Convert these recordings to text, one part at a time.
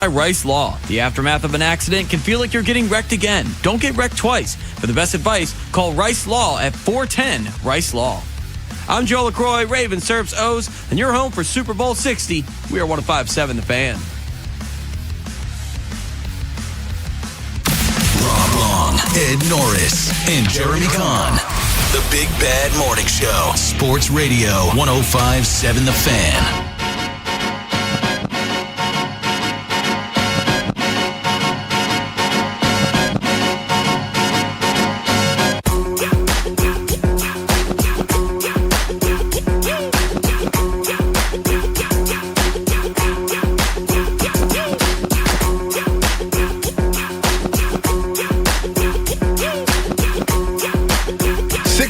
By Rice Law. The aftermath of an accident can feel like you're getting wrecked again. Don't get wrecked twice. For the best advice, call Rice Law at 410 Rice Law. I'm Joe LaCroix, Raven serves O's, and you're home for Super Bowl 60. We are 105.7 The Fan. Rob Long, Ed Norris, and Jeremy Kahn. The Big Bad Morning Show. Sports Radio 105.7 The Fan.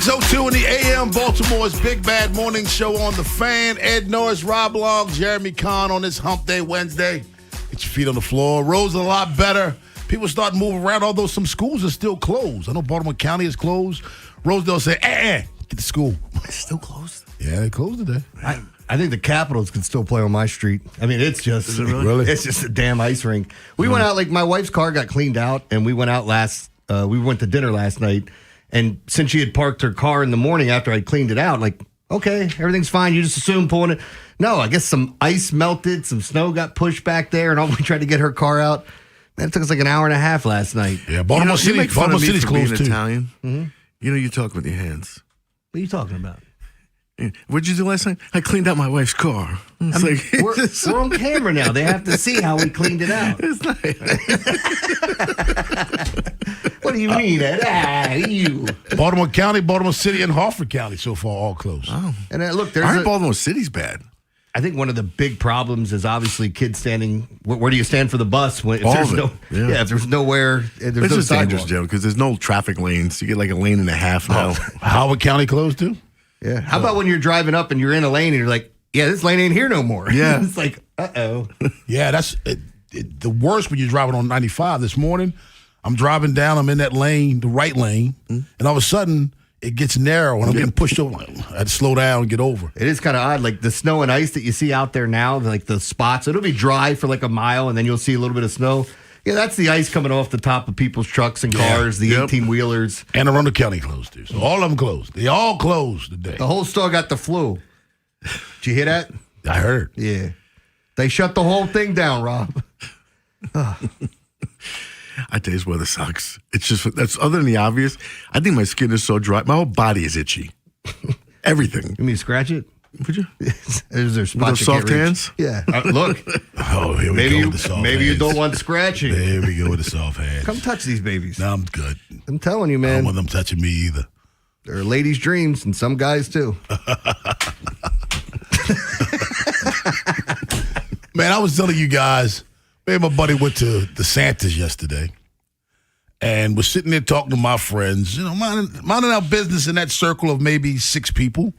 6:02 in the AM, Baltimore's Big Bad Morning Show on The Fan. Ed Norris, Rob Long, Jeremy Kahn on this Hump Day Wednesday. Get your feet on the floor. Roads are a lot better. People start moving around, although some schools are still closed. I know Baltimore County is closed. Rosedale say, get to school. It's still closed? Yeah, they closed today. I think the Capitals can still play on my street. I mean, it's just Is it really? It's just a damn ice rink. We went out, like my wife's car got cleaned out, and we went out we went to dinner last night. And since she had parked her car in the morning after I cleaned it out, like, okay, everything's fine. You just assume pulling it. No, I guess some ice melted, some snow got pushed back there, and all we tried to get her car out. Man, it took us like an hour and a half last night. Yeah, Baltimore City's closed too. Italian. Mm-hmm. You know, you talk with your hands. What are you talking about? What'd you do last night? I cleaned out my wife's car. We're on camera now. They have to see how we cleaned it out. It's What do you mean, Ed? You. Baltimore County, Baltimore City, and Harford County so far all closed. Oh. And look, Baltimore City's bad. I think one of the big problems is obviously kids standing. Where do you stand for the bus? If there's nowhere, there's it's no just dangerous, sidewalk. Joe, because there's no traffic lanes. You get like a lane and a half now. Howard County closed too? Yeah. How about when you're driving up and you're in a lane and you're like, yeah, this lane ain't here no more. Yeah. It's like, uh-oh. Yeah, that's the worst when you're driving on 95 this morning. I'm driving down, I'm in that lane, the right lane, and all of a sudden it gets narrow and I'm getting pushed over. I had to slow down and get over. It is kind of odd, like the snow and ice that you see out there now, like the spots, it'll be dry for like a mile and then you'll see a little bit of snow. Yeah, that's the ice coming off the top of people's trucks and cars, the 18-wheelers. And Arundel County closed too. So all of them closed. They all closed today. The whole store got the flu. Did you hear that? I heard. Yeah. They shut the whole thing down, Rob. I tell you, this weather sucks. It's just, that's other than the obvious. I think my skin is so dry. My whole body is itchy. Everything. You mean scratch it? Would you? Is there spots With those soft hands? Yeah. Look. Oh, here we go with the soft hands. Maybe you don't want scratching. There we go with the soft hands. Come touch these babies. No, I'm good. I'm telling you, I man. don't want them touching me either. They're ladies' dreams, and some guys too. Man, I was telling you guys, me and my buddy went to the Santas yesterday and was sitting there talking to my friends, minding our business in that circle of maybe 6 people.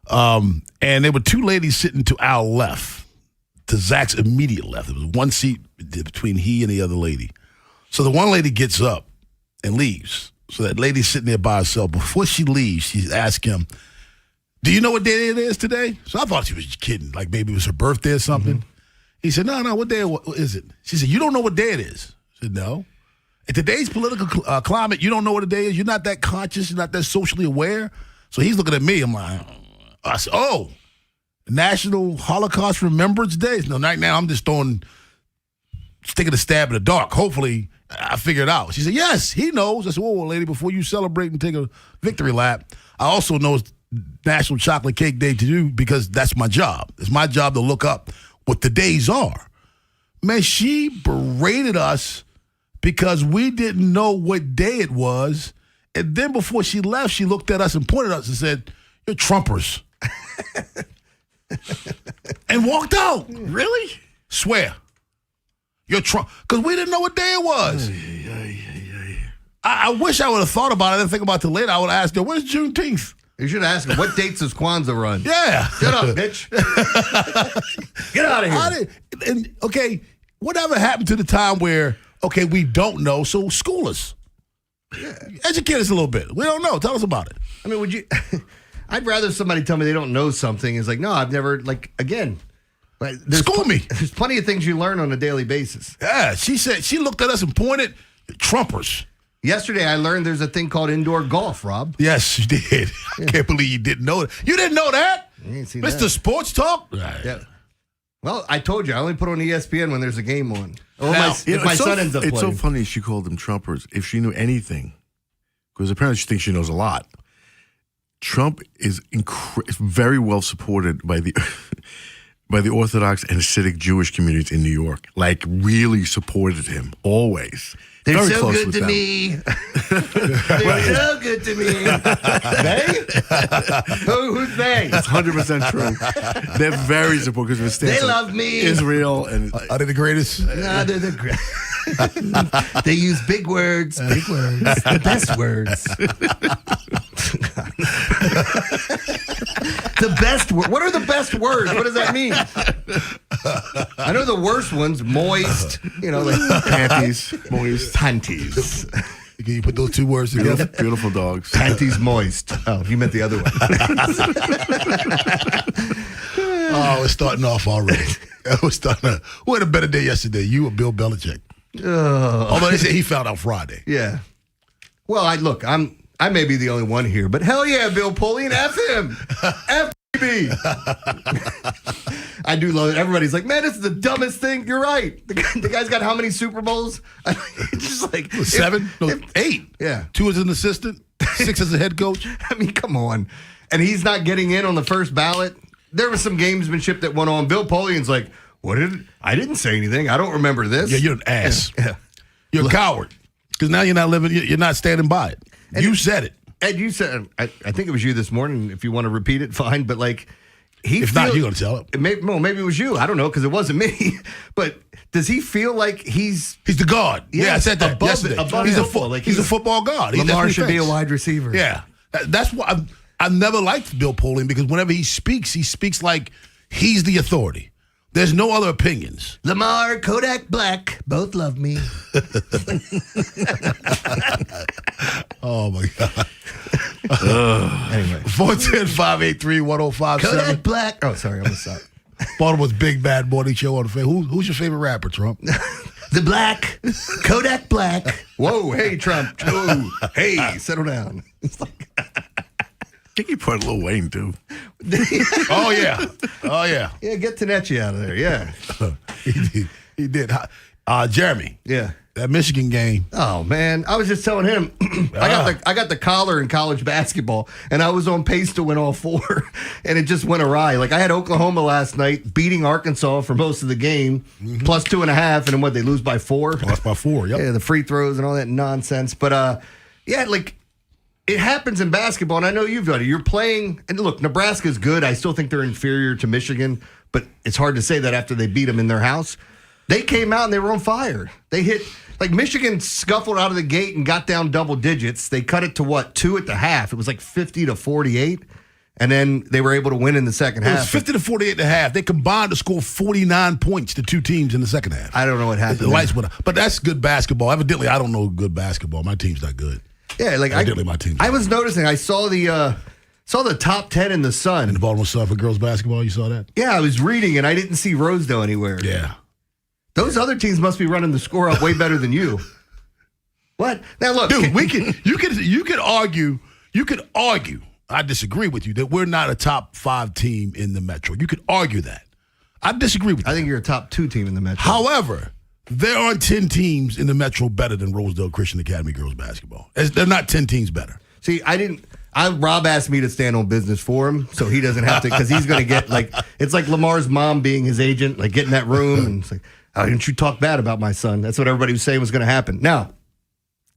And there were 2 ladies sitting to our left, to Zach's immediate left. There was one seat between he and the other lady. So the one lady gets up and leaves. So that lady's sitting there by herself. Before she leaves, she asked him, do you know what day it is today? So I thought she was kidding, like maybe it was her birthday or something. Mm-hmm. He said, no, what day is it? She said, you don't know what day it is. I said, no. In today's political climate, you don't know what a day is. You're not that conscious. You're not that socially aware. So he's looking at me. I'm like, I said, National Holocaust Remembrance Day? No, right now I'm just sticking a stab in the dark. Hopefully I figure it out. She said, yes, he knows. I said, whoa, lady, before you celebrate and take a victory lap, I also know it's National Chocolate Cake Day to do because that's my job. It's my job to look up what the days are. Man, she berated us because we didn't know what day it was. And then before she left, she looked at us and pointed at us and said, you're Trumpers. And walked out. Really? Swear. You're Trump. Because we didn't know what day it was. I wish I would have thought about it. I didn't think about it till later. I would have asked her, when's Juneteenth? You should ask him, what dates does Kwanzaa run? Yeah. Shut up, bitch. Get out of here. Okay, whatever happened to the time where, we don't know, so school us. Yeah. Educate us a little bit. We don't know. Tell us about it. I mean, would you... I'd rather somebody tell me they don't know something. It's like, no, I've never, again, School me. There's plenty of things you learn on a daily basis. Yeah, she said, she looked at us and pointed, Trumpers. Yesterday, I learned there's a thing called indoor golf, Rob. Yes, you did. I can't believe you didn't know that. You didn't know that? I didn't see Mr. that. Sports Talk? Yeah. Well, I told you, I only put on ESPN when there's a game on. Or Now, if my son ends up It's so playing. funny she called them Trumpers. If she knew anything, because apparently she thinks she knows a lot. Trump is very well supported by the by the Orthodox and Hasidic Jewish communities in New York. Like, really supported him, always. They're very so close good with to them. me. They're so good to me. They? Who's they? It's 100% true. They're very supportive because of his stance They on love me. Israel. And Are they the greatest? No, they're the great. They use big words. Big words. The best words. The best word. What are the best words? What does that mean? I know the worst ones. Moist. You know, like panties, moist. panties. Can you put those two words together? Beautiful dogs. Panties moist. Oh, you meant the other one. Oh, it's starting off already. Who had a better day yesterday? You or Bill Belichick? Although they say he found out Friday. Yeah. Well, I may be the only one here, but hell yeah, Bill Polian, F him. F me. I do love it. Everybody's like, man, this is the dumbest thing. You're right. The guy's got how many Super Bowls? It's just like 7? No, 8. Yeah. 2 as an assistant, 6 as a head coach. I mean, come on. And he's not getting in on the first ballot. There was some gamesmanship that went on. Bill Polian's like, I didn't say anything. I don't remember this. Yeah, you're an ass. Yeah. You're a coward. Because now you're not standing by it. You said it. And you said, I think it was you this morning. If you want to repeat it, fine. But like, If not, you're going to tell it. Maybe it was you. I don't know because it wasn't me. But does he feel like he's the god? Yeah, I said that above yesterday. above he's football. he's a football god. Lamar should be a wide receiver. Yeah, that's why I've never liked Bill Polian because whenever he speaks like he's the authority. There's no other opinions. Lamar, Kodak Black, both love me. Oh my God. Anyway, 410-583-1057. Kodak Black. Oh, sorry, I'm gonna stop. Baltimore's Big Bad Morning Show on the fan. Who's your favorite rapper, Trump? The Black, Kodak Black. Whoa, hey Trump. Whoa, hey, settle down. It's like, I think he put Lil Wayne too. Oh yeah. yeah, get Tanechi out of there. Yeah, he did. Jeremy. yeah. That Michigan game. Oh man, I was just telling him I got the collar in college basketball, and I was on pace to win all 4, and it just went awry. Like I had Oklahoma last night beating Arkansas for most of the game, plus 2.5, and then what they lose by 4. Lost by 4. Yep. Yeah, the free throws and all that nonsense. But yeah, like it happens in basketball, and I know you've done it. You're playing, and look, Nebraska's good. I still think they're inferior to Michigan, but it's hard to say that after they beat them in their house. They came out and they were on fire. They hit, like Michigan scuffled out of the gate and got down double digits. They cut it to 2 at the half. It was like 50-48. And then they were able to win in the second It half. was 50-48 and a half. They combined to score 49 points to 2 teams in the second half. I don't know what happened. The lights went up. But that's good basketball. Evidently, I don't know good basketball. My team's not good. Yeah, like Evidently, my team's I not was noticing. I saw the top 10 in the Sun. In the Baltimore Sun for girls basketball, you saw that? Yeah, I was reading and I didn't see Rosedale anywhere. Yeah. Those other teams must be running the score up way better than you. What? Now look, Dude, you could argue. I disagree with you that we're not a top 5 team in the Metro. You could argue that. I disagree with you. I think you're a top 2 team in the Metro. However, there are 10 teams in the Metro better than Rosedale Christian Academy girls basketball. They're not 10 teams better. See, Rob asked me to stand on business for him, so he doesn't have to, because he's going to get, like, it's like Lamar's mom being his agent, like, get in that room, and it's like, oh, didn't you talk bad about my son? That's what everybody was saying was going to happen. Now,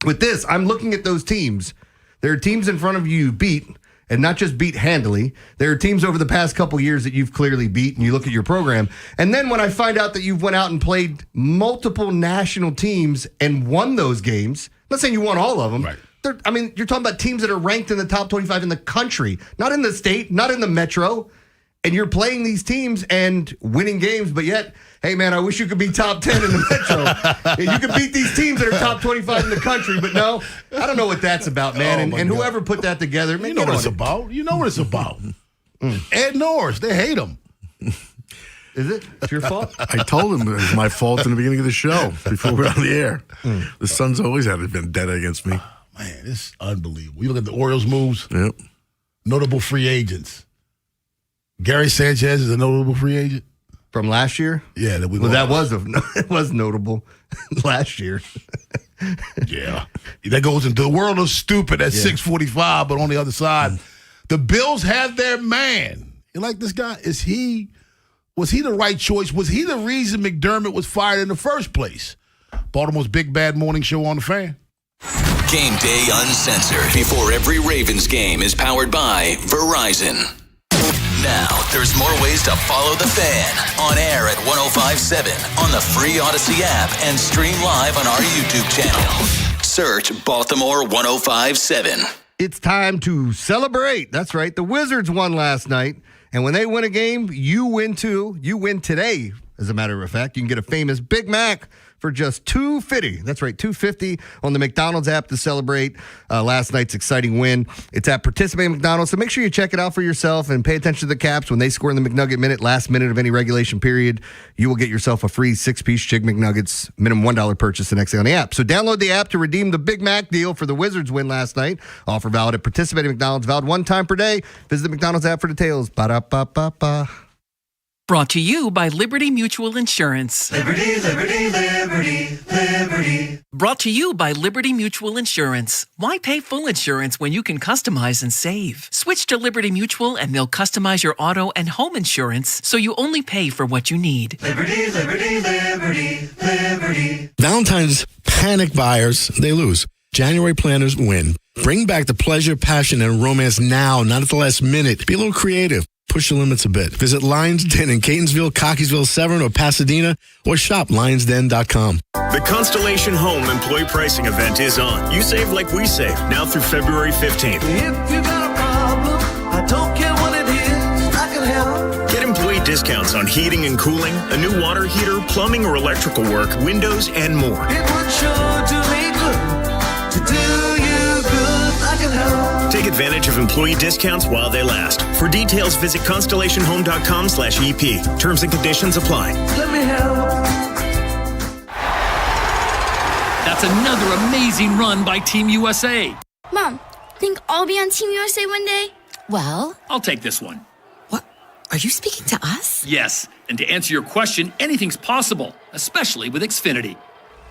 with this, I'm looking at those teams. There are teams in front of you beat, and not just beat handily. There are teams over the past couple years that you've clearly beat, and you look at your program. And then when I find out that you've went out and played multiple national teams and won those games, I'm not saying you won all of them. Right. You're talking about teams that are ranked in the top 25 in the country, not in the state, not in the Metro. And you're playing these teams and winning games, but yet, hey, man, I wish you could be top 10 in the Metro. You could beat these teams that are top 25 in the country, but no, I don't know what that's about, man. Oh, and God. whoever put that together, man, You know what it's about. You know what it's about. Ed Norris, they hate him. Is it? It's your fault? I told him it was my fault in the beginning of the show before we were on the air. The Suns always had a vendetta against me. Man, it's unbelievable. You look at the Orioles' moves. Yep. Notable free agents. Gary Sanchez is a notable free agent. From last year? Yeah. It was notable last year. Yeah. That goes into the world of stupid at 6:45, but on the other side, the Bills have their man. You like this guy? Was he the right choice? Was he the reason McDermott was fired in the first place? Baltimore's Big Bad Morning Show on the Fan. Game Day Uncensored before every Ravens game is powered by Verizon. Now, there's more ways to follow the Fan. On air at 105.7, on the free Odyssey app, and stream live on our YouTube channel. Search Baltimore 105.7. It's time to celebrate. That's right. The Wizards won last night. And when they win a game, you win too. You win today, as a matter of fact. You can get a famous Big Mac for just $2.50. That's right, $2.50 on the McDonald's app to celebrate last night's exciting win. It's at participating McDonald's, so make sure you check it out for yourself and pay attention to the Caps. When they score in the McNugget minute, last minute of any regulation period, you will get yourself a free 6-piece Chick McNuggets, minimum $1 purchase the next day on the app. So download the app to redeem the Big Mac deal for the Wizards win last night. Offer valid at participating McDonald's, valid one time per day. Visit the McDonald's app for details. Ba-da-ba-ba-ba. Brought to you by Liberty Mutual Insurance. Liberty, liberty, liberty, liberty. Brought to you by Liberty Mutual Insurance. Why pay full insurance when you can customize and save? Switch to Liberty Mutual and they'll customize your auto and home insurance so you only pay for what you need. Liberty, liberty, liberty, liberty. Valentine's panic buyers, they lose. January planners win. Bring back the pleasure, passion, and romance now, not at the last minute. Be a little creative. Push the limits a bit. Visit Lions Den in Catonsville, Cockeysville, Severn, or Pasadena, or shop lionsden.com. The Constellation Home Employee Pricing Event is on. You save like we save, now through February 15th. If you got a problem, I don't care what it is, I can help. Get employee discounts on heating and cooling, a new water heater, plumbing or electrical work, windows, and more. It would sure do me good to do you good, I can help. Take advantage of employee discounts while they last. For details, visit constellationhome.com/EP. Terms and conditions apply. Let me help. That's another amazing run by Team USA. Mom, think I'll be on Team USA one day? Well, I'll take this one. what? Are you speaking to us? Yes, and to answer your question, anything's possible, especially with Xfinity.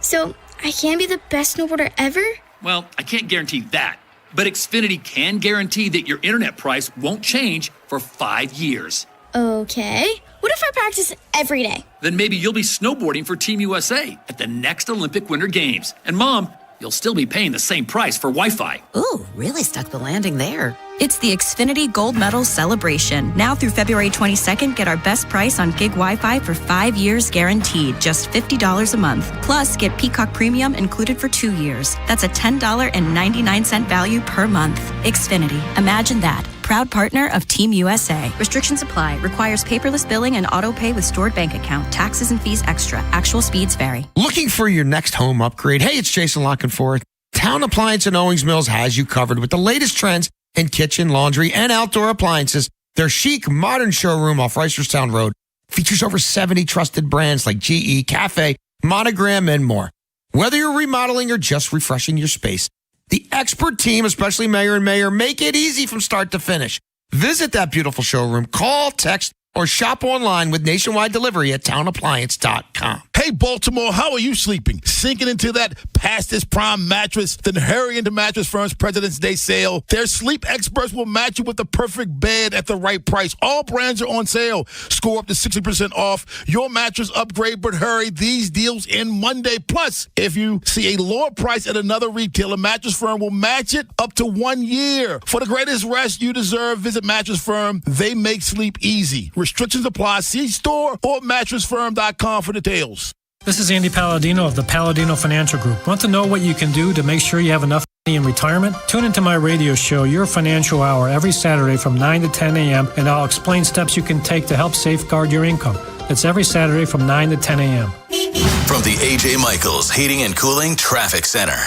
So, I can be the best snowboarder ever? Well, I can't guarantee that, but Xfinity can guarantee that your internet price won't change for 5 years. Okay. What if I practice every day? Then maybe you'll be snowboarding for Team USA at the next Olympic Winter Games. And Mom, you'll still be paying the same price for Wi-Fi. Ooh, really stuck the landing there. It's the Xfinity Gold Medal Celebration. Now through February 22nd, get our best price on gig Wi-Fi for 5 years guaranteed, just $50 a month. Plus, get Peacock Premium included for 2 years. That's a $10.99 value per month. Xfinity. Imagine that. Proud partner of Team USA. Restrictions apply. Requires paperless billing and auto pay with stored bank account. Taxes and fees extra. Actual speeds vary. Looking for your next home upgrade? Hey, it's Jason Lockenforth. Town Appliance in Owings Mills has you covered with the latest trends in kitchen, laundry, and outdoor appliances. Their chic, modern showroom off Reisterstown Road features over 70 trusted brands like GE, Cafe, Monogram, and more. Whether you're remodeling or just refreshing your space, the expert team, especially Mayor and Mayor, make it easy from start to finish. Visit that beautiful showroom, call, text, or shop online with nationwide delivery at townappliance.com. Hey, Baltimore, how are you sleeping? Sinking into that past its prime mattress? Then hurry into Mattress Firm's President's Day sale. Their sleep experts will match you with the perfect bed at the right price. All brands are on sale. Score up to 60% off your mattress upgrade, but hurry, these deals end Monday. Plus, if you see a lower price at another retailer, Mattress Firm will match it up to 1 year. For the greatest rest you deserve, visit Mattress Firm. They make sleep easy. Restrictions apply. See store or mattressfirm.com for details. This is Andy Palladino of the Palladino Financial Group. Want to know what you can do to make sure you have enough money in retirement? Tune into my radio show, Your Financial Hour, every Saturday from 9 to 10 a.m., and I'll explain steps you can take to help safeguard your income. It's every Saturday from 9 to 10 a.m. From the A.J. Michaels Heating and Cooling Traffic Center.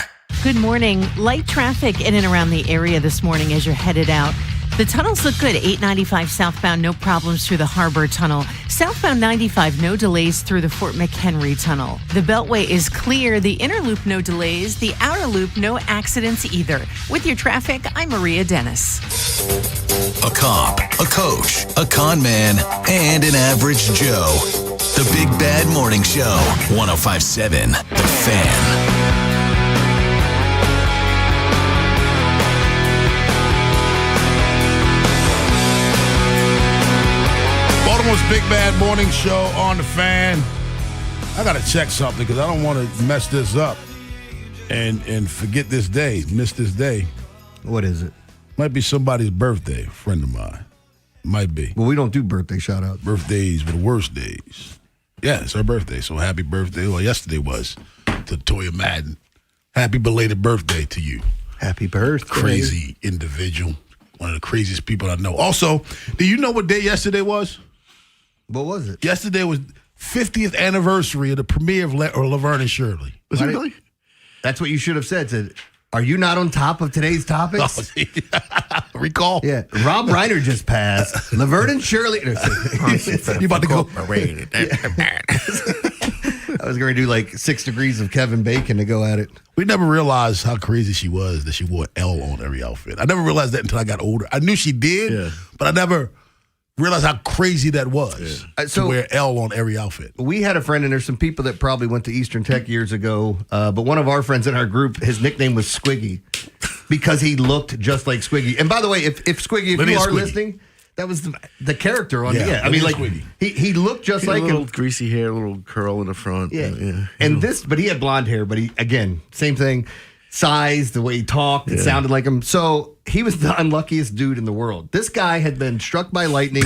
Good morning. Light traffic in and around the area this morning as you're headed out. The tunnels look good. 895 southbound, no problems through the Harbor Tunnel. Southbound 95, no delays through the Fort McHenry Tunnel. The Beltway is clear. The inner loop, no delays. The outer loop, no accidents either. With your traffic, I'm Maria Dennis. A cop, a coach, a con man, and an average Joe. The Big Bad Morning Show. 105.7 The Fan. Baltimore's Big Bad Morning Show on The Fan. I got to check something because I don't want to mess this up and forget this day, miss this day. What is it? Might be somebody's birthday, a friend of mine. Might be. Well, we don't do birthday shout-outs. Birthdays were the worst days. Yeah, it's her birthday, so happy birthday. Well, yesterday was to Toya Madden. Happy belated birthday to you. Happy birthday. Crazy individual. One of the craziest people I know. Also, do you know what day yesterday was? What was it? Yesterday was 50th anniversary of the premiere of Laverne and Shirley. Was it really? That's what you should have said. Are you not on top of today's topics? Recall? Yeah. Rob Reiner just passed. Laverne and Shirley. You about to go? I was going to do like 6 degrees of Kevin Bacon to go at it. We never realized how crazy she was that she wore L on every outfit. I never realized that until I got older. I knew she did, but I never realized how crazy that was to wear L on every outfit. We had a friend, and there's some people that probably went to Eastern Tech years ago, but one of our friends in our group, his nickname was Squiggy because he looked just like Squiggy. And by the way, if Squiggy, if you are listening, that was the character on I mean, like he looked just like him. A little him. greasy hair, a little curl in the front. Yeah. And but he had blonde hair, but he, again, same thing. Size, the way he talked, it sounded like him. So he was the unluckiest dude in the world. This guy had been struck by lightning,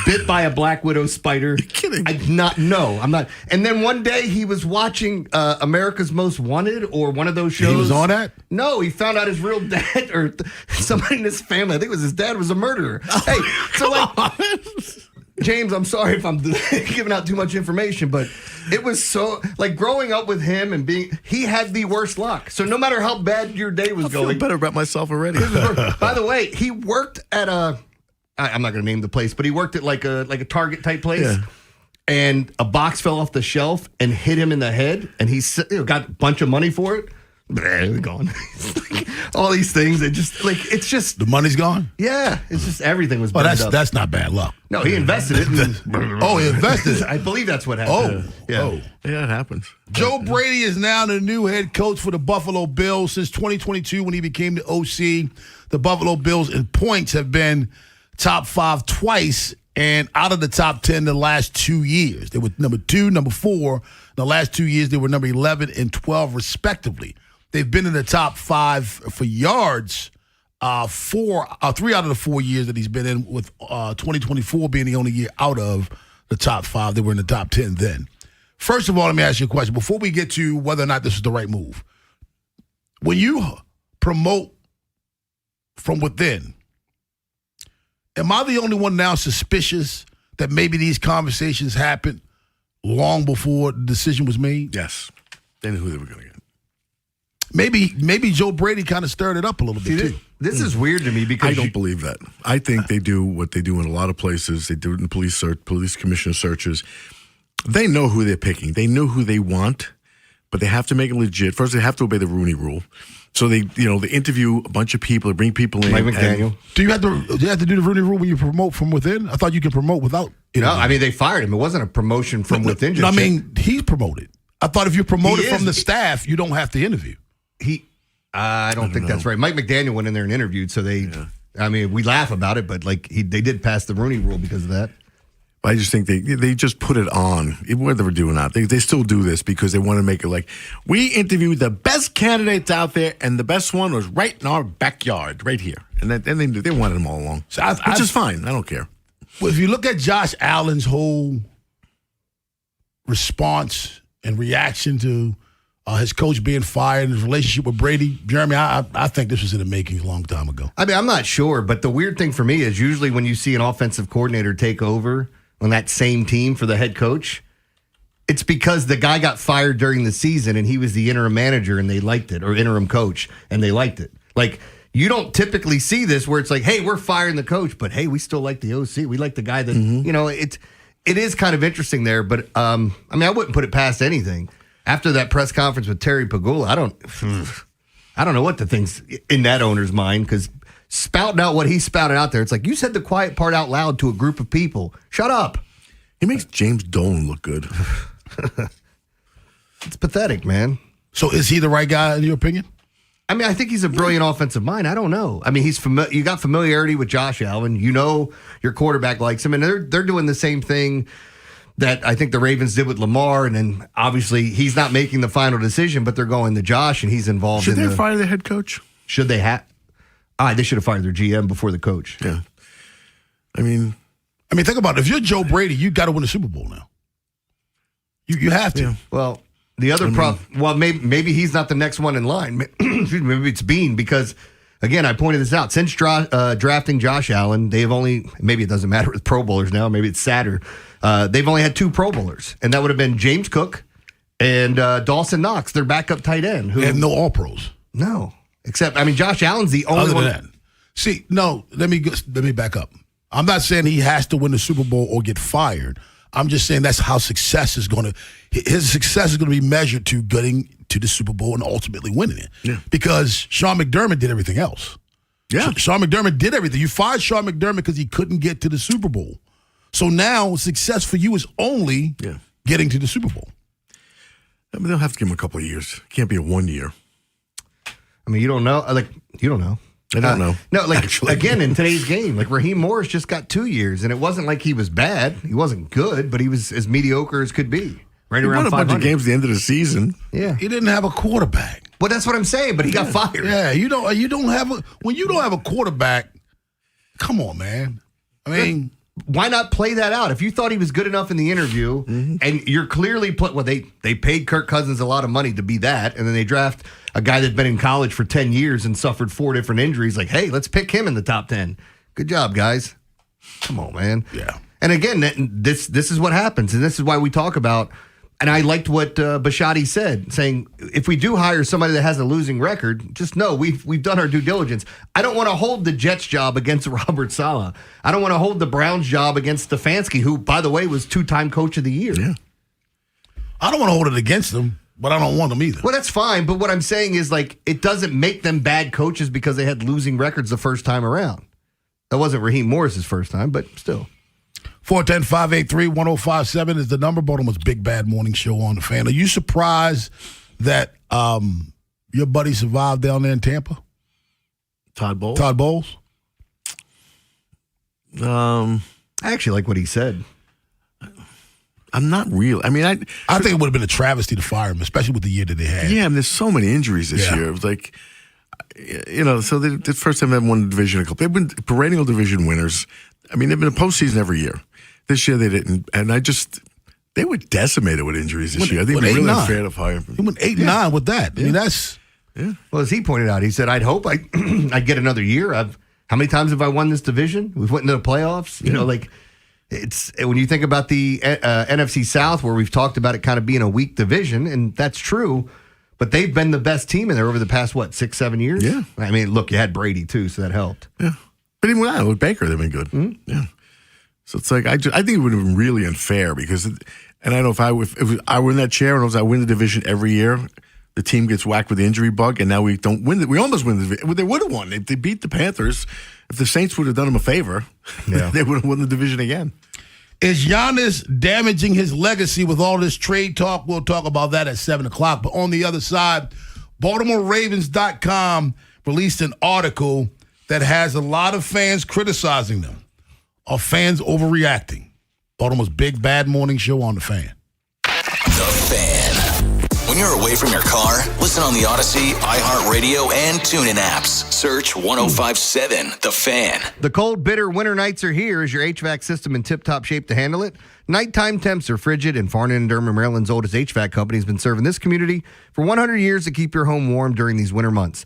bit by a black widow spider. You're kidding. I'm not. And then one day he was watching America's Most Wanted or one of those shows. He was on that? No, he found out his real dad or somebody in his family, I think it was his dad, was a murderer. Hey, so like... James, I'm sorry if I'm giving out too much information, but it was so, like, growing up with him and he had the worst luck. So no matter how bad your day was going. I feel better about myself already. By the way, he worked at I'm not going to name the place, but he worked at like a Target type place. Yeah. And a box fell off the shelf and hit him in the head, and he got a bunch of money for it. Gone. All these things, it's just the money's gone. Yeah, it's just everything was. That's not bad luck. No, he invested it. He invested. I believe that's what happened. Yeah, it happens. Joe Brady is now the new head coach for the Buffalo Bills. Since 2022, when he became the OC, the Buffalo Bills in points have been top 5 twice, and out of the top 10 the last 2 years. They were number 2, number 4. The last 2 years they were number 11 and 12 respectively. They've been in the top 5 for yards 3 out of the 4 years that he's been in, with 2024 being the only year out of the top 5. They were in the top 10 then. First of all, let me ask you a question before we get to whether or not this is the right move. When you promote from within, am I the only one now suspicious that maybe these conversations happened long before the decision was made? Yes. They knew who they were going to get. Maybe Joe Brady kind of stirred it up a little bit, too. This is weird to me because I don't believe that. I think they do what they do in a lot of places. They do it in police commissioner searches. They know who they're picking. They know who they want, but they have to make it legit. First, they have to obey the Rooney Rule. So they interview a bunch of people, they bring people in. Mike McDaniel. Do you have to do the Rooney Rule when you promote from within? I thought you could promote without. No, I mean, they fired him. It wasn't a promotion from within. No, I mean, he's promoted. I thought if you're promoted from the staff, you don't have to interview. I don't think that's right. Mike McDaniel went in there and interviewed, so I mean, we laugh about it, but like they did pass the Rooney Rule because of that. I just think they just put it on, whether they're doing that. They still do this because they want to make it like, we interviewed the best candidates out there, and the best one was right in our backyard, right here. And they wanted them all along, which is fine. I don't care. Well, if you look at Josh Allen's whole response and reaction to his coach being fired and his relationship with Brady, Jeremy, I think this was in the making a long time ago. I mean, I'm not sure, but the weird thing for me is usually when you see an offensive coordinator take over on that same team for the head coach, it's because the guy got fired during the season and he was the interim manager and they liked it, or interim coach and they liked it. Like, you don't typically see this where it's like, hey, we're firing the coach, but hey, we still like the OC. We like the guy that, you know, it is kind of interesting there. But, I mean, I wouldn't put it past anything. After that press conference with Terry Pagula, I don't know what the thing's in that owner's mind, because spouting out what he spouted out there, it's like, you said the quiet part out loud to a group of people. Shut up. He makes James Dolan look good. It's pathetic, man. So is he the right guy in your opinion? I mean, I think he's a brilliant offensive mind. I don't know. I mean, you got familiarity with Josh Allen. You know your quarterback likes him, and they're doing the same thing that I think the Ravens did with Lamar, and then obviously he's not making the final decision, but they're going to Josh, and he's involved. Should they fire the head coach? Should they have? They should have fired their GM before the coach. Yeah. I mean, think about it. If you're Joe Brady, you got to win the Super Bowl now. You have to. Yeah. Well, the other problem, maybe he's not the next one in line. Maybe it's Bean, because, again, I pointed this out. Since drafting Josh Allen, they've only, maybe it doesn't matter with Pro Bowlers now, maybe it's sadder. They've only had 2 Pro Bowlers, and that would have been James Cook and Dawson Knox, their backup tight end. Who they have no All-Pros. No. Except, I mean, Josh Allen's the only one. That. See, no, let me back up. I'm not saying he has to win the Super Bowl or get fired. I'm just saying that's how his success is going to be measured to getting to the Super Bowl and ultimately winning it. Yeah. Because Sean McDermott did everything else. Yeah. Sean McDermott did everything. You fired Sean McDermott because he couldn't get to the Super Bowl. So now success for you is only getting to the Super Bowl. I mean, they'll have to give him a couple of years. It can't be a 1 year. I mean, you don't know. You don't know. I don't know. No, again, in today's game, Raheem Morris just got 2 years, and it wasn't like he was bad. He wasn't good, but he was as mediocre as could be. Right he around won a 500. bunch of games at the end of the season. Yeah. He didn't have a quarterback. Well, that's what I'm saying, but he got fired. Yeah, when you don't have a quarterback, come on, man. I mean, why not play that out? If you thought he was good enough in the interview, and you're clearly they paid Kirk Cousins a lot of money to be that, and then they draft a guy that's been in college for 10 years and suffered 4 different injuries. Like, hey, let's pick him in the top 10. Good job, guys. Come on, man. Yeah. And again, this is what happens, and this is why we talk about. And I liked what Bisciotti said, saying if we do hire somebody that has a losing record, just know we've done our due diligence. I don't want to hold the Jets job against Robert Saleh. I don't want to hold the Browns job against Stefanski, who, by the way, was 2-time Coach of the Year. Yeah. I don't want to hold it against them, but I don't want them either. Well, that's fine. But what I'm saying is, it doesn't make them bad coaches because they had losing records the first time around. That wasn't Raheem Morris's first time, but still. 410-583-1057 is the number. Baltimore's Big Bad Morning Show on the Fan. Are you surprised that your buddy survived down there in Tampa? Todd Bowles? Todd Bowles? I actually like what he said. I'm not real. I mean, I think it would have been a travesty to fire him, especially with the year that they had. Yeah, I mean, there's so many injuries this year. It was like, so the first time they've won the division a couple. They've been perennial division winners. I mean, they've been in postseason every year. This year they didn't, and they were decimated with injuries this year. I think it was really unfair to fire him. He went 8-9 with that. I mean, that's... Yeah. Well, as he pointed out, he said, I'd hope I'd get another year. How many times have I won this division? We've went into the playoffs. You know, it's when you think about the NFC South, where we've talked about it kind of being a weak division, and that's true, but they've been the best team in there over the past, 6-7 years? Yeah. I mean, look, you had Brady, too, so that helped. Yeah. But even with Baker, they've been good. Mm-hmm. Yeah. So it's like, I think it would have been really unfair because, and I don't know if I were in that chair and I win the division every year, the team gets whacked with the injury bug, and now we don't win it. We almost win the division. They would have won. If they beat the Panthers, if the Saints would have done them a favor, they would have won the division again. Is Giannis damaging his legacy with all this trade talk? We'll talk about that at 7 o'clock. But on the other side, BaltimoreRavens.com released an article that has a lot of fans criticizing them. Are fans overreacting? Baltimore's Big Bad Morning Show on the Fan. The Fan. When you're away from your car, listen on the Odyssey, iHeartRadio, and TuneIn apps. Search 105.7 The Fan. The cold, bitter winter nights are here. Is your HVAC system in tip-top shape to handle it? Nighttime temps are frigid, and Farnan & Durham, Maryland's oldest HVAC company, has been serving this community for 100 years to keep your home warm during these winter months.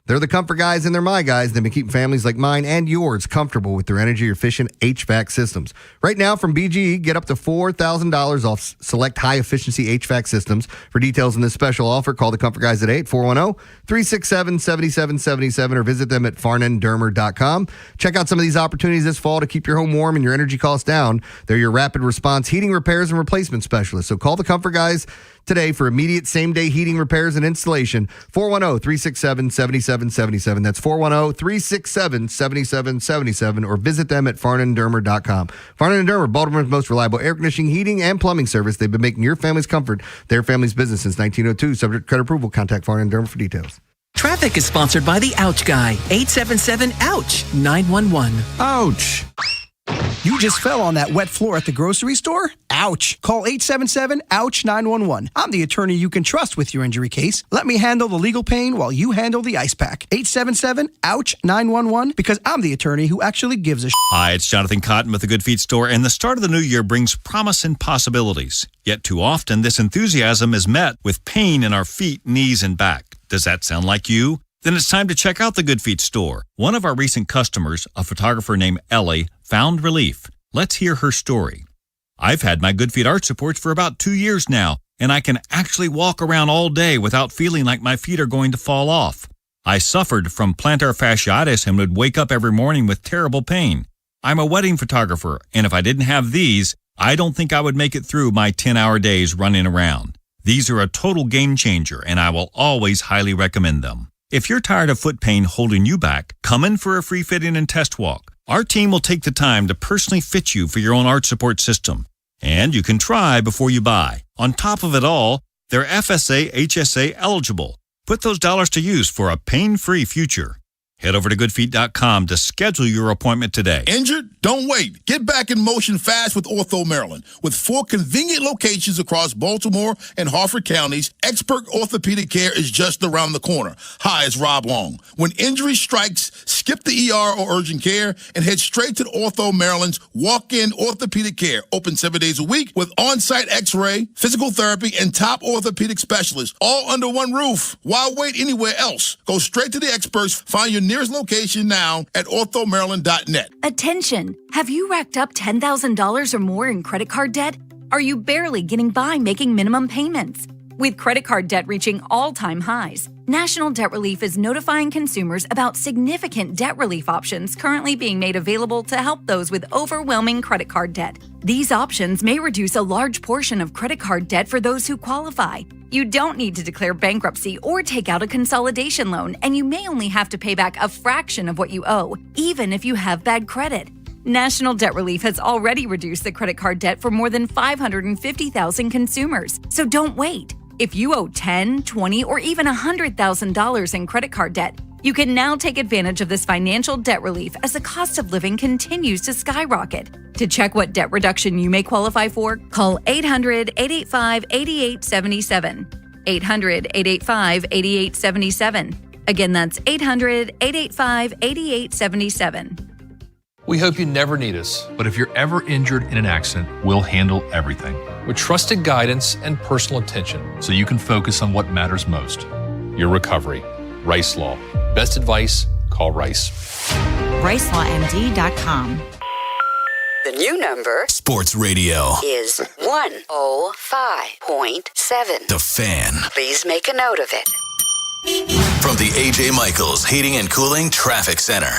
They're the comfort guys and they're my guys. They've been keeping families like mine and yours comfortable with their energy-efficient HVAC systems. Right now from BGE, get up to $4,000 off select high-efficiency HVAC systems. For details on this special offer, call the comfort guys today at 410-367-7777 or visit them at farnanddermer.com. Check out some of these opportunities this fall to keep your home warm and your energy costs down. They're your rapid response heating repairs and replacement specialists. So call the comfort guys today for immediate same-day heating repairs and installation. 410-367-7777. That's 410-367-7777 or visit them at farnanddermer.com. Farnan & Dermer, Baltimore's most reliable air conditioning, heating, and plumbing service. They've been making your family's comfort their family's business since 1902. Subject to credit approval. Contact Farnan & Dermer for details. Traffic is sponsored by the Ouch Guy. 877-OUCH-911. Ouch. You just fell on that wet floor at the grocery store? Ouch. Call 877-OUCH-911. I'm the attorney you can trust with your injury case. Let me handle the legal pain while you handle the ice pack. 877-OUCH-911 because I'm the attorney who actually gives a Hi, it's Jonathan Cotton with the Good Feet Store, and the start of the new year brings promise and possibilities. Yet too often, this enthusiasm is met with pain in our feet, knees, and back. Does that sound like you? Then it's time to check out the Good Feet Store. One of our recent customers, a photographer named Ellie, found relief. Let's hear her story. I've had my Good Feet arch supports for about 2 years now, and I can actually walk around all day without feeling like my feet are going to fall off. I suffered from plantar fasciitis and would wake up every morning with terrible pain. I'm a wedding photographer, and if I didn't have these, I don't think I would make it through my 10-hour days running around. These are a total game changer, and I will always highly recommend them. If you're tired of foot pain holding you back, come in for a free fitting and test walk. Our team will take the time to personally fit you for your own arch support system. And you can try before you buy. On top of it all, they're FSA, HSA eligible. Put those dollars to use for a pain-free future. Head over to goodfeet.com to schedule your appointment today. Injured? Don't wait. Get back in motion fast with Ortho Maryland. With 4 convenient locations across Baltimore and Harford counties, expert orthopedic care is just around the corner. Hi, it's Rob Long. When injury strikes, skip the ER or urgent care and head straight to Ortho Maryland's walk-in orthopedic care. Open 7 days a week with on-site x-ray, physical therapy, and top orthopedic specialists, all under one roof. Why wait anywhere else? Go straight to the experts. Find your nearest location now at orthomaryland.net. Attention! Have you racked up $10,000 or more in credit card debt? Are you barely getting by making minimum payments? With credit card debt reaching all-time highs, National Debt Relief is notifying consumers about significant debt relief options currently being made available to help those with overwhelming credit card debt. These options may reduce a large portion of credit card debt for those who qualify. You don't need to declare bankruptcy or take out a consolidation loan, and you may only have to pay back a fraction of what you owe, even if you have bad credit. National Debt Relief has already reduced the credit card debt for more than 550,000 consumers, so don't wait. If you owe $10,000, $20,000, or even $100,000 in credit card debt, you can now take advantage of this financial debt relief as the cost of living continues to skyrocket. To check what debt reduction you may qualify for, call 800-885-8877. 800-885-8877. Again, that's 800-885-8877. We hope you never need us, but if you're ever injured in an accident, we'll handle everything with trusted guidance and personal attention so you can focus on what matters most, your recovery. Rice Law. Best advice, call Rice. RiceLawMD.com. The new number, Sports Radio, is 105.7. The Fan. Please make a note of it. From the A.J. Michaels Heating and Cooling Traffic Center.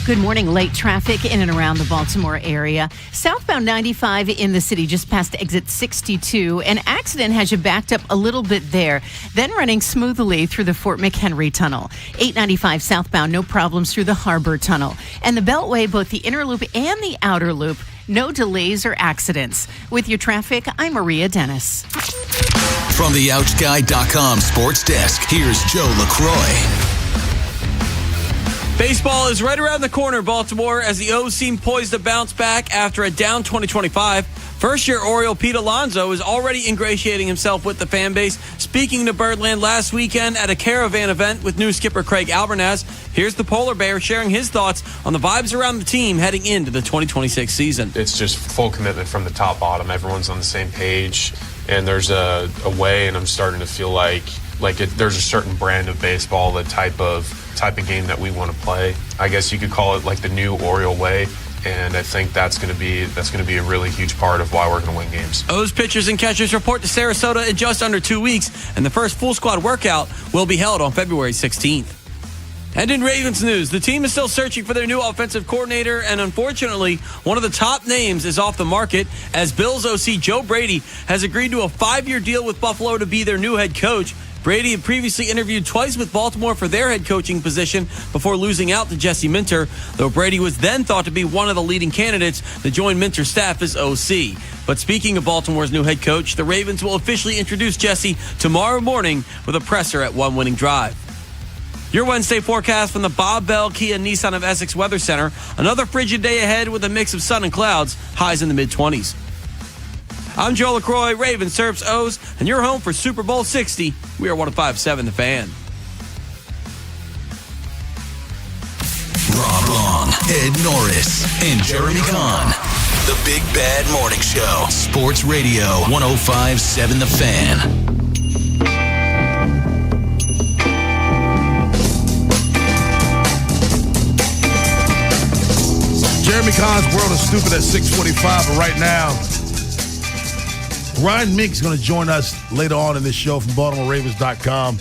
Good morning. Late traffic in and around the Baltimore area. Southbound 95 in the city just past exit 62. An accident has you backed up a little bit there, then running smoothly through the Fort McHenry Tunnel. 895 southbound, no problems through the Harbor Tunnel. And the Beltway, both the inner loop and the outer loop, no delays or accidents. With your traffic, I'm Maria Dennis. From the OutchGuy.com sports desk, here's Joe LaCroix. Baseball is right around the corner, Baltimore, as the O's seem poised to bounce back after a down 2025. First-year Oriole Pete Alonso is already ingratiating himself with the fan base, speaking to Birdland last weekend at a caravan event with new skipper Craig Albernaz. Here's the Polar Bear sharing his thoughts on the vibes around the team heading into the 2026 season. It's just full commitment from the top bottom. Everyone's on the same page, and there's a way, and I'm starting to feel like there's a certain brand of baseball, the type of game that we want to play. I guess you could call it like the new Oriole way. And I think that's going to be a really huge part of why we're going to win games. O's pitchers and catchers report to Sarasota in just under 2 weeks, and the first full squad workout will be held on February 16th. And in Ravens news, the team is still searching for their new offensive coordinator, and unfortunately, one of the top names is off the market as Bills OC Joe Brady has agreed to a 5-year deal with Buffalo to be their new head coach. Brady had previously interviewed twice with Baltimore for their head coaching position before losing out to Jesse Minter, though Brady was then thought to be one of the leading candidates to join Minter's staff as OC. But speaking of Baltimore's new head coach, the Ravens will officially introduce Jesse tomorrow morning with a presser at One Winning Drive. Your Wednesday forecast from the Bob Bell Kia Nissan of Essex Weather Center. Another frigid day ahead with a mix of sun and clouds, highs in the mid-20s. I'm Joe LaCroix, Ravens, Serps, O's, and you're home for Super Bowl 60. We are 105.7 The Fan. Rob Long, Ed Norris, and Jeremy Kahn. The Big Bad Morning Show. Sports Radio 105.7 The Fan. Jeremy Kahn's World is Stupid at 6:45, but right now, Ryan Mink's going to join us later on in this show from BaltimoreRavens.com.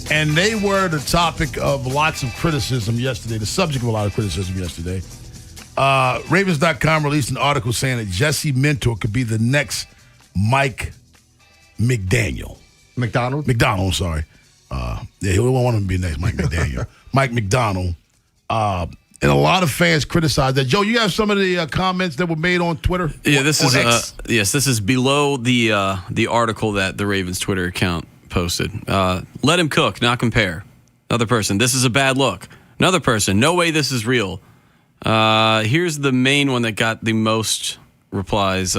And they were the topic of lots of criticism yesterday, the subject of a lot of criticism yesterday. Ravens.com released an article saying that Jesse Minter could be the next Mike McDaniel. McDonald? McDonald, sorry. Yeah, he won't want him to be next Mike McDaniel. Mike McDonald. And a lot of fans criticized that. Joe, you have some of the comments that were made on Twitter? Yeah, this is below the article that the Ravens Twitter account posted. Let him cook, not compare. Another person, this is a bad look. Another person, no way this is real. Here's the main one that got the most replies.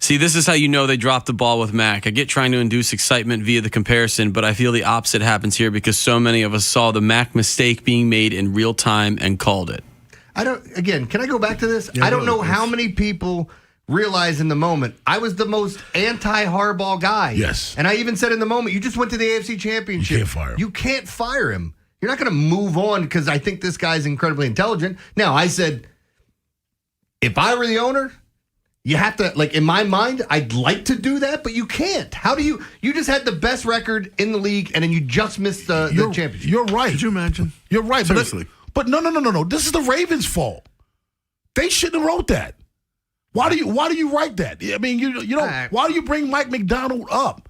See, this is how you know they dropped the ball with Mac. I get trying to induce excitement via the comparison, but I feel the opposite happens here because so many of us saw the Mac mistake being made in real time and called it. Can I go back to this? Yeah, I don't know how many people realize in the moment, I was the most anti-Harbaugh guy. Yes. And I even said in the moment, you just went to the AFC Championship. You can't fire him. You can't fire him. You're not going to move on because I think this guy's incredibly intelligent. Now, I said, if I were the owner, you have to, in my mind, I'd like to do that, but you can't. How do you just had the best record in the league and then you just missed the championship. You're right. Could you imagine? You're right. Seriously. But no. This is the Ravens' fault. They shouldn't have wrote that. Why do you write that? I mean, you don't. Why do you bring Mike McDonald up?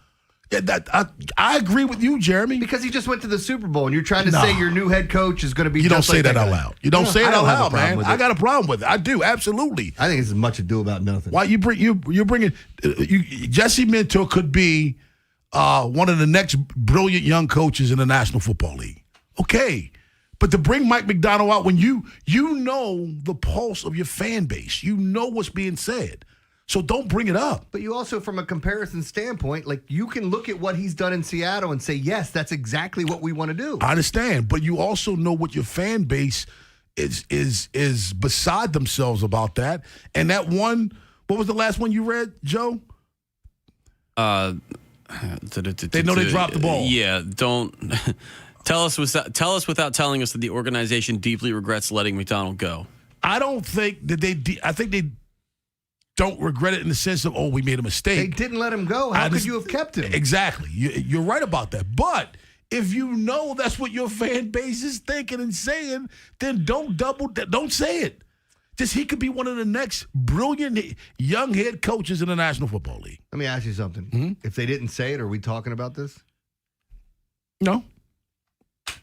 I agree with you, Jeremy. Because he just went to the Super Bowl, and you're trying to say your new head coach is going to be. You don't just say like that out loud. You don't say it out loud, man. I got a problem with it. I do, absolutely. I think it's as much ado about nothing. Why you're bringing Jesse Minter could be one of the next brilliant young coaches in the National Football League. Okay. But to bring Mike McDonald out when you know the pulse of your fan base, you know what's being said. So don't bring it up. But you also, from a comparison standpoint, you can look at what he's done in Seattle and say, yes, that's exactly what we want to do. I understand, but you also know what your fan base is beside themselves about that. And that one, what was the last one you read, Joe? They know they dropped the ball. Yeah, don't tell us without telling us that the organization deeply regrets letting McDonald go. I don't think that I think they don't regret it in the sense of, we made a mistake. They didn't let him go. How could you have kept him? Exactly. You're right about that. But if you know that's what your fan base is thinking and saying, then don't say it. Just he could be one of the next brilliant young head coaches in the National Football League. Let me ask you something. Mm-hmm. If they didn't say it, are we talking about this? No.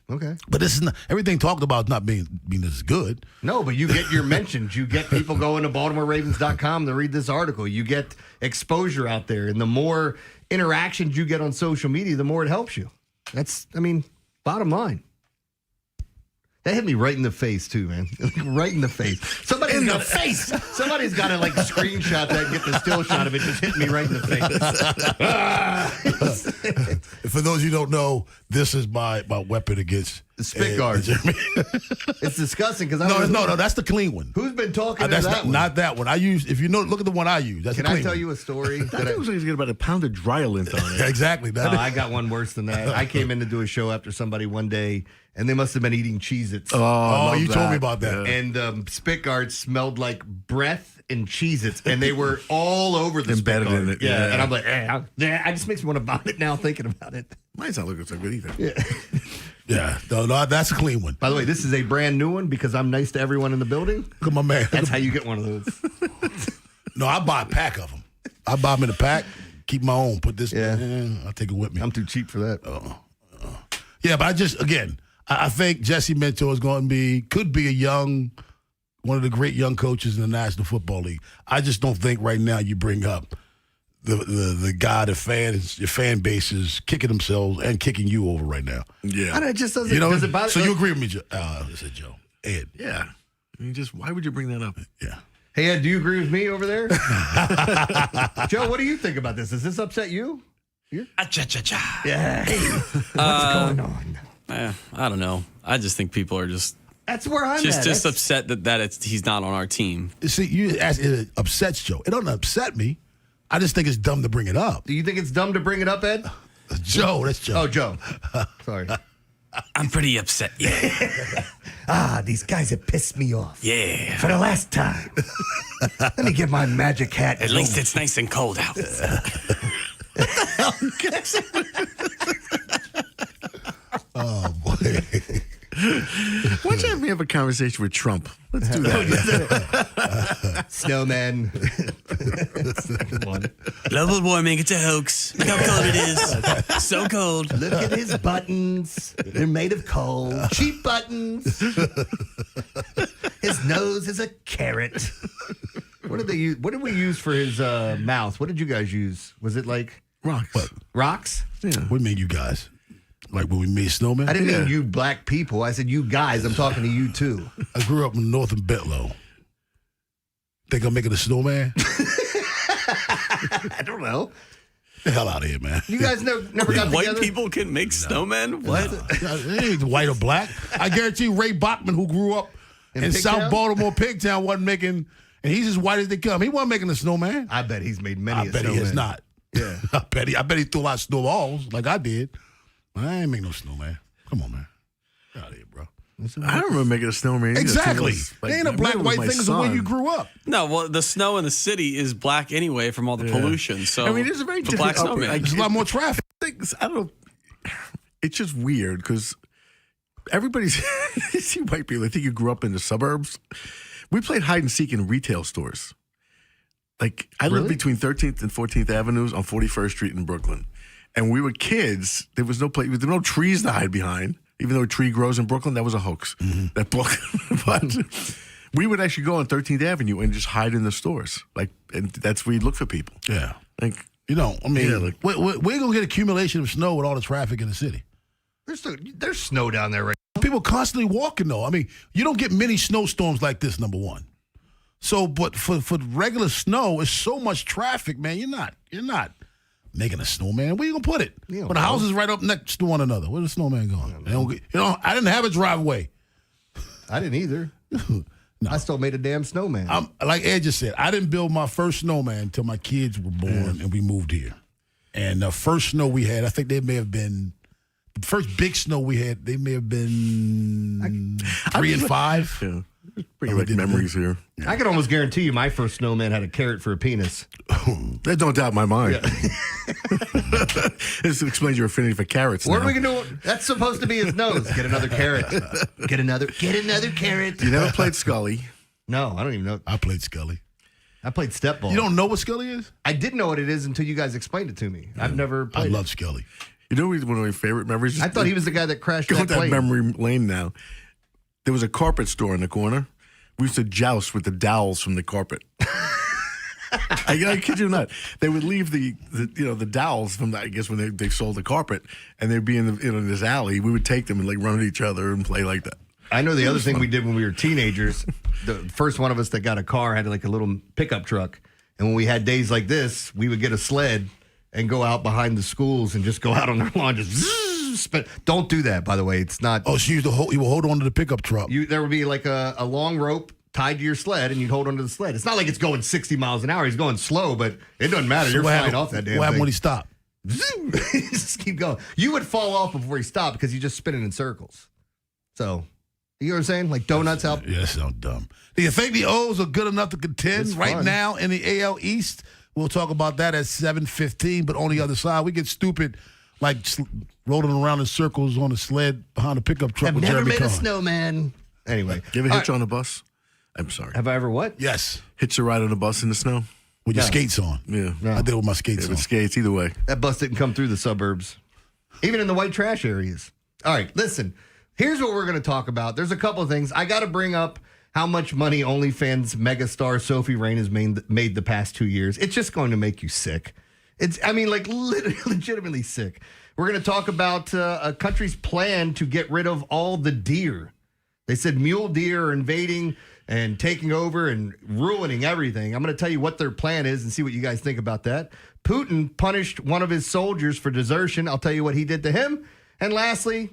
Okay. But this is not, everything talked about not being as good. No, but you get your mentions. You get people going to BaltimoreRavens.com to read this article. You get exposure out there. And the more interactions you get on social media, the more it helps you. That's, bottom line. That hit me right in the face, too, man. Right in the face. Somebody's got to screenshot that and get the still shot of it just hitting me right in the face. For those of you who don't know, this is my weapon against The spit guards. It's disgusting because No, that's the clean one. Who's been talking to That's that one? not that one. I use. If you know, look at the one I use. That's Can the clean I tell one. you a story? I think it was like he's got about a pound of dry lint on it. Exactly. No, I got one worse than that. I came in to do a show after somebody one day, and they must have been eating Cheez-Its. Oh, you told me about that. And spit guards smelled like breath and Cheez-Its, and they were all over the Embedded spit guard. in it, Yeah, yeah. and I'm like, I just makes me want to vomit now thinking about it. Mine's not looking so good either. Yeah. Yeah, no, that's a clean one. By the way, this is a brand new one because I'm nice to everyone in the building. Look at my man. That's how you get one of those. No, I buy a pack of them. I buy them in a pack. Keep my own. Put this. Yeah, I'll take it with me. I'm too cheap for that. Yeah, but I think Jesse Mentor could be one of the great young coaches in the National Football League. I just don't think right now you bring up the guy, your fan base is kicking themselves and kicking you over right now. Yeah. It just doesn't. Does it bother, so you agree with me, Joe? Ed. Yeah. I mean, why would you bring that up? Yeah. Hey, Ed, do you agree with me over there? Joe, what do you think about this? Does this upset you? Cha-cha-cha. Yeah. Hey, what's going on? I don't know. I just think people are just That's where I'm at. just upset that he's not on our team. See, you ask, it upsets Joe. It doesn't upset me. I just think it's dumb to bring it up. Do you think it's dumb to bring it up, Ed? Joe, that's Joe. Oh, Joe. Sorry. I'm pretty upset. Yeah. These guys have pissed me off. Yeah. For the last time. Let me get my magic hat. At least it's nice and cold out. Oh, boy. Why don't you have me have a conversation with Trump? Let's do that. Snowman. Global warming, it's a hoax. Look how cold it is. So cold. Look at his buttons. They're made of coal. Cheap buttons. His nose is a carrot. What did they use? What did we use for his mouth? What did you guys use? Was it like rocks? What? Rocks? Yeah. What do you mean, you guys? Like when we made snowmen? I didn't mean you black people. I said you guys. I'm talking to you too. I grew up in Northern Betlow. Think I'm making a snowman? I don't know. The hell out of here, man. You guys never got White together? people can make snowmen? What? It ain't white or black. I guarantee you Ray Bachman, who grew up in Pigtown? South Baltimore, Pigtown, wasn't making, and he's as white as they come. He wasn't making a snowman. I bet he's made many. I bet he has not. Yeah. I bet he threw a lot of snowballs like I did. I ain't make no snowman. Come on, man. Get out of here, bro. I don't remember making a snowman either. Exactly. It was like- It ain't a I black remember white with my thing. It's the way son. you grew up. No, well, the snow in the city is black anyway from all the pollution. So I mean, it's a very the black different upbringing. snowman. There's a lot more traffic. I don't know. It's just weird because everybody's you see white people. I think you grew up in the suburbs. We played hide and seek in retail stores. Like I lived between 13th and 14th Avenues on 41st Street in Brooklyn, and we were kids. There was no place. There were no trees to hide behind. Even though a tree grows in Brooklyn, that was a hoax. That book, but we would actually go on 13th Avenue and just hide in the stores. Like, and that's where you look for people. Yeah. Like, I mean, yeah, like, we're going to get accumulation of snow with all the traffic in the city. There's snow down there right now. People constantly walking, though. I mean, you don't get many snowstorms like this, number one. So, but for regular snow, it's so much traffic, man. You're not making a snowman. Where you gonna put it? But the houses right up next to one another. Where's the snowman going? I didn't have a driveway. I didn't either. No. I still made a damn snowman. Like Ed just said, I didn't build my first snowman until my kids were born and we moved here. And the first snow we had, I think they may have been the first big snow we had. They may have been 3 and 5. Yeah. Bringing back memories here. I can almost guarantee you my first snowman had a carrot for a penis. There's no doubt in my mind. This explains your affinity for carrots. What now. are we going to do? That's supposed to be his nose. Get another carrot. Get another carrot. You never played Scully? No, I don't even know. I played Scully. I played step ball. You don't know what Scully is? I didn't know what it is until you guys explained it to me. I've never played I love Scully. You know, one of my favorite memories. I thought he was the guy that crashed Go that down plane. memory lane now. There was a carpet store in the corner. We used to joust with the dowels from the carpet. I kid you not. They would leave the dowels from I guess when they sold the carpet, and they'd be in this alley. We would take them and like run at each other and play like that. I know the other thing we did when we were teenagers. The first one of us that got a car had like a little pickup truck, and when we had days like this, we would get a sled and go out behind the schools and just go out on their lawn, just zzz, Don't do that, by the way. It's not. Oh, so you will hold on to the pickup truck. There would be like a long rope tied to your sled, and you'd hold onto the sled. It's not like it's going 60 miles an hour. He's going slow, but it doesn't matter. You're flying off that damn thing. What happened when he stopped? Just keep going. You would fall off before he stopped because he's just spinning in circles. So, you know what I'm saying? Like donuts help. Yeah, that sounds dumb. Do you think the O's are good enough to contend right now in the AL East? We'll talk about that at 7:15. But on the other side, we get stupid, like rolling around in circles on a sled behind a pickup truck. I've with never Jeremy made a Cohen. snowman. Anyway, You ever hitch on a bus? I'm sorry. Have I ever what? Yes. Hitch a ride on a bus in the snow? With your skates on. Yeah. I did it with my skates on. With skates, either way. That bus didn't come through the suburbs, even in the white trash areas. All right, listen. Here's what we're going to talk about. There's a couple of things. I got to bring up how much money OnlyFans megastar Sophie Rain has made the past 2 years. It's just going to make you sick. Legitimately sick. We're going to talk about a country's plan to get rid of all the deer. They said mule deer are invading and taking over and ruining everything. I'm going to tell you what their plan is and see what you guys think about that. Putin punished one of his soldiers for desertion. I'll tell you what he did to him. And lastly,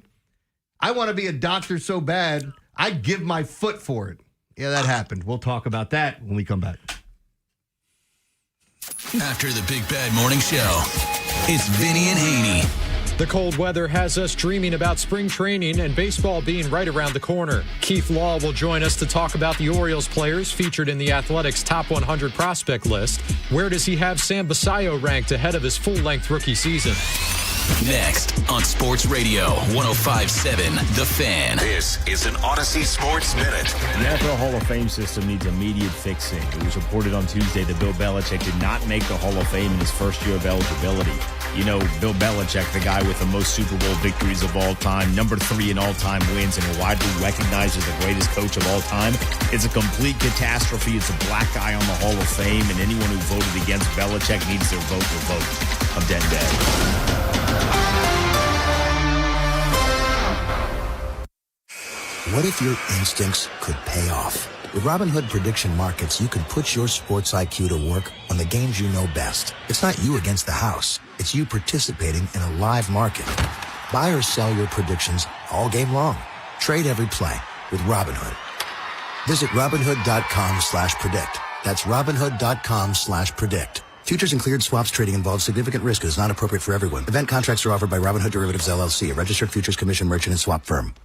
I want to be a doctor so bad, I'd give my foot for it. Yeah, that happened. We'll talk about that when we come back. After the Big Bad Morning Show, it's Vinny and Haynie. The cold weather has us dreaming about spring training and baseball being right around the corner. Keith Law will join us to talk about the Orioles players featured in the Athletics Top 100 prospect list. Where does he have Sam Basayo ranked ahead of his full-length rookie season? Next on Sports Radio 105.7 The Fan. This is an Odyssey Sports Minute. The NFL Hall of Fame system needs immediate fixing. It was reported on Tuesday that Bill Belichick did not make the Hall of Fame in his first year of eligibility. You know, Bill Belichick, the guy with the most Super Bowl victories of all time, number 3 in all-time wins, and widely recognized as the greatest coach of all time. It's a complete catastrophe. It's a black eye on the Hall of Fame, and anyone who voted against Belichick needs their vote revoked. I'm dead. What if your instincts could pay off? With Robinhood Prediction Markets, you can put your sports IQ to work on the games you know best. It's not you against the house. It's you participating in a live market. Buy or sell your predictions all game long. Trade every play with Robinhood. Visit Robinhood.com/predict. That's Robinhood.com/predict. Futures and cleared swaps trading involves significant risk and is not appropriate for everyone. Event contracts are offered by Robinhood Derivatives LLC, a registered futures commission merchant and swap firm.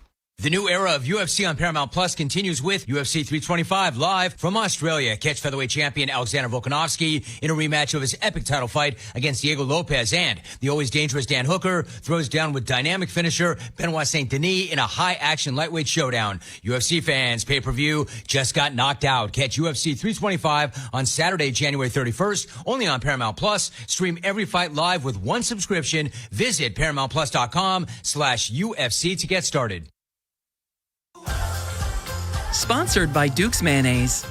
The new era of UFC on Paramount Plus continues with UFC 325 live from Australia. Catch featherweight champion Alexander Volkanovski in a rematch of his epic title fight against Diego Lopez, and the always dangerous Dan Hooker throws down with dynamic finisher Benoit Saint Denis in a high-action lightweight showdown. UFC fans, pay-per-view just got knocked out. Catch UFC 325 on Saturday, January 31st, only on Paramount Plus. Stream every fight live with one subscription. Visit ParamountPlus.com/UFC to get started. Sponsored by Duke's Mayonnaise.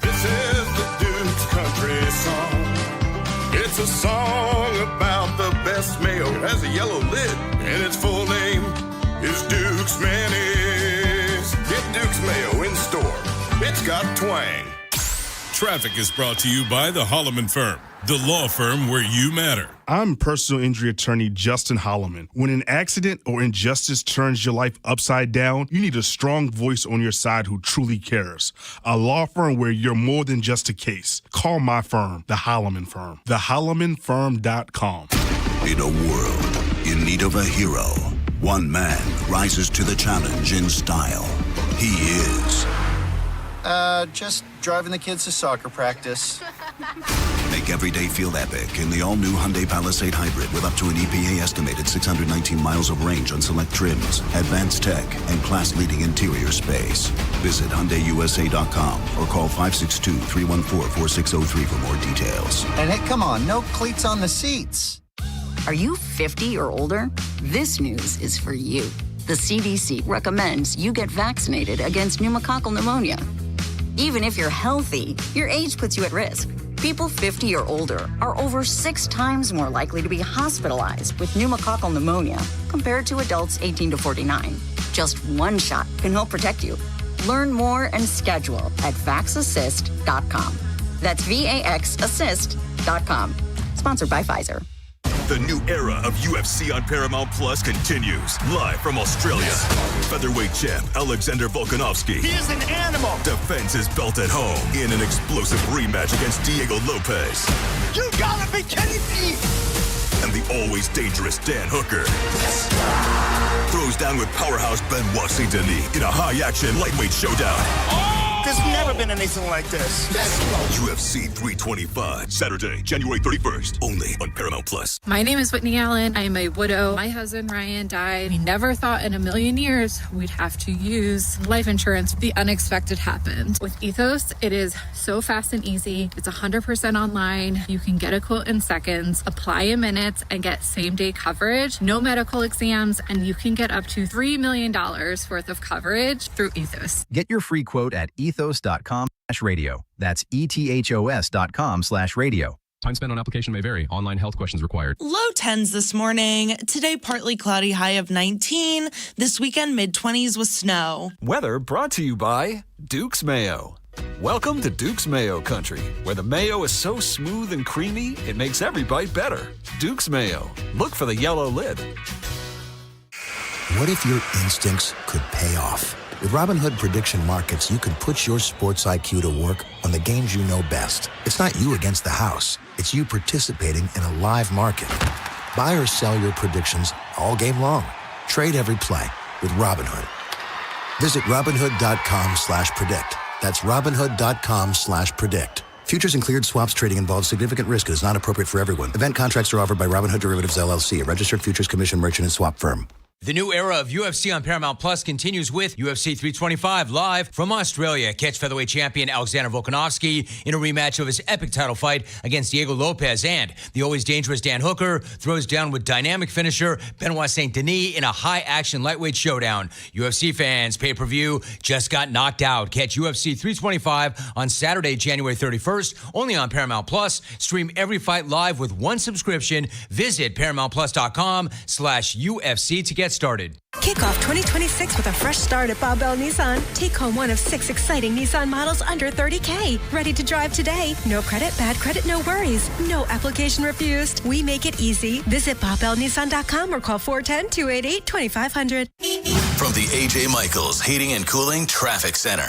This is the Duke's country song. It's a song about the best mayo. It has a yellow lid, and its full name is Duke's Mayonnaise. Get Duke's Mayo in store. It's got twang. Traffic is brought to you by the Holloman Firm, the law firm where you matter. I'm personal injury attorney Justin Holloman. When an accident or injustice turns your life upside down, you need a strong voice on your side who truly cares. A law firm where you're more than just a case. Call my firm, the Holloman Firm. TheHollomanFirm.com. In a world in need of a hero, one man rises to the challenge in style. He is... just driving the kids to soccer practice. Make every day feel epic in the all-new Hyundai Palisade Hybrid with up to an EPA-estimated 619 miles of range on select trims, advanced tech, and class-leading interior space. Visit HyundaiUSA.com or call 562-314-4603 for more details. And hey, come on, no cleats on the seats. Are you 50 or older? This news is for you. The CDC recommends you get vaccinated against pneumococcal pneumonia. Even if you're healthy, your age puts you at risk. People 50 or older are over 6 times more likely to be hospitalized with pneumococcal pneumonia compared to adults 18 to 49. Just one shot can help protect you. Learn more and schedule at vaxassist.com. That's VAXassist.com. Sponsored by Pfizer. The The new era of UFC on Paramount Plus continues. Live from Australia. Featherweight champ Alexander Volkanovski. He is an animal. Defends his belt at home in an explosive rematch against Diego Lopez. You gotta be kidding me. And the always dangerous Dan Hooker throws down with powerhouse Benoit Saint-Denis in a high-action lightweight showdown. There's never been anything like this. UFC 325, Saturday, January 31st, only on Paramount Plus. My name is Whitney Allen. I am a widow. My husband, Ryan, died. We never thought in a million years we'd have to use life insurance. The unexpected happened. With Ethos, it is so fast and easy. It's 100% online. You can get a quote in seconds, apply in minutes, and get same-day coverage. No medical exams, and you can get up to $3 million worth of coverage through Ethos. Get your free quote at ethos.com/radio. That's ethos.com/radio. Time spent on application may vary. Online health questions required. Low 10s this morning. Today, partly cloudy, high of 19. This weekend, mid-20s with snow. Weather brought to you by Duke's Mayo. Welcome to Duke's Mayo Country, where the mayo is so smooth and creamy, it makes every bite better. Duke's Mayo. Look for the yellow lid. What if your instincts could pay off? With Robinhood Prediction Markets, you can put your sports IQ to work on the games you know best. It's not you against the house. It's you participating in a live market. Buy or sell your predictions all game long. Trade every play with Robinhood. Visit Robinhood.com/predict. That's Robinhood.com/predict. Futures and cleared swaps trading involves significant risk and is not appropriate for everyone. Event contracts are offered by Robinhood Derivatives LLC, a registered futures commission merchant and swap firm. The new era of UFC on Paramount Plus continues with UFC 325 live from Australia. Catch featherweight champion Alexander Volkanovski in a rematch of his epic title fight against Diego Lopez, and the always dangerous Dan Hooker throws down with dynamic finisher Benoit Saint-Denis in a high-action lightweight showdown. UFC fans, pay-per-view just got knocked out. Catch UFC 325 on Saturday, January 31st, only on Paramount Plus. Stream every fight live with one subscription. Visit ParamountPlus.com/UFC to get started. Kick off 2026 with a fresh start at Bob Bell Nissan. Take home one of 6 exciting Nissan models under $30K. Ready to drive today. No credit, bad credit, no worries. No application refused. We make it easy. Visit BobBellNissan.com or call 410-288-2500. From the A.J. Michaels Heating and Cooling Traffic Center.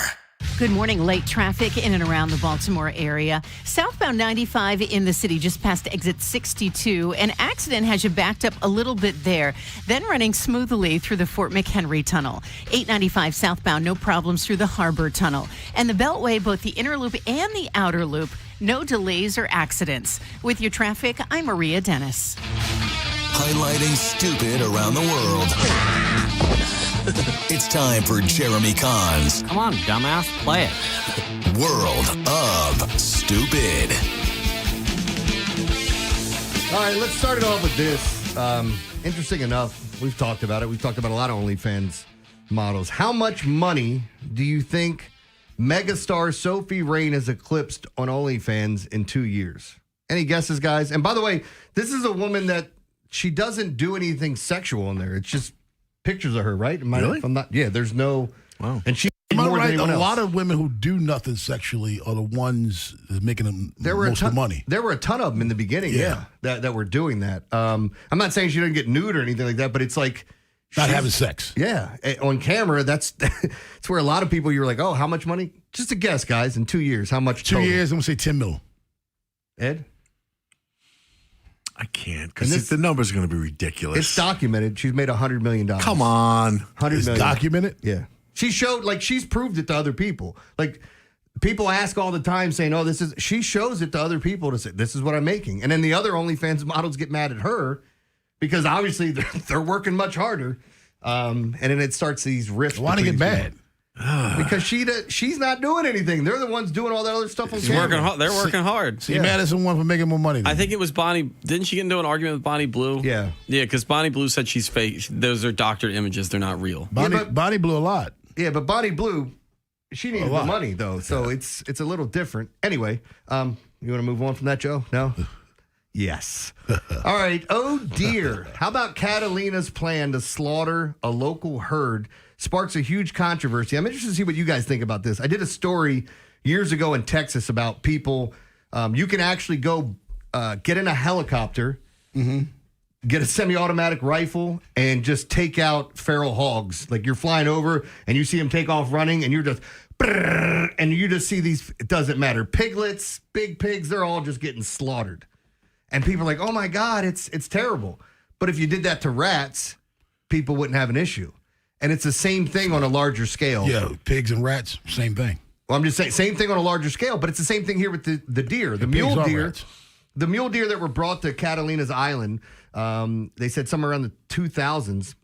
Good morning. Late traffic in and around the Baltimore area. Southbound 95 in the city, just past exit 62. An accident has you backed up a little bit there, then running smoothly through the Fort McHenry Tunnel. 895 southbound, no problems through the Harbor Tunnel. And the Beltway, both the inner loop and the outer loop, no delays or accidents. With your traffic, I'm Maria Dennis. Highlighting stupid around the world. It's time for Jeremy Kahn's. Come on, dumbass, play it. World of Stupid. All right, let's start it off with this. Interesting enough, we've talked about it. We've talked about a lot of OnlyFans models. How much money do you think megastar Sophie Rain has eclipsed on OnlyFans in 2 years? Any guesses, guys? And by the way, this is a woman that she doesn't do anything sexual in there. It's just pictures of her, right? Really? If I'm not, yeah, there's no. Wow. And she Am I more right? than A anyone lot else. of women who do nothing sexually are the ones that's making them most of the money. There were a ton of them in the beginning, yeah, that were doing that. I'm not saying she didn't get nude or anything like that, but it's like Not having sex. Yeah, on camera. That's where a lot of people. You're like, oh, how much money? Just a guess, guys. In 2 years, how much? 2 total? years, I'm gonna say 10 mil. Ed. I can't because the number's going to be ridiculous. It's documented. She's made $100 million. Come on. $100 It's million. documented? Yeah. She showed, like, she's proved it to other people. Like, people ask all the time saying, oh, she shows it to other people to say, this is what I'm making. And then the other OnlyFans models get mad at her because obviously they're working much harder. And then it starts these rifts. Why do you get mad? Because she's not doing anything. They're the ones doing all that other stuff on camera. They're working hard. So you're mad at someone for making more money than I think it was Bonnie. Didn't she get into an argument with Bonnie Blue? Yeah. Yeah, because Bonnie Blue said she's fake. Those are doctored images. They're not real. Bonnie blew a lot. Yeah, but Bonnie Blue, she needed the money, though. So it's a little different. Anyway, you want to move on from that, Joe? No? Yes. All right. Oh, dear. How about Catalina's plan to slaughter a local herd sparks a huge controversy? I'm interested to see what you guys think about this. I did a story years ago in Texas about people. You can actually go get in a helicopter get a semi-automatic rifle and just take out feral hogs. Like you're flying over and you see them take off running and you're just, and you just see these, it doesn't matter, piglets, big pigs, they're all just getting slaughtered. And people are like, oh my God, it's terrible. But if you did that to rats, people wouldn't have an issue. And it's the same thing on a larger scale. Yeah, pigs and rats, same thing. Well, I'm just saying, same thing on a larger scale, but it's the same thing here with the deer. The mule deer. The mule deer that were brought to Catalina's Island, they said somewhere around the 2000s,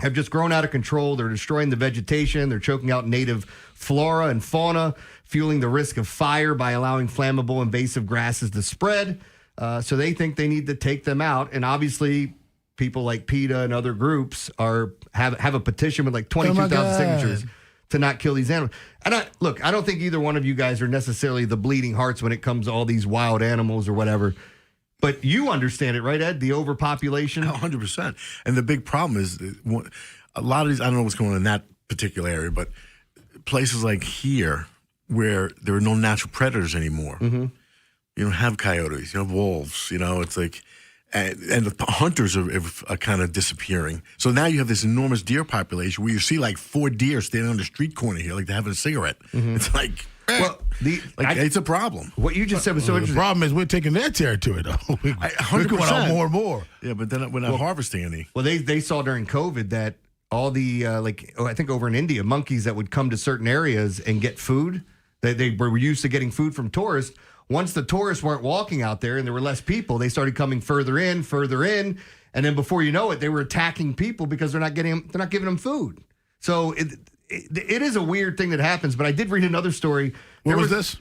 have just grown out of control. They're destroying the vegetation. They're choking out native flora and fauna, fueling the risk of fire by allowing flammable invasive grasses to spread. So they think they need to take them out. And obviously, people like PETA and other groups have a petition with like 22,000 signatures to not kill these animals. And I don't think either one of you guys are necessarily the bleeding hearts when it comes to all these wild animals or whatever. But you understand it, right, Ed? The overpopulation? 100%. And the big problem is a lot of these, I don't know what's going on in that particular area, but places like here where there are no natural predators anymore. Mm-hmm. You don't have coyotes, you have wolves, it's like, and the hunters are kind of disappearing. So now you have this enormous deer population where you see like 4 deer standing on the street corner here, like they're having a cigarette. Mm-hmm. It's like, it's a problem. What you just said was so interesting. The problem is we're taking their territory, though. We're going out more and more. Yeah, but then we're not harvesting any. Well, they saw during COVID that all the, I think over in India, monkeys that would come to certain areas and get food, they were used to getting food from tourists. Once the tourists weren't walking out there and there were less people, they started coming further in, and then before you know it, they were attacking people because they're not giving them food. So it is a weird thing that happens. But I did read another story. What was this?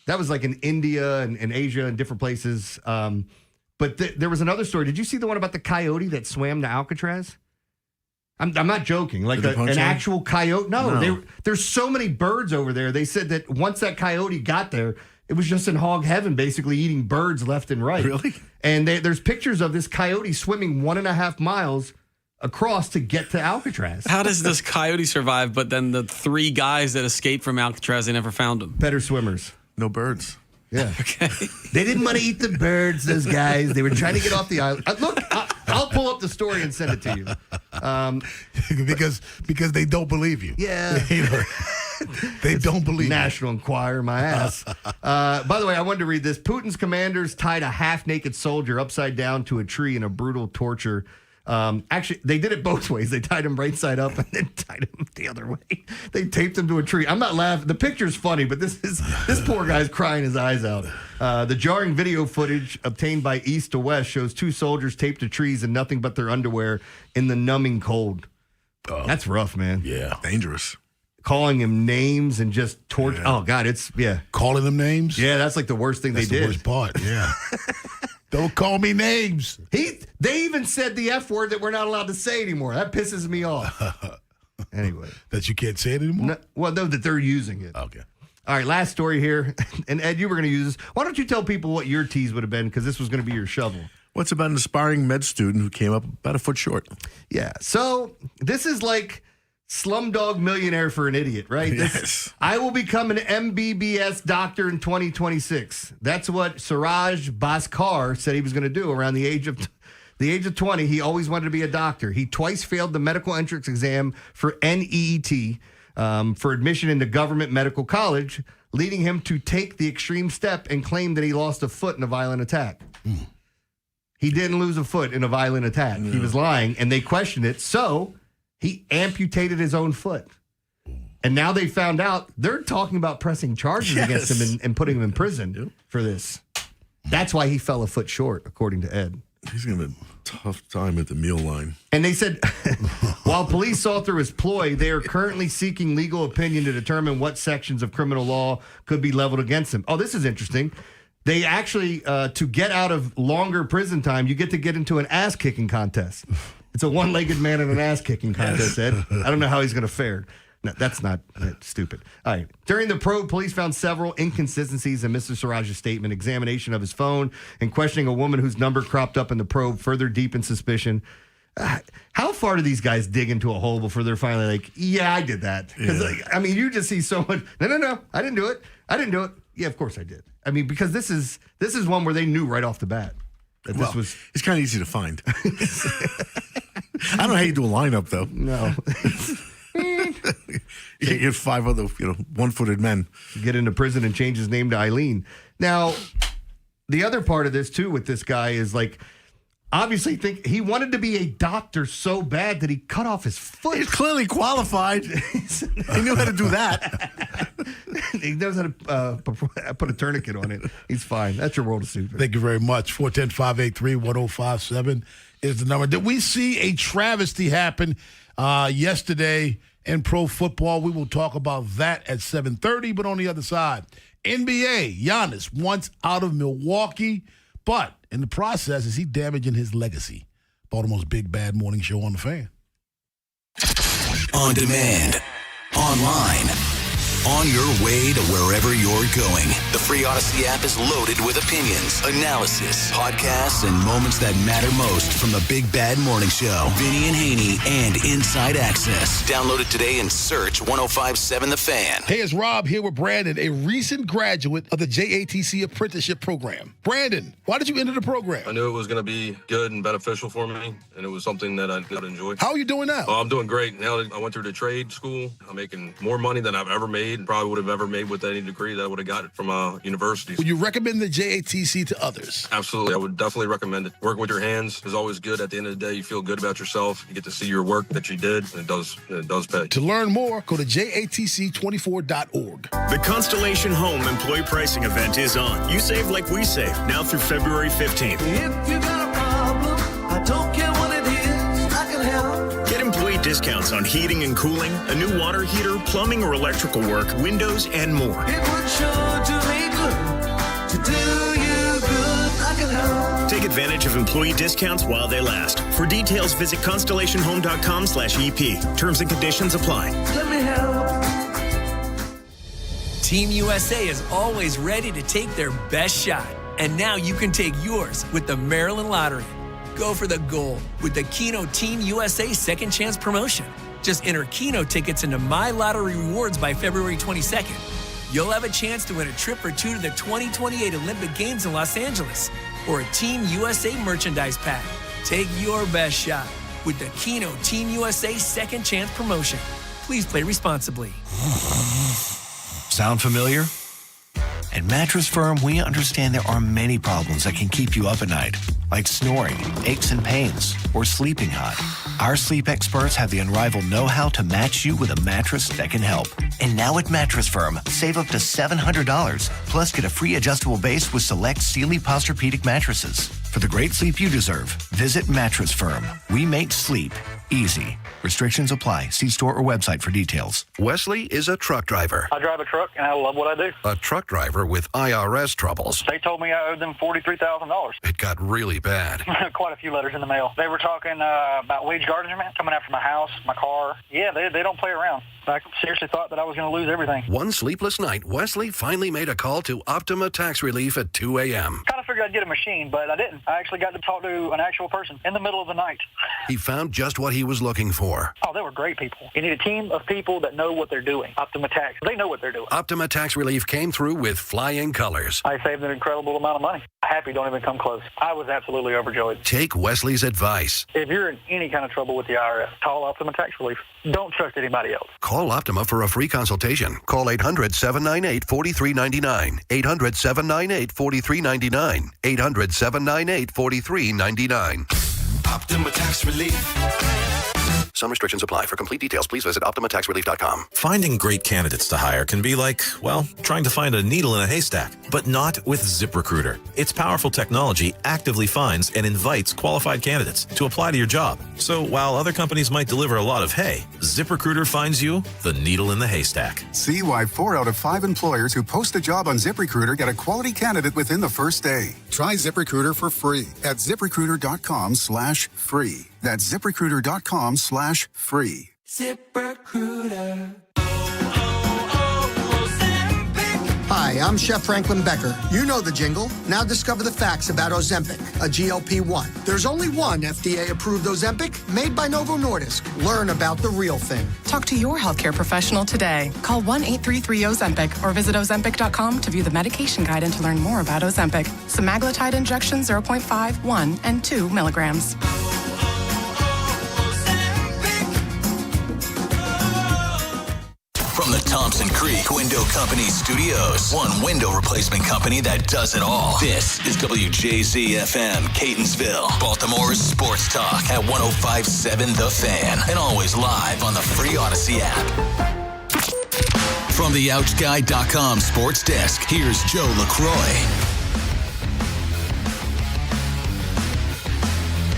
That was like in India and Asia and different places. But there was another story. Did you see the one about the coyote that swam to Alcatraz? I'm not joking. Like an actual coyote? No. There's so many birds over there. They said that once that coyote got there, it was just in hog heaven, basically eating birds left and right. Really? And there's pictures of this coyote swimming 1.5 miles across to get to Alcatraz. How does this coyote survive, but then the 3 guys that escaped from Alcatraz, they never found him? Better swimmers. No birds. Yeah. Okay. They didn't want to eat the birds, those guys. They were trying to get off the island. Look, I'll pull up the story and send it to you. Because they don't believe you. Yeah. They don't believe National Enquirer, my ass. By the way, I wanted to read this. Putin's commanders tied a half-naked soldier upside down to a tree in a brutal torture. Actually, they did it both ways. They tied him right side up and then tied him the other way. They taped him to a tree. I'm not laughing. The picture's funny, but this poor guy's crying his eyes out. The jarring video footage obtained by East to West shows 2 soldiers taped to trees in nothing but their underwear in the numbing cold. That's rough, man. Yeah. Dangerous. Calling him names and just torture. Yeah. Oh, God, calling them names? Yeah, that's like the worst thing they did. That's the worst part, yeah. Don't call me names. They even said the F word that we're not allowed to say anymore. That pisses me off. Anyway. That you can't say it anymore? No, that they're using it. Okay. All right, last story here. And Ed, you were going to use this. Why don't you tell people what your tease would have been, because this was going to be your shovel. What's about an aspiring med student who came up about a foot short? Yeah, so this is like Slumdog Millionaire for an idiot, right? Yes. I will become an MBBS doctor in 2026. That's what Suraj Bhaskar said he was going to do around the age of 20. He always wanted to be a doctor. He twice failed the medical entrance exam for NEET for admission into government medical college, leading him to take the extreme step and claim that he lost a foot in a violent attack. He didn't lose a foot in a violent attack. He was lying, and they questioned it. So he amputated his own foot. And now they found out they're talking about pressing charges against him and putting him in prison for this. That's why he fell a foot short, according to Ed. He's going to have a tough time at the meal line. And they said, while police saw through his ploy, they are currently seeking legal opinion to determine what sections of criminal law could be leveled against him. Oh, this is interesting. They actually, to get out of longer prison time, you get to get into an ass-kicking contest. It's a one-legged man in an ass-kicking contest, Ed. I don't know how he's going to fare. No, that's not stupid. All right. During the probe, police found several inconsistencies in Mr. Suraj's statement, examination of his phone, and questioning a woman whose number cropped up in the probe further deepened suspicion. How far do these guys dig into a hole before they're finally like, yeah, I did that? Because, you just see so much. No, I didn't do it. Yeah, of course I did. I mean, because this is one where they knew right off the bat. It's kind of easy to find. I don't know how you do a lineup, though. No. You get 5 other, one-footed men. Get into prison and change his name to Eileen. Now, the other part of this, too, with this guy is like, obviously he wanted to be a doctor so bad that he cut off his foot. He's clearly qualified. He knew how to do that. He knows how to put a tourniquet on it. He's fine. That's your world of stupid. Thank you very much. 410-583-1057 is the number. Did we see a travesty happen yesterday in pro football? We will talk about that at 7:30. But on the other side, NBA, Giannis once out of Milwaukee, but in the process, is he damaging his legacy? Baltimore's Big Bad Morning Show on the Fan. On demand, online, on your way to wherever you're going. The free Odyssey app is loaded with opinions, analysis, podcasts, and moments that matter most from the Big Bad Morning Show. Vinny and Haynie and Inside Access. Download it today and search 1057 The Fan. Hey, it's Rob here with Brandon, a recent graduate of the JATC apprenticeship program. Brandon, why did you enter the program? I knew it was going to be good and beneficial for me, and it was something that I'd enjoy. How are you doing now? Oh, I'm doing great. Now that I went through the trade school, I'm making more money than I've ever made. Probably would have ever made with any degree that I would have got from universities. Would you recommend the JATC to others? Absolutely. I would definitely recommend it. Working with your hands is always good. At the end of the day, you feel good about yourself. You get to see your work that you did, and it does pay. To learn more, go to jatc24.org. The Constellation Home Employee Pricing Event is on. You save like we save, now through February 15th. If you got a problem, I don't care what it is, I can help. Get employee discounts on heating and cooling, a new water heater, plumbing or electrical work, windows, and more. It would sure do me good to do you good, I can help. Take advantage of employee discounts while they last. For details, visit constellationhome.com/EP. Terms and conditions apply. Let me help. Team USA is always ready to take their best shot. And now you can take yours with the Maryland Lottery. Go for the gold with the Keno Team USA Second Chance promotion. Just enter Keno tickets into My Lottery Rewards by February 22nd. You'll have a chance to win a trip or two to the 2028 Olympic Games in Los Angeles or a Team USA merchandise pack. Take your best shot with the Keno Team USA Second Chance promotion. Please play responsibly. Sound familiar? At Mattress Firm, we understand there are many problems that can keep you up at night, like snoring, aches and pains, or sleeping hot. Our sleep experts have the unrivaled know-how to match you with a mattress that can help. And now at Mattress Firm, save up to $700, plus get a free adjustable base with select Sealy Posturepedic mattresses. For the great sleep you deserve, visit Mattress Firm. We make sleep easy. Restrictions apply. See store or website for details. Wesley is a truck driver. I drive a truck, and I love what I do. A truck driver with IRS troubles. They told me I owed them $43,000. It got really bad. Quite a few letters in the mail. They were talking about wage garnishment, coming after my house, my car. Yeah, they don't play around. I seriously thought that I was going to lose everything. One sleepless night, Wesley finally made a call to Optima Tax Relief at 2 a.m. Kind of figured I'd get a machine, but I didn't. I actually got to talk to an actual person in the middle of the night. He found just what he was looking for. Oh, they were great people. You need a team of people that know what they're doing. Optima Tax, they know what they're doing. Optima Tax Relief came through with flying colors. I saved an incredible amount of money. Happy don't even come close. I was absolutely overjoyed. Take Wesley's advice. If you're in any kind of trouble with the IRS, call Optima Tax Relief. Don't trust anybody else. Call Optima for a free consultation. Call 800-798-4399. 800-798-4399. 800-798-4399. Optima Tax Relief. Some restrictions apply. For complete details, please visit OptimaTaxRelief.com. Finding great candidates to hire can be like, well, trying to find a needle in a haystack, but not with ZipRecruiter. Its powerful technology actively finds and invites qualified candidates to apply to your job. So while other companies might deliver a lot of hay, ZipRecruiter finds you the needle in the haystack. See why 4 out of 5 employers who post a job on ZipRecruiter get a quality candidate within the first day. Try ZipRecruiter for free at ZipRecruiter.com/free. That's ZipRecruiter.com/free. ZipRecruiter. Hi, I'm Chef Franklin Becker. You know the jingle. Now discover the facts about Ozempic, a GLP-1. There's only one FDA-approved Ozempic made by Novo Nordisk. Learn about the real thing. Talk to your healthcare professional today. Call 1-833-OZEMPIC or visit Ozempic.com to view the medication guide and to learn more about Ozempic. Semaglutide injection 0.5, 1, and 2 milligrams. From the Thompson Creek Window Company studios, one window replacement company that does it all. This is WJZ-FM, Catonsville, Baltimore's sports talk at 105.7 The Fan, and always live on the free Odyssey app. From the OutGuy.com sports desk, here's Joe LaCroix.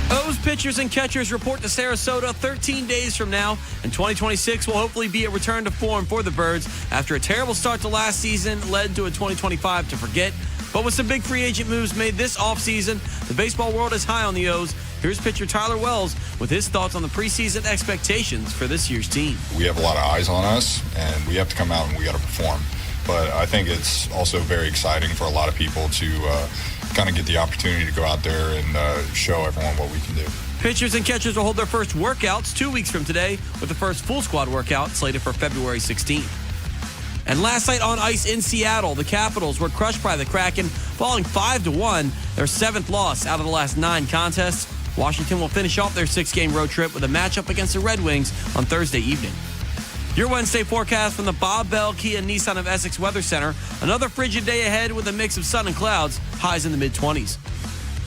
O's pitchers and catchers report to Sarasota 13 days from now, and 2026 will hopefully be a return to form for the Birds after a terrible start to last season led to a 2025 to forget. But with some big free agent moves made this offseason, the baseball world is high on the O's. Here's pitcher Tyler Wells with his thoughts on the preseason expectations for this year's team. We have a lot of eyes on us, and we have to come out and we got to perform. But I think it's also very exciting for a lot of people to kind of get the opportunity to go out there and show everyone what we can do. Pitchers and catchers will hold their first workouts 2 weeks from today, with the first full squad workout slated for February 16th. And last night on ice in Seattle, the Capitals were crushed by the Kraken, falling 5-1, their seventh loss out of the last 9 contests. Washington will finish off their 6-game road trip with a matchup against the Red Wings on Thursday evening. Your Wednesday forecast from the Bob Bell Kia Nissan of Essex Weather Center. Another frigid day ahead with a mix of sun and clouds, highs in the mid-20s.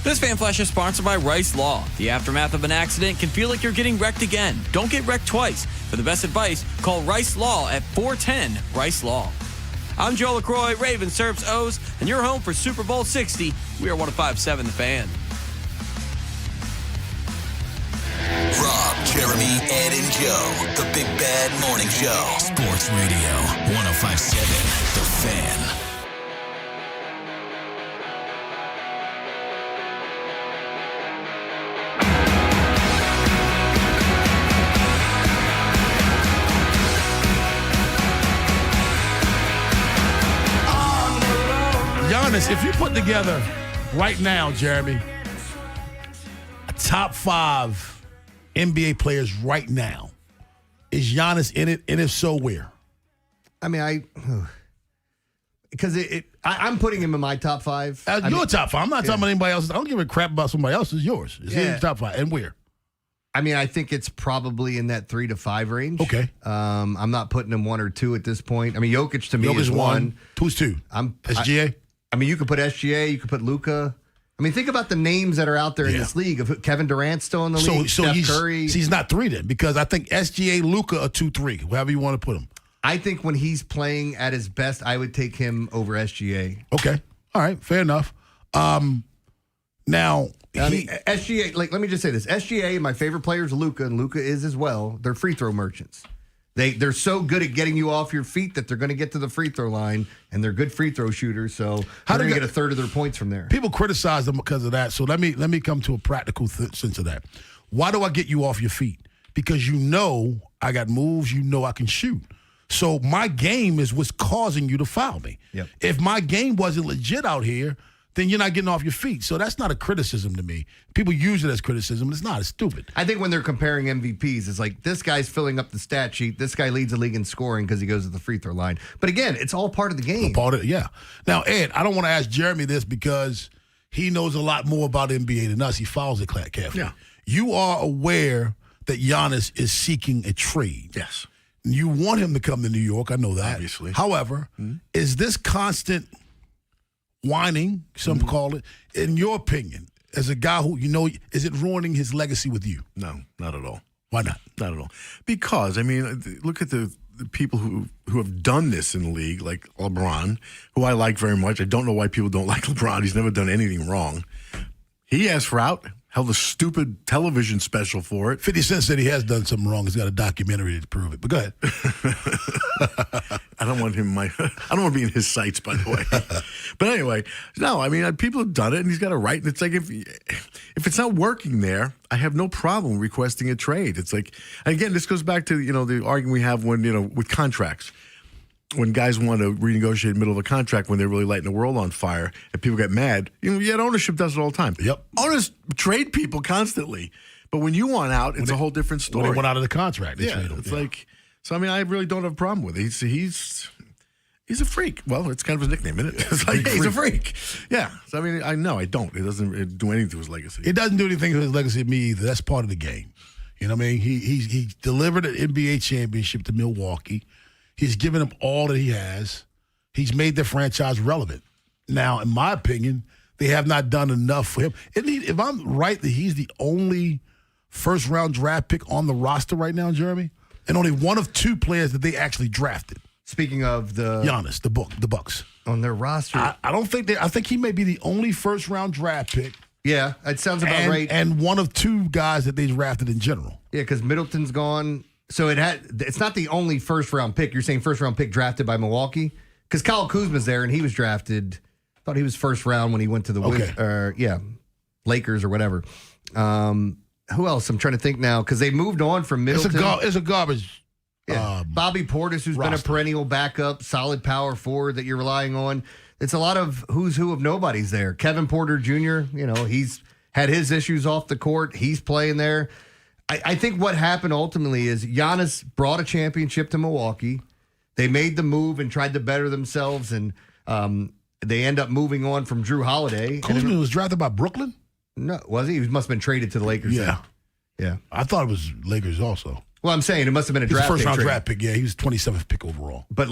This Fan Flash is sponsored by Rice Law. The aftermath of an accident can feel like you're getting wrecked again. Don't get wrecked twice. For the best advice, call Rice Law at 410 Rice Law. I'm Joe LaCroix, Ravens serves O's, and you're home for Super Bowl 60. We are 105.7 The Fan. Rob, Jeremy, Ed, and Joe, the Big Bad Morning Show. Sports Radio, 105.7 The Fan. Giannis, if you put together right now, Jeremy, a top 5 NBA players right now, is Giannis in it? And if so, where? I mean, because I'm putting him in my top 5. Your top 5. I'm not talking about anybody else's. I don't give a crap about somebody else. It's yours. It's in your top 5. And where? I mean, I think it's probably in that 3 to 5 range. Okay. I'm not putting him 1 or 2 at this point. I mean, Jokic to me is 1. Who's 2? SGA? I mean, you could put SGA. You could put Luka. I mean, think about the names that are out there in this league. Of Kevin Durant's still in the league. Steph Curry. He's not 3 then, because I think SGA, Luka are 2, 3, however you want to put them. I think when he's playing at his best, I would take him over SGA. Okay. All right. Fair enough. Now, SGA, let me just say this. SGA, my favorite player is Luka, and Luka is as well. They're free throw merchants. They're so good at getting you off your feet that they're going to get to the free throw line, and they're good free throw shooters, so they're going to get a third of their points from there. People criticize them because of that, so let me come to a practical sense of that. Why do I get you off your feet? Because you know I got moves, you know I can shoot. So my game is what's causing you to foul me. Yep. If my game wasn't legit out here, then you're not getting off your feet. So that's not a criticism to me. People use it as criticism. It's not. It's stupid. I think when they're comparing MVPs, it's like, this guy's filling up the stat sheet. This guy leads the league in scoring because he goes to the free throw line. But again, it's all part of the game. Yeah. Now, Ed, I don't want to ask Jeremy this because he knows a lot more about NBA than us. He follows it carefully. Yeah. You are aware that Giannis is seeking a trade. Yes. You want him to come to New York. I know that. Obviously. However, is this constant whining, some call it, in your opinion, as a guy who, is it ruining his legacy with you? No, not at all. Why not? Not at all. Because, I mean, look at the people who have done this in the league, like LeBron, who I like very much. I don't know why people don't like LeBron. He's never done anything wrong. He asked for out, held a stupid television special for it. 50 Cent said he has done something wrong. He's got a documentary to prove it. But go ahead. I don't want to be in his sights, by the way. But anyway, no, I mean, people have done it, and he's got a right. And it's like, if it's not working there, I have no problem requesting a trade. It's like, again, this goes back to, the argument we have when, with contracts. when guys want to renegotiate in the middle of a contract when they're really lighting the world on fire and people get mad, yet ownership does it all the time. Yep. Owners trade people constantly. But when you want out, it's a whole different story. When they went out of the contract, they traded him. It's like, so I mean, I really don't have a problem with it. He's a freak. Well, it's kind of his nickname, isn't it? It's like, he's a freak. Yeah. So I mean, I don't. It doesn't do anything to his legacy. It doesn't do anything to his legacy to me either. That's part of the game. You know what I mean? He delivered an NBA championship to Milwaukee. He's given them all that he has. He's made their franchise relevant. Now, in my opinion, they have not done enough for him. If I'm right that he's the only first-round draft pick on the roster right now, Jeremy, and only one of two players that they actually drafted. Speaking of the Giannis, the Bucks on their roster, I don't think I think he may be the only first-round draft pick. Yeah, it sounds about right. And one of two guys that they drafted in general. Yeah, because Middleton's gone, so it's not the only first-round pick. You're saying first-round pick drafted by Milwaukee, because Kyle Kuzma's there and he was drafted. I thought he was first round when he went to the Lakers or whatever. Who else? I'm trying to think now because they moved on from Middleton. It's a garbage. Yeah. Bobby Portis, who's been a perennial backup, solid power forward that you're relying on. It's a lot of who's who of nobodies there. Kevin Porter Jr., he's had his issues off the court. He's playing there. I think what happened ultimately is Giannis brought a championship to Milwaukee. They made the move and tried to better themselves, and they end up moving on from Drew Holiday. Kuzma was drafted by Brooklyn? No, was he? He must have been traded to the Lakers. Yeah. Yeah. I thought it was Lakers also. Well, I'm saying it must have been a draft pick. First-round draft pick, yeah. He was 27th pick overall. But,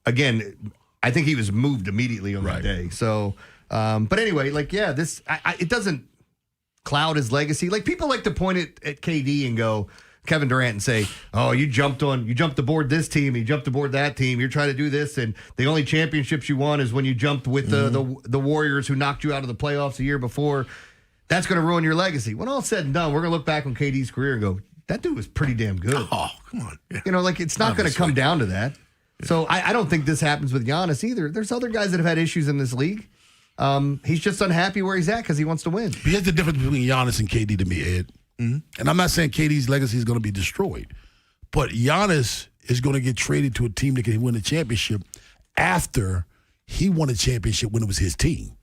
again, I think he was moved immediately on that day. So, but anyway, it doesn't cloud his legacy. Like, people like to point at KD and go, Kevin Durant, and say, oh, you jumped aboard this team, you jumped aboard that team, you're trying to do this, and the only championships you won is when you jumped with the Warriors who knocked you out of the playoffs the year before. That's going to ruin your legacy. When all said and done, we're going to look back on KD's career and go, that dude was pretty damn good. Oh, come on. Yeah. It's not going to come down to that. Yeah. So I don't think this happens with Giannis either. There's other guys that have had issues in this league. He's just unhappy where he's at because he wants to win. Here's the difference between Giannis and KD to me, Ed. Mm-hmm. And I'm not saying KD's legacy is going to be destroyed, but Giannis is going to get traded to a team that can win a championship after he won a championship when it was his team.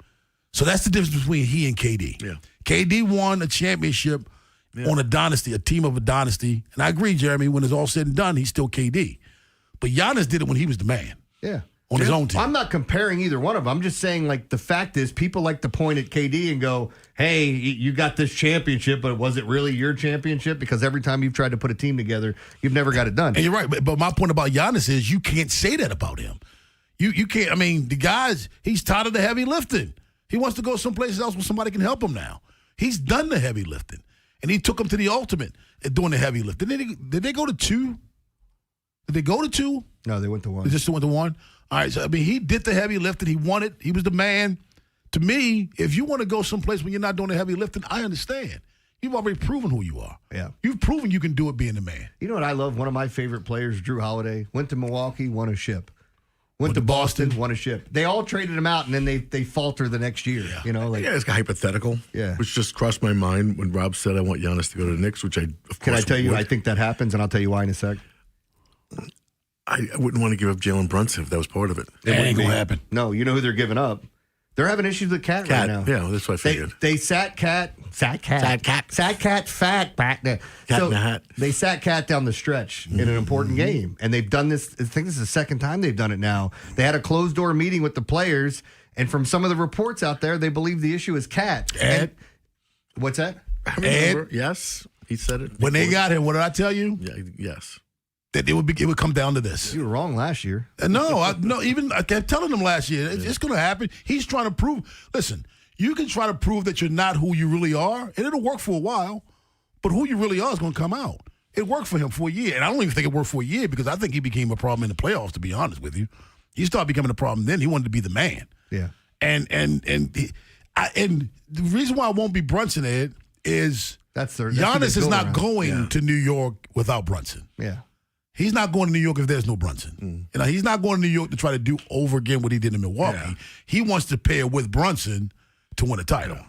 So that's the difference between he and KD. Yeah. KD won a championship on a dynasty, a team of a dynasty. And I agree, Jeremy, when it's all said and done, he's still KD. But Giannis did it when he was the man. Yeah. On his own team. I'm not comparing either one of them. I'm just saying, the fact is, people like to point at KD and go, hey, you got this championship, but was it really your championship? Because every time you've tried to put a team together, you've never got it done. And you're right. But my point about Giannis is you can't say that about him. You can't. I mean, the guy's, he's tired of the heavy lifting. He wants to go someplace else where somebody can help him now. He's done the heavy lifting. And he took him to the ultimate at doing the heavy lifting. Did they go to 2? Did they go to 2? No, they went to 1. They just went to 1? All right, so, I mean, he did the heavy lifting. He won it. He was the man. To me, if you want to go someplace when you're not doing the heavy lifting, I understand. You've already proven who you are. Yeah. You've proven you can do it being the man. You know what I love? One of my favorite players, Drew Holiday, went to Milwaukee, won a ship. Went to Boston, won a ship. They all traded him out, and then they falter the next year. Yeah. It's hypothetical. Yeah. Which just crossed my mind when Rob said I want Giannis to go to the Knicks, which I, of course, Can I tell you, would. I think that happens, and I'll tell you why in a sec. I wouldn't want to give up Jalen Brunson if that was part of it. It ain't going to happen. No, you know who they're giving up? They're having issues with Cat right now. Yeah, that's what I figured. They sat Cat fat back there. Cat in the hat. They sat Cat down the stretch in an important game, and they've done this. I think this is the second time they've done it now. They had a closed door meeting with the players, and from some of the reports out there, they believe the issue is Cat. Ed, what's that? I remember. Yes, he said it. When they got him, what did I tell you? Yeah, yes. That it would come down to this. You were wrong last year. No, I kept telling him last year, it's going to happen. He's trying to prove. Listen, you can try to prove that you're not who you really are, and it'll work for a while, but who you really are is going to come out. It worked for him for a year, and I don't even think it worked for a year because I think he became a problem in the playoffs, to be honest with you. He started becoming a problem then. He wanted to be the man. Yeah. And the reason why I won't be Brunson, Ed, is Giannis is not going to New York without Brunson. Yeah. He's not going to New York if there's no Brunson. He's not going to New York to try to do over again what he did in Milwaukee. Yeah. He wants to pair with Brunson to win a title.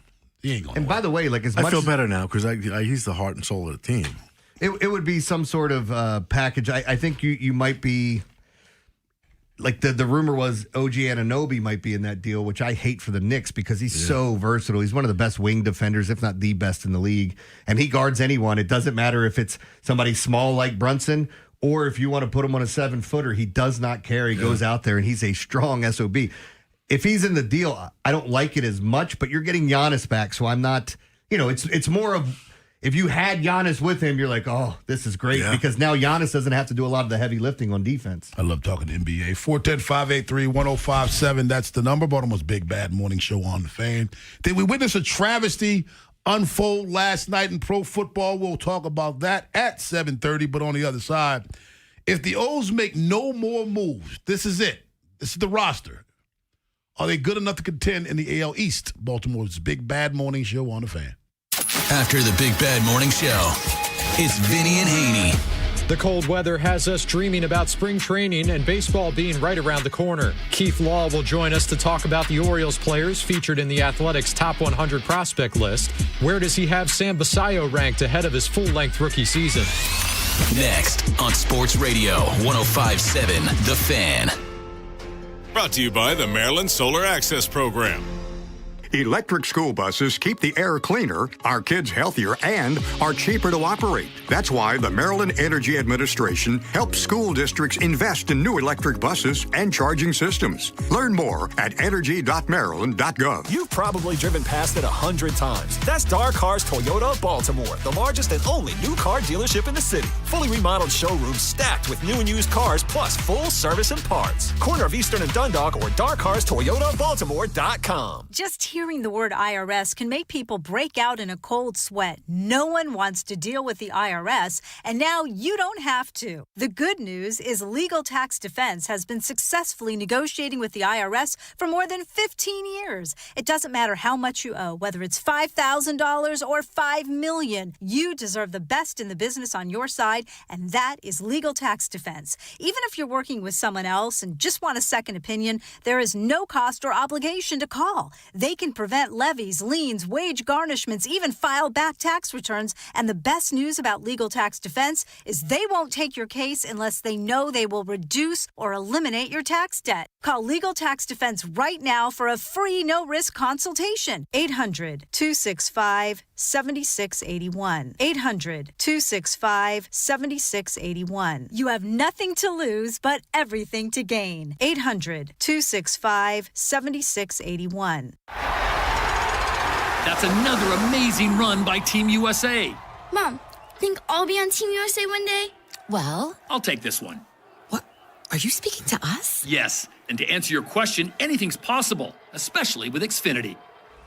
He ain't going. And by the way, I feel better now because he's the heart and soul of the team. It would be some sort of package. I think you might be like the rumor was OG Anunoby might be in that deal, which I hate for the Knicks because he's so versatile. He's one of the best wing defenders, if not the best in the league. And he guards anyone. It doesn't matter if it's somebody small like Brunson or if you want to put him on a 7-footer. He does not care. He goes out there and he's a strong SOB. If he's in the deal, I don't like it as much, but you're getting Giannis back. So I'm not, it's more of, if you had Giannis with him, you're like, oh, this is great because now Giannis doesn't have to do a lot of the heavy lifting on defense. I love talking to NBA. 410-583-1057. That's the number. Baltimore's Big Bad Morning Show on the Fan. Did we witness a travesty unfold last night in pro football? We'll talk about that at 7:30. But on the other side, if the O's make no more moves, this is it. This is the roster. Are they good enough to contend in the AL East? Baltimore's Big Bad Morning Show on the Fan. After the Big Bad Morning Show, it's Vinny and Haynie. The cold weather has us dreaming about spring training and baseball being right around the corner. Keith Law will join us to talk about the Orioles players featured in the Athletics Top 100 prospect list. Where does he have Sam Basayo ranked ahead of his full-length rookie season? Next on Sports Radio 105.7 The Fan. Brought to you by the Maryland Solar Access Program. Electric school buses keep the air cleaner, our kids healthier, and are cheaper to operate. That's why the Maryland Energy Administration helps school districts invest in new electric buses and charging systems. Learn more at energy.maryland.gov. You've probably driven past it 100 times. That's Dar Cars Toyota Baltimore, the largest and only new car dealership in the city. Fully remodeled showrooms stacked with new and used cars, plus full service and parts. Corner of Eastern and Dundalk or DarCarsToyotaBaltimore.com. Just hearing the word IRS can make people break out in a cold sweat. No one wants to deal with the IRS, and now you don't have to. The good news is Legal Tax Defense has been successfully negotiating with the IRS for more than 15 years. It doesn't matter how much you owe, whether it's $5,000 or $5 million. You deserve the best in the business on your side, and that is Legal Tax Defense. Even if you're working with someone else and just want a second opinion, there is no cost or obligation to call. They can prevent levies, liens, wage garnishments, even file back tax returns. And the best news about Legal Tax Defense is they won't take your case unless they know they will reduce or eliminate your tax debt. Call Legal Tax Defense right now for a free no-risk consultation. 800-265-7681. 800-265-7681. You have nothing to lose but everything to gain. 800-265-7681. That's another amazing run by Team USA. Mom, think I'll be on Team USA one day? Well, I'll take this one. What? Are you speaking to us? Yes, and to answer your question, anything's possible, especially with Xfinity.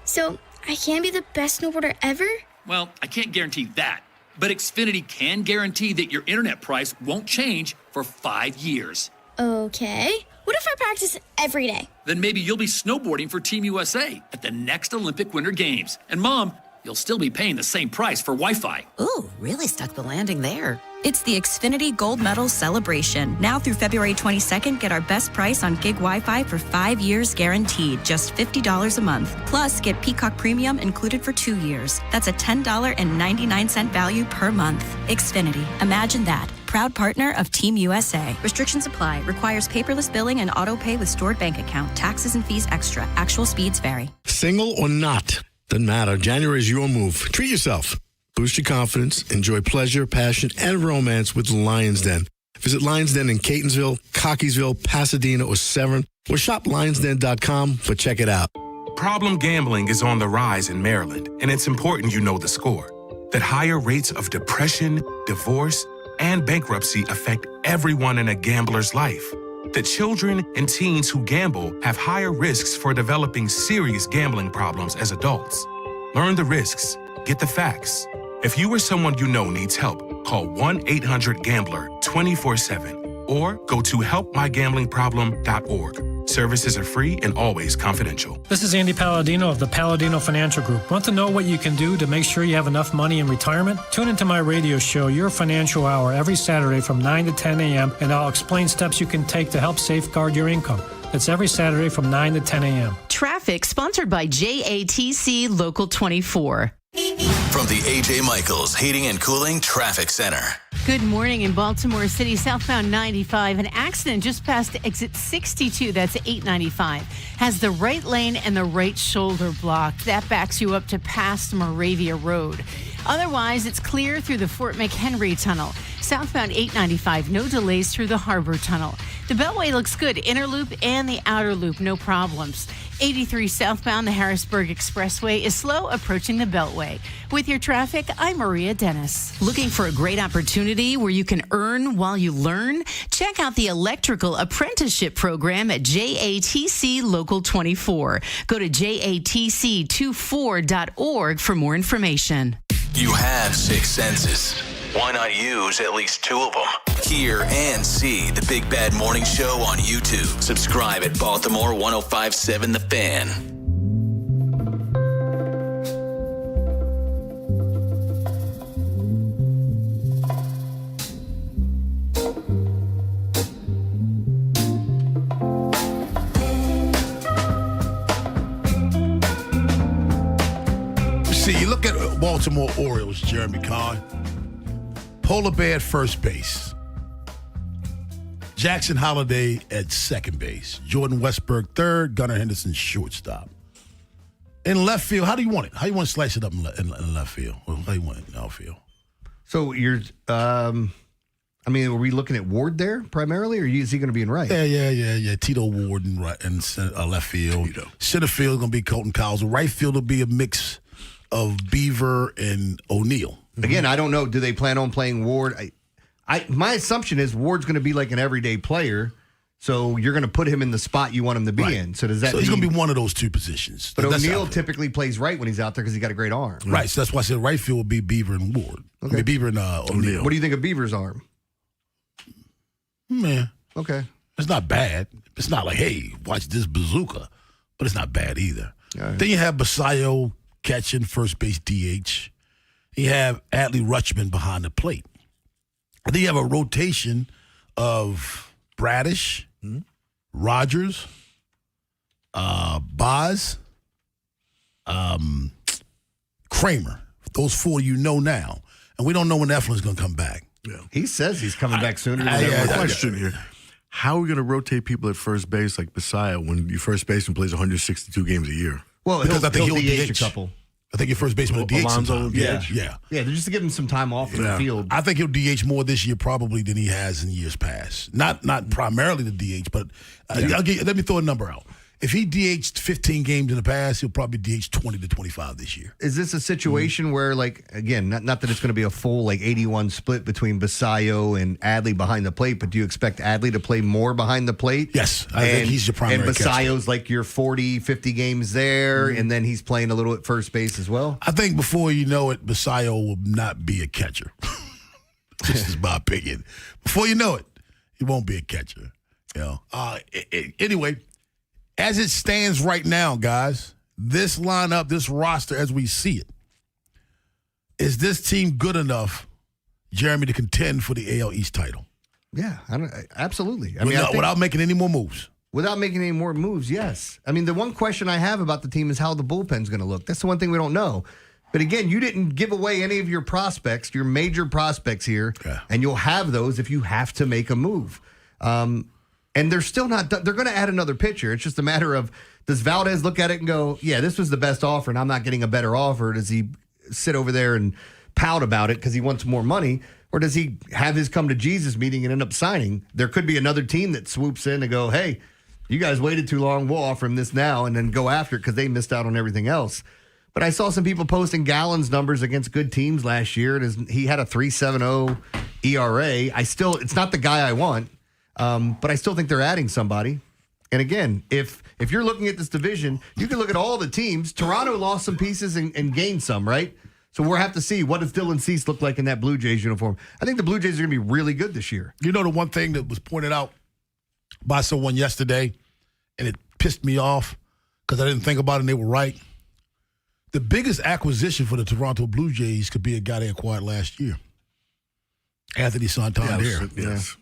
So, I can be the best snowboarder ever? Well, I can't guarantee that, but Xfinity can guarantee that your internet price won't change for 5 years. Okay. What if I practice every day? Then maybe you'll be snowboarding for Team USA at the next Olympic Winter Games. And Mom, you'll still be paying the same price for Wi-Fi. Ooh, really stuck the landing there. It's the Xfinity Gold Medal Celebration. Now through February 22nd, get our best price on gig Wi-Fi for 5 years guaranteed, just $50 a month. Plus, get Peacock Premium included for 2 years. That's a $10.99 value per month. Xfinity. Imagine that. Proud partner of Team USA. Restrictions apply. Requires paperless billing and auto pay with stored bank account. Taxes and fees extra. Actual speeds vary. Single or not, doesn't matter. January is your move. Treat yourself. Boost your confidence. Enjoy pleasure, passion, and romance with Lion's Den. Visit Lion's Den in Catonsville, Cockeysville, Pasadena, or Severn, or shop lionsden.com, but check it out. Problem gambling is on the rise in Maryland, and it's important you know the score. That higher rates of depression, divorce, and bankruptcy affect everyone in a gambler's life. That children and teens who gamble have higher risks for developing serious gambling problems as adults. Learn the risks. Get the facts. If you or someone you know needs help, call 1-800-GAMBLER 24/7 or go to helpmygamblingproblem.org. Services are free and always confidential. This is Andy Palladino of the Palladino Financial Group. Want to know what you can do to make sure you have enough money in retirement? Tune into my radio show, Your Financial Hour, every Saturday from 9 to 10 a.m., and I'll explain steps you can take to help safeguard your income. It's every Saturday from 9 to 10 a.m. Traffic sponsored by JATC Local 24. from the A.J. Michaels Heating and Cooling Traffic Center. Good morning in Baltimore City, southbound 95. An accident just past exit 62, that's 895, has the right lane and the right shoulder blocked. That backs you up to past Moravia Road. Otherwise, it's clear through the Fort McHenry Tunnel. Southbound 895, no delays through the Harbor Tunnel. The Beltway looks good. Inner loop and the outer loop, no problems. 83 southbound, the Harrisburg Expressway is slow approaching the Beltway. With your traffic, I'm Maria Dennis. Looking for a great opportunity where you can earn while you learn? Check out the Electrical Apprenticeship Program at JATC Local 24. Go to jatc24.org for more information. You have 6 senses. Why not use at least 2 of them? Hear and see the Big Bad Morning Show on YouTube. Subscribe at Baltimore 1057 The Fan. See, you look at Baltimore Orioles, Jeremy Kahn. Polar Bear at first base. Jackson Holliday at second base. Jordan Westberg third. Gunnar Henderson shortstop. In left field, how do you want it? How do you want to slice it up in left field? How do you want it in outfield? So you're, are we looking at Ward there primarily, or is he going to be in right? Yeah. Tito Ward in right and left field. Center field is going to be Colton Cowles. Right field will be a mix of Beaver and O'Neill. Again, I don't know. Do they plan on playing Ward? My assumption is Ward's going to be like an everyday player, so you're going to put him in the spot you want him to be in. So does that? So he's going to be one of those 2 positions. But O'Neill typically plays right when he's out there because he's got a great arm. Right. So that's why I said right field will be Beaver and Ward. Okay. I mean, Beaver and O'Neill. What do you think of Beaver's arm? Man, okay, it's not bad. It's not like, hey, watch this bazooka, but it's not bad either. Right. Then you have Basayo catching first base DH. You have Adley Rutschman behind the plate. And then you have a rotation of Bradish, Rogers, Boz, Kramer. Those 4 you know now. And we don't know when Eflin's going to come back. Yeah. He says he's coming back sooner. Question here. How are we going to rotate people at first base like Basayo when your first baseman plays 162 games a year? Well, because I think he'll DH a couple. I think your first baseman will DH Alonso sometime. DH? Yeah. Just to give him some time off in the field. I think he'll DH more this year probably than he has in years past. Not primarily the DH, but let me throw a number out. If he DH'd 15 games in the past, he'll probably DH 20 to 25 this year. Is this a situation where, like, again, not that it's going to be a full, 80-1 split between Basayo and Adley behind the plate, but do you expect Adley to play more behind the plate? Yes, I think he's your primary And Basayo's catcher. like your 40, 50 games there, and then he's playing a little at first base as well? I think before you know it, Basayo will not be a catcher. This is my opinion. Before you know it, he won't be a catcher. Anyway, as it stands right now, guys, this lineup, this roster as we see it, is this team good enough, Jeremy, to contend for the AL East title? Yeah, absolutely. Without making any more moves. Without making any more moves, yes. I mean, the one question I have about the team is how the bullpen's going to look. That's the one thing we don't know. But again, you didn't give away any of your prospects, your major prospects here, and you'll have those if you have to make a move. And they're still not done. They're going to add another pitcher. It's just a matter of, does Valdez look at it and go, yeah, this was the best offer and I'm not getting a better offer? Does he sit over there and pout about it because he wants more money? Or does he have his come to Jesus meeting and end up signing? There could be another team that swoops in and go, hey, you guys waited too long. We'll offer him this now, and then go after it because they missed out on everything else. But I saw some people posting Gallen's numbers against good teams last year. He had a 3.70 ERA. It's not the guy I want. But I still think they're adding somebody. And again, if you're looking at this division, you can look at all the teams. Toronto lost some pieces and gained some, right? So we'll have to see, what does Dylan Cease look like in that Blue Jays uniform? I think the Blue Jays are going to be really good this year. You know, the one thing that was pointed out by someone yesterday, and it pissed me off because I didn't think about it and they were right. The biggest acquisition for the Toronto Blue Jays could be a guy they acquired last year. Anthony Santander. Yes.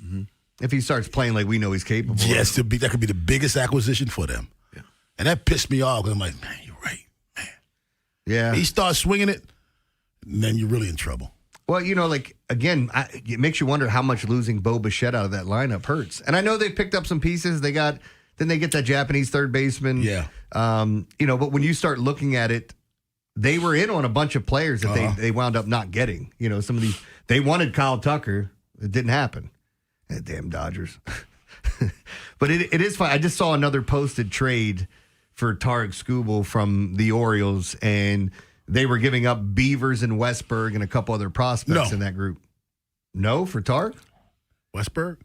Mm-hmm. If he starts playing like we know he's capable. Yes, that could be the biggest acquisition for them. Yeah. And that pissed me off because I'm like, man, you're right, man. Yeah. He starts swinging it, then you're really in trouble. Well, again, it makes you wonder how much losing Bo Bichette out of that lineup hurts. And I know they picked up some pieces. They get that Japanese third baseman. Yeah. But when you start looking at it, they were in on a bunch of players that they wound up not getting. Some of these, they wanted Kyle Tucker. It didn't happen. Damn Dodgers. But it is fine. I just saw another posted trade for Tarek Skubal from the Orioles, and they were giving up Beavers and Westberg and a couple other prospects in that group. No, for Tarek? Westberg?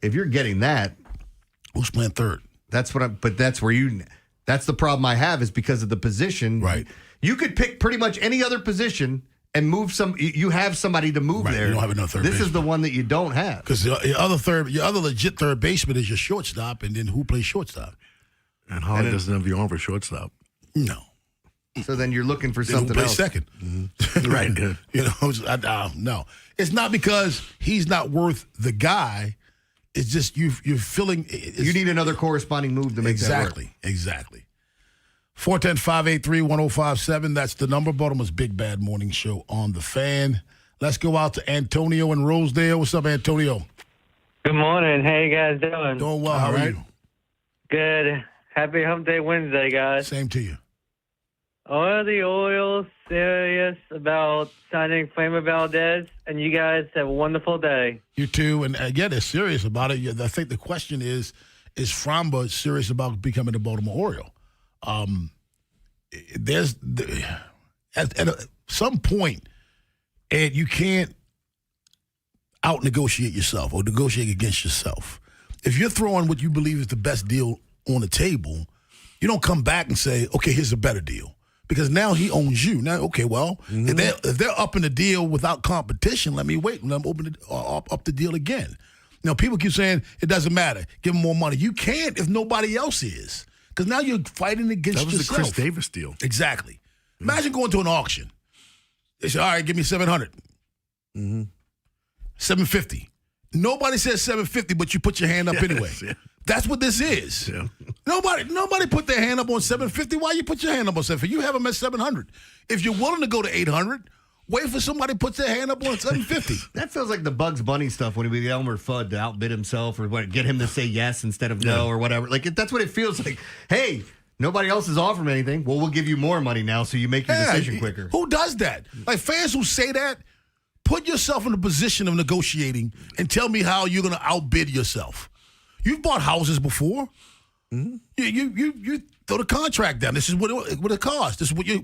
If you're getting that, who's playing third? That's the problem I have is because of the position. Right. You could pick pretty much any other position and move you have somebody to move there. You don't have enough third This is the one that you don't have. Because your other legit third baseman is your shortstop, and then who plays shortstop? And Holly doesn't have the arm for shortstop. No. So then you're looking for something who else. plays second. Mm-hmm. Right. No. It's not because he's not worth the guy. It's just you're feeling. You need another corresponding move to make that work. Exactly. 410-583-1057. That's the number. Baltimore's Big Bad Morning Show on the Fan. Let's go out to Antonio in Rosedale. What's up, Antonio? Good morning. How you guys doing? Doing well. How are you? Good. Happy Hump Day Wednesday, guys. Same to you. Are the Orioles serious about signing Framber Valdez? And you guys have a wonderful day. You too. And again, they're serious about it. I think the question is Framber serious about becoming a Baltimore Oriole? At some point, Ed, you can't out-negotiate yourself or negotiate against yourself. If you're throwing what you believe is the best deal on the table, you don't come back and say, okay, here's a better deal. Because now he owns you. Now, okay, well, if they're upping the deal without competition, let me wait and let them open up the deal again. Now, people keep saying it doesn't matter. Give them more money. You can't if nobody else is. Because now you're fighting against yourself. That was the Chris Davis deal. Exactly. Imagine going to an auction. They say, all right, give me $700. $750. Nobody says $750, but you put your hand up anyway. Yeah. That's what this is. Yeah. Nobody put their hand up on $750. Why you put your hand up on $750? You have them at $700. If you're willing to go to $800, wait for somebody to put their hand up on $750. That feels like the Bugs Bunny stuff when he was Elmer Fudd to outbid himself or get him to say yes instead of no or whatever. Like that's what it feels like. Hey, nobody else is offering anything. Well, we'll give you more money now so you make your decision quicker. Who does that? Like fans who say that, put yourself in a position of negotiating and tell me how you're going to outbid yourself. You've bought houses before. You throw the contract down. This is what it costs. This is what you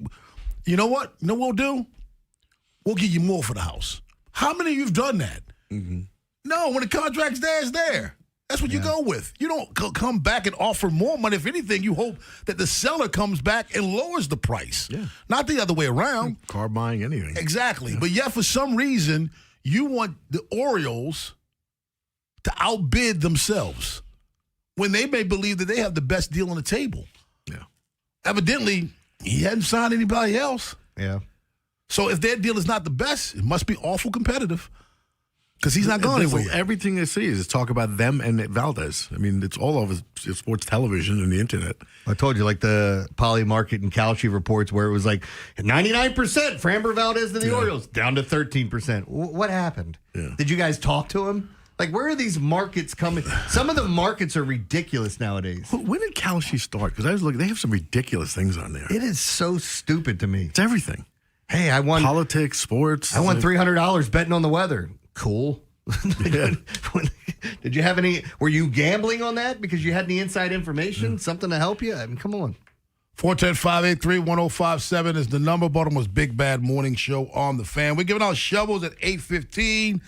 know what? You know what we'll do? We'll give you more for the house. How many of you have done that? No, when the contract's there, it's there. That's what you go with. You don't come back and offer more money. If anything, you hope that the seller comes back and lowers the price. Yeah. Not the other way around. Car buying, anything. Exactly. Yeah. But yet, for some reason, you want the Orioles to outbid themselves when they may believe that they have the best deal on the table. Yeah. Evidently, he hadn't signed anybody else. Yeah. So if their deal is not the best, it must be awful competitive because he's not going anywhere. Everything they see is talk about them and Valdez. I mean, it's all over sports television and the internet. I told you, like the Poly Market and Calci reports where it was like 99% Framber Valdez to the Orioles, down to 13%. What happened? Yeah. Did you guys talk to him? Like, where are these markets coming? Some of the markets are ridiculous nowadays. When did Calci start? Because I was looking, they have some ridiculous things on there. It is so stupid to me. It's everything. Hey, I won politics, sports. I won $300 betting on the weather. Cool. Yeah. Did you have any? Were you gambling on that because you had any inside information, something to help you? I mean, come on. 410-583-1057 is the number. Baltimore's Big Bad Morning Show on the Fan. We're giving out shovels at 8:15.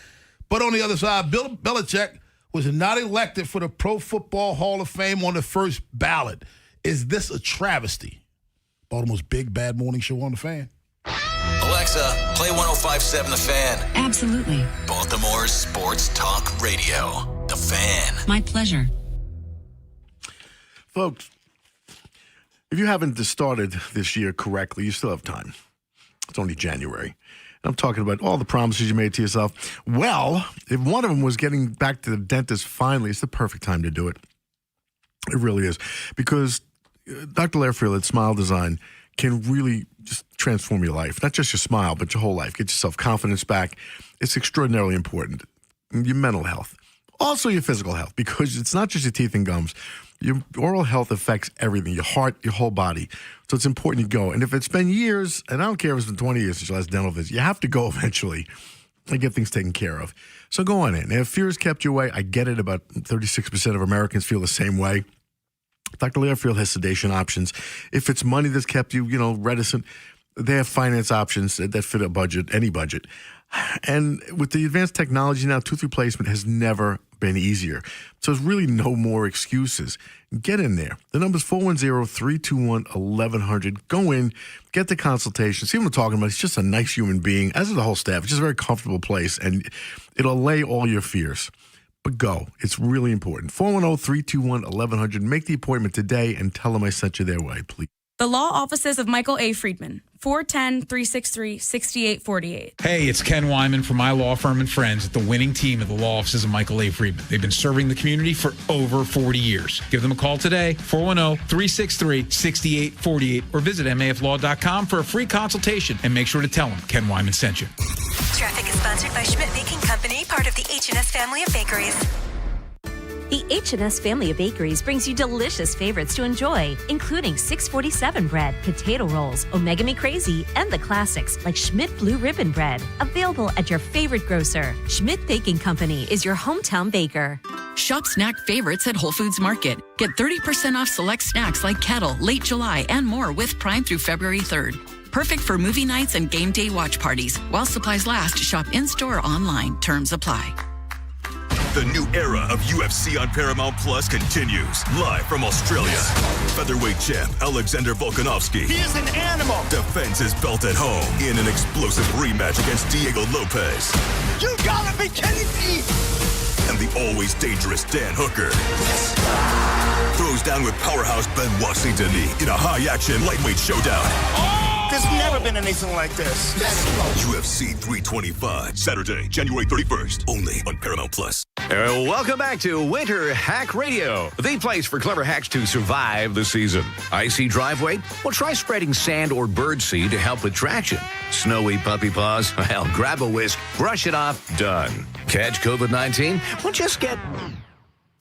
But on the other side, Bill Belichick was not elected for the Pro Football Hall of Fame on the first ballot. Is this a travesty? Baltimore's Big Bad Morning Show on the Fan. Alexa, play 105.7 The Fan. Absolutely. Baltimore's sports talk radio. The Fan. My pleasure. Folks, if you haven't started this year correctly, you still have time. It's only January. I'm talking about all the promises you made to yourself. Well, if one of them was getting back to the dentist finally, it's the perfect time to do it. It really is. Because Dr. Lairfield at Smile Design can really just transform your life. Not just your smile, but your whole life. Get your self-confidence back. It's extraordinarily important. Your mental health. Also your physical health, because it's not just your teeth and gums. Your oral health affects everything, your heart, your whole body. So it's important you go. And if it's been years, and I don't care if it's been 20 years since your last dental visit, you have to go eventually and get things taken care of. So go on in. And if fear has kept you away, I get it. About 36% of Americans feel the same way. Dr. Learfield has sedation options. If it's money that's kept you, reticent, they have finance options that fit a budget, any budget. And with the advanced technology now, tooth replacement has never been easier. So there's really no more excuses. Get in there. The number's 410-321-1100. Go in, get the consultation, see what I'm talking about. He's just a nice human being, as is the whole staff. It's just a very comfortable place, and it'll allay all your fears. But go. It's really important. 410-321-1100. Make the appointment today and tell them I sent you their way, please. The law offices of Michael A. Friedman, 410-363-6848. Hey, it's Ken Wyman from my law firm and friends at the winning team of the law offices of Michael A. Friedman. They've been serving the community for over 40 years. Give them a call today, 410-363-6848, or visit maflaw.com for a free consultation, and make sure to tell them Ken Wyman sent you. Traffic is sponsored by Schmidt Baking Company, part of the H&S family of bakeries. The H&S family of bakeries brings you delicious favorites to enjoy, including 647 bread, potato rolls, Omega Me Crazy, and the classics like Schmidt Blue Ribbon Bread. Available at your favorite grocer. Schmidt Baking Company is your hometown baker. Shop snack favorites at Whole Foods Market. Get 30% off select snacks like Kettle, Late July, and more with Prime through February 3rd. Perfect for movie nights and game day watch parties. While supplies last, shop in-store or online. Terms apply. The new era of UFC on Paramount Plus continues. Live from Australia. Featherweight champ Alexander Volkanovski. He is an animal. Defends his belt at home in an explosive rematch against Diego Lopez. You gotta be kidding me! And the always dangerous Dan Hooker. Throws down with powerhouse Benoit Saint-Denis in a high-action lightweight showdown. There's never been anything like this. UFC 325, Saturday, January 31st, only on Paramount Plus. Welcome back to Winter Hack Radio, the place for clever hacks to survive the season. Icy driveway? Well, try spreading sand or birdseed to help with traction. Snowy puppy paws? Well, grab a whisk, brush it off, done. Catch COVID-19? Well, just get...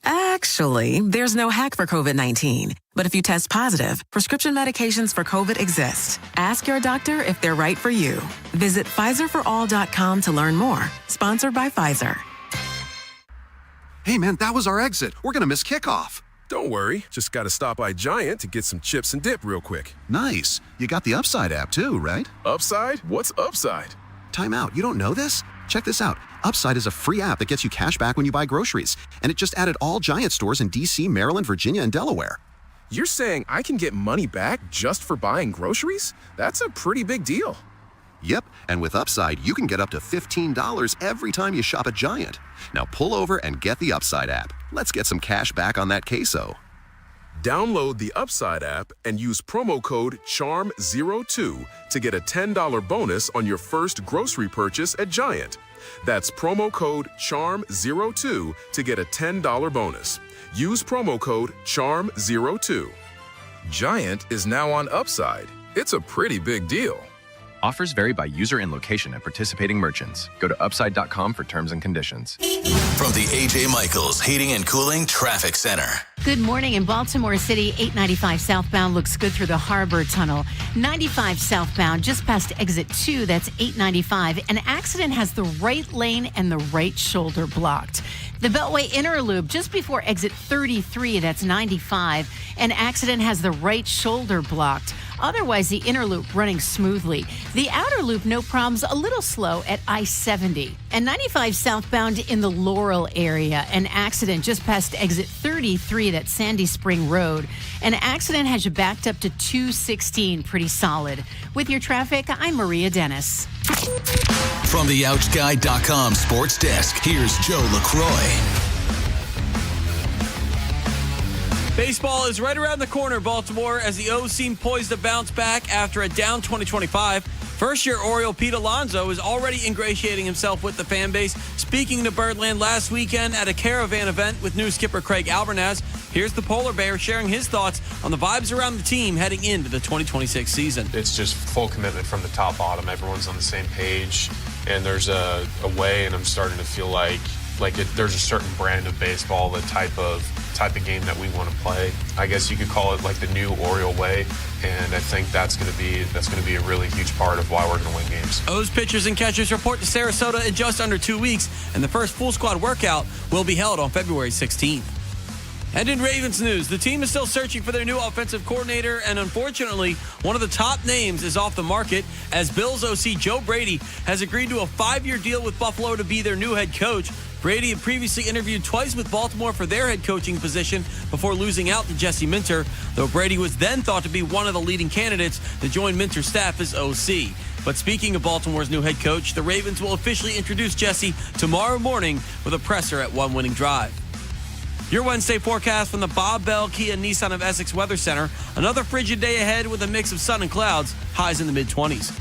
Actually, there's no hack for COVID-19. But if you test positive, prescription medications for COVID exist. Ask your doctor if they're right for you. Visit PfizerForAll.com to learn more. Sponsored by Pfizer. Hey, man, that was our exit. We're going to miss kickoff. Don't worry. Just got to stop by Giant to get some chips and dip real quick. Nice. You got the Upside app too, right? Upside? What's Upside? Time out. You don't know this? Check this out. Upside is a free app that gets you cash back when you buy groceries. And it just added all Giant stores in D.C., Maryland, Virginia, and Delaware. You're saying I can get money back just for buying groceries? That's a pretty big deal. Yep, and with Upside, you can get up to $15 every time you shop at Giant. Now pull over and get the Upside app. Let's get some cash back on that queso. Download the Upside app and use promo code CHARM02 to get a $10 bonus on your first grocery purchase at Giant. That's promo code CHARM02 to get a $10 bonus. Use promo code CHARM02. Giant is now on Upside. It's a pretty big deal. Offers vary by user and location at participating merchants. Go to upside.com for terms and conditions. From the A.J. Michaels Heating and Cooling Traffic Center. Good morning in Baltimore City. 895 southbound looks good through the Harbor Tunnel. 95 southbound just past exit 2, that's 895. An accident has the right lane and the right shoulder blocked. The Beltway Inner Loop just before exit 33, that's 95. An accident has the right shoulder blocked. Otherwise, the inner loop running smoothly. The outer loop, no problems, a little slow at I-70. And 95 southbound in the Laurel area. An accident just past exit 33, that's Sandy Spring Road. An accident has you backed up to 216, pretty solid. With your traffic, I'm Maria Dennis. From the OutGuide.com sports desk, here's Joe LaCroix. Baseball is right around the corner, Baltimore, as the O's seem poised to bounce back after a down 2025. First-year Oriole Pete Alonso is already ingratiating himself with the fan base, speaking to Birdland last weekend at a caravan event with new skipper Craig Albernaz. Here's the Polar Bear sharing his thoughts on the vibes around the team heading into the 2026 season. It's just full commitment from the top bottom. Everyone's on the same page, and there's a way, and I'm starting to feel like there's a certain brand of baseball, the type of game that we want to play. I guess you could call it like the new Oriole way, and I think that's going to be a really huge part of why we're going to win games. O's pitchers and catchers report to Sarasota in just under 2 weeks, and the first full squad workout will be held on February 16th. And in Ravens news, the team is still searching for their new offensive coordinator, and unfortunately, one of the top names is off the market as Bills OC Joe Brady has agreed to a 5-year deal with Buffalo to be their new head coach. Brady had previously interviewed twice with Baltimore for their head coaching position before losing out to Jesse Minter, though Brady was then thought to be one of the leading candidates to join Minter's staff as OC. But speaking of Baltimore's new head coach, the Ravens will officially introduce Jesse tomorrow morning with a presser at One Winning Drive. Your Wednesday forecast from the Bob Bell Kia Nissan of Essex Weather Center. Another frigid day ahead with a mix of sun and clouds, highs in the mid-20s.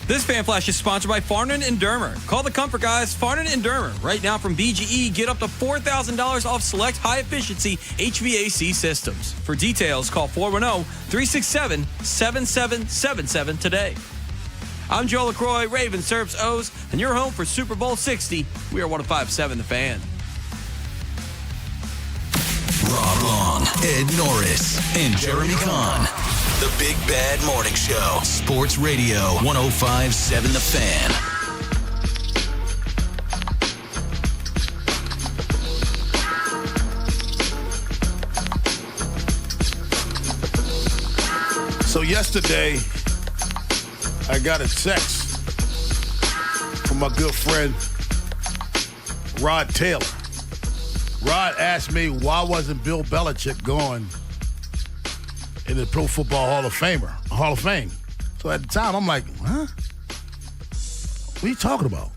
This Fan Flash is sponsored by Farnan and Dermer. Call the comfort guys, Farnan and Dermer. Right now from BGE, get up to $4,000 off select high-efficiency HVAC systems. For details, call 410-367-7777 today. I'm Joe LaCroix, Ravens serves O's, and you're home for Super Bowl 60. We are 105.7 The Fan. Rob Long, Ed Norris, and Jeremy Kahn. The Big Bad Morning Show. Sports Radio 105.7 The Fan. So yesterday, I got a text from my good friend, Rod Taylor. Rod asked me why wasn't Bill Belichick going in the Pro Football Hall of Fame. So at the time, I'm like, huh? What are you talking about?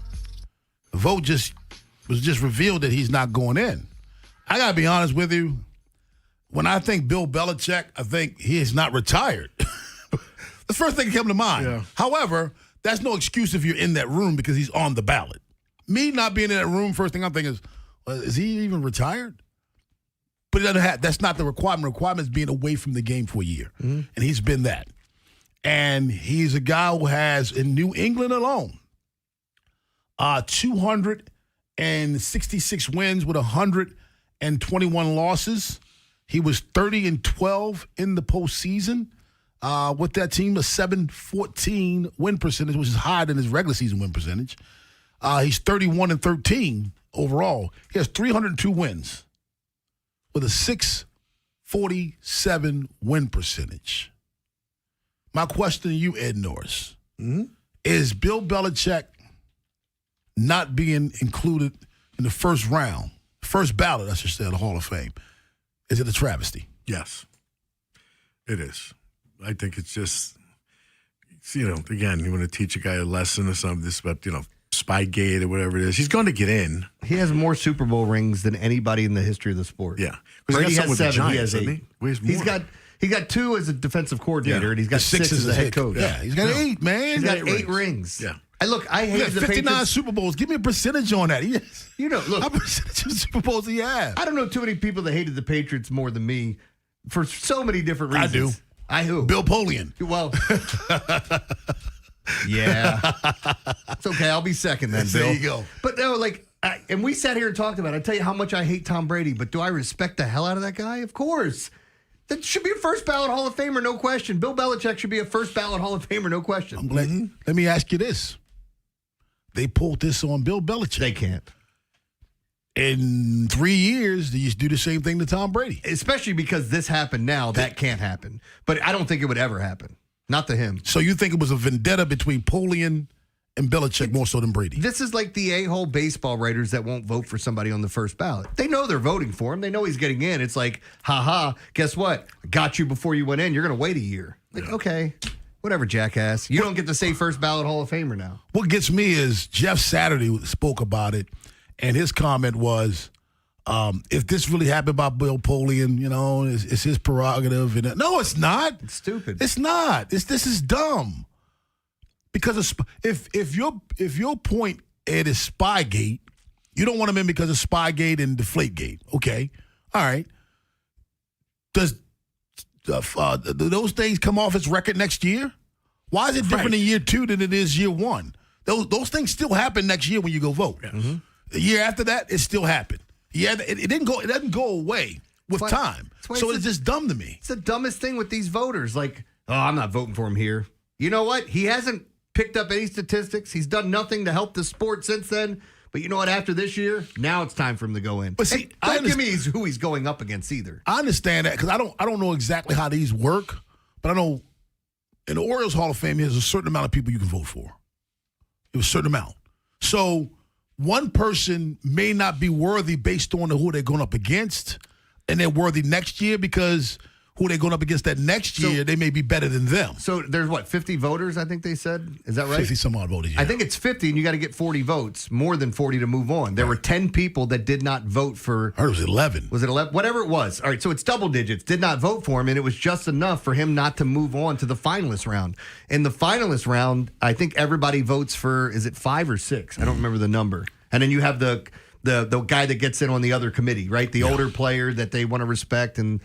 The vote was just revealed that he's not going in. I got to be honest with you. When I think Bill Belichick, I think he is not retired. The first thing that comes to mind. Yeah. However, that's no excuse if you're in that room because he's on the ballot. Me not being in that room, first thing I'm thinking is he even retired? But that's not the requirement. The requirement is being away from the game for a year. Mm-hmm. And he's been that. And he's a guy who has, in New England alone, 266 wins with 121 losses. He was 30-12 in the postseason with that team, a 714 win percentage, which is higher than his regular season win percentage. He's 31-13 overall. He has 302 wins with a 647 win percentage. My question to you, Ed Norris, is Bill Belichick not being included in the first ballot, I should say, of the Hall of Fame? Is it a travesty? Yes, it is. I think it's just, again, you want to teach a guy a lesson or something, this about, Spygate or whatever it is. He's going to get in. He has more Super Bowl rings than anybody in the history of the sport. Yeah. Brady has 7, Giants, he has 8. He got 2 as a defensive coordinator, and he's got 6 as a head coach. Yeah, he's got 8, man. He's got 8 rings. Yeah. I hate the 59 Patriots. Super Bowls. Give me a percentage on that. Look. How percentage of Super Bowls he have? I don't know too many people that hated the Patriots more than me for so many different reasons. I do. Who? Bill Polian. Well, yeah. It's okay. I'll be second then, Bill. There you go. But no, and we sat here and talked about it. I tell you how much I hate Tom Brady, but do I respect the hell out of that guy? Of course. That should be a first ballot Hall of Famer, no question. Bill Belichick should be a first ballot Hall of Famer, no question. I'm glad. Let me ask you this. They pulled this on Bill Belichick. They can't. In 3 years, they used to do the same thing to Tom Brady. Especially because this happened now, that can't happen. But I don't think it would ever happen. Not to him. So you think it was a vendetta between Polian and Belichick more so than Brady? This is like the a-hole baseball writers that won't vote for somebody on the first ballot. They know they're voting for him. They know he's getting in. It's like, guess what? I got you before you went in. You're going to wait a year. Okay, whatever, jackass. You don't get to say first ballot Hall of Famer now. What gets me is Jeff Saturday spoke about it, and his comment was, if this really happened by Bill Polian, it's his prerogative. No, it's not. It's stupid. It's not. This is dumb. Because if your point, Ed, is Spygate, you don't want him in because of Spygate and Deflategate. Okay, all right. Does those things come off its record next year? Why is it different in year 2 than it is year 1? Those things still happen next year when you go vote. Yes. Mm-hmm. The year after that, it still happened. Yeah, it didn't go. It doesn't go away with time. So it's just dumb to me. It's the dumbest thing with these voters. Like, oh, I'm not voting for him here. You know what? He hasn't picked up any statistics. He's done nothing to help the sport since then. But you know what? After this year, now it's time for him to go in. But see, don't give me who he's going up against either. I understand that because I don't know exactly how these work, but I know in the Orioles Hall of Fame, there's a certain amount of people you can vote for. It was a certain amount. So one person may not be worthy based on who they're going up against, and they're worthy next year because who they're going up against that next year, they may be better than them. So there's 50 voters, I think they said? Is that right? 50 some odd voters, yeah. I think it's 50, and you got to get 40 votes, more than 40 to move on. There were 10 people that did not vote for. I heard it was 11. Was it 11? Whatever it was. All right, so it's double digits. Did not vote for him, and it was just enough for him not to move on to the finalist round. In the finalist round, I think everybody votes for, is it 5 or 6? I don't remember the number. And then you have the guy that gets in on the other committee, right? The older player that they want to respect and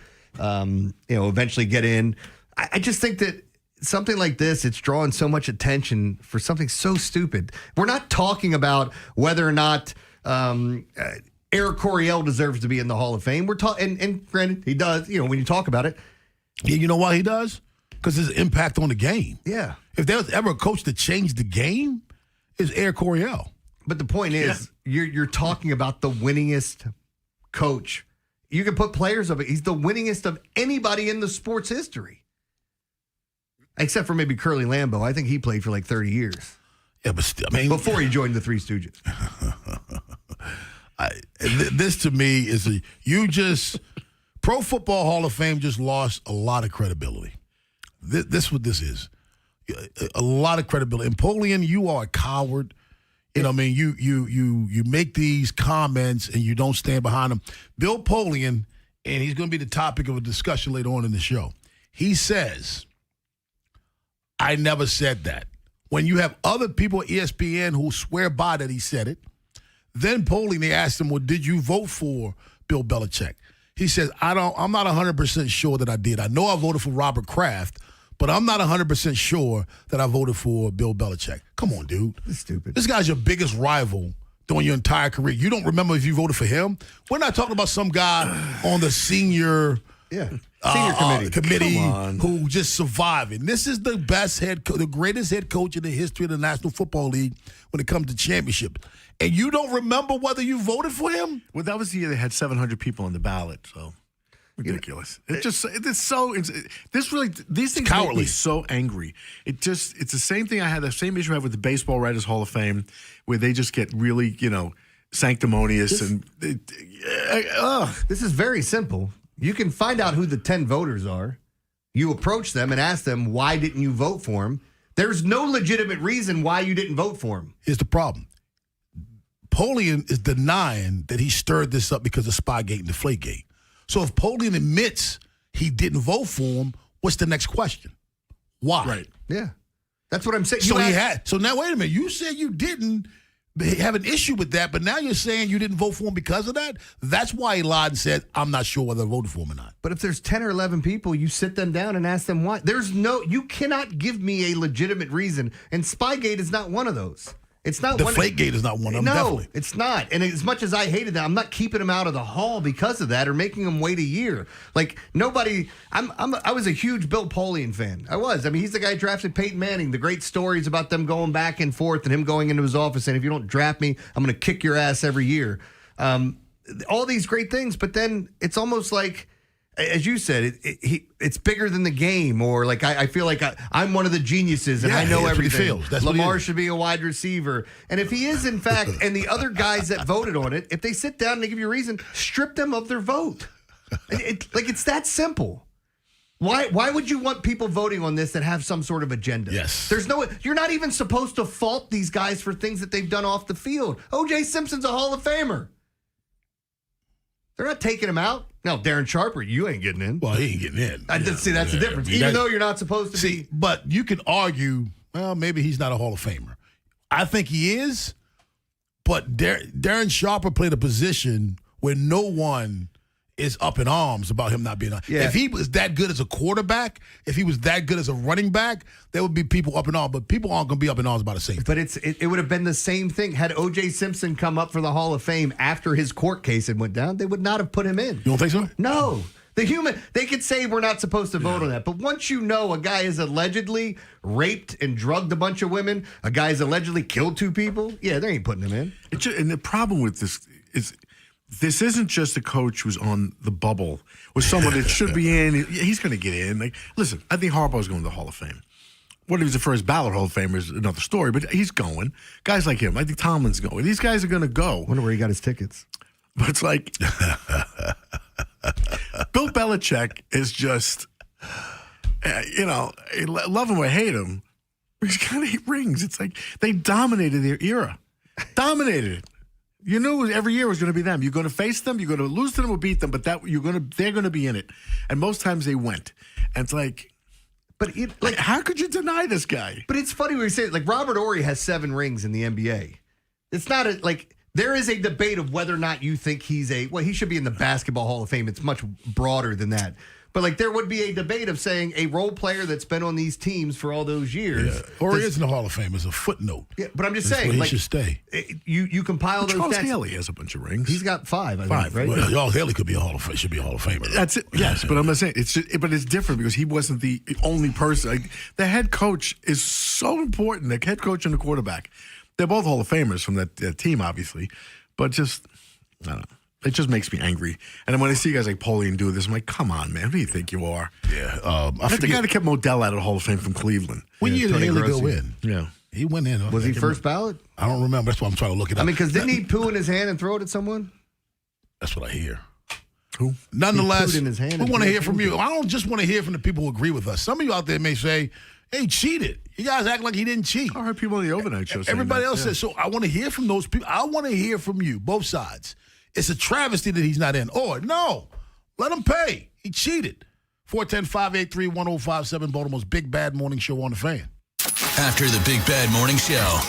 eventually get in. I just think that something like this, it's drawing so much attention for something so stupid. We're not talking about whether or not Eric Coryell deserves to be in the Hall of Fame. We're talking, and granted, he does. When you talk about it, yeah, you know why he does? Because his impact on the game. Yeah. If there was ever a coach that changed the game, it's Eric Coryell. But the point is, you're talking about the winningest coach. You can put players of it. He's the winningest of anybody in the sports history. Except for maybe Curly Lambeau. I think he played for like 30 years. Yeah, but still, I mean, before he joined the Three Stooges. This to me is Pro Football Hall of Fame just lost a lot of credibility. This what this is. A lot of credibility. Napoleon, you are a coward. You make these comments and you don't stand behind them. Bill Polian, and he's going to be the topic of a discussion later on in the show. He says, I never said that. When you have other people at ESPN who swear by that he said it, then Polian, they asked him, well, did you vote for Bill Belichick? He says, I'm not 100% sure that I did. I know I voted for Robert Kraft, but I'm not 100% sure that I voted for Bill Belichick. Come on, dude. It's stupid. This guy's your biggest rival during your entire career. You don't remember if you voted for him? We're not talking about some guy on the senior committee who just surviving. This is the best the greatest head coach in the history of the National Football League when it comes to championship. And you don't remember whether you voted for him? Well, that was the year they had 700 people on the ballot, so. Ridiculous. These things make me so angry. It's the same thing I had, the same issue I have with the Baseball Writers Hall of Fame, where they just get really, sanctimonious This is very simple. You can find out who the 10 voters are. You approach them and ask them, why didn't you vote for him? There's no legitimate reason why you didn't vote for him. Here's the problem. Polian is denying that he stirred this up because of Spygate and Deflategate. So if Polian admits he didn't vote for him, what's the next question? Why? Right. Yeah. That's what I'm saying. So now, wait a minute. You said you didn't have an issue with that, but now you're saying you didn't vote for him because of that? That's why he lied and said, I'm not sure whether I voted for him or not. But if there's 10 or 11 people, you sit them down and ask them why. You cannot give me a legitimate reason. And Spygate is not one of those. It's not Deflategate is not one of them. No, definitely. It's not. And as much as I hated that, I'm not keeping him out of the hall because of that or making him wait a year. Like nobody. I was a huge Bill Polian fan. I was. I mean, he's the guy who drafted Peyton Manning. The great stories about them going back and forth and him going into his office saying, "If you don't draft me, I'm going to kick your ass every year." All these great things, but then it's almost like, as you said, it's bigger than the game, or like I feel like I'm one of the geniuses and I know everything. Lamar should be a wide receiver, and if he is in fact, and the other guys that voted on it, if they sit down and they give you a reason, strip them of their vote. It's that simple. Why would you want people voting on this that have some sort of agenda? Yes. You're not even supposed to fault these guys for things that they've done off the field. O.J. Simpson's a Hall of Famer. They're not taking him out. No, Darren Sharper, you ain't getting in. Well, he ain't getting in. See, that's the difference. Even though you're not supposed to be. But you can argue, well, maybe he's not a Hall of Famer. I think he is, but Darren Sharper played a position where no one is up in arms about him not being on. Yeah. If he was that good as a quarterback, if he was that good as a running back, there would be people up in arms. But people aren't going to be up in arms about a safety. But it would have been the same thing. Had O.J. Simpson come up for the Hall of Fame after his court case had went down, they would not have put him in. You don't think so? No. They could say we're not supposed to vote on that. But once you know a guy is allegedly raped and drugged a bunch of women, a guy has allegedly killed 2 people, yeah, they ain't putting him in. And the problem with this is this isn't just a coach who's on the bubble or someone that should be in. He's going to get in. Like, listen, I think Harbaugh's going to the Hall of Fame. Whether he's the first ballot Hall of Famer is another story, but he's going. Guys like him, I think Tomlin's going. These guys are going to go. Wonder where he got his tickets. But it's like Bill Belichick is just, love him or hate him, he's got 8 rings. It's like they dominated their era. Dominated it. You knew every year was going to be them. You're going to face them, you're going to lose to them or beat them, but they're going to be in it. And most times they went. And it's like, how could you deny this guy? But it's funny when you say it. Like, Robert Horry has 7 rings in the NBA. It's not there is a debate of whether or not you think he should be in the Basketball Hall of Fame. It's much broader than that. But there would be a debate of saying a role player that's been on these teams for all those years. Yeah. Or he is in the Hall of Fame as a footnote. Yeah, but I'm just That's saying, where he should stay. You compile those Charles stats. Haley has a bunch of rings. He's got 5, I 5, think, right? Well, Charles Haley should be a Hall of Famer. That's it. Yes, but I'm not saying but it's different because he wasn't the only person. Like, the head coach is so important. The head coach and the quarterback, they're both Hall of Famers from that team, obviously. But just, I don't know. It just makes me angry. And then when I see guys like Pauline do this, I'm like, come on, man. Who do you think you are? Yeah. That's the guy that kept Modell out of the Hall of Fame from Cleveland. When year did Tony Haley Grossi. go in? Yeah. He went in. Was he first ballot? I don't remember. That's why I'm trying to look it up. I mean, because didn't he poo in his hand and throw it at someone? That's what I hear. Who? Nonetheless, He pooed in his hand we and want to threw hear it from at you. I don't just want to hear from the people who agree with us. Some of you out there may say, hey, cheated. You guys act like he didn't cheat. I heard people on the overnight show saying Everybody that, else yeah. says, so I want to hear from those people. I want to hear from you, both sides. It's a travesty that he's not in. Or, no, let him pay. He cheated. 410-583-1057, Baltimore's Big Bad Morning Show on the Fan. After the Big Bad Morning Show,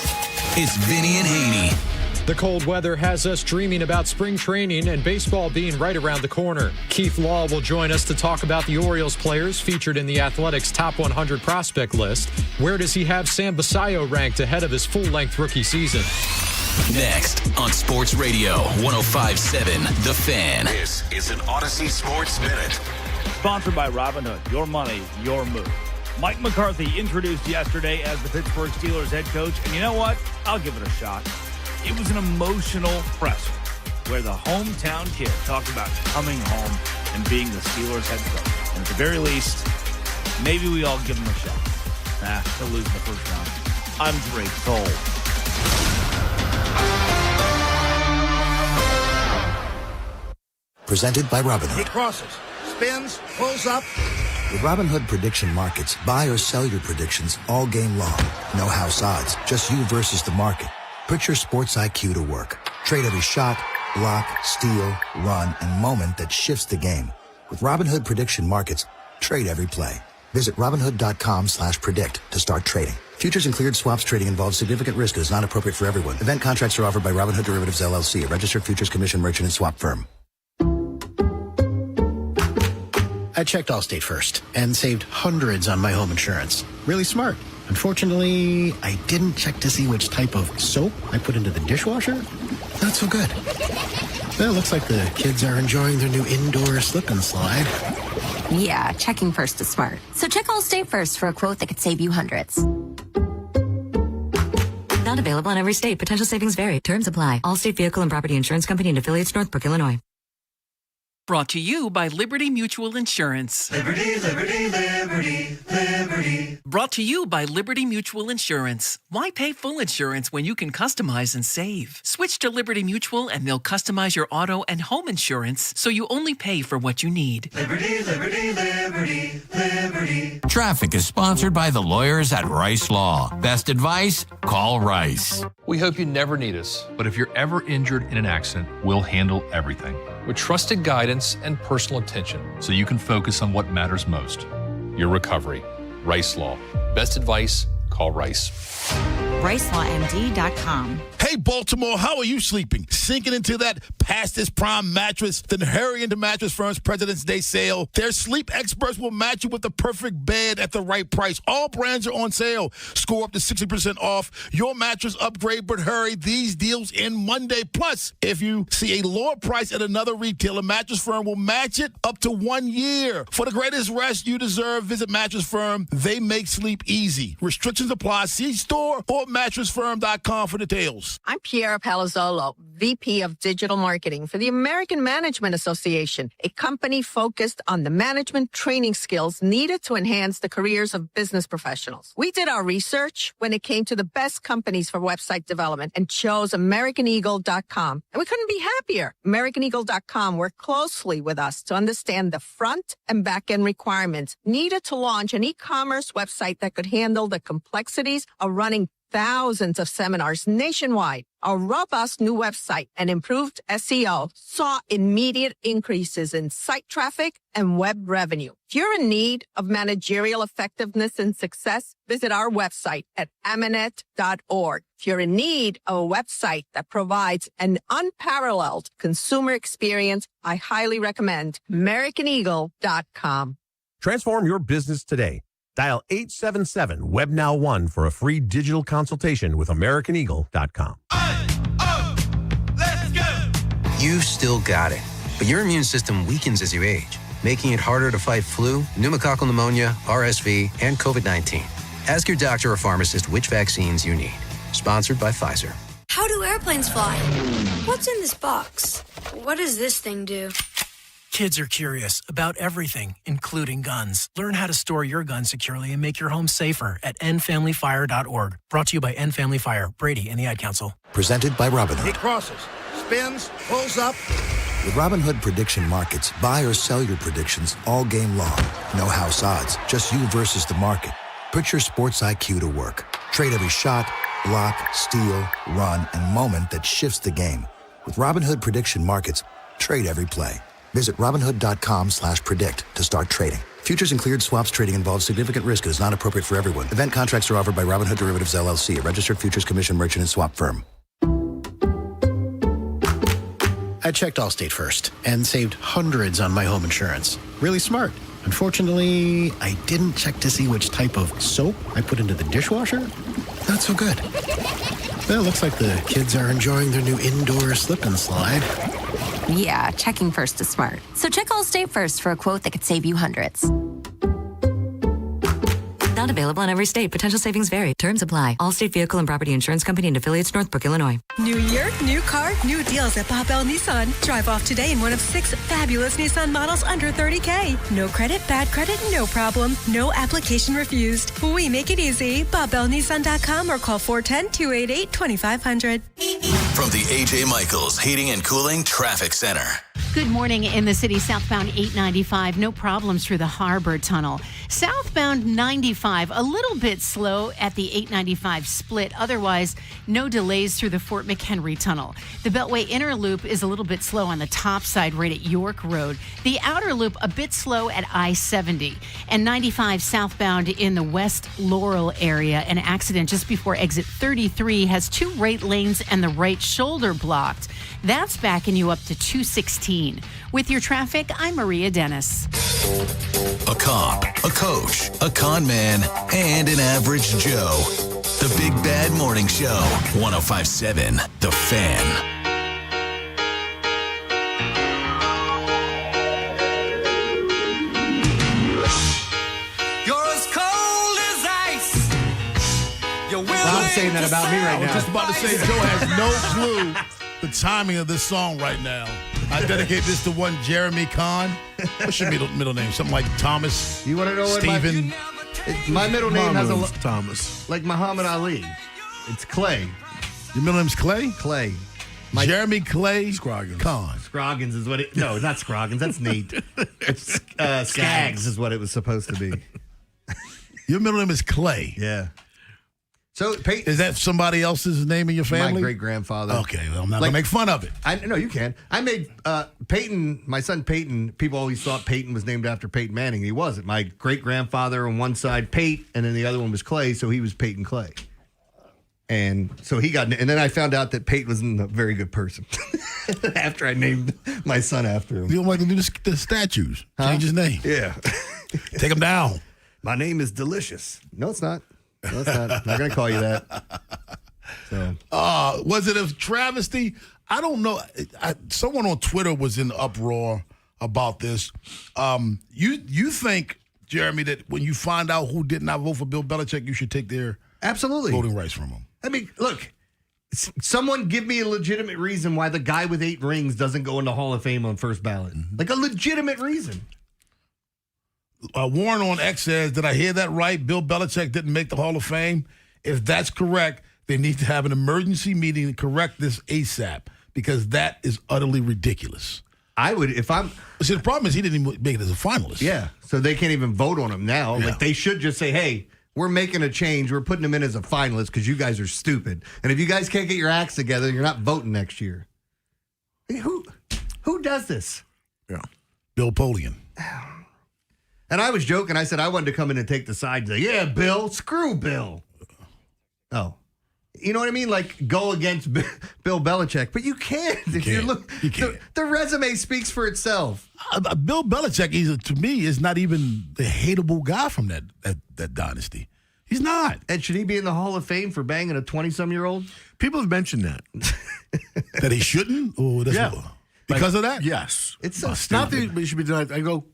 it's Vinny and Haynie. The cold weather has us dreaming about spring training and baseball being right around the corner. Keith Law will join us to talk about the Orioles players featured in the Athletics Top 100 prospect list. Where does he have Sam Basayo ranked ahead of his full-length rookie season? Next on Sports Radio 105.7 The Fan. This is an Odyssey Sports Minute. Sponsored by Robinhood. Your money, your move. Mike McCarthy introduced yesterday as the Pittsburgh Steelers head coach, and you know what? I'll give it a shot. It was an emotional presser where the hometown kid talked about coming home and being the Steelers head coach. And at the very least, maybe we all give him a shot. He'll lose in the first round. I'm Drake Cole. Presented by Robinhood. He crosses, spins, pulls up. With Robinhood Prediction Markets, buy or sell your predictions all game long. No house odds, just you versus the market. Put your sports IQ to work. Trade every shot, block, steal, run, and moment that shifts the game. With Robinhood Prediction Markets, trade every play. Visit Robinhood.com/predict to start trading. Futures and cleared swaps trading involves significant risk and is not appropriate for everyone. Event contracts are offered by Robinhood Derivatives LLC, a registered futures commission merchant and swap firm. I checked Allstate first and saved hundreds on my home insurance. Really smart. Unfortunately, I didn't check to see which type of soap I put into the dishwasher. Not so good. Well, it looks like the kids are enjoying their new indoor slip and slide. Yeah, checking first is smart. So check Allstate first for a quote that could save you hundreds. Not available in every state. Potential savings vary. Terms apply. Allstate Vehicle and Property Insurance Company and affiliates, Northbrook, Illinois. Brought to you by Liberty Mutual Insurance. Liberty, liberty, liberty, liberty. Brought to you by Liberty Mutual Insurance. Why pay full insurance when you can customize and save? Switch to Liberty Mutual and they'll customize your auto and home insurance so you only pay for what you need. Liberty, liberty, liberty, liberty. Traffic is sponsored by the lawyers at Rice Law. Best advice? Call Rice. We hope you never need us, but if you're ever injured in an accident, we'll handle everything with trusted guidance and personal attention so you can focus on what matters most, your recovery. Rice Law. Best advice? Call Rice. RiceLawMD.com. Hey, Hey, Baltimore, how are you sleeping? Sinking into that past its prime mattress? Then hurry into Mattress Firm's President's Day sale. Their sleep experts will match you with the perfect bed at the right price. All brands are on sale. Score up to 60% off your mattress upgrade, but hurry, these deals end Monday. Plus, if you see a lower price at another retailer, Mattress Firm will match it up to 1 year. For the greatest rest you deserve, visit Mattress Firm. They make sleep easy. Restrictions apply. See store or mattressfirm.com for details. I'm Piera Palazzolo, VP of Digital Marketing for the American Management Association, a company focused on the management training skills needed to enhance the careers of business professionals. We did our research when it came to the best companies for website development and chose AmericanEagle.com. And we couldn't be happier. AmericanEagle.com worked closely with us to understand the front and back end requirements needed to launch an e-commerce website that could handle the complexities of running thousands of seminars nationwide. Our robust new website and improved SEO saw immediate increases in site traffic and web revenue. If you're in need of managerial effectiveness and success, visit our website at amanet.org. If you're in need of a website that provides an unparalleled consumer experience, I highly recommend AmericanEagle.com. Transform your business today. Dial 877-WebNow1 for a free digital consultation with AmericanEagle.com. Let's go! You've still got it, but your immune system weakens as you age, making it harder to fight flu, pneumococcal pneumonia, RSV, and COVID-19. Ask your doctor or pharmacist which vaccines you need. Sponsored by Pfizer. How do airplanes fly? What's in this box? What does this thing do? Kids are curious about everything, including guns. Learn how to store your gun securely and make your home safer at endfamilyfire.org. Brought to you by End Family Fire, Brady, and the Ad Council. Presented by Robinhood. He crosses, spins, pulls up. With Robinhood Prediction Markets, buy or sell your predictions all game long. No house odds, just you versus the market. Put your sports IQ to work. Trade every shot, block, steal, run, and moment that shifts the game. With Robinhood Prediction Markets, trade every play. Visit Robinhood.com/predict to start trading. Futures and cleared swaps trading involves significant risk and is not appropriate for everyone. Event contracts are offered by Robinhood Derivatives LLC, a registered futures commission merchant and swap firm. I checked Allstate first and saved hundreds on my home insurance. Really smart. Unfortunately, I didn't check to see which type of soap I put into the dishwasher. Not so good. Well, it looks like the kids are enjoying their new indoor slip and slide. Yeah, checking first is smart. So check Allstate first for a quote that could save you hundreds. Not available in every state. Potential savings vary. Terms apply. Allstate Vehicle and Property Insurance Company and affiliates, Northbrook, Illinois. New year, new car, new deals at Bob Bell Nissan. Drive off today in one of 6 fabulous Nissan models under $30K. No credit, bad credit, no problem. No application refused. We make it easy. BobBellNissan.com or call 410-288-2500. From the A.J. Michaels Heating and Cooling Traffic Center. Good morning in the city. Southbound 895, no problems through the Harbor Tunnel. Southbound 95, a little bit slow at the 895 split. Otherwise, no delays through the Fort McHenry Tunnel. The Beltway Inner Loop is a little bit slow on the top side right at York Road. The Outer Loop a bit slow at I-70. And 95 southbound in the West Laurel area. An accident just before exit 33 has 2 right lanes and the right shoulder blocked. That's backing you up to 216. With your traffic, I'm Maria Dennis. A cop, a coach, a con man, and an average Joe. The Big Bad Morning Show. 105.7 The Fan. You're as cold as ice. I'm saying that about me right now. I was just about to say, Joe has no clue the timing of this song right now. I dedicate this to one Jeremy Kahn. What's your middle name? Something like Thomas. You want to know Stephen? what my middle name has a Thomas. Like Muhammad Ali. It's Clay. Your middle name's Clay? Clay. Jeremy Clay Scroggins. Kahn. Scroggins is what it. No, not Scroggins. That's Nate. It's Skaggs is what it was supposed to be. Your middle name is Clay. Yeah. So Peyton, is that somebody else's name in your family? My great grandfather. Okay, well, I'm not gonna make fun of it. No, you can. I made Peyton, my son Peyton. People always thought Peyton was named after Peyton Manning. He wasn't. My great grandfather on one side, Pate, and then the other one was Clay, so he was Peyton Clay. And so he got, and then I found out that Peyton wasn't a very good person after I named my son after him. You don't like to do the statues. Change his name. Yeah. Take him down. My name is Delicious. No, it's not. No, it's not. I'm not going to call you that. So. Was it a travesty? I don't know. Someone on Twitter was in uproar about this. You think, Jeremy, that when you find out who did not vote for Bill Belichick, you should take their voting rights from him? I mean, look, someone give me a legitimate reason why the guy with 8 rings doesn't go into Hall of Fame on first ballot. Like a legitimate reason. Warren on X says, did I hear that right? Bill Belichick didn't make the Hall of Fame? If that's correct, they need to have an emergency meeting to correct this ASAP because that is utterly ridiculous. I would, if I'm... See, the problem is he didn't even make it as a finalist. Yeah, so they can't even vote on him now. Yeah. Like, they should just say, hey, we're making a change. We're putting him in as a finalist because you guys are stupid. And if you guys can't get your acts together, you're not voting next year. I mean, who does this? Yeah. Bill Polian. And I was joking. I said I wanted to come in and take the side. Say, yeah, Bill. Screw Bill. Oh. You know what I mean? Like, go against Bill Belichick. But you can't. You can't. The resume speaks for itself. Bill Belichick, to me, is not even the hateable guy from that dynasty. He's not. And should he be in the Hall of Fame for banging a 20-some-year-old? People have mentioned that. That he shouldn't? Because of that? Yes. It's so not that he should be denied. I go,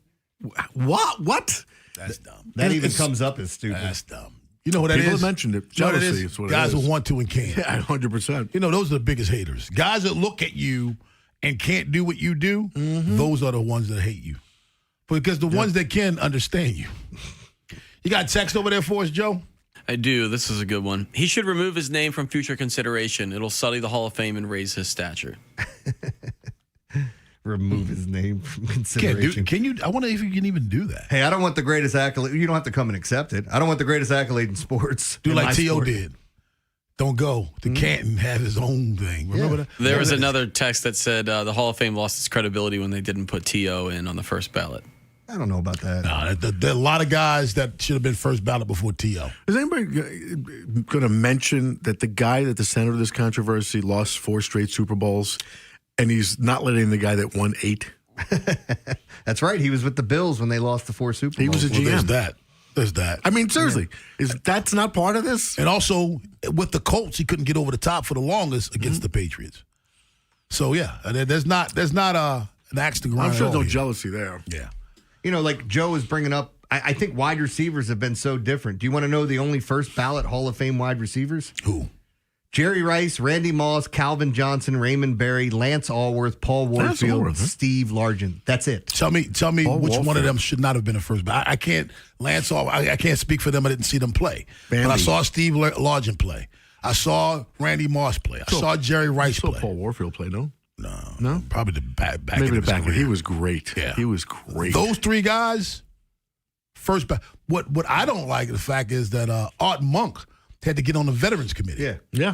what? That's dumb. That even comes up as stupid. That's dumb. You know what that is? People have mentioned it. Jealousy is what it is. Guys who want to and can't. Yeah, 100%. You know, those are the biggest haters. Guys that look at you and can't do what you do, those are the ones that hate you. Because the ones that can understand you. You got text over there for us, Joe? I do. This is a good one. He should remove his name from future consideration. It'll sully the Hall of Fame and raise his stature. Remove his name from consideration. Can you? I wonder if you can even do that. Hey, I don't want the greatest accolade. You don't have to come and accept it. I don't want the greatest accolade in sports. Do like T.O. did. Don't go to Canton, have his own thing. Remember that? There was another text that said the Hall of Fame lost its credibility when they didn't put T.O. in on the first ballot. I don't know about that. No, there are a lot of guys that should have been first ballot before T.O. Is anybody going to mention that the guy at the center of this controversy lost 4 straight Super Bowls, and he's not letting the guy that won 8? That's right. He was with the Bills when they lost the 4 Super Bowls. He was a GM. There's that. I mean, seriously, that's not part of this? And also, with the Colts, he couldn't get over the top for the longest against the Patriots. So, yeah, there's not an axe to grind. I'm sure no there's no jealousy there. Yeah. You know, like Joe is bringing up, I think wide receivers have been so different. Do you want to know the only first ballot Hall of Fame wide receivers? Who? Jerry Rice, Randy Moss, Calvin Johnson, Raymond Berry, Lance Allworth, Paul Warfield, Steve Largent. That's it. Tell me which one of them should not have been a first ballot. I can't I can't speak for them. I didn't see them play. But I saw Steve Largent play. I saw Randy Moss play. I saw Jerry Rice play. Paul Warfield play, no? No? Probably the back Maybe of the his back. career. He was great. Yeah. He was great. Those 3 guys, first ballot. What I don't like, the fact is that Art Monk had to get on the Veterans Committee. Yeah.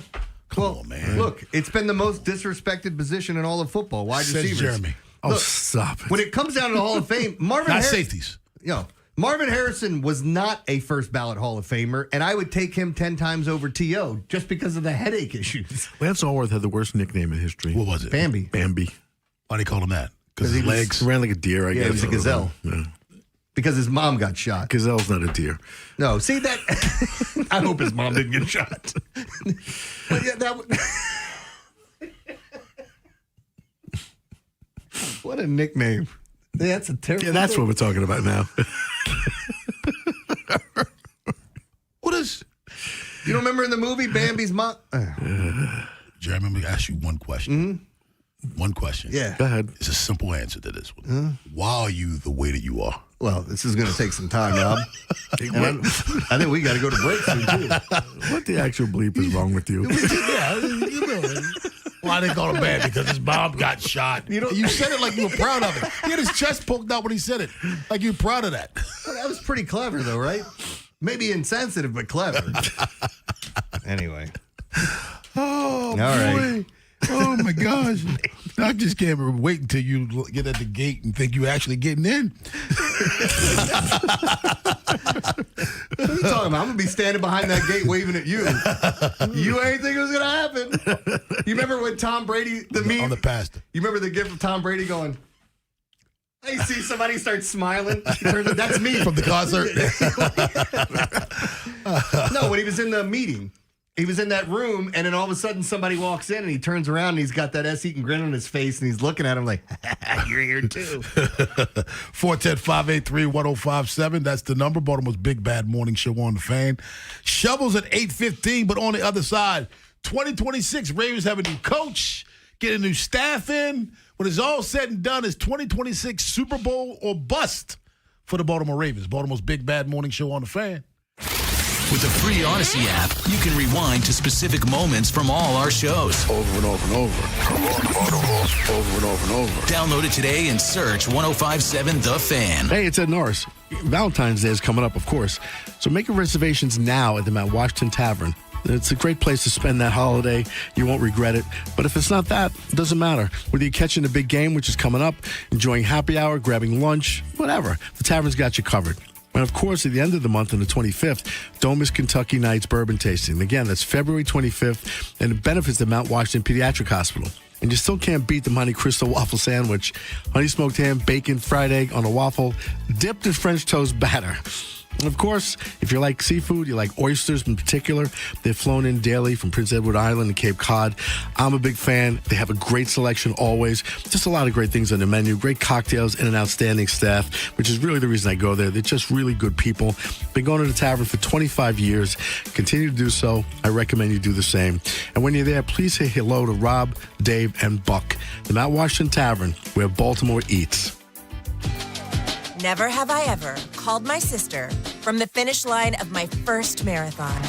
Come on, man. Look, it's been the most disrespected position in all of football. Wide receivers. Jeremy. Look, stop it. When it comes down to the Hall of Fame, Not safeties. Marvin Harrison was not a first ballot Hall of Famer, and I would take him 10 times over T.O. just because of the headache issues. Lance Allworth had the worst nickname in history. What was it? Bambi. Why do they call him that? Because his legs ran like a deer, I guess. Yeah, he was a gazelle. Yeah. Because his mom got shot. Gazelle's not a deer. No, see that? I hope his mom didn't get shot. But yeah, what a nickname. That's a terrible. Yeah, that's what we're talking about now. What is? You don't remember in the movie Bambi's mom? Jeremy, let me ask you one question. One question. Yeah. Go ahead. It's a simple answer to this one. Why are you the way that you are? Well, this is going to take some time, Rob. I think we got to go to break soon, too. What the actual bleep is wrong with you? Why they call him bad? Because his mom got shot. You said it like you were proud of it. He had his chest poked out when he said it. Like you were proud of that. Well, that was pretty clever, though, right? Maybe insensitive, but clever. Anyway. Oh, All boy. right. Oh, my gosh. I just can't wait until you get at the gate and think you're actually getting in. What are you talking about? I'm going to be standing behind that gate waving at you. You ain't think it was going to happen. You remember when Tom Brady, I'm the pastor. You remember the gift of Tom Brady going, I see somebody start smiling. That's me. From the concert? No, when he was in the meeting. He was in that room, and then all of a sudden somebody walks in, and he turns around, and he's got that S-eating grin on his face, and he's looking at him like, you're here too. 410-583-1057. That's the number. Baltimore's Big Bad Morning Show on the Fan. Shovels at 8:15, but on the other side, 2026, Ravens have a new coach, get a new staff in. When it's all said and done, it's 2026 Super Bowl or bust for the Baltimore Ravens. Baltimore's Big Bad Morning Show on the Fan. With the free Odyssey app, you can rewind to specific moments from all our shows. Over and over and over. Over and over and over. Download it today and search 1057 The Fan. Hey, it's Ed Norris. Valentine's Day is coming up, of course. So make your reservations now at the Mount Washington Tavern. It's a great place to spend that holiday. You won't regret it. But if it's not that, it doesn't matter. Whether you're catching the big game, which is coming up, enjoying happy hour, grabbing lunch, whatever, the Tavern's got you covered. And, of course, at the end of the month on the 25th, don't miss Kentucky Nights Bourbon Tasting. Again, that's February 25th, and it benefits the Mount Washington Pediatric Hospital. And you still can't beat the Monte Cristo waffle sandwich. Honey smoked ham, bacon, fried egg on a waffle, dipped in French toast batter. And, of course, if you like seafood, you like oysters in particular, they're flown in daily from Prince Edward Island and Cape Cod. I'm a big fan. They have a great selection always. Just a lot of great things on the menu, great cocktails and an outstanding staff, which is really the reason I go there. They're just really good people. Been going to the tavern for 25 years. Continue to do so. I recommend you do the same. And when you're there, please say hello to Rob, Dave, and Buck. The Mount Washington Tavern, where Baltimore eats. Never have I ever called my sister from the finish line of my first marathon.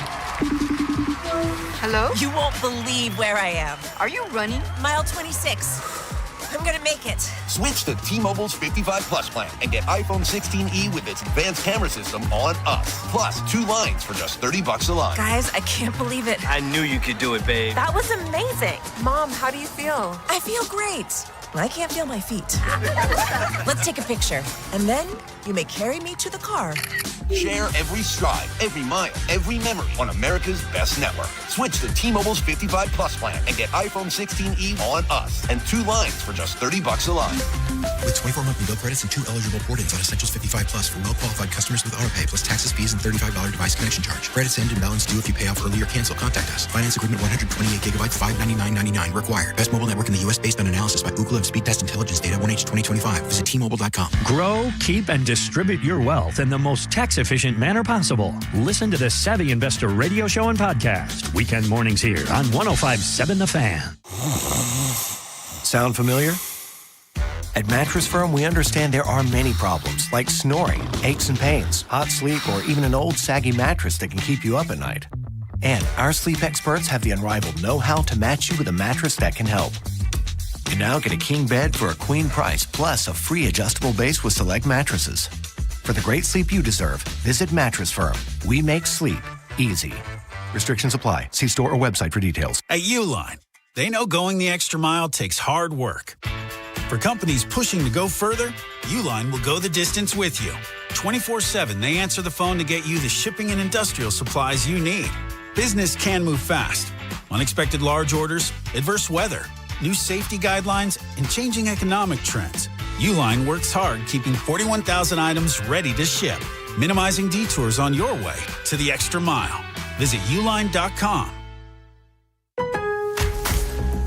Hello? You won't believe where I am. Are you running? Mile 26. I'm gonna make it. Switch to T-Mobile's 55 Plus plan and get iPhone 16e with its advanced camera system on us. Plus, 2 lines for just $30 a line. Guys, I can't believe it. I knew you could do it, babe. That was amazing. Mom, how do you feel? I feel great. I can't feel my feet. Let's take a picture. And then you may carry me to the car. Share every stride, every mile, every memory on America's best network. Switch to T-Mobile's 55 Plus plan and get iPhone 16e on us and 2 lines for just $30 a line. With 24 monthly bill credits and 2 eligible port-ins on Essentials 55 Plus for well-qualified customers with AutoPay plus taxes, fees, and $35 device connection charge. Credits end and balance due if you pay off early or cancel. Contact us. Finance agreement 128 gigabytes, $599.99 required. Best mobile network in the U.S. based on analysis by Ookla of Speed Test Intelligence data 1H 2025. Visit T-Mobile.com. Grow, keep, and distribute your wealth in the most tax-efficient manner possible. Listen to the Savvy Investor radio show and podcast. Weekend mornings here on 105.7 The Fan. Sound familiar? At Mattress Firm, we understand there are many problems, like snoring, aches and pains, hot sleep, or even an old saggy mattress that can keep you up at night. And our sleep experts have the unrivaled know-how to match you with a mattress that can help. And now get a king bed for a queen price, plus a free adjustable base with select mattresses. For the great sleep you deserve, visit Mattress Firm. We make sleep easy. Restrictions apply. See store or website for details. At Uline, they know going the extra mile takes hard work. For companies pushing to go further, Uline will go the distance with you. 24/7, they answer the phone to get you the shipping and industrial supplies you need. Business can move fast. Unexpected large orders, adverse weather, new safety guidelines, and changing economic trends. Uline works hard keeping 41,000 items ready to ship, minimizing detours on your way to the extra mile. Visit uline.com.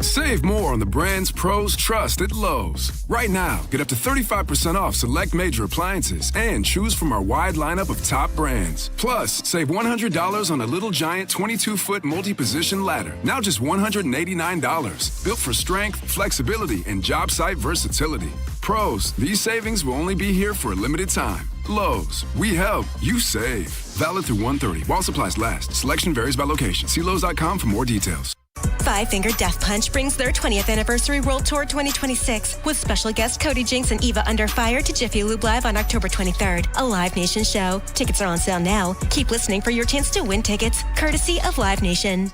Save more on the brands pros trust at Lowe's. Right now, get up to 35% off select major appliances and choose from our wide lineup of top brands. Plus, save $100 on a Little Giant 22-foot multi-position ladder. Now just $189. Built for strength, flexibility, and job site versatility. Pros, these savings will only be here for a limited time. Lowe's, we help, you save. Valid through 1/30 while supplies last. Selection varies by location. See Lowe's.com for more details. Five Finger Death Punch brings their 20th Anniversary World Tour 2026 with special guests Cody Jinks and Eva Under Fire to Jiffy Lube Live on October 23rd, a Live Nation show. Tickets are on sale now. Keep listening for your chance to win tickets, courtesy of Live Nation.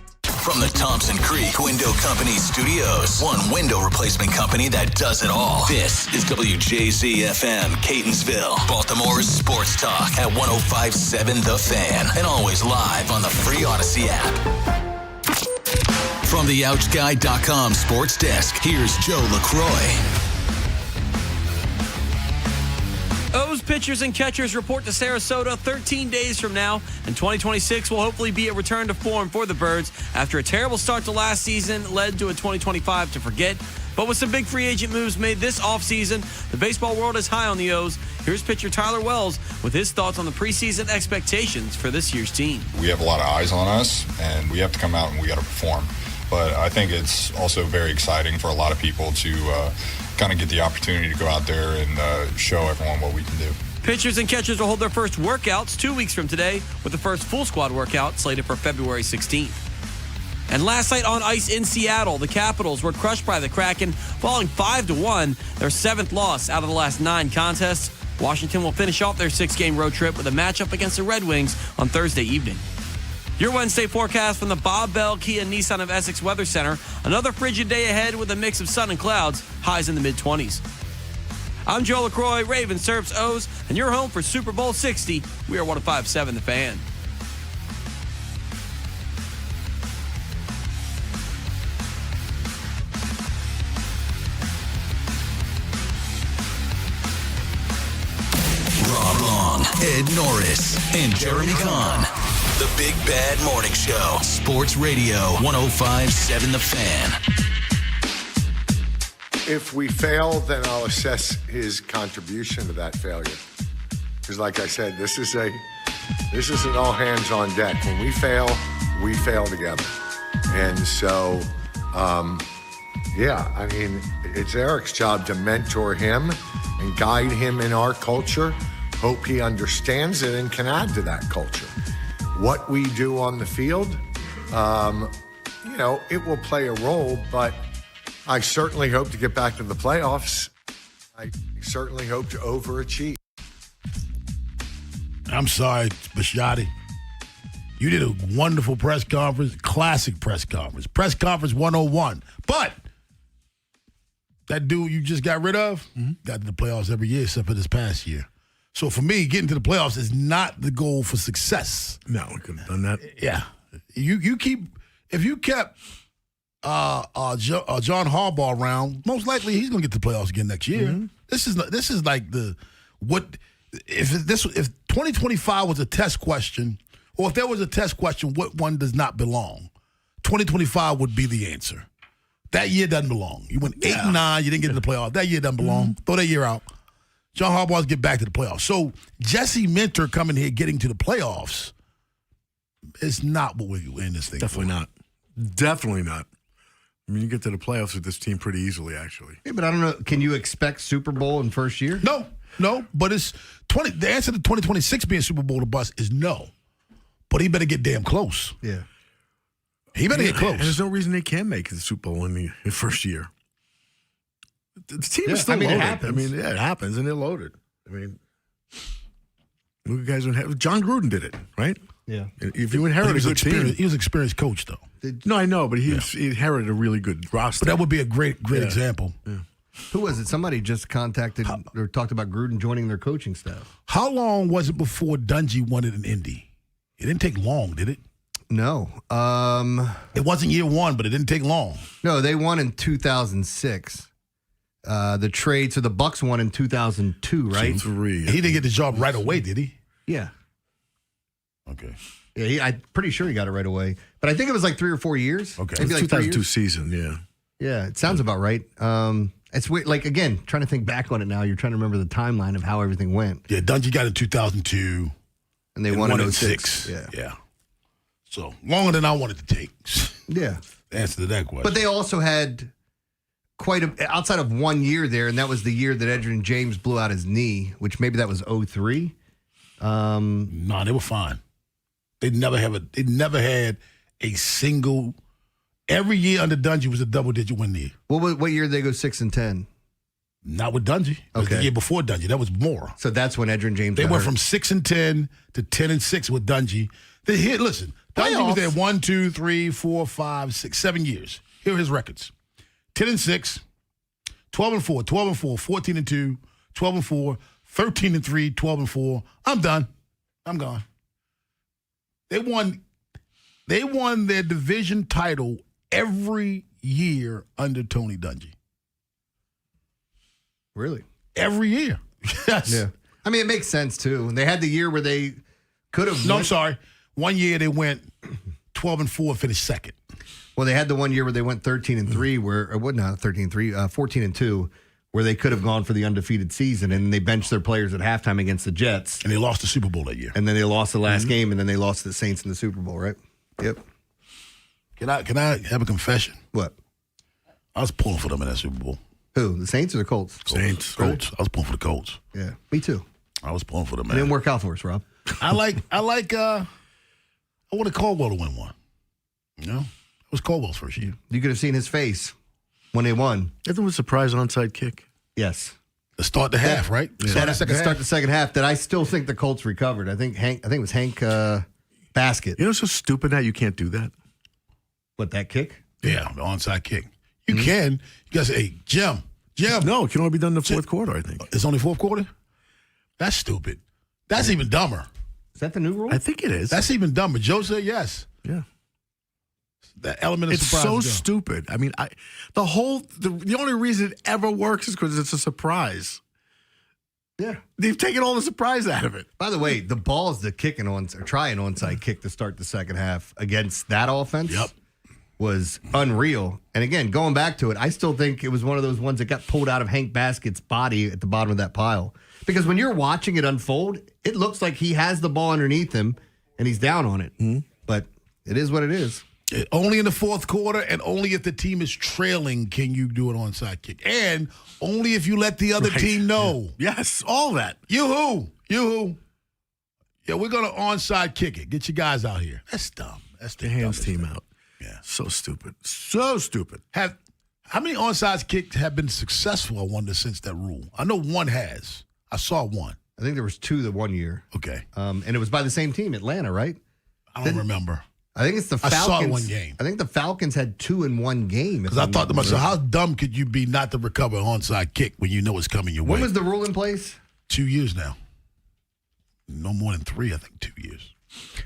From the Thompson Creek Window Company studios, one window replacement company that does it all. This is WJZ-FM, Catonsville, Baltimore's sports talk at 105.7 The Fan, and always live on the free Odyssey app. From the OuchGuy.com sports desk, here's Joe LaCroix. O's pitchers and catchers report to Sarasota 13 days from now, and 2026 will hopefully be a return to form for the Birds after a terrible start to last season led to a 2025 to forget. But with some big free agent moves made this offseason, the baseball world is high on the O's. Here's pitcher Tyler Wells with his thoughts on the preseason expectations for this year's team. We have a lot of eyes on us, and we have to come out and we got to perform. But I think it's also very exciting for a lot of people to kind of get the opportunity to go out there and show everyone what we can do. Pitchers and catchers will hold their first workouts 2 weeks from today, with the first full squad workout slated for February 16th. And last night on ice in Seattle, the Capitals were crushed by the Kraken, falling 5-1, their 7th loss out of the last 9 contests. Washington will finish off their 6-game road trip with a matchup against the Red Wings on Thursday evening. Your Wednesday forecast from the Bob Bell Kia Nissan of Essex Weather Center. Another frigid day ahead with a mix of sun and clouds, highs in the mid-20s. I'm Joe LaCroix, Ravens Serps O's, and you're home for Super Bowl 60. We are 105.7 The Fan. Rob Long, Ed Norris, and Jeremy Kahn. The Big Bad Morning Show. Sports Radio 105.7 The Fan. If we fail, then I'll assess his contribution to that failure. Because like I said, this is an all hands on deck. When we fail together. And so, I mean, it's Eric's job to mentor him and guide him in our culture. Hope he understands it and can add to that culture. What we do on the field, it will play a role, but I certainly hope to get back to the playoffs. I certainly hope to overachieve. I'm sorry, Bisciotti. You did a wonderful press conference, classic press conference 101. But that dude you just got rid of got to the playoffs every year except for this past year. So for me, getting to the playoffs is not the goal for success. No, we couldn't have done that. Yeah, if you kept John Harbaugh around, most likely he's going to get to the playoffs again next year. Mm-hmm. This is like if 2025 was a test question, or if there was a test question, what one does not belong? 2025 would be the answer. That year doesn't belong. You went 8-9, you didn't get to the playoffs. That year doesn't belong. Mm-hmm. Throw that year out. John Harbaugh's get back to the playoffs. So Jesse Minter coming here getting to the playoffs is not what we're in this thing. Definitely not. Definitely not. I mean, you get to the playoffs with this team pretty easily, actually. Yeah, but I don't know. Can you expect Super Bowl in first year? No. But it's the answer to 2026 being Super Bowl to bust is no. But he better get damn close. Yeah. He better get close. And there's no reason they can't make the Super Bowl in the first year. The team is still loaded. It happens. It happens, and they're loaded. I mean, look at guys who have. John Gruden did it, right? Yeah. If you inherit a good team. He was an experienced coach, though. No, I know, but he inherited a really good roster. But that would be a great example. Yeah. Who was it? Somebody just contacted or talked about Gruden joining their coaching staff. How long was it before Dungy won it in Indy? It didn't take long, did it? No. It wasn't year one, but it didn't take long. No, they won in 2006. The trade, so the Bucks won in 2002, right? He didn't get the job right away, did he? Yeah. Okay. Yeah, I'm pretty sure he got it right away. But I think it was like 3 or 4 years. Okay. Maybe like 2002 season, yeah. Yeah, it sounds about right. It's weird. Like, again, trying to think back on it now, you're trying to remember the timeline of how everything went. Yeah, Dungy got it in 2002. And they won in 06. Yeah. So, longer than I wanted to take. Yeah. The answer to that question. But they also had outside of 1 year there, and that was the year that Edgerrin James blew out his knee, which maybe that was 03. No, they were fine. They never had a single. Every year under Dungy was a double-digit win year. What year did they go 6-10? Not with Dungy. It was the year before Dungy. That was more. So that's when Edgerrin James. They went from 6-10 to 10-6 with Dungy Listen, Dungy was there 1, 2, 3, 4, 5, 6, 7 years. Here are his records: 10-6, 12-4, 12-4, 14-2, 12-4, 13-3, 12-4. I'm done. I'm gone. They won their division title every year under Tony Dungy. Really? Every year. Yes. Yeah. I mean, it makes sense, too. They had the year where they could have... No, I'm sorry. One year they went 12-4 and finished second. Well, they had the one year where they went 13-3, where... Or what, not 13-3, 14-2, where they could have gone for the undefeated season, and they benched their players at halftime against the Jets. And they lost the Super Bowl that year. And then they lost the last game, and then they lost to the Saints in the Super Bowl, right? Yep. Can I have a confession? What? I was pulling for them in that Super Bowl. Who? The Saints or the Colts? Saints. Colts. I was pulling for the Colts. Yeah, me too. I was pulling for them, It man. didn't work out for us, Rob. I wanted Caldwell to win one. You know? It was Caldwell's first year. You could have seen his face when they won. That was a surprise onside kick. Yes. To start the half, right? Start the second half. That I still think the Colts recovered. I think it was Hank Basket. You know, it's so stupid that you can't do that. What, that kick? Yeah, the onside kick. You can. You guys say, hey, Jim. No, it can only be done in the fourth quarter, I think. It's only fourth quarter? That's stupid. That's even dumber. Is that the new rule? I think it is. That's even dumber. Joe said yes. Yeah. That element of it's surprise. So stupid. I mean, the only reason it ever works is because it's a surprise. Yeah. They've taken all the surprise out of it. By the way, the balls that kicking on or try an onside kick to start the second half against that offense was unreal. And again, going back to it, I still think it was one of those ones that got pulled out of Hank Basket's body at the bottom of that pile. Because when you're watching it unfold, it looks like he has the ball underneath him and he's down on it. But it is what it is. Only in the fourth quarter, and only if the team is trailing can you do an onside kick. And only if you let the other team know. Yeah. Yes, all that. Yoo-hoo. Yeah, we're going to onside kick it. Get your guys out here. That's dumb. That's the hands team thing. out. Yeah. So stupid. So stupid. How many onside kicks have been successful, I wonder, since that rule? I know one has. I saw one. I think there was two the one year. Okay. And it was by the same team, Atlanta, right? I don't remember. I think it's the Falcons. I saw one game. I think the Falcons had two in one game. Because I thought to myself, how dumb could you be not to recover an onside kick when you know it's coming your way? When was the rule in place? 2 years now. No more than 3, I think 2 years.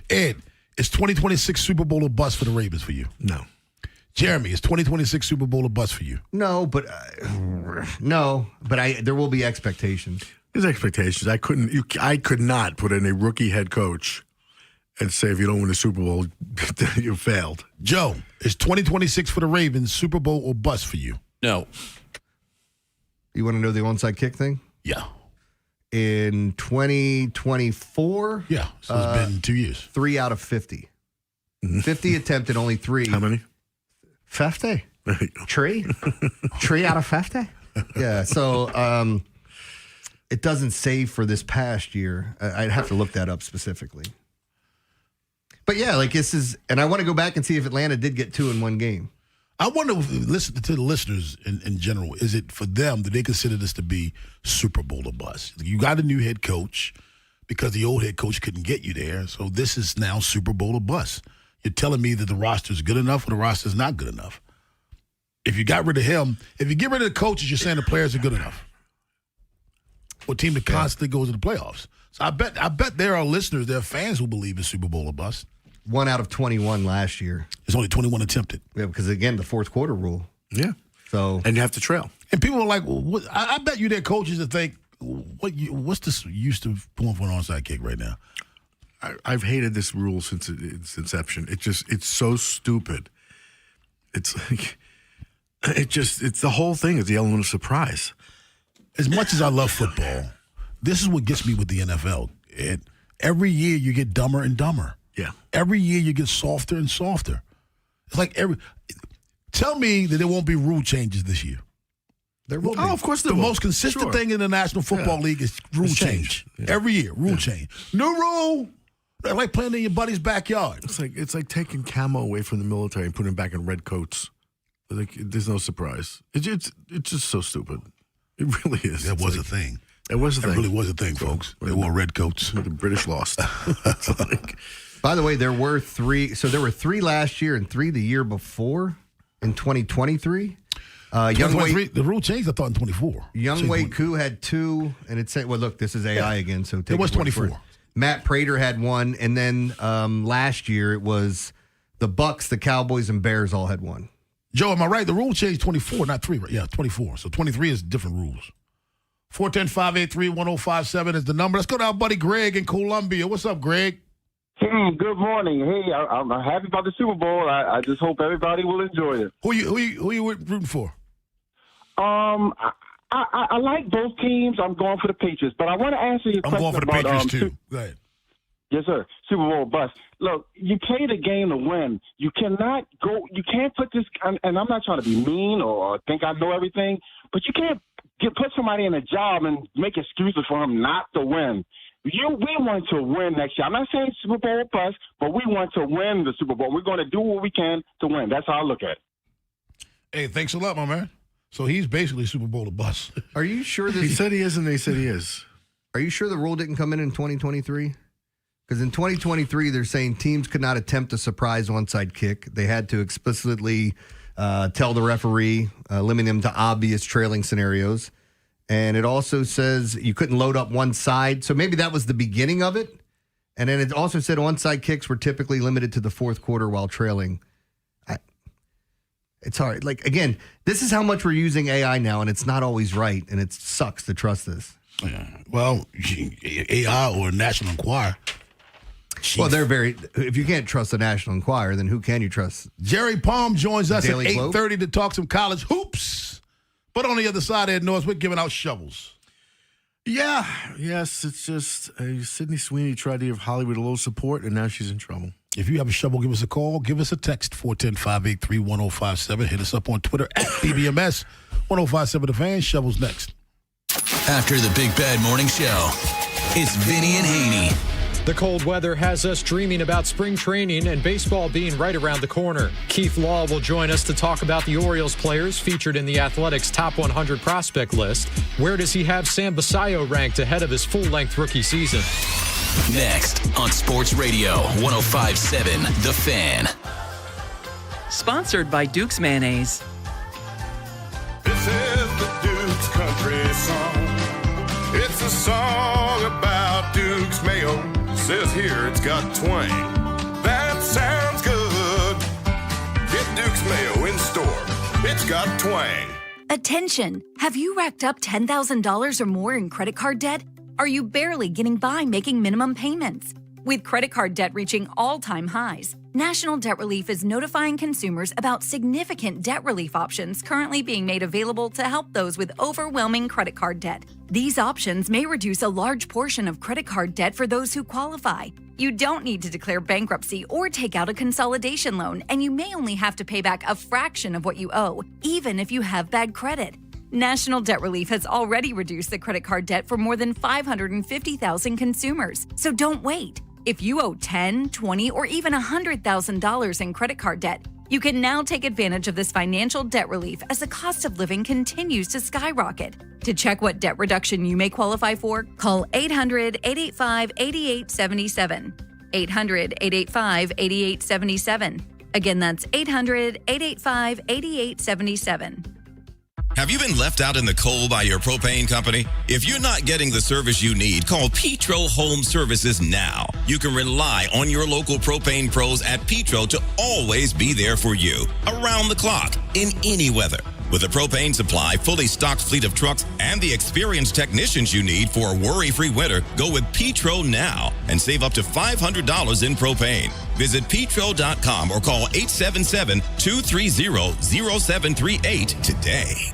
Ed, is 2026 Super Bowl a bust for the Ravens for you? No. Jeremy, is 2026 Super Bowl a bust for you? No, but there will be expectations. There's expectations. I could not put in a rookie head coach and say if you don't win the Super Bowl, you failed. Joe, is 2026 for the Ravens Super Bowl or bust for you? No. You want to know the onside kick thing? Yeah. In 2024? Yeah, so it's been 2 years. 3 out of 50. 50 attempted, only 3. How many? 50. Tree out of 50? Yeah, so it doesn't say for this past year. I'd have to look that up specifically. But yeah, like this is, and I want to go back and see if Atlanta did get 2 in one game. I wonder, listen to the listeners in general, is it for them, do they consider this to be Super Bowl or bust? You got a new head coach because the old head coach couldn't get you there, so this is now Super Bowl or bust. You're telling me that the roster is good enough or the roster is not good enough. If you got rid of him, if you get rid of the coaches, you're saying the players are good enough. For a team that constantly goes to the playoffs. So I bet there are listeners, there are fans who believe it's Super Bowl or bust. 1 out of 21 last year. There's only 21 attempted. Yeah, because again, the fourth quarter rule. Yeah. So and you have to trail. And people are like, well, I bet you there coaches that think, what's this use to pulling for an onside kick right now? I've hated this rule since its inception. It's so stupid. It's like, it's the whole thing is the element of surprise. As much as I love football, this is what gets me with the NFL. Every year you get dumber and dumber. Yeah. Every year you get softer and softer. It's like tell me that there won't be rule changes this year. There will be. Oh, of course there will. The most consistent thing in the National Football League is rule change. Yeah. Every year, rule change. New rule. They're like playing in your buddy's backyard. It's like taking camo away from the military and putting it back in red coats. Like, there's no surprise. It's just so stupid. It really is. That was a thing. It was a thing. It really was a thing, folks. They wore red coats. The British lost. By the way, there were 3. So there were 3 last year and 3 the year before in 2023. The rule changed, I thought, in 24. Young Wei Koo had 2, and it said, well, look, this is AI again, so take it was his word 24. for it. Matt Prater had 1, and then last year it was the Bucks, the Cowboys, and Bears all had 1. Joe, am I right? The rule changed 24, not 3, right? Yeah, 24. So 23 is different rules. 410-583-1057 is the number. Let's go to our buddy Greg in Columbia. What's up, Greg? Good morning. Hey, I'm happy about the Super Bowl. I just hope everybody will enjoy it. Who you rooting for? I like both teams. I'm going for the Patriots, but I want to answer your question. I'm going for the Patriots too. Go ahead. Yes, sir. Super Bowl bust. Look, you play the game to win. You cannot go. You can't put this. And I'm not trying to be mean or think I know everything, but you can't put somebody in a job and make excuses for him not to win. We want to win next year. I'm not saying Super Bowl bust, but we want to win the Super Bowl. We're going to do what we can to win. That's how I look at it. Hey, thanks a lot, my man. So he's basically Super Bowl to bust. Are you sure this? He said he is, and they said he is. Are you sure the rule didn't come in 2023? Because in 2023, they're saying teams could not attempt a surprise onside kick. They had to explicitly tell the referee, limiting them to obvious trailing scenarios. And it also says you couldn't load up one side. So maybe that was the beginning of it. And then it also said onside kicks were typically limited to the fourth quarter while trailing. It's hard. Like, again, this is how much we're using AI now, and it's not always right, and it sucks to trust this. Yeah. Well, AI or National Enquirer. Well, they're if you can't trust the National Enquirer, then who can you trust? Jerry Palm joins us at Daily Globe? 8:30 to talk some college hoops. But on the other side of North, we're giving out shovels. Yeah. Yes, it's just Sydney Sweeney tried to give Hollywood a little support, and now she's in trouble. If you have a shovel, give us a call. Give us a text, 410-583-1057. Hit us up on Twitter at BBMS 1057 The Fan. Shovels next. After the Big Bad Morning Show, it's Vinny and Haynie. The cold weather has us dreaming about spring training and baseball being right around the corner. Keith Law will join us to talk about the Orioles players featured in the Athletics Top 100 prospect list. Where does he have Sam Basayo ranked ahead of his full-length rookie season? Next on Sports Radio 1057 The Fan. Sponsored by Duke's Mayonnaise. This is the Duke's country song. It's a song about Duke's Mayo. Says here it's got twang. That sounds good. Get Duke's Mayo in store. It's got twang. Attention! Have you racked up $10,000 or more in credit card debt? Are you barely getting by making minimum payments? With credit card debt reaching all-time highs, National Debt Relief is notifying consumers about significant debt relief options currently being made available to help those with overwhelming credit card debt. These options may reduce a large portion of credit card debt for those who qualify. You don't need to declare bankruptcy or take out a consolidation loan, and you may only have to pay back a fraction of what you owe, even if you have bad credit. National Debt Relief has already reduced the credit card debt for more than 550,000 consumers, so don't wait. If you owe $10,000, $20,000, or even $100,000 in credit card debt, you can now take advantage of this financial debt relief as the cost of living continues to skyrocket. To check what debt reduction you may qualify for, call 800-885-8877. 800-885-8877. Again, that's 800-885-8877. Have you been left out in the cold by your propane company? If you're not getting the service you need, call Petro Home Services now. You can rely on your local propane pros at Petro to always be there for you, around the clock, in any weather. With a propane supply, fully stocked fleet of trucks, and the experienced technicians you need for a worry-free winter, go with Petro now and save up to $500 in propane. Visit petro.com or call 877-230-0738 today.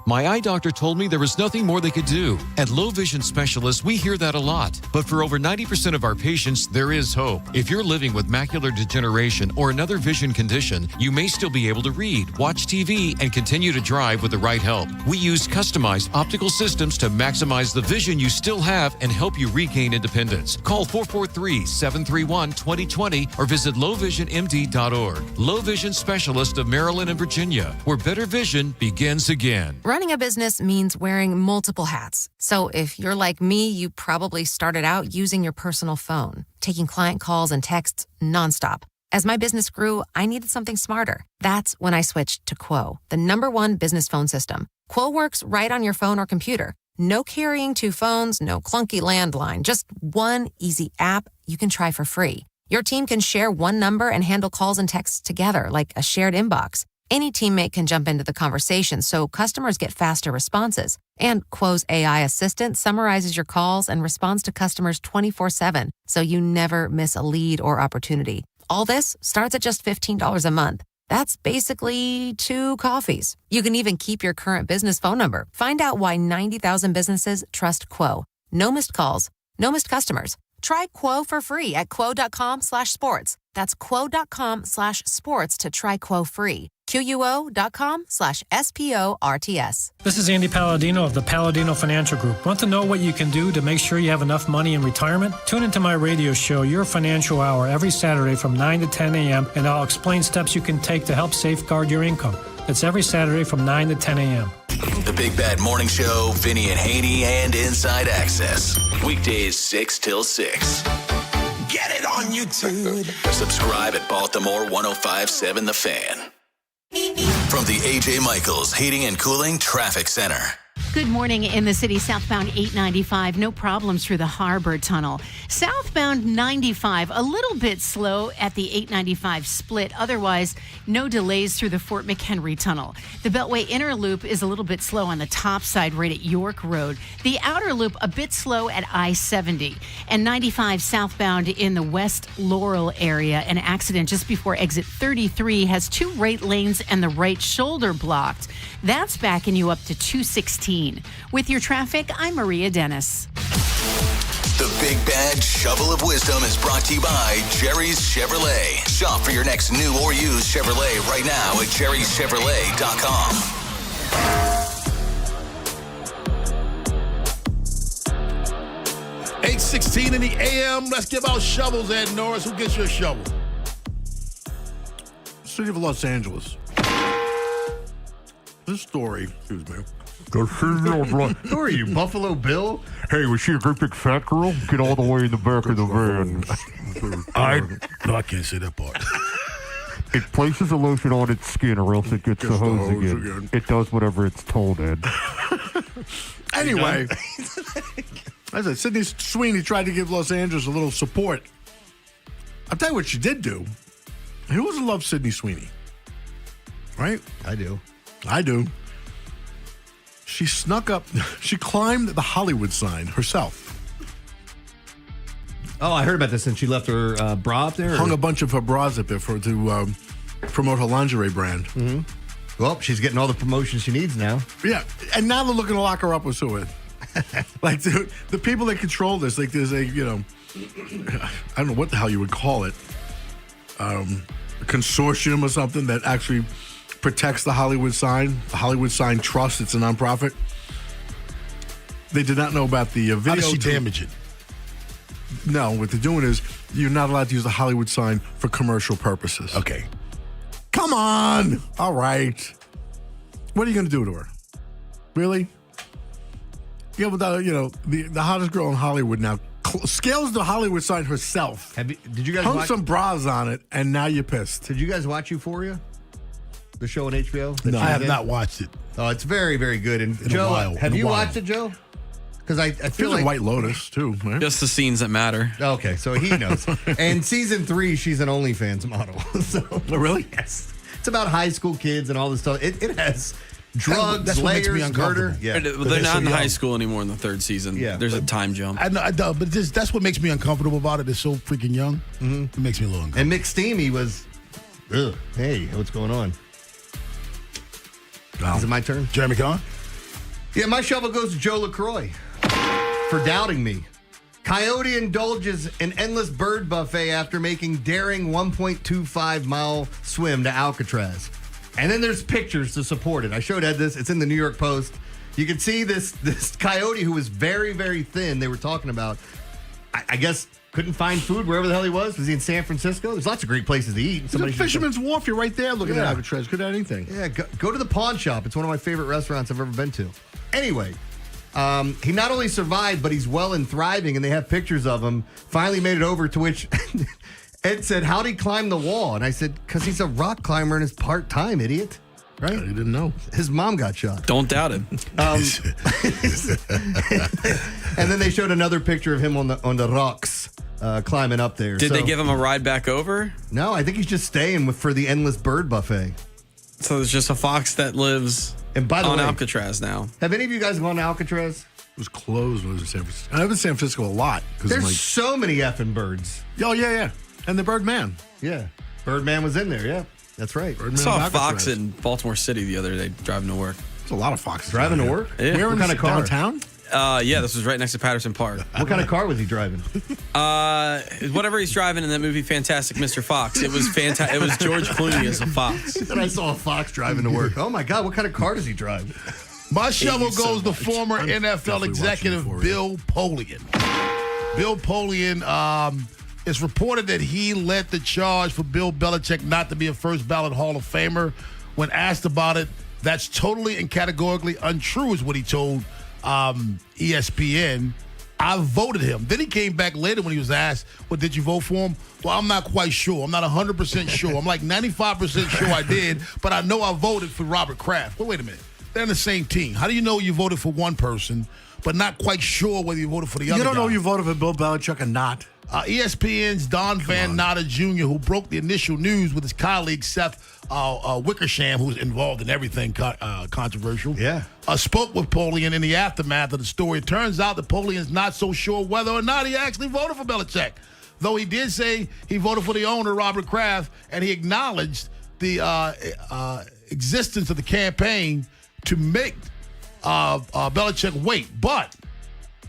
My eye doctor told me there was nothing more they could do. At Low Vision Specialists, we hear that a lot. But for over 90% of our patients, there is hope. If you're living with macular degeneration or another vision condition, you may still be able to read, watch TV, and continue to drive with the right help. We use customized optical systems to maximize the vision you still have and help you regain independence. Call 443-731-2020 or visit lowvisionmd.org. Low Vision Specialist of Maryland and Virginia, where better vision begins again. Running a business means wearing multiple hats. So if you're like me, you probably started out using your personal phone, taking client calls and texts nonstop. As my business grew, I needed something smarter. That's when I switched to Quo, the #1 business phone system. Quo works right on your phone or computer. No carrying 2 phones, no clunky landline, just one easy app you can try for free. Your team can share one number and handle calls and texts together like a shared inbox. Any teammate can jump into the conversation so customers get faster responses. And Quo's AI assistant summarizes your calls and responds to customers 24/7, so you never miss a lead or opportunity. All this starts at just $15 a month. That's basically 2 coffees. You can even keep your current business phone number. Find out why 90,000 businesses trust Quo. No missed calls, no missed customers. Try Quo for free at quo.com/sports. That's quo.com/sports to try Quo free. QUO.com/SPORTS. This is Andy Palladino of the Palladino Financial Group. Want to know what you can do to make sure you have enough money in retirement? Tune into my radio show, Your Financial Hour, every Saturday from 9 to 10 a.m., and I'll explain steps you can take to help safeguard your income. It's every Saturday from 9 to 10 a.m. The Big Bad Morning Show, Vinny and Haynie, and Inside Access. Weekdays 6 till 6. Get it on YouTube. Subscribe at Baltimore 1057 The Fan. From the A.J. Michaels Heating and Cooling Traffic Center. Good morning in the city. Southbound 895, no problems through the Harbor Tunnel. Southbound 95, a little bit slow at the 895 split. Otherwise, no delays through the Fort McHenry Tunnel. The Beltway Inner Loop is a little bit slow on the top side right at York Road. The Outer Loop a bit slow at I-70. And 95 southbound in the West Laurel area. An accident just before exit 33 has 2 right lanes and the right shoulder blocked. That's backing you up to 216. With your traffic, I'm Maria Dennis. The Big Bad Shovel of Wisdom is brought to you by Jerry's Chevrolet. Shop for your next new or used Chevrolet right now at jerryschevrolet.com. 8:16 in the a.m. Let's give out shovels, Ed Norris. Who gets your shovel? City of Los Angeles. This story, excuse me. Who are you, Buffalo Bill? Hey, was she a great big fat girl? Get all the way in the back of the van. I can't say that part. It places a lotion on its skin or else it gets the hose again. It does whatever it's told, Ed. Anyway, as I said, Sydney Sweeney tried to give Los Angeles a little support. I'll tell you what she did do. Who doesn't love Sydney Sweeney? Right? I do. She snuck up. She climbed the Hollywood sign herself. Oh, I heard about this, and she left her bra up there? Hung a bunch of her bras up there to promote her lingerie brand. Mm-hmm. Well, she's getting all the promotion she needs now. Yeah, and now they're looking to lock her up with Sued. Like the people that control this, like there's a, I don't know what the hell you would call it, a consortium or something that actually protects the Hollywood sign Trust. It's a nonprofit. They did not know about the video. How did she damage it? No, what they're doing is you're not allowed to use the Hollywood sign for commercial purposes. Okay. Come on. All right. What are you going to do to her? Really? Yeah, but the hottest girl in Hollywood now scales the Hollywood sign herself. Did you guys hung some bras on it, and now you're pissed. Did you guys watch Euphoria? The show on HBO? No, I have not watched it. Oh, it's very, very good. And Joe, have you watched it, Joe? Because I feel like White Lotus too, right? Just the scenes that matter. Okay, so he knows. And season 3, she's an OnlyFans model. Oh, really? Yes. It's about high school kids and all this stuff. It has drugs, that's what makes me layers, uncomfortable. murder. Yeah. They're not in high school anymore in the 3rd season. Yeah, There's a time jump. I know, but that's what makes me uncomfortable about it. It's so freaking young. Mm-hmm. It makes me a little uncomfortable. And McSteamy was, hey, what's going on? Wow. Is it my turn? Jeremy Kahn? Yeah, my shovel goes to Joe LaCroix for doubting me. Coyote indulges an endless bird buffet after making daring 1.25-mile swim to Alcatraz. And then there's pictures to support it. I showed Ed this. It's in the New York Post. You can see this coyote who was very, very thin they were talking about. I guess couldn't find food wherever the hell he was. Was he in San Francisco? There's lots of great places to eat. It's a Fisherman's Wharf. You're right there looking at Alcatraz. Could have anything. Yeah, go to the pawn shop. It's one of my favorite restaurants I've ever been to. Anyway, he not only survived, but he's well and thriving, and they have pictures of him. Finally made it over, to which Ed said, how'd he climb the wall? And I said, because he's a rock climber and is part-time, idiot. Right? I didn't know. His mom got shot. Don't doubt him. And then they showed another picture of him on the rocks climbing up there. Did they give him a ride back over? No, I think he's just staying for the endless bird buffet. So there's just a fox that lives on Alcatraz now. Have any of you guys gone to Alcatraz? It was closed when I was in San Francisco. I live in San Francisco a lot. There's so many effing birds. Oh, yeah. And the Birdman. Yeah. Birdman was in there, yeah. That's right. I saw a fox in Baltimore City the other day driving to work. There's a lot of foxes. Driving to work? Yeah. What kind of car? Downtown? Yeah, this was right next to Patterson Park. What kind of car was he driving? Whatever he's driving in that movie, Fantastic Mr. Fox. It was fantastic. It was George Clooney as a fox. And I saw a fox driving to work. Oh my God, what kind of car does he drive? My shovel goes to former NFL executive Bill Polian. Bill Polian, it's reported that he led the charge for Bill Belichick not to be a first ballot Hall of Famer. When asked about it, that's totally and categorically untrue, is what he told ESPN. I voted him. Then he came back later when he was asked, well, did you vote for him? Well, I'm not quite sure. I'm not 100% sure. I'm like 95% sure I did, but I know I voted for Robert Kraft. But wait a minute. They're on the same team. How do you know you voted for one person, but not quite sure whether you voted for the other guy? You don't know you voted for Bill Belichick or not. ESPN's Don Van Natta Jr., who broke the initial news with his colleague Seth Wickersham, who's involved in everything controversial, spoke with Polian in the aftermath of the story. It turns out that Polian's not so sure whether or not he actually voted for Belichick, though he did say he voted for the owner, Robert Kraft, and he acknowledged the existence of the campaign to make Belichick wait. But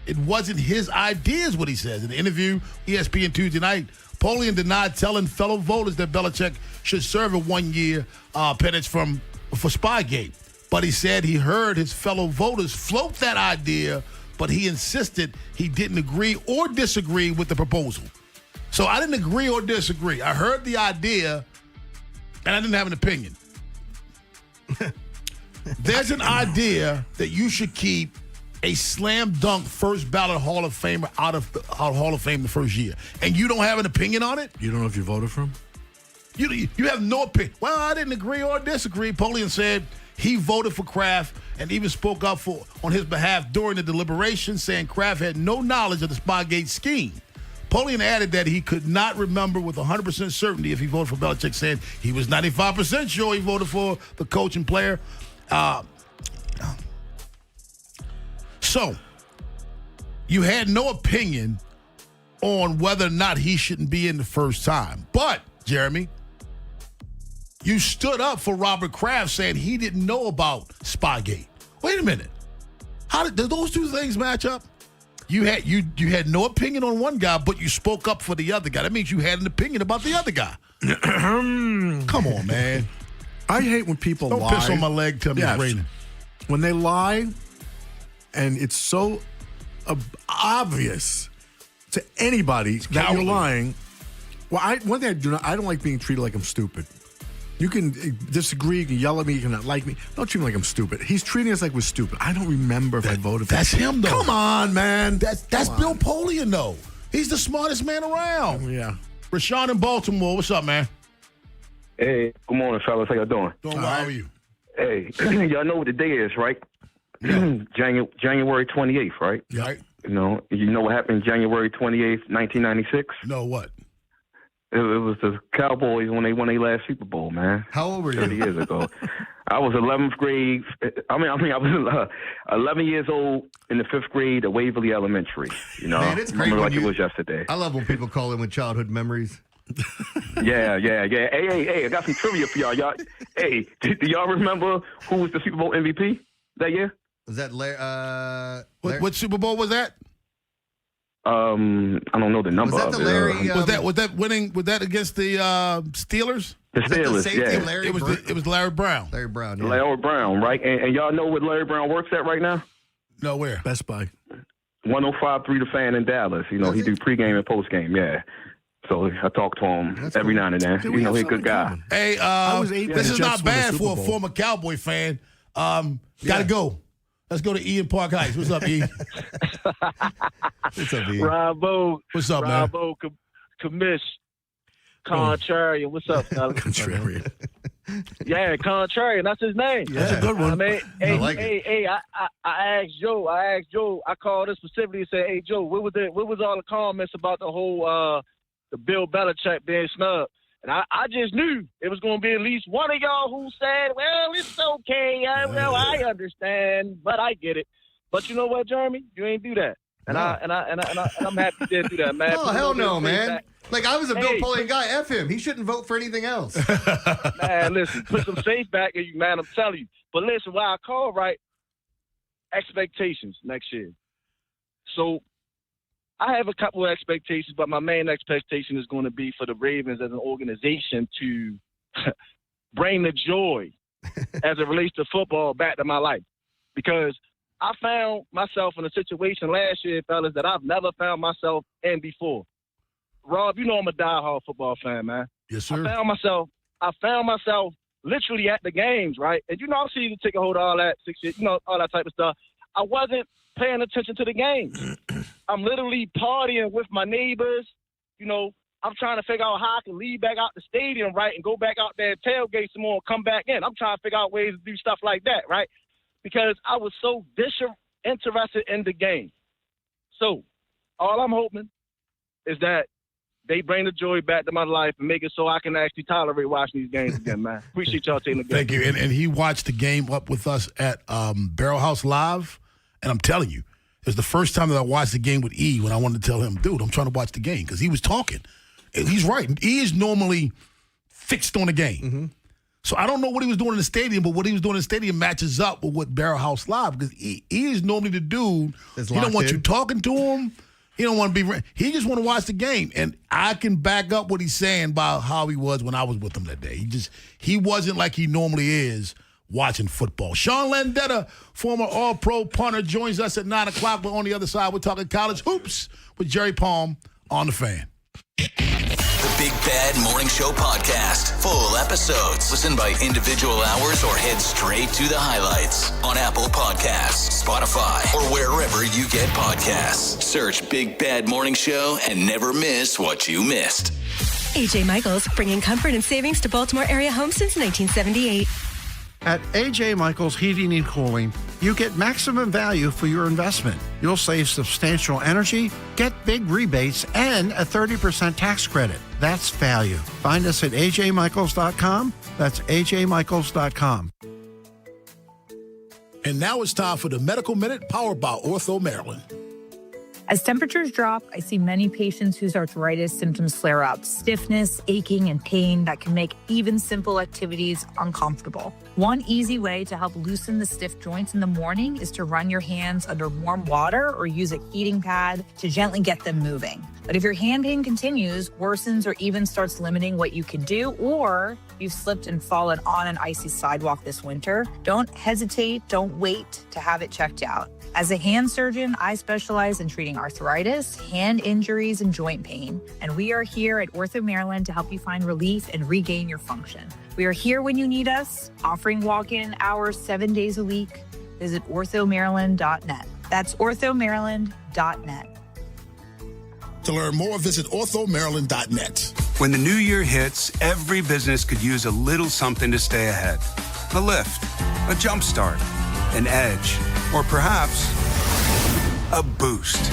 it wasn't his ideas, what he says. In the interview, ESPN Tuesday night, Polian denied telling fellow voters that Belichick should serve a 1-year penance for Spygate. But he said he heard his fellow voters float that idea, but he insisted he didn't agree or disagree with the proposal. So I didn't agree or disagree. I heard the idea, and I didn't have an opinion. There's an idea that you should keep a slam dunk first ballot Hall of Famer out of Hall of Fame the first year, and you don't have an opinion on it? You don't know if you voted for him? You have no opinion. Well, I didn't agree or disagree. Polian said he voted for Kraft and even spoke up on his behalf during the deliberation, saying Kraft had no knowledge of the Spygate scheme. Polian added that he could not remember with 100% certainty if he voted for Belichick, saying he was 95% sure he voted for the coach and player. So, you had no opinion on whether or not he shouldn't be in the first time. But, Jeremy, you stood up for Robert Kraft saying he didn't know about Spygate. Wait a minute. How did those two things match up? You had no opinion on one guy, but you spoke up for the other guy. That means you had an opinion about the other guy. Come on, man. I hate when people Don't lie. piss on my leg, tell me it's raining. When they lie, and it's so obvious to anybody that you're lying. Well, one thing I don't like being treated like I'm stupid. You can disagree, you can yell at me, you can not like me. Don't treat me like I'm stupid. He's treating us like we're stupid. I don't remember if I voted for him. That's him, though. Come on, man. That's Bill Polian, though. He's the smartest man around. Yeah. Rashawn in Baltimore. What's up, man? Hey, good morning, fellas. How y'all doing? Doing well. How are you? Hey, y'all know what the day is, right? January 28th, right? Right. You know what happened January 28th, 1996? No, what? It was the Cowboys when they won their last Super Bowl, man. How old were you? 30 years ago. I was 11th grade. I was 11 years old in the 5th grade at Waverly Elementary. Man, it's great remember like it was yesterday. I love when people call in with childhood memories. Yeah. Hey, I got some trivia for y'all. Hey, do y'all remember who was the Super Bowl MVP that year? Was that Larry? What Super Bowl was that? I don't know the number. Was that the Larry? Was that winning? Was that against the Steelers? The Steelers, yeah. It was Larry Brown. Larry Brown. Yeah. Larry Brown, right? And y'all know where Larry Brown works at right now? No, where? Best Buy. 105.3 The Fan in Dallas. You know, he do pregame and postgame. Yeah. So I talk to him every now and then. You know, he's a good guy. Hey, this is not bad for a former Cowboy fan. Gotta go. Let's go to Ian Park Heights. What's up, E? What's up, E? Bravo. What's up, Bravo, Commish. Contrarian. What's up, fellas? Contrarian. Yeah, Contrarian. That's his name. Yeah. That's a good one. I mean, I asked Joe. I called him specifically and said, "Hey, Joe, what was all the comments about the whole the Bill Belichick being snubbed?" And I just knew it was going to be at least one of y'all who said, "Well, it's okay. I understand, but I get it." But you know what, Jeremy? You ain't do that, and I'm happy you didn't do that, man. Oh, hell no, man. Like, I was a Bill Polian guy. F him. He shouldn't vote for anything else. Man, listen, put some faith back in you, man. I'm telling you. But listen, why I call, right? Expectations next year. So I have a couple of expectations, but my main expectation is going to be for the Ravens as an organization to bring the joy as it relates to football back to my life. Because I found myself in a situation last year, fellas, that I've never found myself in before. Rob, you know I'm a diehard football fan, man. Yes, sir. I found myself literally at the games, right? And you know, I'm seeing the ticket holder, all that, all that type of stuff. I wasn't paying attention to the games. I'm literally partying with my neighbors. You know, I'm trying to figure out how I can leave back out the stadium, right, and go back out there and tailgate some more and come back in. I'm trying to figure out ways to do stuff like that, right? Because I was so disinterested in the game. So all I'm hoping is that they bring the joy back to my life and make it so I can actually tolerate watching these games again, man. Appreciate y'all taking the game. Thank you. And he watched the game up with us at Barrel House Live, and I'm telling you, it was the first time that I watched the game with E when I wanted to tell him, dude, I'm trying to watch the game, because he was talking. And he's right. E is normally fixed on the game. Mm-hmm. So I don't know what he was doing in the stadium, but what he was doing in the stadium matches up with what Barrel House Live, because E is normally the dude, he don't want you talking to him. He don't want to be. He just want to watch the game, and I can back up what he's saying about how he was when I was with him that day. He wasn't like he normally is watching football. Sean Landetta, former All-Pro punter, joins us at 9 o'clock. But on the other side, we're talking college hoops with Jerry Palm on the Fan. The Big Bad Morning Show podcast. Full episodes. Listen by individual hours or head straight to the highlights on Apple Podcasts, Spotify, or wherever you get podcasts. Search Big Bad Morning Show and never miss what you missed. AJ Michaels, bringing comfort and savings to Baltimore area homes since 1978. At AJ Michaels Heating and Cooling, you get maximum value for your investment. You'll save substantial energy, get big rebates, and a 30% tax credit. That's value. Find us at ajmichaels.com. That's ajmichaels.com. And now it's time for the Medical Minute, powered by Ortho Maryland. As temperatures drop, I see many patients whose arthritis symptoms flare up. Stiffness, aching, and pain that can make even simple activities uncomfortable. One easy way to help loosen the stiff joints in the morning is to run your hands under warm water or use a heating pad to gently get them moving. But if your hand pain continues, worsens, or even starts limiting what you can do, or you've slipped and fallen on an icy sidewalk this winter, don't hesitate, don't wait to have it checked out. As a hand surgeon, I specialize in treating arthritis, hand injuries, and joint pain. And we are here at Ortho Maryland to help you find relief and regain your function. We are here when you need us, offering walk-in hours 7 days a week. Visit orthomaryland.net. That's orthomaryland.net. To learn more, visit orthomaryland.net. When the new year hits, every business could use a little something to stay ahead. A lift, a jump start, an edge, or perhaps a boost.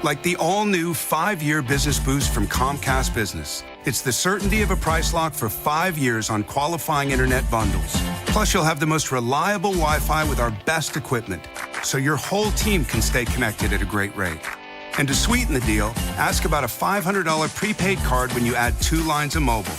Like the all-new 5-year business boost from Comcast Business. It's the certainty of a price lock for 5 years on qualifying internet bundles. Plus, you'll have the most reliable Wi-Fi with our best equipment, so your whole team can stay connected at a great rate. And to sweeten the deal, ask about a $500 prepaid card when you add 2 lines of mobile.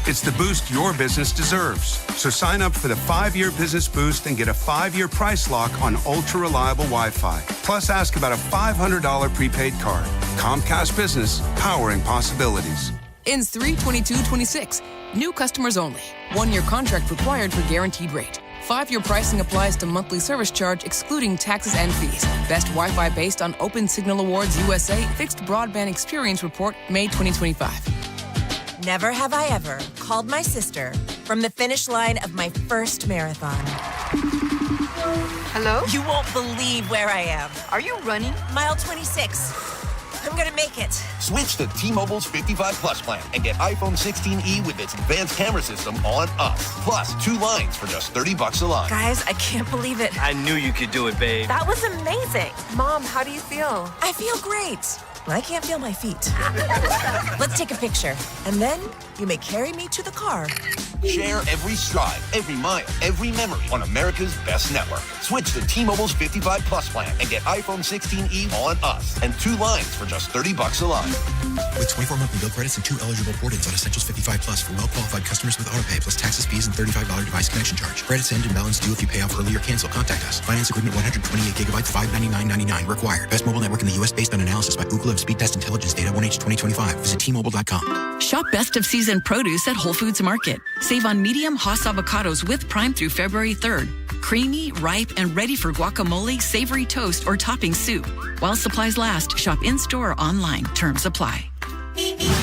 It's the boost your business deserves. So sign up for the 5-year business boost and get a 5-year price lock on ultra-reliable Wi-Fi. Plus, ask about a $500 prepaid card. Comcast Business, powering possibilities. Ends 3/22/26. New customers only. 1-year contract required for guaranteed rate. 5-year pricing applies to monthly service charge excluding taxes and fees. Best Wi-Fi based on Open Signal Awards USA Fixed Broadband Experience Report, May 2025. Never have I ever called my sister from the finish line of my first marathon. Hello? You won't believe where I am. Are you running? Mile 26. I'm gonna make it. Switch to T-Mobile's 55 Plus plan and get iPhone 16e with its advanced camera system on us. Plus, 2 lines for just $30 a line. Guys, I can't believe it. I knew you could do it, babe. That was amazing. Mom, how do you feel? I feel great. I can't feel my feet. Let's take a picture. And then you may carry me to the car. Share every stride, every mile, every memory on America's best network. Switch to T-Mobile's 55 Plus plan and get iPhone 16e on us and 2 lines for just $30 a line. With 24 monthly bill credits and 2 eligible port-ins on Essentials 55 Plus for well-qualified customers with autopay plus taxes, fees, and $35 device connection charge. Credits end and balance due if you pay off early or cancel. Contact us. Finance agreement 128 gigabytes, $599.99 required. Best mobile network in the U.S. based on analysis by Ookla of Speed Test Intelligence data 1H 2025. Visit T-Mobile.com. Shop best of season produce at Whole Foods Market. Save on medium Hass avocados with Prime through February 3rd. Creamy, ripe, and ready for guacamole, savory toast, or topping soup. While supplies last, shop in-store or online. Terms apply.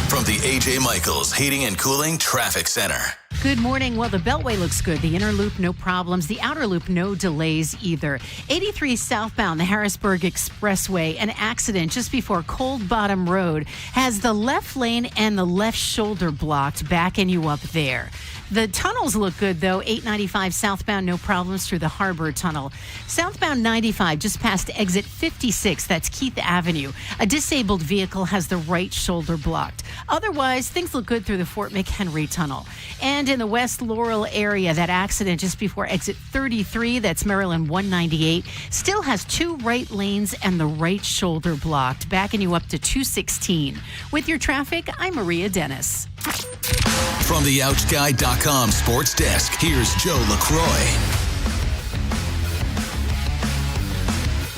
From the A.J. Michaels Heating and Cooling Traffic Center. Good morning. Well, the Beltway looks good. The inner loop, no problems. The outer loop, no delays either. 83 southbound, the Harrisburg Expressway, an accident just before Cold Bottom Road has the left lane and the left shoulder blocked, backing you up there. The tunnels look good, though. 895 southbound, no problems through the Harbor Tunnel. Southbound 95, just past exit 56, that's Keith Avenue. A disabled vehicle has the right shoulder blocked. Otherwise, things look good through the Fort McHenry Tunnel. And in the West Laurel area, that accident just before exit 33, that's Maryland 198, still has 2 right lanes and the right shoulder blocked, backing you up to 216. With your traffic, I'm Maria Dennis. From the OutGuy.com sports desk, here's Joe LaCroix.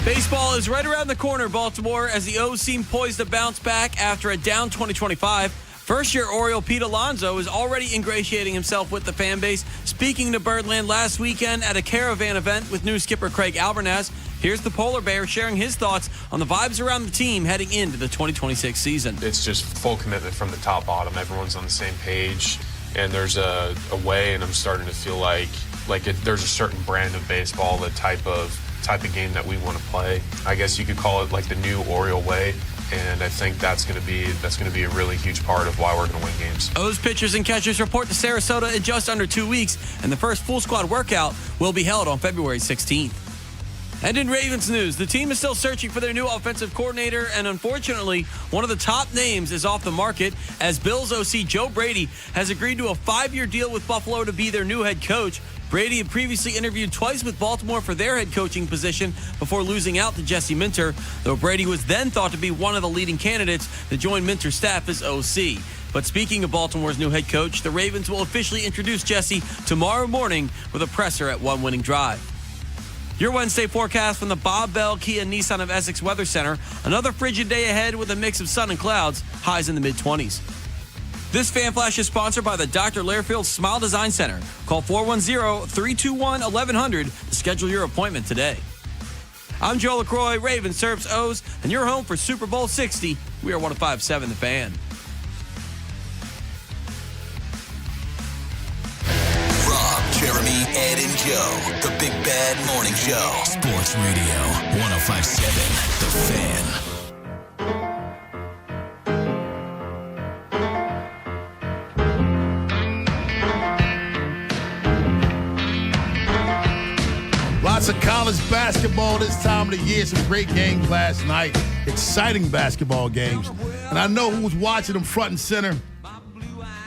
Baseball is right around the corner, Baltimore, as the O's seem poised to bounce back after a down 2025. First-year Oriole Pete Alonso is already ingratiating himself with the fan base, speaking to Birdland last weekend at a caravan event with new skipper Craig Albernaz. Here's the Polar Bear sharing his thoughts on the vibes around the team heading into the 2026 season. It's just full commitment from the top bottom. Everyone's on the same page, and there's a way, and I'm starting to feel like there's a certain brand of baseball, the type of game that we want to play. I guess you could call it like the new Oriole way. And I think that's going to be a really huge part of why we're going to win games. O's pitchers and catchers report to Sarasota in just under 2 weeks, and the first full squad workout will be held on February 16th. And in Ravens news, the team is still searching for their new offensive coordinator, and unfortunately, one of the top names is off the market as Bills OC Joe Brady has agreed to a 5-year deal with Buffalo to be their new head coach. Brady had previously interviewed twice with Baltimore for their head coaching position before losing out to Jesse Minter, though Brady was then thought to be one of the leading candidates to join Minter's staff as OC. But speaking of Baltimore's new head coach, the Ravens will officially introduce Jesse tomorrow morning with a presser at One Winning Drive. Your Wednesday forecast from the Bob Bell Kia Nissan of Essex Weather Center. Another frigid day ahead with a mix of sun and clouds, highs in the mid-20s. This Fan Flash is sponsored by the Dr. Lairfield Smile Design Center. Call 410-321-1100 to schedule your appointment today. I'm Joe LaCroix, Ravens serves O's, and you're home for Super Bowl 60. We are 105.7 The Fan. Rob, Jeremy, Ed, and Joe. The Big Bad Morning Show. Sports Radio 105.7 The Fan. Lots of college basketball this time of the year. Some great games last night. Exciting basketball games. And I know who was watching them front and center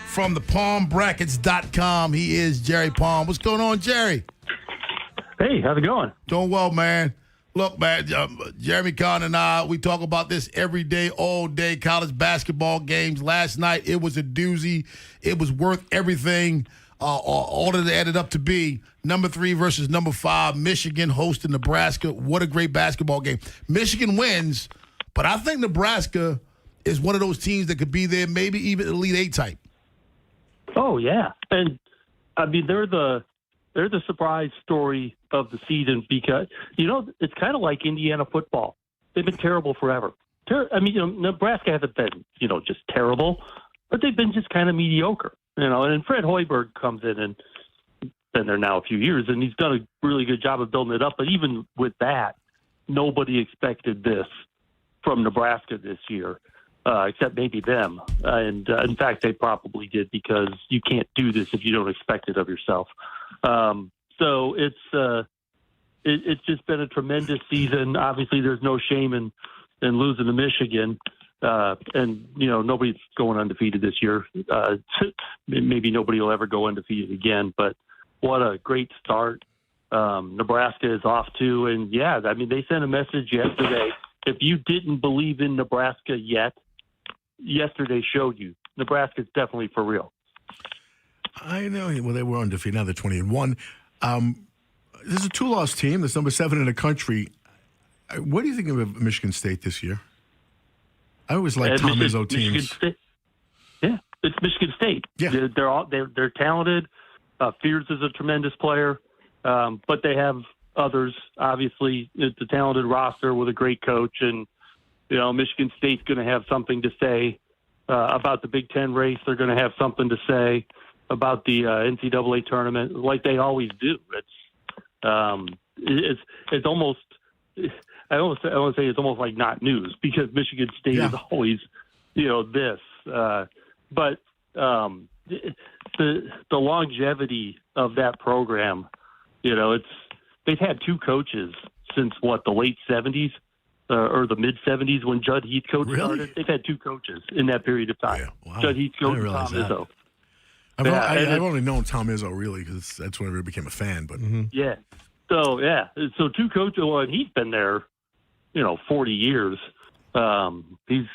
from the PalmBrackets.com. He is Jerry Palm. What's going on, Jerry? Hey, how's it going? Doing well, man. Look, man, Jeremy Conn and I, we talk about this every day, all day, college basketball games. Last night, it was a doozy. It was worth everything. All that it added up to be number 3 versus number 5, Michigan hosting Nebraska. What a great basketball game. Michigan wins, but I think Nebraska is one of those teams that could be there, maybe even Elite 8 type. Oh, yeah. And, I mean, they're the they're the surprise story of the season because, it's kind of like Indiana football. They've been terrible forever. Nebraska hasn't been, just terrible, but they've been just kind of mediocre, and then Fred Hoiberg comes in and been there now a few years, and he's done a really good job of building it up. But even with that, nobody expected this from Nebraska this year, except maybe them. And in fact, they probably did, because you can't do this if you don't expect it of yourself. So it's just been a tremendous season. Obviously, there's no shame in losing to Michigan. And nobody's going undefeated this year. Maybe nobody will ever go undefeated again, but what a great start Nebraska is off to. And they sent a message yesterday. If you didn't believe in Nebraska yet, yesterday showed you Nebraska's definitely for real. I know. Well, they were undefeated. Now they're 20-1. This is a 2-loss team. That's number 7 in the country. What do you think of Michigan State this year? I always like Tom Izzo teams. Yeah, it's Michigan State. Yeah, they're talented. Fears is a tremendous player, but they have others. Obviously, it's a talented roster with a great coach, and Michigan State's going to have something to say about the Big Ten race. They're going to have something to say about the NCAA tournament, like they always do. It's almost. I want to say it's almost like not news, because Michigan State is always, this. But the longevity of that program, they've had 2 coaches since the late 70s or the mid 70s when Judd Heathcote started. They've had 2 coaches in that period of time. Yeah. Wow. Judd Heathcote and Tom Izzo. I've only known Tom Izzo really because that's when I really became a fan. But yeah. So 2 coaches, and he's been there, 40 years. He's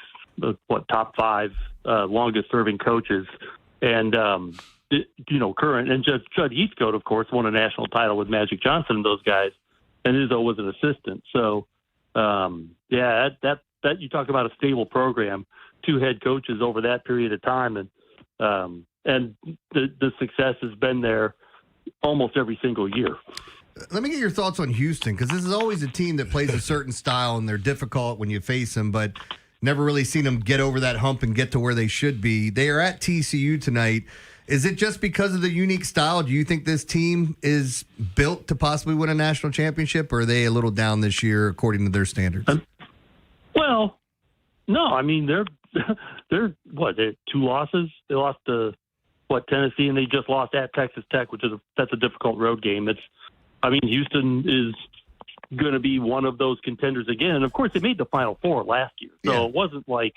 top 5 longest serving coaches, and current. And Judd Heathcote, of course, won a national title with Magic Johnson and those guys, and Izzo was an assistant. So that you talk about a stable program, 2 head coaches over that period of time, and the success has been there almost every single year. Let me get your thoughts on Houston, because this is always a team that plays a certain style, and they're difficult when you face them, but never really seen them get over that hump and get to where they should be. They are at TCU tonight. Is it just because of the unique style? Do you think this team is built to possibly win a national championship, or are they a little down this year according to their standards? Well, no. I mean, they're they had 2 losses. They lost to Tennessee, and they just lost at Texas Tech, that's a difficult road game. Houston is going to be one of those contenders again. And, of course, they made the Final Four last year. So it wasn't like,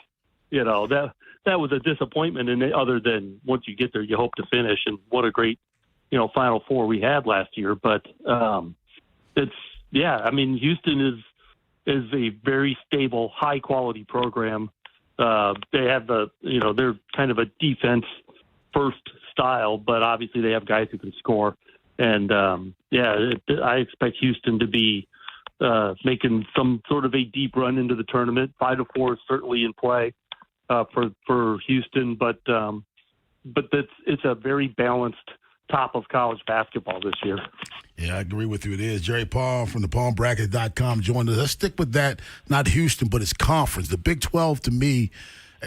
that was a disappointment, other than once you get there, you hope to finish. And what a great, Final Four we had last year. But Houston is a very stable, high-quality program. They have they're kind of a defense-first style, but obviously they have guys who can score. And, I expect Houston to be making some sort of a deep run into the tournament. 5-4 is certainly in play for Houston, but it's a very balanced top of college basketball this year. Yeah, I agree with you. It is. Jerry Palm from the PalmBrackets.com joined us. Let's stick with that, not Houston, but its conference. The Big 12, to me,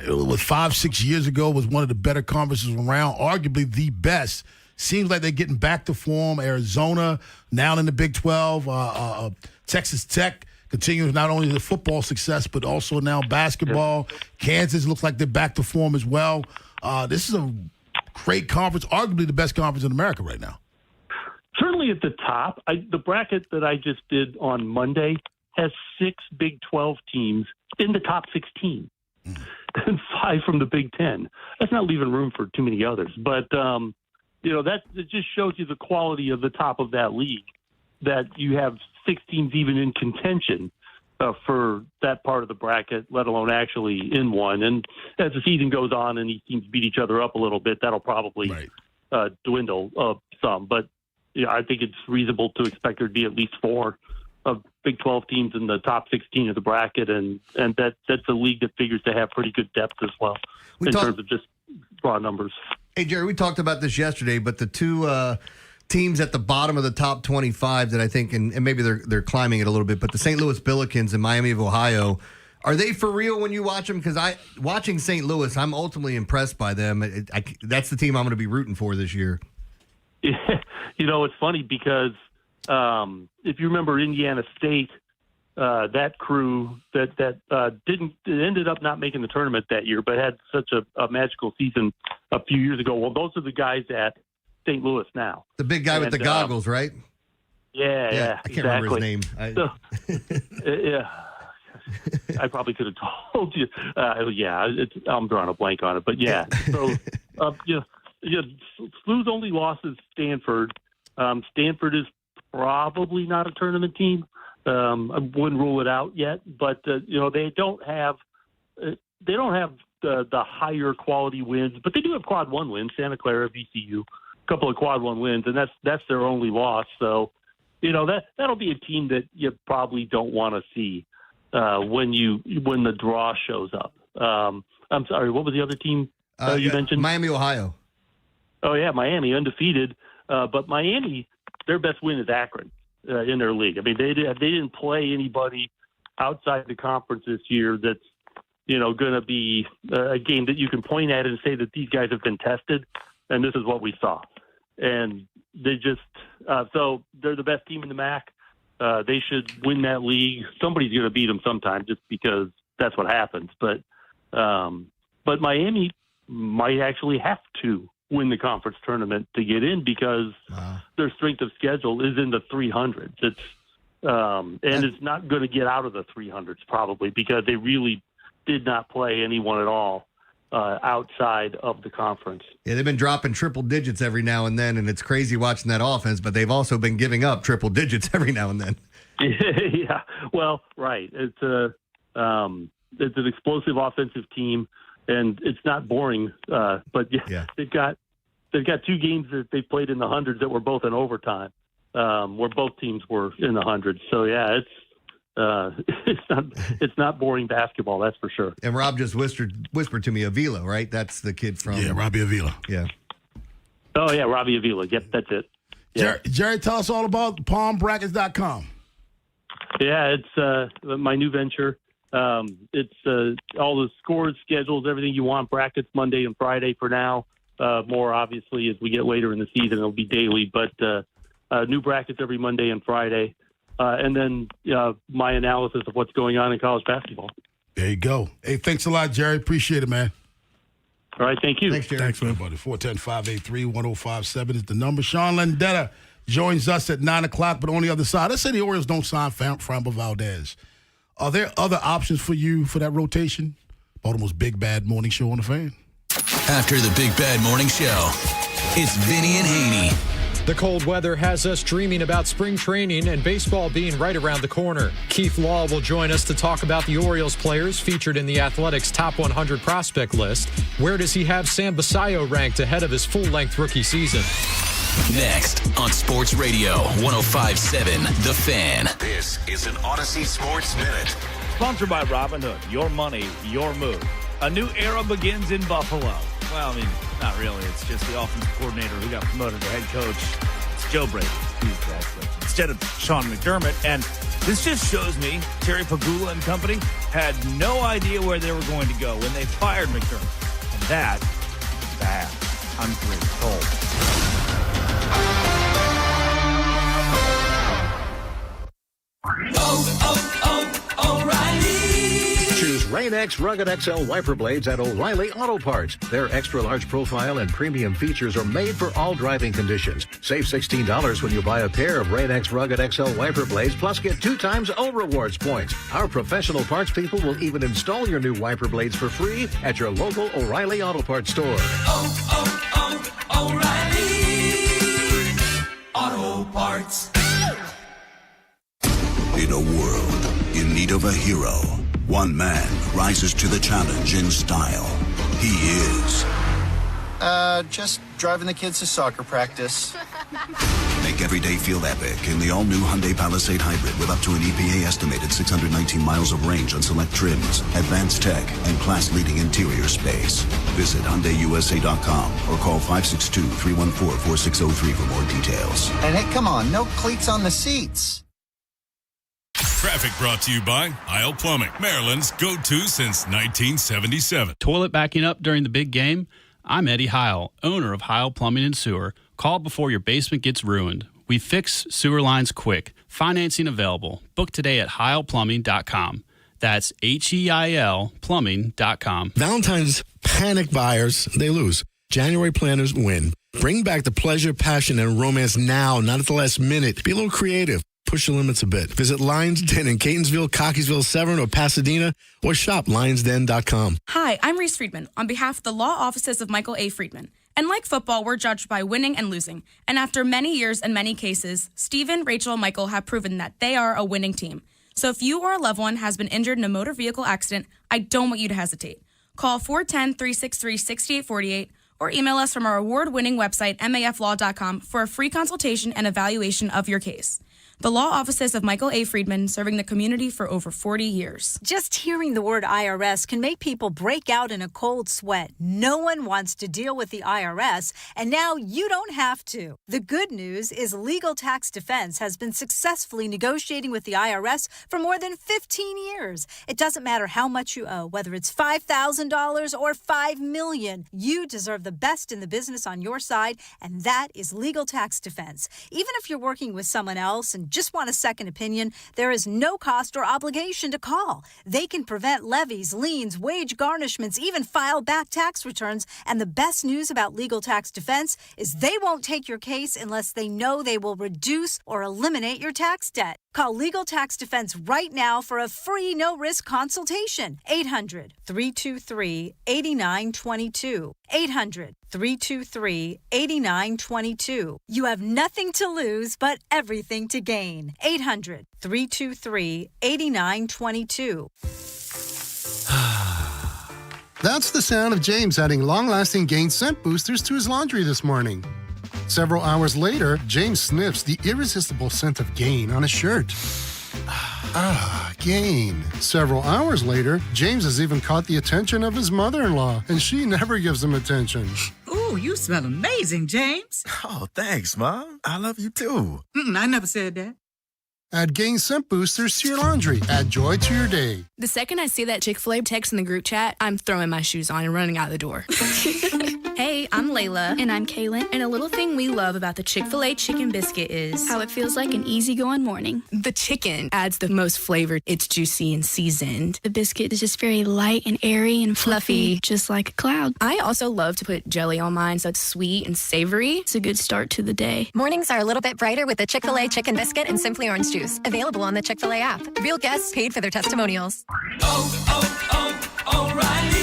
was 5-6 years ago, was one of the better conferences around, arguably the best. Seems like they're getting back to form. Arizona now in the Big 12. Texas Tech continues not only the football success, but also now basketball. Kansas looks like they're back to form as well. This is a great conference, arguably the best conference in America right now. Certainly at the top. The bracket that I just did on Monday has 6 Big 12 teams in the top 16 and 5 from the Big 10. That's not leaving room for too many others. But, that it just shows you the quality of the top of that league, that you have 6 teams even in contention for that part of the bracket, let alone actually in one. And as the season goes on and these teams beat each other up a little bit, that'll probably dwindle some. But I think it's reasonable to expect there to be at least 4 of Big 12 teams in the top 16 of the bracket, and that's a league that figures to have pretty good depth as well terms of just raw numbers. Hey, Jerry, we talked about this yesterday, but the two teams at the bottom of the top 25 that I think, and maybe they're climbing it a little bit, but the St. Louis Billikens and Miami of Ohio, are they for real when you watch them? Because watching St. Louis, I'm ultimately impressed by them. That's the team I'm going to be rooting for this year. Yeah, it's funny because if you remember Indiana State, that crew that ended up not making the tournament that year, but had such a magical season a few years ago. Well, those are the guys at St. Louis now. The big guy with the goggles, right? Yeah, I can't remember his name. Yeah. I probably could have told you. I'm drawing a blank on it, but yeah. So, SLU's only loss is Stanford. Stanford is probably not a tournament team. I wouldn't rule it out yet, but they don't have the higher quality wins, but they do have quad one wins. Santa Clara, VCU, a couple of quad one wins, and that's their only loss. So, that'll be a team that you probably don't want to see when the draw shows up. I'm sorry, what was the other team you mentioned? Miami, Ohio. Oh yeah, Miami undefeated, but Miami, their best win is Akron in their league. I mean, they didn't play anybody outside the conference this year that's going to be a game that you can point at and say that these guys have been tested, and this is what we saw. And they just so they're the best team in the MAC. They should win that league. Somebody's going to beat them sometime, just because that's what happens. But Miami might actually have to win the conference tournament to get in, because their strength of schedule is in the 300s. It's not going to get out of the 300s probably, because they really did not play anyone at all outside of the conference. Yeah, they've been dropping triple digits every now and then, and it's crazy watching that offense, but they've also been giving up triple digits every now and then. Yeah, well, right. It's an explosive offensive team, and it's not boring. But they've got 2 games that they played in the hundreds that were both in overtime, where both teams were in the hundreds. So yeah, it's not boring basketball, that's for sure. And Rob just whispered to me Avila, right? That's the kid from Robbie Avila. Yeah. Oh yeah, Robbie Avila. Yep, that's it. Yeah. Jerry, tell us all about palmbrackets.com. Yeah, it's my new venture. It's all the scores, schedules, everything you want. Brackets Monday and Friday for now. More obviously as we get later in the season, it'll be daily. But new brackets every Monday and Friday. And then my analysis of what's going on in college basketball. There you go. Hey, thanks a lot, Jerry. Appreciate it, man. All right, thank you. Thanks, Jerry. Thanks, man, buddy. 410-583-1057 is the number. Sean Landetta joins us at 9 o'clock, but on the other side, let's say the Orioles don't sign Framber Valdez. Are there other options for you for that rotation? Baltimore's Big Bad Morning Show on the Fan. After the Big Bad Morning Show, it's Vinny and Haynie. The cold weather has us dreaming about spring training and baseball being right around the corner. Keith Law will join us to talk about the Orioles players featured in the Athletics Top 100 prospect list. Where does he have Sam Basayo ranked ahead of his full-length rookie season? Next on Sports Radio 105.7 The Fan. This is an Odyssey Sports Minute. Sponsored by Robinhood. Your money, your move. A new era begins in Buffalo. Well, I mean, not really. It's just the offensive coordinator who got promoted to head coach. It's Joe Brady instead of Sean McDermott. And this just shows me Terry Pagula and company had no idea where they were going to go when they fired McDermott. And that is bad. I'm pretty told. O'Reilly. Choose Rain-X Rugged XL wiper blades at O'Reilly Auto Parts. Their extra large profile and premium features are made for all driving conditions. Save $16 when you buy a pair of Rain-X Rugged XL wiper blades, plus get 2 times O Rewards points. Our professional parts people will even install your new wiper blades for free at your local O'Reilly Auto Parts store. O'Reilly Auto Parts. In a world in need of a hero, one man rises to the challenge in style. He is just driving the kids to soccer practice. Make Make every day feel epic in the all-new Hyundai Palisade Hybrid with up to an EPA estimated 619 miles of range on select trims, advanced tech, and class-leading interior space. Visit HyundaiUSA.com or call 562-314-4603 for more details. And hey, come on, no cleats on the seats. Traffic brought to you by Heil Plumbing, Maryland's go-to since 1977. Toilet backing up during the big game? I'm Eddie Heil, owner of Heil Plumbing and Sewer. Call before your basement gets ruined. We fix sewer lines quick. Financing available. Book today at heilplumbing.com. That's HEIL plumbing.com. Valentine's panic buyers, they lose. January planners win. Bring back the pleasure, passion, and romance now, not at the last minute. Be a little creative. Push the limits a bit. Visit Lions Den in Catonsville, Cockeysville, Severn, or Pasadena, or shop lionsden.com. Hi, I'm Reese Friedman on behalf of the law offices of Michael A. Friedman. And like football, we're judged by winning and losing. And after many years and many cases, Stephen, Rachel, and Michael have proven that they are a winning team. So if you or a loved one has been injured in a motor vehicle accident, I don't want you to hesitate. Call 410-363-6848 or email us from our award-winning website, maflaw.com, for a free consultation and evaluation of your case. The law offices of Michael A. Friedman, serving the community for over 40 years. Just hearing the word IRS can make people break out in a cold sweat. No one wants to deal with the IRS, and now you don't have to. The good news is Legal Tax Defense has been successfully negotiating with the IRS for more than 15 years. It doesn't matter how much you owe, whether it's $5,000 or $5 million. You deserve the best in the business on your side, and that is Legal Tax Defense. Even if you're working with someone else and just want a second opinion, there is no cost or obligation to call. They can prevent levies, liens, wage garnishments, even file back tax returns. And the best news about Legal Tax Defense is they won't take your case unless they know they will reduce or eliminate your tax debt. Call Legal Tax Defense right now for a free no-risk consultation. 800-323-8922. 800-323-8922. You have nothing to lose but everything to gain. 800-323-8922. That's the sound of James adding long-lasting Gain scent boosters to his laundry this morning. Several hours later, James sniffs the irresistible scent of Gain on his shirt. Gain. Several hours later, James has even caught the attention of his mother-in-law, and she never gives him attention. Ooh, you smell amazing, James. Oh, thanks, Mom. I love you, too. I never said that. Add Gain scent boosters to your laundry. Add joy to your day. The second I see that Chick-fil-A text in the group chat, I'm throwing my shoes on and running out the door. Hey, I'm Layla. And I'm Kaylin. And a little thing we love about the Chick-fil-A chicken biscuit is how it feels like an easygoing morning. The chicken adds the most flavor. It's juicy and seasoned. The biscuit is just very light and airy and fluffy, just like a cloud. I also love to put jelly on mine so it's sweet and savory. It's a good start to the day. Mornings are a little bit brighter with the Chick-fil-A chicken biscuit and Simply Orange juice. Available on the Chick-fil-A app. Real guests paid for their testimonials. O'Reilly.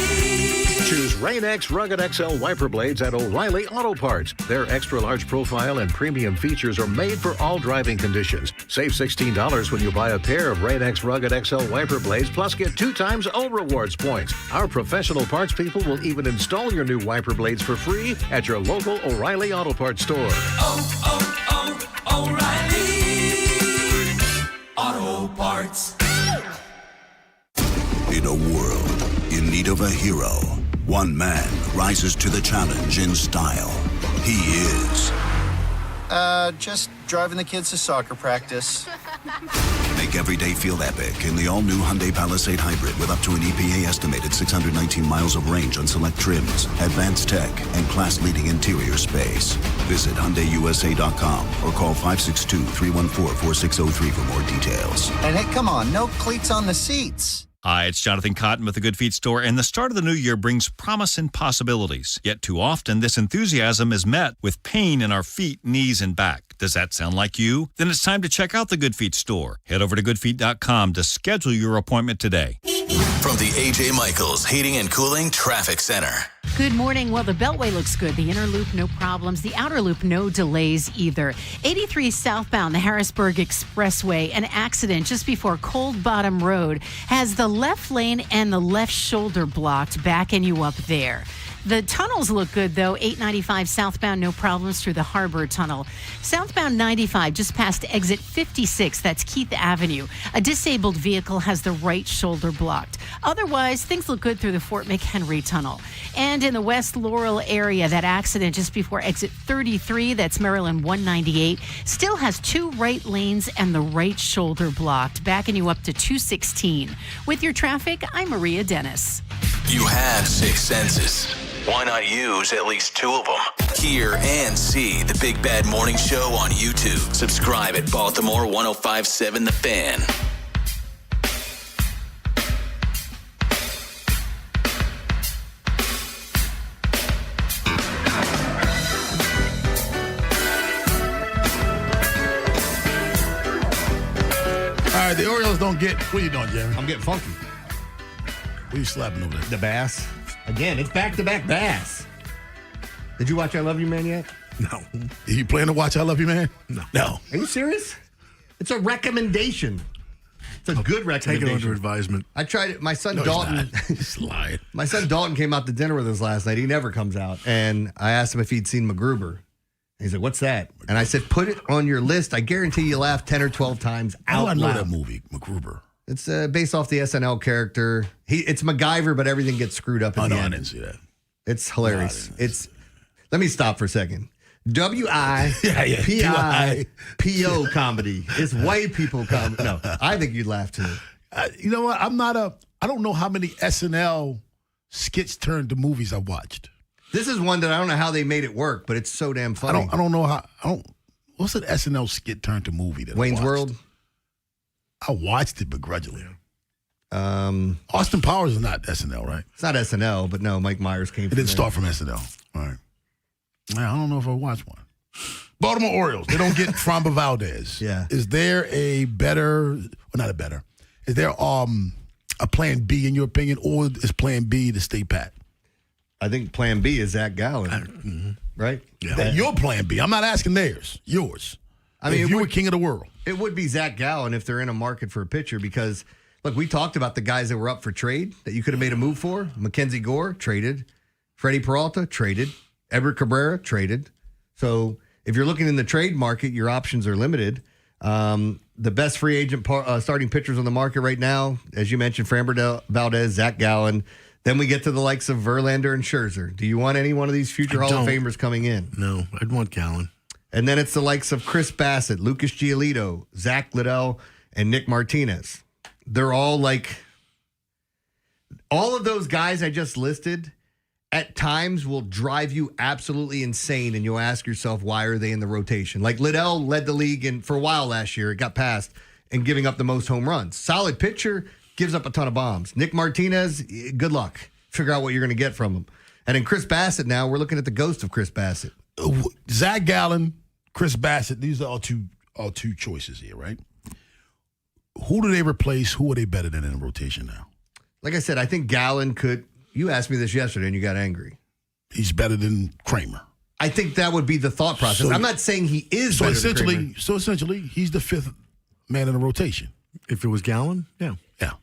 Choose Rain-X Rugged XL wiper blades at O'Reilly Auto Parts. Their extra large profile and premium features are made for all driving conditions. Save $16 when you buy a pair of Rain-X Rugged XL wiper blades, plus get 2 times O Rewards points. Our professional parts people will even install your new wiper blades for free at your local O'Reilly Auto Parts store. O'Reilly Auto Parts. In a world in need of a hero, one man rises to the challenge in style. He is... just driving the kids to soccer practice. Make every day feel epic in the all-new Hyundai Palisade Hybrid with up to an EPA estimated 619 miles of range on select trims, advanced tech, and class-leading interior space. Visit HyundaiUSA.com or call 562-314-4603 for more details. And hey, come on, no cleats on the seats. Hi, it's Jonathan Cotton with the Good Feet Store, and the start of the new year brings promise and possibilities. Yet too often, this enthusiasm is met with pain in our feet, knees, and back. Does that sound like you? Then it's time to check out the Good Feet Store. Head over to goodfeet.com to schedule your appointment today. From the A.J. Michaels Heating and Cooling Traffic Center. Good morning. Well, the Beltway looks good. The inner loop, no problems. The outer loop, no delays either. 83 southbound, the Harrisburg Expressway, an accident just before Cold Bottom Road has the left lane and the left shoulder blocked, backing you up there. The tunnels look good, though. 895 southbound, no problems through the Harbor Tunnel. Southbound 95, just past exit 56, that's Keith Avenue. A disabled vehicle has the right shoulder blocked. Otherwise, things look good through the Fort McHenry Tunnel. And in the West Laurel area, that accident just before exit 33, that's Maryland 198, still has 2 right lanes and the right shoulder blocked, backing you up to 216. With your traffic, I'm Maria Dennis. You have 6 senses. Why not use at least 2 of them? Hear and see the Big Bad Morning Show on YouTube. Subscribe at Baltimore 1057 The Fan. All right, the Orioles don't get. What are you doing, Jeremy? I'm getting funky. What are you slapping over there? The bass. Again, it's back-to-back bass. Did you watch I Love You, Man yet? No. Are you planning to watch I Love You, Man? No. Are you serious? It's a recommendation. It's a good recommendation. Take it under advisement. I tried it. My son No, Dalton. He's lying. My son Dalton came out to dinner with us last night. He never comes out. And I asked him if he'd seen MacGruber. He's like, what's that? And I said, put it on your list. I guarantee you laugh 10 or 12 times out I know loud. that movie, MacGruber. It's based off the SNL character. It's MacGyver, but everything gets screwed up in the end. I didn't see that. It's hilarious. Let me stop for a second. W-I-P-I-P-O comedy. It's white people comedy. No, I think you'd laugh too. You know what? I don't know how many SNL skits turned to movies I've watched. This is one that I don't know how they made it work, but it's so damn funny. I don't know how. What's an SNL skit turned to movie? That Wayne's World? I watched it begrudgingly. Austin Powers is not SNL, right? It's not SNL, but no, Mike Myers came from It didn't start from SNL. All right. I don't know if I watched one. Baltimore Orioles, they don't get Framba Valdez. Yeah. Is there a better, is there a plan B in your opinion, or is plan B to stay pat? I think plan B is Zach Gallen, right? Yeah. Your plan B. I'm not asking theirs. Yours. I mean, if you were king of the world. It would be Zach Gallen if they're in a market for a pitcher because, look, we talked about the guys that were up for trade that you could have made a move for. Mackenzie Gore, traded. Freddie Peralta, traded. Edward Cabrera, traded. So if you're looking in the trade market, your options are limited. The best free agent starting pitchers on the market right now, as you mentioned, Framber Valdez, Zach Gallen. Then we get to the likes of Verlander and Scherzer. Do you want any one of these future Hall of Famers coming in? No, I'd want Gallen. And then it's the likes of Chris Bassett, Lucas Giolito, Zach Liddell, and Nick Martinez. They're all all of those guys I just listed at times will drive you absolutely insane, and you'll ask yourself, why are they in the rotation? Like Liddell led the league for a while last year. It got passed and giving up the most home runs. Solid pitcher, gives up a ton of bombs. Nick Martinez, good luck. Figure out what you're going to get from him. And in Chris Bassett now, we're looking at the ghost of Chris Bassett. Zach Gallen, Chris Bassett, these are all two choices here, right? Who do they replace? Who are they better than in the rotation now? Like I said, I think Gallen could. You asked me this yesterday and you got angry. He's better than Kramer. I think that would be the thought process. I'm not saying he is better than Kramer. So essentially, he's the 5th man in the rotation. If it was Gallen, yeah. Yeah.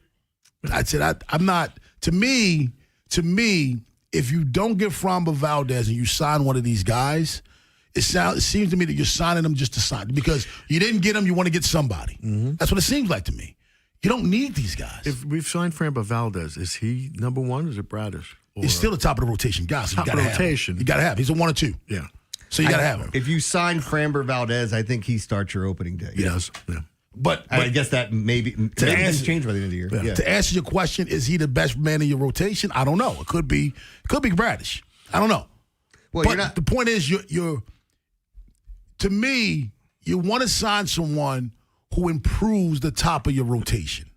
I said, I'm not, to me, if you don't get Framba Valdez and you sign one of these guys, it seems to me that you're signing them just to sign, because you didn't get them, you want to get somebody. Mm-hmm. That's what it seems like to me. You don't need these guys. If we've signed Framba Valdez, is he number one or is it Bradish? He's still the top of the rotation guy. So top of the rotation. You got to have him. He's a 1 or 2. Yeah. So you got to have him. If you sign Framber Valdez, I think he starts your opening day. He does. Yeah. But I guess that maybe change by the end of the year. Yeah. To answer your question, is he the best man in your rotation? I don't know. It could be Bradish. I don't know. Well, but the point is, you're to me, you want to sign someone who improves the top of your rotation.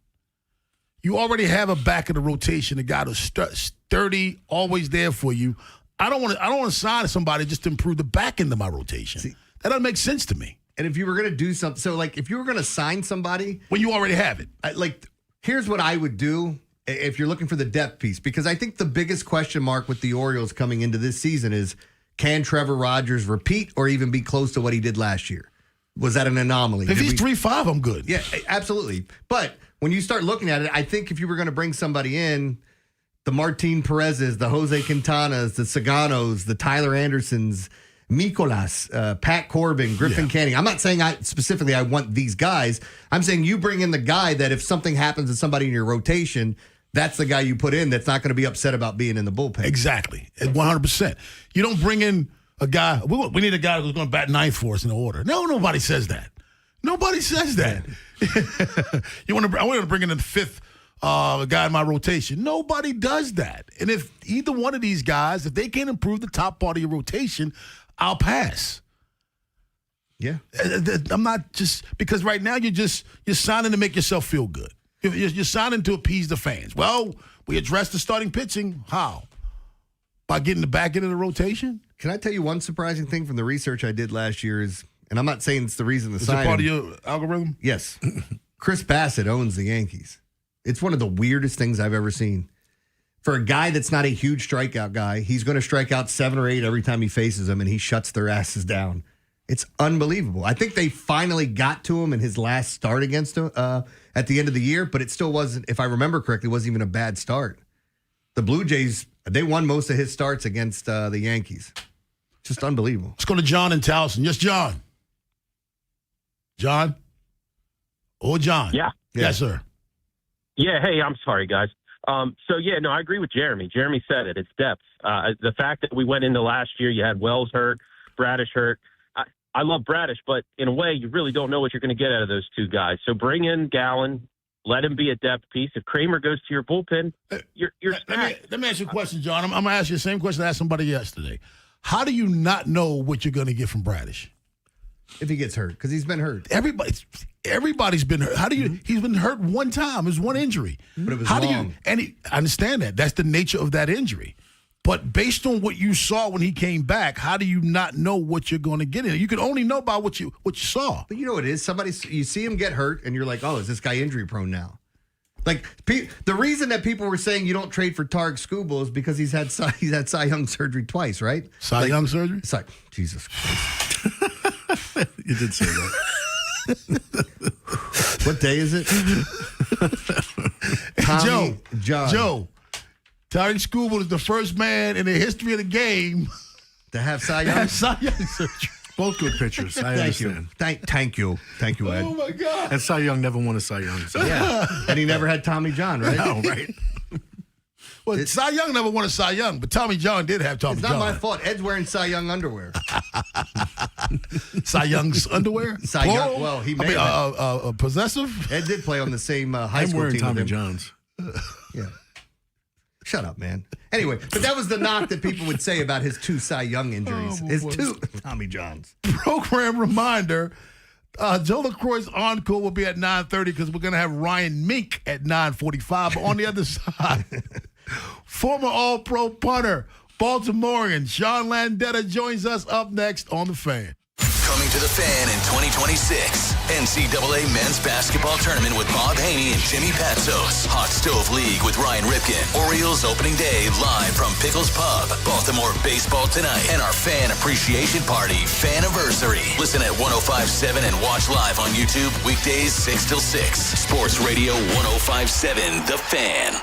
You already have a back of the rotation, a guy who's sturdy, always there for you. I don't want to sign somebody just to improve the back end of my rotation. See, that doesn't make sense to me. And if you were going to do something, so like if you were going to sign somebody, when you already have it, here's what I would do if you're looking for the depth piece, because I think the biggest question mark with the Orioles coming into this season is, can Trevor Rogers repeat or even be close to what he did last year? Was that an anomaly? If he's 3.5, I'm good. Yeah, absolutely. But when you start looking at it, I think if you were going to bring somebody in, the Martin Perezes, the Jose Quintanas, the Saganos, the Tyler Andersons, Mikolas, Pat Corbin, Griffin Canning. I'm not saying I want these guys. I'm saying you bring in the guy that if something happens to somebody in your rotation, that's the guy you put in that's not going to be upset about being in the bullpen. Exactly. 100%. You don't bring in a guy. We need a guy who's going to bat ninth for us in the order. No, nobody says that. Nobody says that. I want to bring in the fifth guy in my rotation. Nobody does that. And if either one of these guys, if they can't improve the top part of your rotation, I'll pass. Yeah. I'm not just because right now you're signing to make yourself feel good. You're signing to appease the fans. Well, we addressed the starting pitching. How? By getting the back end of the rotation? Can I tell you one surprising thing from the research I did last year is, and I'm not saying it's the reason to sign him. Is it part of your algorithm? Yes. Chris Bassett owns the Yankees. It's one of the weirdest things I've ever seen. For a guy that's not a huge strikeout guy, he's going to strike out 7 or 8 every time he faces them, and he shuts their asses down. It's unbelievable. I think they finally got to him in his last start against him at the end of the year, but it still wasn't, if I remember correctly, wasn't even a bad start. The Blue Jays, they won most of his starts against the Yankees. Just unbelievable. Let's go to John in Towson. Yes, John. John? Oh, John. Yeah. Yes, sir. Yeah, hey, I'm sorry, guys. I agree with Jeremy. Jeremy said it. It's depth. The fact that we went into last year, you had Wells hurt, Bradish hurt. I love Bradish, but in a way, you really don't know what you're going to get out of those two guys. So bring in Gallen, let him be a depth piece. If Kramer goes to your bullpen, you're let me ask you a question, John. I'm going to ask you the same question I asked somebody yesterday. How do you not know what you're going to get from Bradish? If he gets hurt, because he's been hurt. Everybody's been hurt. How do you? He's been hurt one time. It was one injury. But it was long. I understand that. That's the nature of that injury. But based on what you saw when he came back, how do you not know what you're going to get in? You can only know by what you saw. But you know what it is? You see him get hurt, and you're like, oh, is this guy injury prone now? Like the reason that people were saying you don't trade for Tarek Skubal is because he's had Cy Young surgery twice, right? Cy Young surgery? Jesus Christ. You did say that. What day is it? Joe. Tarek Skubal is the first man in the history of the game to have Cy Young surgery. Both good pitchers. I understand. Thank you, Ed. Oh, my God. And Cy Young never won a Cy Young. So. Yeah. And he never had Tommy John, right? No, right. Well, Cy Young never won a Cy Young, but Tommy John did have Tommy John. It's not my fault. Ed's wearing Cy Young underwear. Cy Young's underwear? Cy Young, well, he may have. Possessive? Ed did play on the same high school wearing team Tommy with him. John's. Yeah. Shut up, man. Anyway, but that was the knock that people would say about his 2 Cy Young injuries. His 2 Tommy Johns. Program reminder, Joe LaCroix's encore will be at 9:30 because we're going to have Ryan Mink at 9:45. But on the other side, former All-Pro punter, Baltimorean Sean Landetta joins us up next on The Fan. Coming to The Fan in 2026. NCAA Men's Basketball Tournament with Bob Haney and Jimmy Patsos. Hot Stove League with Ryan Ripken. Orioles opening day live from Pickles Pub. Baltimore baseball tonight. And our Fan Appreciation Party, Faniversary. Listen at 105.7 and watch live on YouTube weekdays 6 till 6. Sports Radio 105.7, The Fan.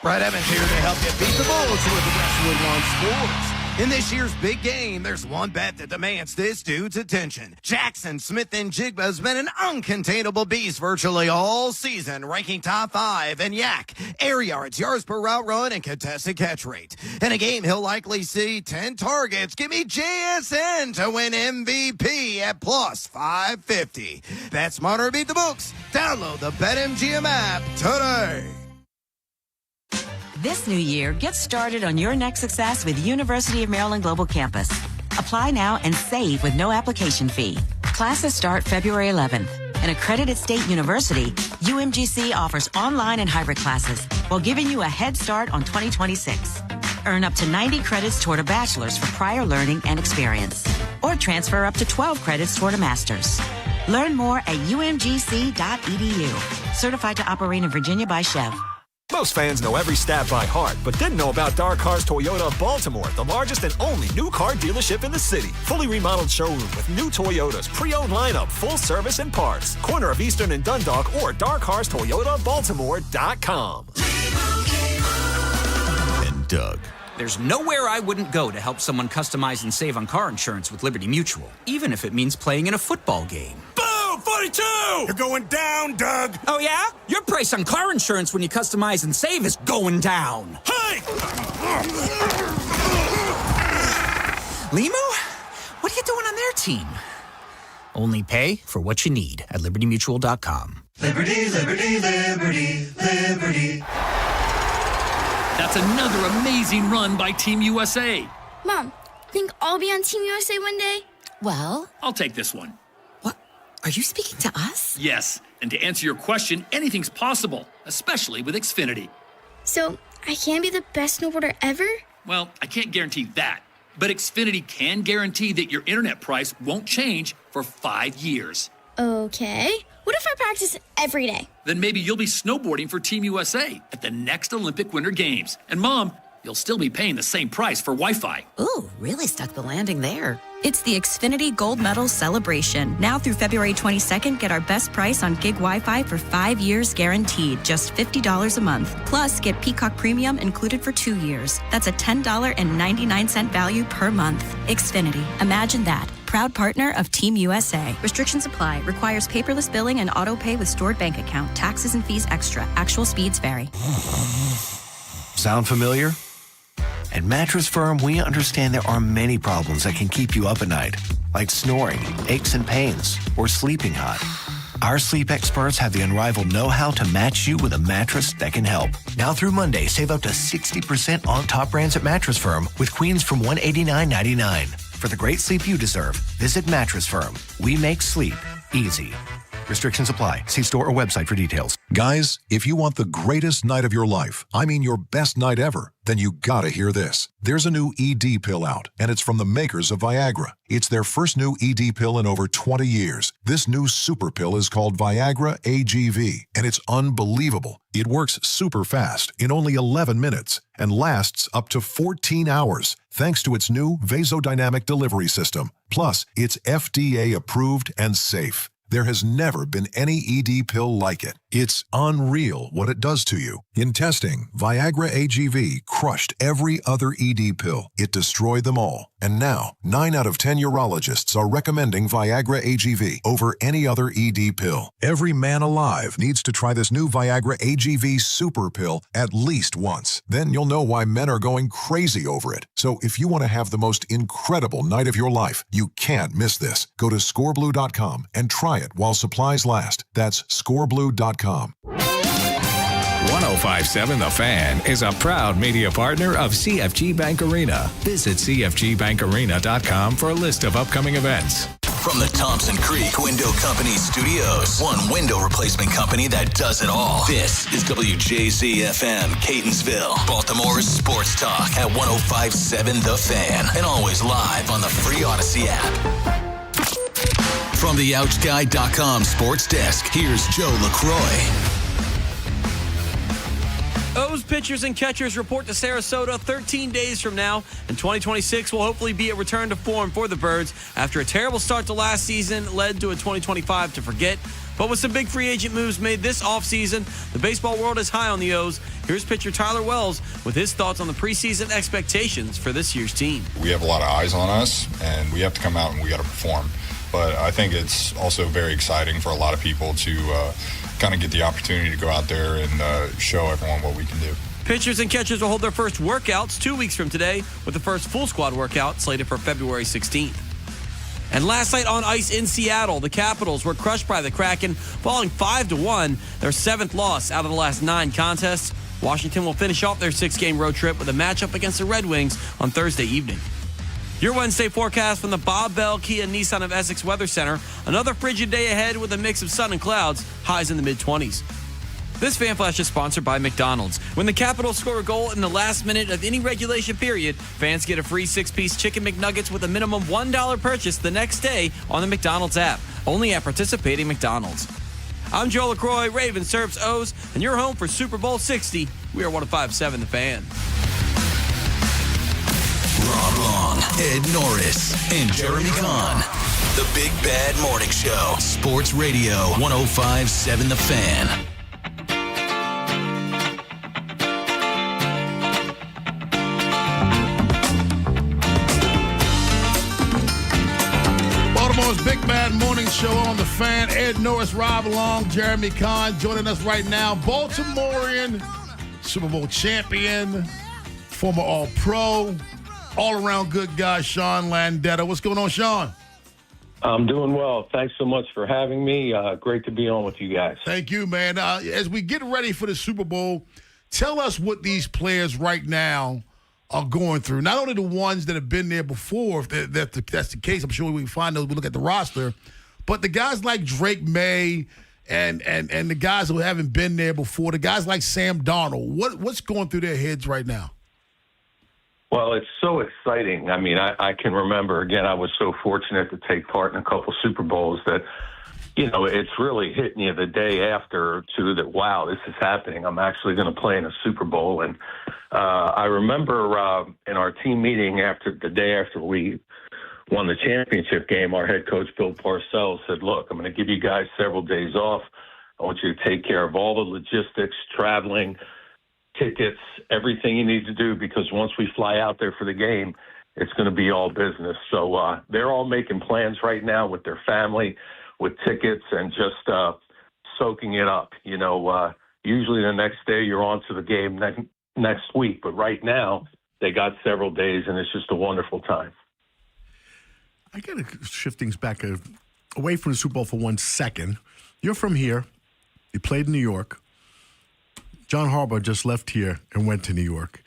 Brad Evans here to help you beat the Bulls with the best Woodlawn Sports. In this year's big game, there's one bet that demands this dude's attention. Jackson Smith and Jigba has been an uncontainable beast virtually all season, ranking top 5 in yak, air yards, yards per route run, and contested catch rate. In a game, he'll likely see 10 targets. Give me JSN to win MVP at plus 550. Bet smarter, beat the books. Download the BetMGM app today. This new year, get started on your next success with University of Maryland Global Campus. Apply now and save with no application fee. Classes start February 11th. An accredited state university, UMGC offers online and hybrid classes while giving you a head start on 2026. Earn up to 90 credits toward a bachelor's for prior learning and experience. Or transfer up to 12 credits toward a master's. Learn more at umgc.edu. Certified to operate in Virginia by Chev. Most fans know every stat by heart, but didn't know about Dark Cars Toyota of Baltimore, the largest and only new car dealership in the city. Fully remodeled showroom with new Toyotas, pre-owned lineup, full service and parts. Corner of Eastern and Dundalk or darkcarstoyotabaltimore.com. Doug. There's nowhere I wouldn't go to help someone customize and save on car insurance with Liberty Mutual, even if it means playing in a football game. Boom! 42! You're going down, Doug. Oh, yeah? Your price on car insurance when you customize and save is going down. Hey! Limo? What are you doing on their team? Only pay for what you need at libertymutual.com. Liberty, liberty, liberty, liberty. That's another amazing run by Team USA. Mom, think I'll be on Team USA one day? Well, I'll take this one. what? Are you speaking to us? Yes, and to answer your question, anything's possible, especially with Xfinity. So, I can be the best snowboarder ever? Well, I can't guarantee that, but Xfinity can guarantee that your internet price won't change for 5 years. Okay. What if I practice every day? Then maybe you'll be snowboarding for Team USA at the next Olympic Winter Games. And Mom, you'll still be paying the same price for Wi-Fi. Ooh, really stuck the landing there. It's the Xfinity Gold Medal Celebration. Now through February 22nd, get our best price on gig Wi-Fi for 5 years guaranteed, just $50 a month. Plus, get Peacock Premium included for 2 years. That's a $10.99 value per month. Xfinity. Imagine that. Proud partner of Team USA. Restrictions apply. Requires paperless billing and auto pay with stored bank account. Taxes and fees extra. Actual speeds vary. Sound familiar? At Mattress Firm, we understand there are many problems that can keep you up at night, like snoring, aches and pains, or sleeping hot. Our sleep experts have the unrivaled know-how to match you with a mattress that can help. Now through Monday, save up to 60% on top brands at Mattress Firm with queens from $189.99. For the great sleep you deserve, visit Mattress Firm. We make sleep easy. Restrictions apply. See store or website for details. Guys, if you want the greatest night of your life, I mean your best night ever, then you gotta hear this. There's a new ED pill out, and it's from the makers of Viagra. It's their first new ED pill in over 20 years. This new super pill is called Viagra AGV, and it's unbelievable. It works super fast in only 11 minutes and lasts up to 14 hours thanks to its new vasodynamic delivery system. Plus, it's FDA approved and safe. There has never been any ED pill like it. It's unreal what it does to you. In testing, Viagra AGV crushed every other ED pill. It destroyed them all. And now, 9 out of 10 urologists are recommending Viagra AGV over any other ED pill. Every man alive needs to try this new Viagra AGV super pill at least once. Then you'll know why men are going crazy over it. So if you want to have the most incredible night of your life, you can't miss this. Go to scoreblue.com and try it while supplies last. That's scoreblue.com. 1057 The Fan is a proud media partner of CFG Bank Arena. Visit cfgbankarena.com for a list of upcoming events. From the Thompson Creek Window Company Studios, one window replacement company that does it all. This is WJZ-FM, Catonsville, Baltimore's sports talk at 1057 The Fan, and always live on the free Odyssey app. From the OutGuy.com sports desk, here's Joe LaCroix. O's pitchers and catchers report to Sarasota 13 days from now, and 2026 will hopefully be a return to form for the Birds after a terrible start to last season led to a 2025 to forget. But with some big free agent moves made this offseason, the baseball world is high on the O's. Here's pitcher Tyler Wells with his thoughts on the preseason expectations for this year's team. We have a lot of eyes on us, and we have to come out and we got to perform. But I think it's also very exciting for a lot of people to kind of get the opportunity to go out there and show everyone what we can do. Pitchers and catchers will hold their first workouts 2 weeks from today, with the first full squad workout slated for February 16th. And last night on ice in Seattle, the Capitals were crushed by the Kraken, falling 5-1, their 7th loss out of the last 9 contests. Washington will finish off their 6-game road trip with a matchup against the Red Wings on Thursday evening. Your Wednesday forecast from the Bob Bell Kia Nissan of Essex Weather Center. Another frigid day ahead with a mix of sun and clouds, highs in the mid-20s. This Fan Flash is sponsored by McDonald's. When the Capitals score a goal in the last minute of any regulation period, fans get a free 6-piece Chicken McNuggets with a minimum $1 purchase the next day on the McDonald's app. Only at participating McDonald's. I'm Joe LaCroix, Ravens, Serps, O's, and you're home for Super Bowl 60. We are 1057 The Fan. Rob Long, Ed Norris, and Jeremy Kahn. The Big Bad Morning Show. Sports Radio 1057 The Fan. Morning Show on the Fan. Ed Norris, Rob Long, Jeremy Kahn joining us right now. Baltimorean, Super Bowl champion, former All-Pro, all-around good guy, Sean Landeta. What's going on, Sean? I'm doing well. Thanks so much for having me. Great to be on with you guys. Thank you, man. As we get ready for the Super Bowl, tell us what these players right now are going through. Not only the ones that have been there before, if that's the case, I'm sure we can find those. We look at the roster, but the guys like Drake May and the guys who haven't been there before, the guys like Sam Darnold. What's going through their heads right now? Well, it's so exciting. I mean, I can remember, again, I was so fortunate to take part in a couple Super Bowls that, it's really hitting you the day after or two that, wow, this is happening. I'm actually going to play in a Super Bowl. And I remember in our team meeting the day after we won the championship game, our head coach, Bill Parcells, said, look, I'm going to give you guys several days off. I want you to take care of all the logistics, traveling, tickets, everything you need to do, because once we fly out there for the game, it's going to be all business. So they're all making plans right now with their family, with tickets, and just soaking it up. Usually the next day you're on to the game next week, but right now they got several days, and it's just a wonderful time. I got to shift things back away from the Super Bowl for 1 second. You're from here. You played in New York. John Harbaugh just left here and went to New York.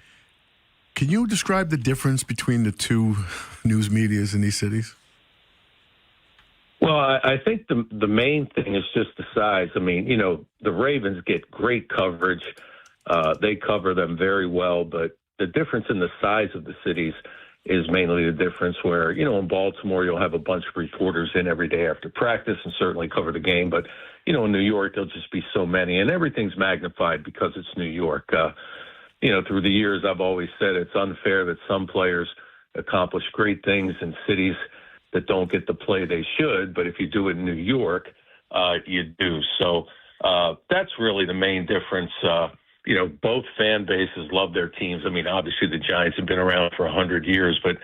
Can you describe the difference between the two news medias in these cities? Well, I think the main thing is just the size. I mean, the Ravens get great coverage. They cover them very well, but the difference in the size of the cities is mainly the difference where, in Baltimore, you'll have a bunch of reporters in every day after practice and certainly cover the game. But, in New York, there'll just be so many, and everything's magnified because it's New York. Through the years, I've always said it's unfair that some players accomplish great things in cities that don't get the play they should, but if you do it in New York, you do. So that's really the main difference. Both fan bases love their teams. I mean, obviously the Giants have been around for 100 years, but,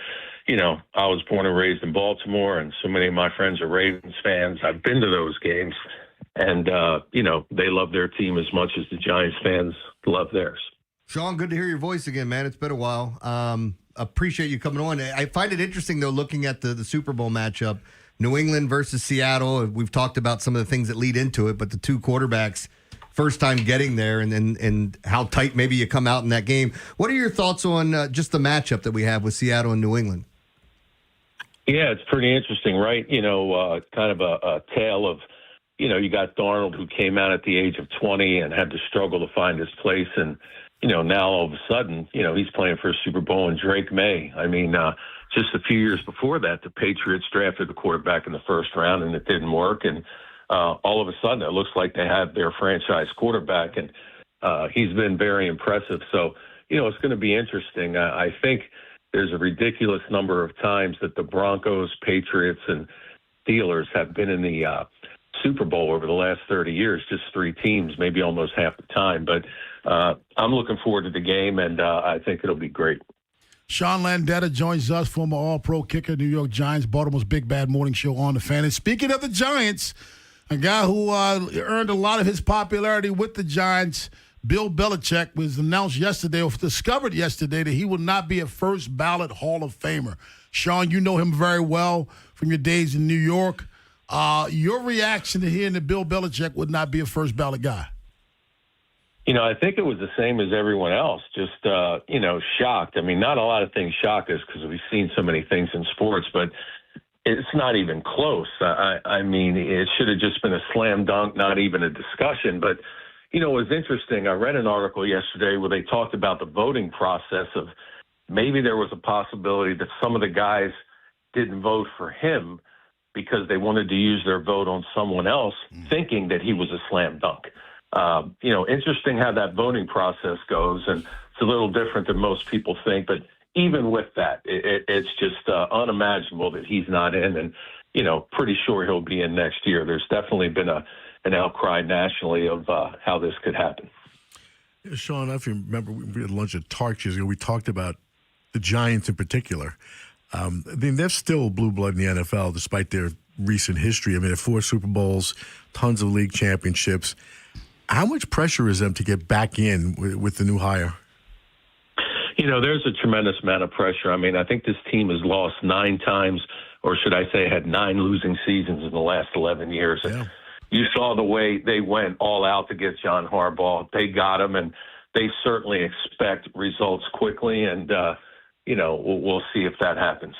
I was born and raised in Baltimore, and so many of my friends are Ravens fans. I've been to those games, and, they love their team as much as the Giants fans love theirs. Sean, good to hear your voice again, man. It's been a while. Appreciate you coming on. I find it interesting, though, looking at the Super Bowl matchup, New England versus Seattle. We've talked about some of the things that lead into it, but the two quarterbacks, first time getting there, and how tight maybe you come out in that game. What are your thoughts on just the matchup that we have with Seattle and New England? Yeah, it's pretty interesting, right? Kind of a tale of, you got Darnold, who came out at the age of 20 and had to struggle to find his place, and now all of a sudden, he's playing for a Super Bowl, and Drake May. I mean, just a few years before that, the Patriots drafted the quarterback in the first round, and it didn't work. And all of a sudden, it looks like they have their franchise quarterback, and he's been very impressive. So, it's going to be interesting. I think there's a ridiculous number of times that the Broncos, Patriots, and Steelers have been in the Super Bowl over the last 30 years, just three teams, maybe almost half the time. But I'm looking forward to the game, and I think it'll be great. Sean Landeta joins us, former All-Pro kicker, New York Giants, Baltimore's Big Bad Morning Show on the Fan. And speaking of the Giants, a guy who earned a lot of his popularity with the Giants, Bill Belichick, was announced yesterday, or discovered yesterday, that he will not be a first ballot Hall of Famer. Sean, you know him very well from your days in New York. Your reaction to hearing that Bill Belichick would not be a first ballot guy? I think it was the same as everyone else, just, shocked. I mean, not a lot of things shock us because we've seen so many things in sports, but it's not even close. I mean, it should have just been a slam dunk, not even a discussion. But, it was interesting. I read an article yesterday where they talked about the voting process of maybe there was a possibility that some of the guys didn't vote for him because they wanted to use their vote on someone else, thinking that he was a slam dunk. Interesting how that voting process goes, and it's a little different than most people think. But even with that, it's just unimaginable that he's not in, and, pretty sure he'll be in next year. There's definitely been an outcry nationally of how this could happen. Yeah, Sean, if you remember, we had lunch at Tark years ago. We talked about the Giants in particular. I mean, they're still blue blood in the NFL, despite their recent history. I mean, 4 Super Bowls, tons of league championships. How much pressure is them to get back in with the new hire? There's a tremendous amount of pressure. I mean, I think this team has lost 9 times, or should I say had 9 losing seasons in the last 11 years. Yeah. You saw the way they went all out to get John Harbaugh. They got him, and they certainly expect results quickly, and, we'll see if that happens.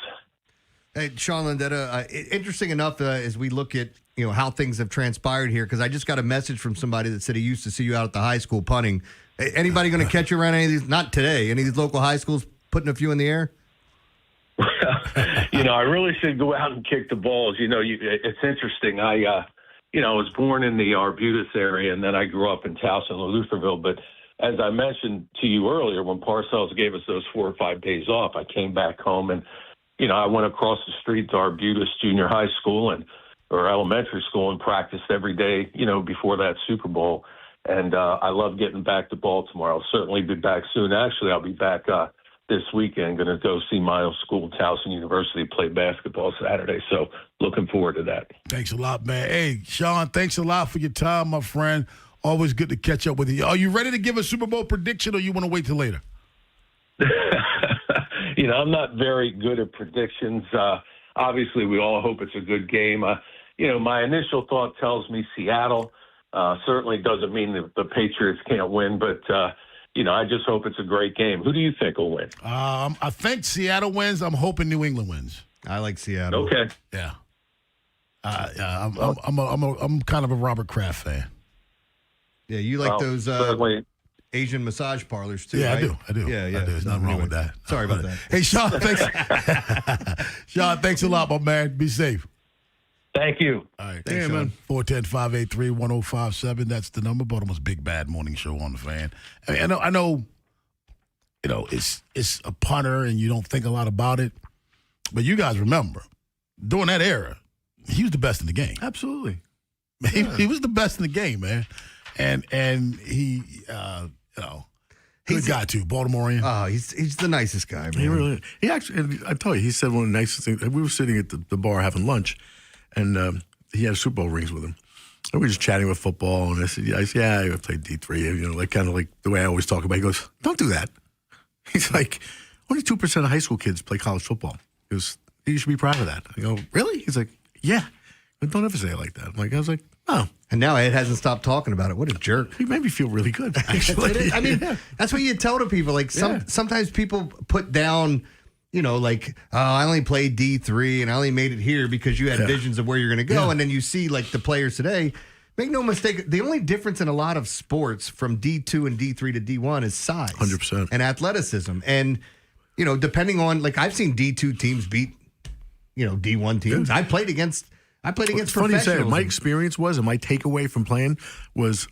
Hey, Sean Landetta, interesting enough as we look at how things have transpired here, because I just got a message from somebody that said he used to see you out at the high school punting. Anybody going to catch you around any of these? Not today. Any of these local high schools putting a few in the air? I really should go out and kick the balls. It's interesting. I was born in the Arbutus area, and then I grew up in Towson and Lutherville. But as I mentioned to you earlier, when Parcells gave us those 4 or 5 days off, I came back home and, I went across the street to Arbutus Junior High School or elementary school and practiced every day, before that Super Bowl. And I love getting back to Baltimore. I'll certainly be back soon. Actually, I'll be back this weekend. Going to go see my old school, Towson University, play basketball Saturday. So looking forward to that. Thanks a lot, man. Hey, Sean, thanks a lot for your time, my friend. Always good to catch up with you. Are you ready to give a Super Bowl prediction, or you want to wait till later? I'm not very good at predictions. Obviously, we all hope it's a good game. My initial thought tells me Seattle. Certainly doesn't mean that the Patriots can't win, but, I just hope it's a great game. Who do you think will win? I think Seattle wins. I'm hoping New England wins. I like Seattle. Okay. Yeah. I'm kind of a Robert Kraft fan. Yeah, you like those Asian massage parlors too, yeah, right? I do. Yeah. There's nothing wrong with that. Sorry about that. Hey, Sean, thanks. Sean, thanks a lot, my man. Be safe. Thank you. All right. Thanks, man. 410-583-1057. That's the number. Baltimore's Big Bad Morning Show on the Fan. I know, it's a punter and you don't think a lot about it, but you guys remember, during that era, he was the best in the game. Absolutely. He was the best in the game, man. And he, good guy too, Baltimorean. Oh, he's the nicest guy, man. He really is. He actually, I tell you, he said one of the nicest things. We were sitting at the bar having lunch, and he had Super Bowl rings with him. And we were just chatting with football, and I said, yeah, I played D3, kind of like the way I always talk about it. He goes, don't do that. He's like, only 2% of high school kids play college football. He goes, you should be proud of that. I go, really? He's like, yeah. But don't ever say it like that. I was like, oh. And now Ed hasn't stopped talking about it. What a jerk. He made me feel really good, actually. I mean, that's what you tell to people. Like, sometimes people put down, I only played D3 and I only made it here because you had visions of where you're going to go. Yeah. And then you see, the players today. Make no mistake, the only difference in a lot of sports from D2 and D3 to D1 is size. 100%. And athleticism. And, depending on, I've seen D2 teams beat, D1 teams. I played against professionals. Funny you say it. My experience was, and my takeaway from playing was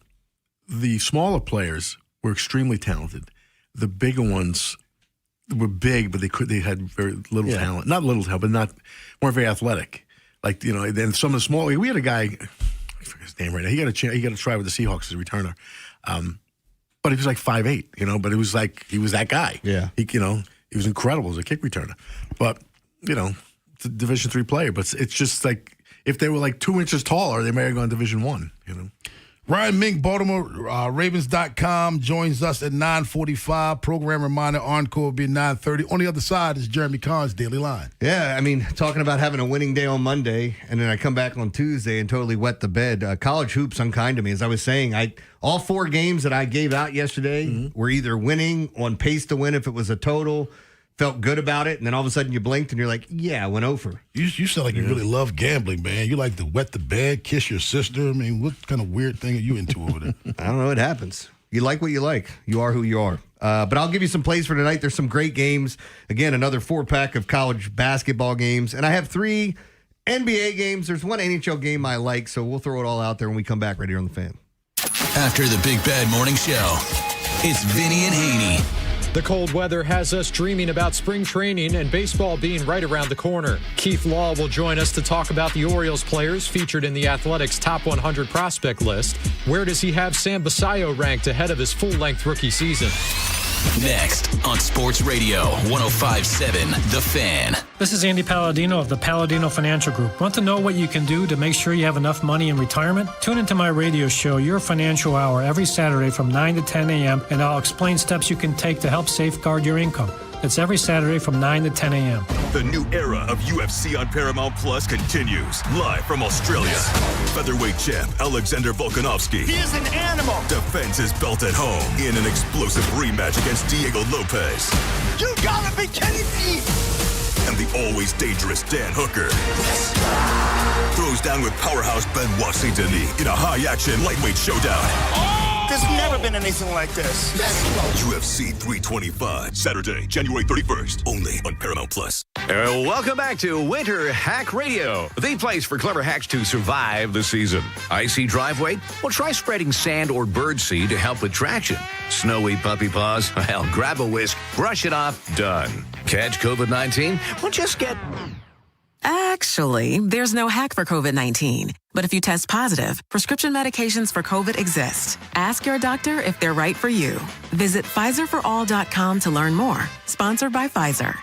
the smaller players were extremely talented. The bigger ones were big, but they had very little talent. Not little talent, but weren't very athletic. Then some of the smaller, we had a guy, I forget his name right now. He got a try with the Seahawks as a returner. But he was 5'8", but it was he was that guy. Yeah. He was incredible as a kick returner. But, it's a Division III player, but it's just if they were 2 inches taller, they may have gone Division I, Ryan Mink, Baltimore Ravens.com, joins us at 9:45. Program reminder, encore will be at 9:30. On the other side is Jeremy Kahn's Daily Line. Yeah, I mean, talking about having a winning day on Monday, and then I come back on Tuesday and totally wet the bed. College hoops unkind to me. As I was saying, all 4 games that I gave out yesterday were either winning, on pace to win if it was a total. Felt good about it, and then all of a sudden you blinked and you're like, yeah, I went over. You sound like you really love gambling, man. You like to wet the bed, kiss your sister. I mean, what kind of weird thing are you into over there? I don't know. It happens. You like what you like. You are who you are. But I'll give you some plays for tonight. There's some great games. Again, another 4-pack of college basketball games. And I have 3 NBA games. There's 1 NHL game I like, so we'll throw it all out there when we come back right here on The Fan. After the Big Bad Morning Show, it's Vinny and Haynie. The cold weather has us dreaming about spring training and baseball being right around the corner. Keith Law will join us to talk about the Orioles players featured in the Athletics Top 100 prospect list. Where does he have Sam Basayo ranked ahead of his full-length rookie season? Next on Sports Radio 105.7 The Fan. This is Andy Palladino of the Palladino Financial Group. Want to know what you can do to make sure you have enough money in retirement? Tune into my radio show, Your Financial Hour, every Saturday from 9 to 10 a.m., and I'll explain steps you can take to help safeguard your income. It's every Saturday from 9 to 10 a.m. The new era of UFC on Paramount Plus continues. Live from Australia. Featherweight champ Alexander Volkanovski. He is an animal. Defends his belt at home in an explosive rematch against Diego Lopez. You gotta be kidding me. And the always dangerous Dan Hooker. Throws down with powerhouse Benoit Saint-Denis in a high-action lightweight showdown. There's never been anything like this. UFC 325, Saturday, January 31st, only on Paramount Plus. Welcome back to Winter Hack Radio, the place for clever hacks to survive the season. Icy driveway? Well, try spreading sand or birdseed to help with traction. Snowy puppy paws? Well, grab a whisk, brush it off, done. Catch COVID-19? Well, just get... Actually, there's no hack for COVID-19. But if you test positive, prescription medications for COVID exist. Ask your doctor if they're right for you. Visit PfizerForAll.com to learn more. Sponsored by Pfizer.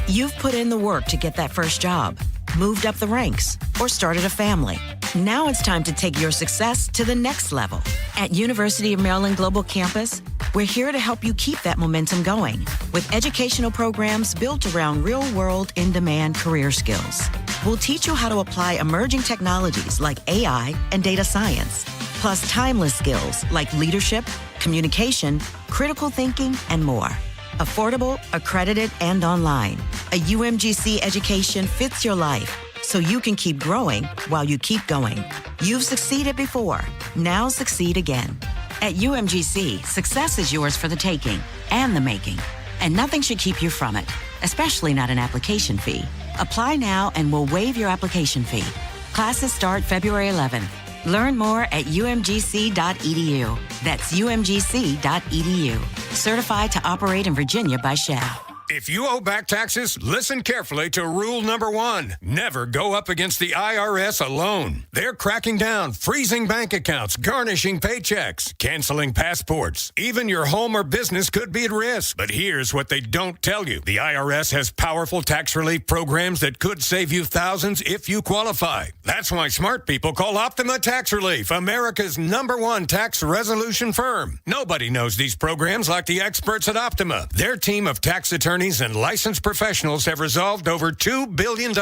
You've put in the work to get that first job, moved up the ranks, or started a family. Now it's time to take your success to the next level. At University of Maryland Global Campus, we're here to help you keep that momentum going with educational programs built around real-world, in-demand career skills. We'll teach you how to apply emerging technologies like AI and data science, plus timeless skills like leadership, communication, critical thinking, and more. Affordable, accredited, and online. A UMGC education fits your life so you can keep growing while you keep going. You've succeeded before. Now succeed again. At UMGC, success is yours for the taking and the making, and nothing should keep you from it, especially not an application fee. Apply now and we'll waive your application fee. Classes start February 11th. Learn more at umgc.edu. That's umgc.edu. Certified to operate in Virginia by Shell. If you owe back taxes, listen carefully to rule number 1. Never go up against the IRS alone. They're cracking down, freezing bank accounts, garnishing paychecks, canceling passports. Even your home or business could be at risk. But here's what they don't tell you. The IRS has powerful tax relief programs that could save you thousands if you qualify. That's why smart people call Optima Tax Relief, America's #1 tax resolution firm. Nobody knows these programs like the experts at Optima. Their team of tax attorneys and licensed professionals have resolved over $2 billion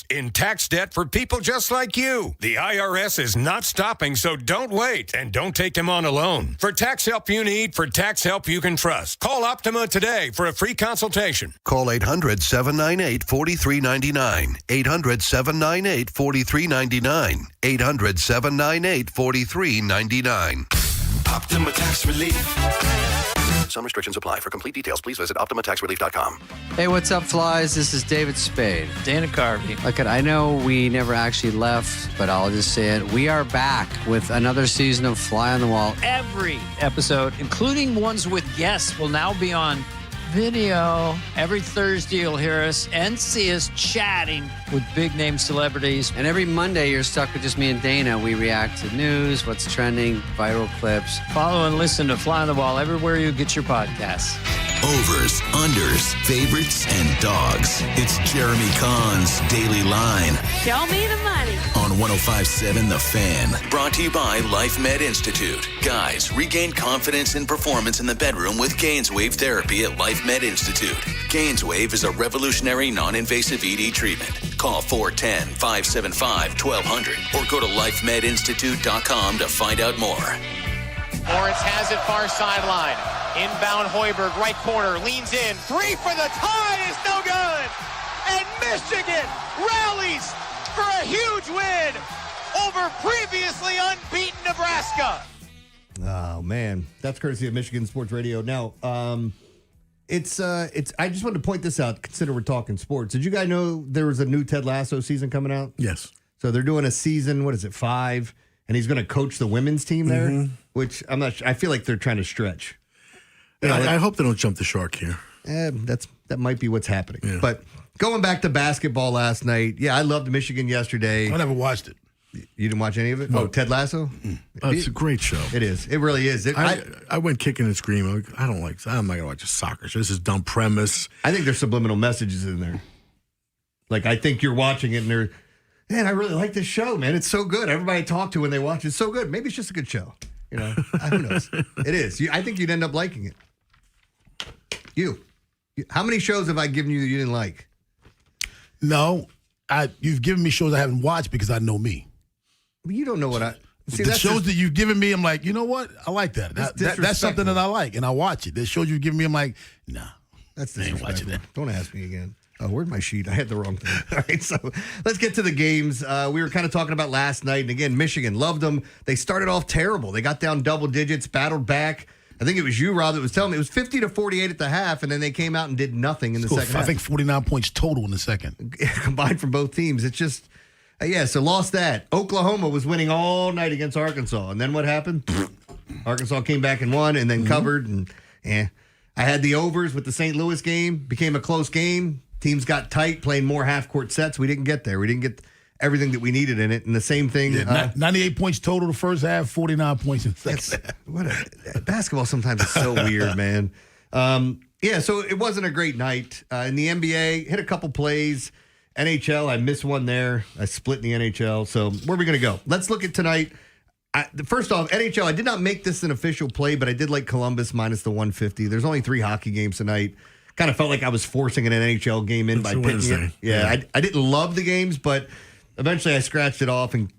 in tax debt for people just like you. The IRS is not stopping, so don't wait and don't take them on alone. For tax help you need, for tax help you can trust, call Optima today for a free consultation. Call 800-798-4399. 800-798-4399. 800-798-4399. Optima Tax Relief. Some restrictions apply. For complete details, please visit OptimaTaxRelief.com. Hey, what's up, flies? This is David Spade. Dana Carvey. Look, I know we never actually left, but I'll just say it. We are back with another season of Fly on the Wall. Every episode, including ones with guests, will now be on video. Every Thursday, you'll hear us and see us chatting with big-name celebrities. And every Monday, you're stuck with just me and Dana. We react to news, what's trending, viral clips. Follow and listen to Fly on the Wall everywhere you get your podcasts. Overs, unders, favorites, and dogs. It's Jeremy Kahn's Daily Line. Show me the money. On 105.7 The Fan. Brought to you by Life Med Institute. Guys, regain confidence and performance in the bedroom with Gainswave therapy at Life Med Institute. Gainswave is a revolutionary non-invasive ED treatment. Call 410-575-1200 or go to lifemedinstitute.com to find out more. Lawrence has it far sideline. Inbound Hoiberg, right corner, leans in. 3 for the tie is no good. And Michigan rallies for a huge win over previously unbeaten Nebraska. Oh, man. That's courtesy of Michigan Sports Radio. Now, it's. I just wanted to point this out, consider we're talking sports. Did you guys know there was a new Ted Lasso season coming out? Yes. So they're doing a season, 5? And he's going to coach the women's team there, which I'm not sure. I feel like they're trying to stretch. Yeah, I hope they don't jump the shark here. That might be what's happening. Yeah. But going back to basketball last night, I loved Michigan yesterday. I never watched it. You didn't watch any of it? Oh, Ted Lasso? It's a great show. It is. It really is. I went kicking and screaming. I'm not going to watch a soccer show. This is dumb premise. I think there's subliminal messages in there. Like, I think you're watching it and they're, man, I really like this show, man. It's so good. Everybody I talk to when they watch it's so good. Maybe it's just a good show. You know, who knows? It is. I think you'd end up liking it. How many shows have I given you that you didn't like? No, you've given me shows I haven't watched because I know me. You don't know what I... See, the shows that you've given me, I'm like, you know what? I like that. That's something that I like, and I watch it. The shows you've given me, I'm like, nah. That's I ain't watching that. Don't ask me again. Oh, where'd my sheet? I had the wrong thing. All right, so let's get to the games. We were kind of talking about last night, and again, Michigan, loved them. They started off terrible. They got down double digits, battled back. I think it was you, Rob, that was telling me it was 50-48 at the half, and then they came out and did nothing in the second half. I think 49 points total in the second. Combined from both teams. It's just, so lost that. Oklahoma was winning all night against Arkansas, and then what happened? Arkansas came back and won, and then covered, and I had the overs with the St. Louis game. Became a close game. Teams got tight, playing more half-court sets. We didn't get there. We didn't get everything that we needed in it. And the same thing. 98 points total the first half, 49 points in the second half. Basketball sometimes is so weird, man. So it wasn't a great night. In the NBA, hit a couple plays. NHL, I missed one there. I split in the NHL. So where are we going to go? Let's look at tonight. First off, NHL, I did not make this an official play, but I did like Columbus minus the 150. There's only 3 hockey games tonight. Kind of felt like I was forcing an NHL game in by picking it. Yeah. I didn't love the games, but eventually I scratched it off and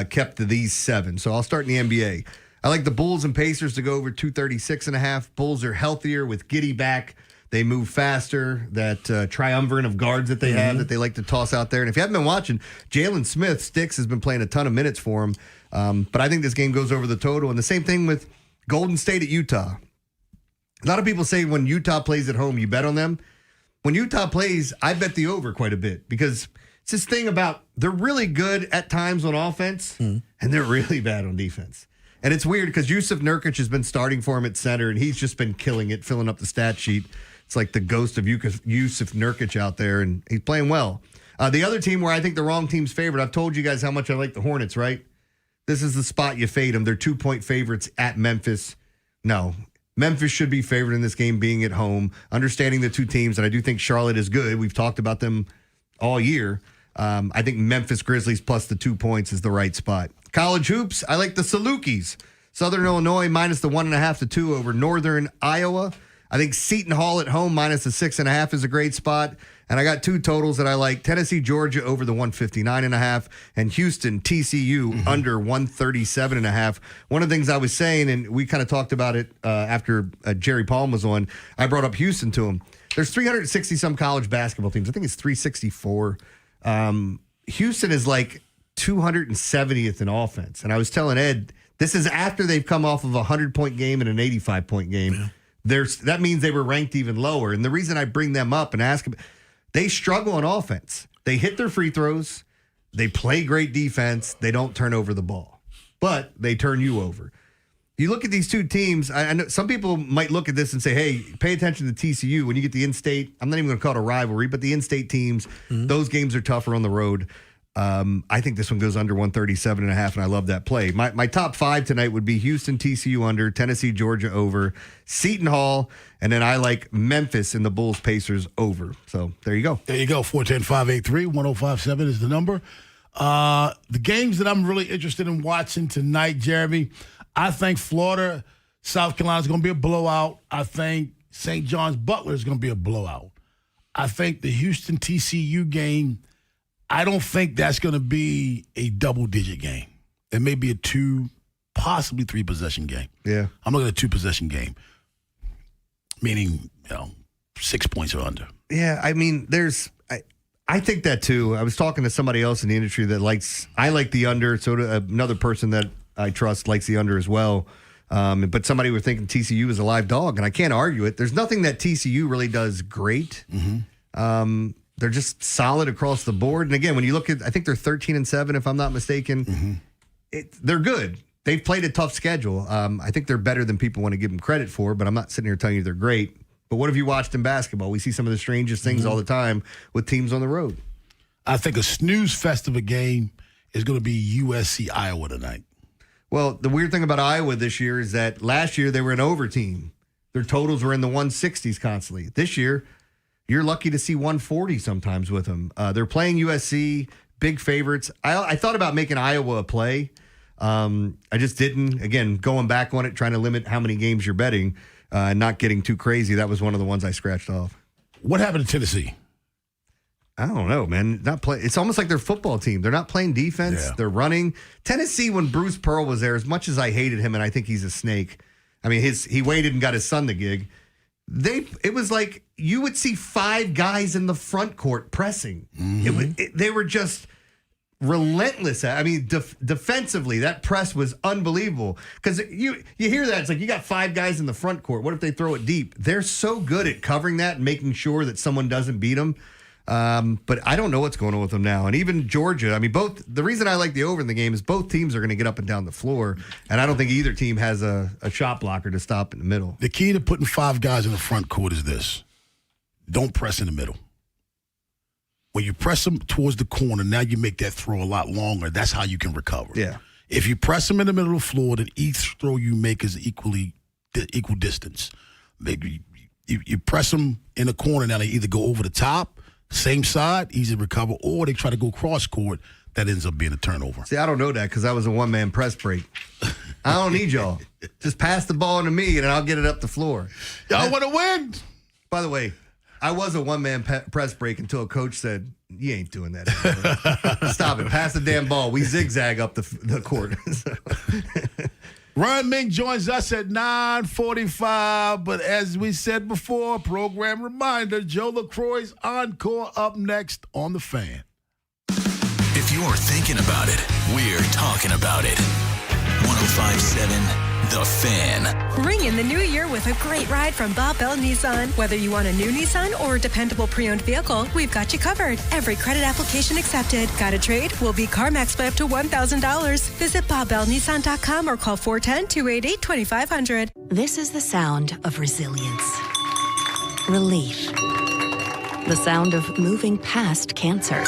kept these 7. So I'll start in the NBA. I like the Bulls and Pacers to go over 236.5. Bulls are healthier with Giddey back. They move faster. That triumvirate of guards that they have that they like to toss out there. And if you haven't been watching, Jalen Smith, Sticks, has been playing a ton of minutes for him. But I think this game goes over the total. And the same thing with Golden State at Utah. A lot of people say when Utah plays at home, you bet on them. When Utah plays, I bet the over quite a bit because it's this thing about they're really good at times on offense and they're really bad on defense. And it's weird because Yusuf Nurkic has been starting for him at center and he's just been killing it, filling up the stat sheet. It's like the ghost of Yusuf Nurkic out there, and he's playing well. The other team where I think the wrong team's favorite, I've told you guys how much I like the Hornets, right? This is the spot you fade them. They're 2-point favorites at Memphis. No, Memphis should be favored in this game being at home, understanding the two teams, and I do think Charlotte is good. We've talked about them all year. I think Memphis Grizzlies plus the 2 points is the right spot. College hoops, I like the Salukis. Southern Illinois minus the 1.5 to 2 over Northern Iowa. I think Seton Hall at home minus the 6.5 is a great spot. And I got 2 totals that I like. Tennessee, Georgia over the 159.5 and Houston, TCU under 137.5. One of the things I was saying, and we kind of talked about it after Jerry Palm was on, I brought up Houston to him. There's 360 some college basketball teams. I think it's 364. Houston is like 270th in offense. And I was telling Ed, this is after they've come off of a 100-point game and an 85-point game. Yeah. That means they were ranked even lower. And the reason I bring them up and ask them, they struggle on offense. They hit their free throws. They play great defense. They don't turn over the ball. But they turn you over. You look at these two teams, I know some people might look at this and say, hey, pay attention to TCU. When you get the in-state, I'm not even going to call it a rivalry, but the in-state teams, those games are tougher on the road. I think this one goes under 137.5, and I love that play. My top 5 tonight would be Houston, TCU under, Tennessee, Georgia over, Seton Hall, and then I like Memphis and the Bulls, Pacers over. So there you go. There you go. 410-583-1057 is the number. The games that I'm really interested in watching tonight, Jeremy, I think Florida, South Carolina is going to be a blowout. I think St. John's Butler is going to be a blowout. I think the Houston TCU game, I don't think that's going to be a double-digit game. It may be a 2, possibly 3-possession game. Yeah. I'm looking at a 2-possession game, meaning 6 points or under. Yeah, I mean, I think that too. I was talking to somebody else in the industry that I like the under. So another person that I trust likes the under as well. But somebody was thinking TCU is a live dog, and I can't argue it. There's nothing that TCU really does great. They're just solid across the board. And again, when you look at, I think they're 13-7, if I'm not mistaken. They're good. They've played a tough schedule. I think they're better than people want to give them credit for, but I'm not sitting here telling you they're great. But what have you watched in basketball? We see some of the strangest things all the time with teams on the road. I think a snooze fest of a game is going to be USC Iowa tonight. Well, the weird thing about Iowa this year is that last year they were an over team. Their totals were in the 160s constantly. This year, you're lucky to see 140 sometimes with them. They're playing USC, big favorites. I thought about making Iowa a play. I just didn't. Again, going back on it, trying to limit how many games you're betting, not getting too crazy. That was one of the ones I scratched off. What happened to Tennessee? I don't know, man. It's almost like their football team. They're not playing defense. Yeah. They're running. Tennessee, when Bruce Pearl was there, as much as I hated him, and I think he's a snake. I mean, he waited and got his son the gig. It was like you would see 5 guys in the front court pressing. They were just relentless. I mean, defensively, that press was unbelievable. Because you hear that, it's like you got 5 guys in the front court. What if they throw it deep? They're so good at covering that and making sure that someone doesn't beat them. But I don't know what's going on with them now. And even Georgia, I mean, the reason I like the over in the game is both teams are going to get up and down the floor. And I don't think either team has a shot blocker to stop in the middle. The key to putting 5 guys in the front court is this. Don't press in the middle. When you press them towards the corner, now you make that throw a lot longer. That's how you can recover. Yeah. If you press them in the middle of the floor, then each throw you make is equal distance. Maybe you press them in the corner, now they either go over the top, same side, easy to recover, or they try to go cross court. That ends up being a turnover. See, I don't know that because I was a one-man press break. I don't need y'all. Just pass the ball to me, and I'll get it up the floor. Y'all want to win? By the way, I was a one-man press break until a coach said, you ain't doing that anymore. Stop it. Pass the damn ball. We zigzag up the court. Ryan Mink joins us at 9:45, but as we said before, program reminder, Joe LaCroix's Encore up next on The Fan. If you're thinking about it, we're talking about it. 105.7 The Fan. Ring in the new year with a great ride from Bob Bell Nissan. Whether you want a new Nissan or a dependable pre-owned vehicle, we've got you covered. Every credit application accepted. Got a trade? We'll be CarMax by up to $1,000. Visit BobBellNissan.com or call 410-288-2500. This is the sound of resilience. Relief. The sound of moving past cancer.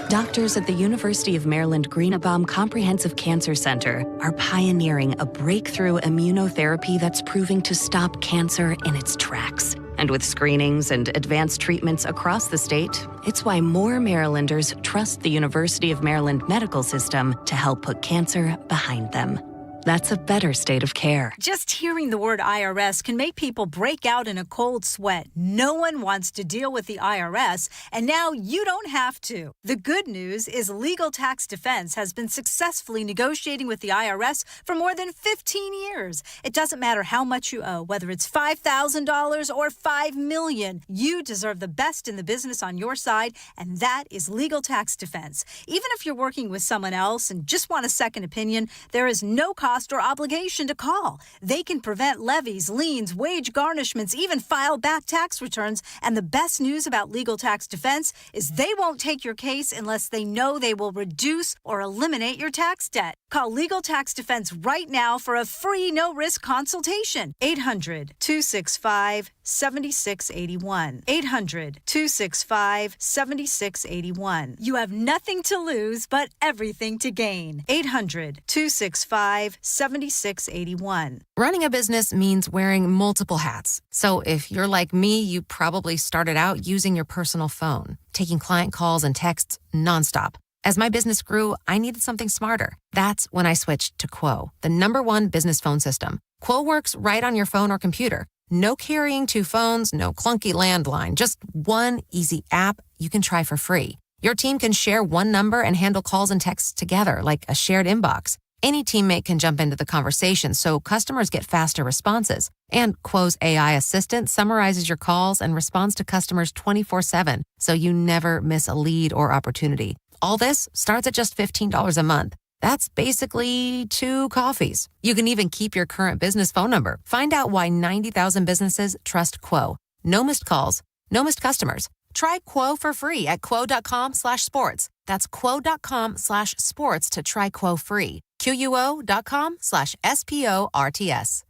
Doctors at the University of Maryland Greenbaum Comprehensive Cancer Center are pioneering a breakthrough immunotherapy that's proving to stop cancer in its tracks. And with screenings and advanced treatments across the state, it's why more Marylanders trust the University of Maryland medical system to help put cancer behind them. That's a better state of care. Just hearing the word IRS can make people break out in a cold sweat. No one wants to deal with the IRS, and now you don't have to. The good news is Legal Tax Defense has been successfully negotiating with the IRS for more than 15 years. It doesn't matter how much you owe, whether it's $5,000 or $5 million. You deserve the best in the business on your side, and that is Legal Tax Defense. Even if you're working with someone else and just want a second opinion, there is no cost or obligation to call. They can prevent levies, liens, wage garnishments, even file back tax returns. And the best news about Legal Tax Defense is they won't take your case unless they know they will reduce or eliminate your tax debt. Call Legal Tax Defense right now for a free no-risk consultation. 800-265-7681. 800-265-7681. You have nothing to lose but everything to gain. 800-265-7681. Running a business means wearing multiple hats. So if you're like me, you probably started out using your personal phone, taking client calls and texts nonstop. As my business grew, I needed something smarter. That's when I switched to Quo, the #1 business phone system. Quo works right on your phone or computer. No carrying 2 phones, no clunky landline, just one easy app you can try for free. Your team can share one number and handle calls and texts together like a shared inbox. Any teammate can jump into the conversation so customers get faster responses. And Quo's AI assistant summarizes your calls and responds to customers 24/7, so you never miss a lead or opportunity. All this starts at just $15 a month. That's basically 2 coffees. You can even keep your current business phone number. Find out why 90,000 businesses trust Quo. No missed calls, no missed customers. Try Quo for free at quo.com/sports. That's quo.com/sports to try Quo free. QUO.com/SPORTS.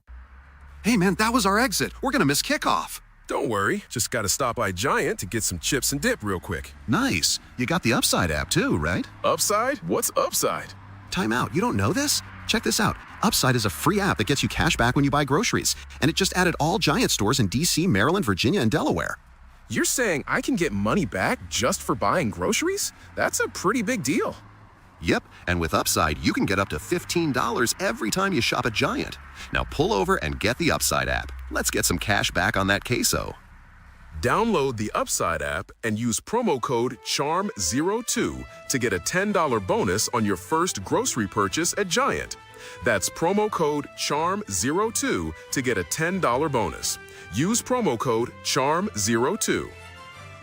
Hey, man, that was our exit. We're going to miss kickoff. Don't worry, just gotta stop by Giant to get some chips and dip real quick. Nice. You got the Upside app too, right? Upside? What's Upside? Time out. You don't know this? Check this out. Upside is a free app that gets you cash back when you buy groceries. And it just added all Giant stores in D.C., Maryland, Virginia, and Delaware. You're saying I can get money back just for buying groceries? That's a pretty big deal. Yep, and with Upside, you can get up to $15 every time you shop at Giant. Now pull over and get the Upside app. Let's get some cash back on that queso. Download the Upside app and use promo code CHARM02 to get a $10 bonus on your first grocery purchase at Giant. That's promo code CHARM02 to get a $10 bonus. Use promo code CHARM02.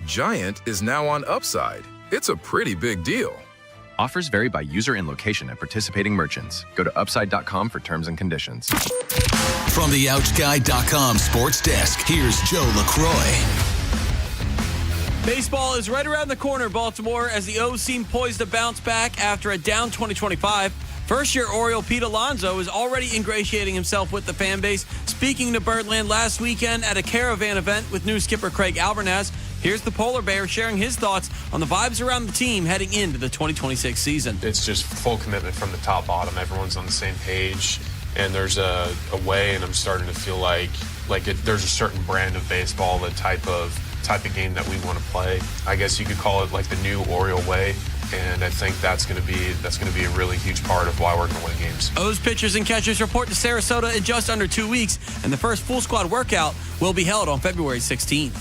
Giant is now on Upside. It's a pretty big deal. Offers vary by user and location at participating merchants. Go to upside.com for terms and conditions. From the OutGuy.com sports desk, here's Joe LaCroix. Baseball is right around the corner, Baltimore, as the O's seem poised to bounce back after a down 2025. First-year Oriole Pete Alonso is already ingratiating himself with the fan base, speaking to Birdland last weekend at a caravan event with new skipper Craig Albernaz. Here's the Polar Bear sharing his thoughts on the vibes around the team heading into the 2026 season. It's just full commitment from the top bottom. Everyone's on the same page, and there's a way, and I'm starting to feel like there's a certain brand of baseball, the type of game that we want to play. I guess you could call it like the new Oriole way. And I think that's going to be a really huge part of why we're going to win games. O's pitchers and catchers report to Sarasota in just under 2 weeks, and the first full squad workout will be held on February 16th.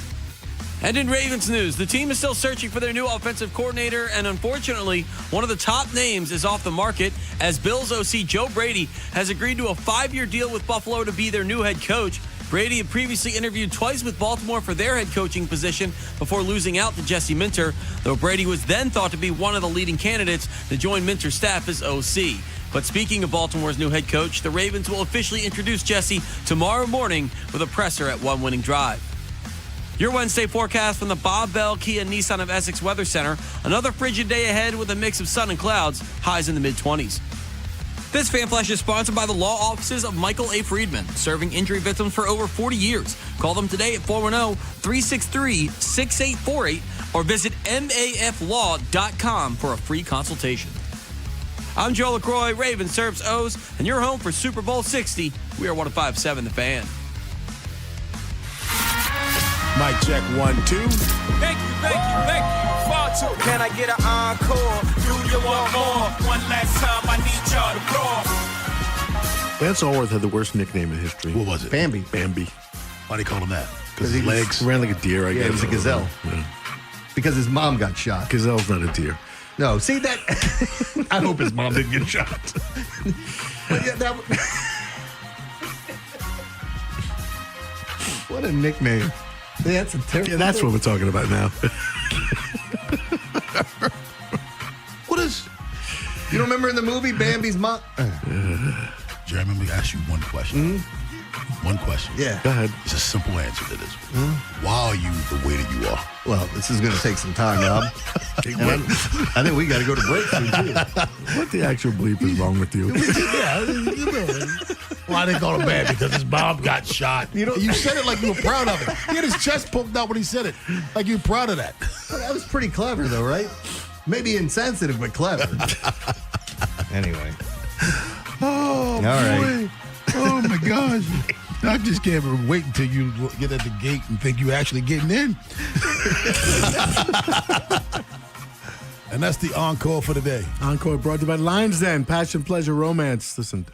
And in Ravens news, the team is still searching for their new offensive coordinator, and unfortunately, one of the top names is off the market as Bills OC Joe Brady has agreed to a 5-year deal with Buffalo to be their new head coach. Brady had previously interviewed twice with Baltimore for their head coaching position before losing out to Jesse Minter, though Brady was then thought to be one of the leading candidates to join Minter's staff as OC. But speaking of Baltimore's new head coach, the Ravens will officially introduce Jesse tomorrow morning with a presser at One Winning Drive. Your Wednesday forecast from the Bob Bell Kia Nissan of Essex Weather Center. Another frigid day ahead with a mix of sun and clouds, highs in the mid-20s. This Fan Flash is sponsored by the law offices of Michael A. Friedman, serving injury victims for over 40 years. Call them today at 410-363-6848 or visit maflaw.com for a free consultation. I'm Joe LaCroix. Ravens serves O's, and you're home for Super Bowl 60. We are 105.7 The Fan. Mic check 1, 2. Thank you. Far too. Can I get an encore? Do you want more? One last time, I need y'all to roar. Vance Allworth had the worst nickname in history. What was it? Bambi. Why they call him that? Because his legs ran like a deer, I guess. Yeah, it was a gazelle. Yeah. Because his mom got shot. Gazelle's not a deer. No, see that? I hope his mom didn't get shot. But yeah, that. What a nickname. Yeah, that's a terrible. Yeah, that's what we're talking about now. What is? You don't remember in the movie Bambi's mom? Jeremy, let me ask you one question. Mm-hmm. One question. Yeah. Go ahead. It's a simple answer to this. Mm-hmm. Why are you the way that you are? Well, this is going to take some time, Rob. I think we got to go to break soon, too. What the actual bleep is wrong with you? Why they call him bad? Because his mom got shot. You said it like you were proud of it. He had his chest poked out when he said it. Like you were proud of that. Well, that was pretty clever, though, right? Maybe insensitive, but clever. Anyway. Oh, all boy. Right. Oh, my gosh. I just can't wait until you get at the gate and think you actually getting in. And that's the encore for the day. Encore brought to you by Lions Den. Passion, pleasure, romance. Listen,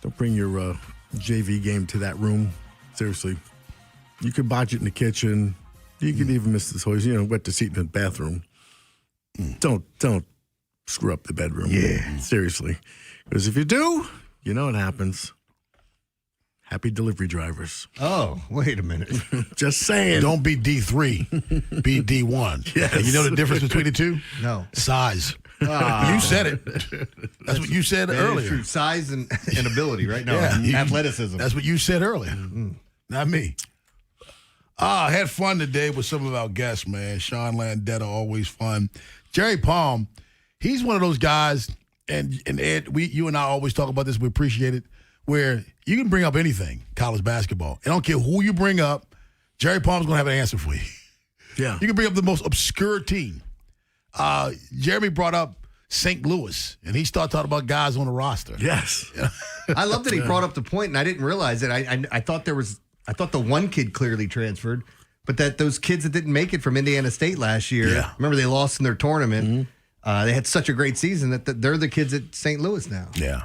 don't bring your JV game to that room. Seriously. You could botch it in the kitchen. You could even miss this whole, wet the seat in the bathroom. Don't screw up the bedroom. Yeah. Seriously. Because if you do, you know what happens. Happy delivery drivers. Oh, wait a minute. Just saying. Don't be D3. Be D1. Yes. And you know the difference between the two? No. Size. You said it. That's what you said earlier. True. Size and ability, right? No, Yeah. athleticism. That's what you said earlier. Mm-hmm. Not me. I had fun today with some of our guests, man. Sean Landetta, always fun. Jerry Palm, he's one of those guys, and Ed, you and I always talk about this. We appreciate it, where you can bring up anything, college basketball. I don't care who you bring up. Jerry Palm's going to have an answer for you. Yeah. You can bring up the most obscure team. Jeremy brought up St. Louis, and he started talking about guys on the roster. Yes. I love that he brought up the point, and I didn't realize it. I thought the one kid clearly transferred, but that those kids that didn't make it from Indiana State last year, remember they lost in their tournament. They had such a great season that they're the kids at St. Louis now. Yeah.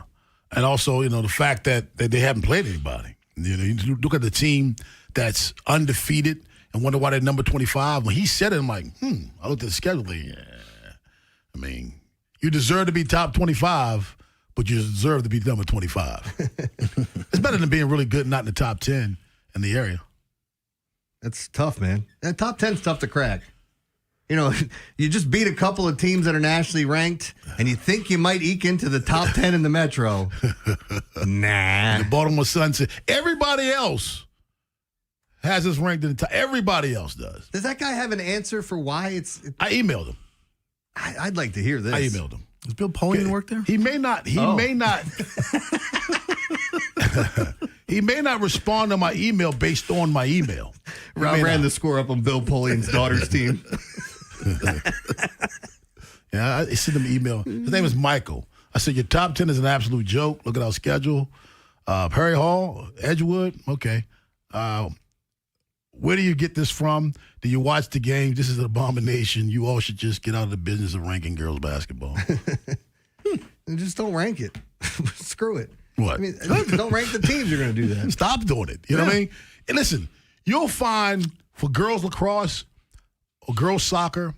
And also, the fact that they haven't played anybody. You look at the team that's undefeated and wonder why they're number 25. When he said it, I'm like, I looked at the schedule. I mean, you deserve to be top 25, but you deserve to be number 25. It's better than being really good, not in the top 10 in the area. That's tough, man. That top 10's tough to crack. You just beat a couple of teams that are nationally ranked, and you think you might eke into the top 10 in the Metro. Nah. The Baltimore Sun said, everybody else has us ranked in the top. Everybody else does. Does that guy have an answer for why it's... I emailed him. I'd like to hear this. I emailed him. Does Bill Polian work there? He may not. He may not. He may not respond to my email based on my email. Rob ran the score up on Bill Polian's daughter's team. Yeah, I sent him an email. His name is Michael. I said, your top 10 is an absolute joke. Look at our schedule. Perry Hall, Edgewood. Okay. Where do you get this from? Do you watch the game? This is an abomination. You all should just get out of the business of ranking girls basketball. Just don't rank it. Screw it. What? I mean, don't rank the teams you're going to do that. Stop doing it. You know what I mean? And listen, you'll find for girls lacrosse or girls soccer,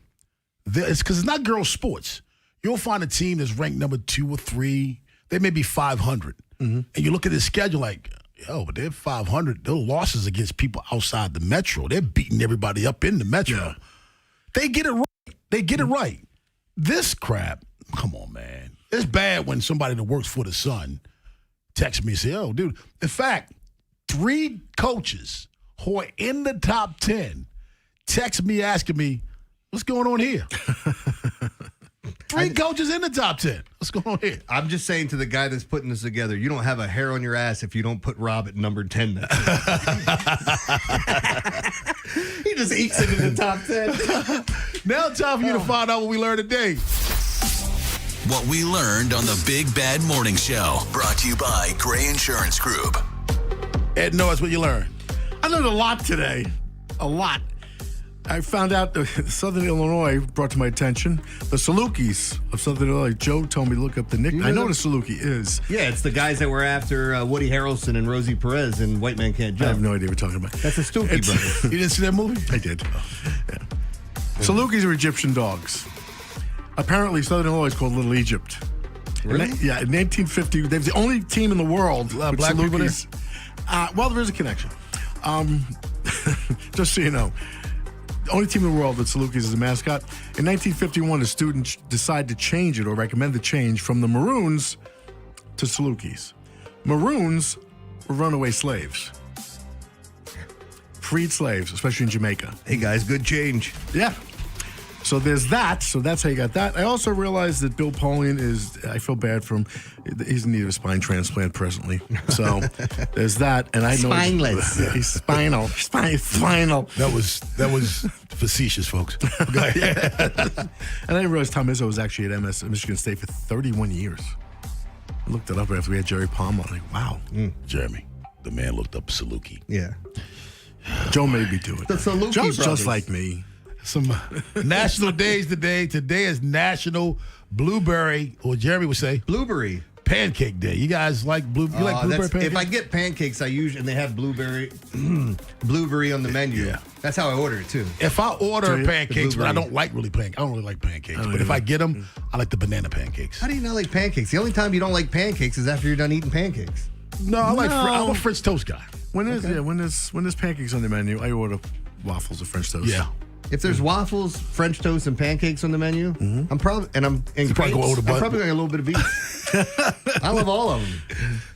it's because it's not girls sports. You'll find a team that's ranked number 2 or 3. They may be 500. And you look at the schedule like, but they're 500. They're losses against people outside the Metro. They're beating everybody up in the Metro. Yeah. They get it right. They get it right. This crap, come on, man. It's bad when somebody that works for the Sun texts me and say, dude. In fact, 3 coaches who are in the top 10 text me asking me, what's going on here? 3 coaches in the top 10. What's going on here? I'm just saying to the guy that's putting this together, you don't have a hair on your ass if you don't put Rob at number 10 next. He just ekes into the top 10. Now time for you to find out what we learned today. What we learned on the Big Bad Morning Show. Brought to you by Gray Insurance Group. Ed Norris, what you learned? I learned a lot today. A lot. I found out that Southern Illinois brought to my attention the Salukis of Southern Illinois. Joe told me to look up the nickname. I know what a Saluki is. Yeah, it's the guys that were after Woody Harrelson and Rosie Perez in White Man Can't Jump. I have no idea what you're talking about. That's a Stookie brother. You didn't see that movie? I did. Yeah. Salukis are Egyptian dogs. Apparently, Southern Illinois is called Little Egypt. Really? In 1950, they're the only team in the world with black people there? Well, there is a connection. Just so you know. The only team in the world that Salukis is a mascot. In 1951, a student decided to change it or recommend the change from the Maroons to Salukis. Maroons were runaway slaves. Freed slaves, especially in Jamaica. Hey, guys, good change. Yeah. So there's that. So that's how you got that. I also realized that Bill Polian I feel bad for him. He's in need of a spine transplant presently. So there's that. And I know Spineless. He's spinal. Spinal. That was facetious, folks. And I didn't realize Tom Izzo was actually at Michigan State for 31 years. I looked it up after we had Jerry Palm on. Like, wow. Jeremy, the man looked up Saluki. Yeah. Joe made me do it. The Saluki Joe's brothers. just like me. Some national days today. Today is National or Jeremy would say, Blueberry Pancake Day. You guys like blueberry pancakes? If I get pancakes, I usually, and they have blueberry on the menu. Yeah. That's how I order it too. If I order pancakes, but I don't really like pancakes. But if I get them, I like the banana pancakes. How do you not like pancakes? The only time you don't like pancakes is after you're done eating pancakes. No, I'm a French toast guy. When there's pancakes on the menu, I order waffles or French toast. Yeah. If there's waffles, French toast, and pancakes on the menu, I'm probably going to get a little bit of each. I love all of them.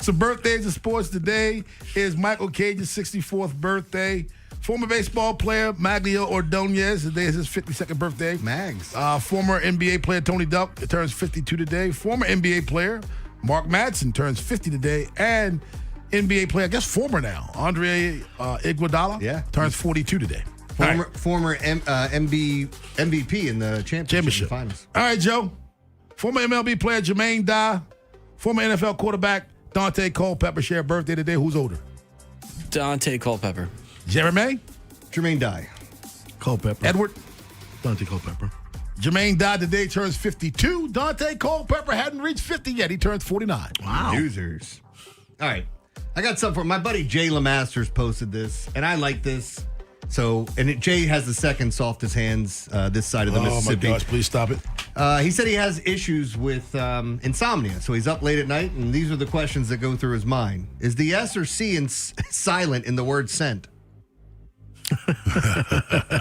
So birthdays in sports today is Michael Cage's 64th birthday. Former baseball player Maglio Ordonez, today is his 52nd birthday. Mags. Former NBA player Tony Duck turns 52 today. Former NBA player Mark Madsen turns 50 today. And NBA player, I guess former now, Andre Iguodala, turns 42 today. Former MVP in the championship finals. All right, Joe. Former MLB player Jermaine Dye, former NFL quarterback Dante Culpepper share a birthday today. Who's older? Dante Culpepper. Jeremy? Jermaine Dye. Culpepper. Edward? Dante Culpepper. Jermaine Dye today turns 52. Dante Culpepper hadn't reached 50 yet. He turns 49. Wow. Losers. All right. I got something for my buddy Jay LeMasters posted this, and I like this. So, Jay has the second softest hands this side of the Mississippi. Oh, my gosh. Please stop it. He said he has issues with insomnia, so he's up late at night, and these are the questions that go through his mind. Is the S or C silent in the word scent?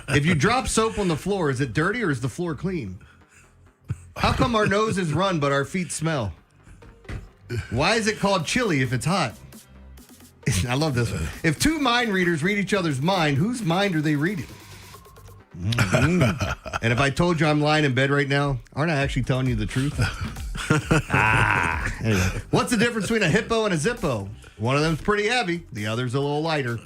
If you drop soap on the floor, is it dirty or is the floor clean? How come our noses run but our feet smell? Why is it called chili if it's hot? I love this one. If two mind readers read each other's mind, whose mind are they reading? And if I told you I'm lying in bed right now, aren't I actually telling you the truth? Anyway. What's the difference between a hippo and a zippo? One of them's pretty heavy. The other's a little lighter.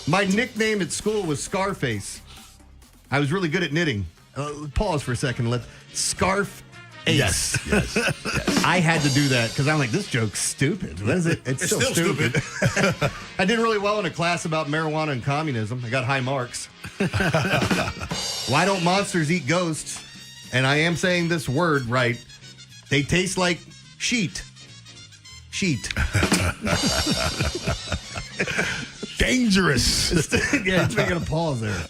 My nickname at school was Scarface. I was really good at knitting. Pause for a second. Scarf Ace. Yes. I had to do that because I'm like, this joke's stupid. What is it? It's still stupid. I did really well in a class about marijuana and communism. I got high marks. Why don't monsters eat ghosts? And I am saying this word right. They taste like sheet. Dangerous. Yeah, it's making a pause there.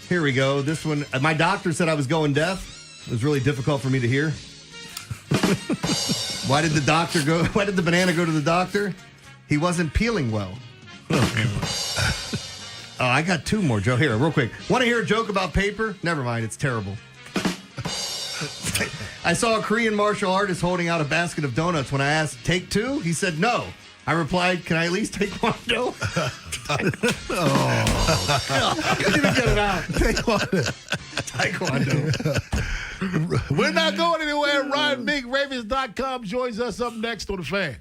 Here we go. This one, my doctor said I was going deaf. It was really difficult for me to hear. Why did the banana go to the doctor? He wasn't peeling well. Oh, I got two more, Joe. Here, real quick. Want to hear a joke about paper? Never mind, it's terrible. I saw a Korean martial artist holding out a basket of donuts. When I asked, take two? He said, no. I replied, can I at least take one, Joe? I couldn't even get it out. Taekwondo. We're not going anywhere. Ryan Mink, Ravens.com joins us up next on The Fan.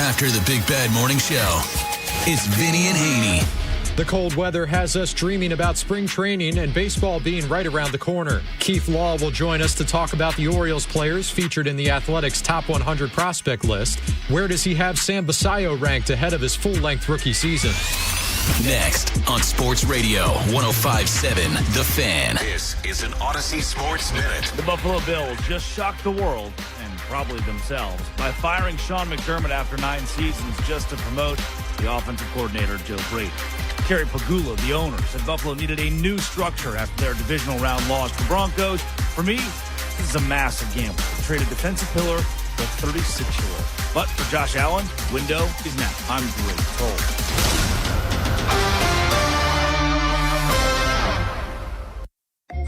After the Big Bad Morning Show, it's Vinny and Haynie. The cold weather has us dreaming about spring training and baseball being right around the corner. Keith Law will join us to talk about the Orioles players featured in the Athletics Top 100 prospect list. Where does he have Sam Basayo ranked ahead of his full-length rookie season? Next on Sports Radio 105.7 The Fan. This is an Odyssey Sports Minute. The Buffalo Bills just shocked the world, and probably themselves, by firing Sean McDermott after 9 seasons just to promote the offensive coordinator, Joe Brady. Kerry Pagula, the owner, said Buffalo needed a new structure after their divisional round loss to Broncos. For me, this is a massive gamble. They traded defensive pillar for a 36-year-old. But for Josh Allen, window is now. I'm great told.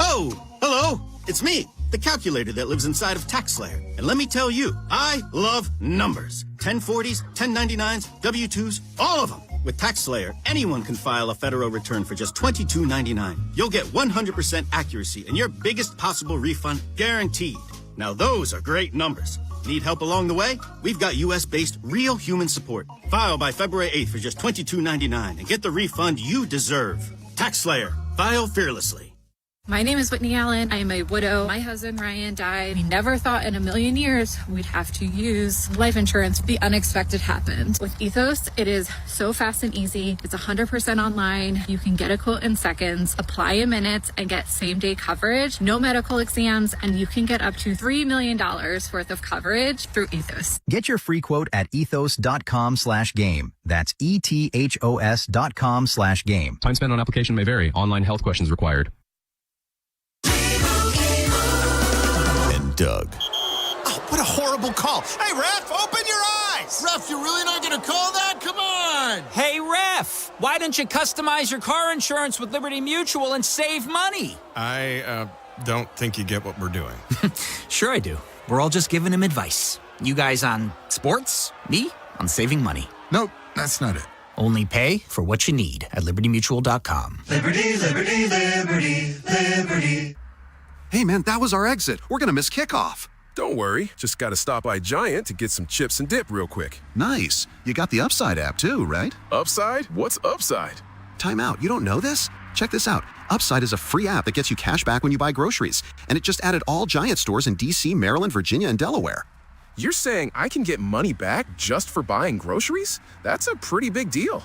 Oh, hello. It's me, the calculator that lives inside of TaxSlayer. And let me tell you, I love numbers. 1040s, 1099s, W-2s, all of them. With TaxSlayer, anyone can file a federal return for just $22.99. You'll get 100% accuracy and your biggest possible refund guaranteed. Now those are great numbers. Need help along the way? We've got U.S.-based real human support. File by February 8th for just $22.99 and get the refund you deserve. TaxSlayer. File fearlessly. My name is Whitney Allen. I am a widow. My husband, Ryan, died. We never thought in a million years we'd have to use life insurance. The unexpected happened. With Ethos, it is so fast and easy. It's 100% online. You can get a quote in seconds, apply in minutes, and get same-day coverage. No medical exams, and you can get up to $3 million worth of coverage through Ethos. Get your free quote at ethos.com/game. That's ETHOS.com/game. Time spent on application may vary. Online health questions required. Doug. Oh, what a horrible call. Hey, ref, open your eyes. Ref, you're really not going to call that? Come on. Hey, ref, why don't you customize your car insurance with Liberty Mutual and save money? I don't think you get what we're doing. Sure I do. We're all just giving him advice. You guys on sports, me on saving money. Nope, that's not it. Only pay for what you need at libertymutual.com. Liberty, liberty, liberty, liberty. Hey, man, that was our exit. We're going to miss kickoff. Don't worry, just gotta stop by Giant to get some chips and dip real quick. Nice. You got the Upside app too, right? Upside? What's Upside? Time out. You don't know this? Check this out. Upside is a free app that gets you cash back when you buy groceries. And it just added all Giant stores in D.C., Maryland, Virginia, and Delaware. You're saying I can get money back just for buying groceries? That's a pretty big deal.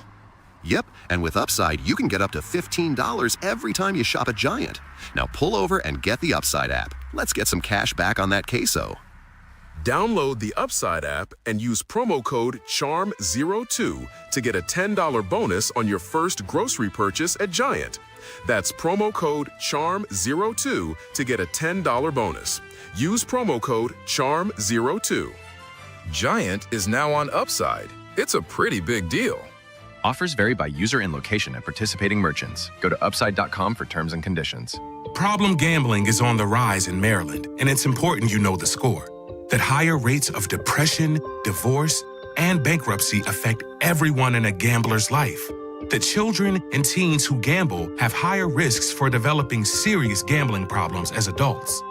Yep, and with Upside, you can get up to $15 every time you shop at Giant. Now pull over and get the Upside app. Let's get some cash back on that queso. Download the Upside app and use promo code CHARM02 to get a $10 bonus on your first grocery purchase at Giant. That's promo code CHARM02 to get a $10 bonus. Use promo code CHARM02. Giant is now on Upside. It's a pretty big deal. Offers vary by user and location at participating merchants. Go to upside.com for terms and conditions. Problem gambling is on the rise in Maryland, and it's important you know the score. That higher rates of depression, divorce, and bankruptcy affect everyone in a gambler's life. That children and teens who gamble have higher risks for developing serious gambling problems as adults.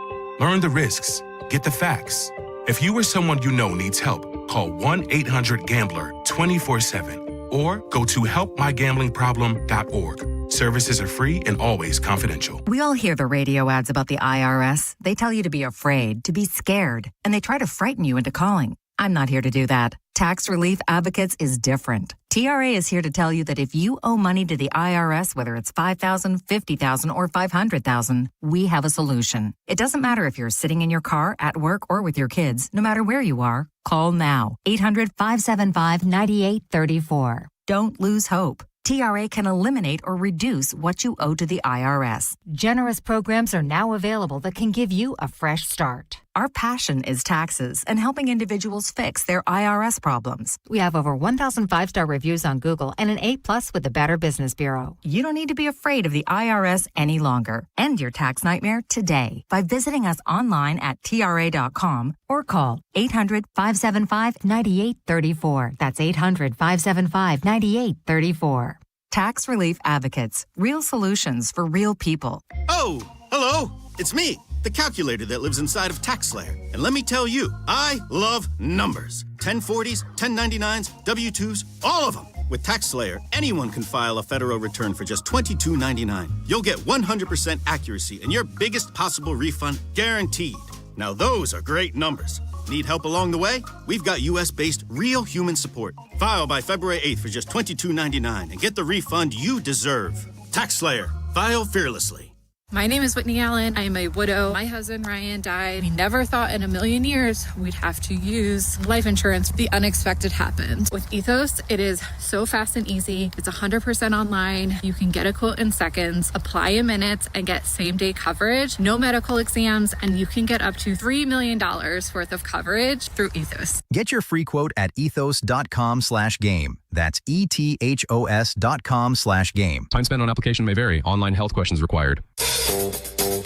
Learn the risks. Get the facts. If you or someone you know needs help, call 1-800-GAMBLER 24/7 or go to helpmygamblingproblem.org. Services are free and always confidential. We all hear the radio ads about the IRS. They tell you to be afraid, to be scared, and they try to frighten you into calling. I'm not here to do that. Tax Relief Advocates is different. TRA is here to tell you that if you owe money to the IRS, whether it's $5,000, $50,000, or $500,000, we have a solution. It doesn't matter if you're sitting in your car, at work, or with your kids. No matter where you are, call now. 800-575-9834. Don't lose hope. TRA can eliminate or reduce what you owe to the IRS. Generous programs are now available that can give you a fresh start. Our passion is taxes and helping individuals fix their IRS problems. We have over 1,000 five-star reviews on Google and an A+ with the Better Business Bureau. You don't need to be afraid of the IRS any longer. End your tax nightmare today by visiting us online at TRA.com or call 800-575-9834. That's 800-575-9834. Tax Relief Advocates. Real solutions for real people. Oh, hello. It's me, the calculator that lives inside of TaxSlayer. And let me tell you, I love numbers. 1040s, 1099s, W-2s, all of them. With TaxSlayer, anyone can file a federal return for just $22.99. You'll get 100% accuracy and your biggest possible refund guaranteed. Now those are great numbers. Need help along the way? We've got U.S.-based real human support. File by February 8th for just $22.99 and get the refund you deserve. TaxSlayer. File fearlessly. My name is Whitney Allen. I am a widow. My husband, Ryan, died. We never thought in a million years we'd have to use life insurance. The unexpected happened. With Ethos, it is so fast and easy. It's 100% online. You can get a quote in seconds, apply in minutes, and get same-day coverage. No medical exams, and you can get up to $3 million worth of coverage through Ethos. Get your free quote at ethos.com/game. That's ETHOS.com/game. Time spent on application may vary. Online health questions required.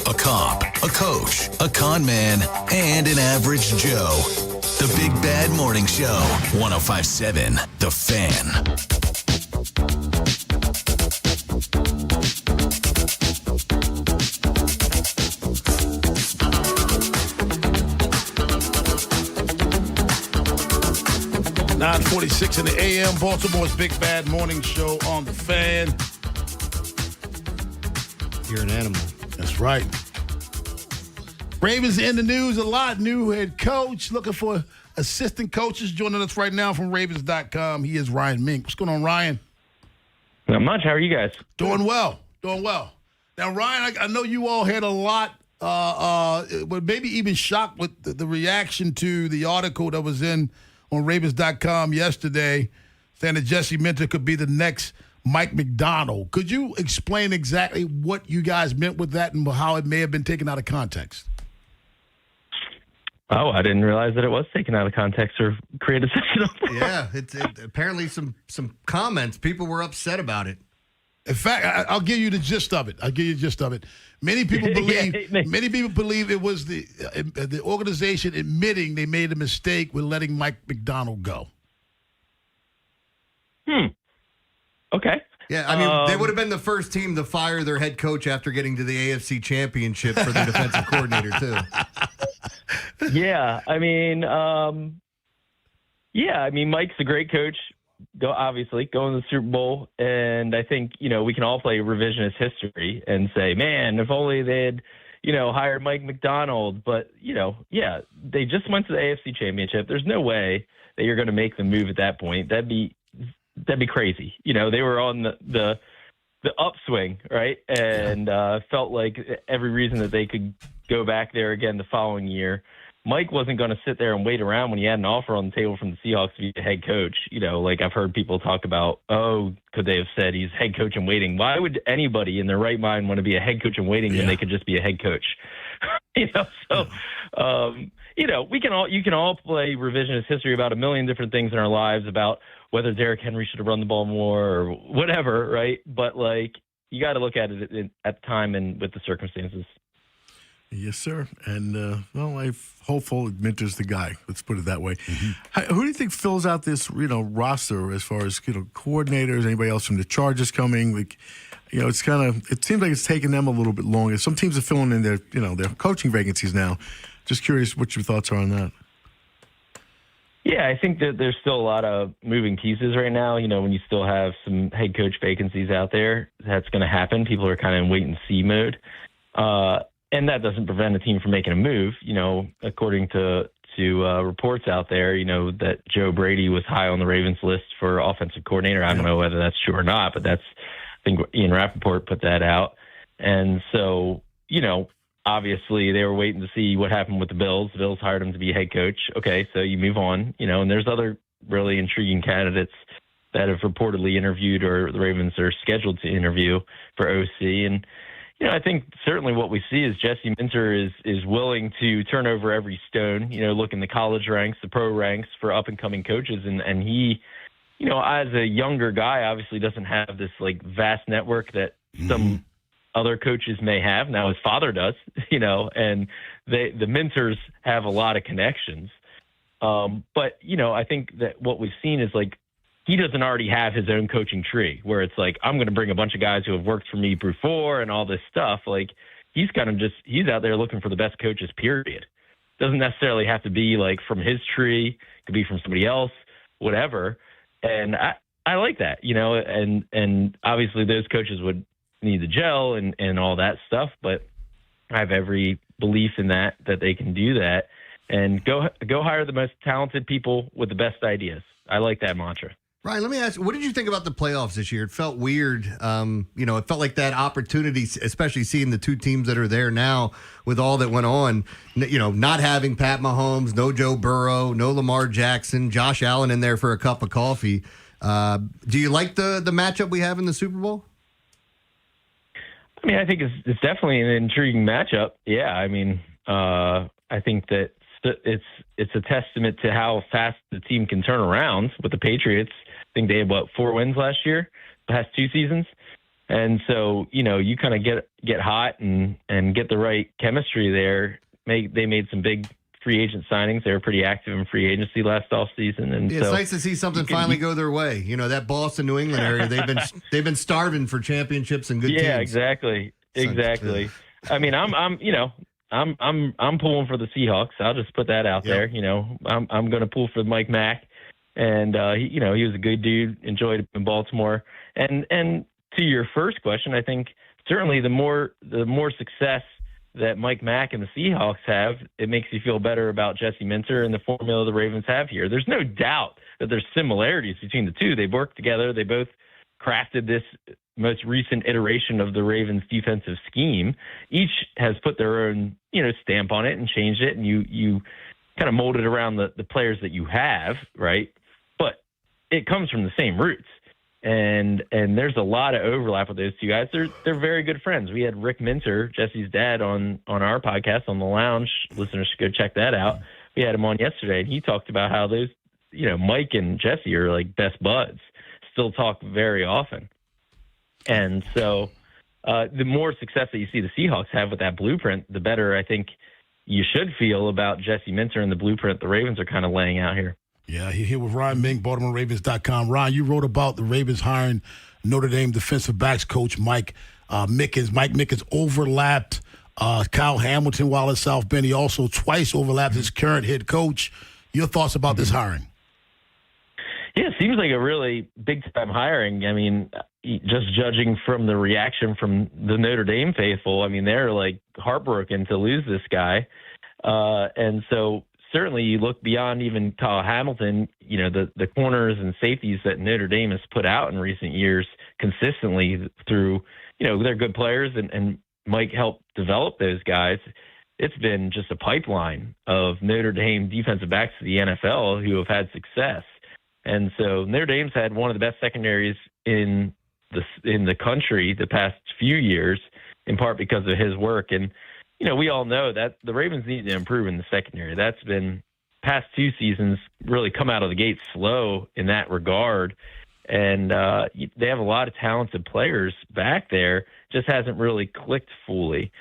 A cop, a coach, a con man, and an average Joe. The Big Bad Morning Show. 105.7 The Fan. 9:46 in the AM, Baltimore's Big Bad Morning Show on the Fan. You're an animal. That's right. Ravens in the news a lot. New head coach, looking for assistant coaches. Joining us right now from Ravens.com, he is Ryan Mink. What's going on, Ryan? Not much. How are you guys? Doing well. Doing well. Now, Ryan, I know you all had a lot, but maybe even shocked with the reaction to the article that was on Ravens.com yesterday saying that Jesse Minter could be the next Mike McDonald. Could you explain exactly what you guys meant with that and how it may have been taken out of context? Oh, I didn't realize that it was taken out of context or created such an uproar. Yeah, apparently some comments. People were upset about it. In fact, I'll give you the gist of it. Many people believe it was the organization admitting they made a mistake with letting Mike McDonald go. Okay. Yeah, I mean, they would have been the first team to fire their head coach after getting to the AFC Championship for their defensive coordinator, too. Yeah, I mean, Mike's a great coach. Obviously, going to the Super Bowl, and I think we can all play revisionist history and say, man, if only they'd hired Mike McDonald. But they just went to the AFC Championship. There's no way that you're going to make the move at that point. That'd be crazy. They were on the upswing, right? And felt like every reason that they could go back there again the following year. Mike wasn't going to sit there and wait around when he had an offer on the table from the Seahawks to be the head coach. I've heard people talk about, could they have said he's head coach in waiting? Why would anybody in their right mind want to be a head coach in waiting when they could just be a head coach? You can all play revisionist history about a million different things in our lives about whether Derrick Henry should have run the ball more or whatever, right? But you got to look at it at the time and with the circumstances. Yes, sir. And, I'm hopeful Minter's the guy. Let's put it that way. Who do you think fills out this, roster as far as, coordinators, anybody else from the Chargers coming? It seems like it's taking them a little bit longer. Some teams are filling in their coaching vacancies now. Just curious what your thoughts are on that. Yeah, I think that there's still a lot of moving pieces right now. When you still have some head coach vacancies out there, that's going to happen. People are kind of in wait-and-see mode. And that doesn't prevent a team from making a move. According to reports out there, that Joe Brady was high on the Ravens list for offensive coordinator. I don't know whether that's true or not, but I think Ian Rappaport put that out. And so, obviously they were waiting to see what happened with the Bills. The Bills hired him to be head coach. Okay, so you move on, and there's other really intriguing candidates that have reportedly interviewed or the Ravens are scheduled to interview for OC. And, I think certainly what we see is Jesse Minter is willing to turn over every stone, look in the college ranks, the pro ranks for up-and-coming coaches. And he, as a younger guy, obviously doesn't have this, vast network that some other coaches may have. Now his father does, and the Minters have a lot of connections. But, I think that what we've seen is, he doesn't already have his own coaching tree where it's I'm going to bring a bunch of guys who have worked for me before and all this stuff. He's he's out there looking for the best coaches, period. Doesn't necessarily have to be from his tree. Could be from somebody else, whatever. And I like that, and obviously those coaches would need to gel and all that stuff, but I have every belief in that they can do that and go hire the most talented people with the best ideas. I like that mantra. Ryan, let me ask, what did you think about the playoffs this year? It felt weird. It felt like that opportunity, especially seeing the two teams that are there now with all that went on, not having Pat Mahomes, no Joe Burrow, no Lamar Jackson, Josh Allen in there for a cup of coffee. Do you like the matchup we have in the Super Bowl? I think it's definitely an intriguing matchup. Yeah, I think that it's a testament to how fast the team can turn around with the Patriots. I think they had 4 wins last year, the past 2 seasons. And so, you kind of get hot and get the right chemistry there. They made some big free agent signings. They were pretty active in free agency last offseason. And it's nice to see something finally go their way. That Boston, New England area, they've been starving for championships and good teams. Yeah, exactly. Exactly. I'm pulling for the Seahawks. I'll just put that out there. I'm going to pull for Mike Mack. And, he was a good dude, enjoyed it in Baltimore. And to your first question, I think certainly the more success that Mike Mack and the Seahawks have, it makes you feel better about Jesse Minter and the formula the Ravens have here. There's no doubt that there's similarities between the two. They worked together. They both crafted this most recent iteration of the Ravens defensive scheme. Each has put their own, stamp on it and changed it. And you kind of mold it around the players that you have, right? But it comes from the same roots. And there's a lot of overlap with those two guys. They're very good friends. We had Rick Minter, Jesse's dad, on our podcast on the Lounge. Listeners should go check that out. We had him on yesterday, and he talked about how those, Mike and Jesse are like best buds. Still talk very often. And so the more success that you see the Seahawks have with that blueprint, the better I think you should feel about Jesse Minter and the blueprint the Ravens are kind of laying out here. Yeah, here with Ryan Mink, BaltimoreRavens.com. Ryan, you wrote about the Ravens hiring Notre Dame defensive backs coach Mike Mickens. Mike Mickens overlapped Kyle Hamilton while at South Bend. He also twice overlapped his current head coach. Your thoughts about this hiring? Yeah, it seems like a really big-time hiring. I mean, just judging from the reaction from the Notre Dame faithful, I mean, they're like heartbroken to lose this guy. And so certainly you look beyond even Kyle Hamilton, you know, the corners and safeties that Notre Dame has put out in recent years consistently through, you know, they're good players and Mike helped develop those guys. It's been just a pipeline of Notre Dame defensive backs to the NFL who have had success. And so Notre Dame's had one of the best secondaries in the country the past few years, in part because of his work. And, you know, we all know that the Ravens need to improve in the secondary. That's been past 2 seasons really come out of the gate slow in that regard. And they have a lot of talented players back there, just hasn't really clicked fully.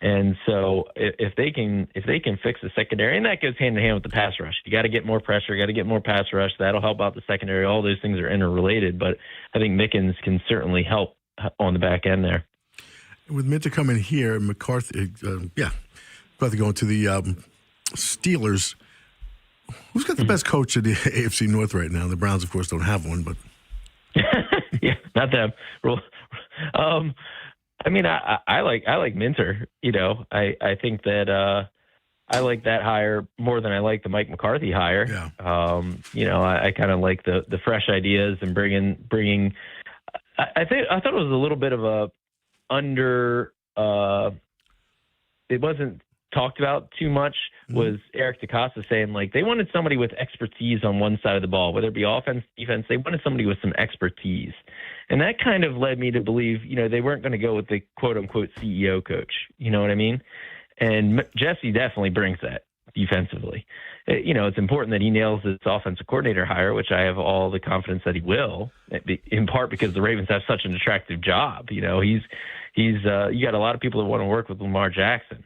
And so if they can fix the secondary, and that goes hand in hand with the pass rush. You got to get more pressure, you got to get more pass rush. That'll help out the secondary. All those things are interrelated, but I think Mickens can certainly help on the back end there. With Minter coming here, McCarthy going to the Steelers. Who's got the best coach at the AFC North right now? The Browns, of course, don't have one, but yeah, not them. I mean, I like Minter. You know, I think that I like that hire more than I like the Mike McCarthy hire. Yeah. You know, I kind of like the fresh ideas and bringing. I thought it was a little bit of a it wasn't talked about too much. Was Eric DeCosta saying like they wanted somebody with expertise on one side of the ball, whether it be offense, defense. They wanted somebody with some expertise. And that kind of led me to believe, you know, they weren't going to go with the quote-unquote CEO coach. You know what I mean? And Jesse definitely brings that defensively. You know, it's important that he nails this offensive coordinator hire, which I have all the confidence that he will, in part because the Ravens have such an attractive job. You know, he's you got a lot of people that want to work with Lamar Jackson.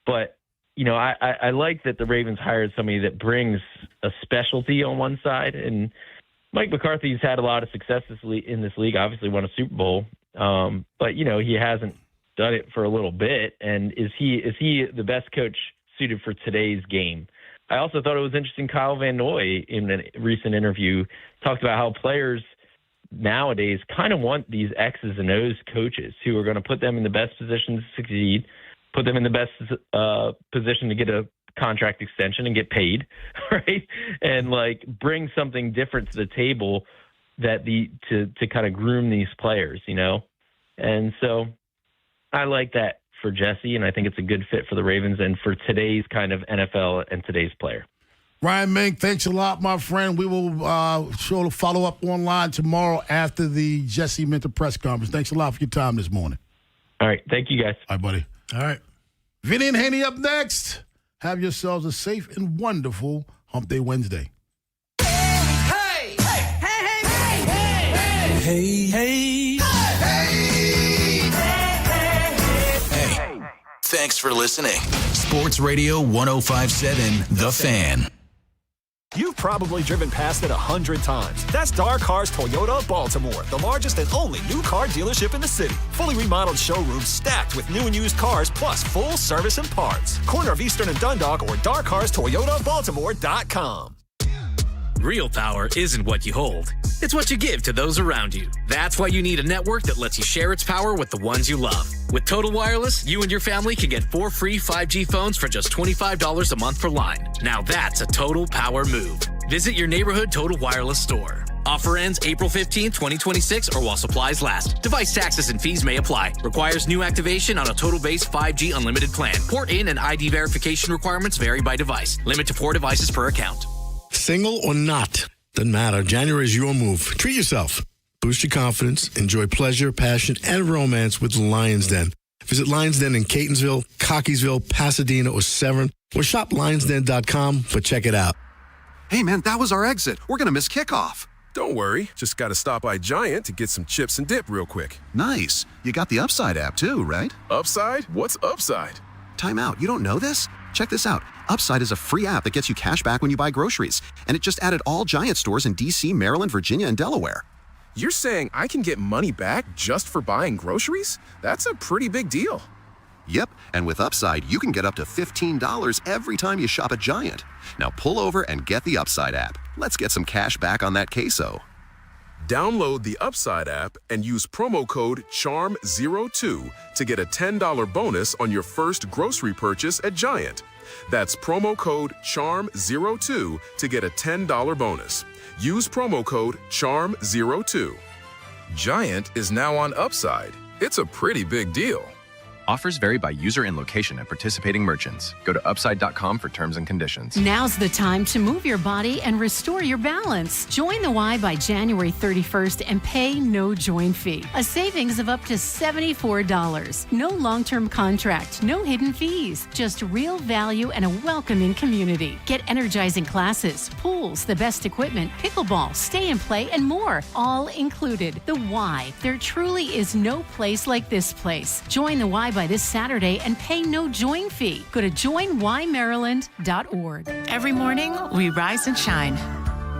But, you know, I like that the Ravens hired somebody that brings a specialty on one side. And Mike McCarthy's had a lot of success in this league, obviously won a Super Bowl. But, you know, he hasn't done it for a little bit. And is he the best coach suited for today's game? I also thought it was interesting. Kyle Van Noy, in a recent interview, talked about how players nowadays kind of want these X's and O's coaches who are going to put them in the best position to succeed, put them in the best position to get a contract extension and get paid, right? And like bring something different to the table that to kind of groom these players, you know? And so I like that for Jesse, and I think it's a good fit for the Ravens and for today's kind of NFL and today's player. Ryan Mink, thanks a lot, my friend. We will sure to follow up online tomorrow after the Jesse Minter press conference. Thanks a lot for your time this morning. All right. Thank you, guys. All right, buddy. All right. Vinny and Haynie up next. Have yourselves a safe and wonderful Hump Day Wednesday. Hey! Hey! Hey! Hey! Hey! Hey! Hey! Hey, thanks for listening. Sports Radio 105.7 The Fan. You've probably driven past it 100 times. That's Dar Cars Toyota Baltimore, the largest and only new car dealership in the city. Fully remodeled showrooms stacked with new and used cars, plus full service and parts. Corner of Eastern and Dundalk or DarCarsToyotaBaltimore.com. Real power isn't what you hold. It's what you give to those around you. That's why you need a network that lets you share its power with the ones you love. With Total Wireless, you and your family can get 4 free 5G phones for just $25 a month per line. Now that's a total power move. Visit your neighborhood Total Wireless store. Offer ends April 15, 2026 or while supplies last. Device taxes and fees may apply. Requires new activation on a total base 5G unlimited plan. Port in and ID verification requirements vary by device. Limit to 4 devices per account. Single or not, doesn't matter. January is your move. Treat yourself. Boost your confidence. Enjoy pleasure, passion, and romance with Lion's Den. Visit Lion's Den in Catonsville, Cockeysville, Pasadena, or Severn, or shop lionsden.com, but check it out. Hey, man, that was our exit. We're going to miss kickoff. Don't worry. Just got to stop by Giant to get some chips and dip real quick. Nice. You got the Upside app, too, right? Upside? What's Upside? Time out. You don't know this? Check this out. Upside is a free app that gets you cash back when you buy groceries. And it just added all Giant stores in D.C., Maryland, Virginia, and Delaware. You're saying I can get money back just for buying groceries? That's a pretty big deal. Yep, and with Upside, you can get up to $15 every time you shop at Giant. Now pull over and get the Upside app. Let's get some cash back on that queso. Download the Upside app and use promo code CHARM02 to get a $10 bonus on your first grocery purchase at Giant. That's promo code CHARM02 to get a $10 bonus. Use promo code CHARM02. Giant is now on Upside. It's a pretty big deal. Offers vary by user and location at participating merchants. Go to upside.com for terms and conditions. Now's the time to move your body and restore your balance. Join the Y by January 31st and pay no join fee. A savings of up to $74. No long-term contract, no hidden fees. Just real value and a welcoming community. Get energizing classes, pools, the best equipment, pickleball, stay and play, and more. All included. The Y. There truly is no place like this place. Join the Y by this Saturday and pay no join fee. Go to joinymaryland.org. Every morning, we rise and shine,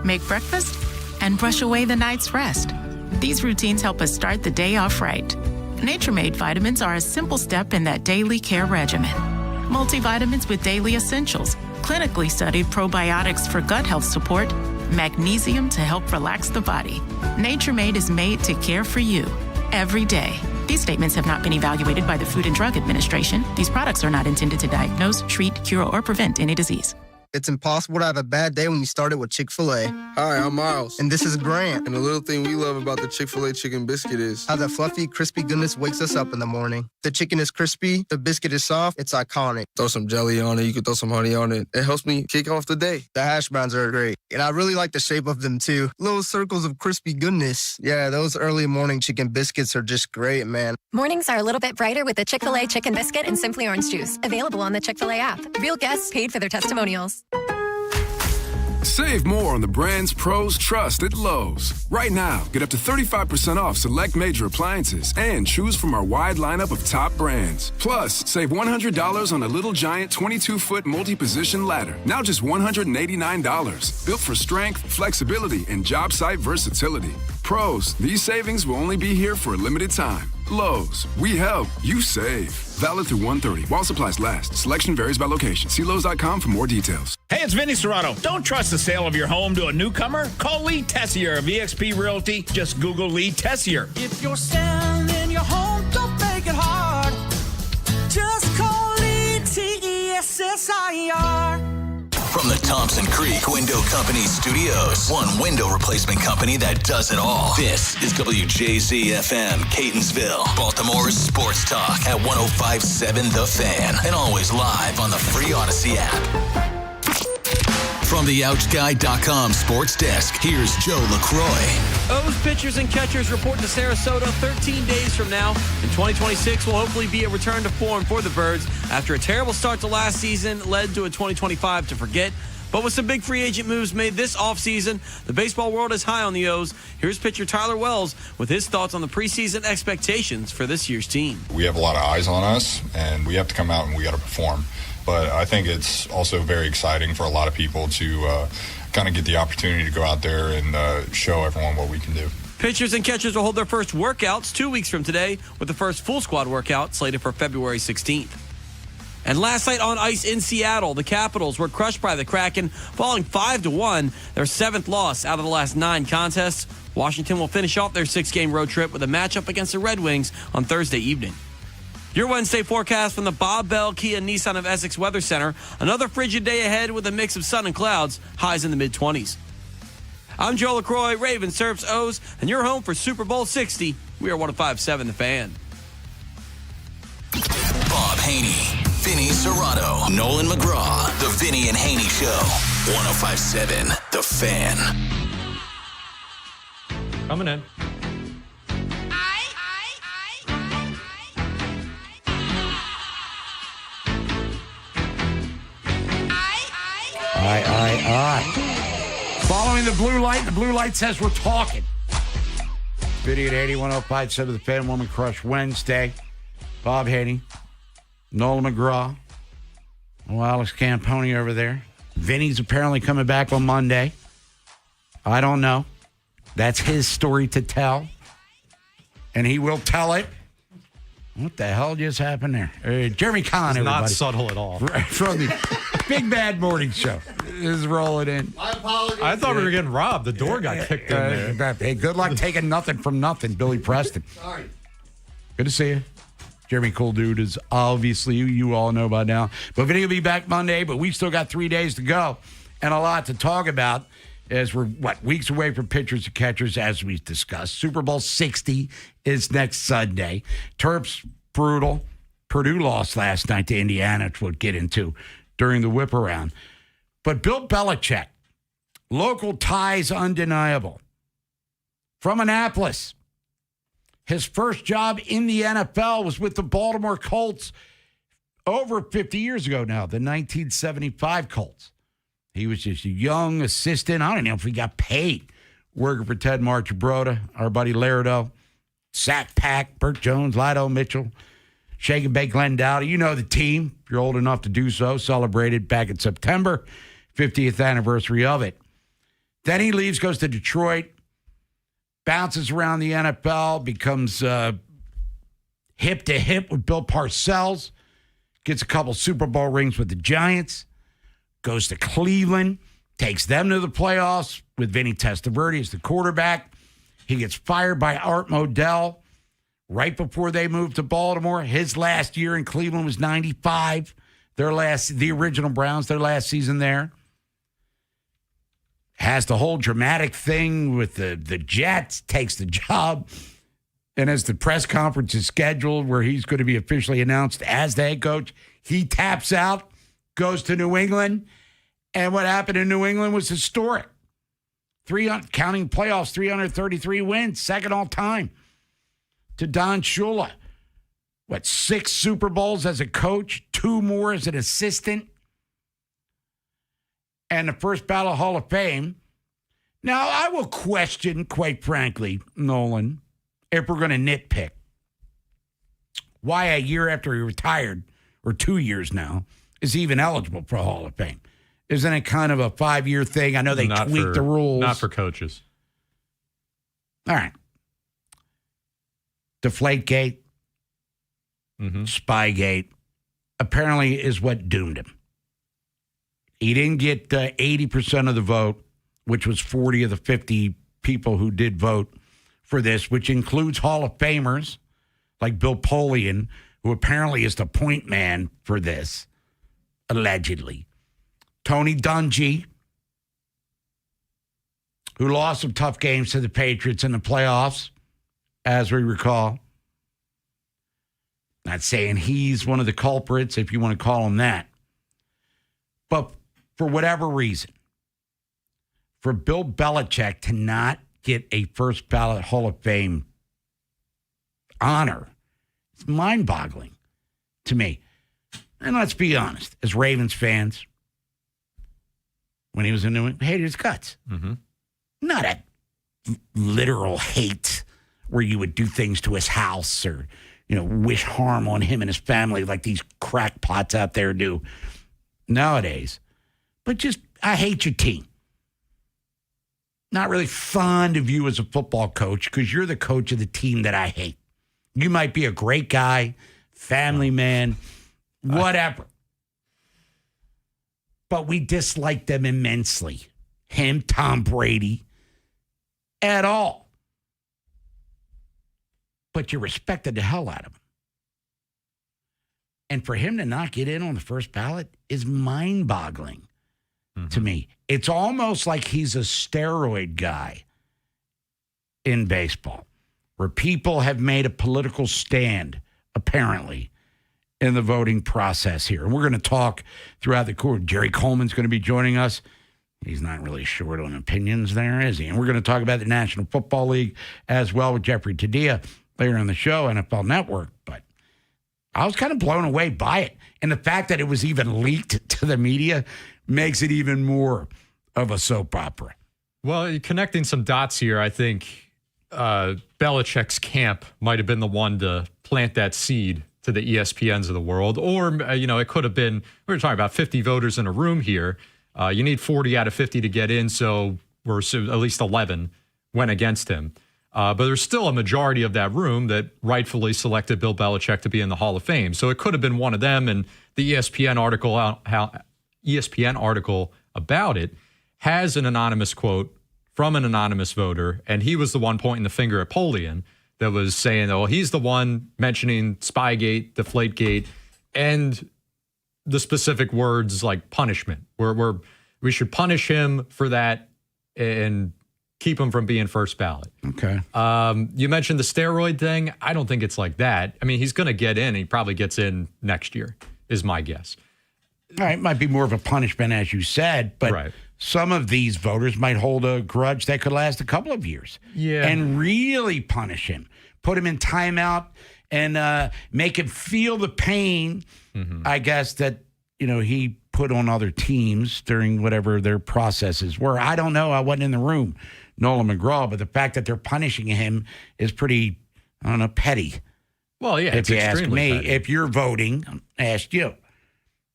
make breakfast, and brush away the night's rest. These routines help us start the day off right. Nature-Made vitamins are a simple step in that daily care regimen. Multivitamins with daily essentials, clinically studied probiotics for gut health support, magnesium to help relax the body. Nature-Made is made to care for you every day. These statements have not been evaluated by the Food and Drug Administration. These products are not intended to diagnose, treat, cure, or prevent any disease. It's impossible to have a bad day when you start it with Chick-fil-A. Hi, I'm Miles. And this is Grant. And the little thing we love about the Chick-fil-A chicken biscuit is how the fluffy, crispy goodness wakes us up in the morning. The chicken is crispy, the biscuit is soft, it's iconic. Throw some jelly on it, you can throw some honey on it. It helps me kick off the day. The hash browns are great. And I really like the shape of them too. Little circles of crispy goodness. Yeah, those early morning chicken biscuits are just great, man. Mornings are a little bit brighter with the Chick-fil-A chicken biscuit and Simply Orange Juice. Available on the Chick-fil-A app. Real guests paid for their testimonials. Save more on the brands pros trust at Lowe's. Right now, get up to 35% off select major appliances and choose from our wide lineup of top brands. Plus, save $100 on a Little Giant 22-foot multi-position ladder. Now just $189. Built for strength, flexibility, and job site versatility. Pros, these savings will only be here for a limited time. Lowe's, we help, you save. Valid through 1/30 while supplies last. Selection varies by location. See Lowe's.com for more details. Hey, it's Vinny Serrato. Don't trust the sale of your home to a newcomer. Call Lee Tessier of eXp Realty. Just Google Lee Tessier. If you're selling your home, don't make it hard. Just call Lee Tessier. From the Thompson Creek Window Company studios, one window replacement company that does it all. This is WJZ-FM, Catonsville, Baltimore's sports talk at 105.7 The Fan, and always live on the free Odyssey app. From the OutGuy.com sports desk, here's Joe LaCroix. O's pitchers and catchers report to Sarasota 13 days from now. And 2026 will hopefully be a return to form for the Birds after a terrible start to last season led to a 2025 to forget. But with some big free agent moves made this offseason, the baseball world is high on the O's. Here's pitcher Tyler Wells with his thoughts on the preseason expectations for this year's team. We have a lot of eyes on us, and we have to come out and we got to perform. But I think it's also very exciting for a lot of people to kind of get the opportunity to go out there and show everyone what we can do. Pitchers and catchers will hold their first workouts 2 weeks from today, with the first full squad workout slated for February 16th. And last night on ice in Seattle, the Capitals were crushed by the Kraken, falling 5-1, their seventh loss out of the last 9 contests. Washington will finish off their 6-game road trip with a matchup against the Red Wings on Thursday evening. Your Wednesday forecast from the Bob Bell Kia Nissan of Essex Weather Center. Another frigid day ahead with a mix of sun and clouds, highs in the mid-20s. I'm Joe LaCroix, Ravens, Terps, O's, and you're home for Super Bowl 60. We are 105.7 The Fan. Bob Haynie, Vinny Serrato, Nolan McGraw, The Vinny and Haynie Show. 105.7 The Fan. Coming in. Aye. Following the blue light says we're talking. Vinny and Haynie, 105.7 The Fan, Woman Crush Wednesday. Bob Haynie, Nolan McGraw, Alex Camponi over there. Vinny's apparently coming back on Monday. I don't know. That's his story to tell. And he will tell it. What the hell just happened there? Jeremy Kahn, everybody. Not subtle at all. From the Big Bad Morning Show is rolling in. My apologies. I thought we were getting robbed. The door got kicked in there. Hey, good luck taking nothing from nothing, Billy Preston. Sorry. Good to see you. Jeremy Cool Dude is obviously, you all know by now. But Vinny will be back Monday, but we've still got 3 days to go and a lot to talk about as we're, weeks away from pitchers and catchers, as we've discussed. Super Bowl 60 is next Sunday. Terps, brutal. Purdue lost last night to Indiana, which we'll get into during the whip around. But Bill Belichick, local ties undeniable. From Annapolis. His first job in the NFL was with the Baltimore Colts over 50 years ago now, the 1975 Colts. He was just a young assistant. I don't know if he got paid working for Ted Marchibroda, our buddy Laredo, Sack Pack, Burt Jones, Lido Mitchell, Shake and Bake Glenn Dowdy. You know the team, if you're old enough to do so. Celebrated back in September, 50th anniversary of it. Then he leaves, goes to Detroit, bounces around the NFL, becomes hip to hip with Bill Parcells, gets a couple Super Bowl rings with the Giants, goes to Cleveland, takes them to the playoffs with Vinny Testaverde as the quarterback. He gets fired by Art Modell right before they moved to Baltimore. His last year in Cleveland was 95. The original Browns, their last season there. Has the whole dramatic thing with the Jets, takes the job. And as the press conference is scheduled where he's going to be officially announced as the head coach, he taps out, goes to New England, and what happened in New England was historic. Counting playoffs, 333 wins, second all time to Don Shula. 6 Super Bowls as a coach, 2 more as an assistant, and the first ballot Hall of Fame. Now, I will question, quite frankly, Nolan, if we're going to nitpick, why a year after he retired, or 2 years now, is he even eligible for a Hall of Fame? Isn't it kind of a 5-year thing? I know they tweaked the rules. Not for coaches. All right. Deflategate, Spygate, apparently is what doomed him. He didn't get 80% of the vote, which was 40 of the 50 people who did vote for this, which includes Hall of Famers like Bill Polian, who apparently is the point man for this, allegedly. Tony Dungy, who lost some tough games to the Patriots in the playoffs, as we recall. Not saying he's one of the culprits, if you want to call him that. But for whatever reason, for Bill Belichick to not get a first ballot Hall of Fame honor, it's mind-boggling to me. And let's be honest, as Ravens fans, when he was in New England, hated his guts. Not a literal hate where you would do things to his house or, wish harm on him and his family like these crackpots out there do nowadays. But just, I hate your team. Not really fond of you as a football coach because you're the coach of the team that I hate. You might be a great guy, family man, whatever. But we dislike them immensely. Him, Tom Brady, at all. But you respected the hell out of him. And for him to not get in on the first ballot is mind-boggling to me. It's almost like he's a steroid guy in baseball, where people have made a political stand, apparently, in the voting process here. And we're going to talk throughout the course. Jerry Coleman's going to be joining us. He's not really short on opinions there, is he? And we're going to talk about the National Football League as well with Jeffrey Tadia later on the show, NFL Network. But I was kind of blown away by it. And the fact that it was even leaked to the media makes it even more of a soap opera. Well, connecting some dots here, I think Belichick's camp might have been the one to plant that seed to the ESPNs of the world. Or, it could have been, we were talking about 50 voters in a room here. You need 40 out of 50 to get in, so at least 11 went against him. But there's still a majority of that room that rightfully selected Bill Belichick to be in the Hall of Fame. So it could have been one of them. And the ESPN article about it has an anonymous quote from an anonymous voter, and he was the one pointing the finger at Polian that was saying, oh, he's the one mentioning Spygate, Deflategate, and the specific words like punishment. We should punish him for that and keep him from being first ballot. Okay. You mentioned the steroid thing. I don't think it's like that. I mean, he's going to get in. He probably gets in next year, is my guess. All right, it might be more of a punishment, as you said, but some of these voters might hold a grudge that could last a couple of years. Yeah. And really punish him, put him in timeout, and make him feel the pain, I guess, that he put on other teams during whatever their processes were. I don't know. I wasn't in the room, Nolan McGraw, but the fact that they're punishing him is pretty, petty. Well, yeah, if you ask me, petty. if you're voting, I asked you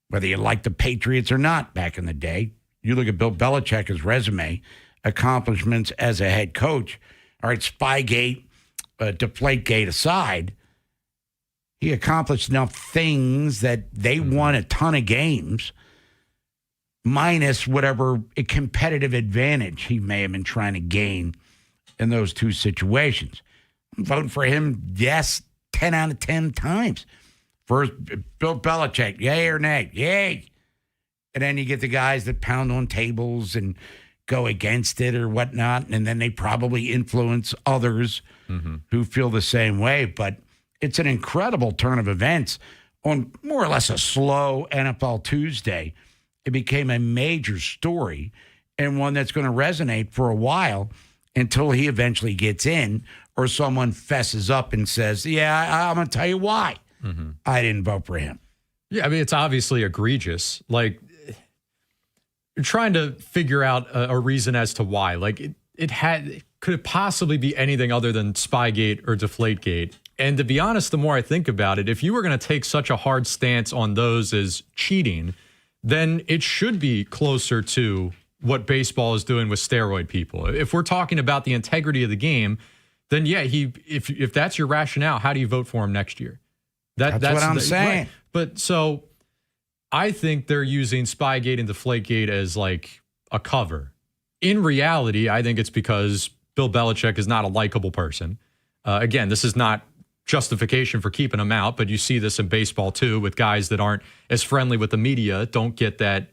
whether you like the Patriots or not back in the day. You look at Bill Belichick's resume, accomplishments as a head coach. All right, Spygate, Deflategate aside, he accomplished enough things that they won a ton of games, minus whatever competitive advantage he may have been trying to gain in those two situations. I'm voting for him, yes, 10 out of 10 times. First, Bill Belichick, yay or nay? Yay. And then you get the guys that pound on tables and go against it or whatnot, and then they probably influence others who feel the same way. But it's an incredible turn of events on more or less a slow NFL Tuesday. It became a major story and one that's going to resonate for a while until he eventually gets in or someone fesses up and says, yeah, I'm going to tell you why I didn't vote for him. Yeah, I mean, it's obviously egregious. Like, you're trying to figure out a reason as to why. Like, could it possibly be anything other than Spygate or Deflategate? And to be honest, the more I think about it, if you were going to take such a hard stance on those as cheating, then it should be closer to what baseball is doing with steroid people. If we're talking about the integrity of the game, then yeah, if that's your rationale, how do you vote for him next year? That's what I'm saying. Right. But so I think they're using Spygate and Deflategate as like a cover. In reality, I think it's because Bill Belichick is not a likable person. Again, this is not justification for keeping him out, but you see this in baseball too with guys that aren't as friendly with the media, don't get that,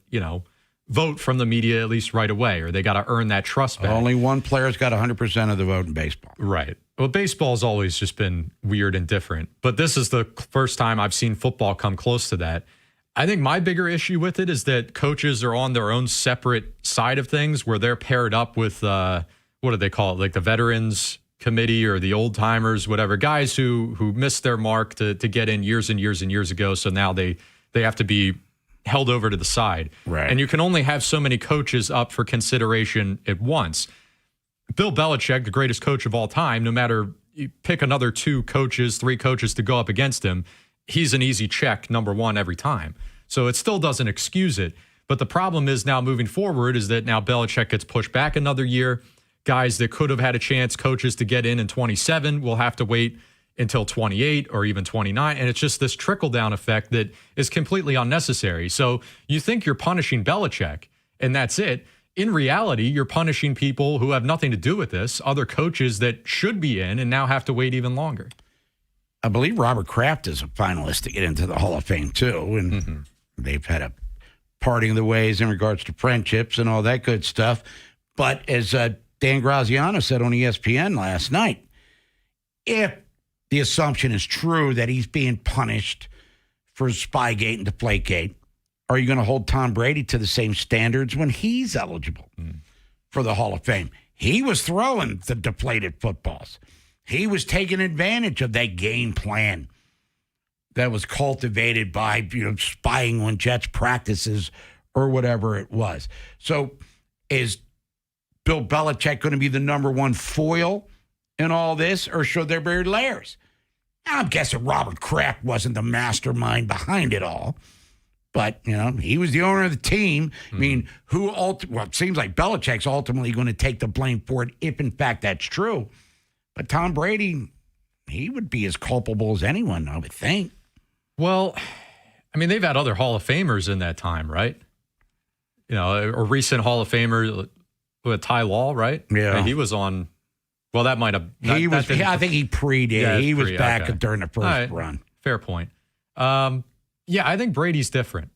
vote from the media at least right away, or they got to earn that trust back. Only one player's got 100% of the vote in baseball. Right. Well, baseball's always just been weird and different, but this is the first time I've seen football come close to that. I think my bigger issue with it is that coaches are on their own separate side of things where they're paired up with, what do they call it? Like the Veterans Committee or the old timers, whatever, guys who missed their mark to get in years and years and years ago. So now they have to be held over to the side. Right. And you can only have so many coaches up for consideration at once. Bill Belichick, the greatest coach of all time, no matter you pick another 2 coaches, 3 coaches to go up against him, he's an easy check, number one, every time. So it still doesn't excuse it. But the problem is now moving forward is that now Belichick gets pushed back another year. Guys that could have had a chance, coaches to get in 27, will have to wait until 28 or even 29. And it's just this trickle-down effect that is completely unnecessary. So you think you're punishing Belichick, and that's it. In reality, you're punishing people who have nothing to do with this, other coaches that should be in and now have to wait even longer. I believe Robert Kraft is a finalist to get into the Hall of Fame, too. And they've had a parting of the ways in regards to friendships and all that good stuff. But as Dan Graziano said on ESPN last night, if the assumption is true that he's being punished for Spygate and Deflategate, are you going to hold Tom Brady to the same standards when he's eligible for the Hall of Fame? He was throwing the deflated footballs. He was taking advantage of that game plan that was cultivated by spying on Jets practices or whatever it was. So is Bill Belichick going to be the number one foil in all this, or should there be layers? I'm guessing Robert Kraft wasn't the mastermind behind it all. But, he was the owner of the team. I mean, it seems like Belichick's ultimately going to take the blame for it if, in fact, that's true. But Tom Brady, he would be as culpable as anyone, I would think. Well, I mean, they've had other Hall of Famers in that time, right? You know, a recent Hall of Famer with Ty Law, right? Yeah. And he was on. Well, that might have. I think he predated. Yeah, he was back okay. during the first All right. run. Fair point. Yeah, I think Brady's different.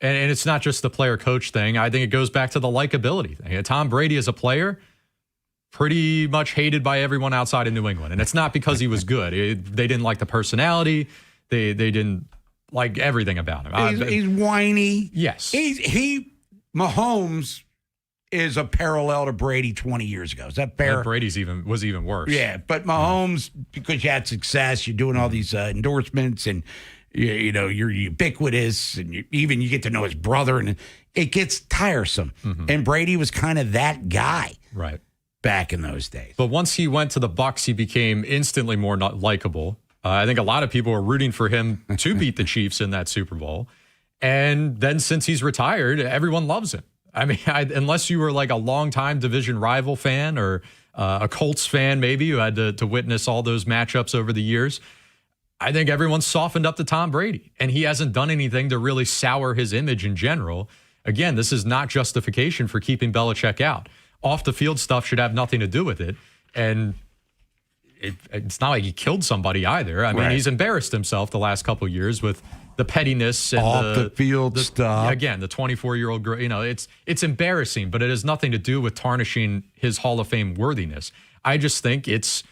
And it's not just the player-coach thing. I think it goes back to the likability thing. Tom Brady as a player, pretty much hated by everyone outside of New England. And it's not because he was good. They didn't like the personality. They didn't like everything about him. He's whiny. Yes. Mahomes is a parallel to Brady 20 years ago. Is that fair? And Brady's was even worse. Yeah, but Mahomes, because you had success, you're doing all these endorsements, and you're ubiquitous, and you get to know his brother, and it gets tiresome. Mm-hmm. And Brady was kind of that guy, right, back in those days. But once he went to the Bucs, he became instantly more not likable. I think a lot of people were rooting for him to beat the Chiefs in that Super Bowl, and then since he's retired, everyone loves him. I mean, unless you were like a longtime division rival fan or a Colts fan, maybe, who had to witness all those matchups over the years, I think everyone's softened up to Tom Brady, and he hasn't done anything to really sour his image in general. Again, this is not justification for keeping Belichick out. Off the field stuff should have nothing to do with it, and it's not like he killed somebody either. I mean, Right. he's embarrassed himself the last couple of years with the pettiness and Off the field stuff. Again, the 24-year-old, it's embarrassing, but it has nothing to do with tarnishing his Hall of Fame worthiness. I just think it's,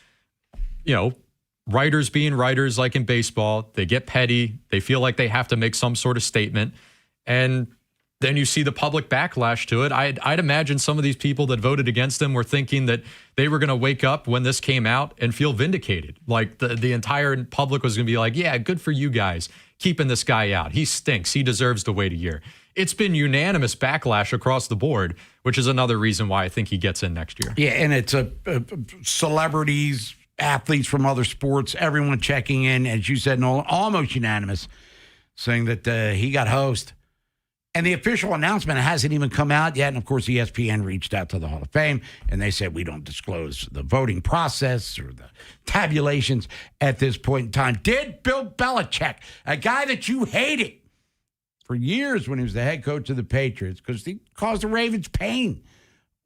writers being writers, like in baseball. They get petty. They feel like they have to make some sort of statement. And then you see the public backlash to it. I'd imagine some of these people that voted against him were thinking that they were going to wake up when this came out and feel vindicated. Like the entire public was going to be like, yeah, good for you guys keeping this guy out. He stinks. He deserves to wait a year. It's been unanimous backlash across the board, which is another reason why I think he gets in next year. Yeah, and it's celebrities, athletes from other sports, everyone checking in, as you said, Nolan, almost unanimous, saying that he got hosed. And the official announcement hasn't even come out yet. And, of course, ESPN reached out to the Hall of Fame, and they said we don't disclose the voting process or the tabulations at this point in time. Did Bill Belichick, a guy that you hated for years when he was the head coach of the Patriots, because he caused the Ravens pain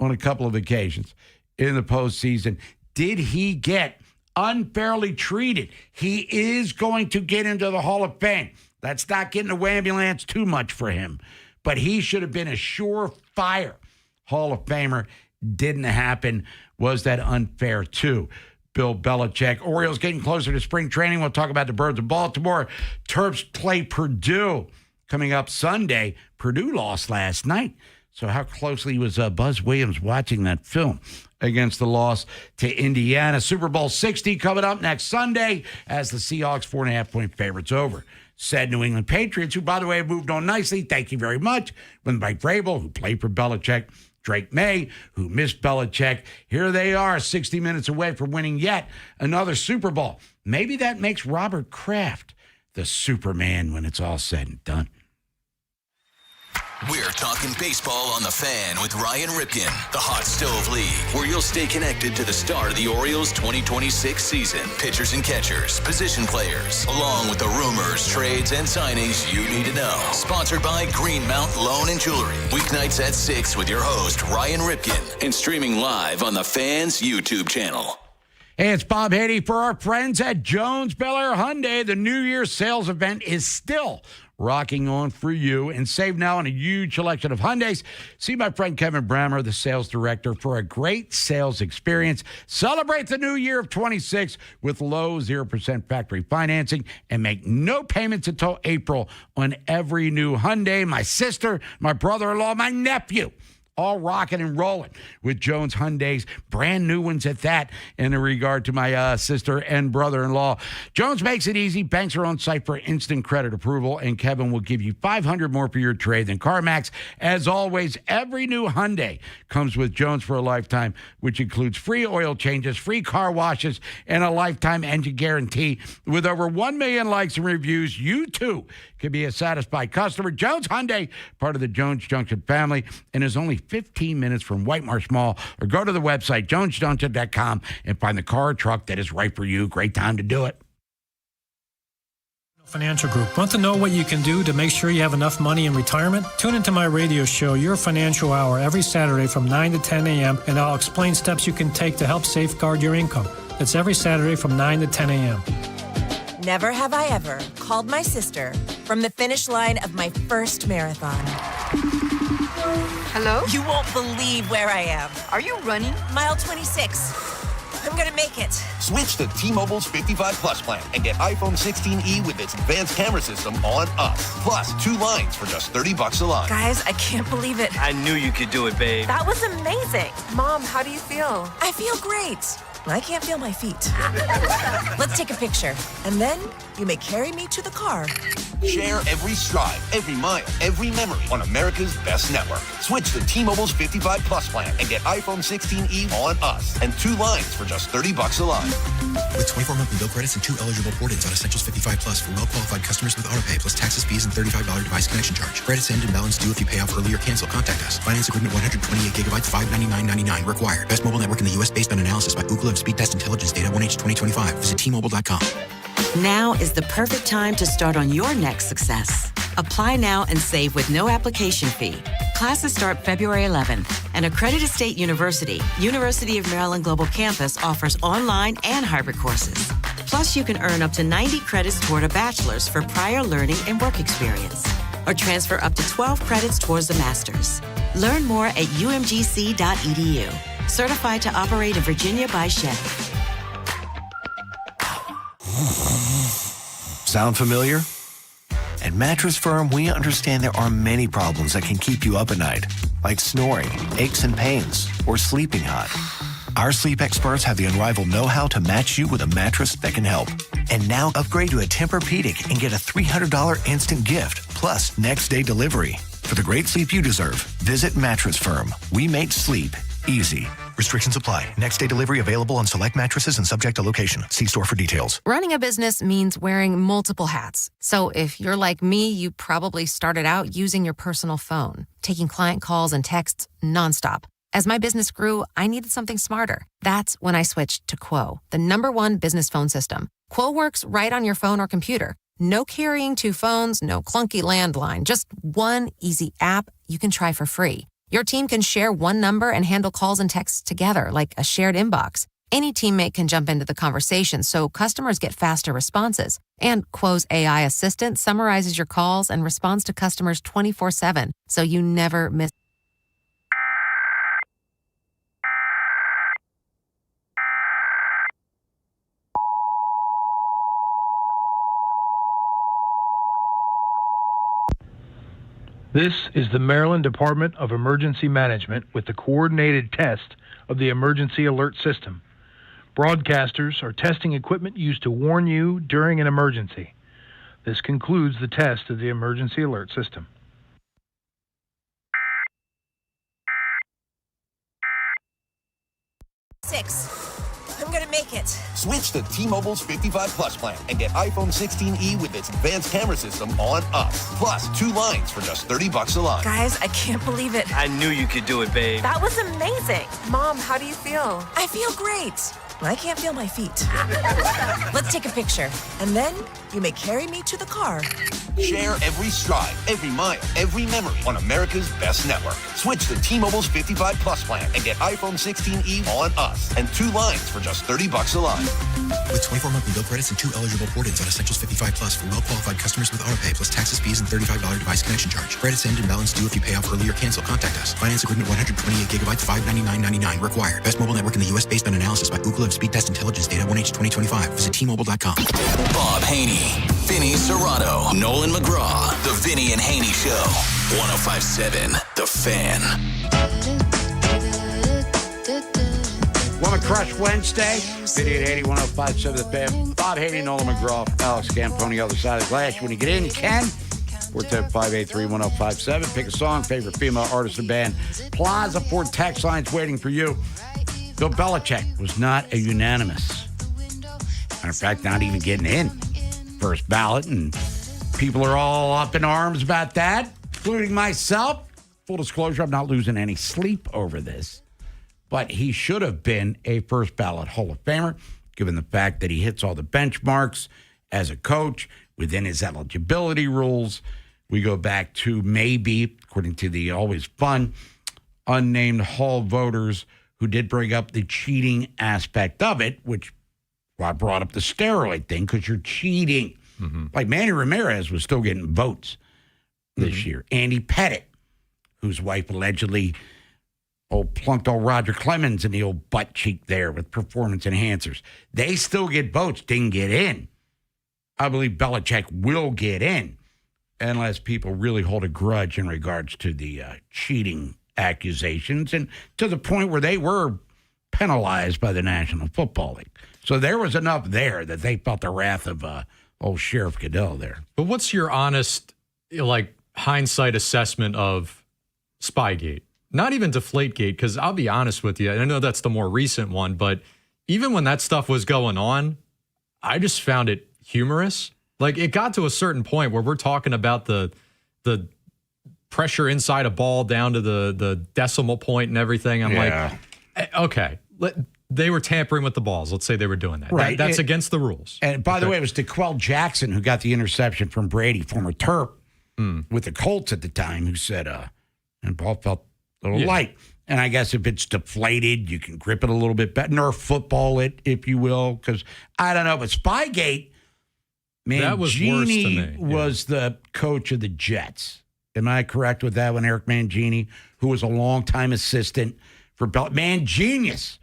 on a couple of occasions in the postseason, did he get unfairly treated? He is going to get into the Hall of Fame. That's not getting a ambulance too much for him. But he should have been a surefire Hall of Famer. Didn't happen. Was that unfair too? Bill Belichick. Orioles getting closer to spring training. We'll talk about the Birds of Baltimore. Terps play Purdue coming up Sunday. Purdue lost last night. So how closely was Buzz Williams watching that film against the loss to Indiana? Super Bowl 60 coming up next Sunday as the Seahawks 4.5-point favorites over said New England Patriots, who, by the way, have moved on nicely. Thank you very much. With Mike Vrabel, who played for Belichick, Drake May, who missed Belichick. Here they are, 60 minutes away from winning yet another Super Bowl. Maybe that makes Robert Kraft the Superman when it's all said and done. We're talking baseball on The Fan with Ryan Ripken, the Hot Stove League, where you'll stay connected to the start of the Orioles 2026 season. Pitchers and catchers, position players, along with the rumors, trades, and signings you need to know. Sponsored by Greenmount Loan and Jewelry. Weeknights at 6 with your host, Ryan Ripken, and streaming live on The Fan's YouTube channel. Hey, it's Bob Haynie for our friends at Jones Bel Air Hyundai. The New Year's sales event is still rocking on for you, and save now on a huge selection of Hyundais. See my friend Kevin Brammer, the sales director, for a great sales experience. Celebrate the new year of 26 with low 0% factory financing and make no payments until April on every new Hyundai. My sister, my brother-in-law, my nephew, all rocking and rolling with Jones Hyundais, brand new ones at that, in regard to my sister and brother-in-law. Jones makes it easy. Banks are on site for instant credit approval, and Kevin will give you $500 more for your trade than CarMax. As always, every new Hyundai comes with Jones for a lifetime, which includes free oil changes, free car washes, and a lifetime engine guarantee. With over 1 million likes and reviews, you too can be a satisfied customer. Jones Hyundai, part of the Jones Junction family, and is only 15 minutes from White Marsh Mall, or go to the website, jonesjunta.com, and find the car or truck that is right for you. Great time to do it. Financial Group. Want to know what you can do to make sure you have enough money in retirement? Tune into my radio show, Your Financial Hour, every Saturday from 9 to 10 a.m., and I'll explain steps you can take to help safeguard your income. That's every Saturday from 9 to 10 a.m. Never have I ever called my sister from the finish line of my first marathon. Hello? You won't believe where I am. Are you running? Mile 26. I'm gonna make it. Switch to T-Mobile's 55 Plus plan and get iPhone 16e with its advanced camera system on us. Plus, 2 lines for just $30 a line. Guys, I can't believe it. I knew you could do it, babe. That was amazing. Mom, how do you feel? I feel great. I can't feel my feet. Let's take a picture. And then you may carry me to the car. Share every stride, every mile, every memory on America's best network. Switch to T-Mobile's 55 Plus plan and get iPhone 16e on us and 2 lines for just $30 a line. With 24 monthly bill credits and 2 eligible port-ins on Essentials 55 Plus for well-qualified customers with autopay plus taxes, fees, and $35 device connection charge. Credits end and balance due if you pay off early or cancel. Contact us. Finance agreement 128 gigabytes, $599.99 required. Best mobile network in the U.S. based on analysis by Ookla of Speed Test Intelligence data 1H 2025. Visit T-Mobile.com. Now is the perfect time to start on your next success. Apply now and save with no application fee. Classes start February 11th, and Accredited State University, University of Maryland Global Campus offers online and hybrid courses. Plus, you can earn up to 90 credits toward a bachelor's for prior learning and work experience, or transfer up to 12 credits towards a master's. Learn more at umgc.edu. Certified to operate in Virginia by Chevy. Sound familiar? At Mattress Firm, we understand there are many problems that can keep you up at night, like snoring, aches and pains, or sleeping hot. Our sleep experts have the unrivaled know-how to match you with a mattress that can help. And now upgrade to a Tempur-Pedic and get a $300 instant gift, plus next-day delivery. For the great sleep you deserve, visit Mattress Firm. We make sleep easy. Restrictions apply. Next day delivery available on select mattresses and subject to location. See store for details. Running a business means wearing multiple hats. So if you're like me, you probably started out using your personal phone, taking client calls and texts nonstop. As my business grew, I needed something smarter. That's when I switched to Quo, the #1 business phone system. Quo works right on your phone or computer. No carrying 2 phones, no clunky landline, just one easy app you can try for free. Your team can share one number and handle calls and texts together like a shared inbox. Any teammate can jump into the conversation so customers get faster responses. And Quo's AI assistant summarizes your calls and responds to customers 24/7, so you never miss. This is the Maryland Department of Emergency Management with the coordinated test of the emergency alert system. Broadcasters are testing equipment used to warn you during an emergency. This concludes the test of the emergency alert system. I'm gonna make it. Switch to T-Mobile's 55 Plus plan and get iPhone 16e with its advanced camera system on us. Plus, 2 lines for just $30 a line. Guys, I can't believe it. I knew you could do it, babe. That was amazing. Mom, how do you feel? I feel great. I can't feel my feet. Let's take a picture. And then you may carry me to the car. Share every stride, every mile, every memory on America's best network. Switch to T-Mobile's 55 Plus plan and get iPhone 16e on us and 2 lines for just $30 a line. With 24 monthly bill credits and 2 eligible port-ins on Essentials 55 Plus for well-qualified customers with autopay plus taxes, fees, and $35 device connection charge. Credits end and balance due if you pay off early or cancel. Contact us. Finance agreement 128 gigabytes, $599.99 required. Best mobile network in the U.S. based on analysis by Ookla of Speed Test Intelligence data 1H 2025. Visit T-Mobile.com. Bob Haney, Vinny Serrato, Nolan McGraw. The Vinny and Haney Show. 105.7 The Fan. Woman Crush Wednesday. Vinny and Haney, 105.7 The Fan. Bob Haney, Nolan McGraw, Alex Camponi, other side of the glass. When you get in, you can. 410-583-1057. Pick a song, favorite female artist or band. Plaza Ford text lines waiting for you. Bill Belichick was not a unanimous. Matter of fact, not even getting in first ballot, and people are all up in arms about that, including myself. full disclosure, I'm not losing any sleep over this, but he should have been a first ballot Hall of Famer, given the fact that he hits all the benchmarks as a coach within his eligibility rules. We go back to maybe, according to the always fun, unnamed Hall voters who did bring up the cheating aspect of it, which I brought up the steroid thing because you're cheating. Like Manny Ramirez was still getting votes this year. Andy Pettit, whose wife allegedly plunked old Roger Clemens in the old butt cheek there with performance enhancers. They still get votes, didn't get in. I believe Belichick will get in unless people really hold a grudge in regards to the cheating accusations and to the point where they were penalized by the National Football League. So there was enough there that they felt the wrath of old Sheriff Goodell there. But what's your honest, hindsight assessment of Spygate? Not even Deflategate, because I'll be honest with you, and I know that's the more recent one, but even when that stuff was going on, I just found it humorous. Like, it got to a certain point where we're talking about the pressure inside a ball down to the decimal point and everything. I'm like, okay, they were tampering with the balls. Let's say they were doing that. Right. That's against the rules. And by the way, it was DeQuell Jackson who got the interception from Brady, former Terp, with the Colts at the time, who said, and ball felt a little light. And I guess if it's deflated, you can grip it a little bit better. Nerf football it, if you will, because I don't know. But Spygate, man, that was worse to me. Was the coach of the Jets. Am I correct with that one, Eric Mangini, who was a longtime assistant for Mangenius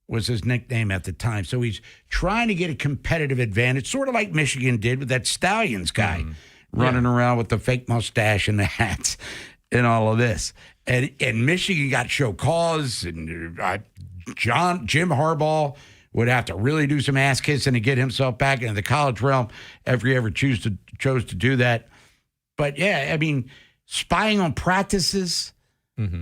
was his nickname at the time. So he's trying to get a competitive advantage, sort of like Michigan did with that Stallions guy running around with the fake mustache and the hats and all of this. And Michigan got show cause, and Jim Harbaugh would have to really do some ass kissing to get himself back into the college realm if he ever chose to do that. But yeah, I mean, spying on practices,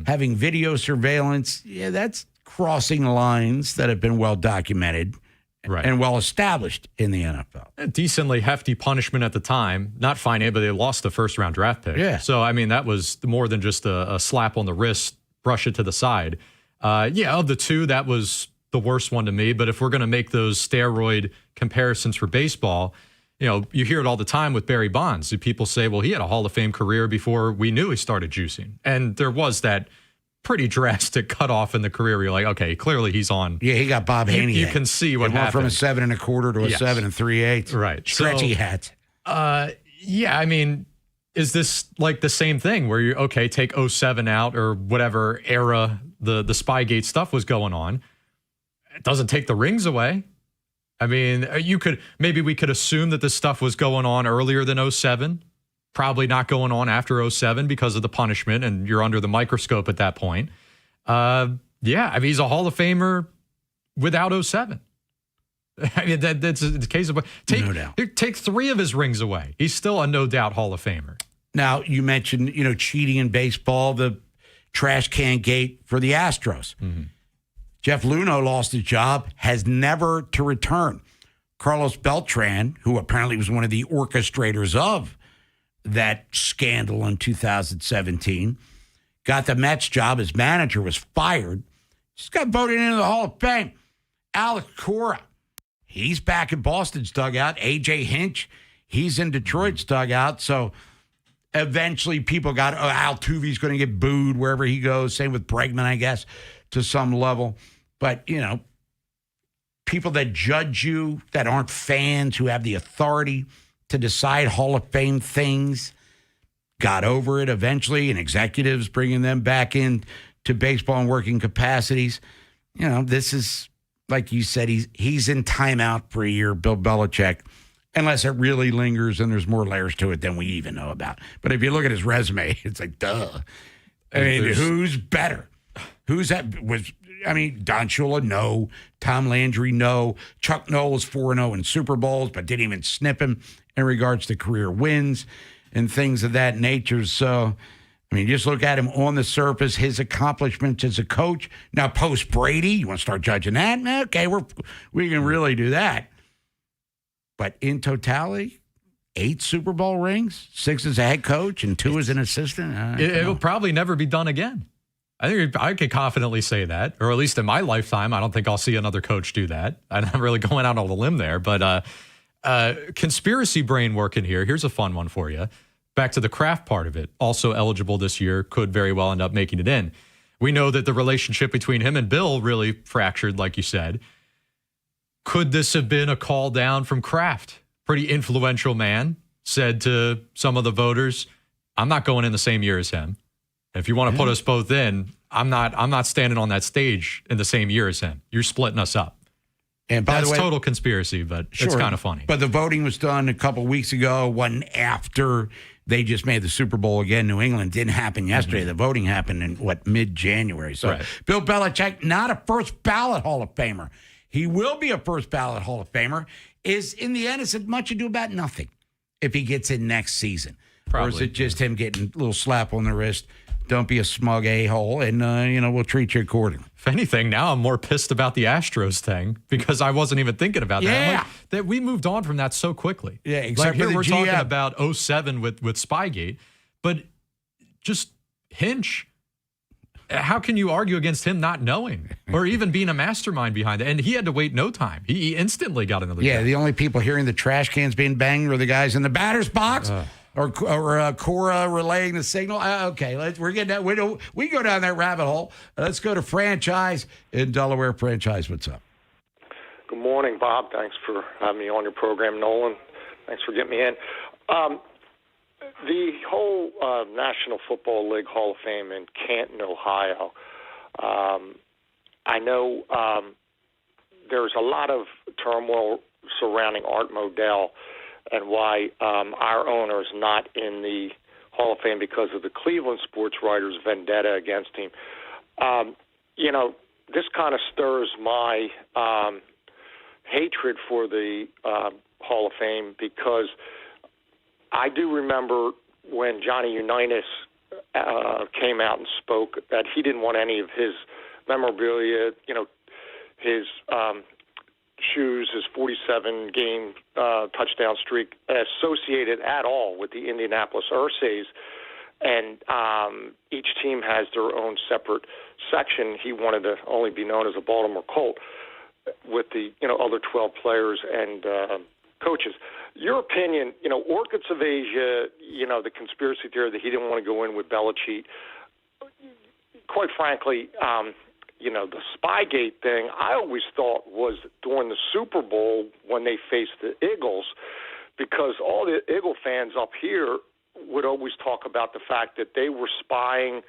having video surveillance, that's crossing lines that have been well documented and well established in the NFL. A decently hefty punishment at the time. Not fine, but they lost the first round draft pick. Yeah. So, I mean, that was more than just a slap on the wrist, brush it to the side. Of the two, that was the worst one to me. But if we're going to make those steroid comparisons for baseball, you hear it all the time with Barry Bonds. People say, well, he had a Hall of Fame career before we knew he started juicing. And there was that pretty drastic cutoff in the career where you're like, okay, clearly he's on. Yeah, he got Bob Haynie. You can see what happened. From a 7 1/4 to a 7 3/8. Right. Stretchy hat. I mean, is this like the same thing where you take 07 out or whatever era the Spygate stuff was going on? It doesn't take the rings away. I mean, maybe we could assume that this stuff was going on earlier than 07. Probably not going on after 07 because of the punishment, and you're under the microscope at that point. I mean, he's a Hall of Famer without 07. I mean, that's the case of no doubt. Take 3 of his rings away. He's still a no doubt Hall of Famer. Now, you mentioned, cheating in baseball, the trash can gate for the Astros. Jeff Luhnow lost his job, has never to return. Carlos Beltran, who apparently was one of the orchestrators of that scandal in 2017, got the Mets job. His manager was fired. Just got voted into the Hall of Fame. Alex Cora, he's back in Boston's dugout. A.J. Hinch, he's in Detroit's dugout. So eventually people got, Altuve's going to get booed wherever he goes. Same with Bregman, I guess, to some level. But, people that judge you, that aren't fans, who have the authority to decide Hall of Fame things, got over it eventually, and executives bringing them back in to baseball in working capacities. This is, like you said, he's in timeout for a year, Bill Belichick, unless it really lingers and there's more layers to it than we even know about. But if you look at his resume, it's like, duh. I mean, who's better? Who's that? Don Shula, no. Tom Landry, no. Chuck Noll was 4-0 in Super Bowls, but didn't even snip him in regards to career wins and things of that nature. So, just look at him on the surface, his accomplishments as a coach. Now, post Brady, you want to start judging that? Okay, we can really do that. But in totality, 8 Super Bowl rings, 6 as a head coach and 2 as an assistant. It'll probably never be done again. I think I could confidently say that, or at least in my lifetime, I don't think I'll see another coach do that. I'm not really going out on a limb there, but conspiracy brain working here. Here's a fun one for you. Back to the Kraft part of it. Also eligible this year, could very well end up making it in. We know that the relationship between him and Bill really fractured, like you said. Could this have been a call down from Kraft? Pretty influential man, said to some of the voters, I'm not going in the same year as him. If you want to put us both in, I'm not standing on that stage in the same year as him. You're splitting us up. And by That's the way, total conspiracy, but it's kind of funny. But the voting was done a couple weeks ago, one after they just made the Super Bowl again. New England didn't happen yesterday. The voting happened in, mid-January. So Bill Belichick, not a first ballot Hall of Famer. He will be a first ballot Hall of Famer. Is in the end, it's as much ado about nothing if he gets in next season. Or is it just him getting a little slap on the wrist? Don't be a smug a-hole, and, we'll treat you accordingly. If anything, now I'm more pissed about the Astros thing because I wasn't even thinking about that. Yeah. That we moved on from that so quickly. Yeah, except here for the we're GM. talking about 07 with Spygate, but just Hinch. How can you argue against him not knowing or even being a mastermind behind it? And he had to wait no time. He instantly got another job. The only people hearing the trash cans being banged were the guys in the batter's box. Or Cora relaying the signal. Okay, we're getting that. We go down that rabbit hole. Let's go to Franchise in Delaware. Franchise, what's up? Good morning, Bob. Thanks for having me on your program. Nolan, thanks for getting me in. The whole National Football League Hall of Fame in Canton, Ohio, I know there's a lot of turmoil surrounding Art Modell and why our owner is not in the Hall of Fame because of the Cleveland sports writers' vendetta against him. This kind of stirs my hatred for the Hall of Fame because I do remember when Johnny Unitas came out and spoke that he didn't want any of his memorabilia, his shoes, his 47-game touchdown streak associated at all with the Indianapolis Ursays. And each team has their own separate section. He wanted to only be known as a Baltimore Colt with the other 12 players and coaches. Your opinion, Orchids of Asia, the conspiracy theory that he didn't want to go in with Belichick. Quite frankly, the Spygate thing, I always thought was during the Super Bowl when they faced the Eagles, because all the Eagle fans up here would always talk about the fact that they were spying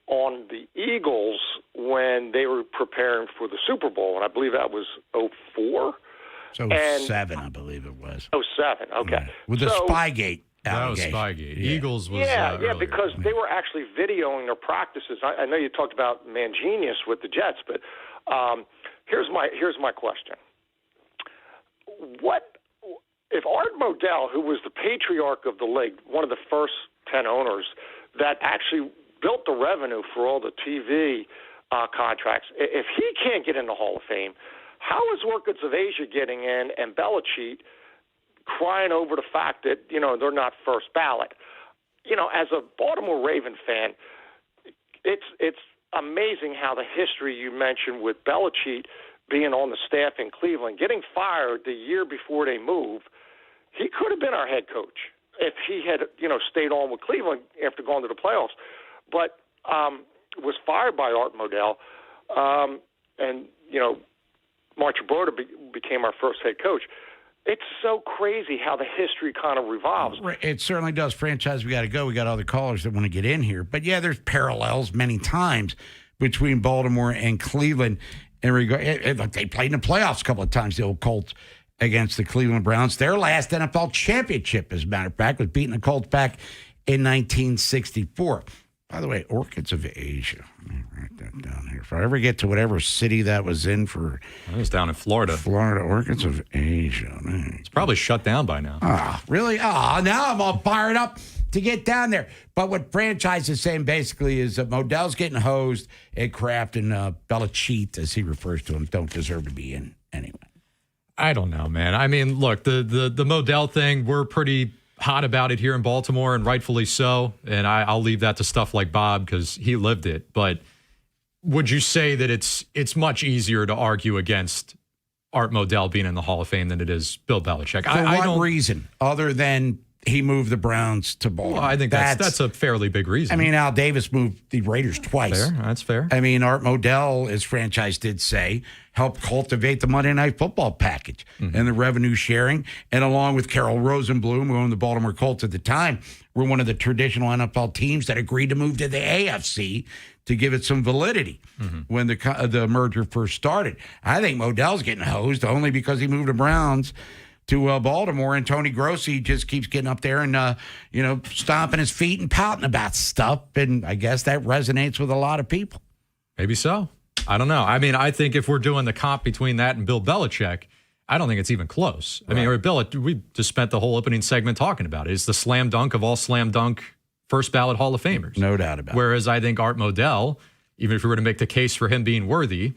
on the Eagles when they were preparing for the Super Bowl, and I believe that was 04. So 07, I believe it was. 07, okay. Yeah. With the Spygate allegation. That was Spygate. Yeah. Eagles was Yeah, because they were actually videoing their practices. I know you talked about Mangenius with the Jets, but here's my question. What if Art Modell, who was the patriarch of the league, one of the first 10 owners that actually built the revenue for all the TV contracts, if he can't get in the Hall of Fame, how is Orchids of Asia getting in and Belichick crying over the fact that, they're not first ballot? As a Baltimore Raven fan, it's amazing how the history you mentioned with Belichick being on the staff in Cleveland, getting fired the year before they moved, he could have been our head coach if he had, stayed on with Cleveland after going to the playoffs. But was fired by Art Modell, and, Mark Broder became our first head coach. It's so crazy how the history kind of revolves. It certainly does. Franchise, we got to go. We got other callers that want to get in here. But, yeah, there's parallels many times between Baltimore and Cleveland. They played in the playoffs a couple of times, the old Colts against the Cleveland Browns. Their last NFL championship, as a matter of fact, was beating the Colts back in 1964. By the way, Orchids of Asia. Let me write that down here. If I ever get to whatever city that was in for... It was down in Florida. Florida, Orchids of Asia. It's probably shut down by now. Really? Now I'm all fired up to get down there. But what Franchise is saying basically is that Modell's getting hosed and Kraft and Belichick, as he refers to him, don't deserve to be in anyway. I don't know, man. I mean, look, the Modell thing, we're pretty hot about it here in Baltimore, and rightfully so. And I'll leave that to stuff like Bob because he lived it. But would you say that it's much easier to argue against Art Modell being in the Hall of Fame than it is Bill Belichick? For what reason, other than he moved the Browns to Baltimore? Well, I think that's a fairly big reason. I mean, Al Davis moved the Raiders twice. Fair, that's fair. I mean, Art Modell, as franchise did say, helped cultivate the Monday Night Football package and the revenue sharing. And along with Carol Rosenblum, who owned the Baltimore Colts at the time, were one of the traditional NFL teams that agreed to move to the AFC to give it some validity when the merger first started. I think Modell's getting hosed only because he moved the Browns to Baltimore, and Tony Grossi just keeps getting up there and, stomping his feet and pouting about stuff. And I guess that resonates with a lot of people. Maybe so. I don't know. I mean, I think if we're doing the comp between that and Bill Belichick, I don't think it's even close. I mean, we just spent the whole opening segment talking about it. It's the slam dunk of all slam dunk first ballot Hall of Famers. No doubt about it. Whereas I think Art Modell, even if we were to make the case for him being worthy,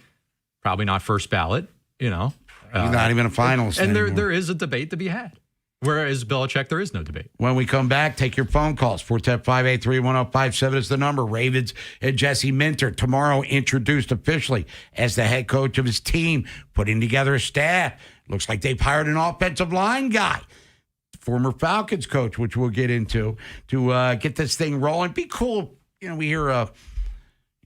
probably not first ballot, He's not even a finalist And anymore. there is a debate to be had. Whereas Belichick, there is no debate. When we come back, take your phone calls. 410-583-1057 is the number. Ravens and Jesse Minter tomorrow introduced officially as the head coach of his team, putting together a staff. Looks like they've hired an offensive line guy, former Falcons coach, which we'll get into, to get this thing rolling. Be cool. We hear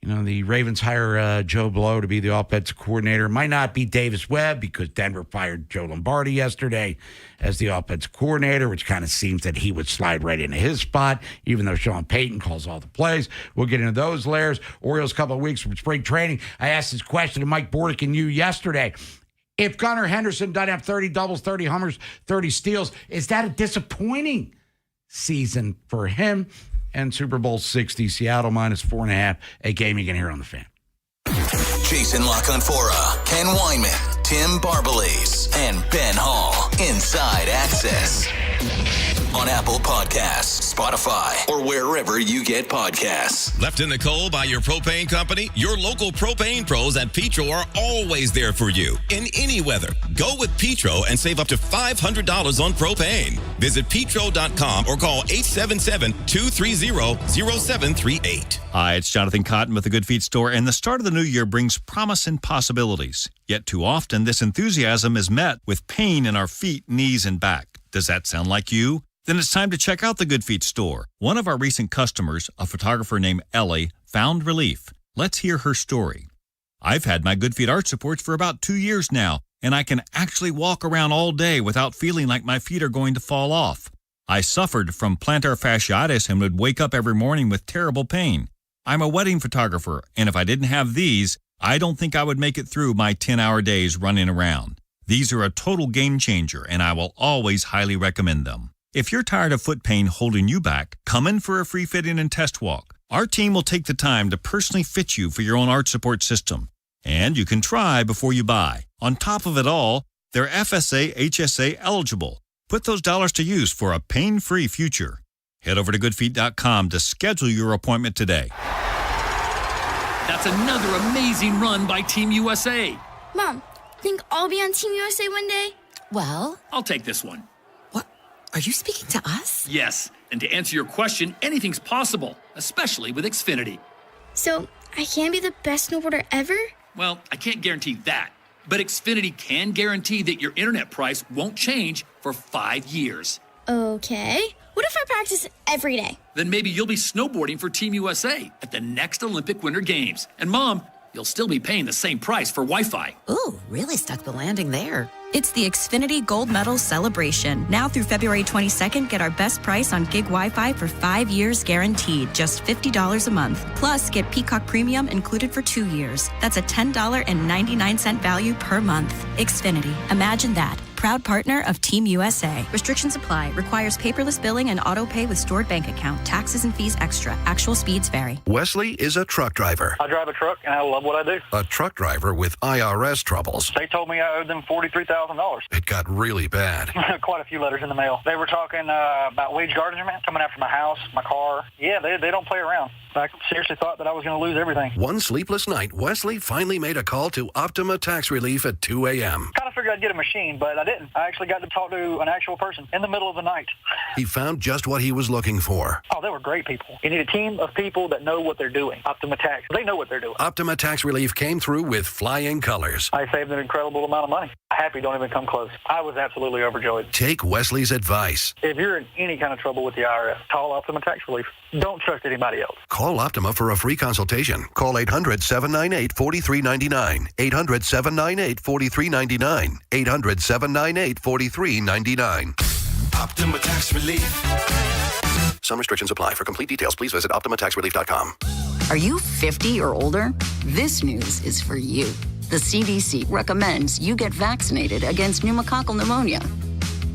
the Ravens hire Joe Blow to be the offensive coordinator. It might not be Davis Webb because Denver fired Joe Lombardi yesterday as the offensive coordinator, which kind of seems that he would slide right into his spot, even though Sean Payton calls all the plays. We'll get into those layers. Orioles, couple of weeks from spring training. I asked this question to Mike Bordick and you yesterday. If Gunnar Henderson doesn't have 30 doubles, 30 homers, 30 steals, is that a disappointing season for him? And Super Bowl 60, Seattle minus 4.5, a game you can hear on the Fan. Jason LaConfora, Ken Weinman, Tim Barbalese, and Ben Hall. Inside Access. On Apple Podcasts, Spotify, or wherever you get podcasts. Left in the cold by your propane company? Your local propane pros at Petro are always there for you in any weather. Go with Petro and save up to $500 on propane. Visit petro.com or call 877-230-0738. Hi, it's Jonathan Cotton with the Good Feet Store, and the start of the new year brings promise and possibilities. Yet too often, this enthusiasm is met with pain in our feet, knees, and back. Does that sound like you? Then it's time to check out the Good Feet Store. One of our recent customers, a photographer named Ellie, found relief. Let's hear her story. I've had my Good Feet arch supports for about 2 years now, and I can actually walk around all day without feeling like my feet are going to fall off. I suffered from plantar fasciitis and would wake up every morning with terrible pain. I'm a wedding photographer, and if I didn't have these, I don't think I would make it through my 10-hour days running around. These are a total game changer, and I will always highly recommend them. If you're tired of foot pain holding you back, come in for a free fitting and test walk. Our team will take the time to personally fit you for your own arch support system. And you can try before you buy. On top of it all, they're FSA, HSA eligible. Put those dollars to use for a pain-free future. Head over to goodfeet.com to schedule your appointment today. That's another amazing run by Team USA. Mom, think I'll be on Team USA one day? Well, I'll take this one. Are you speaking to us? Yes, and to answer your question, anything's possible, especially with Xfinity. So, I can be the best snowboarder ever? Well, I can't guarantee that, but Xfinity can guarantee that your internet price won't change for 5 years. Okay. What if I practice every day? Then maybe you'll be snowboarding for Team USA at the next Olympic Winter Games. And Mom, you'll still be paying the same price for Wi-Fi. Ooh, really stuck the landing there. It's the Xfinity Gold Medal Celebration. Now through February 22nd, get our best price on gig Wi-Fi for 5 years guaranteed, just $50 a month. Plus, get Peacock Premium included for 2 years. That's a $10.99 value per month. Xfinity. Imagine that. Proud partner of Team USA. Restrictions apply. Requires paperless billing and auto pay with stored bank account. Taxes and fees extra. Actual speeds vary. Wesley is a truck driver. I drive a truck, and I love what I do. A truck driver with IRS troubles. They told me I owed them $43,000. It got really bad. Quite a few letters in the mail. They were talking about wage garnishment, coming after my house, my car. Yeah, they don't play around. I seriously thought that I was going to lose everything. One sleepless night, Wesley finally made a call to Optima Tax Relief at 2 a.m. Kind of figured I'd get a machine, but I didn't. I actually got to talk to an actual person in the middle of the night. He found just what he was looking for. Oh, they were great people. You need a team of people that know what they're doing. Optima Tax, they know what they're doing. Optima Tax Relief came through with flying colors. I saved an incredible amount of money. Happy don't even come close. I was absolutely overjoyed. Take Wesley's advice. If you're in any kind of trouble with the IRS, call Optima Tax Relief. Don't trust anybody else. Call Optima for a free consultation. Call 800-798-4399. 800-798-4399. 800-798-4399. Optima Tax Relief. Some restrictions apply. For complete details, please visit OptimaTaxRelief.com. Are you 50 or older? This news is for you. The CDC recommends you get vaccinated against pneumococcal pneumonia.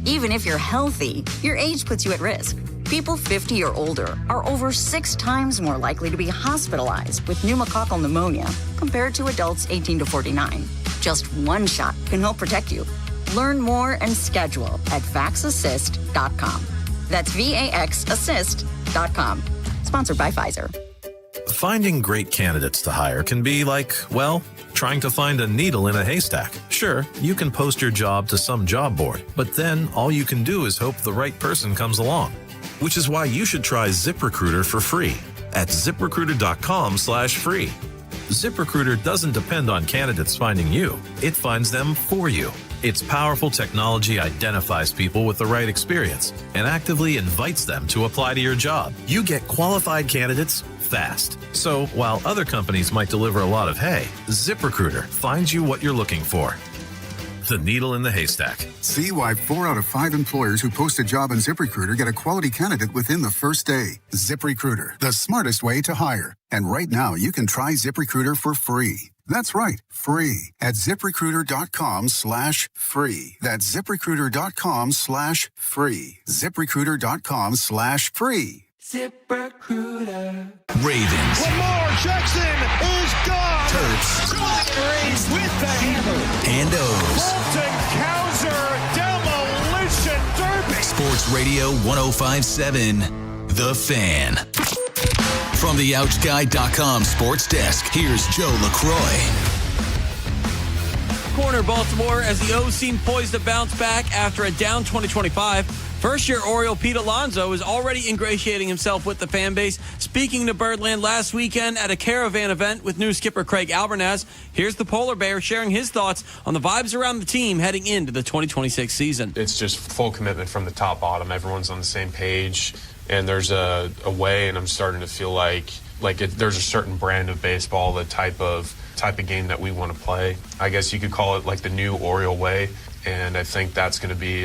Even if you're healthy, your age puts you at risk. People 50 or older are over 6 times more likely to be hospitalized with pneumococcal pneumonia compared to adults 18 to 49. Just one shot can help protect you. Learn more and schedule at vaxassist.com. That's VAXassist.com. Sponsored by Pfizer. Finding great candidates to hire can be like, well, trying to find a needle in a haystack. Sure, you can post your job to some job board, but then all you can do is hope the right person comes along. Which is why you should try ZipRecruiter for free at ZipRecruiter.com/free. ZipRecruiter doesn't depend on candidates finding you. It finds them for you. Its powerful technology identifies people with the right experience and actively invites them to apply to your job. You get qualified candidates fast. So while other companies might deliver a lot of hay, ZipRecruiter finds you what you're looking for. The needle in the haystack. See why 4 out of 5 employers who post a job on ZipRecruiter get a quality candidate within the first day. ZipRecruiter, the smartest way to hire. And right now, you can try ZipRecruiter for free. That's right, free at ZipRecruiter.com/free. That's ZipRecruiter.com/free. ZipRecruiter.com/free. ZipRecruiter. Ravens. Lamar Jackson is gone. Terps. Rays with the hammer. And O's. Bolton Cowser demolition derby. Sports Radio 105.7, The Fan. From the OutSky.com sports desk, here's Joe LaCroix. Corner Baltimore as the O's seem poised to bounce back after a down 2025. First-year Oriole Pete Alonso is already ingratiating himself with the fan base, speaking to Birdland last weekend at a caravan event with new skipper Craig Albernaz. Here's the Polar Bear sharing his thoughts on the vibes around the team heading into the 2026 season. It's just full commitment from the top bottom. Everyone's on the same page, and there's a way, and I'm starting to feel like there's a certain brand of baseball, the type of game that we want to play. I guess you could call it like the new Oriole way. And I think that's going to be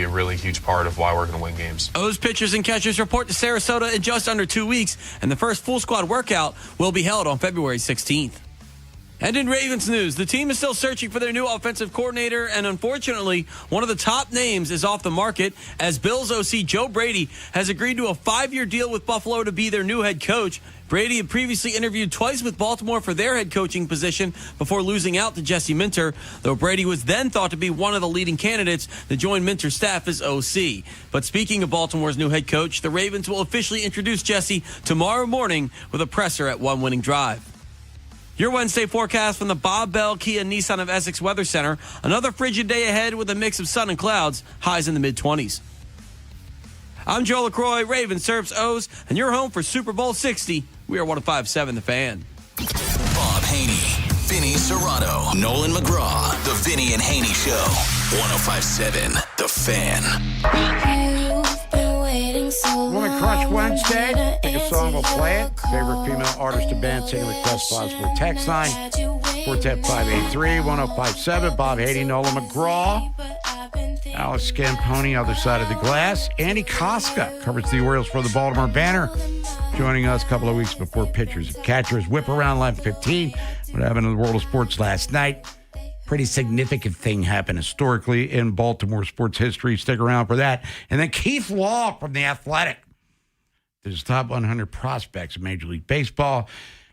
a really huge part of why we're going to win games. O's pitchers and catchers report to Sarasota in just under 2 weeks, and the first full squad workout will be held on February 16th. And in Ravens news, the team is still searching for their new offensive coordinator, and unfortunately, one of the top names is off the market as Bills OC Joe Brady has agreed to a 5-year deal with Buffalo to be their new head coach. Brady had previously interviewed twice with Baltimore for their head coaching position before losing out to Jesse Minter, though Brady was then thought to be one of the leading candidates to join Minter's staff as OC. But speaking of Baltimore's new head coach, the Ravens will officially introduce Jesse tomorrow morning with a presser at One Winning Drive. Your Wednesday forecast from the Bob Bell Kia Nissan of Essex Weather Center. Another frigid day ahead with a mix of sun and clouds, highs in the mid-20s. I'm Joe LaCroix, Ravens serves O's, and you're home for Super Bowl 60. We are 105.7 The Fan. Bob Haynie, Vinny Serrato, Nolan McGraw, The Vinny and Haynie Show. 105.7 The Fan. Woman Crush Wednesday. Pick a song, we'll play it. Favorite female artist or band, singing request files for text line 410-583-1057. Bob Haynie, Nolan McGraw, Alex Scamponi, other side of the glass. Andy Koska covers the Orioles for the Baltimore Banner, joining us a couple of weeks before pitchers and catchers whip around line 15. What happened in the world of sports last night? Pretty significant thing happened historically in Baltimore sports history. Stick around for that. And then Keith Law from The Athletic. His top 100 prospects in Major League Baseball.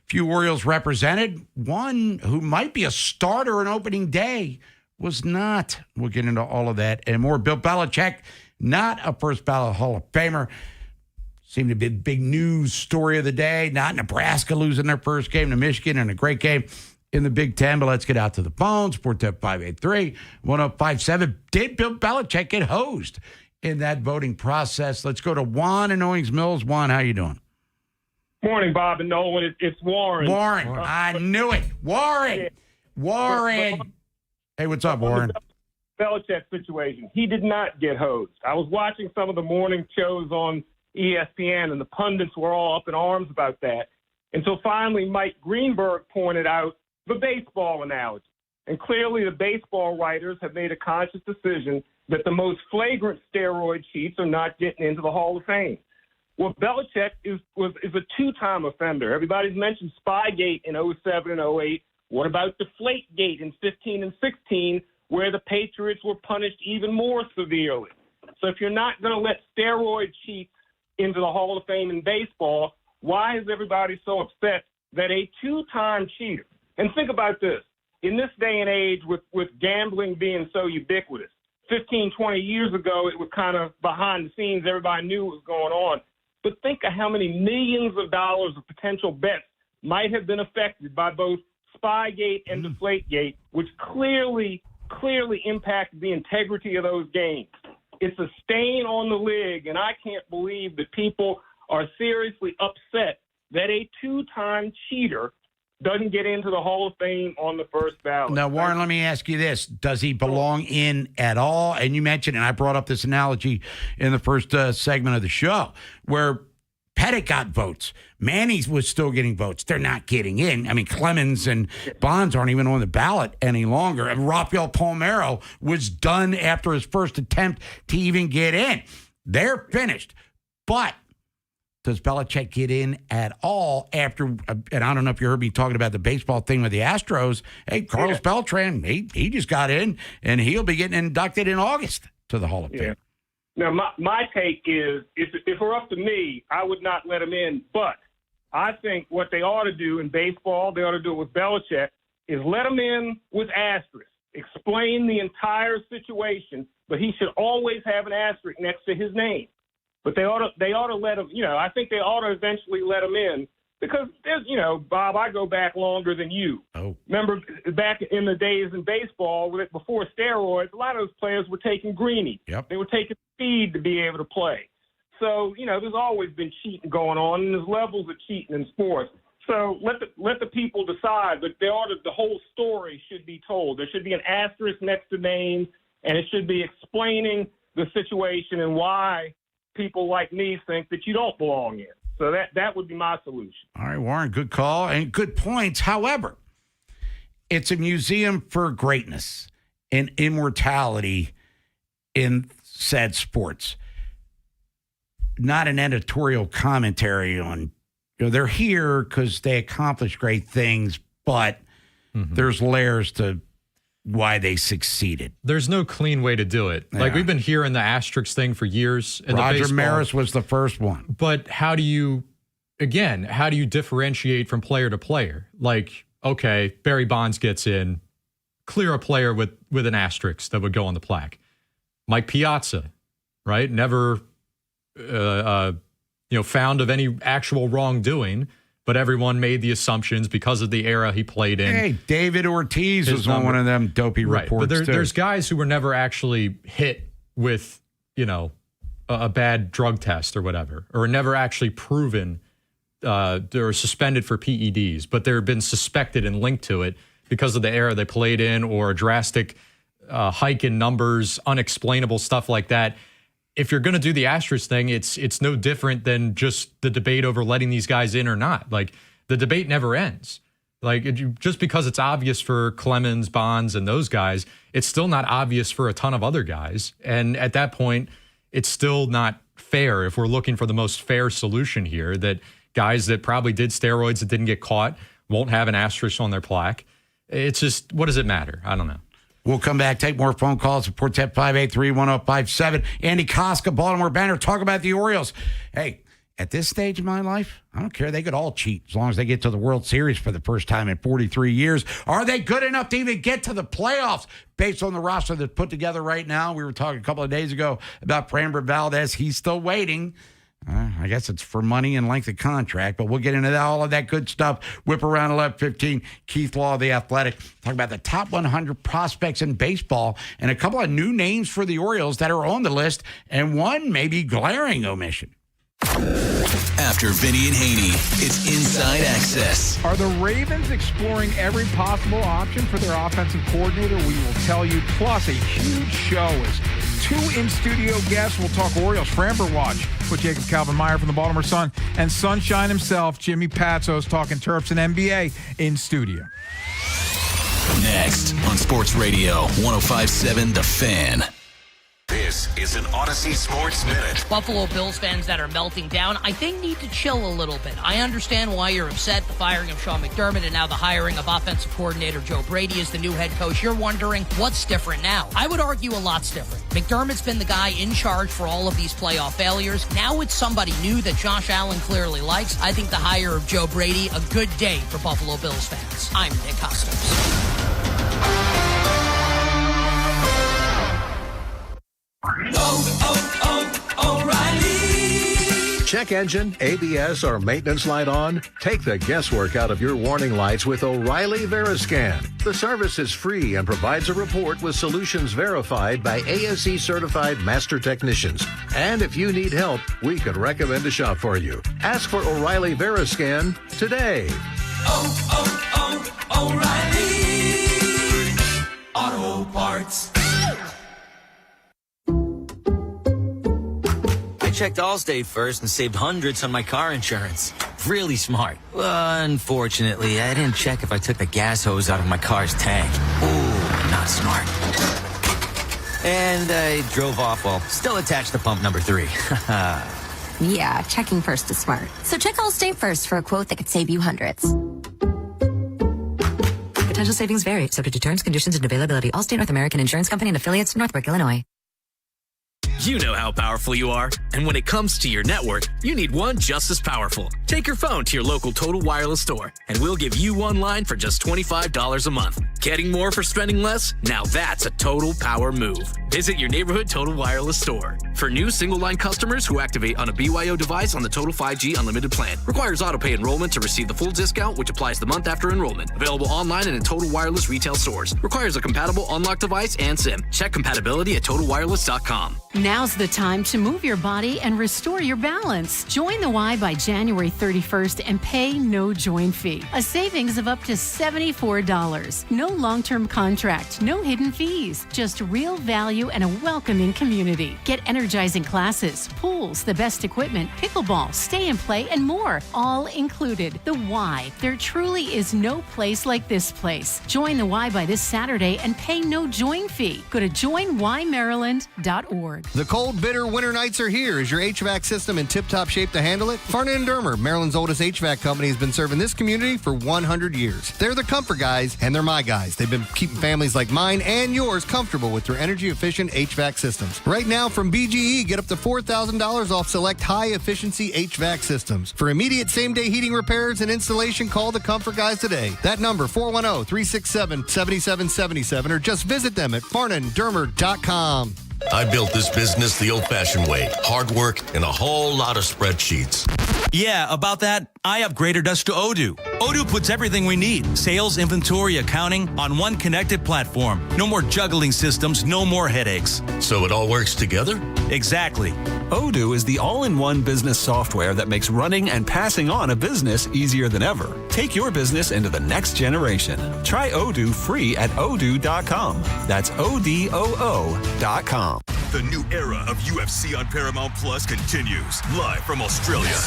Few Orioles represented. One who might be a starter on opening day was not. We'll get into all of that and more. Bill Belichick, not a first ballot Hall of Famer. Seemed to be the big news story of the day. Not Nebraska losing their first game to Michigan in a great game. in the Big Ten. But let's get out to the phones. 410-583-1057. Did Bill Belichick get hosed in that voting process? Let's go to Juan in Owings Mills. Juan, how you doing? Morning, Bob and Nolan. It's Warren. Warren. I knew it. Warren. Yeah. Warren. Hey, what's up, Warren? Belichick situation. He did not get hosed. I was watching some of the morning shows on ESPN, and the pundits were all up in arms about that. Until finally Mike Greenberg pointed out the baseball analogy. And clearly the baseball writers have made a conscious decision that the most flagrant steroid cheats are not getting into the Hall of Fame. Well, Belichick is a two-time offender. Everybody's mentioned Spygate in 07 and 08. What about Deflategate in 15 and 16, where the Patriots were punished even more severely? So if you're not going to let steroid cheats into the Hall of Fame in baseball, why is everybody so upset that a two-time cheater, and think about this, in this day and age with gambling being so ubiquitous, 15, 20 years ago, it was kind of behind the scenes. Everybody knew what was going on. But think of how many millions of dollars of potential bets might have been affected by both Spygate and Deflategate, which clearly impacted the integrity of those games. It's a stain on the league, and I can't believe that people are seriously upset that a two-time cheater doesn't get into the Hall of Fame on the first ballot. Now, Warren, let me ask you this. Does he belong in at all? And you mentioned, and I brought up this analogy in the first segment of the show, where Pettit got votes. Manny was still getting votes. They're not getting in. I mean, Clemens and Bonds aren't even on the ballot any longer. And Rafael Palmeiro was done after his first attempt to even get in. They're finished. But does Belichick get in at all after, and I don't know if you heard me talking about the baseball thing with the Astros. Hey, Carlos Beltran, he just got in, and he'll be getting inducted in August to the Hall of Fame. Now, my take is, if it were up to me, I would not let him in. But I think what they ought to do in baseball, they ought to do it with Belichick, is let him in with asterisks. Explain the entire situation, but he should always have an asterisk next to his name. But they ought to let him, I think they ought to eventually let him in because there's, Bob, I go back longer than you. Oh. Remember back in the days in baseball, before steroids, a lot of those players were taking greenie. Yep. They were taking speed to be able to play. So, there's always been cheating going on, and there's levels of cheating in sports. So let the people decide, but the whole story should be told. There should be an asterisk next to names, and it should be explaining the situation and why people like me think that you don't belong in. So that would be my solution. All right, Warren, good call and good points. However, it's a museum for greatness and immortality in said sports. Not an editorial commentary on, they're here because they accomplish great things, but there's layers to why they succeeded. There's no clean way to do it. Yeah. Like, we've been hearing the asterisk thing for years. Roger Maris was the first one. But how do you differentiate from player to player? Like, okay, Barry Bonds gets in, clear a player with an asterisk that would go on the plaque. Mike Piazza, right? Never, found of any actual wrongdoing, but everyone made the assumptions because of the era he played in. Hey, David Ortiz was on one of them dopey reports, but too. There's guys who were never actually hit with, a bad drug test or whatever, or never actually proven they're suspended for PEDs, but they've been suspected and linked to it because of the era they played in or a drastic hike in numbers, unexplainable stuff like that. If you're going to do the asterisk thing, it's no different than just the debate over letting these guys in or not. Like, the debate never ends. Like, just because it's obvious for Clemens, Bonds, and those guys, it's still not obvious for a ton of other guys. And at that point, it's still not fair if we're looking for the most fair solution here, that guys that probably did steroids that didn't get caught won't have an asterisk on their plaque. It's just, what does it matter? I don't know. We'll come back, take more phone calls at 410-583-1057. Andy Koska, Baltimore Banner, talk about the Orioles. Hey, at this stage of my life, I don't care. They could all cheat as long as they get to the World Series for the first time in 43 years. Are they good enough to even get to the playoffs based on the roster that's put together right now? We were talking a couple of days ago about Framber Valdez. He's still waiting. I guess it's for money and length of contract, but we'll get into all of that good stuff. Whip around 11:15. Keith Law of The Athletic. Talk about the top 100 prospects in baseball and a couple of new names for the Orioles that are on the list, and one maybe glaring omission. After Vinny and Haynie, it's Inside Access. Are the Ravens exploring every possible option for their offensive coordinator? We will tell you. Plus, a huge show is 2 in-studio guests. We'll talk Orioles, Framber Watch with Jacob Calvin-Meyer from the Baltimore Sun, and Sunshine himself, Jimmy Patsos, talking Terps and NBA in studio. Next on Sports Radio 105.7 The Fan. This is an Odyssey Sports Minute. Buffalo Bills fans that are melting down, I think, need to chill a little bit. I understand why you're upset. The firing of Sean McDermott and now the hiring of offensive coordinator Joe Brady as the new head coach. You're wondering what's different now. I would argue a lot's different. McDermott's been the guy in charge for all of these playoff failures. Now it's somebody new that Josh Allen clearly likes. I think the hire of Joe Brady, a good day for Buffalo Bills fans. I'm Nick Costos. O'Reilly. Check engine, ABS, or maintenance light on? Take the guesswork out of your warning lights with O'Reilly Veriscan. The service is free and provides a report with solutions verified by ASE certified master technicians. And if you need help, we could recommend a shop for you. Ask for O'Reilly Veriscan today. O'Reilly Auto Parts. I checked Allstate first and saved hundreds on my car insurance. Really smart. Unfortunately, I didn't check if I took the gas hose out of my car's tank. Ooh, not smart. And I drove off while still attached to pump number 3. Yeah, checking first is smart. So check Allstate first for a quote that could save you hundreds. Potential savings vary, subject to terms, conditions, and availability. Allstate North American Insurance Company and affiliates, Northbrook, Illinois. You know how powerful you are, and when it comes to your network, you need one just as powerful. Take your phone to your local Total Wireless store, and we'll give you one line for just $25 a month. Getting more for spending less? Now that's a total power move. Visit your neighborhood Total Wireless store. For new single-line customers who activate on a BYO device on the Total 5G Unlimited plan. Requires auto-pay enrollment to receive the full discount, which applies the month after enrollment. Available online and in Total Wireless retail stores. Requires a compatible unlocked device and SIM. Check compatibility at TotalWireless.com. Now's the time to move your body and restore your balance. Join the Y by January 31st and pay no join fee. A savings of up to $74. No long-term contract, no hidden fees. Just real value and a welcoming community. Get energizing classes, pools, the best equipment, pickleball, stay and play, and more. All included. The Y. There truly is no place like this place. Join the Y by this Saturday and pay no join fee. Go to joinymaryland.org. The cold, bitter winter nights are here. Is your HVAC system in tip-top shape to handle it? Farnan & Dermer, Maryland's oldest HVAC company, has been serving this community for 100 years. They're the comfort guys, and they're my guys. They've been keeping families like mine and yours comfortable with their energy-efficient HVAC systems. Right now, from BGE, get up to $4,000 off select high-efficiency HVAC systems. For immediate same-day heating repairs and installation, call the comfort guys today. That number, 410-367-7777, or just visit them at farnanddermer.com. I built this business the old-fashioned way. Hard work and a whole lot of spreadsheets. Yeah, about that, I upgraded us to Odoo. Odoo puts everything we need, sales, inventory, accounting, on one connected platform. No more juggling systems, no more headaches. So it all works together? Exactly. Odoo is the all-in-one business software that makes running and passing on a business easier than ever. Take your business into the next generation. Try Odoo free at odoo.com. That's ODOO.com. The new era of UFC on Paramount Plus continues. Live from Australia.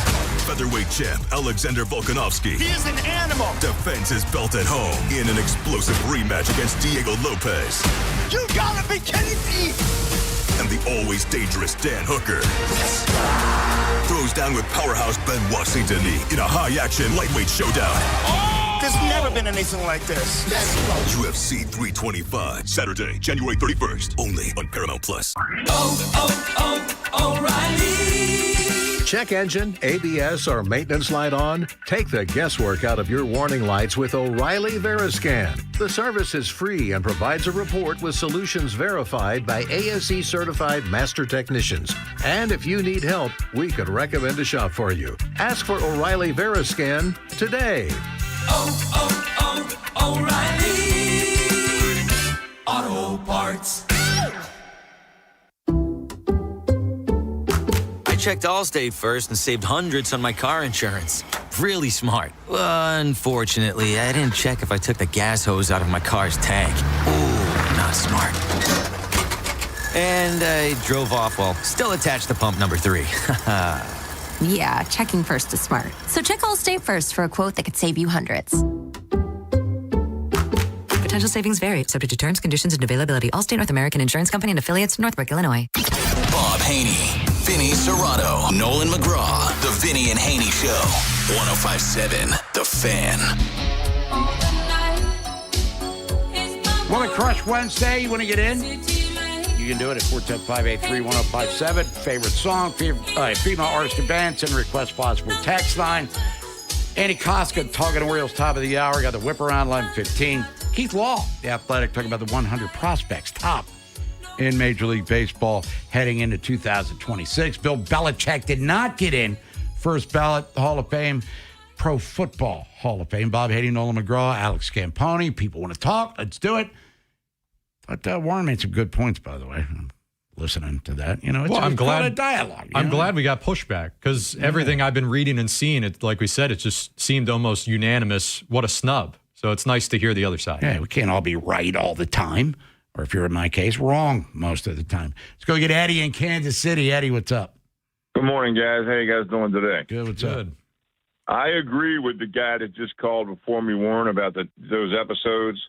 Featherweight champ Alexander Volkanovski. He is an animal. Defends his belt at home in an explosive rematch against Diego Lopez. You gotta be kidding me. And the always dangerous Dan Hooker. Throws down with powerhouse Benoit Saint-Denis in a high-action lightweight showdown. There's never been anything like this. UFC 325, Saturday, January 31st, only on Paramount Plus. O'Reilly. Check engine, ABS, or maintenance light on? Take the guesswork out of your warning lights with O'Reilly Veriscan. The service is free and provides a report with solutions verified by ASE certified master technicians. And if you need help, we could recommend a shop for you. Ask for O'Reilly Veriscan today. O'Reilly Auto Parts. I checked Allstate first and saved hundreds on my car insurance. Really smart. Unfortunately, I didn't check if I took the gas hose out of my car's tank. Ooh, not smart. And I drove off while still attached to pump number 3. Yeah, checking first is smart. So check Allstate first for a quote that could save you hundreds. Potential savings vary, subject to terms, conditions, and availability. Allstate North American Insurance Company and affiliates, Northbrook, Illinois. Bob Haynie, Vinny Serrato, Nolan McGraw, The Vinny and Haynie Show. 105.7 The Fan. Want to crush Wednesday? You want to get in? You can do it at 410-583-1057. Favorite song, female artist or band, send a request possible text line. Andy Koska talking Orioles top of the hour. Got the whip around 11:15. Keith Law, the Athletic, talking about the 100 prospects top in Major League Baseball heading into 2026. Bill Belichick did not get in first ballot Hall of Fame, Pro Football Hall of Fame. Bob Haynie, Nolan McGraw, Alex Camponi. People want to talk. Let's do it. But Warren made some good points, by the way. I'm listening to that. You know, it's I'm glad a dialogue. I'm glad we got pushback because everything I've been reading and seeing, it like we said, it just seemed almost unanimous. What a snub. So it's nice to hear the other side. Yeah, we can't all be right all the time. Or if you're in my case, wrong most of the time. Let's go get Eddie in Kansas City. Eddie, what's up? Good morning, guys. How you guys doing today? Good. What's up? I agree with the guy that just called before me, Warren, about those episodes.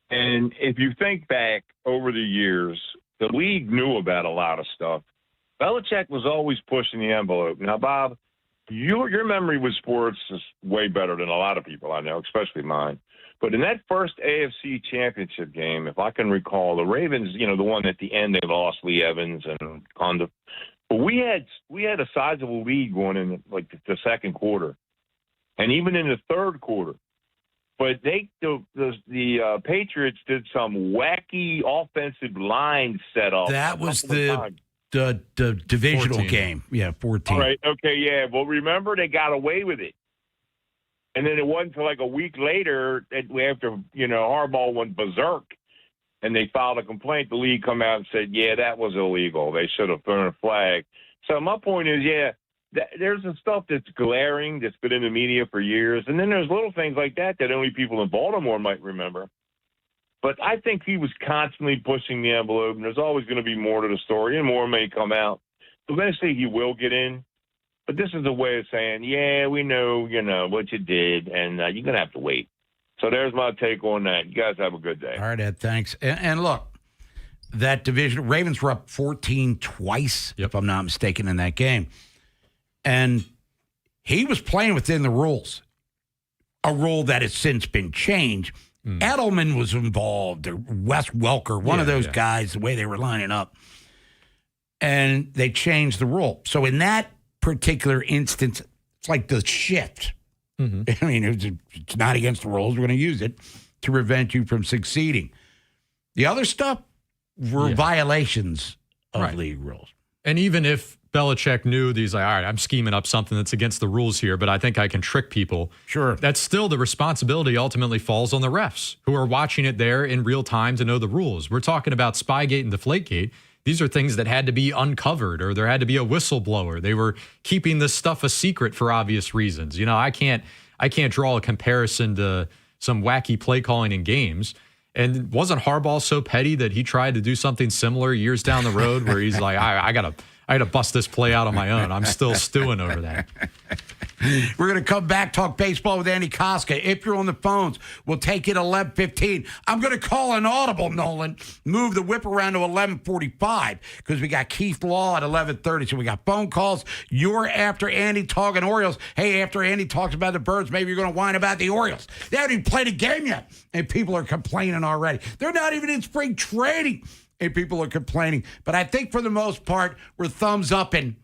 And if you think back over the years, the league knew about a lot of stuff. Belichick was always pushing the envelope. Now, Bob, your memory with sports is way better than a lot of people I know, especially mine. But in that first AFC championship game, if I can recall, the Ravens, the one at the end, they lost Lee Evans and Conda. But we had a sizable lead going in like the second quarter, and even in the third quarter. But the Patriots did some wacky offensive line setup. That was the divisional 14. game. Yeah, 14. All right. Okay. Yeah. Well, remember they got away with it. And then it wasn't until like a week later that after, Harbaugh went berserk and they filed a complaint, the league come out and said, yeah, that was illegal. They should have thrown a flag. So my point is, there's some stuff that's glaring that's been in the media for years. And then there's little things like that only people in Baltimore might remember. But I think he was constantly pushing the envelope, and there's always going to be more to the story, and more may come out. Eventually he will get in. But this is a way of saying, yeah, we know, what you did, and you're going to have to wait. So there's my take on that. You guys have a good day. All right, Ed, thanks. And look, that division, Ravens were up 14 twice, if I'm not mistaken, in that game. And he was playing within the rules, a rule that has since been changed. Edelman was involved, or Wes Welker, one of those guys, the way they were lining up. And they changed the rule. So in that particular instance, it's like the shift. I mean, it's not against the rules. We're going to use it to prevent you from succeeding. The other stuff were violations of league rules. And even if Belichick knew these, like, all right, I'm scheming up something that's against the rules here, but I think I can trick people. Sure. That's still the responsibility ultimately falls on the refs who are watching it there in real time to know the rules. We're talking about Spygate and Deflategate. These are things that had to be uncovered, or there had to be a whistleblower. They were keeping this stuff a secret for obvious reasons. I can't draw a comparison to some wacky play calling in games. And wasn't Harbaugh so petty that he tried to do something similar years down the road where he's like, I gotta bust this play out on my own. I'm still stewing over that. We're going to come back, talk baseball with Andy Koska. If you're on the phones, we'll take it 11:15. I'm going to call an audible, Nolan. Move the whip around to 11:45 because we got Keith Law at 11:30. So we got phone calls. You're after Andy talking Orioles. Hey, after Andy talks about the Birds, maybe you're going to whine about the Orioles. They haven't even played a game yet, and people are complaining already. They're not even in spring training, and people are complaining. But I think for the most part, we're thumbs up and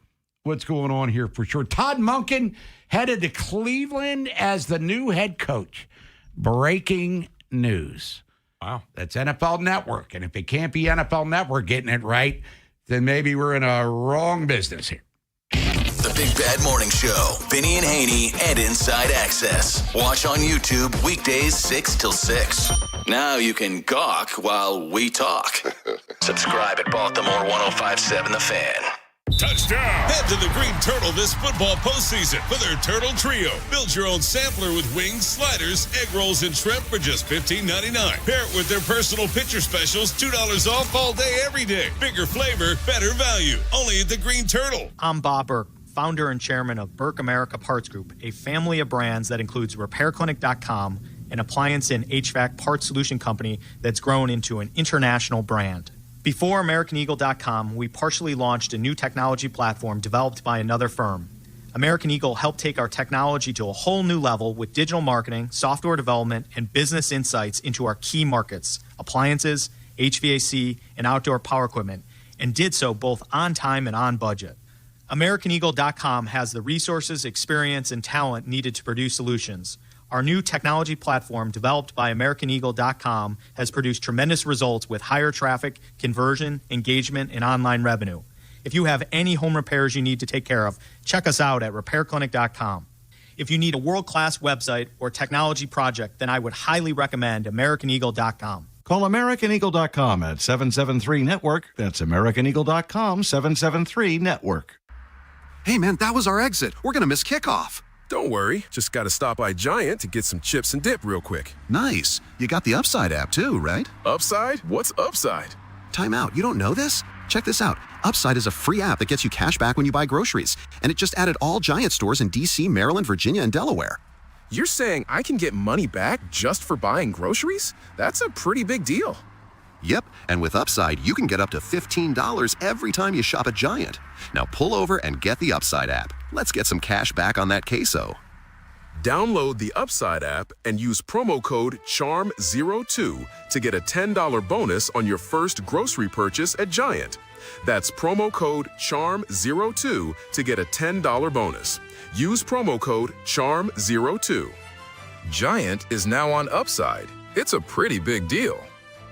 what's going on here for sure. Todd Monken headed to Cleveland as the new head coach. Breaking news. Wow. That's NFL Network. And if it can't be NFL Network getting it right, then maybe we're in a wrong business here. The Big Bad Morning Show, Vinny and Haynie, and Inside Access. Watch on YouTube weekdays 6 till 6. Now you can gawk while we talk. Subscribe at Baltimore 1057 The Fan. Touchdown! Head to the Green Turtle this football postseason for their Turtle Trio. Build your own sampler with wings, sliders, egg rolls, and shrimp for just $15.99. Pair it with their personal pitcher specials, $2 off all day, every day. Bigger flavor, better value. Only at the Green Turtle. I'm Bob Burke, founder and chairman of Burke America Parts Group, a family of brands that includes RepairClinic.com, an appliance and HVAC parts solution company that's grown into an international brand. Before AmericanEagle.com, we partially launched a new technology platform developed by another firm. American Eagle helped take our technology to a whole new level with digital marketing, software development, and business insights into our key markets, appliances, HVAC, and outdoor power equipment, and did so both on time and on budget. AmericanEagle.com has the resources, experience, and talent needed to produce solutions. Our new technology platform, developed by AmericanEagle.com, has produced tremendous results with higher traffic, conversion, engagement, and online revenue. If you have any home repairs you need to take care of, check us out at RepairClinic.com. If you need a world-class website or technology project, then I would highly recommend AmericanEagle.com. Call AmericanEagle.com at 773-NETWORK. That's AmericanEagle.com, 773-NETWORK. Hey, man, that was our exit. We're going to miss kickoff. Don't worry. Just got to stop by Giant to get some chips and dip real quick. Nice. You got the Upside app too, right? Upside? What's Upside? Time out. You don't know this? Check this out. Upside is a free app that gets you cash back when you buy groceries. And it just added all Giant stores in D.C., Maryland, Virginia, and Delaware. You're saying I can get money back just for buying groceries? That's a pretty big deal. Yep, and with Upside, you can get up to $15 every time you shop at Giant. Now pull over and get the Upside app. Let's get some cash back on that queso. Download the Upside app and use promo code CHARM02 to get a $10 bonus on your first grocery purchase at Giant. That's promo code CHARM02 to get a $10 bonus. Use promo code CHARM02. Giant is now on Upside. It's a pretty big deal.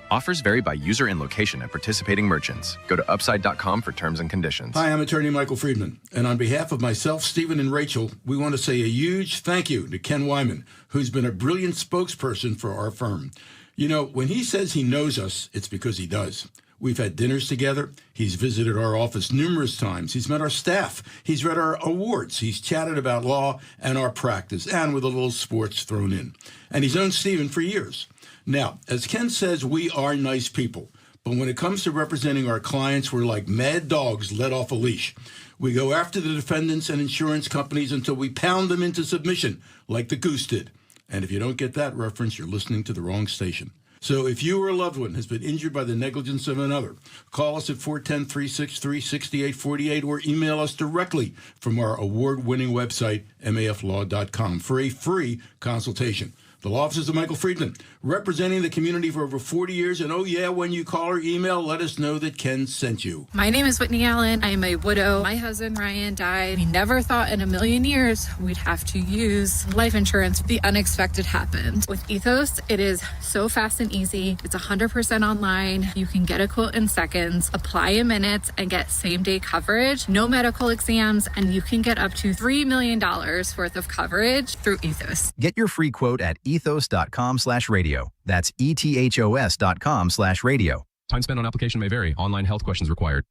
Offers vary by user and location at participating merchants. Go to upside.com for terms and conditions. Hi, I'm attorney Michael Friedman. And on behalf of myself, Stephen, and Rachel, we want to say a huge thank you to Ken Wyman, who's been a brilliant spokesperson for our firm. You know, when he says he knows us, it's because he does. We've had dinners together. He's visited our office numerous times. He's met our staff. He's read our awards. He's chatted about law and our practice, and with a little sports thrown in. And he's known Stephen for years. Now, as Ken says, we are nice people. But when it comes to representing our clients, we're like mad dogs let off a leash. We go after the defendants and insurance companies until we pound them into submission, like the Goose did. And if you don't get that reference, you're listening to the wrong station. So if you or a loved one has been injured by the negligence of another, call us at 410-363-6848 or email us directly from our award-winning website, maflaw.com, for a free consultation. The law offices of Michael Friedman, representing the community for over 40 years. And oh yeah, when you call or email, let us know that Ken sent you. My name is Whitney Allen. I am a widow. My husband, Ryan, died. We never thought in a million years we'd have to use life insurance. The unexpected happened. With Ethos, it is so fast and easy. It's 100% online. You can get a quote in seconds, apply in minutes, and get same-day coverage. No medical exams, and you can get up to $3 million worth of coverage through Ethos. Get your free quote at ethos.com/radio. That's ethos.com/radio. Time spent on application may vary. Online health questions required.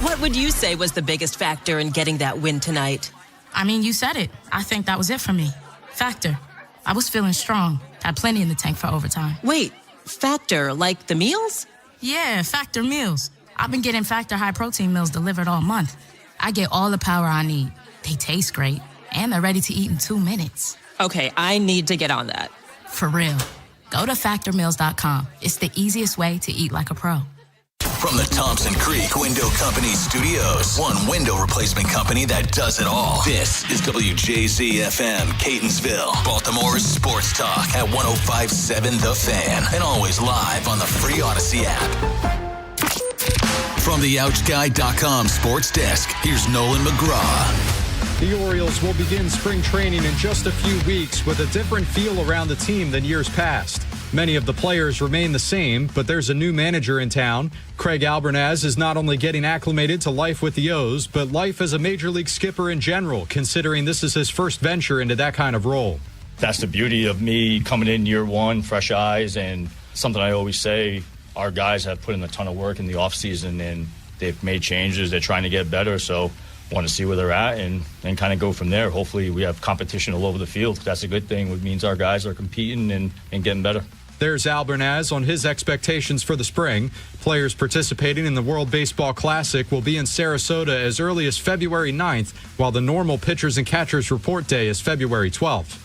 What would you say was the biggest factor in getting that win tonight? I mean, you said it. I think that was it for me. Factor. I was feeling strong. Had plenty in the tank for overtime. Wait, Factor, like the meals? Yeah, Factor meals. I've been getting Factor high protein meals delivered all month. I get all the power I need. They taste great. And they're ready to eat in 2 minutes. Okay, I need to get on that. For real. Go to factormeals.com. It's the easiest way to eat like a pro. From the Thompson Creek Window Company Studios, one window replacement company that does it all. This is WJZ-FM, Catonsville, Baltimore's sports talk at 105.7 The Fan, and always live on the free Odyssey app. From the OuchGuy.com sports desk, here's Nolan McGraw. The Orioles will begin spring training in just a few weeks with a different feel around the team than years past. Many of the players remain the same, but there's a new manager in town. Craig Albernaz is not only getting acclimated to life with the O's, but life as a major league skipper in general, considering this is his first venture into that kind of role. That's the beauty of me coming in year one, fresh eyes, and something I always say, our guys have put in a ton of work in the offseason, and they've made changes. They're trying to get better, so want to see where they're at and kind of go from there. Hopefully we have competition all over the field. That's a good thing. It means our guys are competing and getting better. There's Albernaz on his expectations for the spring. Players participating in the World Baseball Classic will be in Sarasota as early as February 9th, while the normal pitchers and catchers report day is February 12th.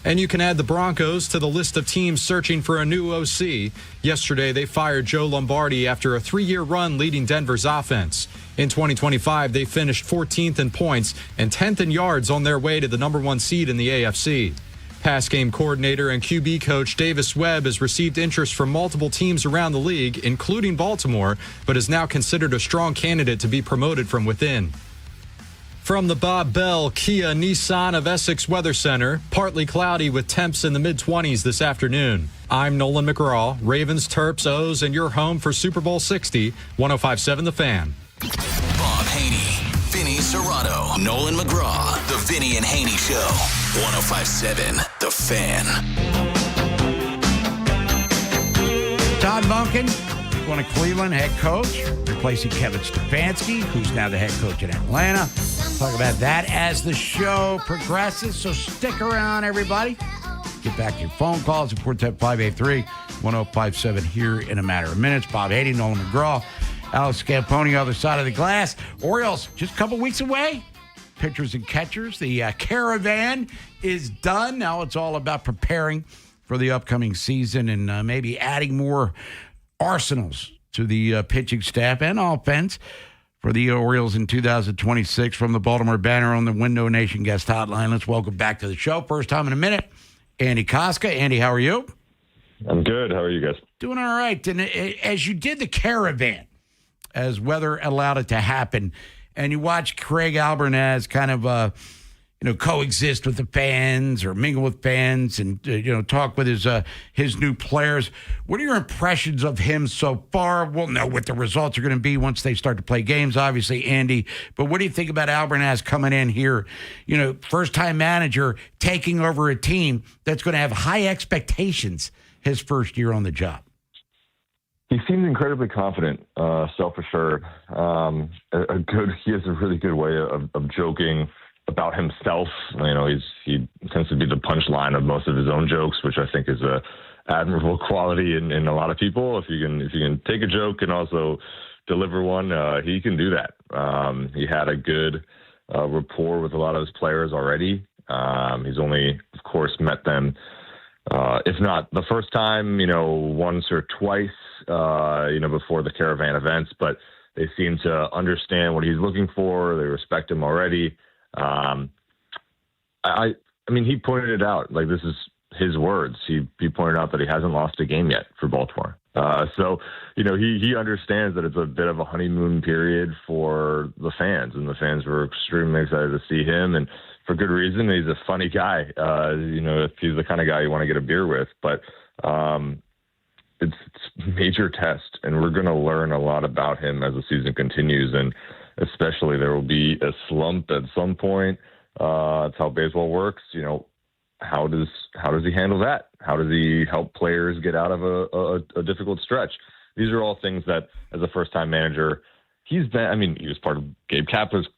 And you can add the Broncos to the list of teams searching for a new OC. Yesterday, they fired Joe Lombardi after a 3-year run leading Denver's offense. In 2025, they finished 14th in points and 10th in yards on their way to the number 1 seed in the AFC. Pass game coordinator and QB coach Davis Webb has received interest from multiple teams around the league, including Baltimore, but is now considered a strong candidate to be promoted from within. From the Bob Bell Kia Nissan of Essex Weather Center, partly cloudy with temps in the mid-20s this afternoon. I'm Nolan McGraw, Ravens, Terps, O's, and your home for Super Bowl 60, 105.7 The Fan. Bob Haynie, Vinny Serrato, Nolan McGraw, The Vinny and Haynie Show, 105.7 The Fan. Todd Monken, one of Cleveland, head coach, replacing Kevin Stefanski, who's now the head coach in Atlanta. Talk about that as the show progresses, so stick around, everybody. Get back to your phone calls at 410-583-1057 here in a matter of minutes. Bob Haynie, Nolan McGraw, Alex Scamponi, other side of the glass. Orioles, just a couple weeks away. Pitchers and catchers. The caravan is done. Now it's all about preparing for the upcoming season and maybe adding more arsenals to the pitching staff and offense for the Orioles in 2026. From the Baltimore Banner on the Window Nation guest hotline, let's welcome back to the show, first time in a minute, Andy Koska. Andy, how are you? I'm good. How are you guys? Doing all right. And as you did the caravan, as weather allowed it to happen, and you watch Craig Albernaz kind of coexist with the fans or mingle with fans and talk with his new players. What are your impressions of him so far? We'll know what the results are going to be once they start to play games, obviously, Andy. But what do you think about Albernaz coming in here, first-time manager, taking over a team that's going to have high expectations his first year on the job? He seems incredibly confident, self-assured. He has a really good way of joking about himself. He tends to be the punchline of most of his own jokes, which I think is a admirable quality in a lot of people. If you can take a joke and also deliver one, he can do that. He had a good rapport with a lot of his players already. He's only, of course, met them, if not the first time, once or twice, before the caravan events, but they seem to understand what he's looking for. They respect him already. He pointed it out, like this is his words. He pointed out that he hasn't lost a game yet for Baltimore. He understands that it's a bit of a honeymoon period for the fans, and the fans were extremely excited to see him, and for good reason. He's a funny guy. He's the kind of guy you want to get a beer with, but it's a major test, and we're going to learn a lot about him as the season continues, and especially there will be a slump at some point. That's how baseball works. How does he handle that? How does he help players get out of a difficult stretch? These are all things that, as a first-time manager, he was part of Gabe Kapler's,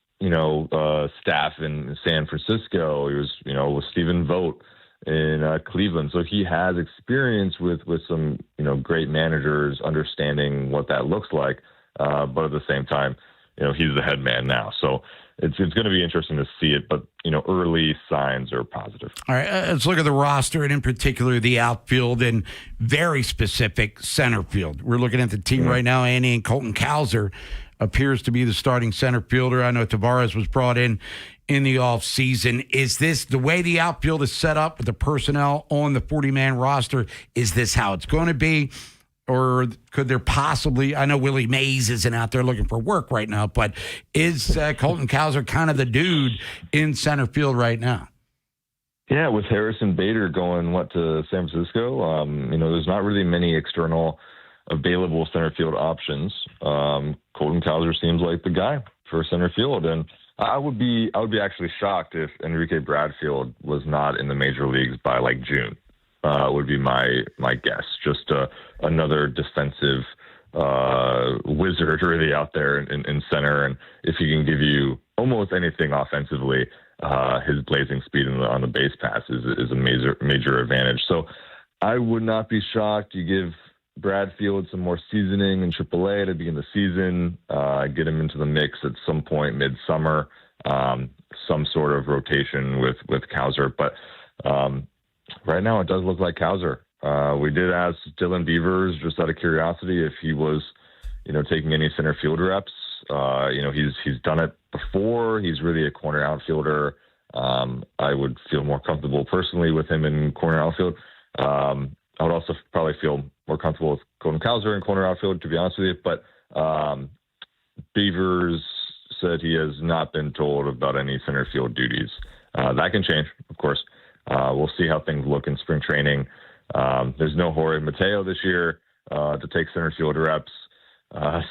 staff in San Francisco. He was, with Stephen Vogt in Cleveland. So he has experience with some, great managers understanding what that looks like. But at the same time, he's the head man now. So it's going to be interesting to see it, but, early signs are positive. All right, let's look at the roster, and in particular the outfield and very specific center field. We're looking at the team right now, Andy, and Colton Cowser appears to be the starting center fielder. I know Tavares was brought in the offseason. Is this the way the outfield is set up with the personnel on the 40-man roster? Is this how it's going to be? Or could there possibly, I know Willie Mays isn't out there looking for work right now, but is Colton Cowser kind of the dude in center field right now? Yeah, with Harrison Bader going, to San Francisco, there's not really many external available center field options. Colton Cowser seems like the guy for center field. And I would be actually shocked if Enrique Bradfield was not in the major leagues by like June. Would be my guess. Just another defensive wizard really out there in center, and if he can give you almost anything offensively, his blazing speed on the base pass is a major advantage. So I would not be shocked. You give Bradfield some more seasoning in AAA to begin the season, get him into the mix at some point midsummer, some sort of rotation with Cowser, but. Right now, it does look like Cowser. We did ask Dylan Beavers, just out of curiosity, if he was, taking any center field reps. He's done it before. He's really a corner outfielder. I would feel more comfortable personally with him in corner outfield. I would also probably feel more comfortable with Colton Cowser in corner outfield, to be honest with you. But Beavers said he has not been told about any center field duties. That can change, of course. We'll see how things look in spring training. There's no Jorge Mateo this year to take center field reps,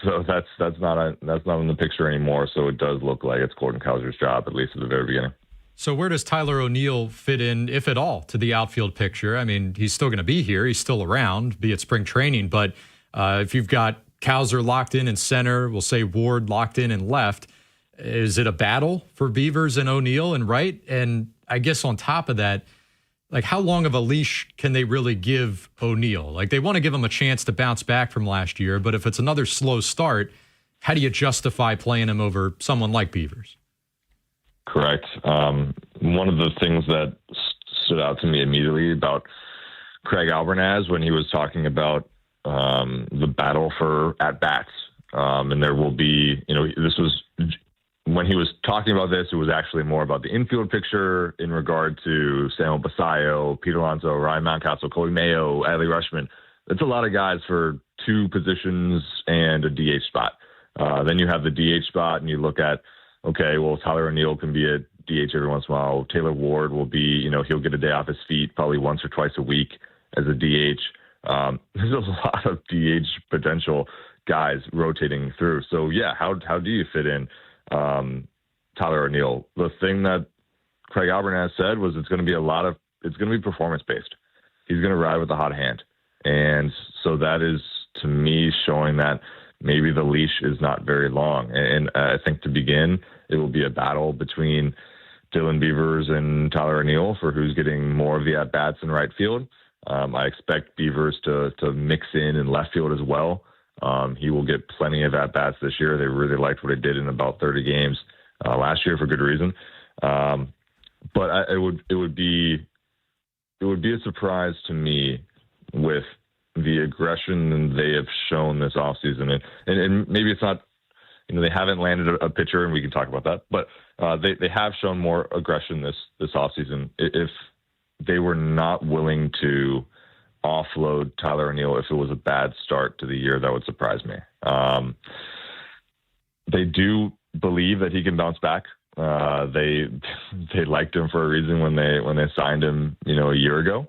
so that's not in the picture anymore. So it does look like it's Colton Cowser's job, at least at the very beginning. So where does Tyler O'Neill fit in, if at all, to the outfield picture? I mean, he's still going to be here. He's still around, be it spring training. But if you've got Cowser locked in center, we'll say Ward locked in left, is it a battle for Beavers and O'Neill and right? And I guess on top of that, like, how long of a leash can they really give O'Neill? Like, they want to give him a chance to bounce back from last year, but if it's another slow start, how do you justify playing him over someone like Beavers? Correct. One of the things that stood out to me immediately about Craig Albernaz when he was talking about the battle for at-bats, and there will be, this was... When he was talking about this, it was actually more about the infield picture in regard to Samuel Basayo, Pete Alonso, Ryan Mountcastle, Cody Mayo, Adley Rushman. It's a lot of guys for two positions and a DH spot. Then you have the DH spot, and you look at, okay, well, Tyler O'Neill can be a DH every once in a while. Taylor Ward will be, he'll get a day off his feet probably once or twice a week as a DH. There's a lot of DH potential guys rotating through. So, yeah, how do you fit in Tyler O'Neill? The thing that Craig Albernaz said was it's going to be performance based. He's going to ride with a hot hand. And so that is, to me, showing that maybe the leash is not very long. And I think to begin, it will be a battle between Dylan Beavers and Tyler O'Neill for who's getting more of the at-bats in right field. I expect Beavers to mix in left field as well. He will get plenty of at-bats this year. They really liked what he did in about 30 games last year for good reason. But it would be a surprise to me with the aggression they have shown this offseason. And maybe it's not, they haven't landed a pitcher, and we can talk about that, but they have shown more aggression this offseason. If they were not willing to offload Tyler O'Neill if it was a bad start to the year, that would surprise me. They do believe that he can bounce back. They liked him for a reason when they signed him, a year ago.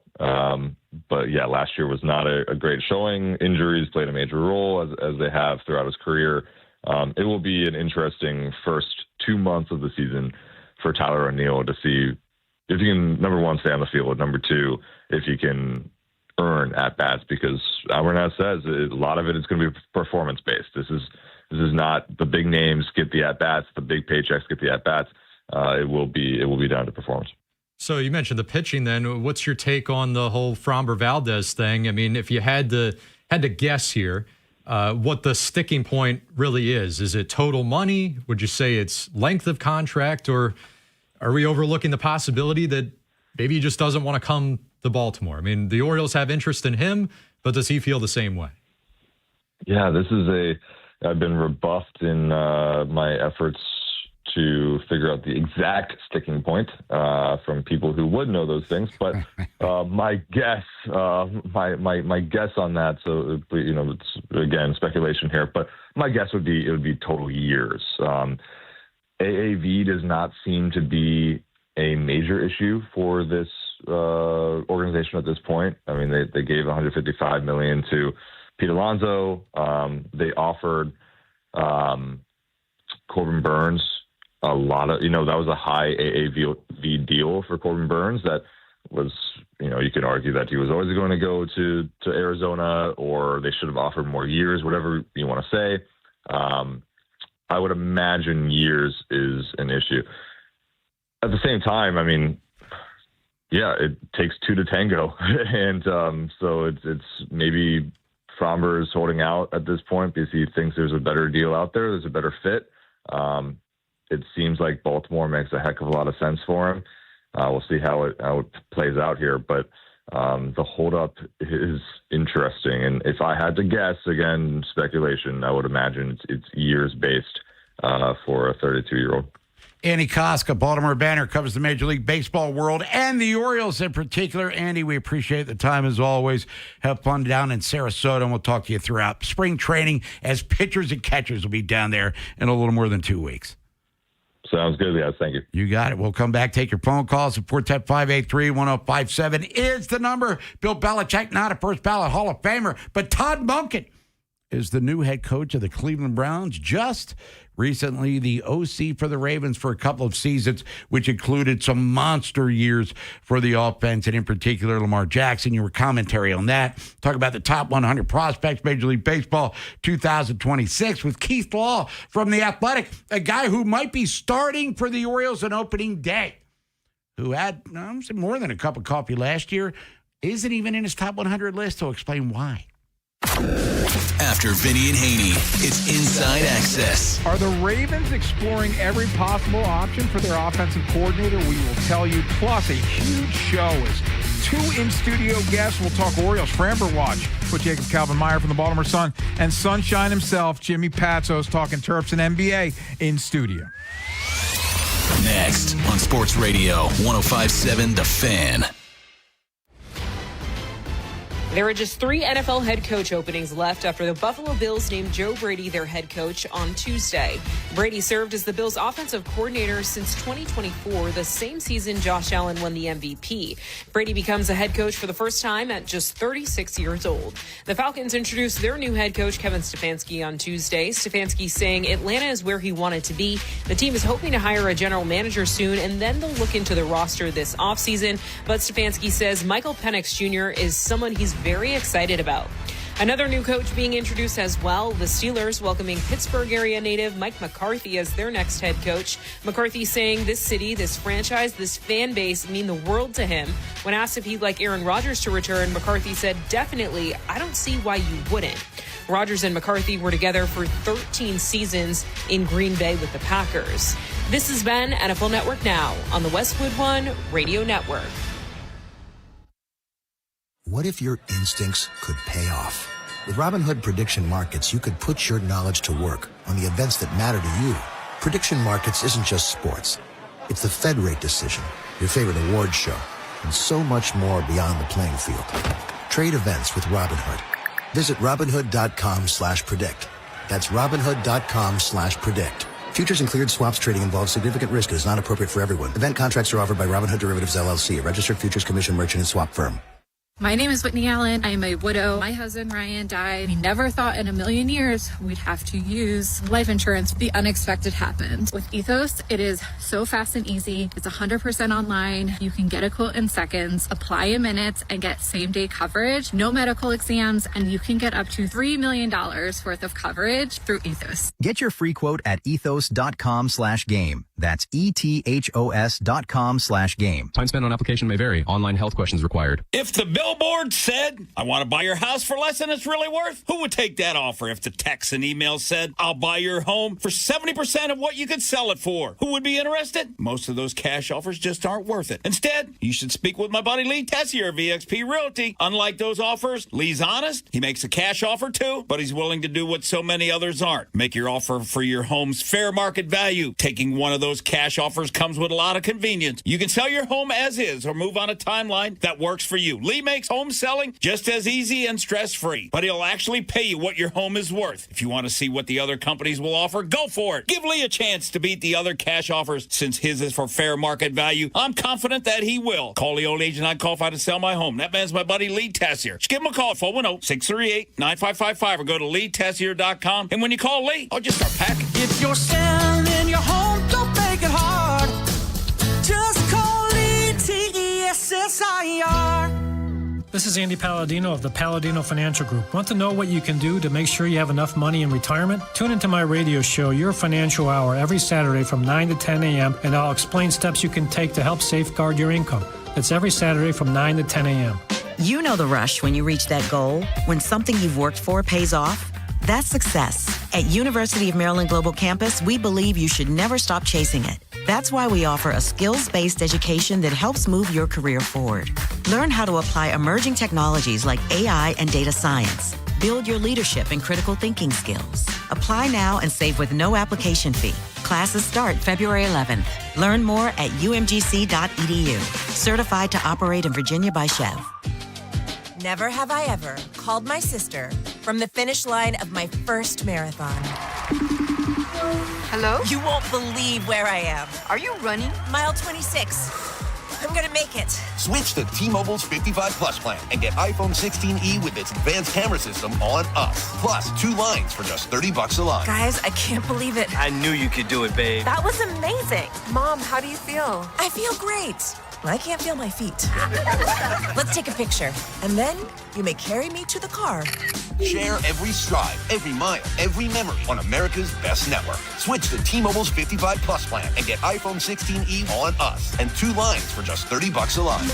But yeah, last year was not a great showing. Injuries played a major role as they have throughout his career. It will be an interesting first 2 months of the season for Tyler O'Neill to see if he can, number one, stay on the field. Number two, if he can earn at bats, because Albernaz says a lot of it is going to be performance based. This is not the big names get the at bats, the big paychecks get the at bats. It will be down to performance. So you mentioned the pitching. Then what's your take on the whole Framber Valdez thing? I mean, if you had to guess here, what the sticking point really is it total money? Would you say it's length of contract, or are we overlooking the possibility that maybe he just doesn't want to come to Baltimore? I mean, the Orioles have interest in him, but does he feel the same way? Yeah, I've been rebuffed in my efforts to figure out the exact sticking point from people who would know those things. But my guess on that, so it's again speculation here, but my guess would be it would be total years. AAV does not seem to be a major issue for this organization at this point. I mean, they gave $155 million to Pete Alonso. They offered Corbin Burns a lot of, that was a high AAV deal for Corbin Burns. That was, you could argue that he was always going to go to Arizona, or they should have offered more years, whatever you want to say. I would imagine years is an issue. At the same time, I mean, yeah, it takes two to tango. And so it's maybe Fromber is holding out at this point because he thinks there's a better deal out there. There's a better fit. It seems like Baltimore makes a heck of a lot of sense for him. We'll see how it plays out here. But the holdup is interesting. And if I had to guess, again, speculation, I would imagine it's years based for a 32-year-old. Andy Koska, Baltimore Banner, covers the Major League Baseball world and the Orioles in particular. Andy, we appreciate the time as always. Have fun down in Sarasota, and we'll talk to you throughout spring training as pitchers and catchers will be down there in a little more than 2 weeks. Sounds good, guys. Thank you. You got it. We'll come back, take your phone calls. 410-583-1057 is the number. Bill Belichick, not a first ballot Hall of Famer, but Todd Monken is the new head coach of the Cleveland Browns. Just recently the OC for the Ravens for a couple of seasons, which included some monster years for the offense, and in particular Lamar Jackson. Your commentary on that. Talk about the top 100 prospects, Major League Baseball 2026 with Keith Law from The Athletic, a guy who might be starting for the Orioles on opening day, who had more than a cup of coffee last year, isn't even in his top 100 list. So explain why. After Vinny and Haynie, it's Inside Access. Are the Ravens exploring every possible option for their offensive coordinator? We will tell you. Plus, a huge show is 2 in-studio guests. We'll talk Orioles Framber Watch with Jacob Calvin-Meyer from the Baltimore Sun, and Sunshine himself, Jimmy Patsos, talking Terps and NBA in studio. Next on Sports Radio 105.7 The Fan. There are just 3 NFL head coach openings left after the Buffalo Bills named Joe Brady their head coach on Tuesday. Brady served as the Bills' offensive coordinator since 2024, the same season Josh Allen won the MVP. Brady becomes a head coach for the first time at just 36 years old. The Falcons introduced their new head coach, Kevin Stefanski, on Tuesday. Stefanski saying Atlanta is where he wanted to be. The team is hoping to hire a general manager soon, and then they'll look into the roster this offseason. But Stefanski says Michael Penix Jr. is someone he's very excited about. Another new coach being introduced as well, the Steelers welcoming Pittsburgh area native Mike McCarthy as their next head coach. McCarthy saying this city, this franchise, this fan base mean the world to him. When asked if he'd like Aaron Rodgers to return, McCarthy said, definitely, I don't see why you wouldn't. Rodgers and McCarthy were together for 13 seasons in Green Bay with the Packers. This has been NFL Network Now on the Westwood One Radio Network. What if your instincts could pay off? With Robinhood Prediction Markets, you could put your knowledge to work on the events that matter to you. Prediction Markets isn't just sports. It's the Fed rate decision, your favorite award show, and so much more beyond the playing field. Trade events with Robinhood. Visit Robinhood.com/predict. That's Robinhood.com/predict. Futures and cleared swaps trading involves significant risk and is not appropriate for everyone. Event contracts are offered by Robinhood Derivatives LLC, a registered futures commission merchant and swap firm. My name is Whitney Allen. I am a widow. My husband, Ryan, died. We never thought in a million years we'd have to use life insurance. The unexpected happened. With Ethos, it is so fast and easy. It's 100% online. You can get a quote in seconds, apply in minutes, and get same-day coverage. No medical exams, and you can get up to $3 million worth of coverage through Ethos. Get your free quote at ethos.com/game. That's ETHOS.com/game. Time spent on application may vary. Online health questions required. If the bill Billboard said, I want to buy your house for less than it's really worth. Who would take that offer if the text and email said, I'll buy your home for 70% of what you could sell it for? Who would be interested? Most of those cash offers just aren't worth it. Instead, you should speak with my buddy Lee Tessier of VXP Realty. Unlike those offers, Lee's honest. He makes a cash offer too, but he's willing to do what so many others aren't. Make your offer for your home's fair market value. Taking one of those cash offers comes with a lot of convenience. You can sell your home as is or move on a timeline that works for you. Lee makes home selling just as easy and stress-free, but he'll actually pay you what your home is worth. If you want to see what the other companies will offer, go for it. Give Lee a chance to beat the other cash offers since his is for fair market value. I'm confident that he will. Call the old agent I qualified to sell my home. That man's my buddy Lee Tessier. Just give him a call, 410-638-9555, or go to leetessier.com. And when you call Lee, I'll just start packing. If you're selling your home, don't make it hard. Just call Lee, Tessier. This is Andy Palladino of the Palladino Financial Group. Want to know what you can do to make sure you have enough money in retirement? Tune into my radio show, Your Financial Hour, every Saturday from 9 to 10 a.m., and I'll explain steps you can take to help safeguard your income. It's every Saturday from 9 to 10 a.m. You know the rush when you reach that goal, when something you've worked for pays off. That's success. At University of Maryland Global Campus, we believe you should never stop chasing it. That's why we offer a skills-based education that helps move your career forward. Learn how to apply emerging technologies like AI and data science. Build your leadership and critical thinking skills. Apply now and save with no application fee. Classes start February 11th. Learn more at umgc.edu. Certified to operate in Virginia by Chev. Never have I ever called my sister from the finish line of my first marathon. Hello? You won't believe where I am. Are you running? Mile 26. I'm gonna make it. Switch to T-Mobile's 55 Plus plan and get iPhone 16e with its advanced camera system on us. Plus, 2 lines for just $30 a line. Guys, I can't believe it. I knew you could do it, babe. That was amazing. Mom, how do you feel? I feel great. I can't feel my feet. Let's take a picture. And then you may carry me to the car. Share every stride, every mile, every memory on America's best network. Switch to T-Mobile's 55 Plus plan and get iPhone 16e on us and 2 lines for just $30 a line.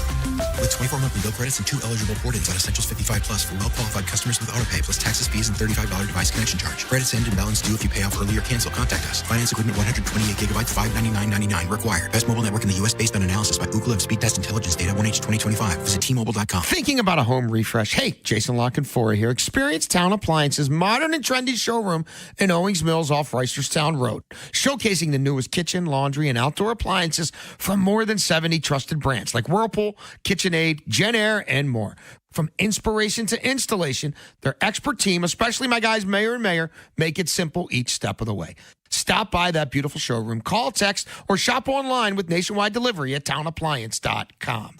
With 24 monthly bill credits and 2 eligible port-ins on Essentials 55 Plus for well-qualified customers with autopay plus taxes, fees, and $35 device connection charge. Credits end and balance due if you pay off early or cancel. Contact us. Finance agreement 128 gigabytes, $599.99 required. Best mobile network in the U.S. based on analysis by Ookla of Speed Test Intelligence data 1H 2025. Visit T-Mobile.com. Thinking about a home refresh? Hey, Jason Lockenfora here. Experience Town Appliances' modern and trendy showroom in Owings Mills off Reisterstown Road. Showcasing the newest kitchen, laundry, and outdoor appliances from more than 70 trusted brands like Whirlpool, KitchenAid, JennAir, and more. From inspiration to installation, their expert team, especially my guys Mayor and Mayor, make it simple each step of the way. Stop by that beautiful showroom, call, text, or shop online with nationwide delivery at townappliance.com.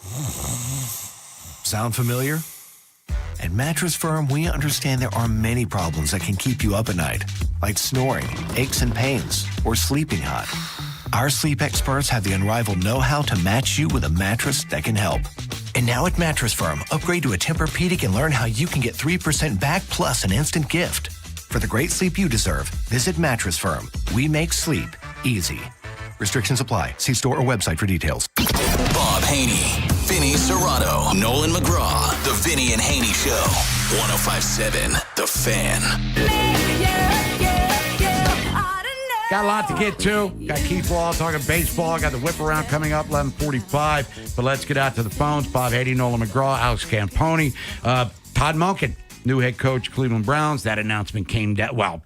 Sound familiar? At Mattress Firm, we understand there are many problems that can keep you up at night, like snoring, aches and pains, or sleeping hot. Our sleep experts have the unrivaled know-how to match you with a mattress that can help. And now at Mattress Firm, upgrade to a Tempur-Pedic and learn how you can get 3% back plus an instant gift. For the great sleep you deserve, visit Mattress Firm. We make sleep easy. Restrictions apply. See store or website for details. Bob Haynie, Vinny Serrato, Nolan McGraw, The Vinny and Haynie Show. 105.7 The Fan. Got a lot to get to. Got Keith Law talking baseball. Got the whip around coming up, 11:45. But let's get out to the phones. Bob Haynie, Nolan McGraw, Alex Camponi. Todd Monken, new head coach, Cleveland Browns. That announcement came down. Well,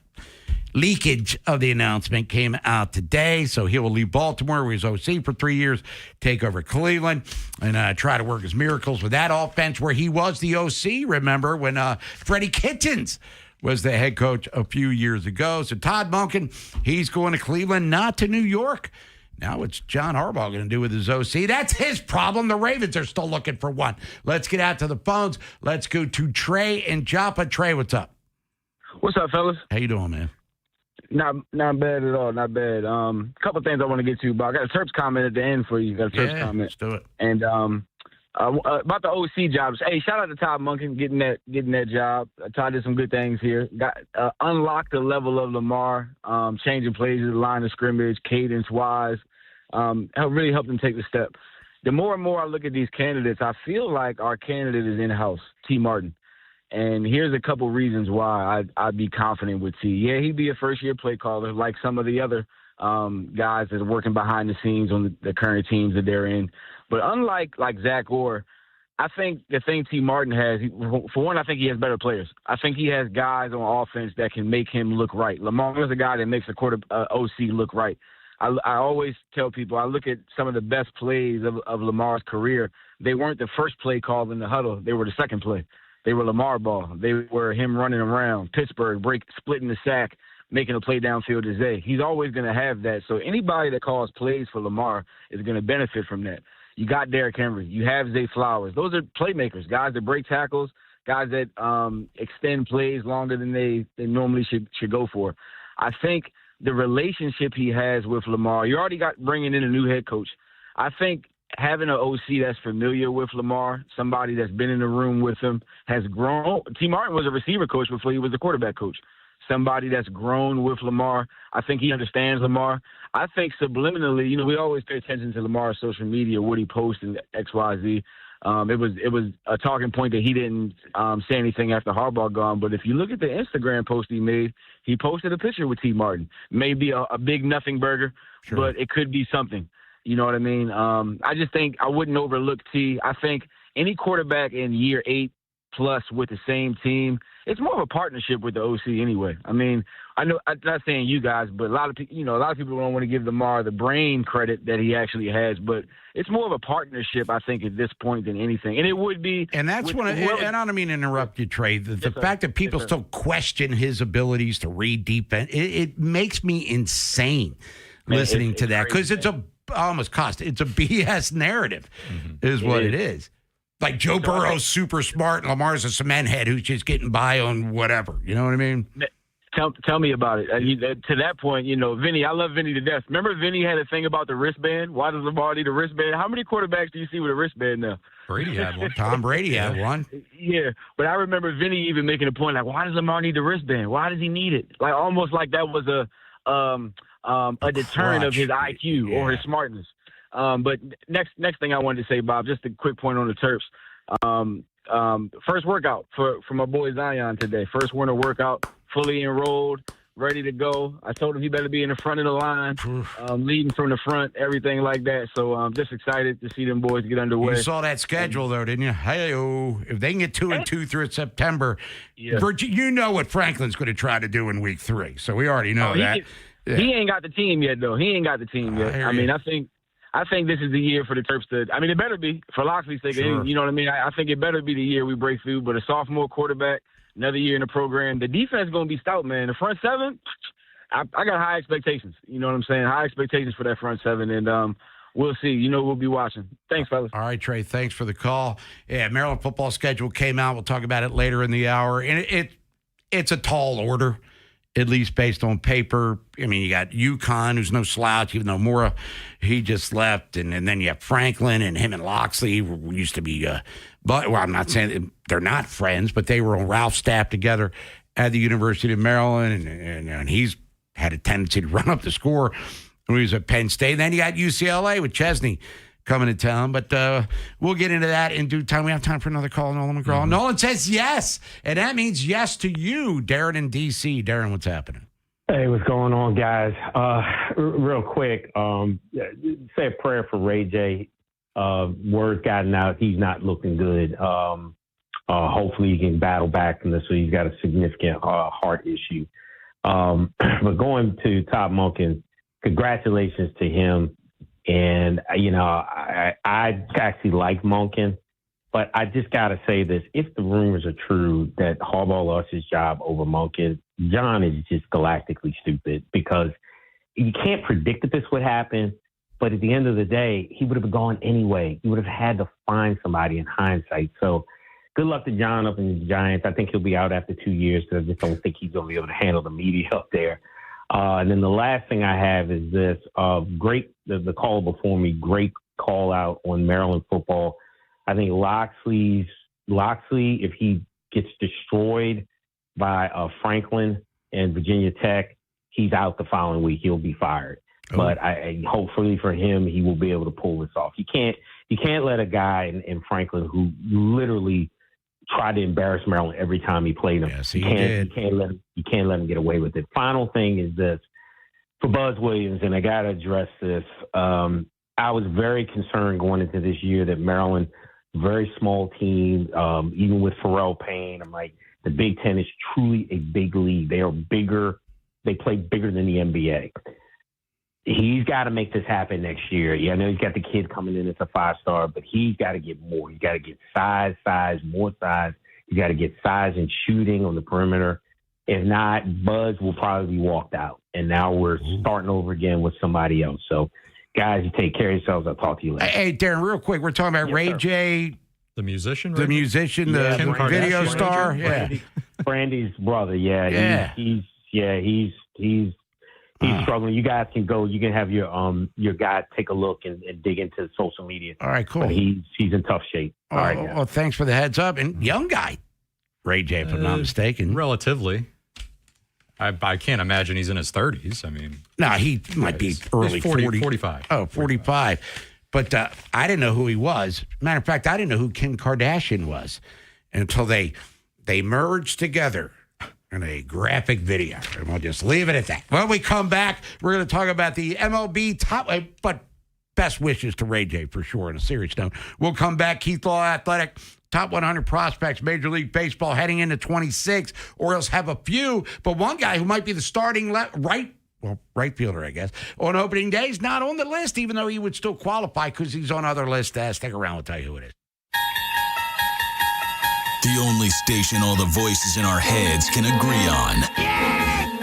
leakage of the announcement came out today. So he will leave Baltimore, where he's OC for 3 years, take over Cleveland, and try to work his miracles with that offense where he was the OC, remember, when Freddie Kitchens was the head coach a few years ago. So Todd Monken, he's going to Cleveland, not to New York. Now what's John Harbaugh going to do with his OC? That's his problem. The Ravens are still looking for one. Let's get out to the phones. Let's go to Trey in Joppa. Trey, what's up? What's up, fellas? How you doing, man? Not bad at all. Not bad. Couple of things I want to get to, but I got a Terps comment at the end for you. Got a Terps comment. Let's do it. And about the OC jobs. Hey, shout out to Todd Monken getting that job. Todd did some good things here. Got unlocked the level of Lamar, changing plays at the line of scrimmage, cadence wise. Really helped him take the step. the more and more I look at these candidates, I feel like our candidate is in-house, T. Martin. And here's a couple reasons why I'd be confident with T. Yeah, he'd be a first-year play caller like some of the other guys that are working behind the scenes on the current teams that they're in. But unlike Zach Orr, I think the thing T. Martin has, for one, I think he has better players. I think he has guys on offense that can make him look right. Lamar is a guy that makes a OC look right. I always tell people, I look at some of the best plays of Lamar's career. They weren't the first play call in the huddle. They were the second play. They were Lamar ball. They were him running around, Pittsburgh, splitting the sack, making a play downfield to Zay. He's always going to have that. So anybody that calls plays for Lamar is going to benefit from that. You got Derrick Henry. You have Zay Flowers. Those are playmakers, guys that break tackles, guys that extend plays longer than they normally should go for. I think the relationship he has with Lamar, you already got bringing in a new head coach. I think having an OC that's familiar with Lamar, somebody that's been in the room with him, has grown. T. Martin was a receiver coach before he was a quarterback coach. Somebody that's grown with Lamar. I think he understands Lamar. I think subliminally, we always pay attention to Lamar's social media, what he posts and XYZ. It was a talking point that he didn't say anything after Harbaugh gone. But if you look at the Instagram post he made, he posted a picture with T. Martin. Maybe a big nothing burger, sure, but it could be something. You know what I mean? I just think I wouldn't overlook T. I think any quarterback in year 8 plus with the same team, it's more of a partnership with the OC anyway. I mean, I know I'm not saying you guys, but a lot of people don't want to give Lamar the brain credit that he actually has, but it's more of a partnership, I think, at this point than anything. And it would be. And that's and I don't mean to interrupt you, Trey. The fact that people still question his abilities to read defense, it makes me insane listening to that, because it's a BS narrative, is what it is. Like Joe Burrow's super smart, and Lamar's a cement head who's just getting by on whatever. You know what I mean? Tell me about it. To that point, Vinny, I love Vinny to death. Remember Vinny had a thing about the wristband? Why does Lamar need a wristband? How many quarterbacks do you see with a wristband now? Brady had one. Tom Brady had one. Yeah, but I remember Vinny even making a point like, why does Lamar need the wristband? Why does he need it? Like almost like that was a deterrent of his IQ or his smartness. But next thing I wanted to say, Bob, just a quick point on the Terps. First workout for my boy Zion today. First winter workout, fully enrolled, ready to go. I told him he better be in the front of the line, leading from the front, everything like that. So I'm just excited to see them boys get underway. You saw that schedule, though, didn't you? Hey-oh. If they can get 2-2 through September, you know what Franklin's going to try to do in week 3. So we already know that. He ain't got the team yet, though. He ain't got the team yet. I mean, I think this is the year for the Terps to – I mean, it better be, for Loxley's sake. Sure. You know what I mean? I think it better be the year we break through. But a sophomore quarterback, another year in the program, the defense is going to be stout, man. The front seven, I got high expectations. You know what I'm saying? High expectations for that front seven. And we'll see. We'll be watching. Thanks, fellas. All right, Trey, thanks for the call. Yeah, Maryland football schedule came out. We'll talk about it later in the hour. And it's a tall order, at least based on paper. I mean, you got UConn, who's no slouch, even though Mora, he just left. And then you have Franklin and him and Loxley, who used to be, I'm not saying they're not friends, but they were on Ralph's staff together at the University of Maryland. And he's had a tendency to run up the score when he was at Penn State. And then you got UCLA with Chesney coming to town. But we'll get into that in due time. We have time for another call, Nolan McGraw. Nolan says yes, and that means yes to you, Darren in D.C. Darren, what's happening? Hey, what's going on, guys? Real quick, say a prayer for Ray J. Word's gotten out. He's not looking good. Hopefully he can battle back from this. So he's got a significant heart issue. But going to Todd Monken, congratulations to him. And, I actually like Monken, but I just got to say this. If the rumors are true that Harbaugh lost his job over Monken, John is just galactically stupid, because you can't predict that this would happen. But at the end of the day, he would have gone anyway. He would have had to find somebody in hindsight. So good luck to John up in the Giants. I think he'll be out after 2 years, because I just don't think he's going to be able to handle the media up there. And then the last thing I have is this. Great, the call before me, great call out on Maryland football. I think Loxley, if he gets destroyed by Franklin and Virginia Tech, he's out the following week. He'll be fired. But I hopefully for him, he will be able to pull this off. You can't let a guy in Franklin who literally tried to embarrass Maryland every time he played him. Yes, you can't let him get away with it. Final thing is this for Buzz Williams, and I got to address this. I was very concerned going into this year that Maryland, very small team, even with Pharrell Payne, I'm like, the Big Ten is truly a big league. They are bigger. They play bigger than the NBA. He's got to make this happen next year. Yeah, I know he's got the kid coming in as a 5-star, but he's got to get more. He's got to get size, more size. He's got to get size and shooting on the perimeter. If not, Buzz will probably be walked out. And now we're starting over again with somebody else. So, guys, you take care of yourselves. I'll talk to you later. Hey, Darren, real quick, we're talking about Ray J. The musician? The musician, the video star. Brandy's brother. He's struggling. You guys can go. You can have your guy take a look and dig into social media. All right, cool. But he's in tough shape. All right. Well, thanks for the heads up. And young guy, Ray J, if I'm not mistaken. Relatively. I can't imagine he's in his 30s. I mean, no, he might be early 45. Oh, 45. But I didn't know who he was. Matter of fact, I didn't know who Kim Kardashian was until they merged together in a graphic video. And we'll just leave it at that. When we come back, we're going to talk about the MLB top, but best wishes to Ray J for sure on a serious note. We'll come back. Keith Law Athletic, top 100 prospects, Major League Baseball heading into 26. Orioles have a few, but one guy who might be the starting right fielder, I guess, on opening day is not on the list, even though he would still qualify because he's on other lists. Stick around, we'll tell you who it is. The only station all the voices in our heads can agree on.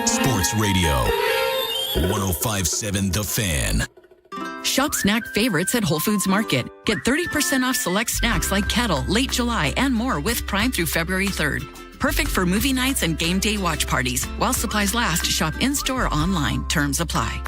Sports Radio. 105.7 The Fan. Shop snack favorites at Whole Foods Market. Get 30% off select snacks like kettle, late July, and more with Prime through February 3rd. Perfect for movie nights and game day watch parties. While supplies last, shop in-store or online. Terms apply.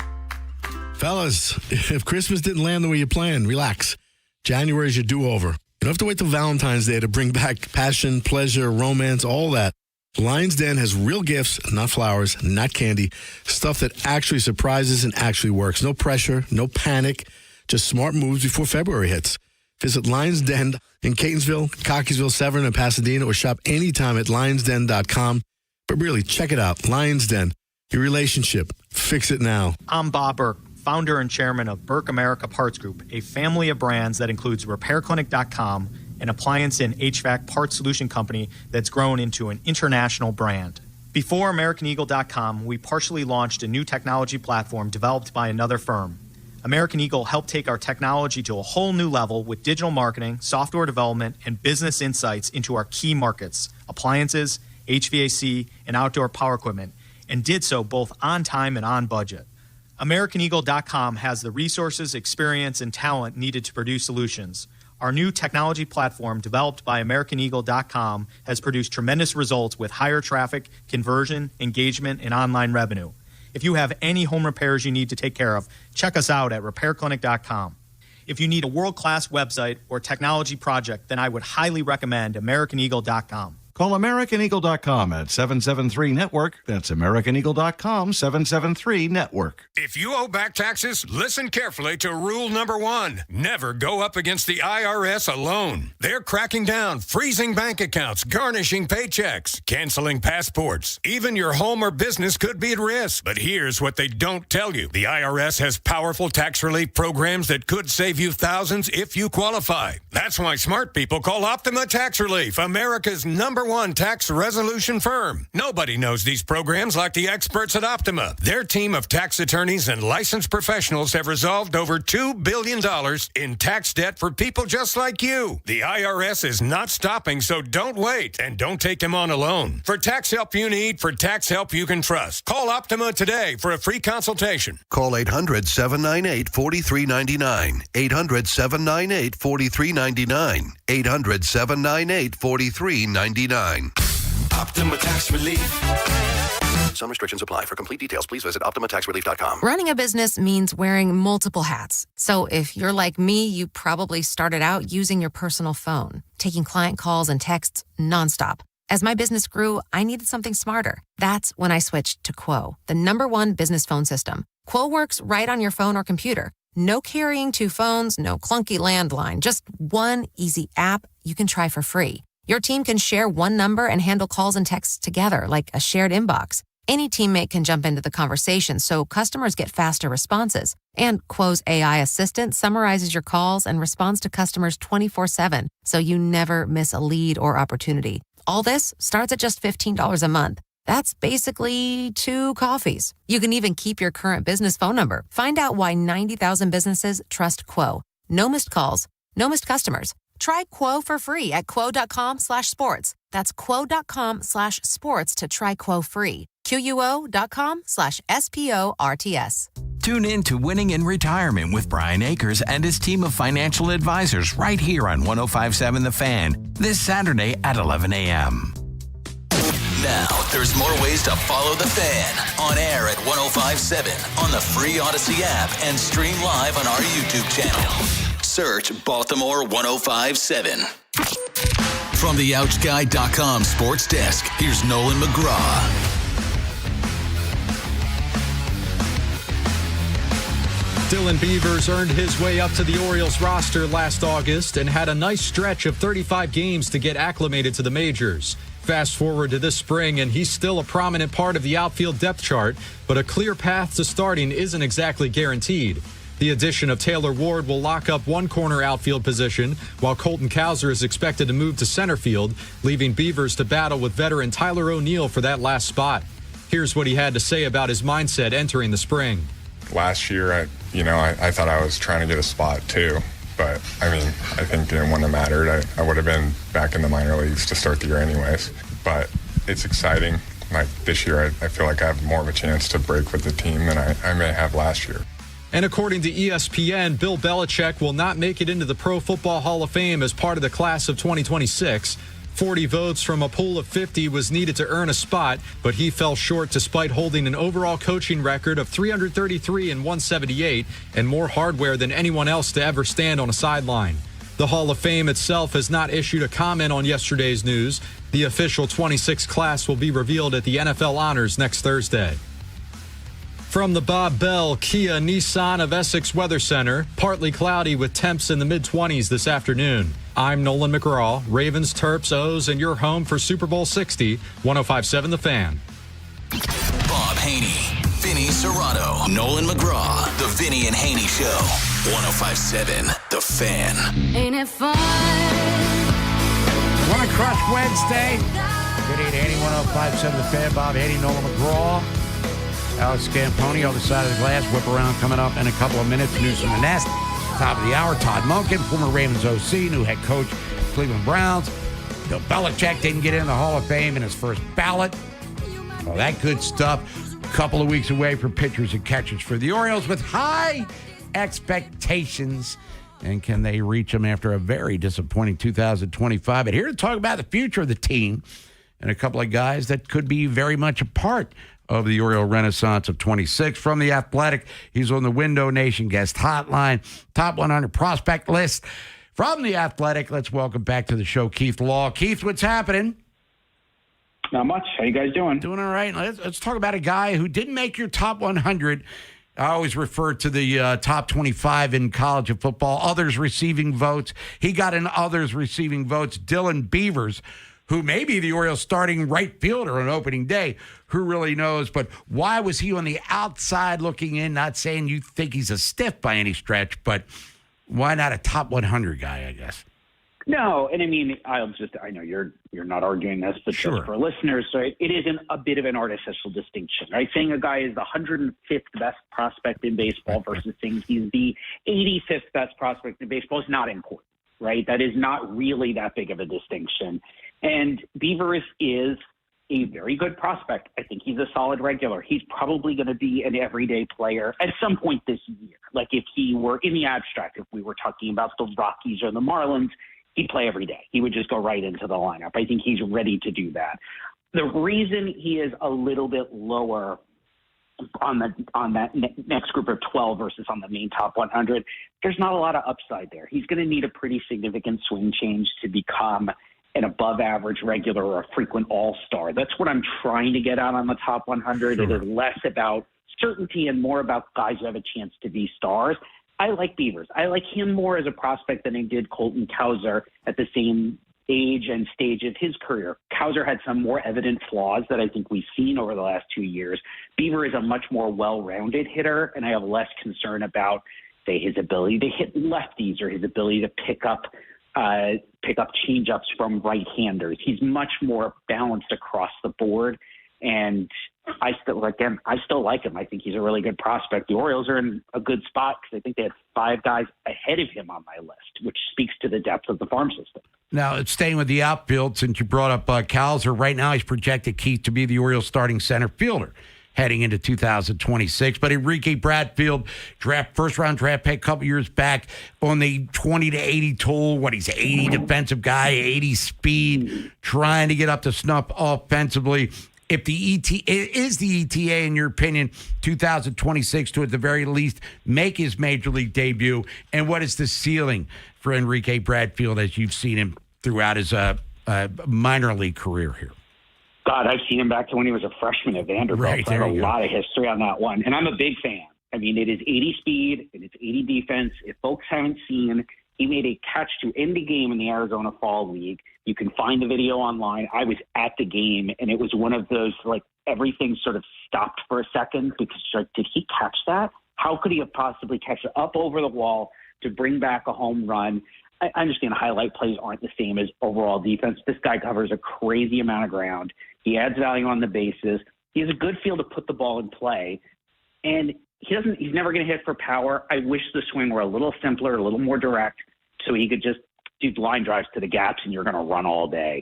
Fellas, if Christmas didn't land the way you planned, relax. January's your do-over. You don't have to wait till Valentine's Day to bring back passion, pleasure, romance, all that. Lion's Den has real gifts, not flowers, not candy, stuff that actually surprises and actually works. No pressure, no panic, just smart moves before February hits. Visit Lion's Den in Catonsville, Cockeysville, Severn, and Pasadena, or shop anytime at lionsden.com. But really, check it out. Lion's Den, your relationship. Fix it now. I'm Bob Burke, founder and chairman of Burke America Parts Group, a family of brands that includes RepairClinic.com, an appliance and HVAC parts solution company that's grown into an international brand. Before AmericanEagle.com, we partially launched a new technology platform developed by another firm. American Eagle helped take our technology to a whole new level with digital marketing, software development, and business insights into our key markets, appliances, HVAC, and outdoor power equipment, and did so both on time and on budget. AmericanEagle.com has the resources, experience, and talent needed to produce solutions. Our new technology platform, developed by AmericanEagle.com, has produced tremendous results with higher traffic, conversion, engagement, and online revenue. If you have any home repairs you need to take care of, check us out at RepairClinic.com. If you need a world-class website or technology project, then I would highly recommend AmericanEagle.com. Call AmericanEagle.com at 773-NETWORK. That's AmericanEagle.com, 773-NETWORK. If you owe back taxes, listen carefully to rule number 1. Never go up against the IRS alone. They're cracking down, freezing bank accounts, garnishing paychecks, canceling passports. Even your home or business could be at risk. But here's what they don't tell you. The IRS has powerful tax relief programs that could save you thousands if you qualify. That's why smart people call Optima Tax Relief, America's #1 tax resolution firm. Nobody knows these programs like the experts at Optima. Their team of tax attorneys and licensed professionals have resolved over $2 billion in tax debt for people just like you. The IRS is not stopping, so don't wait and don't take them on alone. For tax help you need, for tax help you can trust, call Optima today for a free consultation. Call 800-798-4399. 800-798-4399. 800-798-4399. Optima Tax Relief. Some restrictions apply. For complete details, please visit OptimaTaxRelief.com. Running a business means wearing multiple hats. So if you're like me, you probably started out using your personal phone, taking client calls and texts nonstop. As my business grew, I needed something smarter. That's when I switched to Quo, the #1 business phone system. Quo works right on your phone or computer. No carrying 2 phones, no clunky landline, just one easy app you can try for free. Your team can share one number and handle calls and texts together like a shared inbox. Any teammate can jump into the conversation so customers get faster responses. And Quo's AI assistant summarizes your calls and responds to customers 24/7, so you never miss a lead or opportunity. All this starts at just $15 a month. That's basically 2 coffees. You can even keep your current business phone number. Find out why 90,000 businesses trust Quo. No missed calls, no missed customers. Try Quo for free at quo.com/sports. That's quo.com/sports to try Quo free. QUO.com/SPORTS. Tune in to Winning in Retirement with Brian Akers and his team of financial advisors right here on 105.7 The Fan this Saturday at 11 a.m. Now, there's more ways to follow the Fan. On air at 105.7, on the free Odyssey app, and stream live on our YouTube channel. Search Baltimore 105.7. From the OuchGuy.com sports desk, here's Nolan McGraw. Dylan Beavers earned his way up to the Orioles roster last August and had a nice stretch of 35 games to get acclimated to the majors. Fast forward to this spring, and he's still a prominent part of the outfield depth chart, but a clear path to starting isn't exactly guaranteed. The addition of Taylor Ward will lock up one corner outfield position, while Colton Cowser is expected to move to center field, leaving Beavers to battle with veteran Tyler O'Neill for that last spot. Here's what he had to say about his mindset entering the spring. Last year, I thought I was trying to get a spot too. But, I think it wouldn't have mattered. I would have been back in the minor leagues to start the year anyways. But it's exciting. Like this year, I feel like I have more of a chance to break with the team than I may have last year. And according to ESPN, Bill Belichick will not make it into the Pro Football Hall of Fame as part of the class of 2026. 40 votes from a pool of 50 was needed to earn a spot, but he fell short despite holding an overall coaching record of 333 and 178 and more hardware than anyone else to ever stand on a sideline. The Hall of Fame itself has not issued a comment on yesterday's news. The official 26 class will be revealed at the NFL Honors next Thursday. From the Bob Bell Kia Nissan of Essex Weather Center, partly cloudy with temps in the mid-20s this afternoon. I'm Nolan McGraw, Ravens, Terps, O's, and your home for Super Bowl 60, 105.7 The Fan. Bob Haynie, Vinny Serrato, Nolan McGraw, The Vinny and Haynie Show, 105.7 The Fan. Ain't it fun? Want to crush Wednesday? Vinny and Haynie, 105.7 The Fan. Bob Haynie, Nolan McGraw. Alex Scamponi, other side of the glass. Whip around coming up in a couple of minutes. News from the Nest. Top of the hour, Todd Monken, former Ravens OC, new head coach, Cleveland Browns. Bill Belichick didn't get in the Hall of Fame in his first ballot. All that good stuff. A couple of weeks away for pitchers and catchers for the Orioles with high expectations. And can they reach them after a very disappointing 2025? But here to talk about the future of the team and a couple of guys that could be very much a part of the Oriole Renaissance of 26. From The Athletic, he's on the Window Nation guest hotline, top 100 prospect list. From The Athletic, let's welcome back to the show Keith Law. Keith, what's happening? Not much. How you guys doing? Doing all right. Let's talk about a guy who didn't make your top 100. I always refer to the top 25 in college of football, others receiving votes. He got in others receiving votes. Dylan Beavers, who may be the Orioles starting right fielder on opening day. Who really knows? But why was he on the outside looking in? Not saying you think he's a stiff by any stretch, but why not a top 100 guy, I guess? No, and I know you're not arguing this, but sure. Just for listeners, right, it isn't a bit of an artificial distinction, right? Saying a guy is the 105th best prospect in baseball versus saying he's the 85th best prospect in baseball is not important, right? That is not really that big of a distinction. And Beavers is a very good prospect. I think he's a solid regular. He's probably going to be an everyday player at some point this year. Like if he were in the abstract, if we were talking about the Rockies or the Marlins, he'd play every day. He would just go right into the lineup. I think he's ready to do that. The reason he is a little bit lower on that next group of 12 versus on the main top 100, there's not a lot of upside there. He's going to need a pretty significant swing change to become an above average regular or a frequent all-star. That's what I'm trying to get out on the top 100. Sure. It is less about certainty and more about guys who have a chance to be stars. I like Beavers. I like him more as a prospect than I did Colton Cowser at the same age and stage of his career. Cowser had some more evident flaws that I think we've seen over the last 2 years. Beaver is a much more well-rounded hitter, and I have less concern about, say, his ability to hit lefties or his ability to pick up changeups from right-handers. He's much more balanced across the board, and I still like him. I think he's a really good prospect. The Orioles are in a good spot because I think they had 5 guys ahead of him on my list, which speaks to the depth of the farm system. Now, staying with the outfield, since you brought up Cowser, right now he's projected, Keith, to be the Orioles' starting center fielder heading into 2026. But Enrique Bradfield, first-round draft pick a couple years back on the 20 to 80 toll. He's 80 defensive guy, 80 speed, trying to get up to snuff offensively. If the ETA, in your opinion, 2026 to at the very least make his major league debut? And what is the ceiling for Enrique Bradfield as you've seen him throughout his minor league career here? God, I've seen him back to when he was a freshman at Vanderbilt. Right, so I have a lot of history on that one. And I'm a big fan. I mean, it is 80 speed and it's 80 defense. If folks haven't seen, he made a catch to end the game in the Arizona Fall League. You can find the video online. I was at the game, and it was one of those, like, everything sort of stopped for a second because, like, did he catch that? How could he have possibly catched it up over the wall to bring back a home run? I understand highlight plays aren't the same as overall defense. This guy covers a crazy amount of ground. He adds value on the bases. He has a good feel to put the ball in play. And he's never going to hit for power. I wish the swing were a little simpler, a little more direct, so he could just do line drives to the gaps and you're going to run all day.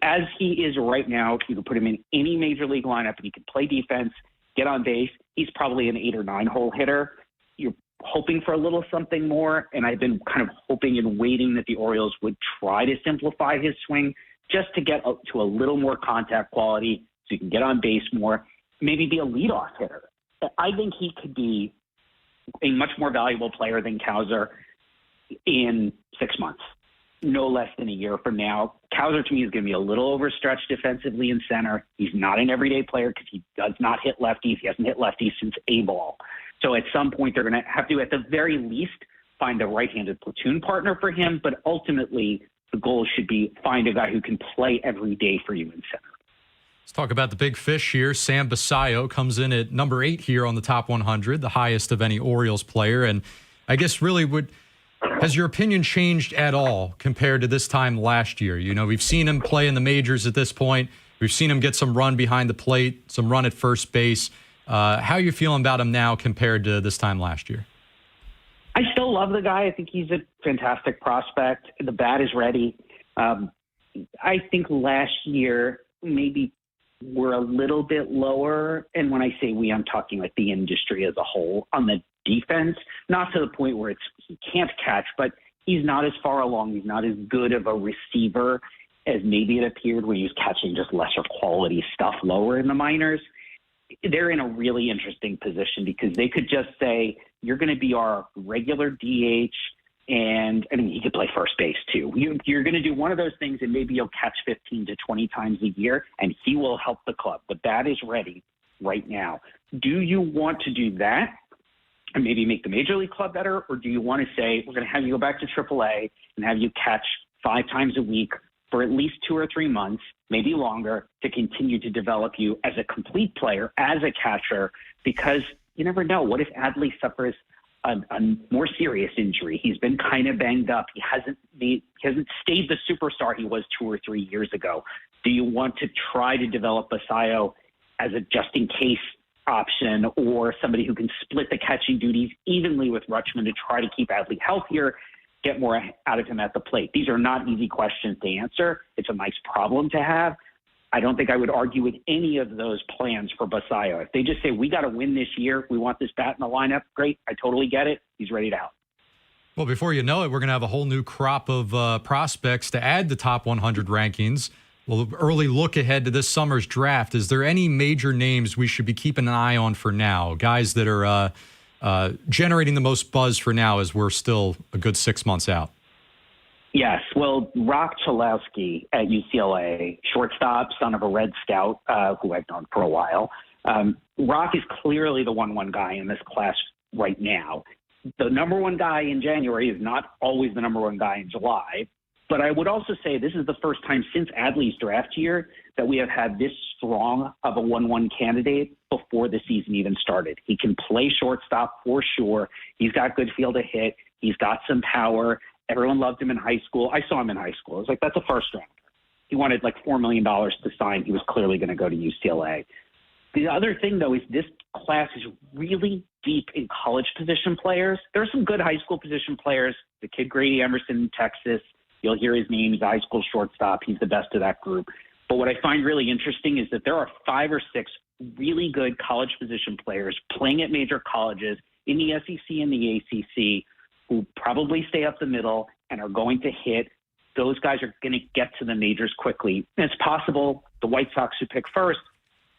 As he is right now, you can put him in any major league lineup and he can play defense, get on base. He's probably an 8 or 9 hole hitter. You're hoping for a little something more, and I've been kind of hoping and waiting that the Orioles would try to simplify his swing just to get up to a little more contact quality so you can get on base more, maybe be a leadoff hitter. I think he could be a much more valuable player than Cowser in 6 months, no less than a year from now. Cowser, to me, is going to be a little overstretched defensively in center. He's not an everyday player because he does not hit lefties. He hasn't hit lefties since A-ball. So at some point, they're going to have to, at the very least, find a right-handed platoon partner for him. But ultimately, the goal should be find a guy who can play every day for you in center. Let's talk about the big fish here. Sam Basayo comes in at number 8 here on the top 100, the highest of any Orioles player. And I guess really has your opinion changed at all compared to this time last year? You know, we've seen him play in the majors at this point. We've seen him get some run behind the plate, some run at first base. How are you feeling about him now compared to this time last year? I still love the guy. I think he's a fantastic prospect. The bat is ready. I think last year maybe we're a little bit lower. And when I say we, I'm talking like the industry as a whole on the defense, not to the point where he can't catch, but he's not as far along. He's not as good of a receiver as maybe it appeared when he was catching just lesser quality stuff lower in the minors. They're in a really interesting position because they could just say, you're going to be our regular DH, and I mean, he could play first base too. You're going to do one of those things, and maybe you'll catch 15 to 20 times a year, and he will help the club. The bat is ready right now. Do you want to do that and maybe make the major league club better, or do you want to say, we're going to have you go back to AAA and have you catch 5 times a week for at least 2 or 3 months, maybe longer, to continue to develop you as a complete player, as a catcher, because you never know. What if Adley suffers a more serious injury? He's been kind of banged up. He hasn't stayed the superstar he was 2 or 3 years ago. Do you want to try to develop Basayo as a just-in-case option or somebody who can split the catching duties evenly with Rutschman to try to keep Adley healthier, get more out of him at the plate? These are not easy questions to answer. It's a nice problem to have. I don't think I would argue with any of those plans for Basayo. If they just say, we got to win this year, we want this bat in the lineup, great. I totally get it. He's ready to help. Well, before you know it, we're going to have a whole new crop of prospects to add to top 100 rankings. Well, early look ahead to this summer's draft. Is there any major names we should be keeping an eye on for now? Guys that are generating the most buzz for now as we're still a good 6 months out? Yes. Well, Rock Chalowski at UCLA, shortstop, son of a Red Scout, who I've known for a while. Rock is clearly the 1-1 guy in this class right now. The number one guy in January is not always the number one guy in July. But I would also say this is the first time since Adley's draft year that we have had this strong of a 1-1 candidate before the season even started. He can play shortstop for sure. He's got good field to hit. He's got some power. Everyone loved him in high school. I saw him in high school. I was like, that's a first rounder. He wanted like $4 million to sign. He was clearly going to go to UCLA. The other thing, though, is this class is really deep in college position players. There are some good high school position players. The kid Grady Emerson in Texas, you'll hear his name. He's a high school shortstop. He's the best of that group. But what I find really interesting is that there are 5 or 6 really good college position players playing at major colleges in the SEC and the ACC who probably stay up the middle and are going to hit. Those guys are going to get to the majors quickly. And it's possible the White Sox, who pick first,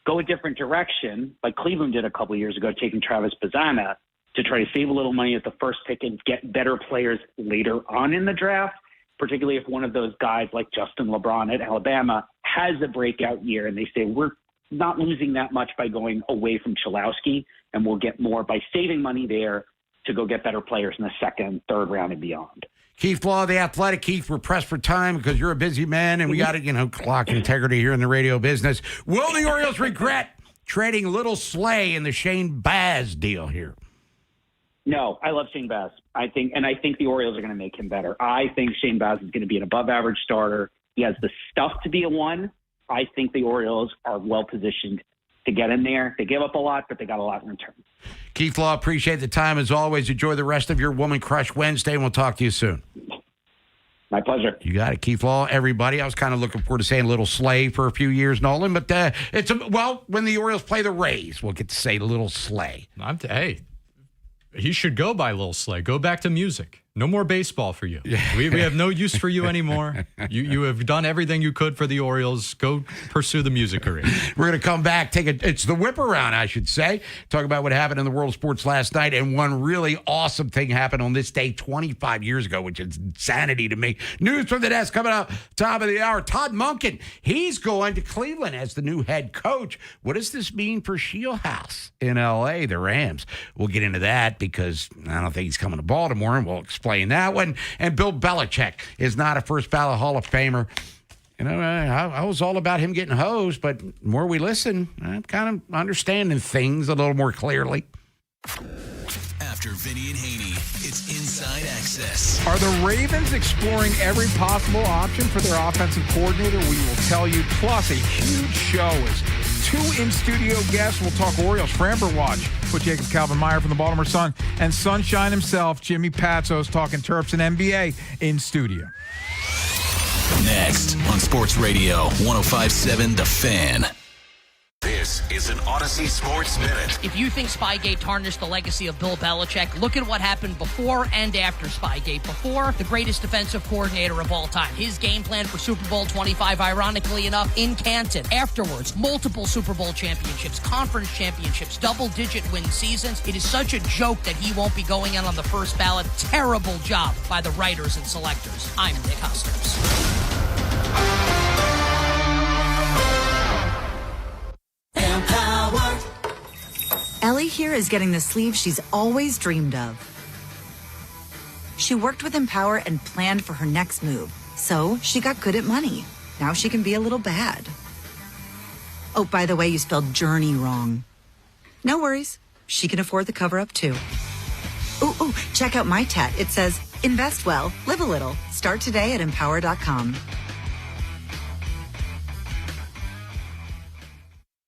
go a different direction, like Cleveland did a couple of years ago, taking Travis Bazzana to try to save a little money at the first pick and get better players later on in the draft, particularly if one of those guys like Justin LeBron at Alabama has a breakout year and they say, we're not losing that much by going away from Chalowski, and we'll get more by saving money there to go get better players in the second, third round and beyond. Keith Law, The Athletic. Keith, we're pressed for time because you're a busy man and we got to, clock integrity here in the radio business. Will the Orioles regret trading Little Slay in the Shane Baz deal here? No, I love Shane Baz. I think the Orioles are going to make him better. I think Shane Baz is going to be an above-average starter. He has the stuff to be a 1. I think the Orioles are well-positioned to get in there. They give up a lot, but they got a lot in return. Keith Law, appreciate the time as always. Enjoy the rest of your Woman Crush Wednesday, and we'll talk to you soon. My pleasure. You got it, Keith Law. Everybody, I was kind of looking forward to saying Little Slay for a few years, Nolan, but when the Orioles play the Rays, we'll get to say Little Slay. Hey, he should go by Little Slay. Go back to music. No more baseball for you. We have no use for you anymore. You have done everything you could for the Orioles. Go pursue the music career. We're going to come back, it's the whip around, I should say. Talk about what happened in the world of sports last night. And one really awesome thing happened on this day 25 years ago, which is insanity to me. News from the desk coming up top of the hour. Todd Monken, he's going to Cleveland as the new head coach. What does this mean for Shieldhouse in L.A., the Rams? We'll get into that because I don't think he's coming to Baltimore, and we'll explain that one. And Bill Belichick is not a first ballot Hall of Famer. I was all about him getting hosed, but the more we listen, I'm kind of understanding things a little more clearly. After Vinny and Haynie, it's Inside Access. Are the Ravens exploring every possible option for their offensive coordinator? We will tell you. Plus, a huge show is 2 in-studio guests. We'll talk Orioles, Framber Watch with Jacob Calvin-Meyer from the Baltimore Sun, and Sunshine himself, Jimmy Patsos, talking Terps and NBA in studio. Next on Sports Radio 105.7 The Fan. This is an Odyssey Sports Minute. If you think Spygate tarnished the legacy of Bill Belichick, look at what happened before and after Spygate. Before, the greatest defensive coordinator of all time. His game plan for Super Bowl 25, ironically enough, in Canton. Afterwards, multiple Super Bowl championships, conference championships, double-digit win seasons. It is such a joke that he won't be going in on the first ballot. Terrible job by the writers and selectors. I'm Nick Husters. Ellie here is getting the sleeve she's always dreamed of. She worked with Empower and planned for her next move, so she got good at money. Now she can be a little bad. Oh, by the way, you spelled journey wrong. No worries. She can afford the cover-up, too. Ooh, check out my tat. It says, invest well, live a little. Start today at empower.com.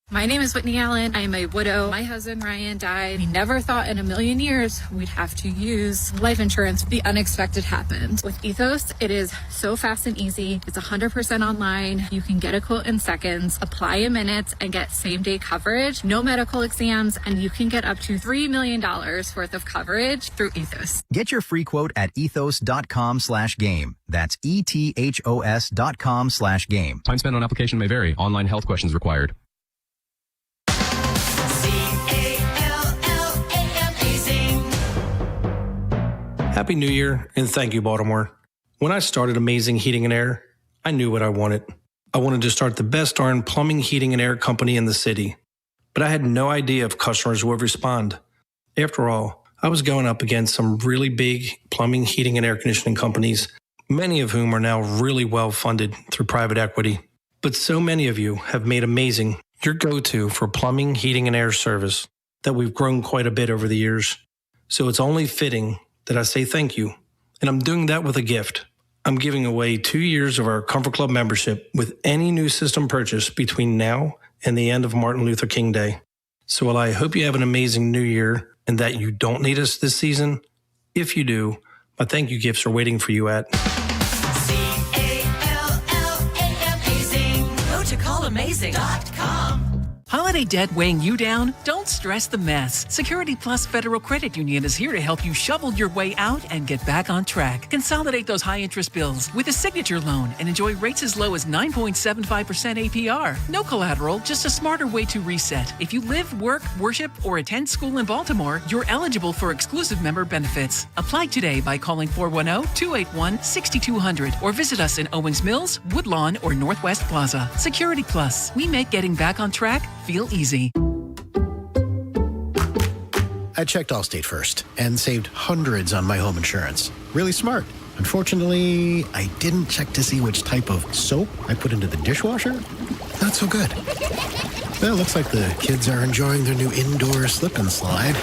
My name is Whitney Allen. I am a widow. My husband, Ryan, died. We never thought in a million years we'd have to use life insurance. The unexpected happened. With Ethos, it is so fast and easy. It's 100% online. You can get a quote in seconds, apply in minutes, and get same-day coverage. No medical exams, and you can get up to $3 million worth of coverage through Ethos. Get your free quote at ethos.com/game. That's ETHOS.com/game. Time spent on application may vary. Online health questions required. Happy New Year, and thank you, Baltimore. When I started Amazing Heating and Air, I knew what I wanted. I wanted to start the best darn plumbing, heating, and air company in the city. But I had no idea if customers would respond. After all, I was going up against some really big plumbing, heating, and air conditioning companies, many of whom are now really well funded through private equity. But so many of you have made Amazing your go-to for plumbing, heating, and air service that we've grown quite a bit over the years. So it's only fitting that I say thank you. And I'm doing that with a gift. I'm giving away 2 years of our Comfort Club membership with any new system purchase between now and the end of Martin Luther King Day. So while I hope you have an amazing new year and that you don't need us this season, if you do, my thank you gifts are waiting for you at CALLAMAZING. Go to callamazing.com. Holiday debt weighing you down? Don't stress the mess. Security Plus Federal Credit Union is here to help you shovel your way out and get back on track. Consolidate those high-interest bills with a signature loan and enjoy rates as low as 9.75% APR. No collateral, just a smarter way to reset. If you live, work, worship, or attend school in Baltimore, you're eligible for exclusive member benefits. Apply today by calling 410-281-6200 or visit us in Owings Mills, Woodlawn, or Northwest Plaza. Security Plus. We make getting back on track feel easy. I checked Allstate first and saved hundreds on my home insurance. Really smart. Unfortunately, I didn't check to see which type of soap I put into the dishwasher. Not so good. Well, it looks like the kids are enjoying their new indoor slip and slide.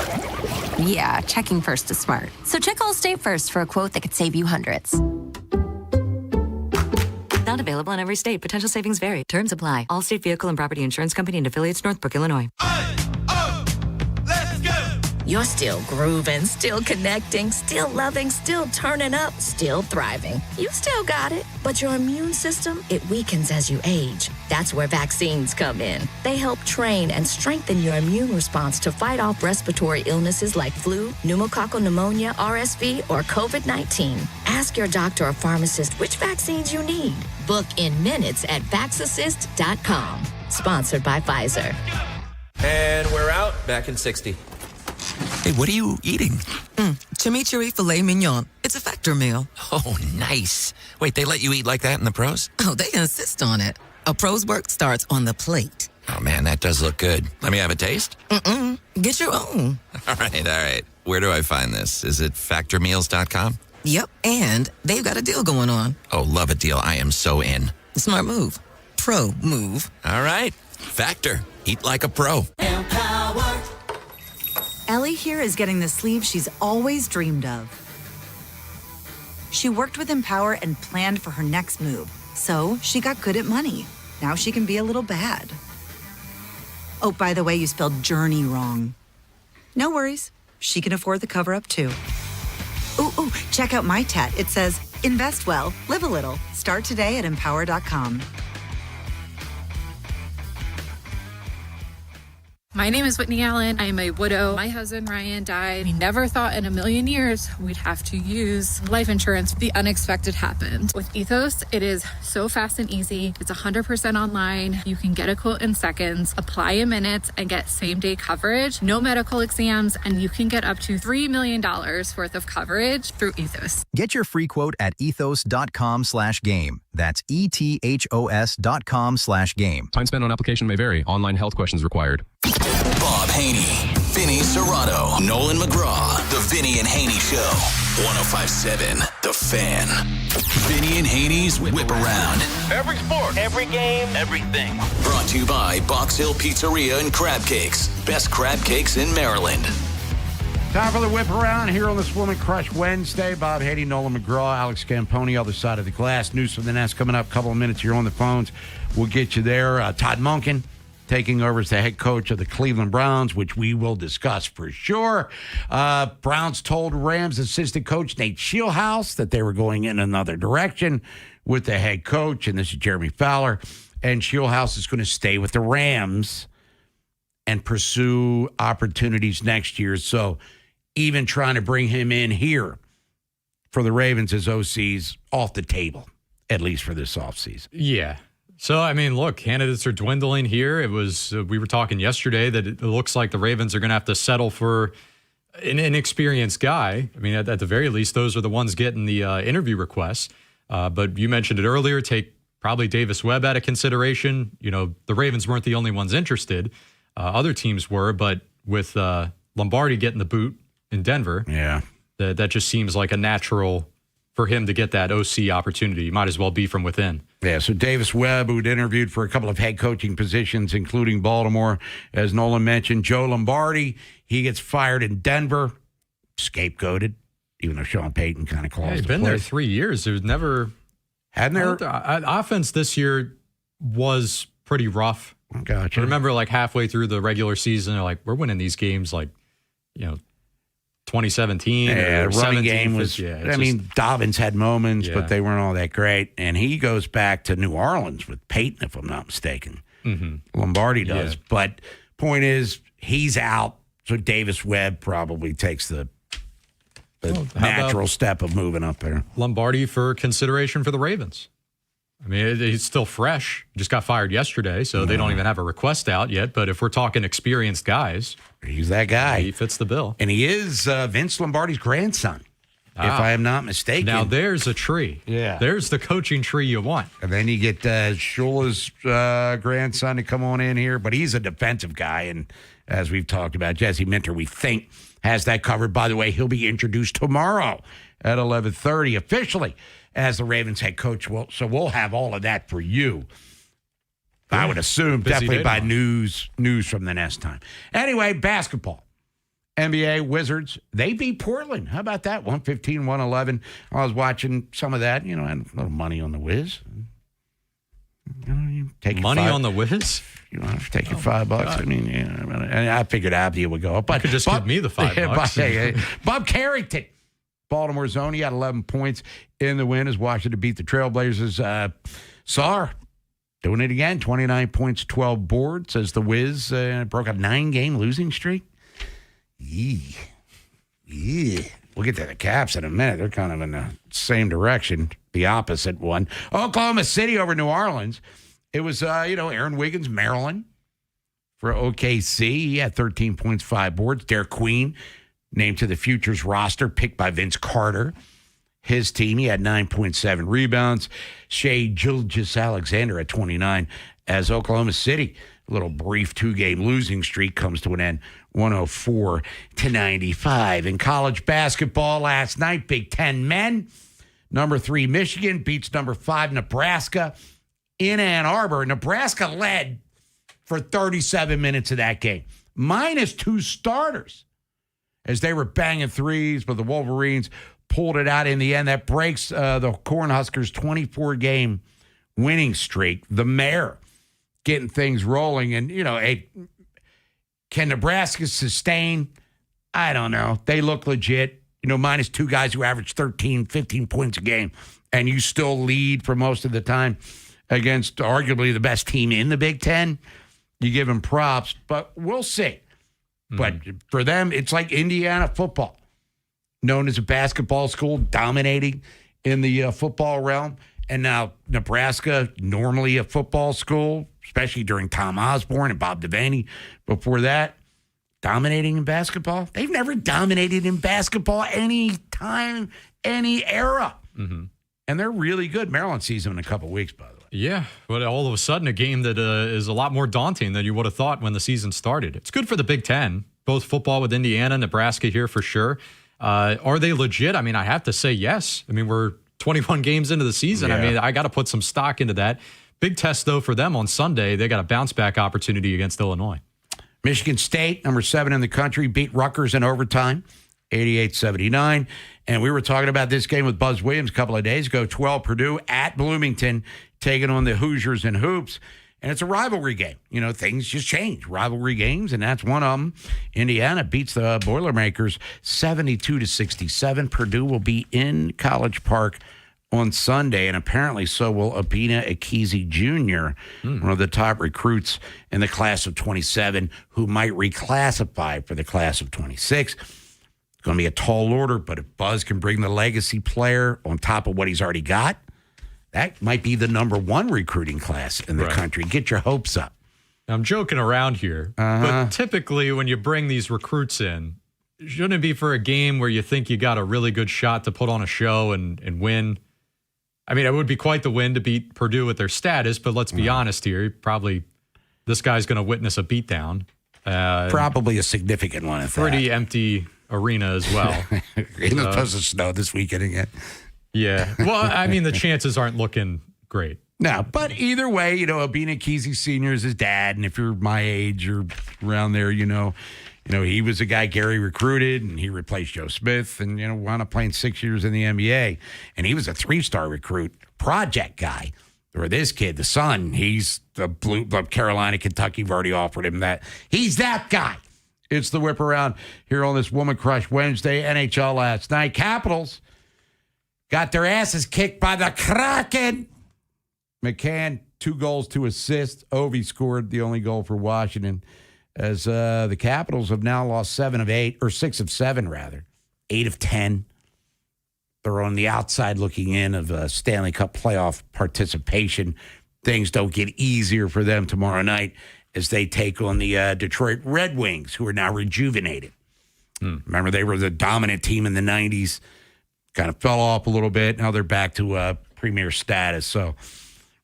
Yeah, checking first is smart. So check Allstate first for a quote that could save you hundreds. Not available in every state. Potential savings vary. Terms apply. Allstate Vehicle and Property Insurance Company and affiliates, Northbrook, Illinois. You're still grooving, still connecting, still loving, still turning up, still thriving. You still got it, but your immune system, it weakens as you age. That's where vaccines come in. They help train and strengthen your immune response to fight off respiratory illnesses like flu, pneumococcal pneumonia, RSV, or COVID-19. Ask your doctor or pharmacist which vaccines you need. Book in minutes at VaxAssist.com. Sponsored by Pfizer. And we're out. Back in 60. Hey, what are you eating? Chimichurri filet mignon. It's a Factor meal. Oh, nice. Wait, they let you eat like that in the pros? Oh, they insist on it. A pro's work starts on the plate. Oh, man, that does look good. Let me have a taste? Get your own. All right. Where do I find this? Is it factormeals.com? Yep, and they've got a deal going on. Oh, love a deal. I am so in. Smart move. Pro move. All right. Factor. Eat like a pro. Empower. Ellie here is getting the sleeve she's always dreamed of. She worked with Empower and planned for her next move, so she got good at money. Now she can be a little bad. Oh, by the way, you spelled journey wrong. No worries. She can afford the cover-up, too. Ooh, check out my tat. It says, invest well, live a little. Start today at empower.com. My name is Whitney Allen. I'm a widow. My husband, Ryan, died. We never thought in a million years we'd have to use life insurance. The unexpected happened. With Ethos, it is so fast and easy. It's 100% online. You can get a quote in seconds, apply in minutes, and get same-day coverage. No medical exams, and you can get up to $3 million worth of coverage through Ethos. Get your free quote at ethos.com/game. That's ETHOS.com/game. Time spent on application may vary. Online health questions required. Bob Haynie, Vinny Serrato, Nolan McGraw, The Vinny and Haynie Show. 105.7 The Fan. Vinny and Haynie's Whip Around. Every sport, every game, everything. Brought to you by Box Hill Pizzeria and Crab Cakes. Best crab cakes in Maryland. Time for the Whip Around here on this Woman Crush Wednesday. Bob Haynie, Nolan McGraw, Alex Camponi, other side of the glass. News from the Nest coming up. A couple of minutes here on the phones. We'll get you there. Todd Monken taking over as the head coach of the Cleveland Browns, which we will discuss for sure. Browns told Rams assistant coach Nate Shieldhouse that they were going in another direction with the head coach, and this is Jeremy Fowler. And Shieldhouse is going to stay with the Rams and pursue opportunities next year. So even trying to bring him in here for the Ravens as OC's off the table, at least for this offseason. Yeah. So, I mean, look, candidates are dwindling here. It was we were talking yesterday that it looks like the Ravens are going to have to settle for an inexperienced guy. I mean, at the very least, those are the ones getting the interview requests. But you mentioned it earlier, take probably Davis Webb out of consideration. You know, the Ravens weren't the only ones interested. Other teams were, but with Lombardi getting the boot in Denver, that just seems like a natural for him to get that OC opportunity. Might as well be from within. Yeah, so Davis Webb, who'd interviewed for a couple of head coaching positions, including Baltimore, as Nolan mentioned. Joe Lombardi, he gets fired in Denver, scapegoated, even though Sean Payton kind of calls He's the been play. there 3 years. There's never... Hadn't there... Offense this year was pretty rough. Gotcha. I remember like halfway through the regular season, they're like, we're winning these games like, 2017. Yeah, or the running 17, game was... I mean, Dobbins had moments, but they weren't all that great. And he goes back to New Orleans with Peyton, if I'm not mistaken. Mm-hmm. Lombardi does. Yeah. But point is, he's out, so Davis Webb probably takes the natural step of moving up there. Lombardi for consideration for the Ravens. I mean, he's still fresh. Just got fired yesterday, so they don't even have a request out yet. But if we're talking experienced guys, he's that guy. He fits the bill. And he is Vince Lombardi's grandson, if I am not mistaken. Now, there's a tree. Yeah. There's the coaching tree you want. And then you get Shula's grandson to come on in here. But he's a defensive guy. And as we've talked about, Jesse Minter, we think, has that covered. By the way, he'll be introduced tomorrow at 11:30 officially as the Ravens head coach. So we'll have all of that for you. I would assume definitely by news from the next time. Anyway, basketball. NBA Wizards, they beat Portland. How about that? 115-111. I was watching some of that. I had a little money on the Wiz. You take money on the Wiz? Take your $5. God. I mean, and I figured Abdia would go up. But you could just give me the $5. Bob Carrington, Baltimore zone. He had 11 points in the win as Washington beat the Trailblazers. Sarr doing it again. 29 points, 12 boards as the Wiz broke a 9-game losing streak. Yeah. We'll get to the Caps in a minute. They're kind of in the same direction, the opposite one. Oklahoma City over New Orleans. It was, Aaron Wiggins, Maryland for OKC. He had 13 points, 5 boards. Derek Queen named to the Futures roster, picked by Vince Carter. His team, he had 9.7 rebounds. Shai Gilgeous-Alexander at 29 as Oklahoma City. A little brief 2-game losing streak comes to an end, 104-95. In college basketball last night, Big Ten men, number 3 Michigan beats number 5 Nebraska in Ann Arbor. Nebraska led for 37 minutes of that game, minus 2 starters as they were banging threes, but the Wolverines pulled it out in the end. That breaks the Cornhuskers' 24-game winning streak. The mayor getting things rolling. And, can Nebraska sustain? I don't know. They look legit. Minus 2 guys who average 13, 15 points a game, and you still lead for most of the time against arguably the best team in the Big Ten. You give them props, but we'll see. But for them, it's like Indiana football, known as a basketball school, dominating in the football realm. And now Nebraska, normally a football school, especially during Tom Osborne and Bob Devaney. Before that, dominating in basketball. They've never dominated in basketball any time, any era. Mm-hmm. And they're really good. Maryland sees them in a couple weeks, by the way. Yeah, but all of a sudden a game that is a lot more daunting than you would have thought when the season started. It's good for the Big Ten, both football with Indiana, Nebraska here for sure. Are they legit? I mean, I have to say yes. I mean, we're 21 games into the season. Yeah. I mean, I got to put some stock into that. Big test, though, for them on Sunday. They got a bounce-back opportunity against Illinois. Michigan State, number 7 in the country, beat Rutgers in overtime, 88-79. And we were talking about this game with Buzz Williams a couple of days ago. 12 Purdue at Bloomington, taking on the Hoosiers in hoops. And it's a rivalry game. Things just change. Rivalry games, and that's one of them. Indiana beats the Boilermakers 72-67. Purdue will be in College Park on Sunday, and apparently so will Abina Akizi Jr., one of the top recruits in the class of 27, who might reclassify for the class of 26. It's going to be a tall order, but if Buzz can bring the legacy player on top of what he's already got, that might be the number 1 recruiting class in the country. Get your hopes up. I'm joking around here, but typically when you bring these recruits in, shouldn't it be for a game where you think you got a really good shot to put on a show and win? I mean, it would be quite the win to beat Purdue with their status, but let's be honest here. Probably this guy's going to witness a beatdown. Probably a significant one. Pretty empty arena as well. It's supposed to snow this weekend again. Yeah. Well, I mean, the chances aren't looking great. No, but either way, Abina Kesey Sr. is his dad, and if you're my age or around there, he was a guy Gary recruited, and he replaced Joe Smith, and wound up playing 6 years in the NBA, and he was a 3-star recruit, project guy. Or this kid, the son, he's the Carolina, Kentucky have already offered him that. He's that guy. It's the whip around here on this Woman Crush Wednesday. NHL last night. Capitals got their asses kicked by the Kraken. McCann, 2 goals, 2 assists. Ovi scored the only goal for Washington as the Capitals have now lost 6 of 7, rather. 8 of 10. They're on the outside looking in of Stanley Cup playoff participation. Things don't get easier for them tomorrow night as they take on the Detroit Red Wings, who are now rejuvenated. Remember, they were the dominant team in the 90s. Kind of fell off a little bit. Now they're back to premier status. So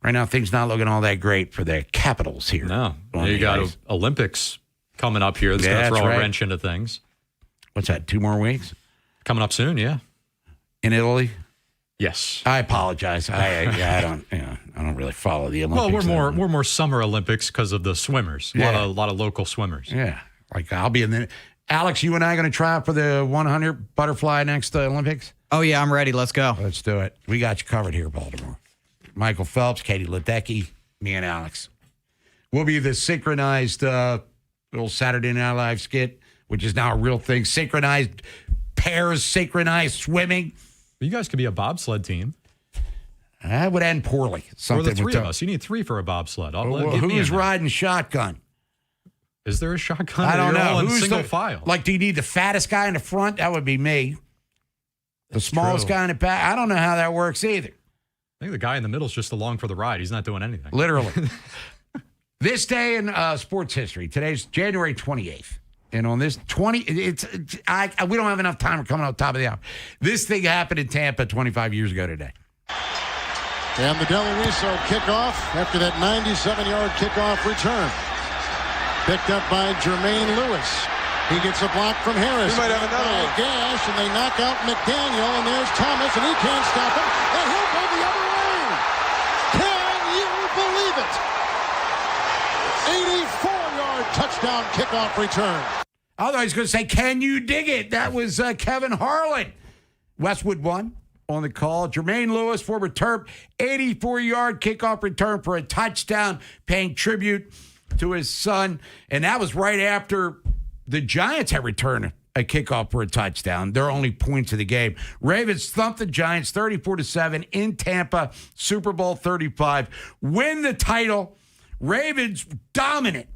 right now, things not looking all that great for the Capitals here. No. You got Olympics coming up here. That's going to throw a wrench into things. What's that, 2 more weeks? Coming up soon, yeah. In Italy? Yes. I apologize. I don't really follow the Olympics. Well, we're more Summer Olympics because of the swimmers. A lot of local swimmers. Yeah. Like I'll be in the Alex, you and I are going to try out for the 100 butterfly next Olympics? Oh yeah, I'm ready. Let's go. Let's do it. We got you covered here, Baltimore. Michael Phelps, Katie Ledecky, me and Alex. We'll be the synchronized little Saturday Night Live skit, which is now a real thing. Synchronized pairs, synchronized swimming. You guys could be a bobsled team. That would end poorly. Or the 3 of us. You need 3 for a bobsled. Who's riding shotgun? Is there a shotgun? I don't know. Who's single file? Like, do you need the fattest guy in the front? That would be me. The smallest guy in the back? I don't know how that works either. I think the guy in the middle is just along for the ride. He's not doing anything. Literally. This day in sports history. Today's January 28th. And on this we don't have enough time. We're coming out top of the hour. This thing happened in Tampa 25 years ago today. And the Del Riso kickoff after that 97-yard kickoff return. Picked up by Jermaine Lewis. He gets a block from Harris. He might have another one. Gash, and they knock out McDaniel, and there's Thomas, and he can't stop him. And he'll go the other way. Can you believe it? 84-yard touchdown kickoff return. I thought he was going to say, can you dig it? That was Kevin Harlan. Westwood won on the call. Jermaine Lewis, former Terp, 84-yard kickoff return for a touchdown, paying tribute to his son. And that was right after the Giants had returned a kickoff for a touchdown. Their only points of the game. Ravens thumped the Giants 34-7 in Tampa, Super Bowl 35. Win the title. Ravens dominant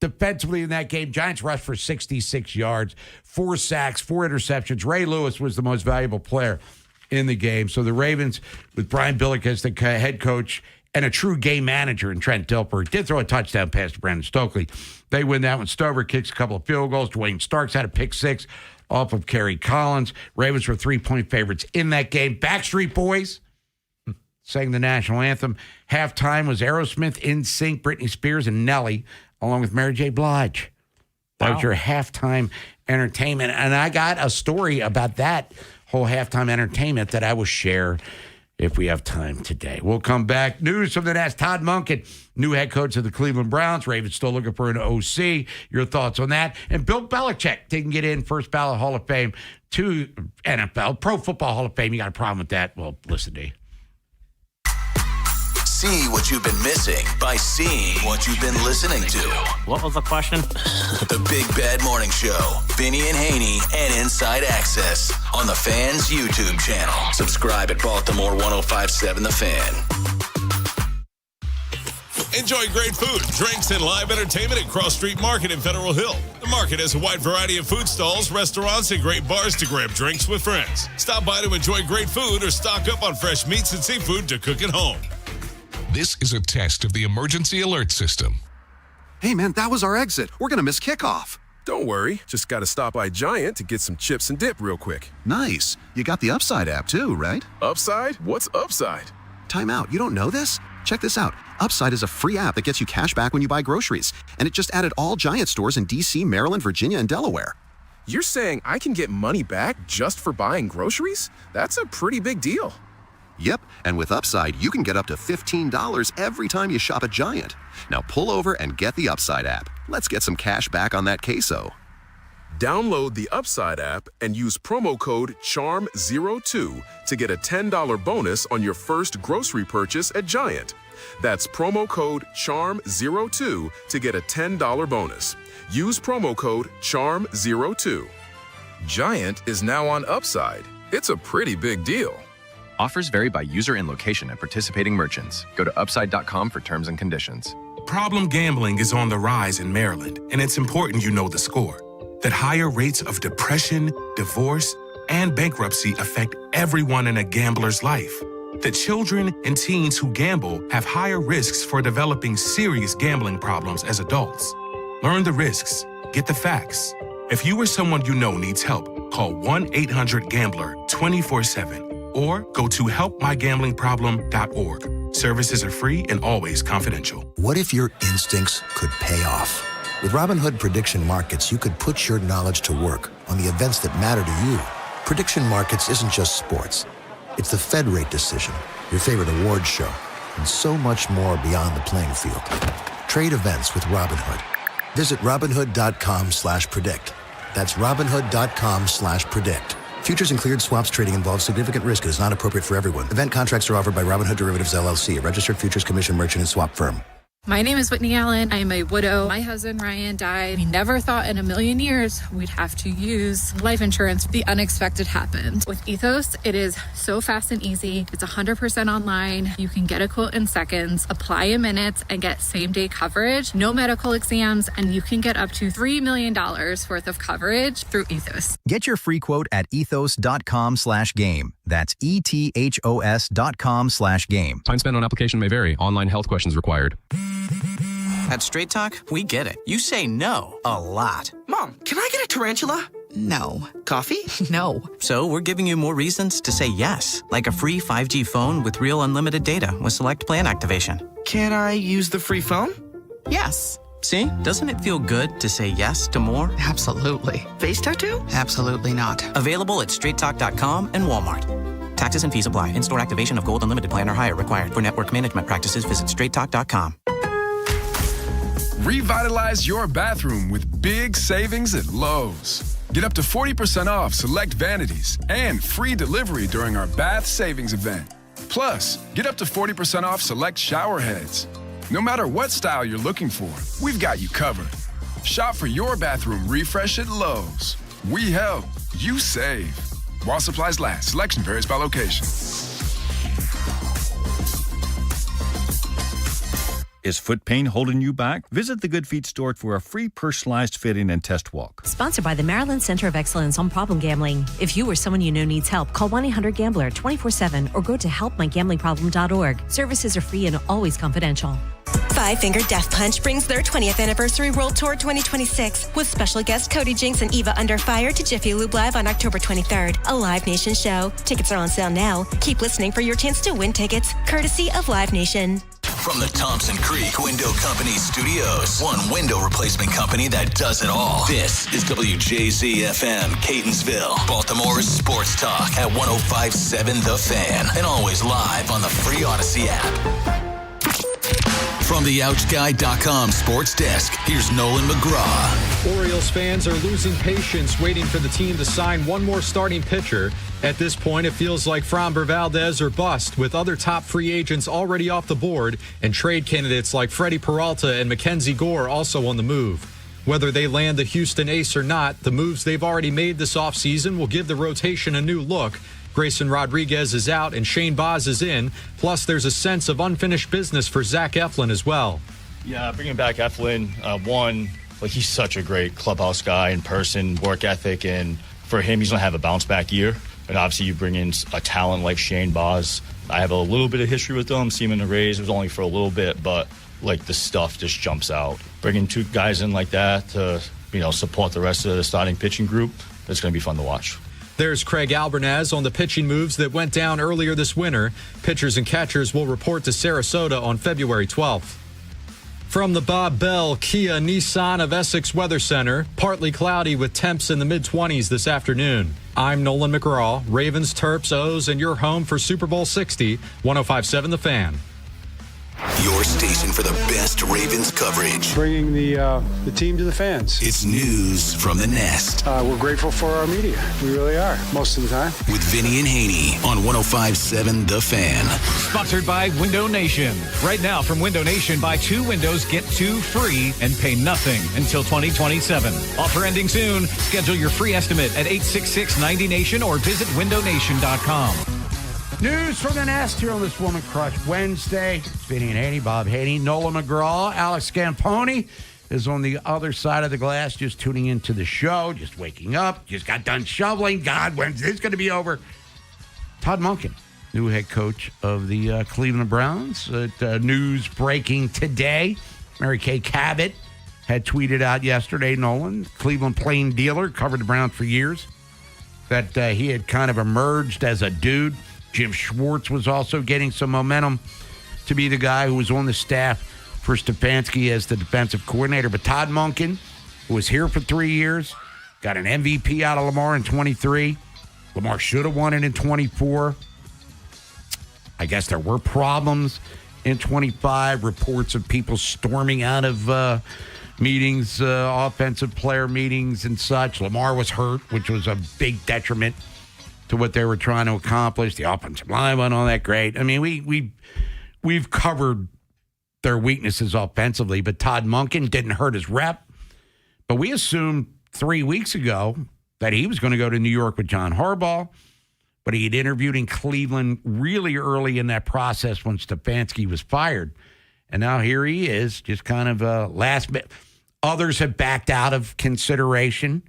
defensively in that game. Giants rushed for 66 yards, 4 sacks, 4 interceptions. Ray Lewis was the most valuable player in the game. So the Ravens, with Brian Billick as the head coach and a true game manager in Trent Dilfer, did throw a touchdown pass to Brandon Stokely. They win that one. Stover kicks a couple of field goals. Dwayne Starks had a pick 6 off of Kerry Collins. Ravens were 3-point favorites in that game. Backstreet Boys sang the national anthem. Halftime was Aerosmith, NSYNC, Britney Spears, and Nelly, along with Mary J. Blige. That was your halftime entertainment. And I got a story about that whole halftime entertainment that I will share if we have time today. We'll come back. News from the Nest. Todd Monken, new head coach of the Cleveland Browns. Ravens still looking for an OC. Your thoughts on that? And Bill Belichick didn't get in first ballot Hall of Fame to NFL. Pro Football Hall of Fame. You got a problem with that? Well, listen to you. See what you've been missing by seeing what you've been listening to. What was the question? The Big Bad Morning Show. Vinny and Haynie and Inside Access on the Fan's YouTube channel. Subscribe at Baltimore 1057 The Fan. Enjoy great food, drinks, and live entertainment at Cross Street Market in Federal Hill. The market has a wide variety of food stalls, restaurants, and great bars to grab drinks with friends. Stop by to enjoy great food or stock up on fresh meats and seafood to cook at home. This is a test of the emergency alert system. Hey, man, that was our exit. We're going to miss kickoff. Don't worry. Just got to stop by Giant to get some chips and dip real quick. Nice. You got the Upside app too, right? Upside? What's Upside? Time out. You don't know this? Check this out. Upside is a free app that gets you cash back when you buy groceries. And it just added all Giant stores in D.C., Maryland, Virginia, and Delaware. You're saying I can get money back just for buying groceries? That's a pretty big deal. Yep, and with Upside, you can get up to $15 every time you shop at Giant. Now pull over and get the Upside app. Let's get some cash back on that queso. Download the Upside app and use promo code CHARM02 to get a $10 bonus on your first grocery purchase at Giant. That's promo code CHARM02 to get a $10 bonus. Use promo code CHARM02. Giant is now on Upside. It's a pretty big deal. Offers vary by user and location at participating merchants. Go to upside.com for terms and conditions. Problem gambling is on the rise in Maryland, and it's important you know the score. That higher rates of depression, divorce, and bankruptcy affect everyone in a gambler's life. That children and teens who gamble have higher risks for developing serious gambling problems as adults. Learn the risks. Get the facts. If you or someone you know needs help, call 1-800-GAMBLER 24/7 or go to helpmygamblingproblem.org. Services are free and always confidential. What if your instincts could pay off? With Robinhood Prediction Markets, you could put your knowledge to work on the events that matter to you. Prediction Markets isn't just sports. It's the Fed rate decision, your favorite awards show, and so much more beyond the playing field. Trade events with Robinhood. Visit Robinhood.com/predict. That's Robinhood.com/predict. Futures and cleared swaps trading involves significant risk and is not appropriate for everyone. Event contracts are offered by Robinhood Derivatives LLC, a registered futures commission merchant and swap firm. My name is Whitney Allen. I am a widow. My husband, Ryan, died. We never thought in a million years we'd have to use life insurance. The unexpected happened. With Ethos, it is so fast and easy. It's 100% online. You can get a quote in seconds, apply in minutes, and get same-day coverage. No medical exams, and you can get up to $3 million worth of coverage through Ethos. Get your free quote at ethos.com/game. That's ETHOS.com/game. Time spent on application may vary. Online health questions required. At Straight Talk, we get it. You say no a lot. Mom, can I get a tarantula? No. Coffee? No. So we're giving you more reasons to say yes, like a free 5G phone with real unlimited data with select plan activation. Can I use the free phone? Yes. See? Doesn't it feel good to say yes to more? Absolutely. Face tattoo? Absolutely not. Available at straighttalk.com and Walmart. Taxes and fees apply. In-store activation of Gold Unlimited plan or higher required. For network management practices, visit straighttalk.com. Revitalize your bathroom with big savings at Lowe's. Get up to 40% off select vanities and free delivery during our bath savings event. Plus, get up to 40% off select shower heads. No matter what style you're looking for, we've got you covered. Shop for your bathroom refresh at Lowe's. We help, you save. While supplies last, selection varies by location. Is foot pain holding you back? Visit the Good Feet store for a free personalized fitting and test walk. Sponsored by the Maryland Center of Excellence on Problem Gambling. If you or someone you know needs help, call 1-800-GAMBLER 24/7 or go to helpmygamblingproblem.org. Services are free and always confidential. Five Finger Death Punch brings their 20th anniversary World Tour 2026 with special guests Cody Jinks and Eva Under Fire to Jiffy Lube Live on October 23rd. A Live Nation show. Tickets are on sale now. Keep listening for your chance to win tickets, courtesy of Live Nation. From the Thompson Creek Window Company Studios, one window replacement company that does it all. This is WJZ-FM, Catonsville, Baltimore's sports talk at 105.7 The Fan, and always live on the free Odyssey app. From the OutGuy.com sports desk, here's Nolan McGraw. Orioles fans are losing patience waiting for the team to sign one more starting pitcher. At this point, it feels like Framber Valdez or bust, with other top free agents already off the board and trade candidates like Freddie Peralta and Mackenzie Gore also on the move. Whether they land the Houston ace or not, the moves they've already made this offseason will give the rotation a new look. Grayson Rodriguez is out and Shane Baz is in. Plus, there's a sense of unfinished business for Zach Eflin as well. Yeah, bringing back Eflin, he's such a great clubhouse guy in person, work ethic, and for him, he's going to have a bounce-back year. And obviously, you bring in a talent like Shane Baz. I have a little bit of history with him, see him in the Rays. It was only for a little bit, but, the stuff just jumps out. Bringing two guys in like that to, support the rest of the starting pitching group, it's going to be fun to watch. There's Craig Albernaz on the pitching moves that went down earlier this winter. Pitchers and catchers will report to Sarasota on February 12th. From the Bob Bell Kia Nissan of Essex Weather Center, partly cloudy with temps in the mid-20s this afternoon. I'm Nolan McGraw, Ravens, Terps, O's, and your home for Super Bowl 60, 105.7 The Fan. Your station for the best Ravens coverage. Bringing the team to the fans. It's news from the Nest. We're grateful for our media. We really are, most of the time. With Vinny and Haynie on 105.7 The Fan. Sponsored by Window Nation. Right now from Window Nation, buy 2 windows, get 2 free, and pay nothing until 2027. Offer ending soon. Schedule your free estimate at 866-90Nation or visit windownation.com. News from the Nest here on this Woman Crush Wednesday. Vinny and Haynie, Bob Haynie, Nola McGraw, Alex Scamponi is on the other side of the glass, just tuning into the show, just waking up, just got done shoveling. God, when's this going to be over? Todd Monken, new head coach of the Cleveland Browns. News breaking today. Mary Kay Cabot had tweeted out yesterday, Nolan, Cleveland plain dealer, covered the Browns for years, that he had kind of emerged as a dude. Jim Schwartz was also getting some momentum to be the guy who was on the staff for Stefanski as the defensive coordinator. But Todd Monken, who was here for 3 years, got an MVP out of Lamar in 23. Lamar should have won it in 24. I guess there were problems in 25. Reports of people storming out of meetings, offensive player meetings and such. Lamar was hurt, which was a big detriment to what they were trying to accomplish. The offensive line wasn't all that great. I mean, we've covered their weaknesses offensively, but Todd Monken didn't hurt his rep. But we assumed 3 weeks ago that he was going to go to New York with John Harbaugh, but he had interviewed in Cleveland really early in that process when Stefanski was fired. And now here he is, just kind of last bit. Others have backed out of consideration.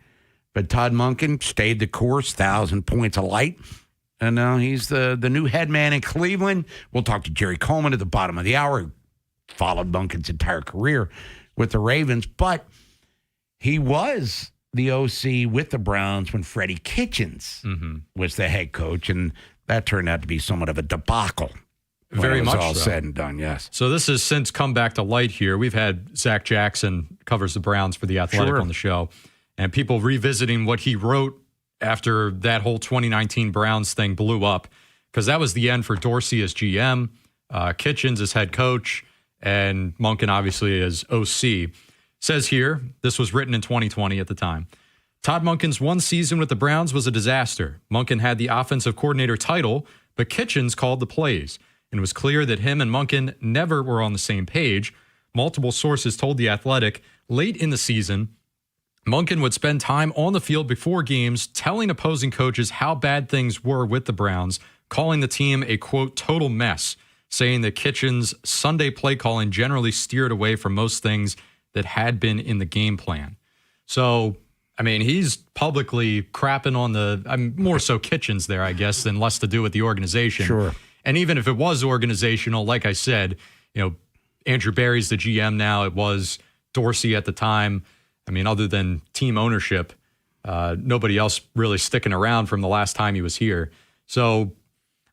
But Todd Monken stayed the course, 1,000 points a light. And now he's the new head man in Cleveland. We'll talk to Jerry Coleman at the bottom of the hour, who followed Monken's entire career with the Ravens. But he was the OC with the Browns when Freddie Kitchens was the head coach. And that turned out to be somewhat of a debacle. Very much all so. said and done, yes. So this has since come back to light here. We've had Zach Jackson, covers the Browns for The Athletic, on the show. And people revisiting what he wrote after that whole 2019 Browns thing blew up, because that was the end for Dorsey as GM, Kitchens as head coach, and Monken obviously as OC. Says here, this was written in 2020 at the time. Todd Monken's one season with the Browns was a disaster. Monken had the offensive coordinator title, but Kitchens called the plays. And it was clear that him and Monken never were on the same page. Multiple sources told The Athletic late in the season, Monken would spend time on the field before games telling opposing coaches how bad things were with the Browns, calling the team a, quote, total mess, saying that Kitchens' Sunday play calling generally steered away from most things that had been in the game plan. So, I mean, he's publicly crapping on more so Kitchens there, I guess, than less to do with the organization. Sure. And even if it was organizational, like I said, Andrew Berry's the GM now. It was Dorsey at the time. I mean, other than team ownership, nobody else really sticking around from the last time he was here. So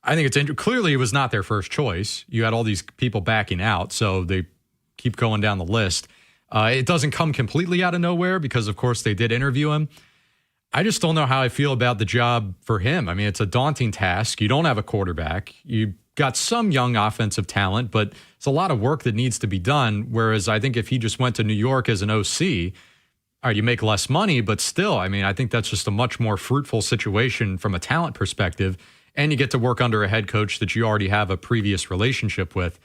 I think it's clearly it was not their first choice. You had all these people backing out, so they keep going down the list. It doesn't come completely out of nowhere because, of course, they did interview him. I just don't know how I feel about the job for him. I mean, it's a daunting task. You don't have a quarterback. You got some young offensive talent, but it's a lot of work that needs to be done, whereas I think if he just went to New York as an OC, all right, you make less money, but still, I mean, I think that's just a much more fruitful situation from a talent perspective, and you get to work under a head coach that you already have a previous relationship with.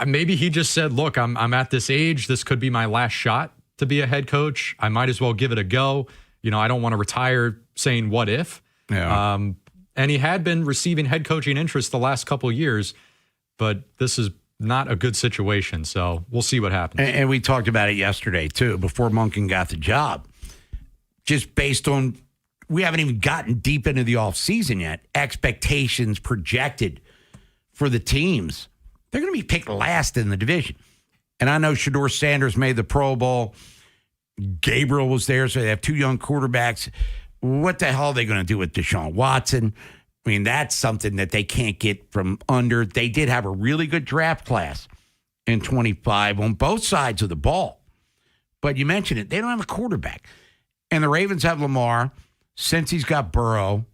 Maybe he just said, look, I'm at this age. This could be my last shot to be a head coach. I might as well give it a go. I don't want to retire saying what if. Yeah. And he had been receiving head coaching interest the last couple of years, but this is not a good situation. So we'll see what happens. And we talked about it yesterday, too, before Monken got the job. Just based on, we haven't even gotten deep into the offseason yet. Expectations projected for the teams. They're going to be picked last in the division. And I know Shedeur Sanders made the Pro Bowl. Gabriel was there, so they have two young quarterbacks. What the hell are they going to do with Deshaun Watson? I mean, that's something that they can't get from under. They did have a really good draft class in 25 on both sides of the ball. But you mentioned it. They don't have a quarterback. And the Ravens have Lamar. Since he's got Burrow,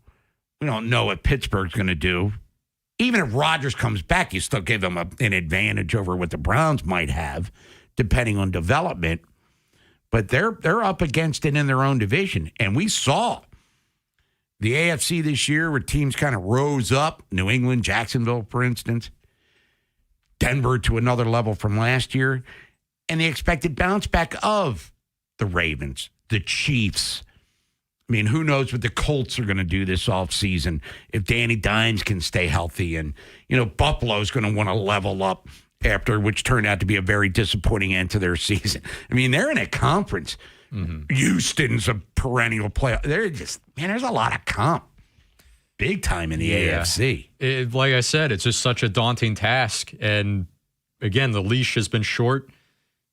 we don't know what Pittsburgh's going to do. Even if Rodgers comes back, you still give them an advantage over what the Browns might have, depending on development. But they're up against it in their own division. And we saw the AFC this year where teams kind of rose up. New England, Jacksonville, for instance. Denver to another level from last year. And the expected bounce back of the Ravens, the Chiefs. I mean, who knows what the Colts are going to do this offseason if Danny Dimes can stay healthy. And, Buffalo's going to want to level up after, which turned out to be a very disappointing end to their season. I mean, they're in a conference. Mm-hmm. Houston's a perennial player. They're just, there's a lot of comp. Big time in the AFC. Like I said, it's just such a daunting task. And again, the leash has been short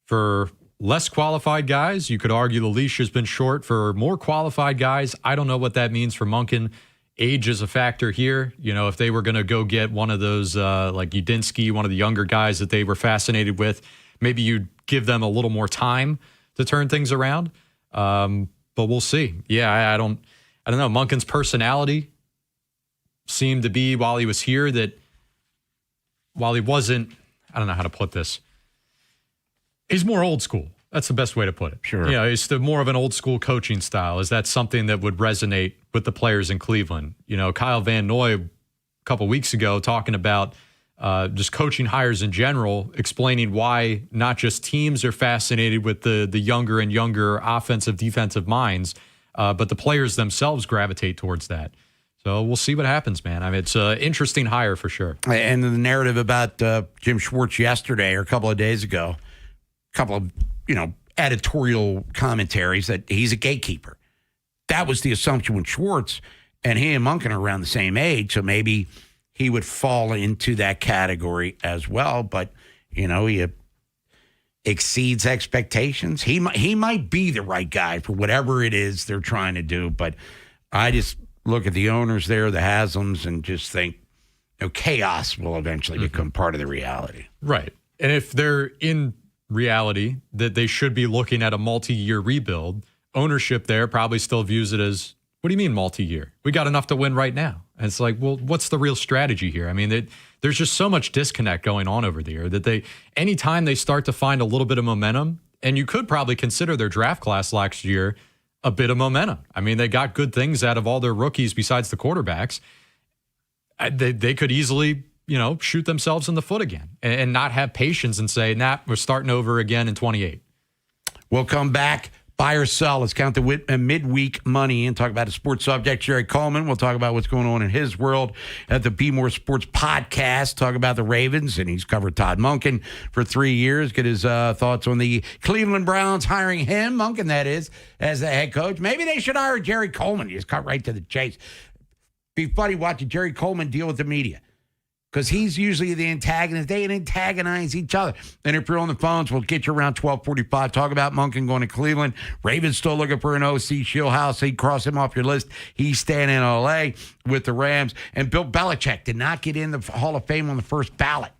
for less qualified guys. You could argue the leash has been short for more qualified guys. I don't know what that means for Monken. Age is a factor here. If they were going to go get one of those like Udinsky, one of the younger guys that they were fascinated with, maybe you'd give them a little more time to turn things around. But we'll see. Yeah, I don't know. Monken's personality seemed to be, while he was here, that while he wasn't, I don't know how to put this, he's more old school. That's the best way to put it. Sure. It's more of an old school coaching style. Is that something that would resonate with the players in Cleveland? Kyle Van Noy, a couple weeks ago, talking about just coaching hires in general, explaining why not just teams are fascinated with the younger and younger offensive, defensive minds, but the players themselves gravitate towards that. So we'll see what happens, man. I mean, it's an interesting hire for sure. And the narrative about Jim Schwartz yesterday or a couple of days ago, a couple of, editorial commentaries that he's a gatekeeper. That was the assumption with Schwartz, and he and Monken are around the same age, so maybe he would fall into that category as well. But, he exceeds expectations. He might be the right guy for whatever it is they're trying to do, but I just look at the owners there, the Haslam's, and just think, chaos will eventually become part of the reality. Right. And if they're in reality that they should be looking at a multi-year rebuild, ownership there probably still views it as, what do you mean multi-year? We got enough to win right now. And it's like, well, what's the real strategy here? I mean, there's just so much disconnect going on over there that anytime they start to find a little bit of momentum, and you could probably consider their draft class last year a bit of momentum. I mean, they got good things out of all their rookies besides the quarterbacks. They could easily, shoot themselves in the foot again and not have patience and say, we're starting over again in 28. We'll come back. Buy or sell. Let's count the midweek money and talk about a sports subject. Jerry Coleman. We'll talk about what's going on in his world at the Be More Sports podcast. Talk about the Ravens, and he's covered Todd Monken for 3 years. Get his thoughts on the Cleveland Browns hiring him, Monken that is, as the head coach. Maybe they should hire Jerry Coleman. He just cut right to the chase. Be funny watching Jerry Coleman deal with the media, because he's usually the antagonist. They antagonize each other. And if you're on the phones, we'll get you around 12:45. Talk about Monken going to Cleveland. Ravens still looking for an OC. Shieldhouse, he'd cross him off your list. He's staying in L.A. with the Rams. And Bill Belichick did not get in the Hall of Fame on the first ballot.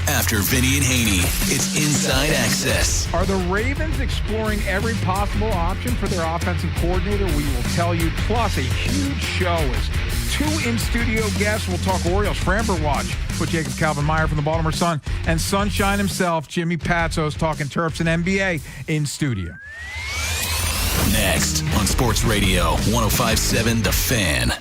After Vinny and Haynie, it's Inside Access. Are the Ravens exploring every possible option for their offensive coordinator? We will tell you. Plus, a huge show is 2 in-studio guests. We'll talk Orioles, Framber Watch with Jacob Calvin-Meyer from the Baltimore Sun, and Sunshine himself, Jimmy Patsos, talking Terps and NBA in studio. Next on Sports Radio 105.7 The Fan.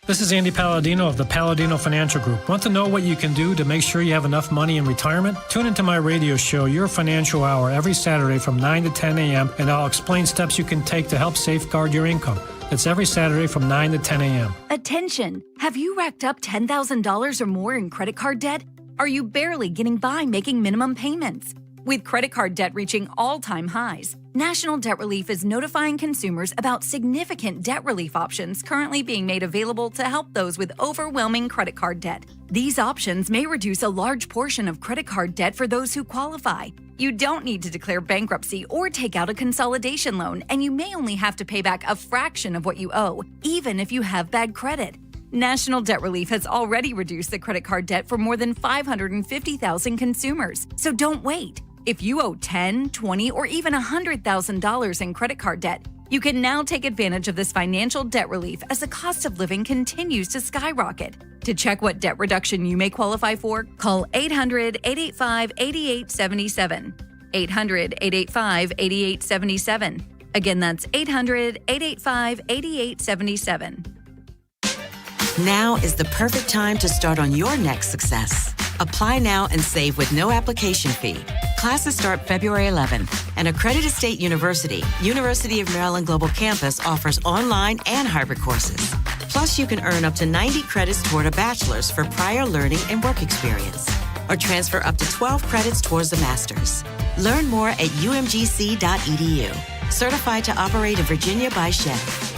This is Andy Palladino of the Palladino Financial Group. Want to know what you can do to make sure you have enough money in retirement? Tune into my radio show, Your Financial Hour, every Saturday from 9 to 10 a.m., and I'll explain steps you can take to help safeguard your income. It's every Saturday from 9 to 10 a.m. Attention! Have you racked up $10,000 or more in credit card debt? Are you barely getting by making minimum payments? With credit card debt reaching all-time highs, National Debt Relief is notifying consumers about significant debt relief options currently being made available to help those with overwhelming credit card debt. These options may reduce a large portion of credit card debt for those who qualify. You don't need to declare bankruptcy or take out a consolidation loan, and you may only have to pay back a fraction of what you owe, even if you have bad credit. National Debt Relief has already reduced the credit card debt for more than 550,000 consumers. So don't wait. If you owe $10,000, $20,000, or even $100,000 in credit card debt, you can now take advantage of this financial debt relief as the cost of living continues to skyrocket. To check what debt reduction you may qualify for, call 800-885-8877. 800-885-8877. Again, that's 800-885-8877. Now is the perfect time to start on your next success. Apply now and save with no application fee. Classes start February 11th, and Accredited State University, University of Maryland Global Campus offers online and hybrid courses. Plus, you can earn up to 90 credits toward a bachelor's for prior learning and work experience, or transfer up to 12 credits towards a master's. Learn more at umgc.edu. Certified to operate in Virginia by Chef.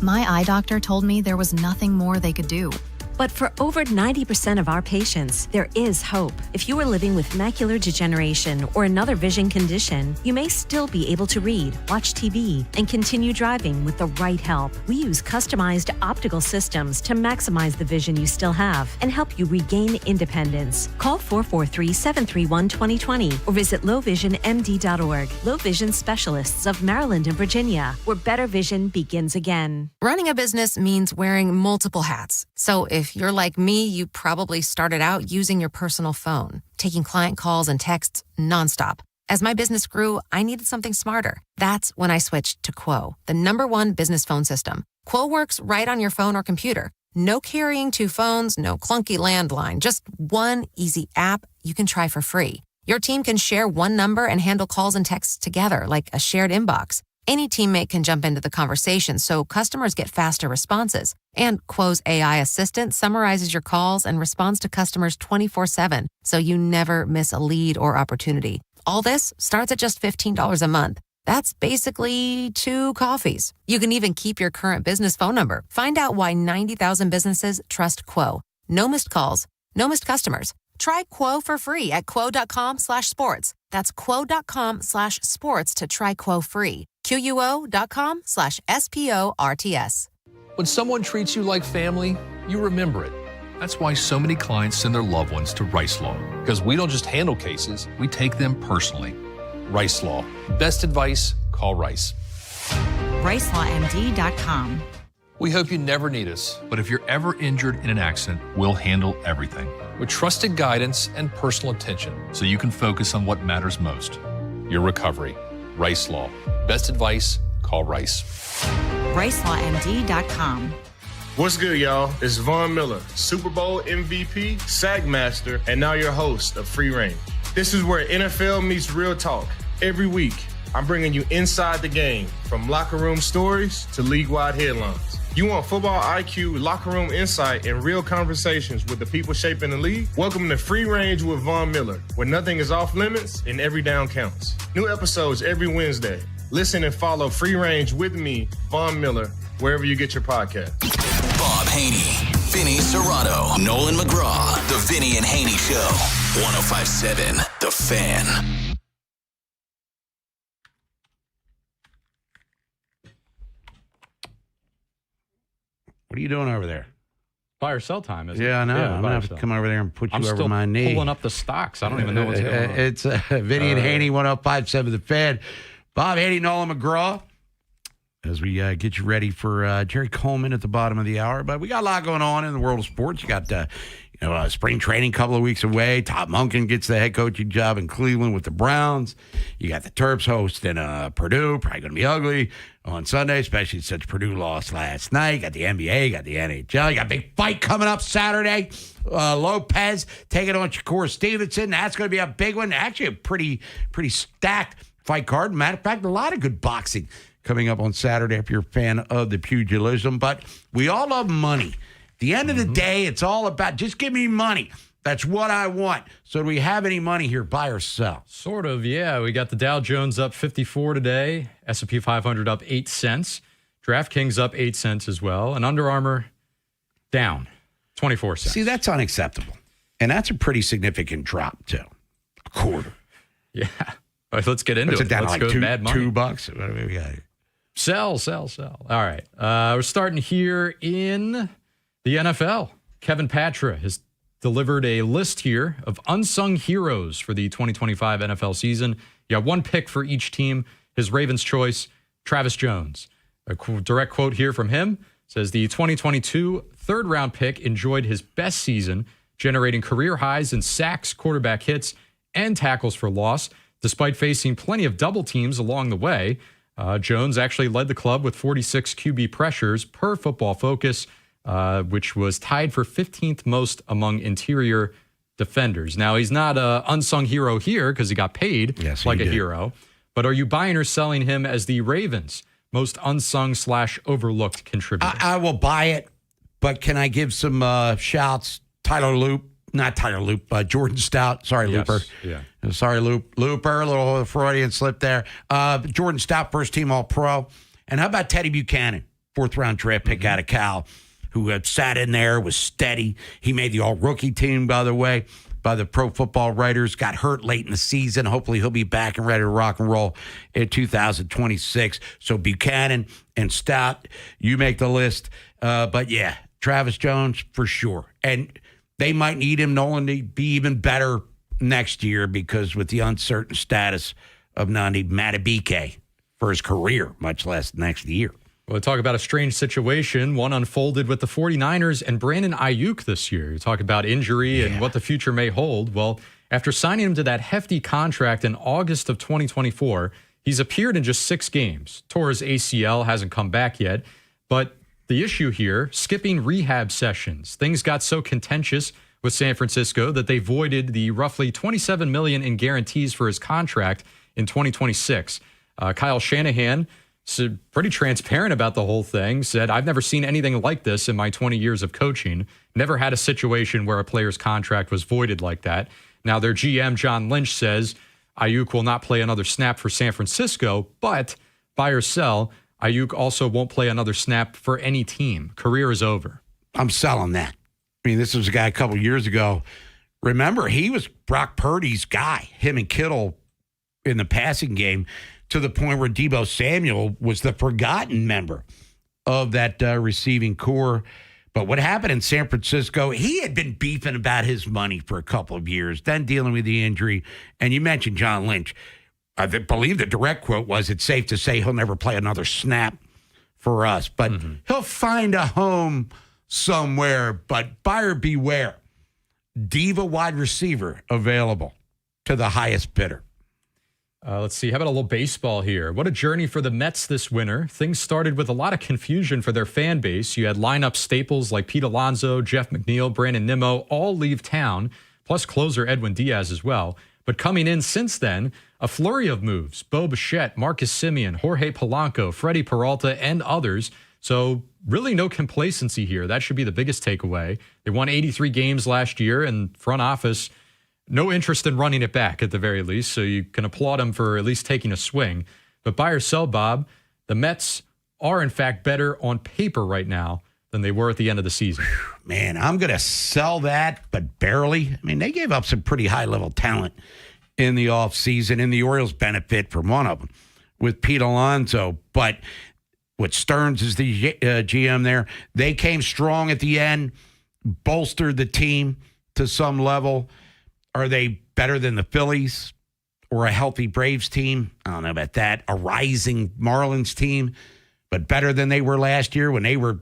My eye doctor told me there was nothing more they could do. But for over 90% of our patients, there is hope. If you are living with macular degeneration or another vision condition, you may still be able to read, watch TV, and continue driving with the right help. We use customized optical systems to maximize the vision you still have and help you regain independence. Call 443-731-2020 or visit lowvisionmd.org. Low Vision Specialists of Maryland and Virginia, where better vision begins again. Running a business means wearing multiple hats. So if you're like me, you probably started out using your personal phone, taking client calls and texts nonstop. As my business grew, I needed something smarter. That's when I switched to Quo, the #1 business phone system. Quo works right on your phone or computer. No carrying 2 phones, no clunky landline, just one easy app you can try for free. Your team can share one number and handle calls and texts together like a shared inbox. Any teammate can jump into the conversation, so customers get faster responses. And Quo's AI assistant summarizes your calls and responds to customers 24/7, so you never miss a lead or opportunity. All this starts at just $15 a month. That's basically 2 coffees. You can even keep your current business phone number. Find out why 90,000 businesses trust Quo. No missed calls, no missed customers. Try Quo for free at quo.com/sports. That's quo.com/sports to try Quo free. QUO.com/SPORTS. When someone treats you like family, you remember it. That's why so many clients send their loved ones to Rice Law. Because we don't just handle cases, we take them personally. Rice Law. Best advice, call Rice. RiceLawMD.com. We hope you never need us, but if you're ever injured in an accident, we'll handle everything. With trusted guidance and personal attention, so you can focus on what matters most, your recovery. Rice Law. Best advice, call Rice. RiceLawMD.com. What's good, y'all? It's Von Miller, Super Bowl MVP, SAG Master, and now your host of Free Range. This is where NFL meets real talk. Every week, I'm bringing you inside the game, from locker room stories to league-wide headlines. You want football IQ, locker room insight, and real conversations with the people shaping the league? Welcome to Free Range with Von Miller, where nothing is off limits and every down counts. New episodes every Wednesday. Listen and follow Free Range with me, Von Miller, wherever you get your podcast. Bob Haynie, Vinny Serrato, Nolan McGraw, The Vinny and Haynie Show. 105.7 The Fan. What are you doing over there? Buy or sell time, isn't it? Yeah, I know. I'm buy going or to have to sell. come over there and put you I'm over still my knee. pulling up the stocks. I don't even know what's going on. It's Vinny and Haynie, 105.7 The Fan. Bob Haynie, Nolan McGraw, as we get you ready for Jerry Coleman at the bottom of the hour. But we got a lot going on in the world of sports. You got spring training a couple of weeks away. Todd Monken gets the head coaching job in Cleveland with the Browns. You got the Terps hosting Purdue. Probably going to be ugly on Sunday, especially since Purdue lost last night. You got the NBA, you got the NHL. You got a big fight coming up Saturday. Lopez taking on Shakur Stevenson. That's going to be a big one. Actually, a pretty stacked fight card. Matter of fact, a lot of good boxing coming up on Saturday if you're a fan of the pugilism. But we all love money. At the end of the day, it's all about just give me money. That's what I want. So do we have any money here, buy or sell? Sort of, yeah. We got the Dow Jones up 54 today, S&P 500 up 8 cents, DraftKings up 8 cents as well, and Under Armour down 24 cents. See, that's unacceptable. And that's a pretty significant drop, too. A quarter. Yeah. All right, let's get into it. Down Let's like go $2. $2. What do we got here? Sell. All right. We're starting here in the NFL. Kevin Patra has delivered a list here of unsung heroes for the 2025 NFL season. You got one pick for each team. His Ravens choice, Travis Jones. A direct quote here from him says the 2022 third-round pick enjoyed his best season, generating career highs in sacks, quarterback hits, and tackles for loss, despite facing plenty of double teams along the way. Jones actually led the club with 46 QB pressures per Football Focus, which was tied for 15th most among interior defenders. Now, he's not an unsung hero here because he got paid like a hero. But are you buying or selling him as the Ravens' most unsung/overlooked contributor? I will buy it, but can I give some shouts? Jordan Stout. Sorry, Yes, Looper. yeah. Sorry, Looper. A little Freudian slip there. Jordan Stout, first team All-Pro. And how about Teddy Buchanan, fourth-round draft pick out of Cal, who had sat in there, was steady. He made the all-rookie team, by the way, by the Pro Football Writers. Got hurt late in the season. Hopefully he'll be back and ready to rock and roll in 2026. So Buchanan and Stout, you make the list. But, yeah, Travis Jones for sure. And they might need him, Nolan, to be even better next year because with the uncertain status of Nandi Madubuike for his career, much less next year. We'll talk about a strange situation. One unfolded with the 49ers and Brandon Ayuk this year. You talk about injury and what the future may hold. Well, after signing him to that hefty contract in August of 2024, he's appeared in just 6 games. Tore his ACL, hasn't come back yet. But the issue here, skipping rehab sessions. Things got so contentious with San Francisco that they voided the roughly $27 million in guarantees for his contract in 2026. Kyle Shanahan, pretty transparent about the whole thing, said, I've never seen anything like this in my 20 years of coaching. Never had a situation where a player's contract was voided like that. Now, their GM, John Lynch, says Ayuk will not play another snap for San Francisco, but buy or sell, Ayuk also won't play another snap for any team. Career is over. I'm selling that. I mean, this was a guy a couple years ago. Remember, he was Brock Purdy's guy, him and Kittle in the passing game, to the point where Deebo Samuel was the forgotten member of that receiving core. But what happened in San Francisco, he had been beefing about his money for a couple of years, then dealing with the injury. And you mentioned John Lynch. I believe the direct quote was, it's safe to say he'll never play another snap for us. But he'll find a home somewhere. But buyer beware. Diva wide receiver available to the highest bidder. Let's see. How about a little baseball here? What a journey for the Mets this winter. Things started with a lot of confusion for their fan base. You had lineup staples like Pete Alonso, Jeff McNeil, Brandon Nimmo all leave town, plus closer Edwin Diaz as well. But coming in since then, a flurry of moves. Bo Bichette, Marcus Semien, Jorge Polanco, Freddie Peralta, and others. So really no complacency here. That should be the biggest takeaway. They won 83 games last year, and front office, no interest in running it back at the very least. So you can applaud them for at least taking a swing. But buy or sell, Bob, the Mets are in fact better on paper right now than they were at the end of the season. Man, I'm going to sell that, but barely. I mean, they gave up some pretty high-level talent in the offseason, and the Orioles benefit from one of them with Pete Alonso. But what Stearns is the GM there, they came strong at the end, bolstered the team to some level. Are they better than the Phillies or a healthy Braves team? I don't know about that. A rising Marlins team, but better than they were last year when they were.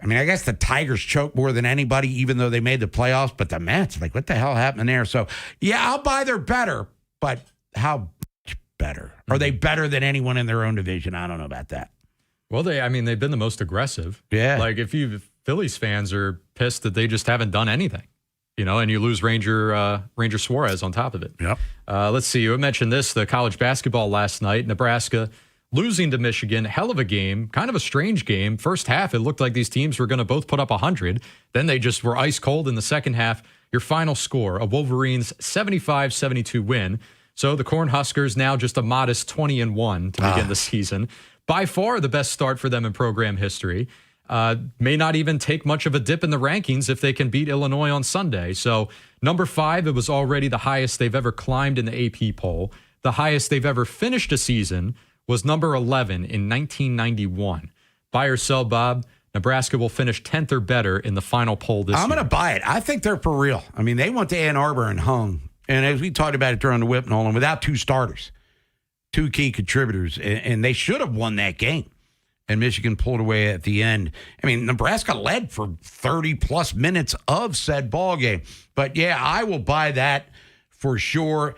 I mean, I guess the Tigers choked more than anybody, even though they made the playoffs. But the Mets, like, what the hell happened there? So, yeah, I'll buy they're better, but how much better? Are they better than anyone in their own division? I don't know about that. Well, they've been the most aggressive. Yeah. Like, if Phillies fans are pissed that they just haven't done anything. And you lose Ranger Suarez on top of it. Yep. Let's see. You mentioned this, the college basketball last night. Nebraska losing to Michigan. Hell of a game. Kind of a strange game. First half, it looked like these teams were going to both put up 100. Then they just were ice cold in the second half. Your final score, a Wolverines 75-72 win. So the Cornhuskers now just a modest 20-1 to begin the season. By far the best start for them in program history. May not even take much of a dip in the rankings if they can beat Illinois on Sunday. So number 5, it was already the highest they've ever climbed in the AP poll. The highest they've ever finished a season was number 11 in 1991. Buy or sell, Bob? Nebraska will finish 10th or better in the final poll this year. I'm going to buy it. I think they're for real. I mean, they went to Ann Arbor and hung. And as we talked about it during the whip, Nolan, without 2 starters, 2 key contributors, and they should have won that game. And Michigan pulled away at the end. I mean, Nebraska led for 30-plus minutes of said ball game. But, yeah, I will buy that for sure.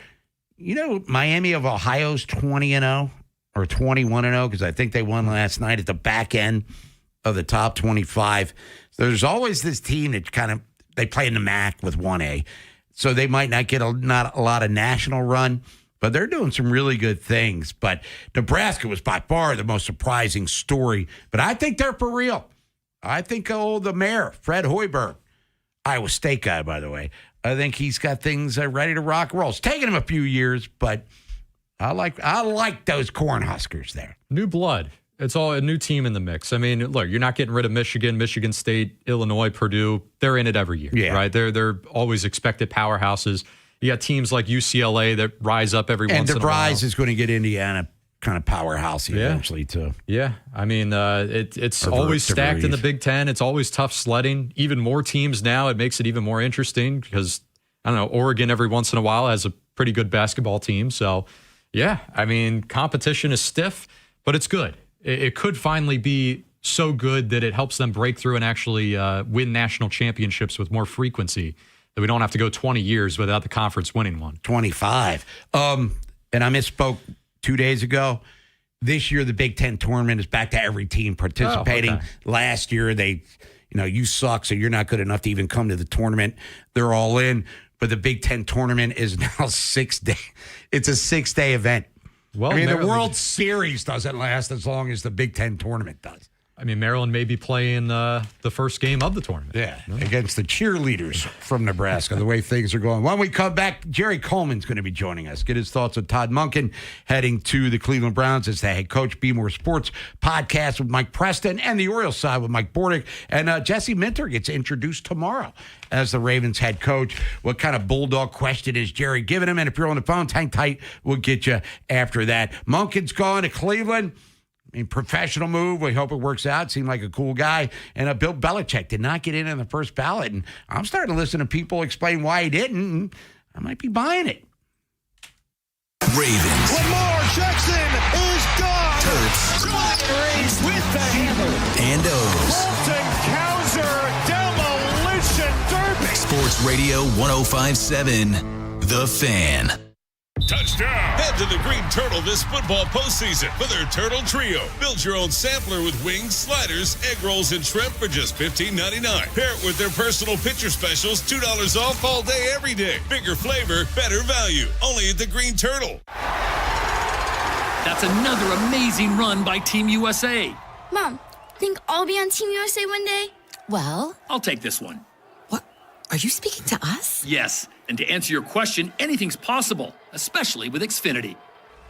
You know, Miami of Ohio's 20-0 or 21-0 because I think they won last night at the back end of the top 25. So there's always this team that they play in the MAC with 1A. So they might not get not a lot of national run. But they're doing some really good things. But Nebraska was by far the most surprising story. But I think they're for real. I think the mayor, Fred Hoiberg, Iowa State guy, by the way, I think he's got things ready to rock and roll. It's taken him a few years, but I like those Cornhuskers there. New blood. It's all a new team in the mix. I mean, look, you're not getting rid of Michigan, Michigan State, Illinois, Purdue. They're in it every year, right? They're always expected powerhouses. You got teams like UCLA that rise up every once in a while. And DeVries is going to get Indiana kind of powerhouse eventually, too. Yeah. I mean, it's always stacked in the Big Ten. It's always tough sledding. Even more teams now, it makes it even more interesting because, I don't know, Oregon every once in a while has a pretty good basketball team. So, yeah, I mean, competition is stiff, but it's good. It could finally be so good that it helps them break through and actually win national championships with more frequency. That we don't have to go 20 years without the conference winning one. 25. And I misspoke 2 days ago. This year, the Big Ten tournament is back to every team participating. Last year, you suck, so you're not good enough to even come to the tournament. They're all in. But the Big Ten tournament is now 6 day. It's a 6-day event. Well, I mean, the World Series doesn't last as long as the Big Ten tournament does. I mean, Maryland may be playing the first game of the tournament. Yeah, against the cheerleaders from Nebraska, the way things are going. When we come back, Jerry Coleman's going to be joining us. Get his thoughts on Todd Monken heading to the Cleveland Browns as the head coach. Be More Sports podcast with Mike Preston and the Orioles side with Mike Bordick. And Jesse Minter gets introduced tomorrow as the Ravens head coach. What kind of bulldog question is Jerry giving him? And if you're on the phone, hang tight. We'll get you after that. Monken's going to Cleveland. I mean, professional move. We hope it works out. Seemed like a cool guy. And Bill Belichick did not get in the first ballot. And I'm starting to listen to people explain why he didn't. And I might be buying it. Ravens. Lamar Jackson is gone. Terps. Raised with the hammer. And O's. Bolton Cowser demolition derby. Sports Radio 105.7. The Fan. Touchdown! Head to the Green Turtle this football postseason for their Turtle Trio. Build your own sampler with wings, sliders, egg rolls, and shrimp for just $15.99. Pair it with their personal pitcher specials, $2 off all day, every day. Bigger flavor, better value. Only at the Green Turtle. That's another amazing run by Team USA. Mom, think I'll be on Team USA one day? Well, I'll take this one. What? Are you speaking to us? Yes. And to answer your question, anything's possible, especially with Xfinity.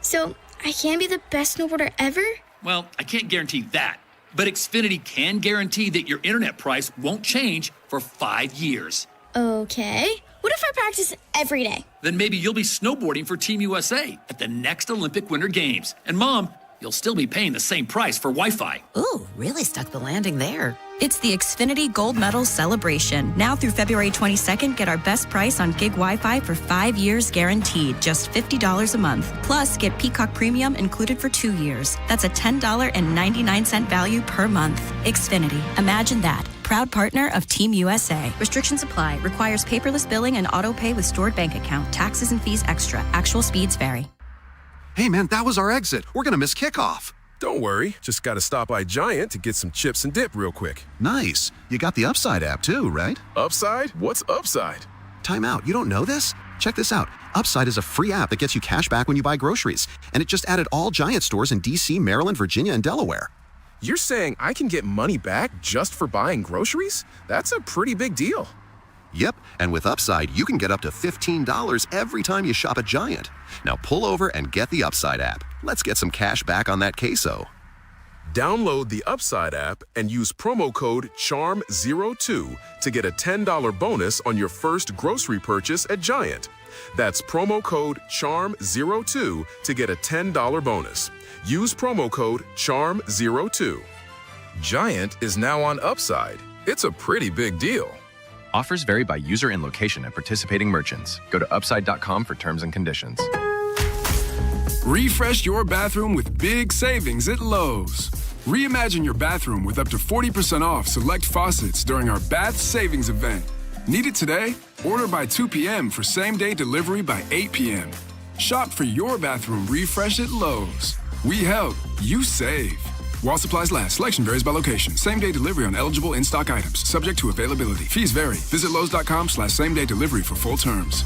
So, I can be the best snowboarder ever? Well, I can't guarantee that, but Xfinity can guarantee that your internet price won't change for 5 years. Okay. What if I practice every day? Then maybe you'll be snowboarding for Team USA at the next Olympic Winter Games. And Mom, you'll still be paying the same price for Wi-Fi. Ooh, really stuck the landing there. It's the Xfinity Gold Medal Celebration. Now through February 22nd, get our best price on gig Wi-Fi for 5 years guaranteed, just $50 a month. Plus, get Peacock Premium included for 2 years. That's a $10.99 value per month. Xfinity. Imagine that. Proud partner of Team USA. Restrictions apply. Requires paperless billing and auto pay with stored bank account. Taxes and fees extra. Actual speeds vary. Hey, man, that was our exit. We're going to miss kickoff. Don't worry. Just got to stop by Giant to get some chips and dip real quick. Nice. You got the Upside app too, right? Upside? What's Upside? Time out. You don't know this? Check this out. Upside is a free app that gets you cash back when you buy groceries. And it just added all Giant stores in D.C., Maryland, Virginia, and Delaware. You're saying I can get money back just for buying groceries? That's a pretty big deal. Yep, and with Upside, you can get up to $15 every time you shop at Giant. Now pull over and get the Upside app. Let's get some cash back on that queso. Download the Upside app and use promo code CHARM02 to get a $10 bonus on your first grocery purchase at Giant. That's promo code CHARM02 to get a $10 bonus. Use promo code CHARM02. Giant is now on Upside. It's a pretty big deal. Offers vary by user and location at participating merchants. Go to upside.com for terms and conditions. Refresh your bathroom with big savings at Lowe's. Reimagine your bathroom with up to 40% off select faucets during our Bath Savings event. Need it today? Order by 2 p.m. for same-day delivery by 8 p.m. Shop for your bathroom refresh at Lowe's. We help, you save. While supplies last, selection varies by location. Same-day delivery on eligible in-stock items, subject to availability. Fees vary. Visit Lowe's.com/same-day delivery for full terms.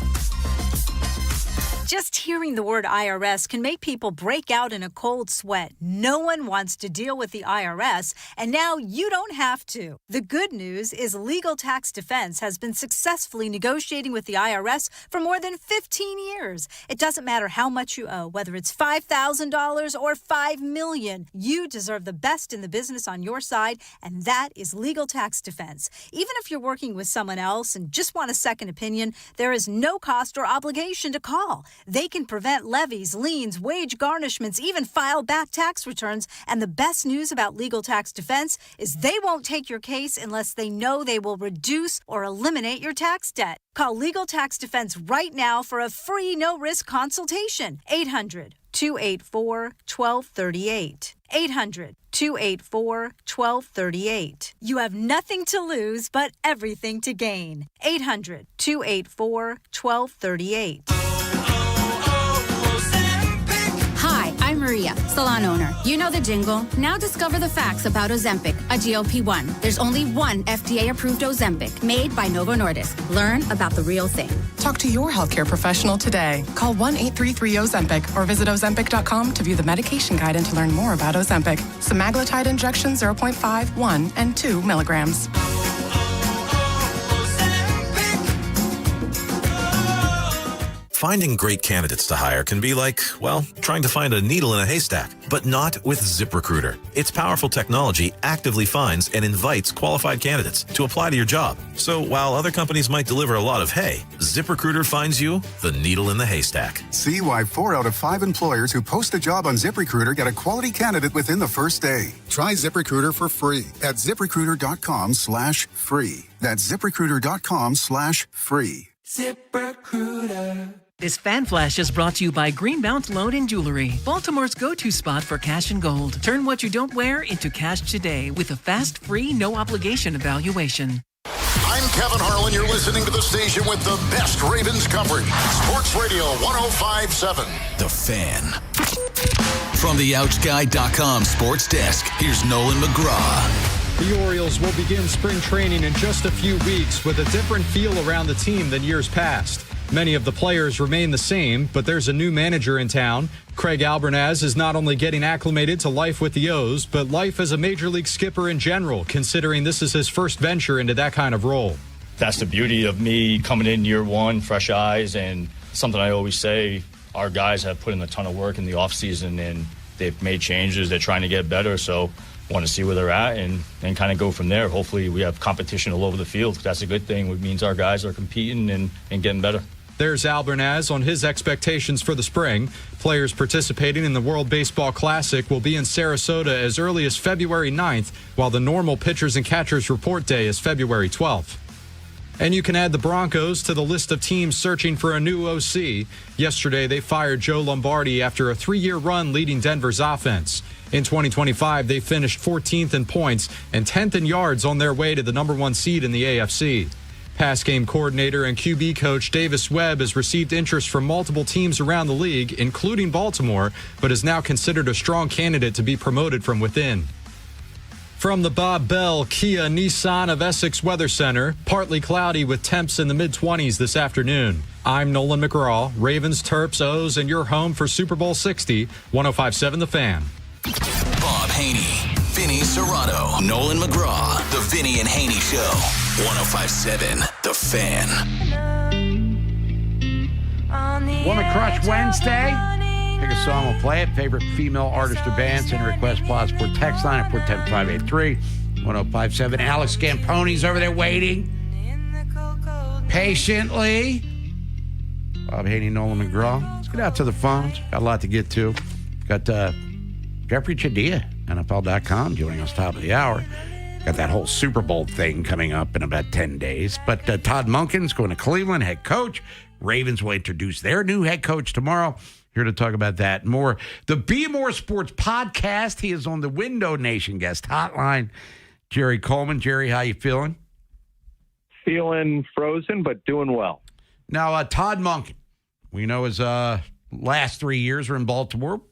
Just hearing the word IRS can make people break out in a cold sweat. No one wants to deal with the IRS, and now you don't have to. The good news is Legal Tax Defense has been successfully negotiating with the IRS for more than 15 years. It doesn't matter how much you owe, whether it's $5,000 or $5 million. You deserve the best in the business on your side, and that is Legal Tax Defense. Even if you're working with someone else and just want a second opinion, there is no cost or obligation to call. They can prevent levies, liens, wage garnishments, even file back tax returns. And the best news about Legal Tax Defense is they won't take your case unless they know they will reduce or eliminate your tax debt. Call Legal Tax Defense right now for a free no-risk consultation. 800-284-1238. 800-284-1238. You have nothing to lose but everything to gain. 800-284-1238. Hi, I'm Maria, salon owner. You know the jingle. Now discover the facts about Ozempic, a GLP-1. There's only one FDA-approved Ozempic made by Novo Nordisk. Learn about the real thing. Talk to your healthcare professional today. Call 1-833-OZEMPIC or visit Ozempic.com to view the medication guide and to learn more about Ozempic. Semaglutide injection 0.5, 1, and 2 milligrams. Finding great candidates to hire can be like, well, trying to find a needle in a haystack, but not with ZipRecruiter. Its powerful technology actively finds and invites qualified candidates to apply to your job. So while other companies might deliver a lot of hay, ZipRecruiter finds you the needle in the haystack. See why 4 out of 5 employers who post a job on ZipRecruiter get a quality candidate within the first day. Try ZipRecruiter for free at ZipRecruiter.com/free. That's ZipRecruiter.com/free. ZipRecruiter. This Fan Flash is brought to you by Greenmount Loan and Jewelry, Baltimore's go-to spot for cash and gold. Turn what you don't wear into cash today with a fast, free, no-obligation evaluation. I'm Kevin Harlan. You're listening to the station with the best Ravens coverage. Sports Radio 105.7. The Fan. From the OutSky.com sports desk, here's Nolan McGraw. The Orioles will begin spring training in just a few weeks with a different feel around the team than years past. Many of the players remain the same, but there's a new manager in town. Craig Albernaz is not only getting acclimated to life with the O's, but life as a major league skipper in general, considering this is his first venture into that kind of role. That's the beauty of me coming in year one, fresh eyes, and something I always say, our guys have put in a ton of work in the offseason, and they've made changes. They're trying to get better, so want to see where they're at and kind of go from there. Hopefully we have competition all over the field. That's a good thing. It means our guys are competing and getting better. There's Albernaz on his expectations for the spring. Players participating in the World Baseball Classic will be in Sarasota as early as February 9th, while the normal pitchers and catchers report day is February 12th. And you can add the Broncos to the list of teams searching for a new OC. Yesterday, they fired Joe Lombardi after a 3-year run leading Denver's offense. In 2025, they finished 14th in points and 10th in yards on their way to the number 1 seed in the AFC. Pass game coordinator and QB coach Davis Webb has received interest from multiple teams around the league, including Baltimore, but is now considered a strong candidate to be promoted from within. From the Bob Bell Kia Nissan of Essex Weather Center, partly cloudy with temps in the mid-20s this afternoon. I'm Nolan McGraw, Ravens, Terps, O's, and your home for Super Bowl 60, 105.7 The Fan. Bob Haynie, Vinny Serrato, Nolan McGraw, The Vinny and Haynie Show. 105.7 The Fan. Woman Crush Wednesday. Pick a song, we'll play it. Favorite female artist or band, send a request, Plasport text line at 410-583-1057. Alex Scamponi's over there waiting patiently. Bob Haney, Nolan McGraw. Let's get out to the phones. Got a lot to get to. Got Jeffrey Chadia, NFL.com, joining us top of the hour. Got that whole Super Bowl thing coming up in about 10 days. But Todd Monken's going to Cleveland, head coach. Ravens will introduce their new head coach tomorrow. Here to talk about that and more. The Be More Sports podcast. He is on the Window Nation guest hotline. Jerry Coleman. Jerry, how you feeling? Feeling frozen, but doing well. Now, Todd Monken, we know his last 3 years are in Baltimore.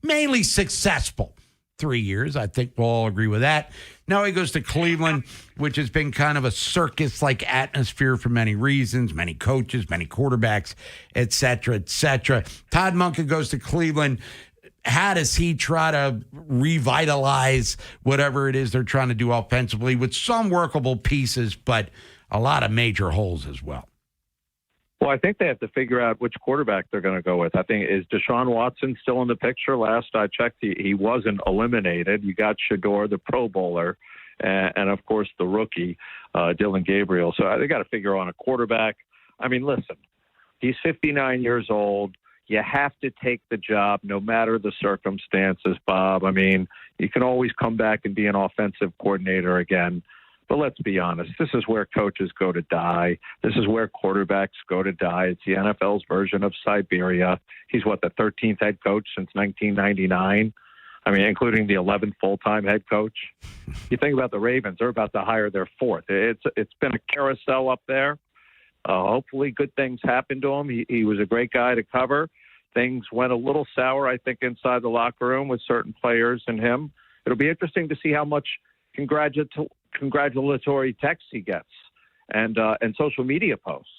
Mainly successful 3 years. I think we'll all agree with that. Now he goes to Cleveland, which has been kind of a circus-like atmosphere for many reasons, many coaches, many quarterbacks, et cetera, et cetera. Todd Monken goes to Cleveland. How does he try to revitalize whatever it is they're trying to do offensively with some workable pieces, but a lot of major holes as well? Well, I think they have to figure out which quarterback they're going to go with. I think, is Deshaun Watson still in the picture? Last I checked, he wasn't eliminated. You got Shador, the Pro Bowler, and of course, the rookie, Dylan Gabriel. So they got to figure on a quarterback. I mean, listen, he's 59 years old. You have to take the job no matter the circumstances, Bob. I mean, you can always come back and be an offensive coordinator again. But let's be honest, this is where coaches go to die. This is where quarterbacks go to die. It's the NFL's version of Siberia. He's, the 13th head coach since 1999? I mean, including the 11th full-time head coach. You think about the Ravens, they're about to hire their fourth. It's been a carousel up there. Hopefully good things happen to him. He was a great guy to cover. Things went a little sour, I think, inside the locker room with certain players and him. It'll be interesting to see how much congratulatory texts he gets and social media posts,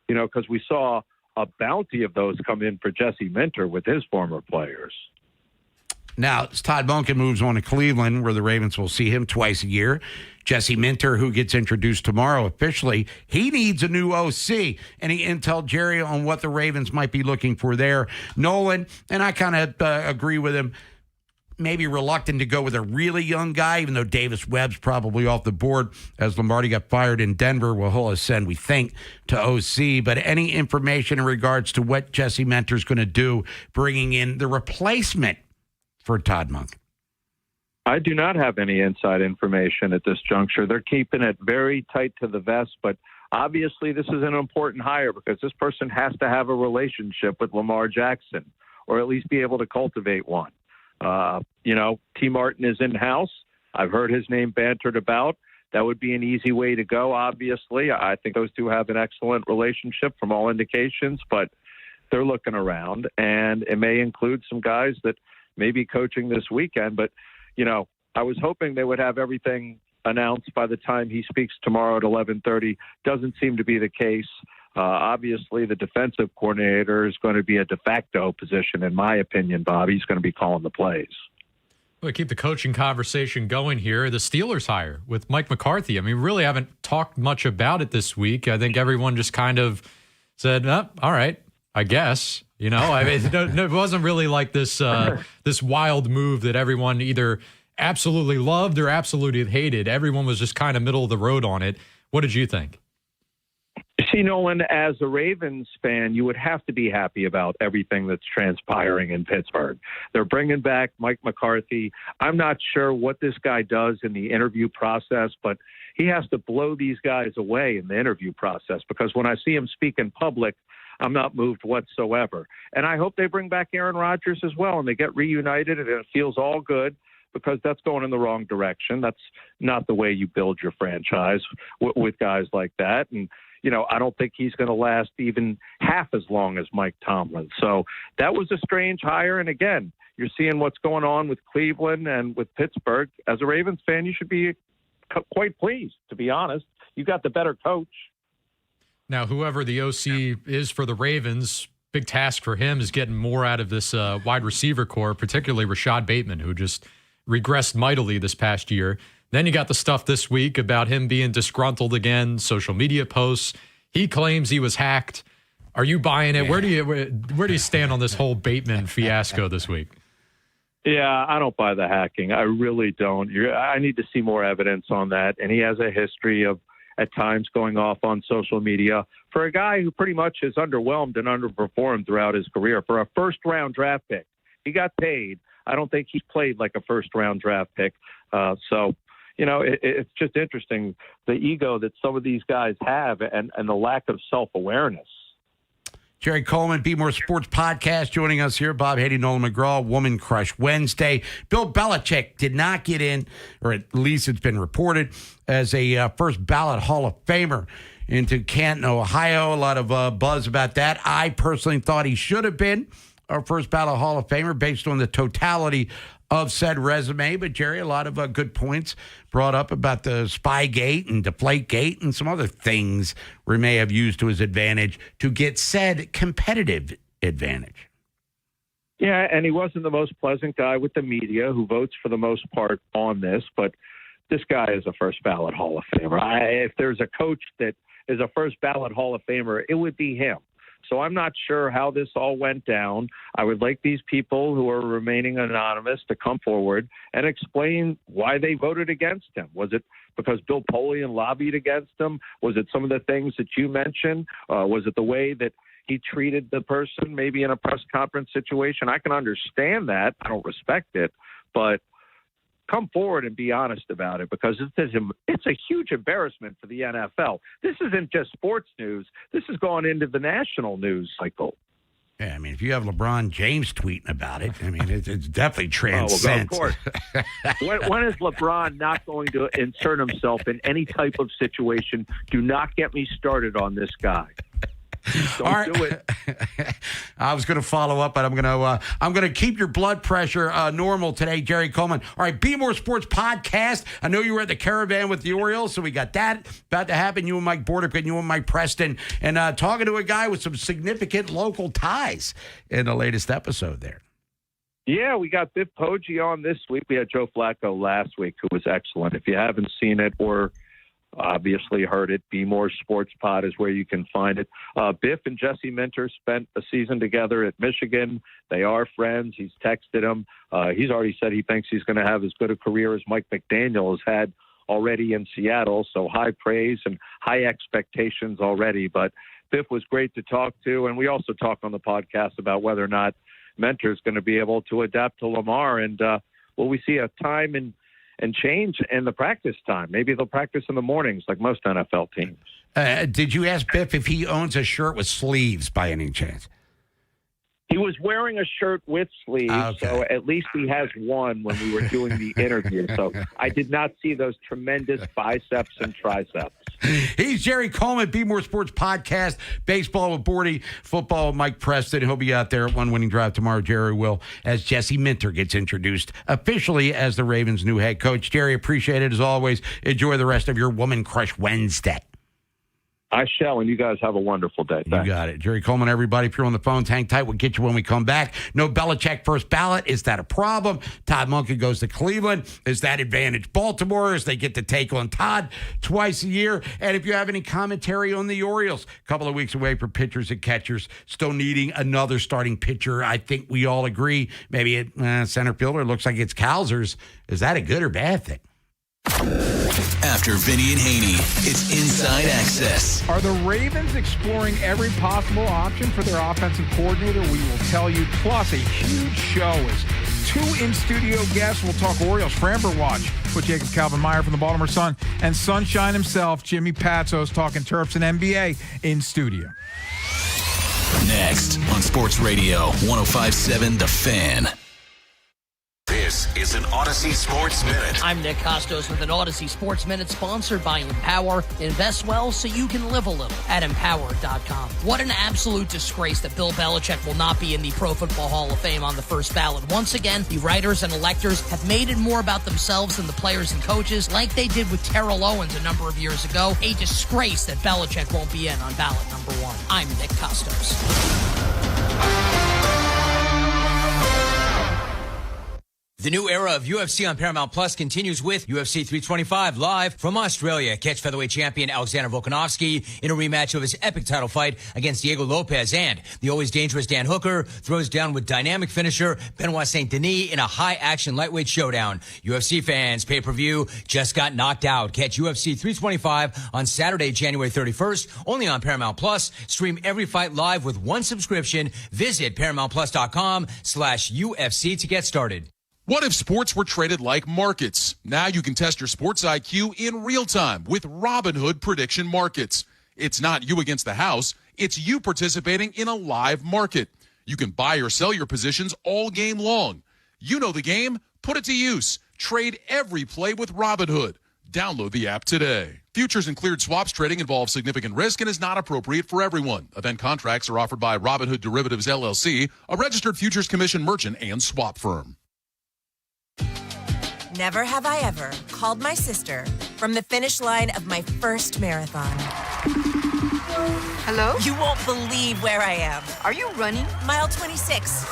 because we saw a bounty of those come in for Jesse Minter with his former players. Now, as Todd Monken moves on to Cleveland, where the Ravens will see him twice a year, Jesse Minter, who gets introduced tomorrow officially, he needs a new OC. Any intel, Jerry, on what the Ravens might be looking for there? Nolan, and I kind of agree with him, maybe reluctant to go with a really young guy, even though Davis Webb's probably off the board as Lombardi got fired in Denver. Well, he'll ascend, we think, to OC. But any information in regards to what Jesse Minter's going to do, bringing in the replacement for Todd Monken? I do not have any inside information at this juncture. They're keeping it very tight to the vest, but obviously this is an important hire because this person has to have a relationship with Lamar Jackson, or at least be able to cultivate one. T. Martin is in-house. I've heard his name bantered about. That would be an easy way to go, obviously. I think those two have an excellent relationship from all indications, but they're looking around, and it may include some guys that may be coaching this weekend. But, I was hoping they would have everything announced by the time he speaks tomorrow at 11:30. Doesn't seem to be the case. Obviously, the defensive coordinator is going to be a de facto position, in my opinion, Bob. He's going to be calling the plays. Well, keep the coaching conversation going here. The Steelers hire with Mike McCarthy. I mean, we really haven't talked much about it this week. I think everyone just kind of said, all right, I guess. I mean, it wasn't really like this this wild move that everyone either absolutely loved or absolutely hated. Everyone was just kind of middle of the road on it. What did you think? See, Nolan, as a Ravens fan, you would have to be happy about everything that's transpiring in Pittsburgh. They're bringing back Mike McCarthy. I'm not sure what this guy does in the interview process, but he has to blow these guys away in the interview process, because when I see him speak in public, I'm not moved whatsoever. And I hope they bring back Aaron Rodgers as well, and they get reunited, and it feels all good, because that's going in the wrong direction. That's not the way you build your franchise with guys like that. And I don't think he's going to last even half as long as Mike Tomlin. So that was a strange hire. And again, you're seeing what's going on with Cleveland and with Pittsburgh. As a Ravens fan, you should be quite pleased, to be honest. You got the better coach. Now, whoever the OC is for the Ravens, big task for him is getting more out of this wide receiver core, particularly Rashad Bateman, who just regressed mightily this past year. Then you got the stuff this week about him being disgruntled again, social media posts. He claims he was hacked. Are you buying it? Where do you stand on this whole Bateman fiasco this week? Yeah, I don't buy the hacking. I really don't. I need to see more evidence on that. And he has a history of, at times, going off on social media. For a guy who pretty much is underwhelmed and underperformed throughout his career, for a first-round draft pick, he got paid. I don't think he's played like a first-round draft pick. So, you know, it's just interesting, the ego that some of these guys have and the lack of self-awareness. Jerry Coleman, Be More Sports Podcast, joining us here. Bob Haynie, Nolan McGraw, Woman Crush Wednesday. Bill Belichick did not get in, or at least it's been reported, as a first ballot Hall of Famer into Canton, Ohio. A lot of buzz about that. I personally thought he should have been our first ballot Hall of Famer based on the totality of said resume. But, Jerry, a lot of good points brought up about the Spygate and Deflategate and some other things we may have used to his advantage to get said competitive advantage. Yeah, and he wasn't the most pleasant guy with the media who votes for the most part on this, but this guy is a first ballot Hall of Famer. If there's a coach that is a first ballot Hall of Famer, it would be him. So I'm not sure how this all went down. I would like these people who are remaining anonymous to come forward and explain why they voted against him. Was it because Bill Polian lobbied against him? Was it some of the things that you mentioned? Was it the way that he treated the person, maybe in a press conference situation? I can understand that. I don't respect it, but come forward and be honest about it, because it's a huge embarrassment for the NFL. This isn't just sports news. This has gone into the national news cycle. Yeah, I mean, if you have LeBron James tweeting about it, I mean, it's definitely transcends. Oh, well, of course. when is LeBron not going to insert himself in any type of situation? Do not get me started on this guy. Don't do it. I was going to follow up, but I'm going to keep your blood pressure normal today, Jerry Coleman. All right, Be More Sports Podcast. I know you were at the Caravan with the Orioles, so we got that about to happen. You and Mike Bordick and you and Mike Preston, and talking to a guy with some significant local ties in the latest episode there. Yeah, we got Biff Poggi on this week. We had Joe Flacco last week, who was excellent. If you haven't seen it or obviously heard it, Be More Sports Pod is where you can find it. Biff and Jesse Minter spent a season together at Michigan. They are friends. He's texted him. He's already said he thinks he's going to have as good a career as Mike McDaniel has had already in Seattle. So high praise and high expectations already. But Biff was great to talk to. And we also talked on the podcast about whether or not Minter is going to be able to adapt to Lamar. And will we see a time and change in the practice time? Maybe they'll practice in the mornings like most NFL teams. Did you ask Biff if he owns a shirt with sleeves by any chance? He was wearing a shirt with sleeves, so at least he has one when we were doing the interview. So I did not see those tremendous biceps and triceps. He's Jerry Coleman, Be More Sports Podcast, baseball with Bordy, football with Mike Preston. He'll be out there at One Winning Drive tomorrow. Jerry will, as Jesse Minter gets introduced officially as the Ravens' new head coach. Jerry, appreciate it as always. Enjoy the rest of your Woman Crush Wednesday. I shall, and you guys have a wonderful day. Thanks. You got it. Jerry Coleman, everybody. If you're on the phones, hang tight. We'll get you when we come back. No Belichick first ballot. Is that a problem? Todd Monken goes to Cleveland. Is that advantage Baltimore as they get to take on Todd twice a year? And if you have any commentary on the Orioles, a couple of weeks away for pitchers and catchers, still needing another starting pitcher. I think we all agree. Maybe at center fielder, looks like it's Cowsers. Is that a good or bad thing? After Vinny and Haynie, it's Inside Access. Are the Ravens exploring every possible option for their offensive coordinator? We will tell you. Plus, a huge show is 2 in-studio guests. We'll talk Orioles, Framber Watch with Jacob Calvin-Meyer from the Baltimore Sun, and Sunshine himself, Jimmy Patsos, talking Terps and NBA in studio. Next on Sports Radio 105.7 The Fan. This is an Odyssey Sports Minute. I'm Nick Costos with an Odyssey Sports Minute sponsored by Empower. Invest well so you can live a little at Empower.com. What an absolute disgrace that Bill Belichick will not be in the Pro Football Hall of Fame on the first ballot. Once again, the writers and electors have made it more about themselves than the players and coaches, like they did with Terrell Owens a number of years ago. A disgrace that Belichick won't be in on ballot number 1. I'm Nick Costos. The new era of UFC on Paramount Plus continues with UFC 325 live from Australia. Catch featherweight champion Alexander Volkanovski in a rematch of his epic title fight against Diego Lopez, and the always dangerous Dan Hooker throws down with dynamic finisher Benoit Saint Denis in a high-action lightweight showdown. UFC fans, pay-per-view just got knocked out. Catch UFC 325 on Saturday, January 31st, only on Paramount Plus. Stream every fight live with one subscription. Visit ParamountPlus.com/UFC to get started. What if sports were traded like markets? Now you can test your sports IQ in real time with Robinhood Prediction Markets. It's not you against the house. It's you participating in a live market. You can buy or sell your positions all game long. You know the game. Put it to use. Trade every play with Robinhood. Download the app today. Futures and cleared swaps trading involves significant risk and is not appropriate for everyone. Event contracts are offered by Robinhood Derivatives LLC, a registered futures commission merchant and swap firm. Never have I ever called my sister from the finish line of my first marathon. Hello? You won't believe where I am. Are you running? Mile 26.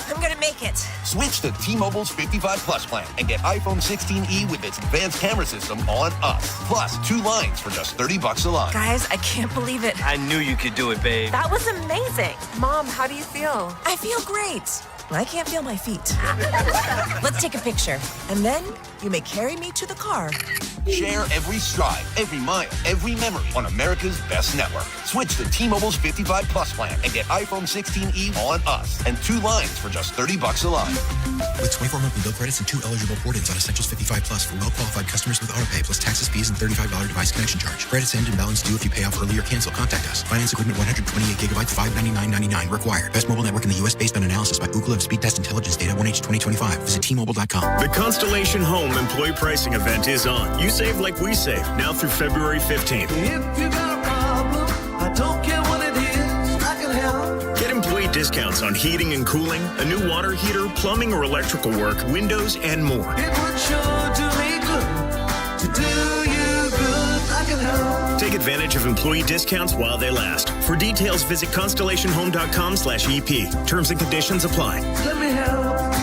I'm gonna make it. Switch to T-Mobile's 55 Plus plan and get iPhone 16e with its advanced camera system on us. Plus, 2 lines for just $30 a line. Guys, I can't believe it. I knew you could do it, babe. That was amazing. Mom, how do you feel? I feel great. I can't feel my feet. Let's take a picture. And then you may carry me to the car. Share every stride, every mile, every memory on America's best network. Switch to T-Mobile's 55 Plus plan and get iPhone 16e on us and 2 lines for just $30 a line. With 24 monthly bill credits and 2 eligible port-ins on Essentials 55 Plus for well-qualified customers with autopay plus taxes, fees, and $35 device connection charge. Credits end and balance due if you pay off early or cancel. Contact us. Finance agreement 128 gigabytes, $599.99 required. Best mobile network in the U.S. based on analysis by Ookla of Speed Test Intelligence Data 1H 2025. Visit T-Mobile.com. The Constellation Home Employee Pricing Event is on. You save like we save, now through February 15th. If you got a problem, I don't care what it is, I can help. Get employee discounts on heating and cooling, a new water heater, plumbing or electrical work, windows, and more. It would sure do me good to do you good, I can help. Take advantage of employee discounts while they last. For details, visit constellationhome.com/EP. Terms and conditions apply. Let me help.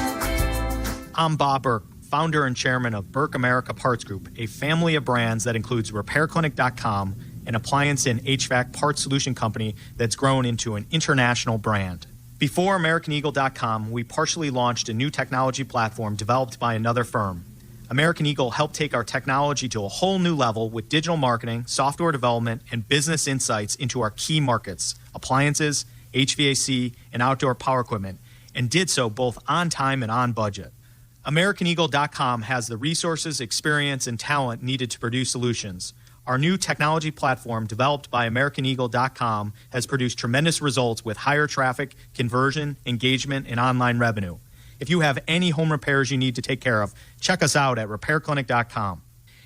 I'm Bob Burke, founder and chairman of Burke America Parts Group, a family of brands that includes RepairClinic.com, an appliance and HVAC parts solution company that's grown into an international brand. Before AmericanEagle.com, we partially launched a new technology platform developed by another firm. American Eagle helped take our technology to a whole new level with digital marketing, software development, and business insights into our key markets, appliances, HVAC, and outdoor power equipment, and did so both on time and on budget. AmericanEagle.com has the resources, experience, and talent needed to produce solutions. Our new technology platform, developed by AmericanEagle.com, has produced tremendous results with higher traffic, conversion, engagement, and online revenue. If you have any home repairs you need to take care of, check us out at RepairClinic.com.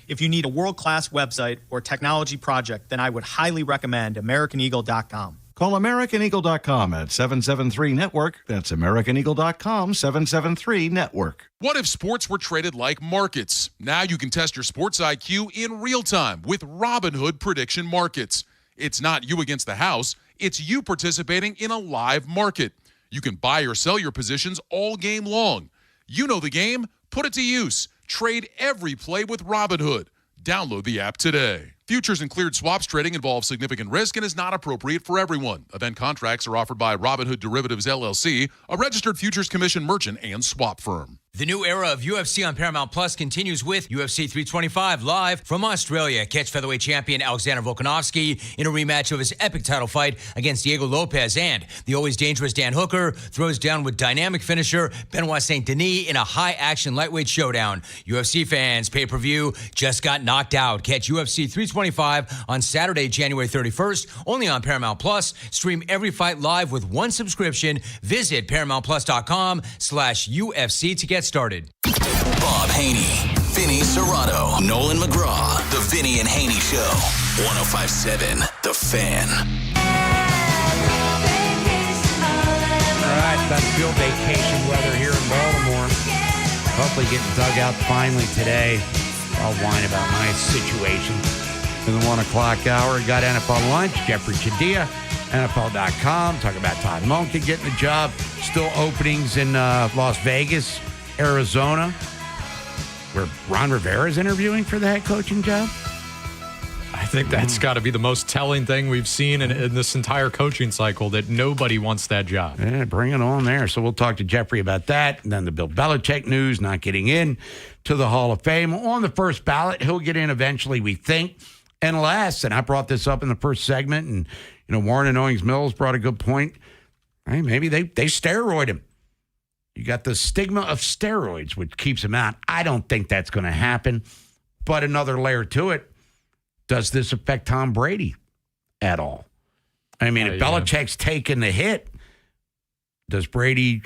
If you need a world-class website or technology project, then I would highly recommend AmericanEagle.com. Call AmericanEagle.com at 773-NETWORK. That's AmericanEagle.com, 773-NETWORK. What if sports were traded like markets? Now you can test your sports IQ in real time with Robinhood Prediction Markets. It's not you against the house. It's you participating in a live market. You can buy or sell your positions all game long. You know the game. Put it to use. Trade every play with Robinhood. Download the app today. Futures and cleared swaps trading involves significant risk and is not appropriate for everyone. Event contracts are offered by Robinhood Derivatives LLC, a registered futures commission merchant and swap firm. The new era of UFC on Paramount Plus continues with UFC 325 live from Australia. Catch featherweight champion Alexander Volkanovski in a rematch of his epic title fight against Diego Lopez, and the always dangerous Dan Hooker throws down with dynamic finisher Benoit Saint Denis in a high-action lightweight showdown. UFC fans, pay-per-view just got knocked out. Catch UFC 325 on Saturday, January 31st, only on Paramount Plus. Stream every fight live with one subscription. Visit ParamountPlus.com/UFC to get started. Bob Haynie, Vinny Serrato, Nolan McGraw, The Vinny and Haynie Show, 105.7 The Fan. All right, that's real vacation weather here in Baltimore. Hopefully getting dug out finally today. I'll whine about my situation. In the 1 o'clock hour, got NFL lunch, Jeffrey Chadilla, NFL.com, talk about Todd Monken getting the job. Still openings in Las Vegas Arizona, where Ron Rivera is interviewing for the head coaching job? I think that's got to be the most telling thing we've seen in this entire coaching cycle, that nobody wants that job. Yeah, bring it on there. So we'll talk to Jeffrey about that. And then the Bill Belichick news, not getting in to the Hall of Fame. On the first ballot, he'll get in eventually, we think. Unless, and I brought this up in the first segment, and Warren and Owings Mills brought a good point. Hey, maybe they steroid him. You got the stigma of steroids, which keeps him out. I don't think that's going to happen. But another layer to it, does this affect Tom Brady at all? I mean, if Belichick's taking the hit, does Brady,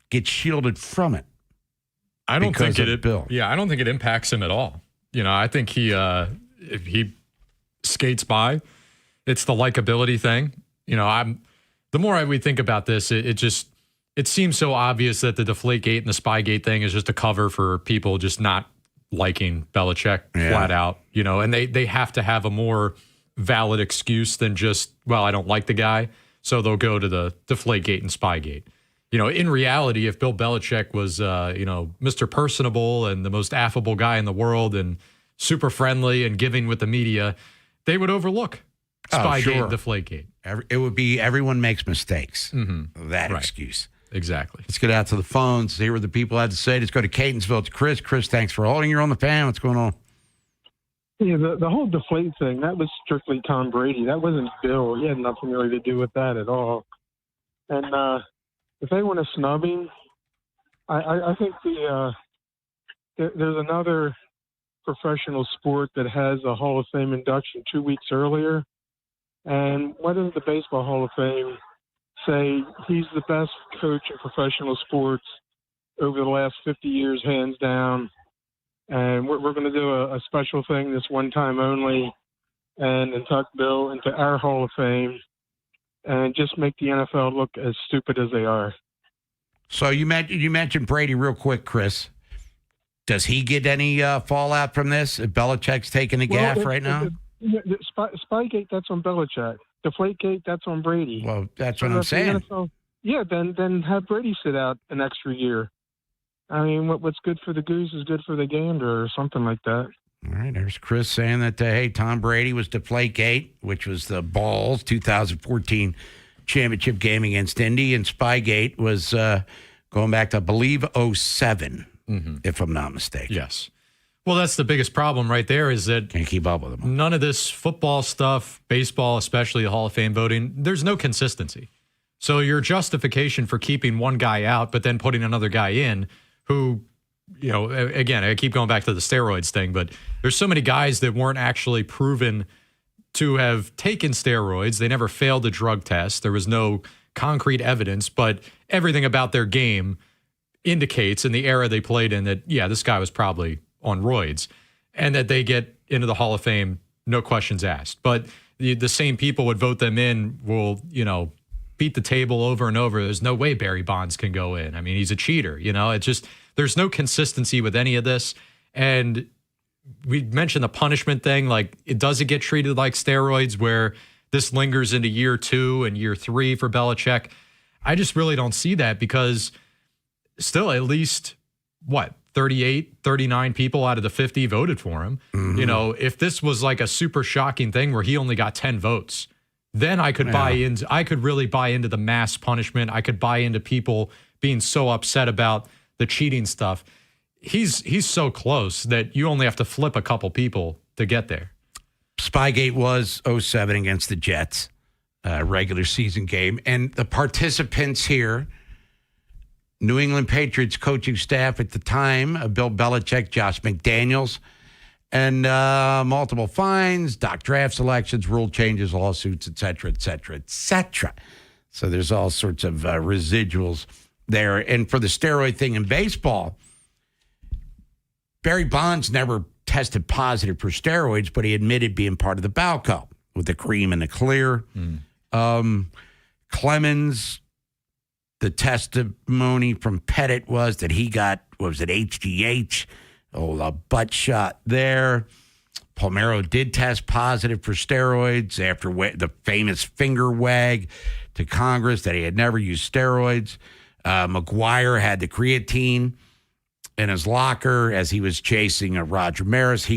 get shielded from it? I don't think I don't think it impacts him at all. I think if he skates by, it's the likability thing. The more we think about this, it seems so obvious that the Deflategate and the Spygate thing is just a cover for people just not liking Belichick flat out, and they have to have a more valid excuse than just, well, I don't like the guy, so they'll go to the Deflategate and Spygate. In reality, if Bill Belichick was, Mr. Personable and the most affable guy in the world and super friendly and giving with the media, they would overlook Spygate and Deflategate. It would be everyone makes mistakes. That Right. excuse. Exactly. Let's get out to the phones, hear what the people had to say. Let's go to Catonsville. It's Chris. Chris, thanks for holding. You're on the fan. What's going on? Yeah, the whole deflate thing, that was strictly Tom Brady. That wasn't Bill. He had nothing really to do with that at all. And if they want to snub him, I think there's another professional sport that has a Hall of Fame induction 2 weeks earlier. And what does the Baseball Hall of Fame say? He's the best coach in professional sports over the last 50 years, hands down. And we're going to do a special thing this one time only and induct Bill into our Hall of Fame and just make the NFL look as stupid as they are. So you mentioned Brady real quick, Chris. Does he get any fallout from this if Belichick's taking the gaff right now? Spygate, that's on Belichick. Deflategate, that's on Brady. Well, that's what I'm saying. Then have Brady sit out an extra year. I mean, what's good for the goose is good for the gander, or something like that. All right, there's Chris saying that, hey, Tom Brady was Deflategate, which was the Balls 2014 championship game against Indy, and Spygate was going back to, I believe, 07, if I'm not mistaken. Yes. Well, that's the biggest problem right there, is that can't keep up with them. None of this football stuff, baseball, especially the Hall of Fame voting, there's no consistency. So your justification for keeping one guy out but then putting another guy in who, again, I keep going back to the steroids thing, but there's so many guys that weren't actually proven to have taken steroids. They never failed a drug test. There was no concrete evidence, but everything about their game indicates in the era they played in that, yeah, this guy was probably on roids, and that they get into the Hall of Fame, no questions asked. But the same people would vote them in will, beat the table over and over. There's no way Barry Bonds can go in. I mean, he's a cheater, It's just, there's no consistency with any of this. And we mentioned the punishment thing. Like, does it get treated like steroids where this lingers into year 2 and year 3 for Belichick? I just really don't see that, because still at least, 38, 39 people out of the 50 voted for him. If this was like a super shocking thing where he only got 10 votes, then I could buy into, I could really buy into the mass punishment. I could buy into people being so upset about the cheating stuff. He's so close that you only have to flip a couple people to get there. Spygate was 07 against the Jets, regular season game. And the participants here, New England Patriots coaching staff at the time, Bill Belichick, Josh McDaniels, and multiple fines, doc draft selections, rule changes, lawsuits, et cetera, et cetera, et cetera. So there's all sorts of residuals there. And for the steroid thing in baseball, Barry Bonds never tested positive for steroids, but he admitted being part of the Balco with the cream and the clear. Clemens, the testimony from Pettit was that he got, HGH? A butt shot there. Palmeiro did test positive for steroids after the famous finger wag to Congress that he had never used steroids. McGuire had the creatine in his locker as he was chasing Roger Maris.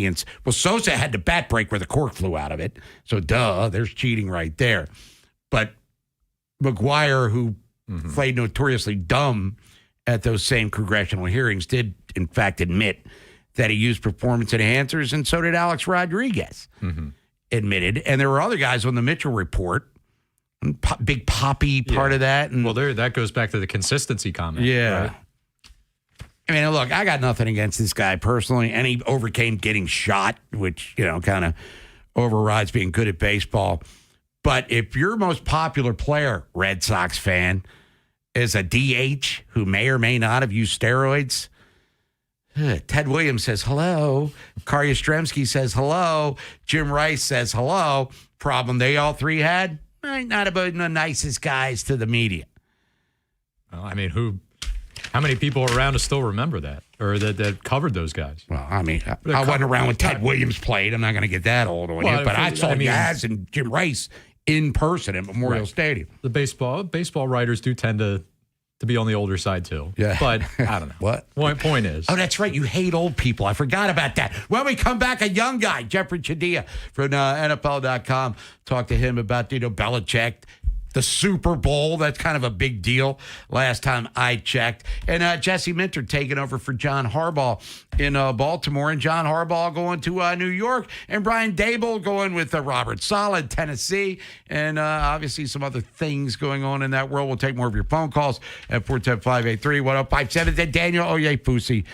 Sosa had the bat break where the cork flew out of it. So, there's cheating right there. But McGuire, who played notoriously dumb at those same congressional hearings, did, in fact, admit that he used performance enhancers, and so did Alex Rodriguez, admitted. And there were other guys on the Mitchell report. Big Poppy part of that. And, that goes back to the consistency comment. Yeah. Right? I mean, look, I got nothing against this guy personally, and he overcame getting shot, which, kind of overrides being good at baseball. But if your most popular player, Red Sox fan, is a DH who may or may not have used steroids, Ted Williams says hello. Kari Yastrzemski says hello. Jim Rice says hello. Problem they all three had? Might not have been the nicest guys to the media. Well, I mean, how many people around to still remember that or that covered those guys? Well, I mean, I wasn't around when Ted Williams played. I'm not going to get that old on you, but I saw Yaz and Jim Rice in person at Memorial Stadium. The baseball writers do tend to be on the older side too. Yeah. But I don't know. What? Point is. Oh, that's right. You hate old people. I forgot about that. When we come back, a young guy, Jeffrey Chadilla from NFL.com. Talk to him about, Belichick, the Super Bowl. That's kind of a big deal last time I checked. And Jesse Minter taking over for John Harbaugh in Baltimore. And John Harbaugh going to New York. And Brian Dable going with Robert Saleh, Tennessee. And obviously some other things going on in that world. We'll take more of your phone calls at 410-583-1057. Then Daniel Oyefusi,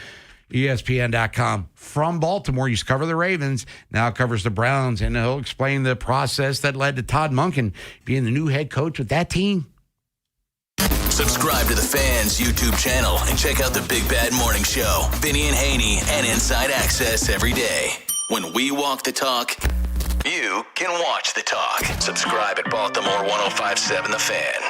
ESPN.com from Baltimore. Used to cover the Ravens, now covers the Browns, and he'll explain the process that led to Todd Monken being the new head coach with that team. Subscribe to the Fans YouTube channel and check out the Big Bad Morning Show. Vinny and Haynie and Inside Access every day. When we walk the talk, you can watch the talk. Subscribe at Baltimore 1057 The Fan.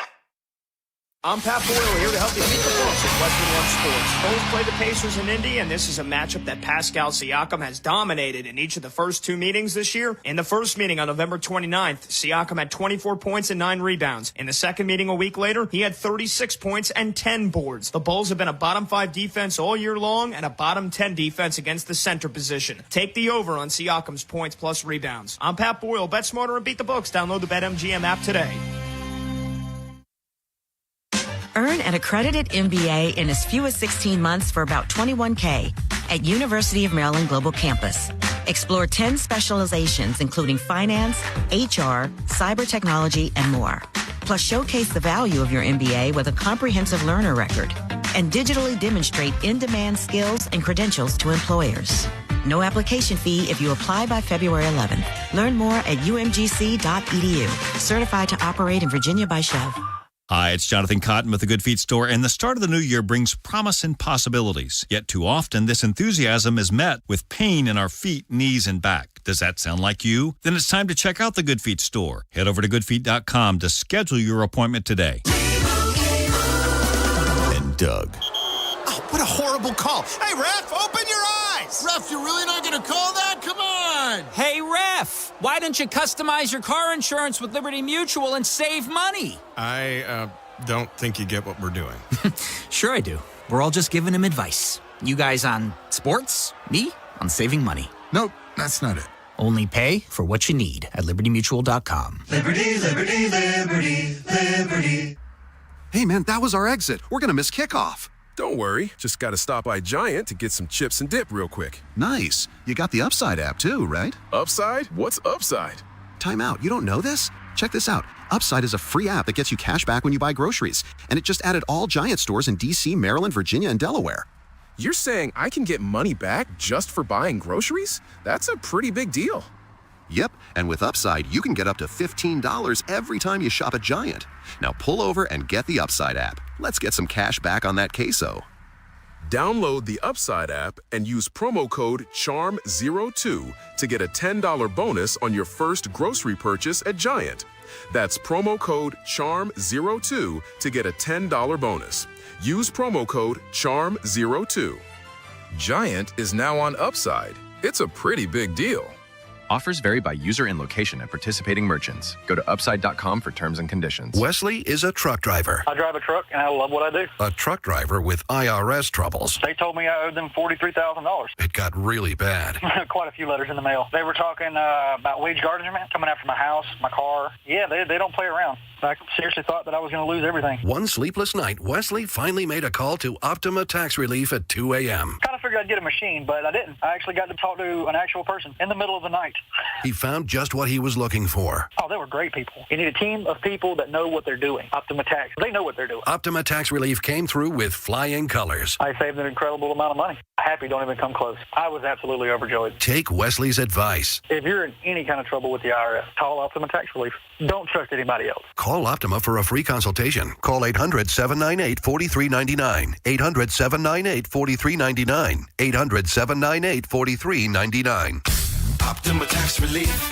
I'm Pat Boyle here to help you beat the books at Western One Sports. Both play the Pacers in Indy, and this is a matchup that Pascal Siakam has dominated in each of the first two meetings this year. In the first meeting on November 29th, Siakam had 24 points and 9 rebounds. In the second meeting a week later, he had 36 points and 10 boards. The Bulls have been a bottom 5 defense all year long and a bottom 10 defense against the center position. Take the over on Siakam's points plus rebounds. I'm Pat Boyle. Bet smarter and beat the books. Download the BetMGM app today. Earn an accredited MBA in as few as 16 months for about $21K at University of Maryland Global Campus. Explore 10 specializations, including finance, HR, cyber technology, and more. Plus, showcase the value of your MBA with a comprehensive learner record and digitally demonstrate in-demand skills and credentials to employers. No application fee if you apply by February 11th. Learn more at umgc.edu. Certified to operate in Virginia by Chev. Hi, it's Jonathan Cotton with the Good Feet Store, and the start of the new year brings promise and possibilities. Yet too often, this enthusiasm is met with pain in our feet, knees, and back. Does that sound like you? Then it's time to check out the Good Feet Store. Head over to goodfeet.com to schedule your appointment today. And Doug. Oh, what a horrible call. Hey, ref, open your eyes. Ref, you're really not going to call that? Come on. Hey, ref, why don't you customize your car insurance with Liberty Mutual and save money? I don't think you get what we're doing. Sure I do. We're all just giving him advice. You guys on sports, me on saving money. Nope, that's not it. Only pay for what you need at libertymutual.com. Liberty, liberty, liberty, liberty. Hey, man, that was our exit. We're going to miss kickoff. Don't worry. Just got to stop by Giant to get some chips and dip real quick. Nice. You got the Upside app too, right? Upside? What's Upside? Time out. You don't know this? Check this out. Upside is a free app that gets you cash back when you buy groceries. And it just added all Giant stores in D.C., Maryland, Virginia, and Delaware. You're saying I can get money back just for buying groceries? That's a pretty big deal. Yep, and with Upside, you can get up to $15 every time you shop at Giant. Now pull over and get the Upside app. Let's get some cash back on that queso. Download the Upside app and use promo code CHARM02 to get a $10 bonus on your first grocery purchase at Giant. That's promo code CHARM02 to get a $10 bonus. Use promo code CHARM02. Giant is now on Upside. It's a pretty big deal. Offers vary by user and location at participating merchants. Go to upside.com for terms and conditions. Wesley is a truck driver. I drive a truck, and I love what I do. A truck driver with IRS troubles. They told me I owed them $43,000. It got really bad. Quite a few letters in the mail. They were talking about wage garnishment, coming after my house, my car. Yeah, they don't play around. I seriously thought that I was going to lose everything. One sleepless night, Wesley finally made a call to Optima Tax Relief at 2 a.m. Kind of figured I'd get a machine, but I didn't. I actually got to talk to an actual person in the middle of the night. He found just what he was looking for. Oh, they were great people. You need a team of people that know what they're doing. Optima Tax, they know what they're doing. Optima Tax Relief came through with flying colors. I saved an incredible amount of money. Happy don't even come close. I was absolutely overjoyed. Take Wesley's advice. If you're in any kind of trouble with the IRS, call Optima Tax Relief. Don't trust anybody else. Call Optima for a free consultation. Call 800-798-4399. 800-798-4399. 800-798-4399. Optima Tax Relief.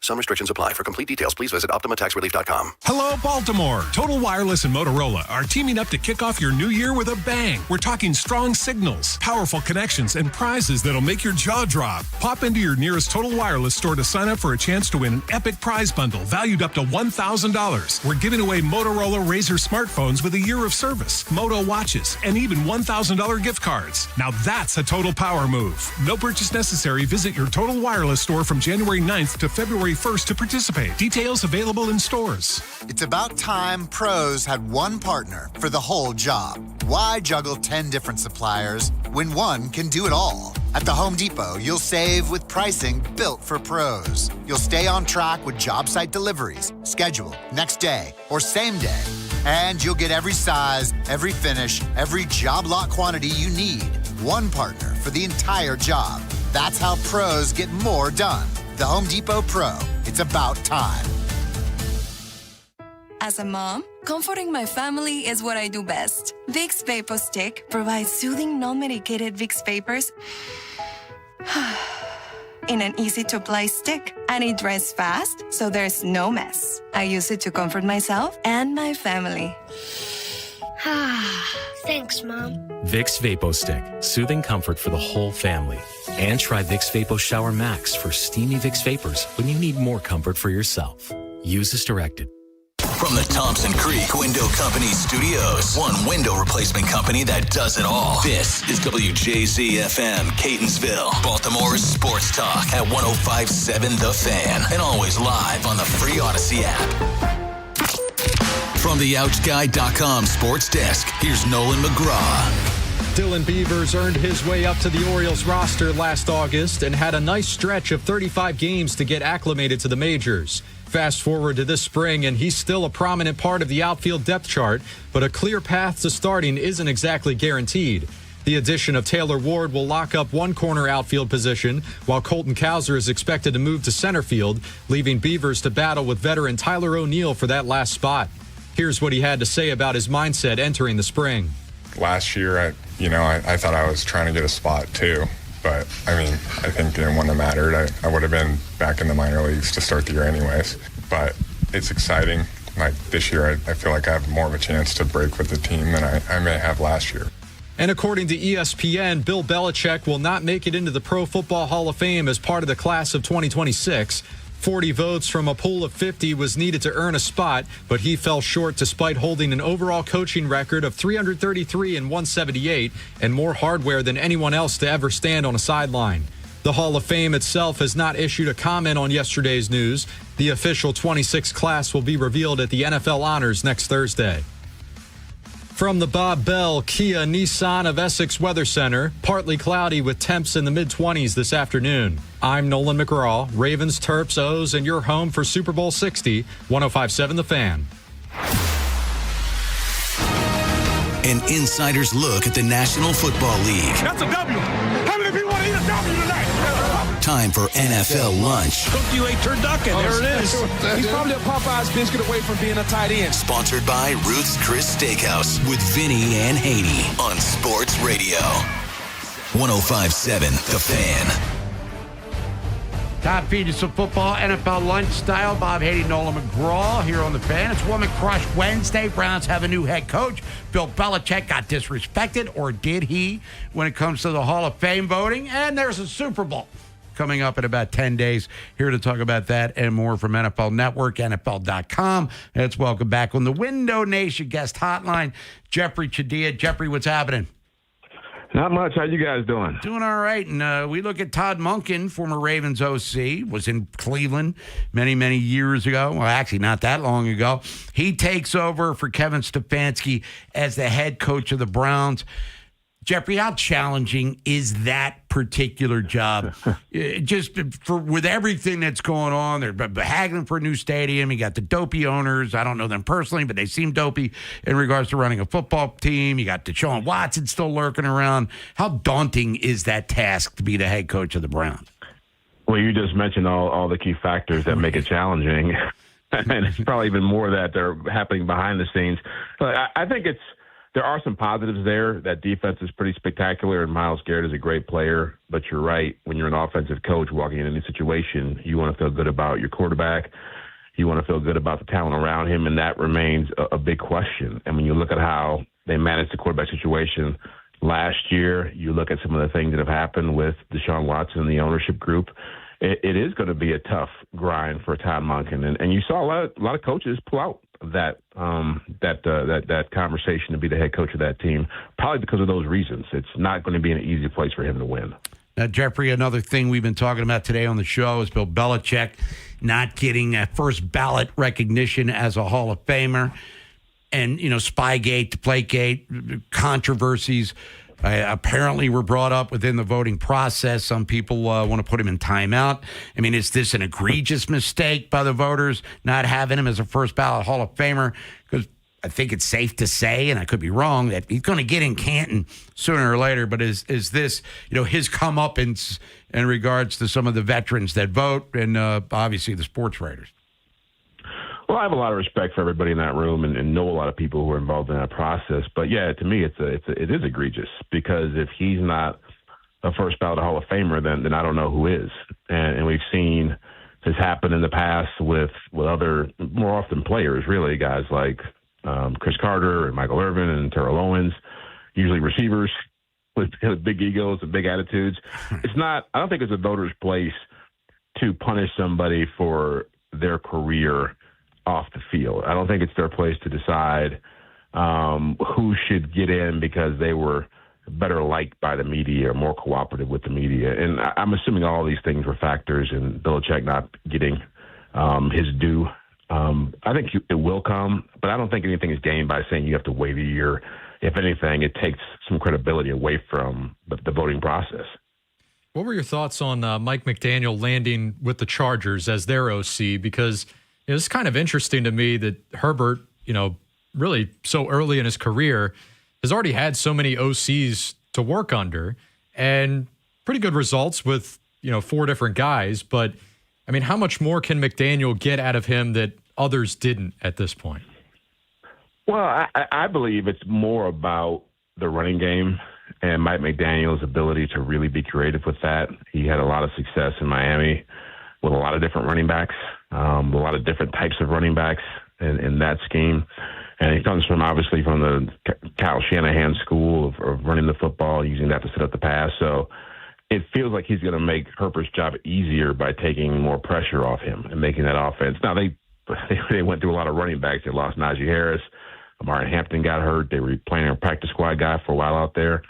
Some restrictions apply. For complete details, please visit OptimaTaxRelief.com. Hello, Baltimore. Total Wireless and Motorola are teaming up to kick off your new year with a bang. We're talking strong signals, powerful connections, and prizes that'll make your jaw drop. Pop into your nearest Total Wireless store to sign up for a chance to win an epic prize bundle valued up to $1,000. We're giving away Motorola Razr smartphones with a year of service, Moto watches, and even $1,000 gift cards. Now that's a total power move. No purchase necessary. Visit your Total Wireless store from January 9th to February 1st to participate. Details available in stores. It's about time pros had one partner for the whole job. Why juggle 10 different suppliers when one can do it all? At the Home Depot, you'll save with pricing built for pros. You'll stay on track with job site deliveries, schedule, next day, or same day. And you'll get every size, every finish, every job lot quantity you need. One partner for the entire job. That's how pros get more done. The Home Depot Pro. It's about time. As a mom, comforting my family is what I do best. Vicks Vapor Stick provides soothing, non-medicated Vicks Vapors in an easy-to-apply stick. And it dries fast, so there's no mess. I use it to comfort myself and my family. Thanks, Mom. Vicks Vapo Stick, soothing comfort for the whole family. And try Vicks Vapo Shower Max for steamy Vicks Vapors when you need more comfort for yourself. Use as directed. From the Thompson Creek Window Company Studios, one window replacement company that does it all. This is WJZ-FM, Catonsville, Baltimore's sports talk at 105.7 The Fan, and always live on the free Odyssey app. From the OutGuy.com sports desk, here's Nolan McGraw. Dylan Beavers earned his way up to the Orioles roster last August and had a nice stretch of 35 games to get acclimated to the majors. Fast forward to this spring, and he's still a prominent part of the outfield depth chart, but a clear path to starting isn't exactly guaranteed. The addition of Taylor Ward will lock up one corner outfield position, while Colton Cowser is expected to move to center field, leaving Beavers to battle with veteran Tyler O'Neill for that last spot. Here's what he had to say about his mindset entering the spring. Last year, I thought I was trying to get a spot too. But, I think it wouldn't have mattered. I would have been back in the minor leagues to start the year anyways. But it's exciting. Like this year, I feel like I have more of a chance to break with the team than I may have last year. And according to ESPN, Bill Belichick will not make it into the Pro Football Hall of Fame as part of the class of 2026. 40 votes from a pool of 50 was needed to earn a spot, but he fell short despite holding an overall coaching record of 333 and 178 and more hardware than anyone else to ever stand on a sideline. The Hall of Fame itself has not issued a comment on yesterday's news. The official 26 class will be revealed at the NFL Honors next Thursday. From the Bob Bell Kia Nissan of Essex Weather Center, partly cloudy with temps in the mid-20s this afternoon. I'm Nolan McGraw, Ravens, Terps, O's, and your home for Super Bowl 60, 105.7 The Fan. An insider's look at the National Football League. That's a W. How many people want to eat a W tonight? Time for NFL lunch. Cook you a turducken. There it is. He's probably a Popeye's biscuit away from being a tight end. Sponsored by Ruth's Chris Steakhouse with Vinny and Haynie on Sports Radio. 105.7 The Fan. Time feed you some football, NFL lunch style. Bob Haynie, Nolan McGraw here on The Fan. It's Woman Crush Wednesday. Browns have a new head coach. Bill Belichick got disrespected, or did he, when it comes to the Hall of Fame voting? And there's a Super Bowl coming up in about 10 days. Here to talk about that and more from NFL Network, NFL.com. Let's welcome back on the Window Nation guest hotline, Jeffrey Chadilla. Jeffrey, what's happening? Not much. How you guys doing? Doing all right. And we look at Todd Monken, former Ravens OC, was in Cleveland many, many years ago. Well, actually, not that long ago. He takes over for Kevin Stefanski as the head coach of the Browns. Jeffrey, how challenging is that particular job? Just with everything that's going on, they're haggling for a new stadium. You got the dopey owners. I don't know them personally, but they seem dopey in regards to running a football team. You got Deshaun Watson still lurking around. How daunting is that task to be the head coach of the Browns? Well, you just mentioned all the key factors that make it challenging. And it's probably even more that are happening behind the scenes. But I think there are some positives there. That defense is pretty spectacular, and Myles Garrett is a great player. But you're right. When you're an offensive coach walking in any situation, you want to feel good about your quarterback. You want to feel good about the talent around him, and that remains a big question. And when you look at how they managed the quarterback situation last year, you look at some of the things that have happened with Deshaun Watson and the ownership group, it is going to be a tough grind for Todd Monken. And you saw a lot of coaches pull out that conversation to be the head coach of that team, probably because of those reasons. It's not going to be an easy place for him to win. Now, Jeffrey, another thing we've been talking about today on the show is Bill Belichick not getting a first ballot recognition as a Hall of Famer. And, Spygate, Deflategate, controversies apparently were brought up within the voting process. Some people want to put him in timeout. I mean, is this an egregious mistake by the voters not having him as a first ballot Hall of Famer? Because I think it's safe to say, and I could be wrong, that he's going to get in Canton sooner or later. But is this, his comeuppance in regards to some of the veterans that vote and obviously the sports writers? Well, I have a lot of respect for everybody in that room and know a lot of people who are involved in that process. But, yeah, to me, it is egregious because if he's not a first ballot Hall of Famer, then I don't know who is. And we've seen this happen in the past with other, more often players, really, guys like Chris Carter and Michael Irvin and Terrell Owens, usually receivers with big egos and big attitudes. I don't think it's a voter's place to punish somebody for their career off the field. I don't think it's their place to decide who should get in because they were better liked by the media or more cooperative with the media. And I'm assuming all these things were factors in Belichick not getting his due. I think it will come, but I don't think anything is gained by saying you have to wait a year. If anything, it takes some credibility away from the voting process. What were your thoughts on Mike McDaniel landing with the Chargers as their OC? Because it's kind of interesting to me that Herbert, really so early in his career, has already had so many OCs to work under and pretty good results with, 4 different guys. But, I mean, how much more can McDaniel get out of him that others didn't at this point? Well, I believe it's more about the running game and Mike McDaniel's ability to really be creative with that. He had a lot of success in Miami with a lot of different running backs, a lot of different types of running backs in that scheme. And he comes obviously from the Kyle Shanahan school of running the football, using that to set up the pass. So it feels like he's going to make Herbert's job easier by taking more pressure off him and making that offense. Now, they went through a lot of running backs. They lost Najee Harris. Martin Hampton got hurt. They were playing a practice squad guy for a while out there.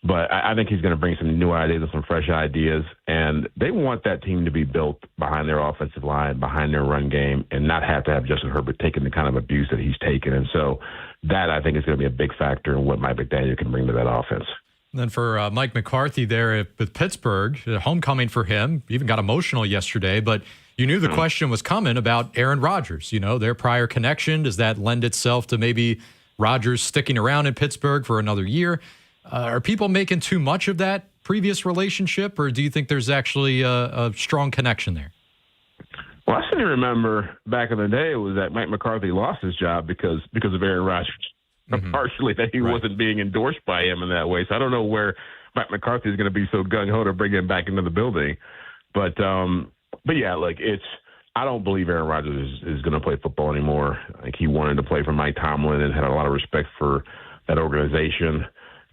But I think he's going to bring some new ideas and some fresh ideas. And they want that team to be built behind their offensive line, behind their run game, and not have to have Justin Herbert taking the kind of abuse that he's taken. And so that, I think, is going to be a big factor in what Mike McDaniel can bring to that offense. And then for Mike McCarthy there with Pittsburgh, homecoming for him, even got emotional yesterday. But you knew the question was coming about Aaron Rodgers. Their prior connection. Does that lend itself to maybe Rodgers sticking around in Pittsburgh for another year? Are people making too much of that previous relationship, or do you think there's actually a strong connection there? Well, I seem to remember back in the day it was that Mike McCarthy lost his job because of Aaron Rodgers. Mm-hmm. Partially that he wasn't being endorsed by him in that way. So I don't know where Mike McCarthy is going to be so gung-ho to bring him back into the building. But yeah, I don't believe Aaron Rodgers is going to play football anymore. I think he wanted to play for Mike Tomlin and had a lot of respect for that organization.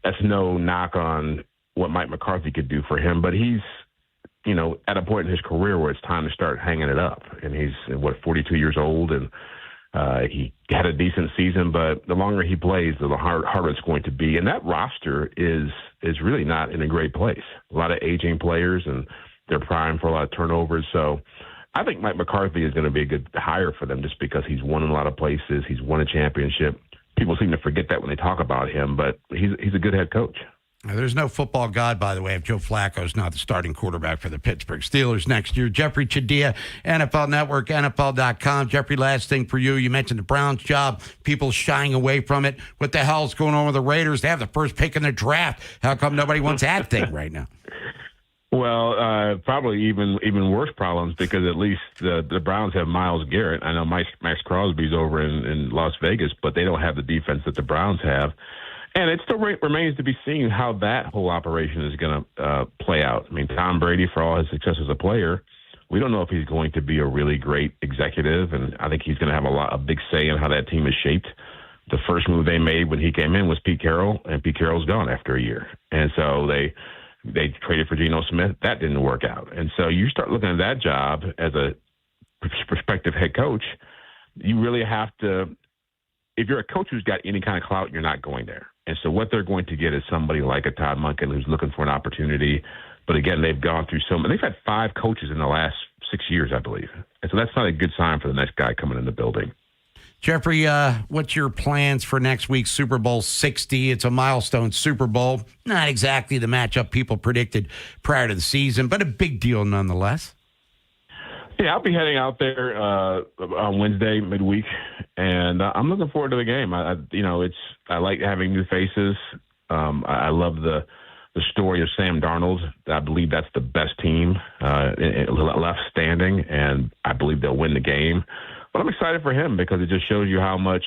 That's no knock on what Mike McCarthy could do for him, but he's at a point in his career where it's time to start hanging it up. And he's, 42 years old, and he had a decent season, but the longer he plays, the harder it's going to be. And that roster is really not in a great place. A lot of aging players, and they're primed for a lot of turnovers. So I think Mike McCarthy is going to be a good hire for them just because he's won in a lot of places. He's won a championship. People seem to forget that when they talk about him, but he's a good head coach. There's no football god, by the way, if Joe Flacco's not the starting quarterback for the Pittsburgh Steelers next year. Jeffrey Chadilla, NFL Network, NFL.com. Jeffrey, last thing for you. You mentioned the Browns job, people shying away from it. What the hell's going on with the Raiders? They have the first pick in their draft. How come nobody wants that thing right now? Well, probably even worse problems because at least the Browns have Myles Garrett. I know Max Crosby's over in Las Vegas, but they don't have the defense that the Browns have. And it still remains to be seen how that whole operation is going to play out. I mean, Tom Brady, for all his success as a player, we don't know if he's going to be a really great executive, and I think he's going to have a big say in how that team is shaped. The first move they made when he came in was Pete Carroll, and Pete Carroll's gone after a year. And so they traded for Geno Smith. That didn't work out. And so you start looking at that job as a prospective head coach, you really have to – if you're a coach who's got any kind of clout, you're not going there. And so what they're going to get is somebody like a Todd Monken who's looking for an opportunity. But, again, they've gone through they've had 5 coaches in the last 6 years, I believe. And so that's not a good sign for the next guy coming in the building. Jeffrey, what's your plans for next week's Super Bowl 60? It's a milestone Super Bowl. Not exactly the matchup people predicted prior to the season, but a big deal nonetheless. Yeah, I'll be heading out there on Wednesday midweek, and I'm looking forward to the game. I like having new faces. I love the story of Sam Darnold. I believe that's the best team left standing, and I believe they'll win the game. But I'm excited for him because it just shows you how much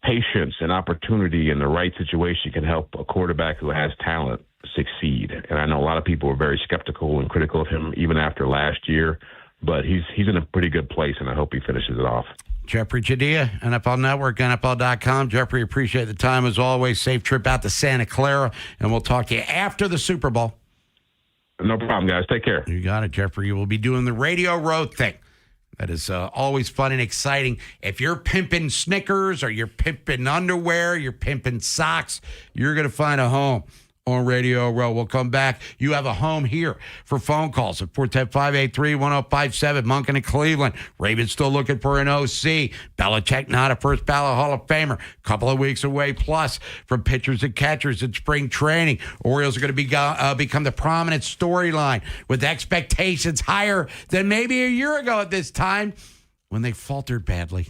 patience and opportunity in the right situation can help a quarterback who has talent succeed. And I know a lot of people were very skeptical and critical of him even after last year. But he's in a pretty good place, and I hope he finishes it off. Jeffrey Chadilla, NFL Network, NFL.com. Jeffrey, appreciate the time as always. Safe trip out to Santa Clara, and we'll talk to you after the Super Bowl. No problem, guys. Take care. You got it, Jeffrey. You will be doing the Radio Row thing. That is always fun and exciting. If you're pimping Snickers or you're pimping underwear, you're pimping socks, you're going to find a home on Radio Row. We'll come back. You have a home here for phone calls at 410-583-1057. Monken in Cleveland. Ravens still looking for an OC. Belichick not a first ballot Hall of Famer. Couple of weeks away plus from pitchers and catchers in spring training. Orioles are going to become the prominent storyline with expectations higher than maybe a year ago at this time when they faltered badly.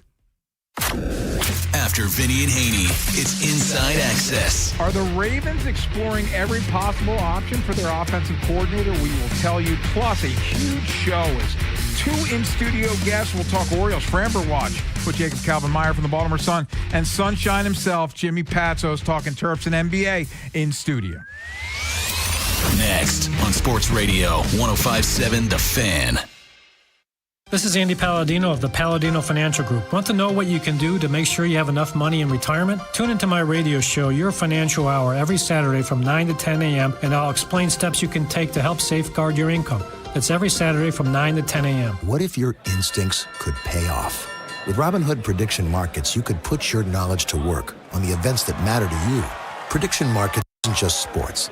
After Vinny and Haynie, it's Inside Access. Are the Ravens exploring every possible option for their offensive coordinator? We will tell you. Plus, a huge show is 2 in-studio guests. We'll talk Orioles, Framber Watch with Jacob Calvin Meyer from the Baltimore Sun, and Sunshine himself, Jimmy Patsos, talking Terps and NBA in studio. Next on Sports Radio 105.7 The Fan. This is Andy Palladino of the Palladino Financial Group. Want to know what you can do to make sure you have enough money in retirement? Tune into my radio show, Your Financial Hour, every Saturday from 9 to 10 a.m., and I'll explain steps you can take to help safeguard your income. That's every Saturday from 9 to 10 a.m. What if your instincts could pay off? With Robinhood Prediction Markets, you could put your knowledge to work on the events that matter to you. Prediction Markets isn't just sports.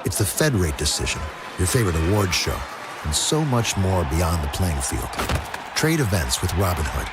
It's the Fed rate decision, your favorite awards show, and so much more beyond the playing field. Trade events with Robinhood.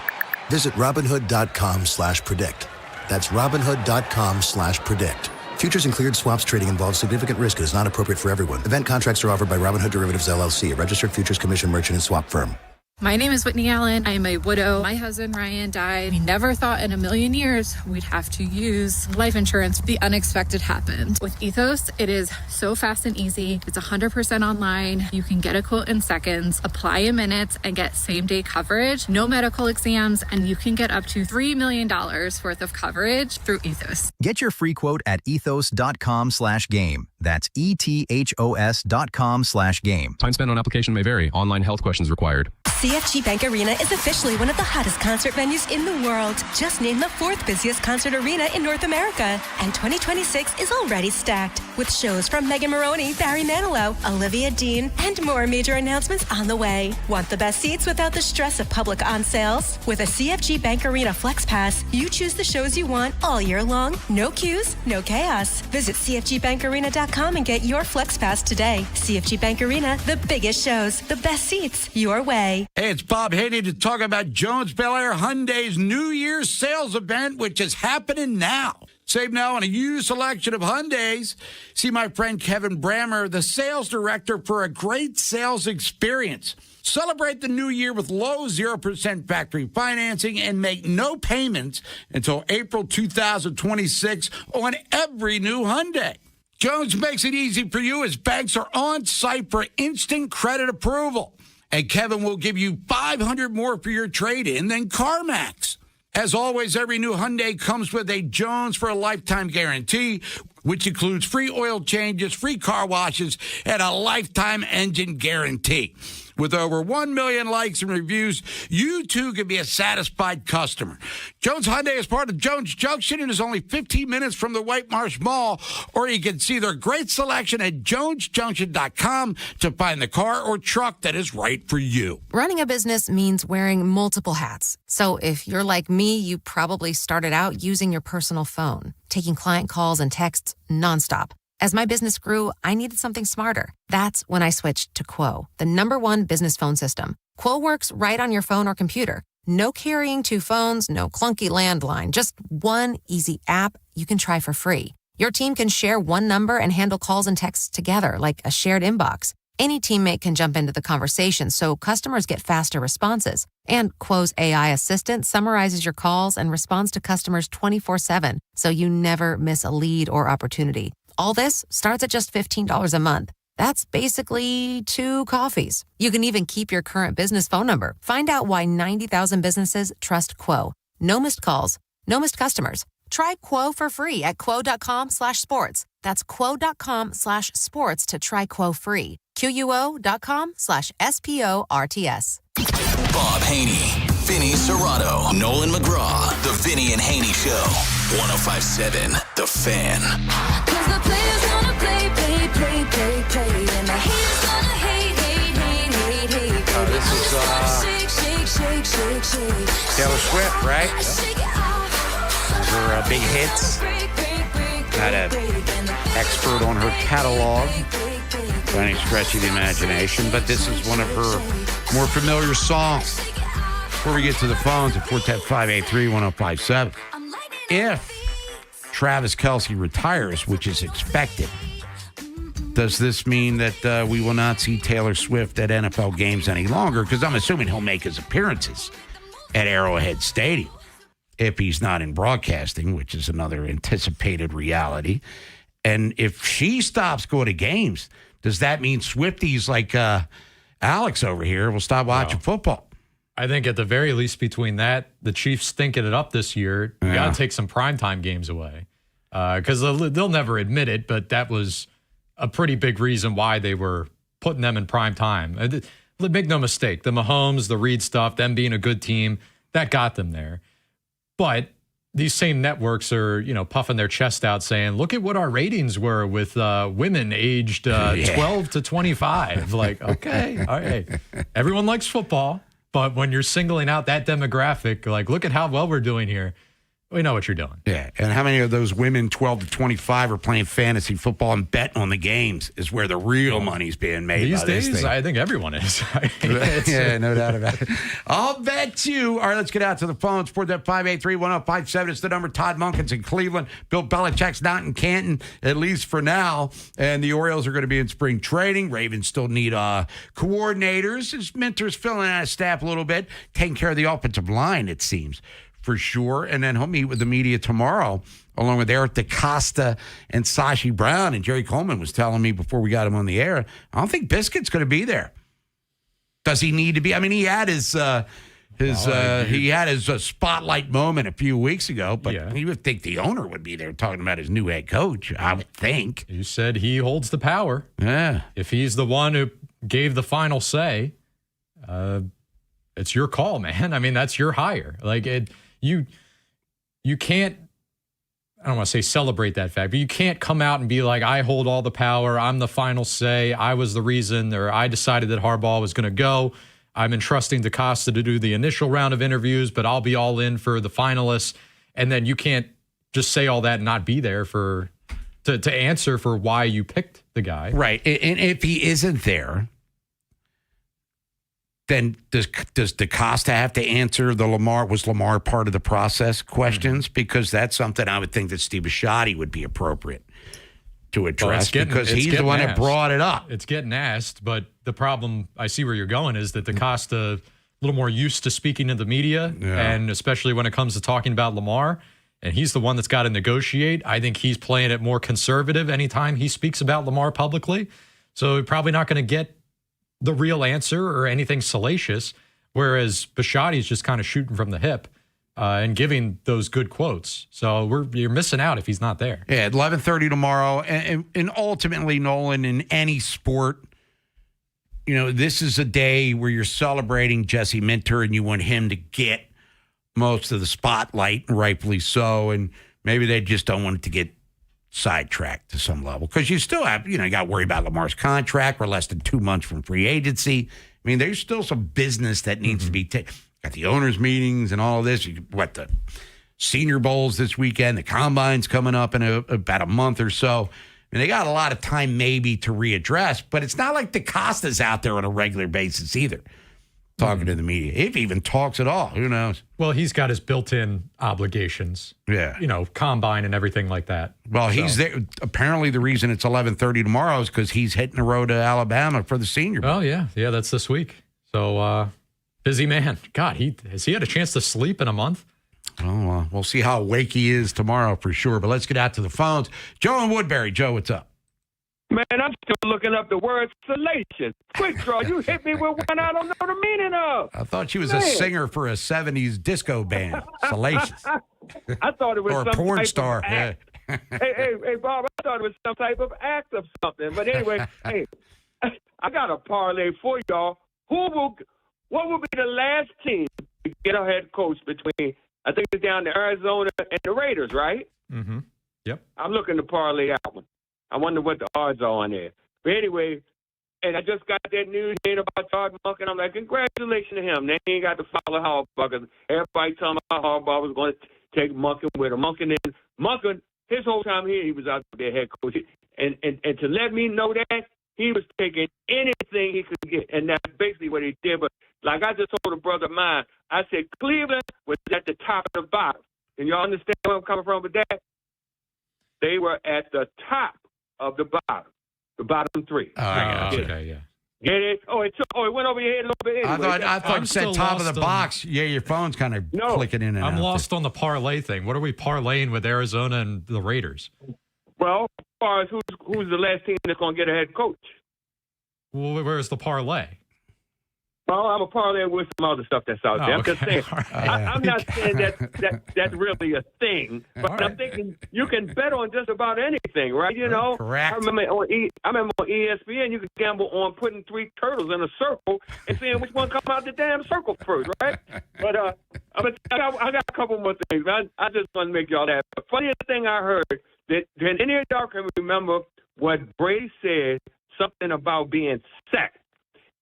Visit Robinhood.com/predict. That's Robinhood.com/predict. Futures and cleared swaps trading involves significant risk and is not appropriate for everyone. Event contracts are offered by Robinhood Derivatives LLC, a registered futures commission merchant and swap firm. My name is Whitney Allen. I am a widow. My husband, Ryan, died. We never thought in a million years we'd have to use life insurance. The unexpected happened. With Ethos, it is so fast and easy. It's 100% online. You can get a quote in seconds, apply in minutes, and get same-day coverage. No medical exams, and you can get up to $3 million worth of coverage through Ethos. Get your free quote at ethos.com/game. That's ETHOS.com/game. Time spent on application may vary. Online health questions required. CFG Bank Arena is officially one of the hottest concert venues in the world. Just named the 4th busiest concert arena in North America. And 2026 is already stacked with shows from Megan Moroney, Barry Manilow, Olivia Dean, and more major announcements on the way. Want the best seats without the stress of public on sales? With a CFG Bank Arena Flex Pass, you choose the shows you want all year long. No queues, no chaos. Visit CFGBankArena.com and get your Flex Pass today. CFG Bank Arena, the biggest shows, the best seats, your way. Hey, it's Bob Haynie to talk about Jones Bel Air Hyundai's New Year's sales event, which is happening now. Save now on a huge selection of Hyundais. See my friend Kevin Brammer, the sales director, for a great sales experience. Celebrate the new year with low 0% factory financing and make no payments until April 2026 on every new Hyundai. Jones makes it easy for you as banks are on site for instant credit approval. And Kevin will give you $500 more for your trade-in than CarMax. As always, every new Hyundai comes with a Jones for a lifetime guarantee, which includes free oil changes, free car washes, and a lifetime engine guarantee. With over 1 million likes and reviews, you too can be a satisfied customer. Jones Hyundai is part of Jones Junction and is only 15 minutes from the White Marsh Mall, or you can see their great selection at jonesjunction.com to find the car or truck that is right for you. Running a business means wearing multiple hats. So if you're like me, you probably started out using your personal phone, taking client calls and texts nonstop. As my business grew, I needed something smarter. That's when I switched to Quo, the #1 business phone system. Quo works right on your phone or computer. No carrying 2 phones, no clunky landline, just one easy app you can try for free. Your team can share one number and handle calls and texts together like a shared inbox. Any teammate can jump into the conversation so customers get faster responses. And Quo's AI assistant summarizes your calls and responds to customers 24/7, so you never miss a lead or opportunity. All this starts at just $15 a month. That's basically 2 coffees. You can even keep your current business phone number. Find out why 90,000 businesses trust Quo. No missed calls, no missed customers. Try Quo for free at quo.com/sports. That's quo.com/sports to try Quo free. QUO.com/SPORTS. Bob Haynie, Vinny Serrato, Nolan McGraw, The Vinny and Haynie Show. 105.7 The Fan. Cause the players gonna play, and the haters gonna hate. This is Taylor Swift, right? Those are big hits. Not an expert on her catalog by any stretch of the imagination, but this is one of her more familiar songs. Before we get to the phones at 410-583-1057, if Travis Kelce retires, which is expected, does this mean that we will not see Taylor Swift at NFL games any longer? Because I'm assuming he'll make his appearances at Arrowhead Stadium if he's not in broadcasting, which is another anticipated reality. And if she stops going to games, does that mean Swifties like Alex over here will stop watching football? I think at the very least between that, the Chiefs thinking it up this year, you got to take some primetime games away. Because they'll never admit it, but that was a pretty big reason why they were putting them in prime time. Make no mistake, the Mahomes, the Reed stuff, them being a good team, that got them there. But these same networks are, puffing their chest out saying, look at what our ratings were with women aged 12 to 25. Like, okay, all right. Everyone likes football, but when you're singling out that demographic, like, look at how well we're doing here. We know what you're doing. Yeah, and how many of those women 12 to 25 are playing fantasy football and betting on the games is where the real money's being made. These days, I think everyone is. Yeah, no doubt about it. I'll bet you. All right, let's get out to the phones. 410-583-1057. It's the number. Todd Monken's in Cleveland. Bill Belichick's not in Canton, at least for now. And the Orioles are going to be in spring training. Ravens still need coordinators. His mentor's filling out his staff a little bit, taking care of the offensive line, it seems, for sure. And then he'll meet with the media tomorrow, along with Eric DaCosta and Sashi Brown. And Jerry Coleman was telling me before we got him on the air, I don't think Biscuit's going to be there. Does he need to be? I mean, he had his He had his spotlight moment a few weeks ago, but you would think the owner would be there talking about his new head coach, I would think. You said he holds the power. Yeah. If he's the one who gave the final say, it's your call, man. I mean, that's your hire. Like, you can't, I don't want to say celebrate that fact, but you can't come out and be like, I hold all the power. I'm the final say. I was the reason, or I decided that Harbaugh was going to go. I'm entrusting DeCosta to do the initial round of interviews, but I'll be all in for the finalists. And then you can't just say all that and not be there to answer for why you picked the guy. Right. And if he isn't there, then does DeCosta have to answer was Lamar part of the process questions? Mm-hmm. Because that's something I would think that Steve Bisciotti would be appropriate to address, because he's the one that brought it up. It's getting asked, but the problem, I see where you're going, is that DeCosta a little more used to speaking to the media, and especially when it comes to talking about Lamar, and he's the one that's got to negotiate. I think he's playing it more conservative anytime he speaks about Lamar publicly, so you're probably not going to get the real answer or anything salacious, whereas Bisciotti's just kind of shooting from the hip and giving those good quotes. So you're missing out if he's not there. Yeah, at 11:30 tomorrow. And ultimately, Nolan, in any sport, this is a day where you're celebrating Jesse Minter and you want him to get most of the spotlight, and rightfully so. And maybe they just don't want it to get sidetracked to some level, because you still have, you got to worry about Lamar's contract. We're less than 2 months from free agency. I mean, there's still some business that needs to be taken. Got the owners' meetings and all of this. The Senior Bowls this weekend, the Combine's coming up in about a month or so. I mean, they got a lot of time maybe to readdress, but it's not like DeCosta's out there on a regular basis either, talking to the media. If he even talks at all, who knows? Well, he's got his built-in obligations. Yeah. Combine and everything like that. Well, he's there. Apparently, the reason it's 11:30 tomorrow is because he's hitting the road to Alabama for the Senior Bowl. Oh, yeah. Yeah, that's this week. So, busy man. God, has he had a chance to sleep in a month? Oh, we'll see how awake he is tomorrow for sure. But let's get out to the phones. Joe in Woodbury. Joe, what's up? Man, I'm still looking up the word salacious. Quick draw, you hit me with one I don't know the meaning of. I thought she was a singer for a 70s disco band. Salacious. I thought it was or a some porn type star. Of act. hey, Bob, I thought it was some type of act of something. But anyway, hey, I got a parlay for y'all. What will be the last team to get a head coach between, I think it's down to Arizona and the Raiders, right? Mm-hmm. Yep. I'm looking to parlay that one. I wonder what the odds are on there. But anyway, and I just got that news in about Todd Monk, and I'm like, congratulations to him. They ain't got to follow Harbaugh, because everybody telling me Harbaugh was going to take Monken with him. Monken, his whole time here, he was out there head coach. And to let me know that, he was taking anything he could get. And that's basically what he did. But like I just told a brother of mine, I said Cleveland was at the top of the bottom. And y'all understand where I'm coming from with that? They were at the top of the bottom three. Oh, I got okay, yeah. Get it? Oh, it went over your head a little bit. Anyway. I thought you said top of the box. Yeah, your phone's kind of clicking in and out. I'm lost on the parlay thing. What are we parlaying with Arizona and the Raiders? Well, as far as who's the last team that's going to get a head coach? Well, where's the parlay? Well, I'm a parlay with some other stuff that's out there. I'm just saying. I'm not saying that's really a thing, but I'm thinking you can bet on just about anything, right? Correct. I remember on ESPN, you could gamble on putting 3 turtles in a circle and seeing which one come out the damn circle first, right? But I got a couple more things. I just want to make y'all laugh. The funniest thing I heard, that any of y'all can remember what Brady said, something about being sacked.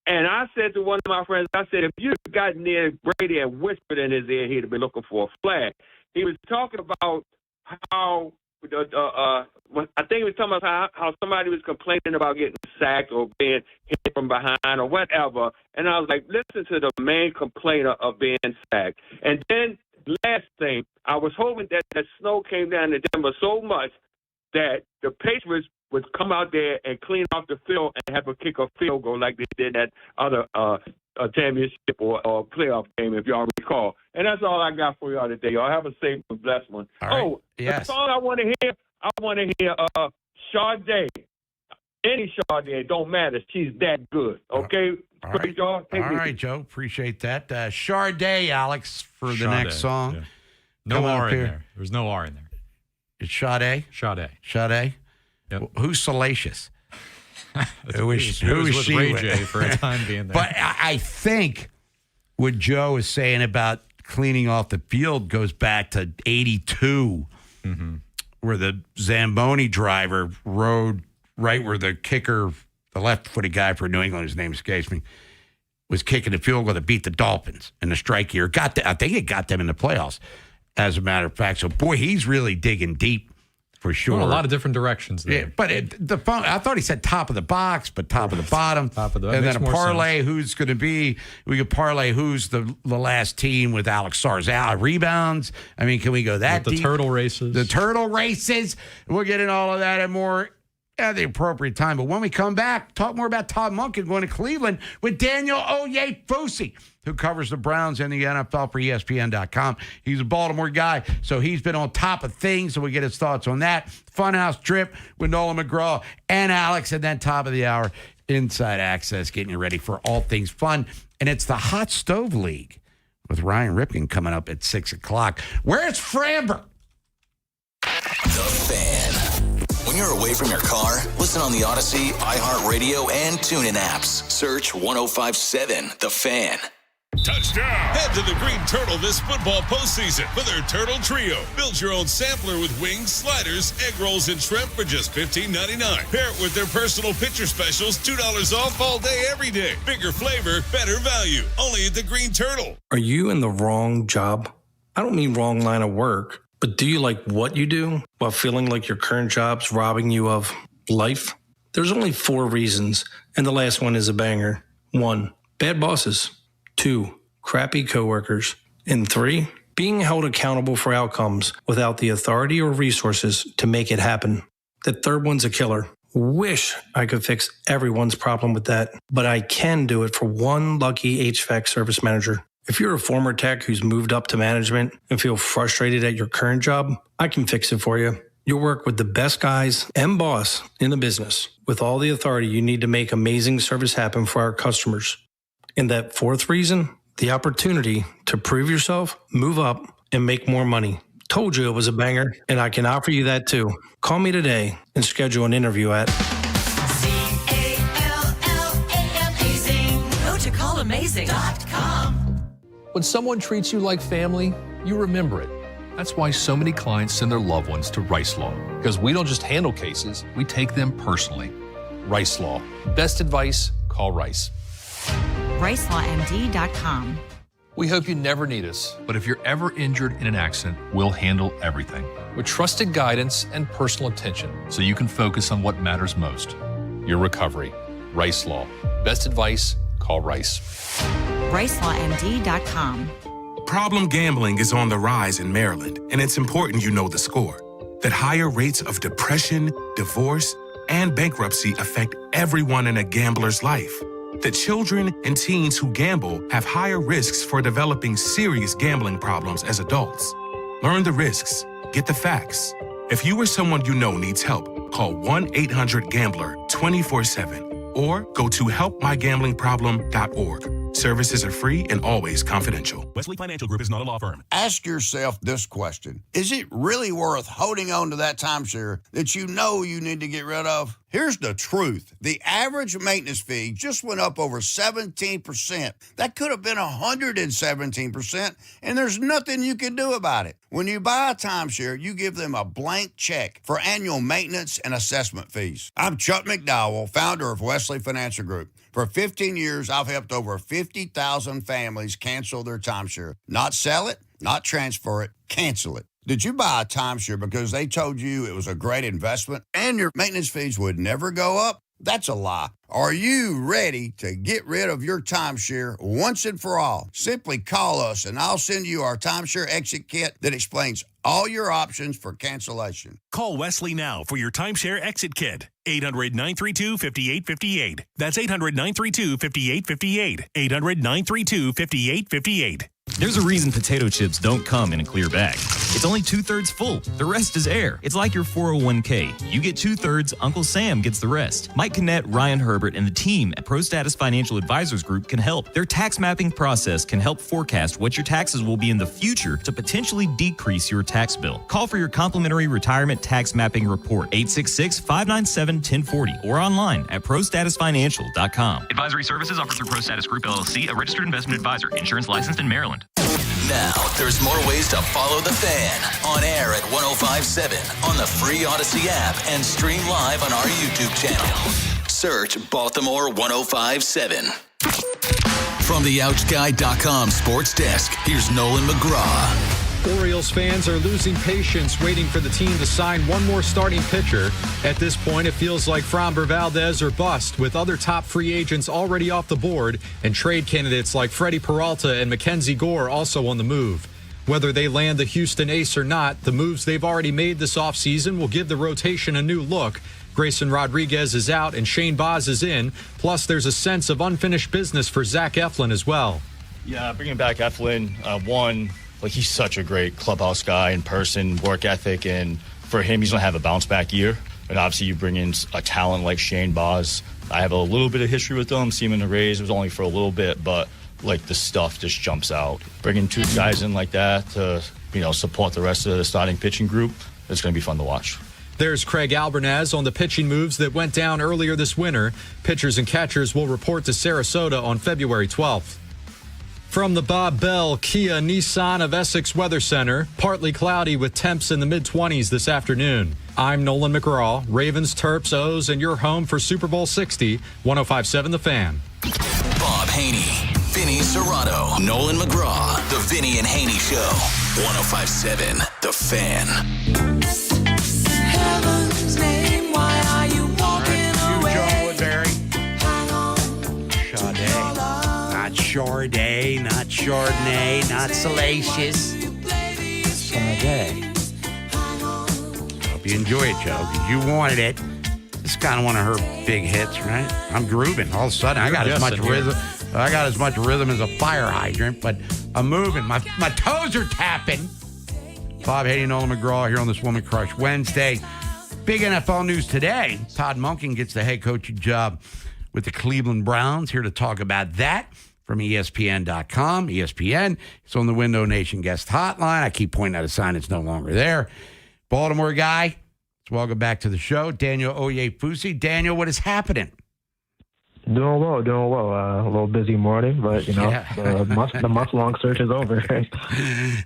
And I said to one of my friends, I said, if you'd gotten near Brady and whispered in his ear, he'd have been looking for a flag. He was talking about how, I think he was talking about how somebody was complaining about getting sacked or being hit from behind or whatever. And I was like, listen to the main complainer of being sacked. And then last thing, I was hoping that the snow came down to Denver so much that the Patriots would come out there and clean off the field and have a kick a field goal like they did that other championship or playoff game, if y'all recall. And that's all I got for y'all today. Y'all have a safe and blessed one. All right. The song I want to hear Sade. Any Sade, don't matter. She's that good. Okay? All right, y'all. Take all it right, easy. Joe. Appreciate that. Sade, Alex, for the next Sade, song. yeah. No Come up R in here. there. There's no R in there. It's Sade. Sade. Yep. Who's Salacious? Who is with she Ray with? J for a time being there. But I think what Joe is saying about cleaning off the field goes back to 82, where the Zamboni driver rode right where the kicker, the left-footed guy for New England, his name escapes me, was kicking the field goal to beat the Dolphins in the strike year. I think it got them in the playoffs, as a matter of fact. So, boy, he's really digging deep for sure. Well, a lot of different directions there. Yeah, but I thought he said top of the box, but top of the bottom. Top of the, and then a more parlay, sense. who's going to be, we could parlay who's the last team with Alex Sarzal. Rebounds. I mean, can we go that With the deep? turtle races. The turtle races. We'll get into all of that and more at the appropriate time. But when we come back, talk more about Todd Monken going to Cleveland with Daniel Oyefusi, who covers the Browns and the NFL for ESPN.com. He's a Baltimore guy, so he's been on top of things, so we get his thoughts on that. Funhouse Drip with Nolan McGraw and Alex, and then top of the hour, Inside Access, getting you ready for all things fun. And it's the Hot Stove League with Ryan Ripken coming up at 6 o'clock. Where's Framber? The Fan. When you're away from your car, listen on the Odyssey, iHeartRadio, and TuneIn apps. Search 105.7 The Fan. Touchdown! Head to the Green Turtle this football postseason for their Turtle Trio. Build your own sampler with wings, sliders, egg rolls, and shrimp for just $15.99. Pair it with their personal pitcher specials, $2 off all day, every day. Bigger flavor, better value. Only at the Green Turtle. Are you in the wrong job? I don't mean wrong line of work, but do you like what you do while feeling like your current job's robbing you of life? There's only 4 reasons, and the last one is a banger. 1, bad bosses. 2, crappy coworkers. And 3, being held accountable for outcomes without the authority or resources to make it happen. The third one's a killer. Wish I could fix everyone's problem with that, but I can do it for one lucky HVAC service manager. If you're a former tech who's moved up to management and feel frustrated at your current job, I can fix it for you. You'll work with the best guys and boss in the business with all the authority you need to make amazing service happen for our customers. And that 4th reason, the opportunity to prove yourself, move up, and make more money. Told you it was a banger, and I can offer you that too. Call me today and schedule an interview at Go to callamazing.com. When someone treats you like family, you remember it. That's why so many clients send their loved ones to Rice Law. Because we don't just handle cases, we take them personally. Rice Law. Best advice, call Rice. RiceLawMD.com. We hope you never need us, but if you're ever injured in an accident, we'll handle everything with trusted guidance and personal attention so you can focus on what matters most, your recovery. Rice Law. Best advice, call Rice. RiceLawMD.com. Problem gambling is on the rise in Maryland, and it's important you know the score. That higher rates of depression, divorce, and bankruptcy affect everyone in a gambler's life. That children and teens who gamble have higher risks for developing serious gambling problems as adults. Learn the risks. Get the facts. If you or someone you know needs help, call 1-800-GAMBLER 24/7 or go to helpmygamblingproblem.org. Services are free and always confidential. Wesley Financial Group is not a law firm. Ask yourself this question. Is it really worth holding on to that timeshare that you know you need to get rid of? Here's the truth. The average maintenance fee just went up over 17%. That could have been 117%, and there's nothing you can do about it. When you buy a timeshare, you give them a blank check for annual maintenance and assessment fees. I'm Chuck McDowell, founder of Wesley Financial Group. For 15 years, I've helped over 50,000 families cancel their timeshare. Not sell it, not transfer it, cancel it. Did you buy a timeshare because they told you it was a great investment and your maintenance fees would never go up? That's a lie. Are you ready to get rid of your timeshare once and for all? Simply call us and I'll send you our timeshare exit kit that explains all your options for cancellation. Call Wesley now for your timeshare exit kit. 800-932-5858. That's 800-932-5858. 800-932-5858. There's a reason potato chips don't come in a clear bag. It's only 2/3 full. The rest is air. It's like your 401k. You get 2/3, Uncle Sam gets the rest. Mike Kinnett, Ryan Herbert, and the team at ProStatus Financial Advisors Group can help. Their tax mapping process can help forecast what your taxes will be in the future to potentially decrease your tax bill. Call for your complimentary retirement tax mapping report, 866-597-1040, or online at prostatusfinancial.com. Advisory services offered through ProStatus Group, LLC, a registered investment advisor, insurance licensed in Maryland. Now, there's more ways to follow the Fan on air at 105.7, on the free Odyssey app, and stream live on our YouTube channel. Search Baltimore 105.7. From the OutGuy.com sports desk, here's Nolan McGraw. Orioles fans are losing patience waiting for the team to sign one more starting pitcher. At this point, it feels like Framber Valdez or bust, with other top free agents already off the board and trade candidates like Freddie Peralta and Mackenzie Gore also on the move. Whether they land the Houston ace or not, the moves they've already made this offseason will give the rotation a new look. Grayson Rodriguez is out and Shane Baz is in. Plus, there's a sense of unfinished business for Zach Eflin as well. Yeah, bringing back Eflin, he's such a great clubhouse guy in person, work ethic, and for him, he's going to have a bounce-back year. And obviously, you bring in a talent like Shane Baz. I have a little bit of history with him, see him in the Rays. It was only for a little bit, but, the stuff just jumps out. Bringing two guys in like that to, support the rest of the starting pitching group, it's going to be fun to watch. There's Craig Albernaz on the pitching moves that went down earlier this winter. Pitchers and catchers will report to Sarasota on February 12th. From the Bob Bell Kia Nissan of Essex Weather Center, partly cloudy with temps in the mid-20s this afternoon. I'm Nolan McGraw, Ravens, Terps, O's, and your home for Super Bowl 60, 105.7 The Fan. Bob Haynie, Vinny Serrato, Nolan McGraw, The Vinny and Haynie Show, 105.7 The Fan. Heaven's name, why are you walking away? Joe Woodbury. Sade. Not Chardonnay, not Chardonnay, not Salacious. Sade. Hope you enjoy it, Joe, because you wanted it. This is kind of one of her big hits, right? I'm grooving. All of a sudden, I got as much rhythm. I got as much rhythm as a fire hydrant, but I'm moving. My toes are tapping. Bob Haynie, Nolan McGraw here on this Woman Crush Wednesday. Big NFL news today. Todd Monken gets the head coaching job with the Cleveland Browns. Here to talk about that from ESPN.com. ESPN. It's on the Window Nation guest hotline. I keep pointing at a sign that's no longer there. Baltimore guy. Let's welcome back to the show, Daniel Oyefusi. Daniel, what is happening? Doing well. A little busy morning, but, the month-long search is over.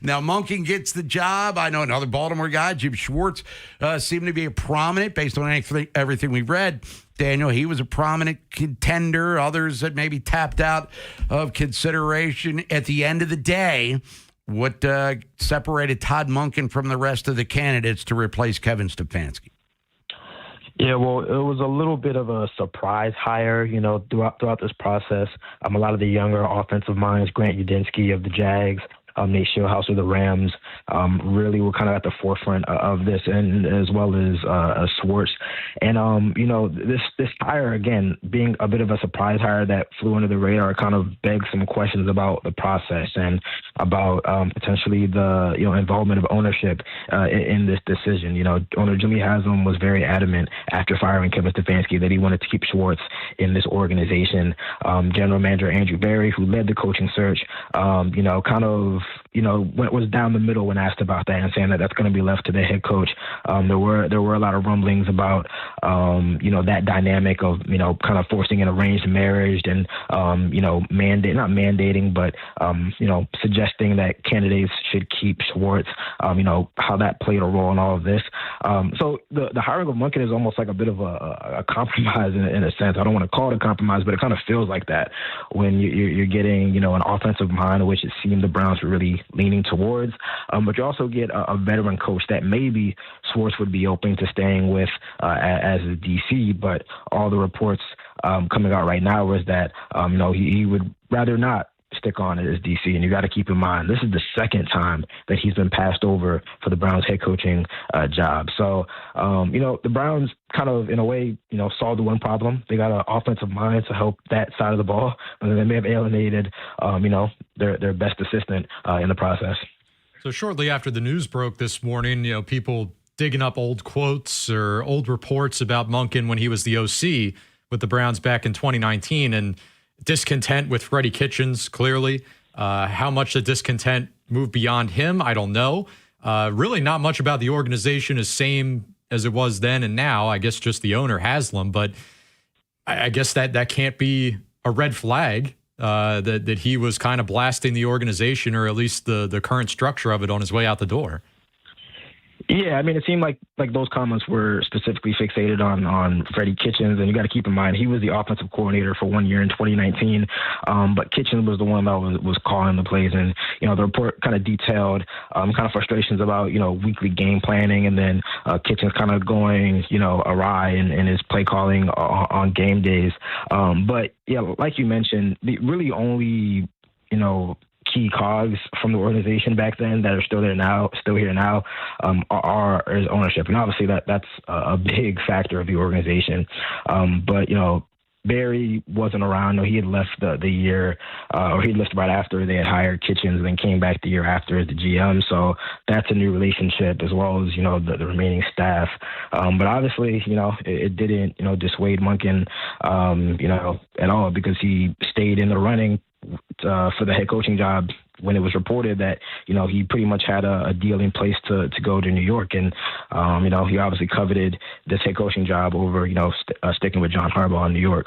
Now, Monken gets the job. I know another Baltimore guy, Jim Schwartz, seemed to be a prominent, based on everything we've read. Daniel, he was a prominent contender. Others that maybe tapped out of consideration. At the end of the day, what separated Todd Monken from the rest of the candidates to replace Kevin Stefanski? Yeah, well, it was a little bit of a surprise hire, throughout this process. A lot of the younger offensive minds, Grant Udinski of the Jags, Nate Shieldhouse of the Rams, really were kind of at the forefront of this, and as well as Schwartz. And this hire, again, being a bit of a surprise hire that flew under the radar, kind of begs some questions about the process and about potentially the involvement of ownership in this decision. Owner Jimmy Haslam was very adamant after firing Kevin Stefanski that he wanted to keep Schwartz in this organization. General Manager Andrew Berry, who led the coaching search, was down the middle when asked about that and saying that that's going to be left to the head coach. There were a lot of rumblings about, that dynamic of, kind of forcing an arranged marriage and, not mandating, but, suggesting that candidates should keep Schwartz, how that played a role in all of this. So the hiring of Monken is almost like a bit of a compromise in a sense. I don't want to call it a compromise, but it kind of feels like that when you're getting, an offensive mind, which it seemed the Browns were really leaning towards. But you also get a veteran coach that maybe Schwartz would be open to staying with as a DC, but all the reports coming out right now is that, he would rather not stick on as DC. And you got to keep in mind, this is the second time that he's been passed over for the Browns head coaching job. So, the Browns kind of, in a way, solved the one problem. They got an offensive mind to help that side of the ball, but they may have alienated, their best assistant in the process. So shortly after the news broke this morning, people digging up old quotes or old reports about Monken when he was the OC with the Browns back in 2019, and discontent with Freddie Kitchens, clearly. How much the discontent moved beyond him, I don't know. Really not much about the organization is same as it was then and now. I guess just the owner, Haslam, but I guess that can't be a red flag. That he was kind of blasting the organization, or at least the current structure of it, on his way out the door. Yeah, I mean, it seemed like those comments were specifically fixated on Freddie Kitchens, and you got to keep in mind he was the offensive coordinator for 1 year in 2019, but Kitchens was the one that was calling the plays, and the report kind of detailed kind of frustrations about weekly game planning, and then Kitchens kind of going awry in his play calling on game days. But yeah, like you mentioned, the really only key cogs from the organization back then that are still here now, is ownership, and obviously that's a big factor of the organization. But Barry wasn't around. No, he had left the year, or he left right after they had hired Kitchens, and then came back the year after as the GM. So that's a new relationship, as well as the remaining staff. But obviously, it didn't dissuade Monken, at all, because he stayed in the running for the head coaching job when it was reported that he pretty much had a deal in place to go to New York, and he obviously coveted this head coaching job over sticking with John Harbaugh in New York.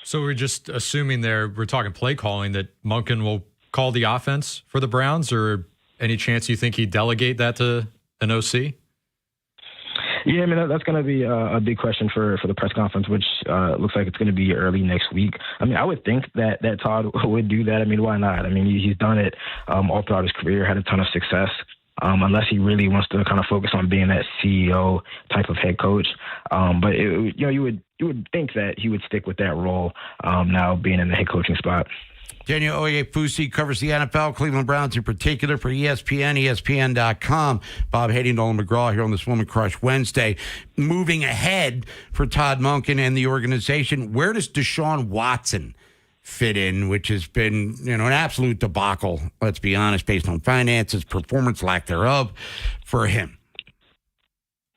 So we're just assuming we're talking play calling, that Monken will call the offense for the Browns, or any chance you think he'd delegate that to an OC? Yeah, I mean, that's going to be a big question for the press conference, which looks like it's going to be early next week. I mean, I would think that Todd would do that. I mean, why not? I mean, he's done it all throughout his career, had a ton of success, unless he really wants to kind of focus on being that CEO type of head coach. But, you would think that he would stick with that role now being in the head coaching spot. Daniel Oyefusi covers the NFL, Cleveland Browns in particular, for ESPN, ESPN.com. Bob Haynie, Nolan McGraw here on this Woman Crush Wednesday. Moving ahead for Todd Monken and the organization, where does Deshaun Watson fit in, which has been an absolute debacle, let's be honest, based on finances, performance, lack thereof, for him?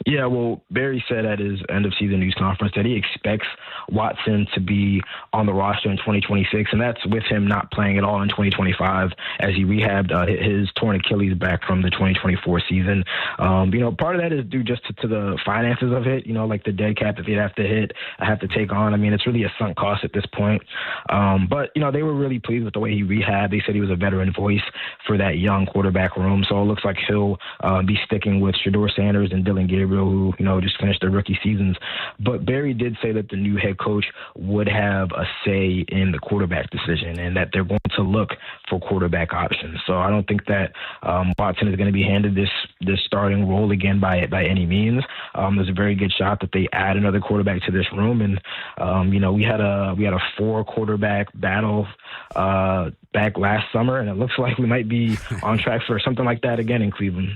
Yeah, well, Barry said at his end-of-season news conference that he expects Watson to be on the roster in 2026, and that's with him not playing at all in 2025 as he rehabbed his torn Achilles back from the 2024 season. Part of that is due just to the finances of it, like the dead cap that they'd have to take on. I mean, it's really a sunk cost at this point. But they were really pleased with the way he rehabbed. They said he was a veteran voice for that young quarterback room, so it looks like he'll be sticking with Shedeur Sanders and Dylan Gabriel, who just finished their rookie seasons. But Barry did say that the new head coach would have a say in the quarterback decision, and that they're going to look for quarterback options. So I don't think that Watson is going to be handed this starting role again by any means. There's a very good shot that they add another quarterback to this room, and we had a 4 quarterback battle back last summer, and it looks like we might be on track for something like that again in Cleveland.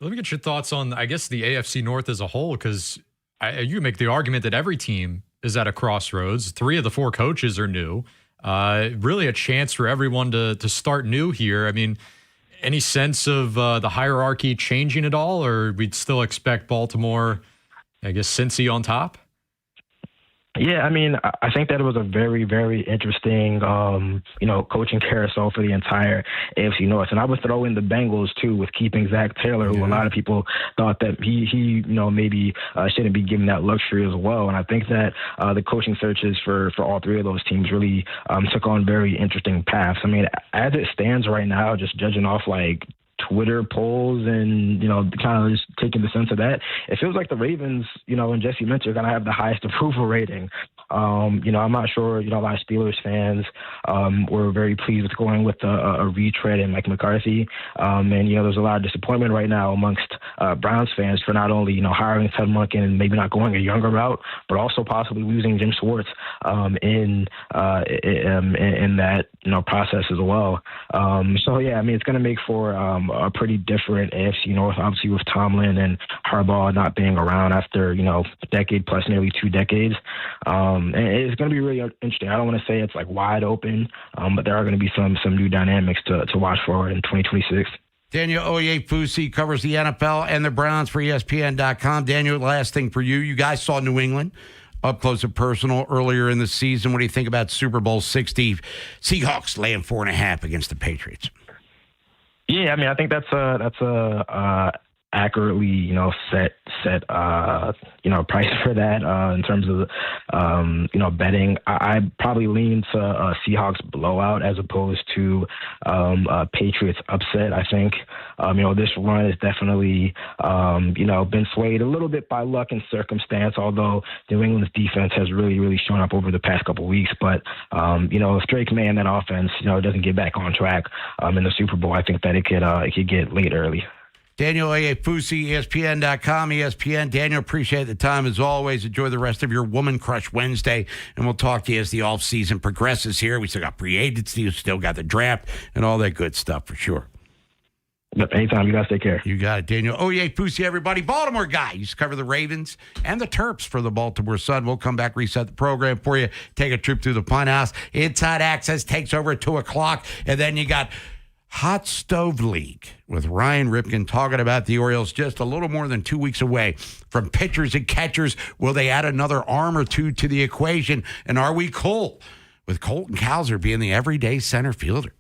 Let me get your thoughts on, I guess, the AFC North as a whole, because you make the argument that every team is at a crossroads. 3 of the 4 coaches are new. Really a chance for everyone to start new here. I mean, any sense of the hierarchy changing at all, or we'd still expect Baltimore, I guess, Cincy on top? Yeah, I mean, I think that it was a very, very interesting, coaching carousel for the entire AFC North. And I would throw in the Bengals, too, with keeping Zach Taylor, who a lot of people thought that he maybe shouldn't be given that luxury as well. And I think that the coaching searches for all 3 of those teams really took on very interesting paths. I mean, as it stands right now, just judging off, Twitter polls and, kind of just taking the sense of that, it feels like the Ravens, and Jesse Minter are going to have the highest approval rating. I'm not sure, a lot of Steelers fans were very pleased with going with a retread in Mike McCarthy. And, there's a lot of disappointment right now amongst Browns fans for not only, hiring Ted Monken and maybe not going a younger route, but also possibly losing Jim Schwartz in that, process as well. So, yeah, I mean, it's going to make for a pretty different AFC North, obviously with Tomlin and Harbaugh not being around after, a decade plus nearly 2 decades. And it's going to be really interesting. I don't want to say it's like wide open, but there are going to be some new dynamics to watch for in 2026. Daniel Oyefusi covers the NFL and the Browns for ESPN.com. Daniel, last thing for you. You guys saw New England up close and personal earlier in the season. What do you think about Super Bowl 60? Seahawks laying 4.5 against the Patriots. Yeah, I mean, I think that's a accurately, set price for that in terms of, betting. I probably lean to Seahawks blowout as opposed to Patriots upset. I think, this run is definitely, been swayed a little bit by luck and circumstance, although New England's defense has really, really shown up over the past couple of weeks. But, if Drake May and that offense, doesn't get back on track in the Super Bowl, I think that it could get late early. Daniel Oyefusi, ESPN.com, ESPN. Daniel, appreciate the time as always. Enjoy the rest of your Woman Crush Wednesday, and we'll talk to you as the offseason progresses here. We still got free agency, we still got the draft, and all that good stuff for sure. Yep, anytime. You guys take care. You got it, Daniel Oyefusi, everybody. Baltimore guy. He used to cover the Ravens and the Terps for the Baltimore Sun. We'll come back, reset the program for you, take a trip through the Funhouse. Inside Access takes over at 2 o'clock, and then you got Hot Stove League with Ryan Ripken talking about the Orioles just a little more than 2 weeks away from pitchers and catchers. Will they add another arm or two to the equation? And are we cool with Colton Cowser being the everyday center fielder?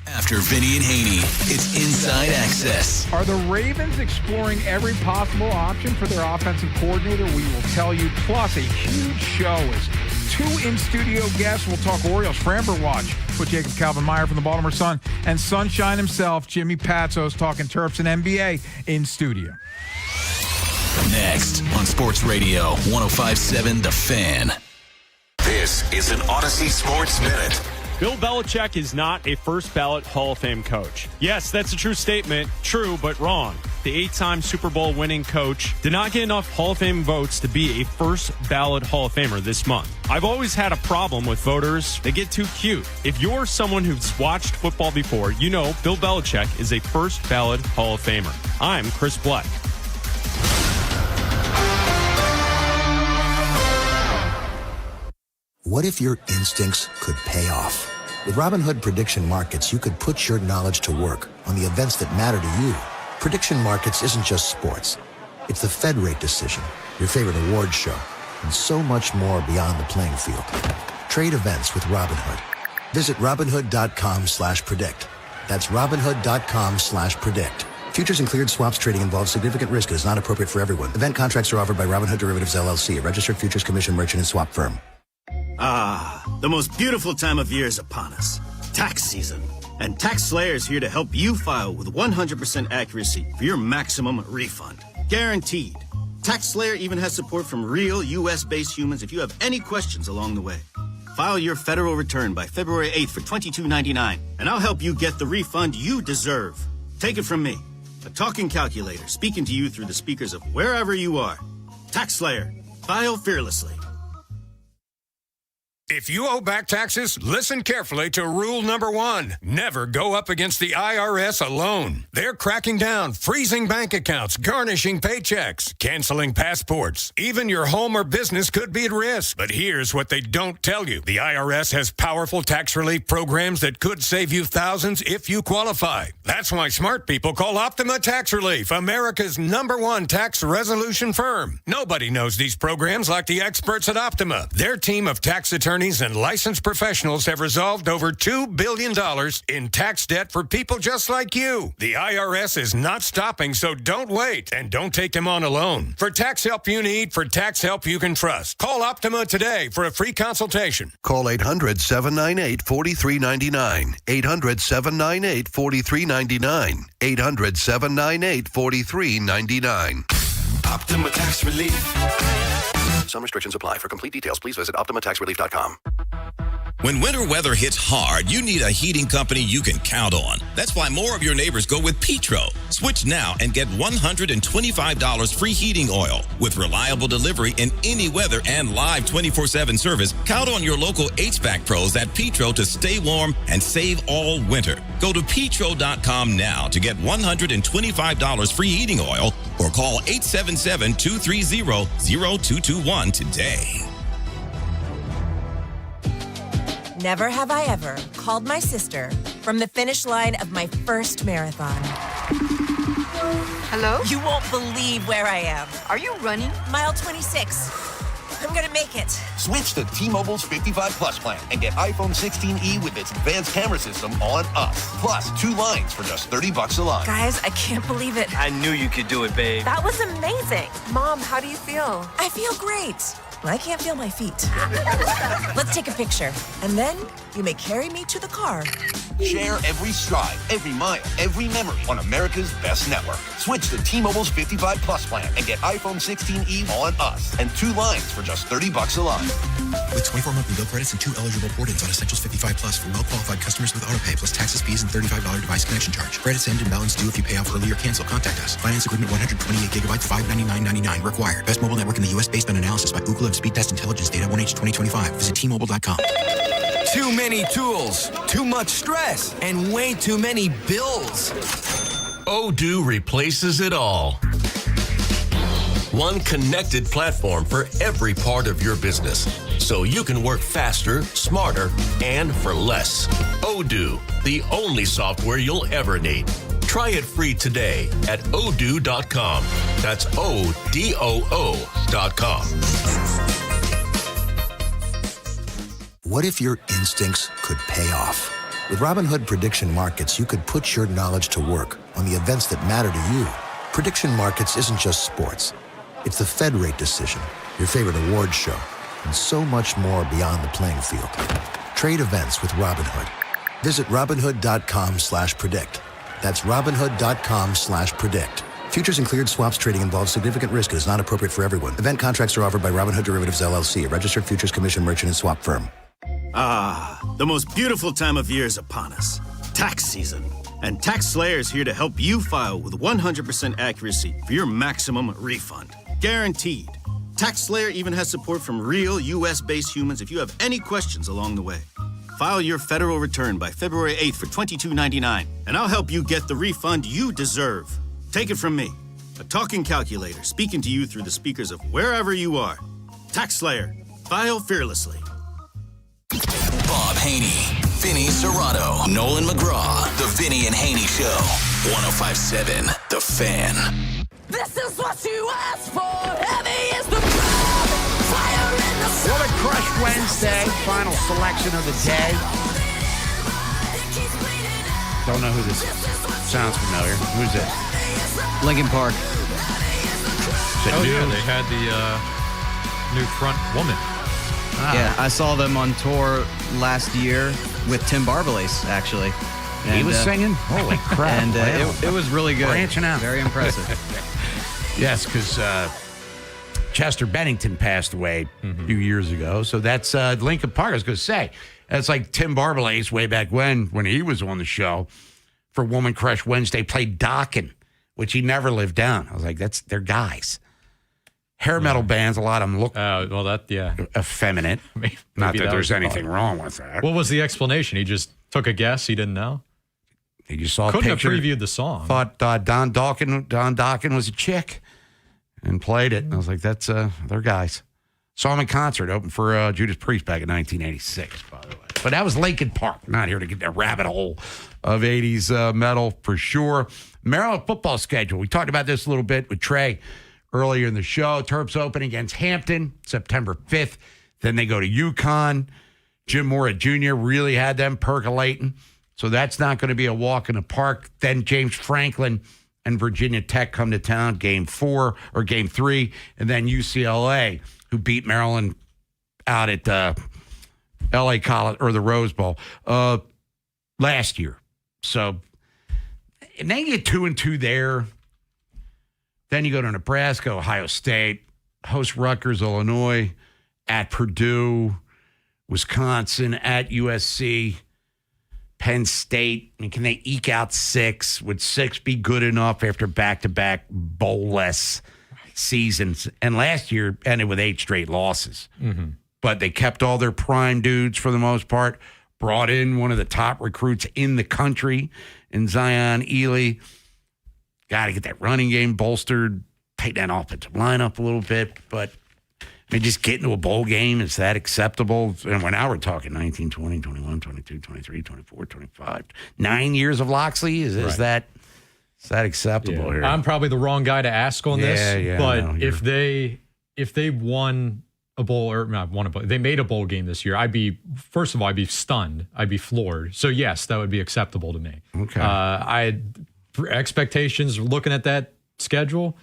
After Vinny and Haynie, it's Inside Access. Are the Ravens exploring every possible option for their offensive coordinator? We will tell you. Plus, a huge show is 2 in-studio guests. We'll talk Orioles, Framber Watch with Jacob Calvin-Meyer from the Baltimore Sun, and Sunshine himself, Jimmy Patsos, talking Terps and NBA in studio. Next on Sports Radio 105.7 The Fan. This is an Odyssey Sports Minute. Bill Belichick is not a first-ballot Hall of Fame coach. Yes, that's a true statement. True, but wrong. The 8-time Super Bowl winning coach did not get enough Hall of Fame votes to be a first-ballot Hall of Famer this month. I've always had a problem with voters. They get too cute. If you're someone who's watched football before, you know Bill Belichick is a first-ballot Hall of Famer. I'm Chris Black. What if your instincts could pay off? With Robinhood Prediction Markets, you could put your knowledge to work on the events that matter to you. Prediction Markets isn't just sports. It's the Fed rate decision, your favorite awards show, and so much more beyond the playing field. Trade events with Robinhood. Visit Robinhood.com/predict. That's Robinhood.com/predict. Futures and cleared swaps trading involves significant risk and is not appropriate for everyone. Event contracts are offered by Robinhood Derivatives LLC, a registered futures commission merchant and swap firm. Ah, the most beautiful time of year is upon us. Tax season. And Tax Slayer is here to help you file with 100% accuracy for your maximum refund. Guaranteed. Tax Slayer even has support from real U.S.-based humans if you have any questions along the way. File your federal return by February 8th for $22.99, and I'll help you get the refund you deserve. Take it from me, a talking calculator speaking to you through the speakers of wherever you are. Tax Slayer. File fearlessly. If you owe back taxes, listen carefully to rule number 1. Never go up against the IRS alone. They're cracking down, freezing bank accounts, garnishing paychecks, canceling passports. Even your home or business could be at risk. But here's what they don't tell you. The IRS has powerful tax relief programs that could save you thousands if you qualify. That's why smart people call Optima Tax Relief, America's #1 tax resolution firm. Nobody knows these programs like the experts at Optima. Their team of tax attorneys and licensed professionals have resolved over $2 billion in tax debt for people just like you. The IRS is not stopping, so don't wait. And don't take them on alone. For tax help you need, for tax help you can trust, call Optima today for a free consultation. Call 800-798-4399. 800-798-4399. 800-798-4399. Optima Tax Relief. Some restrictions apply. For complete details, please visit OptimaTaxRelief.com. When winter weather hits hard, you need a heating company you can count on. That's why more of your neighbors go with Petro. Switch now and get $125 free heating oil. With reliable delivery in any weather and live 24/7 service, count on your local HVAC pros at Petro to stay warm and save all winter. Go to petro.com now to get $125 free heating oil or call 877-230-0221 today. Never have I ever called my sister from the finish line of my first marathon. Hello? You won't believe where I am. Are you running? Mile 26. I'm gonna make it. Switch to T-Mobile's 55 Plus plan and get iPhone 16e with its advanced camera system on us. Plus, 2 lines for just $30 a line. Guys, I can't believe it. I knew you could do it, babe. That was amazing. Mom, how do you feel? I feel great. I can't feel my feet. Let's take a picture. And then you may carry me to the car. Share every stride, every mile, every memory on America's best network. Switch to T-Mobile's 55 Plus plan and get iPhone 16e on us and 2 lines for just $30 a line. With 24 monthly bill credits and 2 eligible port-ins on Essentials 55 Plus for well-qualified customers with autopay plus taxes, fees, and $35 device connection charge. Credits end and balance due if you pay off early or cancel. Contact us. Finance agreement 128 gigabytes, $599.99 required. Best mobile network in the U.S. based on analysis by Google and Speed Test Intelligence data 1H 2025. Visit T-Mobile.com. Too many tools, too much stress, and way too many bills. Odoo replaces it all. One connected platform for every part of your business, so you can work faster, smarter, and for less. Odoo, the only software you'll ever need. Try it free today at odoo.com. That's ODOO.com. What if your instincts could pay off? With Robinhood Prediction Markets, you could put your knowledge to work on the events that matter to you. Prediction Markets isn't just sports. It's the Fed rate decision, your favorite awards show, and so much more beyond the playing field. Trade events with Robinhood. Visit Robinhood.com/predict. That's Robinhood.com/predict. Futures and cleared swaps trading involves significant risk and is not appropriate for everyone. Event contracts are offered by Robinhood Derivatives LLC, a registered futures commission merchant and swap firm. Ah, the most beautiful time of year is upon us. Tax season. And TaxSlayer is here to help you file with 100% accuracy for your maximum refund. Guaranteed. TaxSlayer even has support from real U.S.-based humans if you have any questions along the way. File your federal return by February 8th for $22.99, and I'll help you get the refund you deserve. Take it from me, a talking calculator speaking to you through the speakers of wherever you are. TaxSlayer. File fearlessly. Bob Haney, Vinny Serrato, Nolan McGraw, The Vinny and Haney Show. 105.7 The Fan. This is what you asked for. Heavy is the crowd. Fire in the sun. Woman Crush Wednesday, final selection of the day. Don't know who this is. Sounds familiar. Who's it? Linkin Park. Yeah, they had the new front woman. Yeah, I saw them on tour last year with Tim Barbalace, actually. He was singing? Holy crap. And it was really good. Branching out. Very impressive. Yes, because Chester Bennington passed away a few years ago. So that's Linkin Park. I was going to say, that's like Tim Barbalace way back when he was on the show for Woman Crush Wednesday, played Dokken, which he never lived down. I was like, they're guys. Hair metal bands, a lot of them look effeminate. Not that there's anything wrong with that. What was the explanation? He just took a guess. He didn't know. He just saw Couldn't a picture. have previewed the song. Thought Don Dokken was a chick and played it. And I was like, that's they're guys. Saw him in concert, opened for Judas Priest back in 1986, by the way. But that was Linkin Park. Not here to get that rabbit hole of 80s metal for sure. Maryland football schedule. We talked about this a little bit with Trey earlier in the show. Terps open against Hampton September 5th. Then they go to UConn. Jim Mora Jr. really had them percolating. So that's not going to be a walk in the park. Then James Franklin and Virginia Tech come to town, game 3, and then UCLA, who beat Maryland out at LA College or the Rose Bowl last year. So, and then you get 2-2 there. Then you go to Nebraska, Ohio State, host Rutgers, Illinois, at Purdue, Wisconsin, at USC, Penn State. I mean, can they eke out 6? Would 6 be good enough after back-to-back bowl-less seasons? And last year ended with 8 straight losses. Mm-hmm. But they kept all their prime dudes for the most part, brought in one of the top recruits in the country in Zion Ely. Got to get that running game bolstered, tighten that offensive line up a little bit. But I mean, just get into a bowl game, is that acceptable? And now we're talking 19, 20, 21, 22, 23, 24, 25. 9 years of Loxley? Is that acceptable here? I'm probably the wrong guy to ask on this. But if they won a bowl, or not won a bowl, they made a bowl game this year, I'd be stunned. I'd be floored. So yes, that would be acceptable to me. Okay. Expectations looking at that schedule,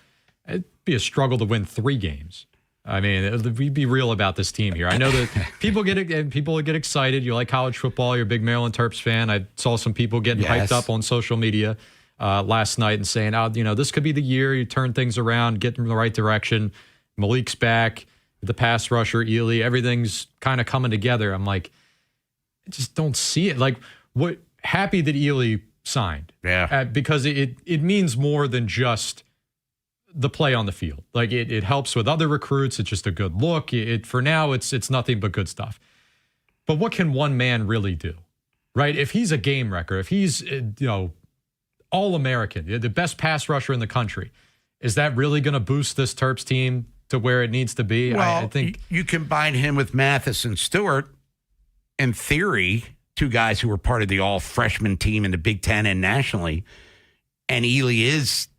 it'd be a struggle to win 3 games. I mean, we'd be real about this team here. I know that people get excited. You like college football. You're a big Maryland Terps fan. I saw some people getting hyped up on social media last night and saying, this could be the year you turn things around, get in the right direction. Malik's back. The pass rusher, Ely, everything's kind of coming together. I'm like, I just don't see it. Like, happy that Ely signed. Yeah. Because it means more than just the play on the field. Like, it helps with other recruits. It's just a good look. For now, it's nothing but good stuff. But what can one man really do, right? If he's a game wrecker, if he's, All-American, the best pass rusher in the country, is that really going to boost this Terps team to where it needs to be? Well, I think you combine him with Mathis and Stewart. In theory, 2 guys who were part of the all-freshman team in the Big Ten and nationally, and Ely is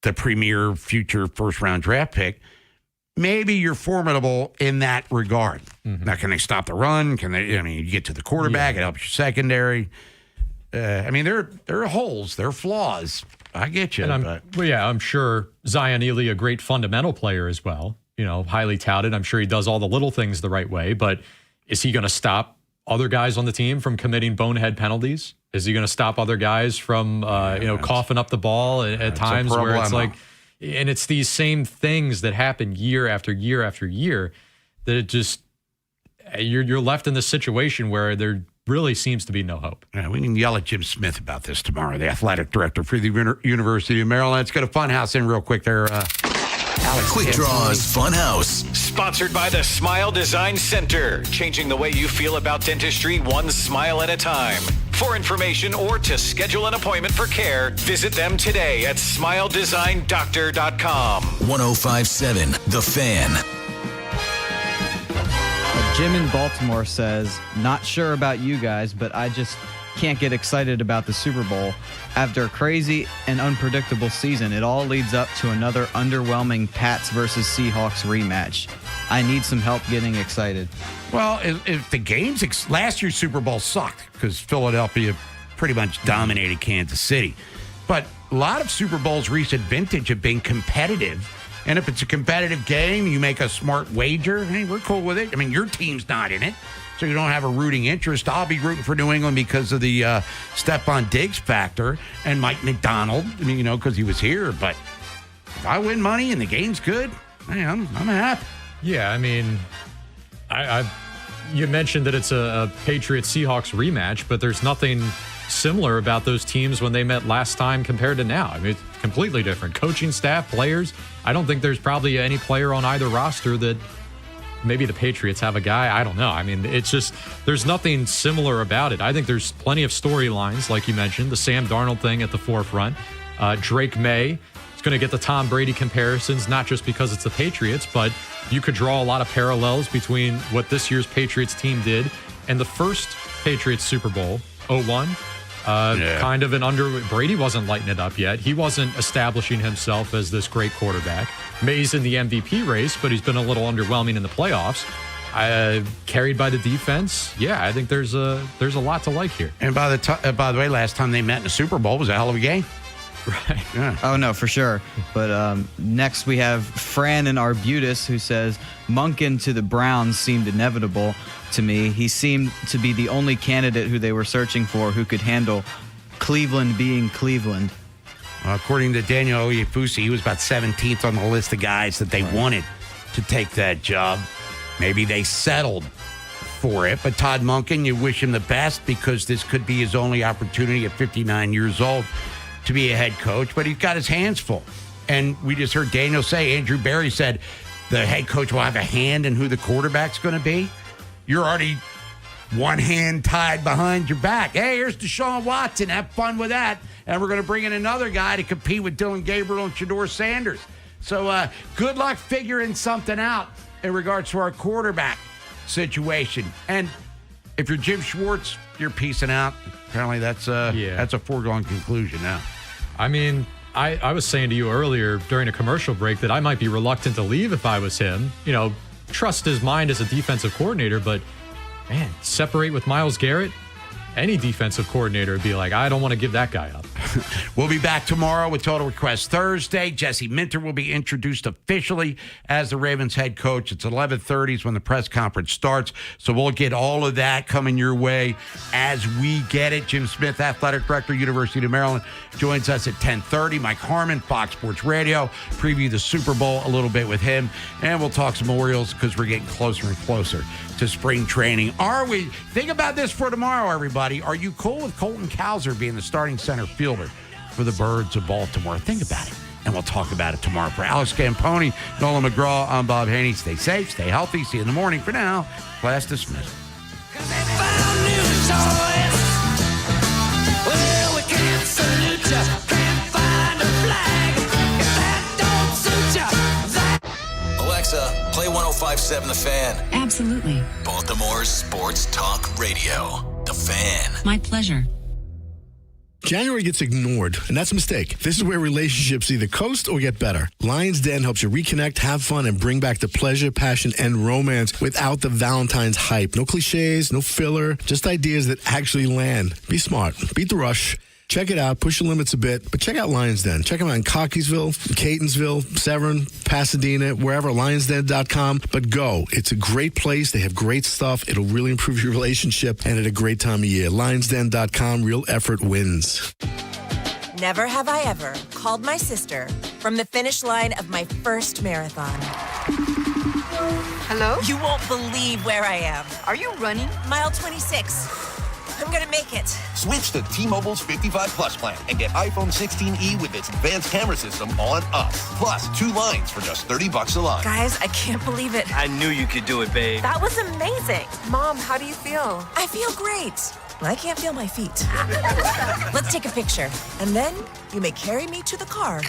the premier future first-round draft pick. Maybe you're formidable in that regard. Mm-hmm. Now, can they stop the run? You get to the quarterback, it helps your secondary. There are holes, there are flaws. I get you. I'm sure Zion Ely, a great fundamental player as well, highly touted. I'm sure he does all the little things the right way, but is he going to stop other guys on the team from committing bonehead penalties? Is he going to stop other guys from, coughing up the ball at times where it's like, and it's these same things that happen year after year after year that it just, you're left in this situation where there really seems to be no hope. Yeah, we can yell at Jim Smith about this tomorrow, the athletic director for the University of Maryland. Let's get a fun house in real quick there. Alex. Quick Draws Fun House. Sponsored by the Smile Design Center. Changing the way you feel about dentistry one smile at a time. For information or to schedule an appointment for care, visit them today at smiledesignDoctor.com. 105.7 The Fan. Jim in Baltimore says, not sure about you guys, but I just can't get excited about the Super Bowl. After a crazy and unpredictable season, it all leads up to another underwhelming Pats versus Seahawks rematch. I need some help getting excited. Well, if the games, last year's Super Bowl sucked because Philadelphia pretty much dominated Kansas City. But a lot of Super Bowls recent vintage have been competitive. And if it's a competitive game, you make a smart wager, hey, we're cool with it. I mean, your team's not in it, so you don't have a rooting interest. I'll be rooting for New England because of the Stephon Diggs factor and Mike McDonald, because he was here. But if I win money and the game's good, hey, I'm happy. Yeah, you mentioned that it's a Patriots-Seahawks rematch, but there's nothing similar about those teams when they met last time compared to now. It's completely different. Coaching staff, players. I don't think there's probably any player on either roster that maybe the Patriots have a guy. I don't know. It's just there's nothing similar about it. I think there's plenty of storylines, like you mentioned, the Sam Darnold thing at the forefront. Drake May is going to get the Tom Brady comparisons, not just because it's the Patriots, but you could draw a lot of parallels between what this year's Patriots team did and the first Patriots Super Bowl, 01. Kind of Brady wasn't lighting it up yet. He wasn't establishing himself as this great quarterback. May's in the MVP race, but he's been a little underwhelming in the playoffs. Carried by the defense. Yeah, I think there's a lot to like here. And by the way, last time they met in the Super Bowl was a hell of a game. Right. Yeah. Oh, no, for sure. But next we have Fran in Arbutus who says, Monken to the Browns seemed inevitable to me. He seemed to be the only candidate who they were searching for who could handle Cleveland being Cleveland. According to Daniel Oyefusi, he was about 17th on the list of guys that they wanted to take that job. Maybe they settled for it. But Todd Monken, you wish him the best because this could be his only opportunity at 59 years old to be a head coach. But he's got his hands full. And we just heard Daniel say, Andrew Berry said, the head coach will have a hand in who the quarterback's going to be. You're already one hand tied behind your back. Hey, here's Deshaun Watson. Have fun with that. And we're going to bring in another guy to compete with Dylan Gabriel and Shedeur Sanders. So good luck figuring something out in regards to our quarterback situation. And if you're Jim Schwartz, you're peacing out. Apparently that's a foregone conclusion now. I mean, I was saying to you earlier during a commercial break that I might be reluctant to leave if I was him. You know, trust his mind as a defensive coordinator, but, man, separate with Myles Garrett? Any defensive coordinator would be like, I don't want to give that guy up. We'll be back tomorrow with Total Request Thursday. Jesse Minter will be introduced officially as the Ravens head coach. It's 11:30 is when the press conference starts. So we'll get all of that coming your way as we get it. Jim Smith, athletic director, University of Maryland, joins us at 10:30. Mike Harmon, Fox Sports Radio, preview the Super Bowl a little bit with him. And we'll talk some Orioles because we're getting closer and closer to spring training. Are we? Think about this for tomorrow, everybody. Are you cool with Colton Cowser being the starting center fielder for the Birds of Baltimore? Think about it, and we'll talk about it tomorrow. For Alex Camponi, Nolan McGraw, I'm Bob Haynie. Stay safe, stay healthy. See you in the morning. For now, class dismissed. Well, we can't salute ya, can't find a flag. If that don't suit ya, Alexa, play 105.7 The Fan. Absolutely. Baltimore's sports talk radio. The Fan. My pleasure. January gets ignored, and that's a mistake. This is where relationships either coast or get better. Lion's Den helps you reconnect, have fun, and bring back the pleasure, passion, and romance without the Valentine's hype. No cliches, no filler, just ideas that actually land. Be smart. Beat the rush. Check it out. Push your limits a bit. But check out Lion's Den. Check them out in Cockeysville, Catonsville, Severn, Pasadena, wherever, lionsden.com. But go. It's a great place. They have great stuff. It'll really improve your relationship and at a great time of year. Lionsden.com. Real effort wins. Never have I ever called my sister from the finish line of my first marathon. Hello? You won't believe where I am. Are you running? Mile 26. I'm gonna make it. Switch to T-Mobile's 55 Plus plan and get iPhone 16e with its advanced camera system on us. Plus, 2 lines for just $30 a line. Guys, I can't believe it. I knew you could do it, babe. That was amazing. Mom, how do you feel? I feel great. I can't feel my feet. Let's take a picture. And then you may carry me to the car.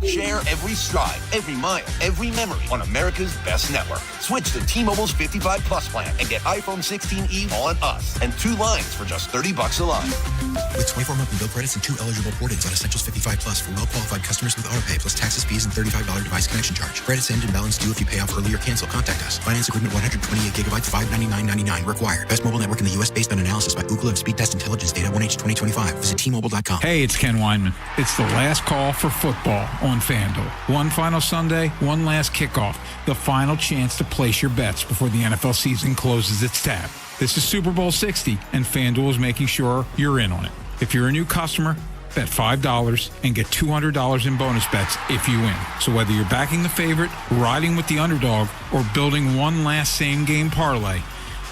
Share every stride, every mile, every memory on America's best network. Switch to T-Mobile's 55 Plus plan and get iPhone 16e on us and 2 lines for just $30 a line. With 24 monthly bill credits and 2 eligible port-ins on Essentials 55 Plus for well-qualified customers with autopay plus taxes, fees, and $35 device connection charge. Credits end and balance due if you pay off early or cancel. Contact us. Finance agreement 128 gigabytes, $599.99 required. Best mobile network in the U.S. based on analysis by Ookla of Speed Test Intelligence data 1H 2025. Visit T-Mobile.com. Hey, it's Ken Weinman. It's the last call for football on FanDuel. One final Sunday, one last kickoff. The final chance to place your bets before the NFL season closes its tab. This is Super Bowl 60, and FanDuel is making sure you're in on it. If you're a new customer, bet $5 and get $200 in bonus bets if you win. So whether you're backing the favorite, riding with the underdog, or building one last same-game parlay,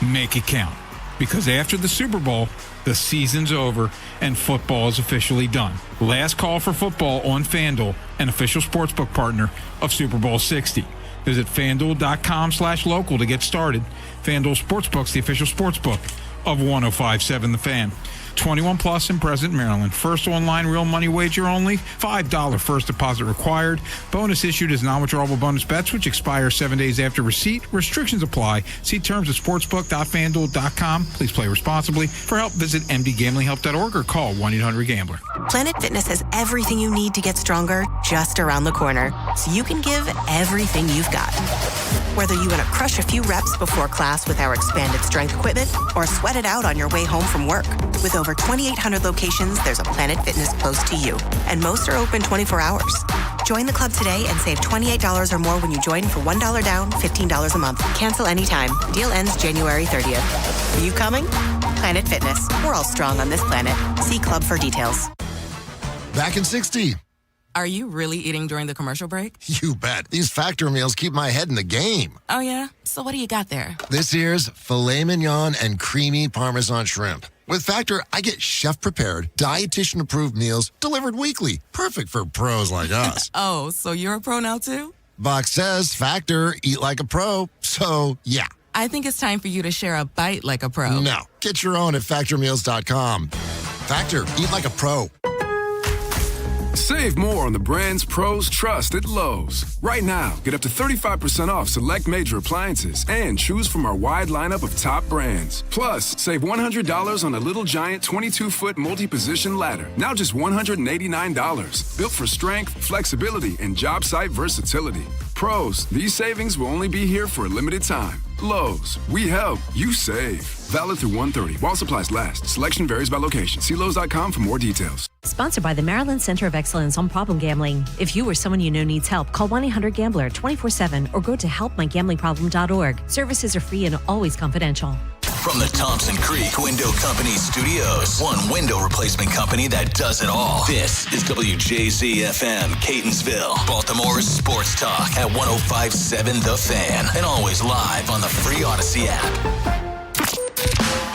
make it count. Because after the Super Bowl, the season's over and football is officially done. Last call for football on FanDuel, an official sportsbook partner of Super Bowl 60. Visit FanDuel.com/local to get started. FanDuel Sportsbook's the official sportsbook of 105.7 The Fan. 21 plus in present Maryland. First online real money wager only. $5 first deposit required. Bonus issued as non-withdrawable bonus bets, which expire 7 days after receipt. Restrictions apply. See terms at sportsbook.fanduel.com. Please play responsibly. For help, visit mdgamblinghelp.org or call 1-800-GAMBLER. Planet Fitness has everything you need to get stronger just around the corner, so you can give everything you've got. Whether you want to crush a few reps before class with our expanded strength equipment or sweat it out on your way home from work. With over 2,800 locations, there's a Planet Fitness close to you, and most are open 24 hours. Join the club today and save $28 or more when you join for $1 down, $15 a month. Cancel anytime. Deal ends January 30th. Are you coming? Planet Fitness. We're all strong on this planet. See club for details. Back in 60. Are you really eating during the commercial break? You bet. These Factor meals keep my head in the game. Oh, yeah? So what do you got there? This year's filet mignon and creamy Parmesan shrimp. With Factor, I get chef-prepared, dietitian-approved meals delivered weekly. Perfect for pros like us. Oh, so you're a pro now, too? Box says Factor, eat like a pro. So, yeah. I think it's time for you to share a bite like a pro. No. Get your own at factormeals.com. Factor, eat like a pro. Save more on the brands pros trust at Lowe's. Right now, get up to 35% off select major appliances and choose from our wide lineup of top brands. Plus, save $100 on a Little Giant 22-foot multi-position ladder. Now just $189. Built for strength, flexibility, and job site versatility. Pros, these savings will only be here for a limited time. Lowe's, we help, you save. Valid through 1/30 while supplies last. Selection varies by location. See Lowe's.com for more details. Sponsored by the Maryland Center of Excellence on Problem Gambling. If you or someone you know needs help, call 1-800-GAMBLER 24/7 or go to helpmygamblingproblem.org. Services are free and always confidential. From the Thompson Creek Window Company studios, one window replacement company that does it all. This is WJZ-FM, Catonsville, Baltimore's sports talk at 105.7 The Fan, and always live on the free Odyssey app.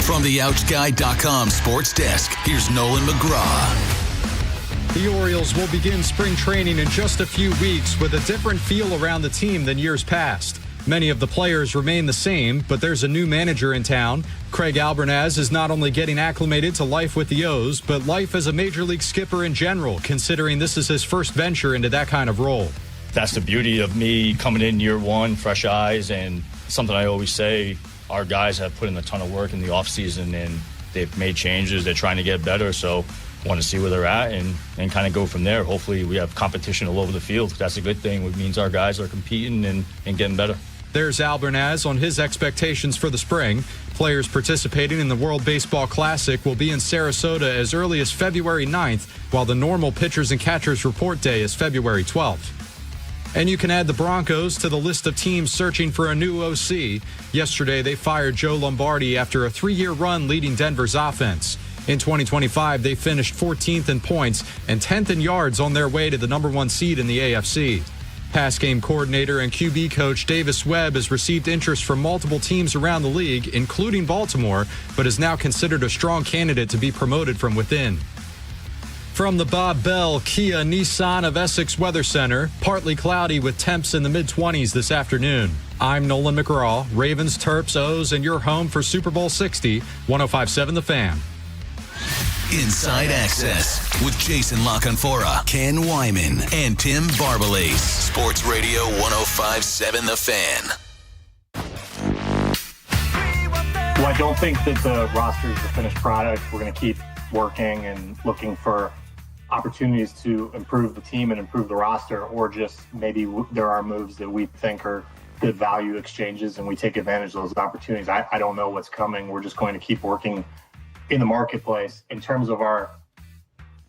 From the OutGuy.com sports desk, here's Nolan McGraw. The Orioles will begin spring training in just a few weeks with a different feel around the team than years past. Many of the players remain the same, but there's a new manager in town. Craig Albernaz is not only getting acclimated to life with the O's, but life as a major league skipper in general, considering this is his first venture into that kind of role. That's the beauty of me coming in year one, fresh eyes, and something I always say, our guys have put in a ton of work in the offseason, and they've made changes. They're trying to get better, so want to see where they're at and kind of go from there. Hopefully we have competition all over the field. That's a good thing. It means our guys are competing and getting better. There's Albernaz on his expectations for the spring. Players participating in the World Baseball Classic will be in Sarasota as early as February 9th, while the normal pitchers and catchers report day is February 12th. And you can add the Broncos to the list of teams searching for a new OC. Yesterday, they fired Joe Lombardi after a 3-year run leading Denver's offense. In 2025, they finished 14th in points and 10th in yards on their way to the number 1 seed in the AFC. Pass game coordinator and QB coach Davis Webb has received interest from multiple teams around the league, including Baltimore, but is now considered a strong candidate to be promoted from within. From the Bob Bell Kia Nissan of Essex Weather Center, partly cloudy with temps in the mid-20s this afternoon. I'm Nolan McGraw, Ravens, Terps, O's, and your home for Super Bowl 60, 105.7 The Fan. Inside Access with Jason LaConfora, Ken Wyman, and Tim Barbalace. Sports Radio 105.7 The Fan. Well, I don't think that the roster is the finished product. We're going to keep working and looking for opportunities to improve the team and improve the roster, or just maybe there are moves that we think are good value exchanges and we take advantage of those opportunities. I don't know what's coming. We're just going to keep working in the marketplace. In terms of our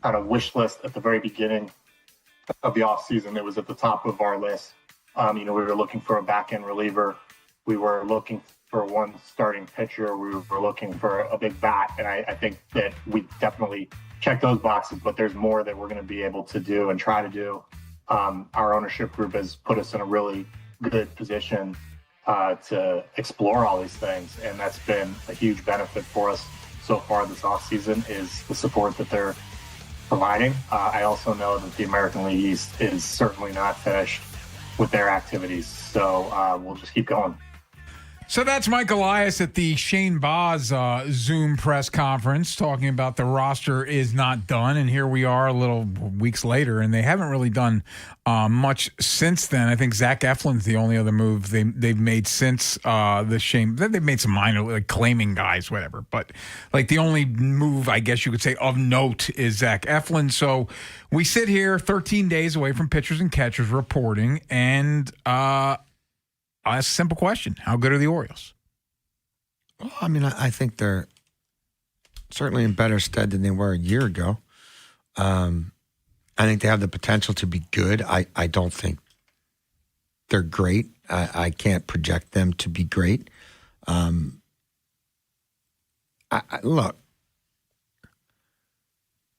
kind of wish list at the very beginning of the offseason, it was at the top of our list. We were looking for a back-end reliever. We were looking for one starting pitcher. We were looking for a big bat. And I think that we definitely check those boxes, but there's more that we're going to be able to do and try to do. Our ownership group has put us in a really good position to explore all these things. And that's been a huge benefit for us so far this offseason, is the support that they're providing. I also know that the American League East is certainly not finished with their activities. So we'll just keep going. So that's Mike Elias at the Shane Boz Zoom press conference talking about the roster is not done. And here we are a little weeks later, and they haven't really done much since then. I think Zach Eflin's the only other move they've made since the Shane. They've made some minor, like claiming guys, whatever. But like the only move, I guess you could say, of note is Zach Eflin. So we sit here 13 days away from pitchers and catchers reporting, and I'll ask a simple question. How good are the Orioles? Well, I mean, I think they're certainly in better stead than they were a year ago. I think they have the potential to be good. I don't think they're great. I can't project them to be great. Look,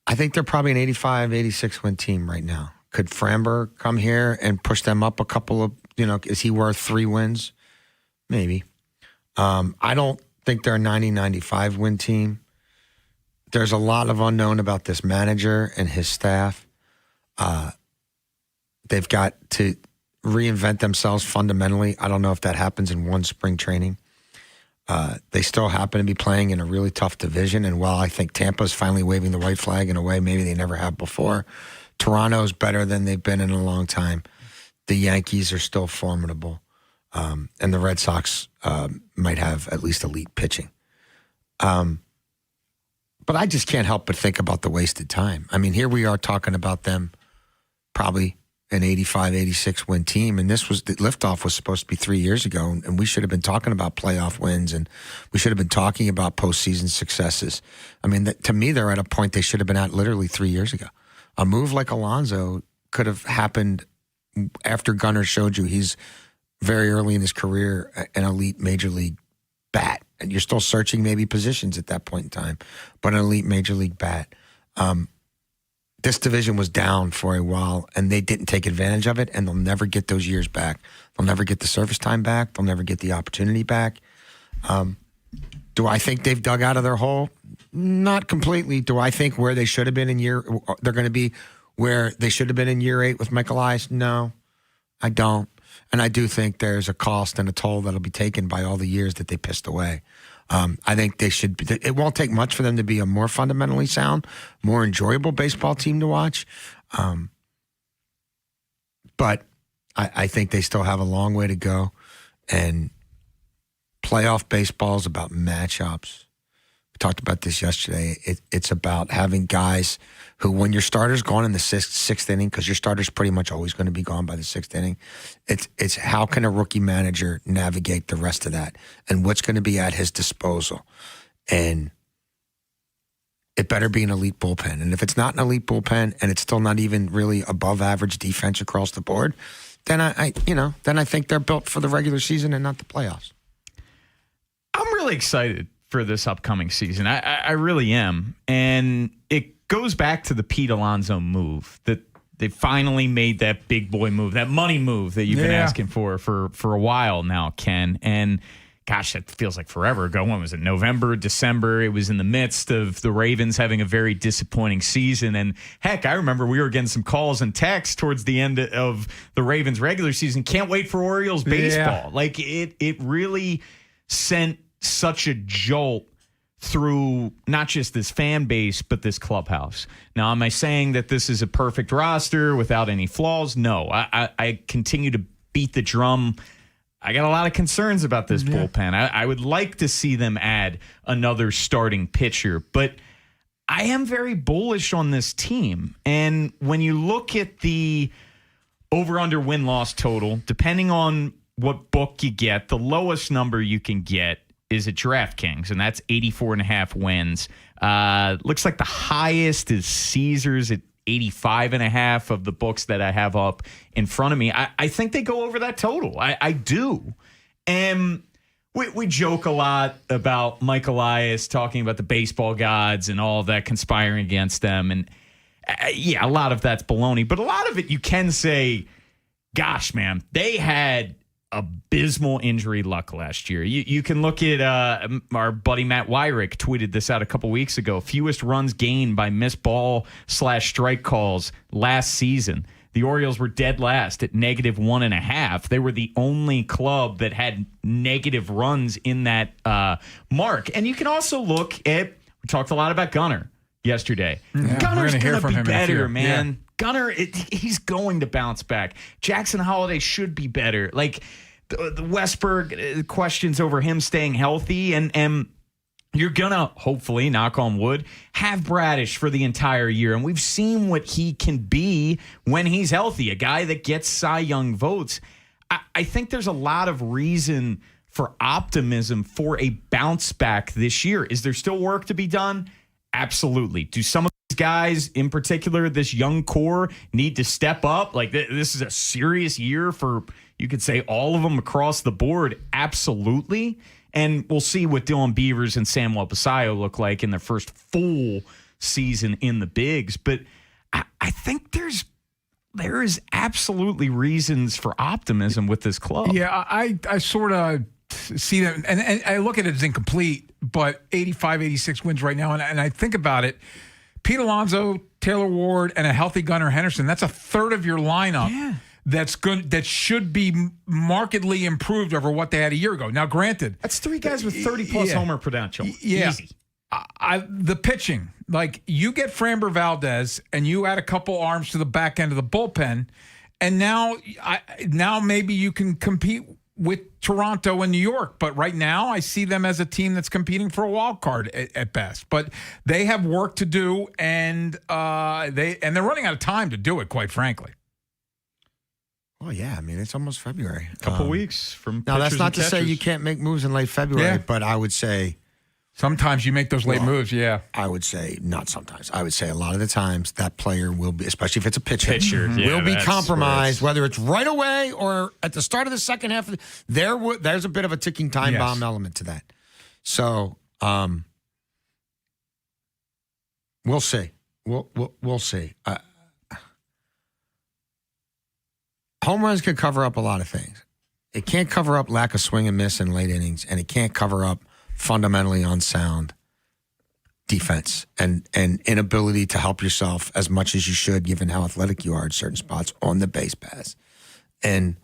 I think they're probably an 85, 86 win team right now. Could Framber come here and push them up a couple of, is he worth 3 wins? Maybe. I don't think they're a 90-95 win team. There's a lot of unknown about this manager and his staff. They've got to reinvent themselves fundamentally. I don't know if that happens in one spring training. They still happen to be playing in a really tough division. And while I think Tampa's finally waving the white flag in a way maybe they never have before, Toronto's better than they've been in a long time. The Yankees are still formidable. And the Red Sox might have at least elite pitching. But I just can't help but think about the wasted time. I mean, here we are talking about them probably an 85, 86 win team. And the liftoff was supposed to be 3 years ago. And we should have been talking about playoff wins and we should have been talking about postseason successes. I mean, to me, they're at a point they should have been at literally 3 years ago. A move like Alonso could have happened after Gunnar showed you he's very early in his career an elite major league bat. And you're still searching maybe positions at that point in time, but an elite major league bat. This division was down for a while, and they didn't take advantage of it, and they'll never get those years back. They'll never get the service time back. They'll never get the opportunity back. Do I think they've dug out of their hole? Not completely. Do I think where they should have been they're going to be where they should have been in year 8 with Michael Elias? No, I don't. And I do think there's a cost and a toll that'll be taken by all the years that they pissed away. I think they should. It won't take much for them to be a more fundamentally sound, more enjoyable baseball team to watch. But I think they still have a long way to go. And playoff baseball is about matchups. We talked about this yesterday. It's about having guys who, when your starter's gone in the sixth inning, because your starter's pretty much always going to be gone by the 6th inning, it's how can a rookie manager navigate the rest of that and what's going to be at his disposal. And it better be an elite bullpen. And if it's not an elite bullpen and it's still not even really above average defense across the board, then I think they're built for the regular season and not the playoffs. I'm really excited for this upcoming season. I really am. And it goes back to the Pete Alonso move, that they finally made that big boy move, that money move that you've been asking for a while now, Ken. And gosh, that feels like forever ago. When was it? November, December? It was in the midst of the Ravens having a very disappointing season. And heck, I remember we were getting some calls and texts towards the end of the Ravens regular season. Can't wait for Orioles baseball. Yeah. Like it really sent such a jolt through not just this fan base, but this clubhouse. Now, am I saying that this is a perfect roster without any flaws? No. I continue to beat the drum. I got a lot of concerns about this bullpen. I would like to see them add another starting pitcher, but I am very bullish on this team. And when you look at the over-under win-loss total, depending on what book you get, the lowest number you can get is at DraftKings, and that's 84.5 wins. Looks like the highest is Caesars at 85.5 of the books that I have up in front of me. I think they go over that total. I do. And we joke a lot about Mike Elias talking about the baseball gods and all of that conspiring against them. And a lot of that's baloney. But a lot of it you can say, gosh, man, they had abysmal injury luck last year. You can look at our buddy Matt Wyrick tweeted this out a couple weeks ago. Fewest runs gained by missed ball / strike calls last season. The Orioles were dead last at -1.5. They were the only club that had negative runs in that mark. And you can also look at, we talked a lot about Gunnar yesterday. Gunnar's going to be better, man. Yeah. Gunnar, he's going to bounce back. Jackson Holiday should be better. Like the Westberg questions over him staying healthy, and you're going to, hopefully, knock on wood, have Bradish for the entire year. And we've seen what he can be when he's healthy, a guy that gets Cy Young votes. I think there's a lot of reason for optimism for a bounce back this year. Is there still work to be done? Absolutely. Do some of these guys, in particular, this young core, need to step up? Like, this is a serious year for, you could say, all of them across the board. Absolutely. And we'll see what Dylan Beavers and Samuel Basayo look like in their first full season in the bigs. But I think there's there is absolutely reasons for optimism with this club. Yeah, I sort of see that, and I look at it as incomplete, but 85, 86 wins right now, and I think about it, Pete Alonso, Taylor Ward, and a healthy Gunnar Henderson, that's a third of your lineup. Yeah. That's good. That should be markedly improved over what they had a year ago. Now, granted, That's 3 guys with 30-plus homer potential. Yeah. Easy. The pitching, like you get Framber Valdez and you add a couple arms to the back end of the bullpen, and now maybe you can compete with Toronto and New York. But right now, I see them as a team that's competing for a wild card at best. But they have work to do, and they're running out of time to do it, quite frankly. Well, yeah. I mean, it's almost February. A couple weeks from now. That's pitchers not and to say catchers. you can't make moves in late February, but I would say sometimes you make those late moves. Yeah, I would say not sometimes. I would say a lot of the times that player will be, especially if it's a pitcher, yeah, will be that's compromised, whether it's right away or at the start of the second half. There's a bit of a ticking time bomb element to that. So we'll see. We'll see. Home runs can cover up a lot of things. It can't cover up lack of swing and miss in late innings, and it can't cover up fundamentally unsound defense and inability to help yourself as much as you should, given how athletic you are at certain spots on the base pass. And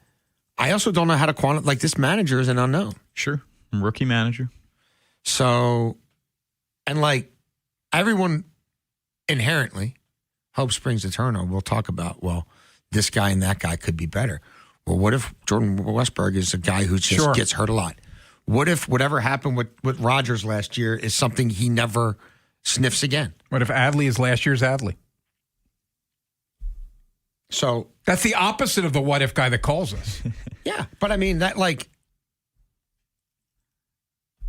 I also don't know how to quantify. Like, this manager is an unknown. Sure. Rookie manager. So, and like everyone inherently, hope springs eternal. We'll talk about, well, this guy and that guy could be better. Well, what if Jordan Westberg is a guy who just gets hurt a lot? What if whatever happened with Rodgers last year is something he never sniffs again? What if Adley is last year's Adley? So that's the opposite of the what if guy that calls us. Yeah, but I mean, that like,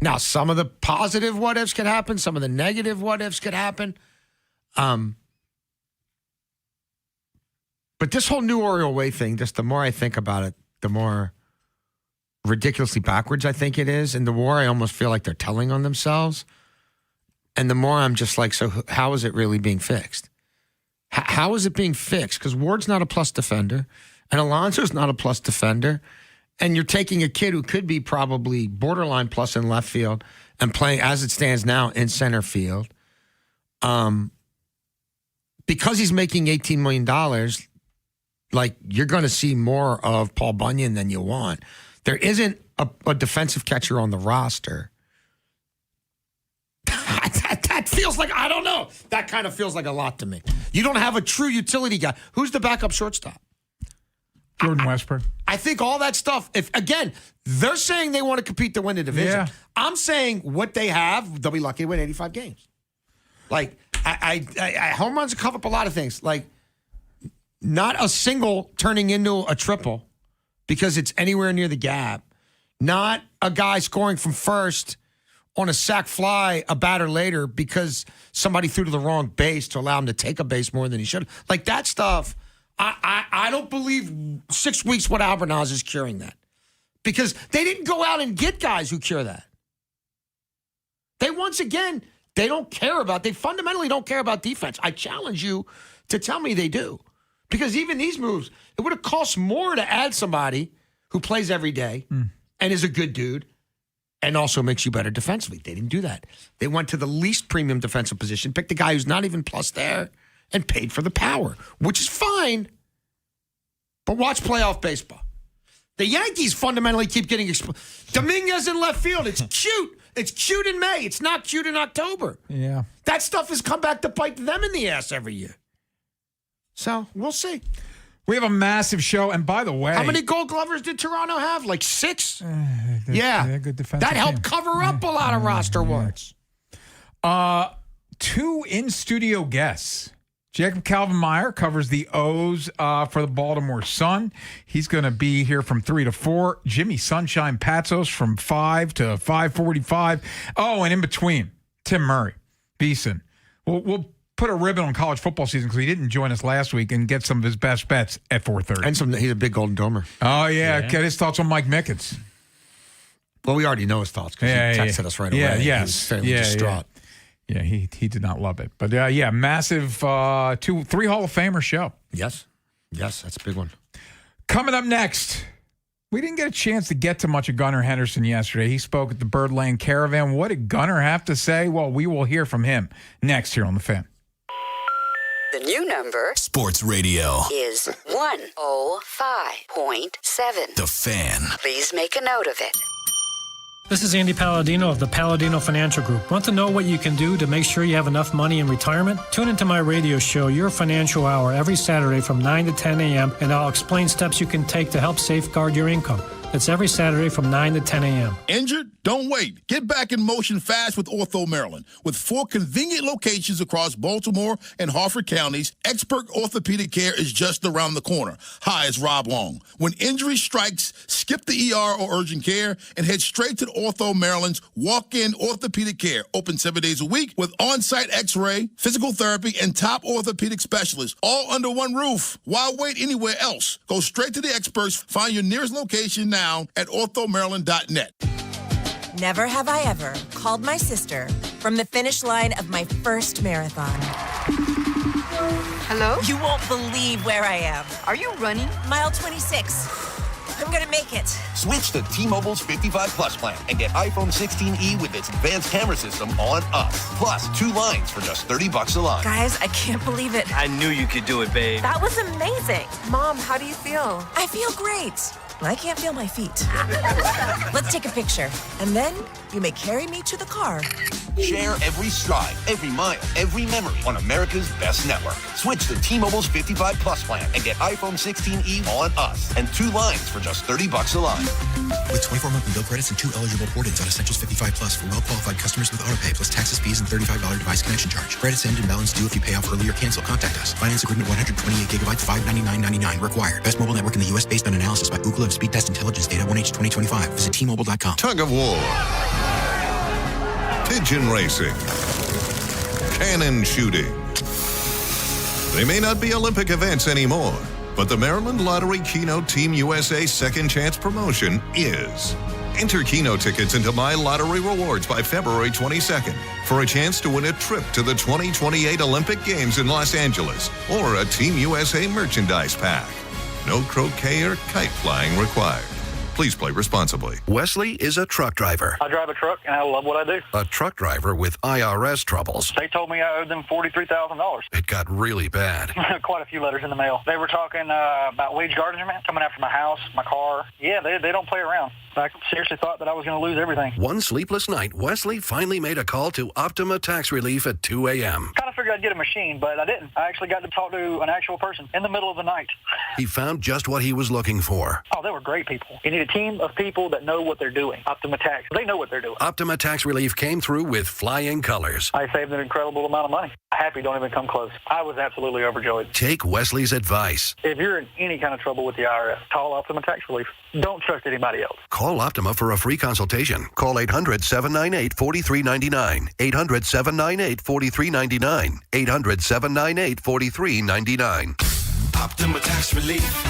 now some of the positive what ifs could happen, some of the negative what ifs could happen. But this whole new Oriole way thing, just the more I think about it, the more ridiculously backwards I think it is. And the more I almost feel like they're telling on themselves. And the more I'm just like, so how is it really being fixed? How is it being fixed? Because Ward's not a plus defender, and Alonso's not a plus defender. And you're taking a kid who could be probably borderline plus in left field and playing, as it stands now, in center field. Because he's making $18 million, like, you're going to see more of Paul Bunyan than you want. There isn't a defensive catcher on the roster. That feels like, I don't know. That kind of feels like a lot to me. You don't have a true utility guy. Who's the backup shortstop? Jordan Westberg. I think all that stuff, if again, they're saying they want to compete to win the division. Yeah. I'm saying what they have, they'll be lucky to win 85 games. Like, home runs cover up a lot of things. Like, not a single turning into a triple because it's anywhere near the gap. Not a guy scoring from first on a sac fly a batter later because somebody threw to the wrong base to allow him to take a base more than he should. Like, that stuff, I don't believe 6 weeks what Albernaz is curing that. Because they didn't go out and get guys who cure that. They, once again, they fundamentally don't care about defense. I challenge you to tell me they do. Because even these moves, it would have cost more to add somebody who plays every day and is a good dude and also makes you better defensively. They didn't do that. They went to the least premium defensive position, picked a guy who's not even plus there, and paid for the power, which is fine. But watch playoff baseball. The Yankees fundamentally keep getting exposed. Dominguez in left field, it's cute. It's cute in May. It's not cute in October. Yeah. That stuff has come back to bite them in the ass every year. So, we'll see. We have a massive show. And by the way, how many Gold Glovers did Toronto have? Like 6? They're good defensive that helped team. cover up a lot of roster ones. 2 in-studio guests. Jacob Calvin-Meyer covers the O's for the Baltimore Sun. He's going to be here from 3 to 4. Jimmy Sunshine Patsos from 5 to 5:45. Oh, and in between, Tim Murray, Beeson. We'll put a ribbon on college football season because he didn't join us last week and get some of his best bets at 4:30. And he's a big Golden Domer. Oh, yeah. Get his thoughts on Mike Mickens. Well, we already know his thoughts because he texted us right away. Yeah, He yes. was fairly distraught. Yeah, he did not love it. But, massive 3 Hall of Famer show. Yes. Yes, that's a big one. Coming up next, we didn't get a chance to get to much of Gunnar Henderson yesterday. He spoke at the Birdland Caravan. What did Gunnar have to say? Well, we will hear from him next here on The Fan. The new number Sports Radio. is 105.7. The Fan. Please make a note of it. This is Andy Palladino of the Palladino Financial Group. Want to know what you can do to make sure you have enough money in retirement? Tune into my radio show, Your Financial Hour, every Saturday from 9 to 10 a.m., and I'll explain steps you can take to help safeguard your income. It's every Saturday from 9 to 10 a.m. Injured? Don't wait. Get back in motion fast with Ortho Maryland. With 4 convenient locations across Baltimore and Harford counties, expert orthopedic care is just around the corner. Hi, it's Rob Long. When injury strikes, skip the ER or urgent care and head straight to Ortho Maryland's walk-in orthopedic care. Open 7 days a week with on-site x-ray, physical therapy, and top orthopedic specialists, all under one roof. Why wait anywhere else? Go straight to the experts. Find your nearest location now at orthomaryland.net. Never have I ever called my sister from the finish line of my first marathon. Hello? You won't believe where I am. Are you running? Mile 26. I'm gonna make it. Switch to T-Mobile's 55 Plus plan and get iPhone 16e with its advanced camera system on us. Plus, 2 lines for just $30 a line. Guys, I can't believe it. I knew you could do it, babe. That was amazing. Mom, how do you feel? I feel great. I can't feel my feet. Let's take a picture, and then you may carry me to the car. Share every stride, every mile, every memory on America's best network. Switch to T-Mobile's 55 Plus plan and get iPhone 16e on us and 2 lines for just $30 a line. With 24 monthly bill credits and 2 eligible port-ins on Essentials 55 Plus for well-qualified customers with autopay plus taxes, fees, and $35 device connection charge. Credits end and balance due if you pay off early or cancel. Contact us. Finance agreement 128 gigabytes, $599.99 required. Best mobile network in the U.S. based on analysis by Google of Speed Test Intelligence data 1H 2025. Visit T-Mobile.com. Tug of war. Pigeon racing. Cannon shooting. They may not be Olympic events anymore, but the Maryland Lottery Keno Team USA Second Chance promotion is. Enter Keno tickets into My Lottery Rewards by February 22nd for a chance to win a trip to the 2028 Olympic Games in Los Angeles or a Team USA merchandise pack. No croquet or kite flying required. Please play responsibly. Wesley is a truck driver. I drive a truck, and I love what I do. A truck driver with IRS troubles. They told me I owed them $43,000. It got really bad. Quite a few letters in the mail. They were talking about wage garnishment, coming after my house, my car. Yeah, they don't play around. I seriously thought that I was going to lose everything. One sleepless night, Wesley finally made a call to Optima Tax Relief at 2 a.m. Kind of figured I'd get a machine, but I didn't. I actually got to talk to an actual person in the middle of the night. He found just what he was looking for. Oh, they were great people. You need a team of people that know what they're doing. Optima Tax, they know what they're doing. Optima Tax Relief came through with flying colors. I saved an incredible amount of money. Happy don't even come close. I was absolutely overjoyed. Take Wesley's advice. If you're in any kind of trouble with the IRS, call Optima Tax Relief. Don't trust anybody else. Call Optima for a free consultation. Call 800-798-4399. 800-798-4399. 800-798-4399. Optima Tax Relief.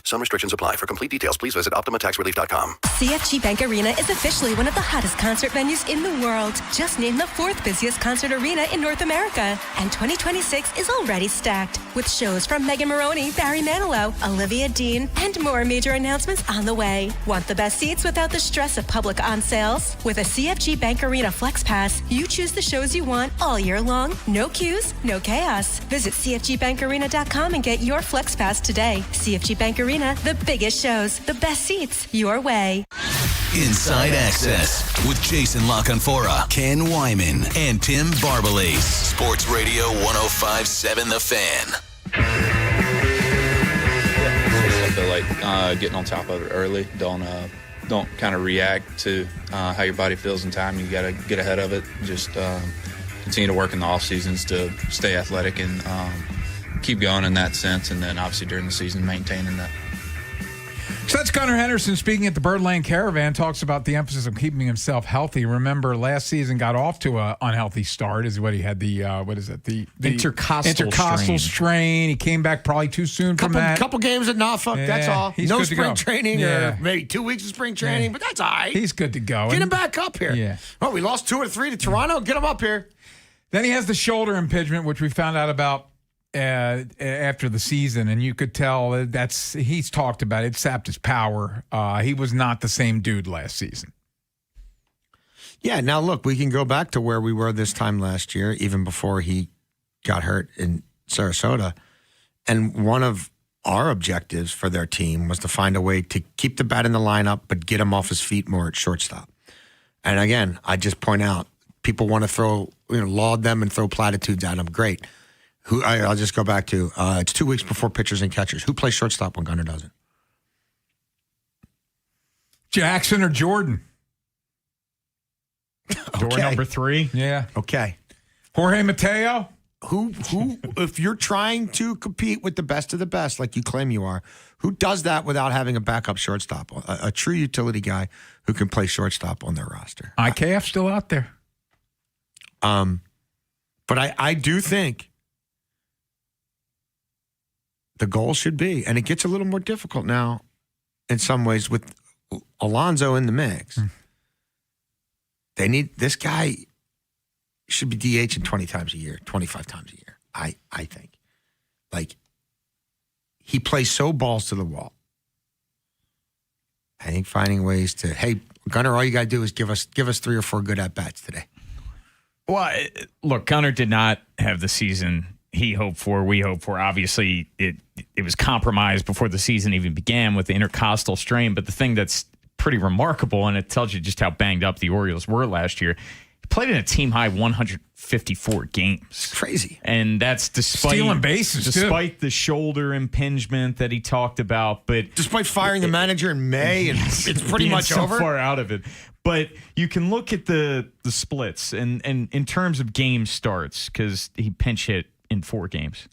Some restrictions apply. For complete details, please visit OptimaTaxRelief.com. CFG Bank Arena is officially one of the hottest concert venues in the world. Just named the 4th busiest concert arena in North America. And 2026 is already stacked with shows from Megan Maroney, Barry Manilow, Olivia Dean, and more major announcements on the way. Want the best seats without the stress of public on sales? With a CFG Bank Arena Flex Pass, you choose the shows you want all year long. No queues, no chaos. Visit CFGBankArena.com and get your Flex Pass today. CFG Bank Arena, the biggest shows, the best seats, your way. Inside Access with Jason LaConfora, Ken Wyman, and Tim Barbalese. Sports Radio 105.7 The Fan. Getting on top of it early. Don't kind of react to how your body feels in time. You got to get ahead of it. Just continue to work in the off seasons to stay athletic and keep going in that sense. And then obviously during the season, maintaining that. So that's Gunnar Henderson speaking at the Birdland Caravan, talks about the emphasis of keeping himself healthy. Remember, last season got off to an unhealthy start. Is what he had the intercostal strain. He came back probably too soon from that. Couple games at Norfolk, that's all. He's no good to spring go. training Yeah. or maybe 2 weeks of spring training, but that's all right. He's good to go. Get him back up here. Yeah. Oh, we lost 2 or 3 to Toronto. Get him up here. Then he has the shoulder impingement, which we found out about after the season, and you could tell he's talked about it. It sapped his power. He was not the same dude last season. Yeah, now look, we can go back to where we were this time last year, even before he got hurt in Sarasota. And one of our objectives for their team was to find a way to keep the bat in the lineup, but get him off his feet more at shortstop. And again, I just point out, people want to laud them and throw platitudes at them. Great. I'll just go back to, it's 2 weeks before pitchers and catchers. Who plays shortstop when Gunnar doesn't? Jackson or Jordan? Door number 3. Yeah. Okay. Jorge Mateo? Who, if you're trying to compete with the best of the best, like you claim you are, who does that without having a backup shortstop? A true utility guy who can play shortstop on their roster. IKF still out there. But I do think the goal should be, and it gets a little more difficult now in some ways with Alonso in the mix. They need, this guy should be DHing 20 times a year, 25 times a year, I think. Like, he plays so balls to the wall. I think finding ways to, hey, Gunnar, all you got to do is give us 3 or 4 good at-bats today. Well, look, Gunnar did not have the season he hoped for, we hoped for. Obviously, it was compromised before the season even began with the intercostal strain. But the thing that's pretty remarkable, and it tells you just how banged up the Orioles were last year, he played in a team-high 154 games. Crazy. And that's despite stealing bases, despite the shoulder impingement that he talked about. But despite firing the manager in May, and it's pretty much so over. Far out of it. But you can look at the splits and in terms of game starts, because he pinch hit in 4 games.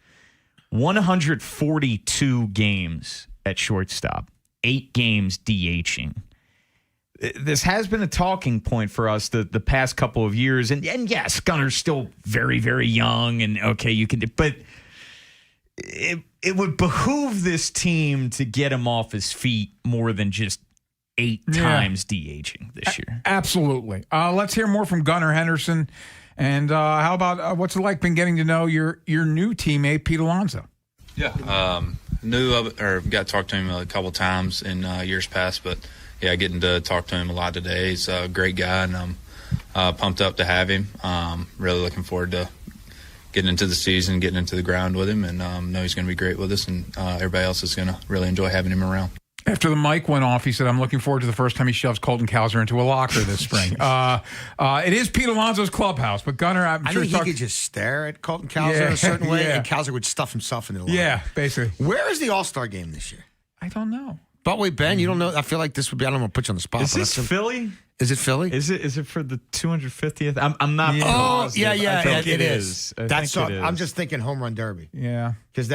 142 games at shortstop, 8 games DHing. This has been a talking point for us the past couple of years. And yes, Gunnar's still very, very young. And okay, you can, but it would behoove this team to get him off his feet more than just 8 times DHing this year. Absolutely. Let's hear more from Gunnar Henderson. And how about what's it like been getting to know your new teammate, Pete Alonso? Yeah, got to talk to him a couple times in years past, but yeah, getting to talk to him a lot today. He's a great guy, and I'm pumped up to have him. Really looking forward to getting into the season, getting into the ground with him, and know he's going to be great with us, and everybody else is going to really enjoy having him around. After the mic went off, he said, I'm looking forward to the first time he shoves Colton Cowser into a locker this spring. It is Pete Alonso's clubhouse, but Gunnar, I think he could just stare at Colton Cowser a certain way, and Cowser would stuff himself into the locker. Yeah, basically. Where is the All-Star game this year? I don't know. But wait, Ben, you don't know? I feel like this would be, I don't want to put you on the spot. Is this Philly? Is it Philly? Is it for the 250th? I'm not. Oh, positive. yeah, I think it is. I'm just thinking home run derby. Yeah. Because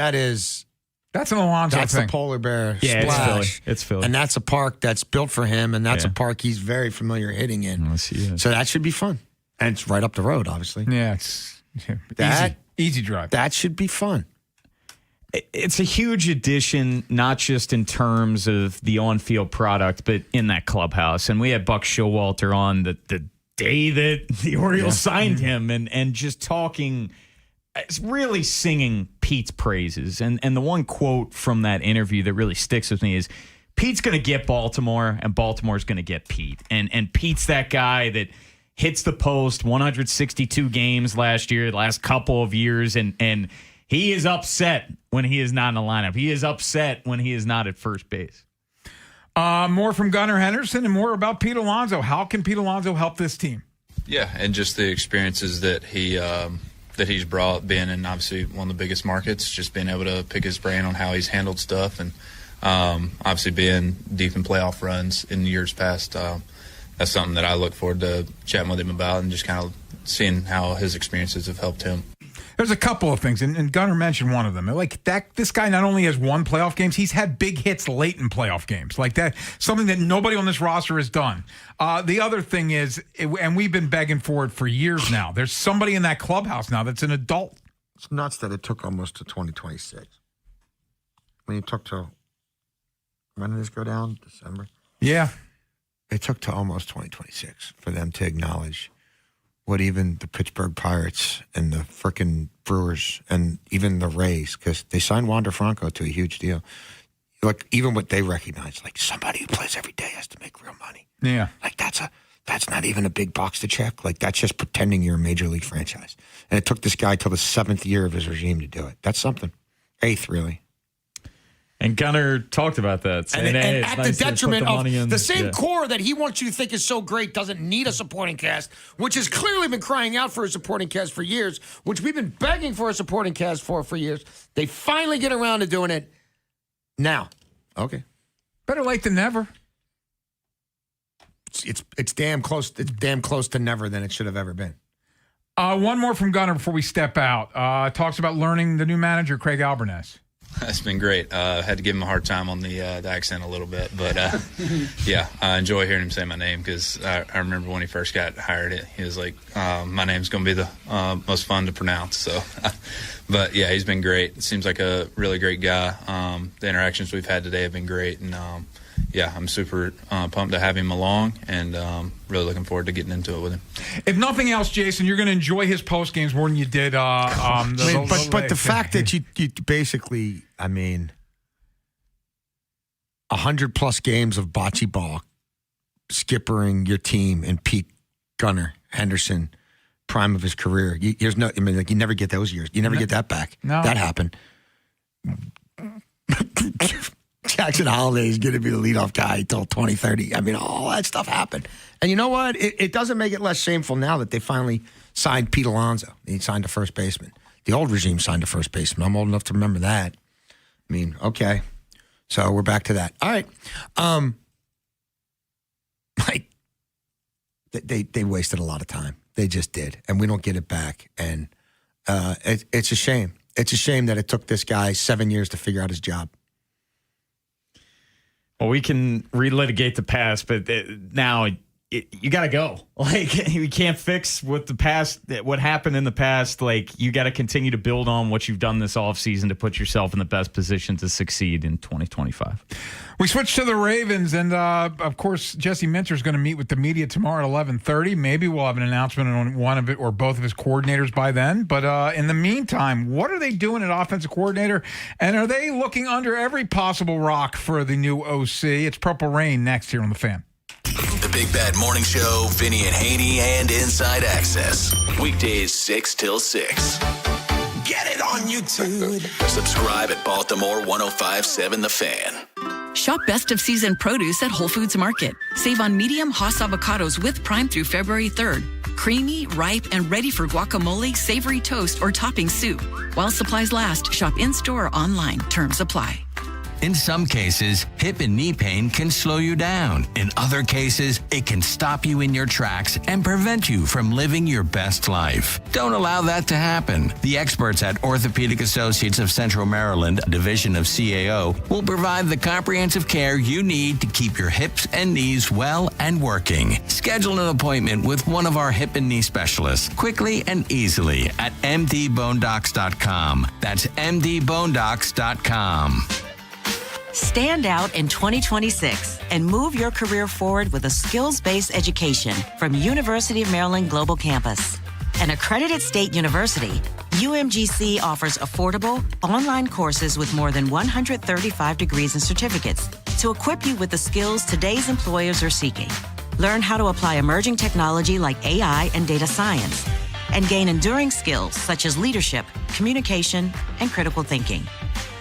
that's an Alonso That's thing. the polar bear splash. It's Philly. And that's a park that's built for him, and that's a park he's very familiar hitting in. So that should be fun. And it's right up the road, obviously. Yeah, it's easy drive. That should be fun. It's a huge addition, not just in terms of the on-field product, but in that clubhouse. And we had Buck Showalter on the day that the Orioles signed him, and just talking, really singing Pete's praises. And the one quote from that interview that really sticks with me is, Pete's going to get Baltimore, and Baltimore's going to get Pete. And Pete's that guy that hits the post 162 games last year, the last couple of years, and he is upset when he is not in the lineup. He is upset when he is not at first base. More from Gunnar Henderson and more about Pete Alonso. How can Pete Alonso help this team? Yeah, and just the experiences that he's brought, being in obviously one of the biggest markets, just being able to pick his brain on how he's handled stuff, and obviously being deep in playoff runs in years past. That's something that I look forward to chatting with him about, and just kind of seeing how his experiences have helped him. There's a couple of things, and Gunnar mentioned one of them. Like that, this guy not only has won playoff games, he's had big hits late in playoff games. Like that, something that nobody on this roster has done. The other thing is, and we've been begging for it for years now, there's somebody in that clubhouse now that's an adult. It's nuts that it took almost to 2026. When you took to, when did this go down? December? Yeah. It took to almost 2026 for them to acknowledge what even the Pittsburgh Pirates and the frickin' Brewers and even the Rays, because they signed Wander Franco to a huge deal. Like, even what they recognize, like, somebody who plays every day has to make real money. Yeah. Like, that's not even a big box to check. Like, that's just pretending you're a major league franchise. And it took this guy till the 7th year of his regime to do it. That's something. 8th, really. And Gunnar talked about that. And, saying, hey, and it's at nice the to detriment put the money of in. the same Yeah. core that he wants you to think is so great doesn't need a supporting cast, which has clearly been crying out for a supporting cast for years, which we've been begging for a supporting cast for years. They finally get around to doing it now. Okay. Better late than never. It's damn close. It's damn close to never than it should have ever been. One more from Gunnar before we step out. Talks about learning the new manager, Craig Albernez. It's been great. Had to give him a hard time on the accent a little bit, but yeah, I enjoy hearing him say my name because I remember when he first got hired, he was like, "My name's going to be the most fun to pronounce." So, but yeah, he's been great. It seems like a really great guy. The interactions we've had today have been great, and yeah, I'm super pumped to have him along, and really looking forward to getting into it with him. If nothing else, Jason, you're going to enjoy his post games more than you did. But the fact that you basically, 100+ games of bocce ball, skippering your team and Pete Gunnar Henderson, prime of his career. You never get those years. You never get that back. No. That happened. Jackson Holiday is going to be the leadoff guy until 2030. All that stuff happened. And you know what? It doesn't make it less shameful now that they finally signed Pete Alonso. He signed a first baseman. The old regime signed a first baseman. I'm old enough to remember that. Okay. So we're back to that. All right. They wasted a lot of time. They just did. And we don't get it back. And it's a shame. It's a shame that it took this guy 7 years to figure out his job. Well, we can relitigate the past, but now you got to go. Like, we can't fix what happened in the past. Like, you got to continue to build on what you've done this offseason to put yourself in the best position to succeed in 2025. We switch to the Ravens, and of course, Jesse Minter is going to meet with the media tomorrow at 11:30. Maybe we'll have an announcement on one of it or both of his coordinators by then. But in the meantime, what are they doing at offensive coordinator? And are they looking under every possible rock for the new OC? It's Purple Rain next here on The Fan. The Big Bad Morning Show, Vinny and Haynie, and Inside Access. Weekdays 6 till 6. Get it on YouTube. Subscribe at Baltimore 105.7 The Fan. Shop best of season produce at Whole Foods Market. Save on medium Hass avocados with Prime through February 3rd. Creamy, ripe, and ready for guacamole, savory toast, or topping soup. While supplies last, shop in-store or online. Terms apply. In some cases, hip and knee pain can slow you down. In other cases, it can stop you in your tracks and prevent you from living your best life. Don't allow that to happen. The experts at Orthopedic Associates of Central Maryland, a division of CAO, will provide the comprehensive care you need to keep your hips and knees well and working. Schedule an appointment with one of our hip and knee specialists quickly and easily at mdbonedocs.com. That's mdbonedocs.com. Stand out in 2026 and move your career forward with a skills-based education from University of Maryland Global Campus. An accredited state university, UMGC offers affordable, online courses with more than 135 degrees and certificates to equip you with the skills today's employers are seeking. Learn how to apply emerging technology like AI and data science, and gain enduring skills such as leadership, communication, and critical thinking.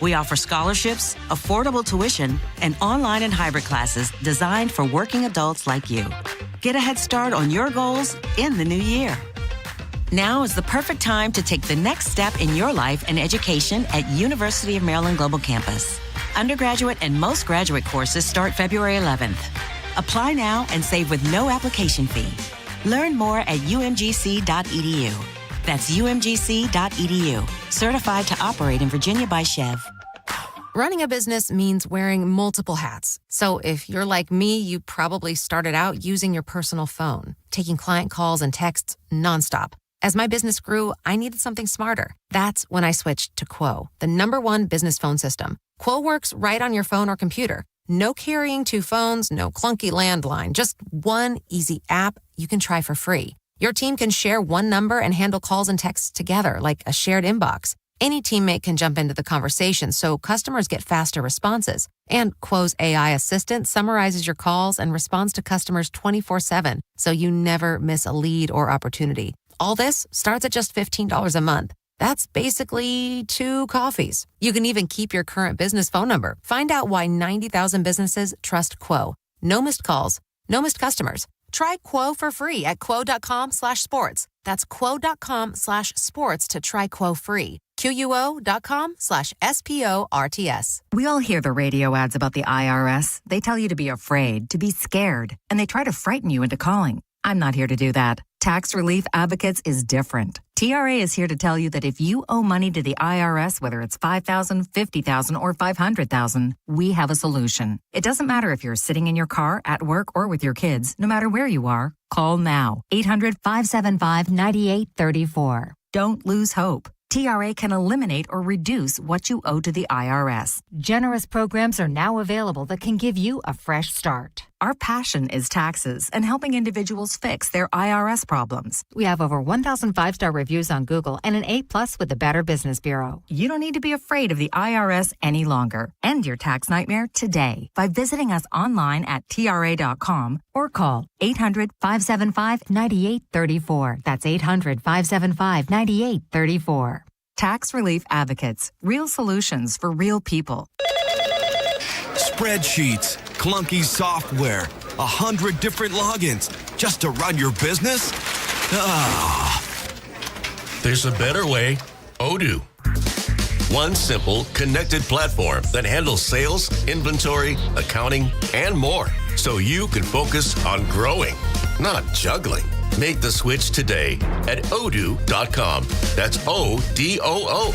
We offer scholarships, affordable tuition, and online and hybrid classes designed for working adults like you. Get a head start on your goals in the new year. Now is the perfect time to take the next step in your life and education at University of Maryland Global Campus. Undergraduate and most graduate courses start February 11th. Apply now and save with no application fee. Learn more at umgc.edu. That's umgc.edu. Certified to operate in Virginia by Chev. Running a business means wearing multiple hats. So if you're like me, you probably started out using your personal phone, taking client calls and texts nonstop. As my business grew, I needed something smarter. That's when I switched to Quo, the #1 business phone system. Quo works right on your phone or computer. No carrying 2 phones, no clunky landline, just one easy app you can try for free. Your team can share one number and handle calls and texts together, like a shared inbox. Any teammate can jump into the conversation, so customers get faster responses. And Quo's AI assistant summarizes your calls and responds to customers 24/7, so you never miss a lead or opportunity. All this starts at just $15 a month. That's basically 2 coffees. You can even keep your current business phone number. Find out why 90,000 businesses trust Quo. No missed calls, no missed customers. Try Quo for free at quo.com/sports. That's quo.com/sports to try Quo free. QUO.com/SPORTS. We all hear the radio ads about the IRS. They tell you to be afraid, to be scared, and they try to frighten you into calling. I'm not here to do that. Tax Relief Advocates is different. TRA is here to tell you that if you owe money to the IRS, whether it's $5,000, $50,000, or $500,000, we have a solution. It doesn't matter if you're sitting in your car, at work, or with your kids. No matter where you are, call now. 800-575-9834. Don't lose hope. TRA can eliminate or reduce what you owe to the IRS. Generous programs are now available that can give you a fresh start. Our passion is taxes and helping individuals fix their IRS problems. We have over 1,000 5-star reviews on Google and an A+ with the Better Business Bureau. You don't need to be afraid of the IRS any longer. End your tax nightmare today by visiting us online at TRA.com or call 800-575-9834. That's 800-575-9834. Tax Relief Advocates. Real solutions for real people. Spreadsheets, clunky software, 100 different logins just to run your business? There's a better way. Odoo. One simple, connected platform that handles sales, inventory, accounting, and more. So you can focus on growing, not juggling. Make the switch today at odoo.com. That's ODOO.com.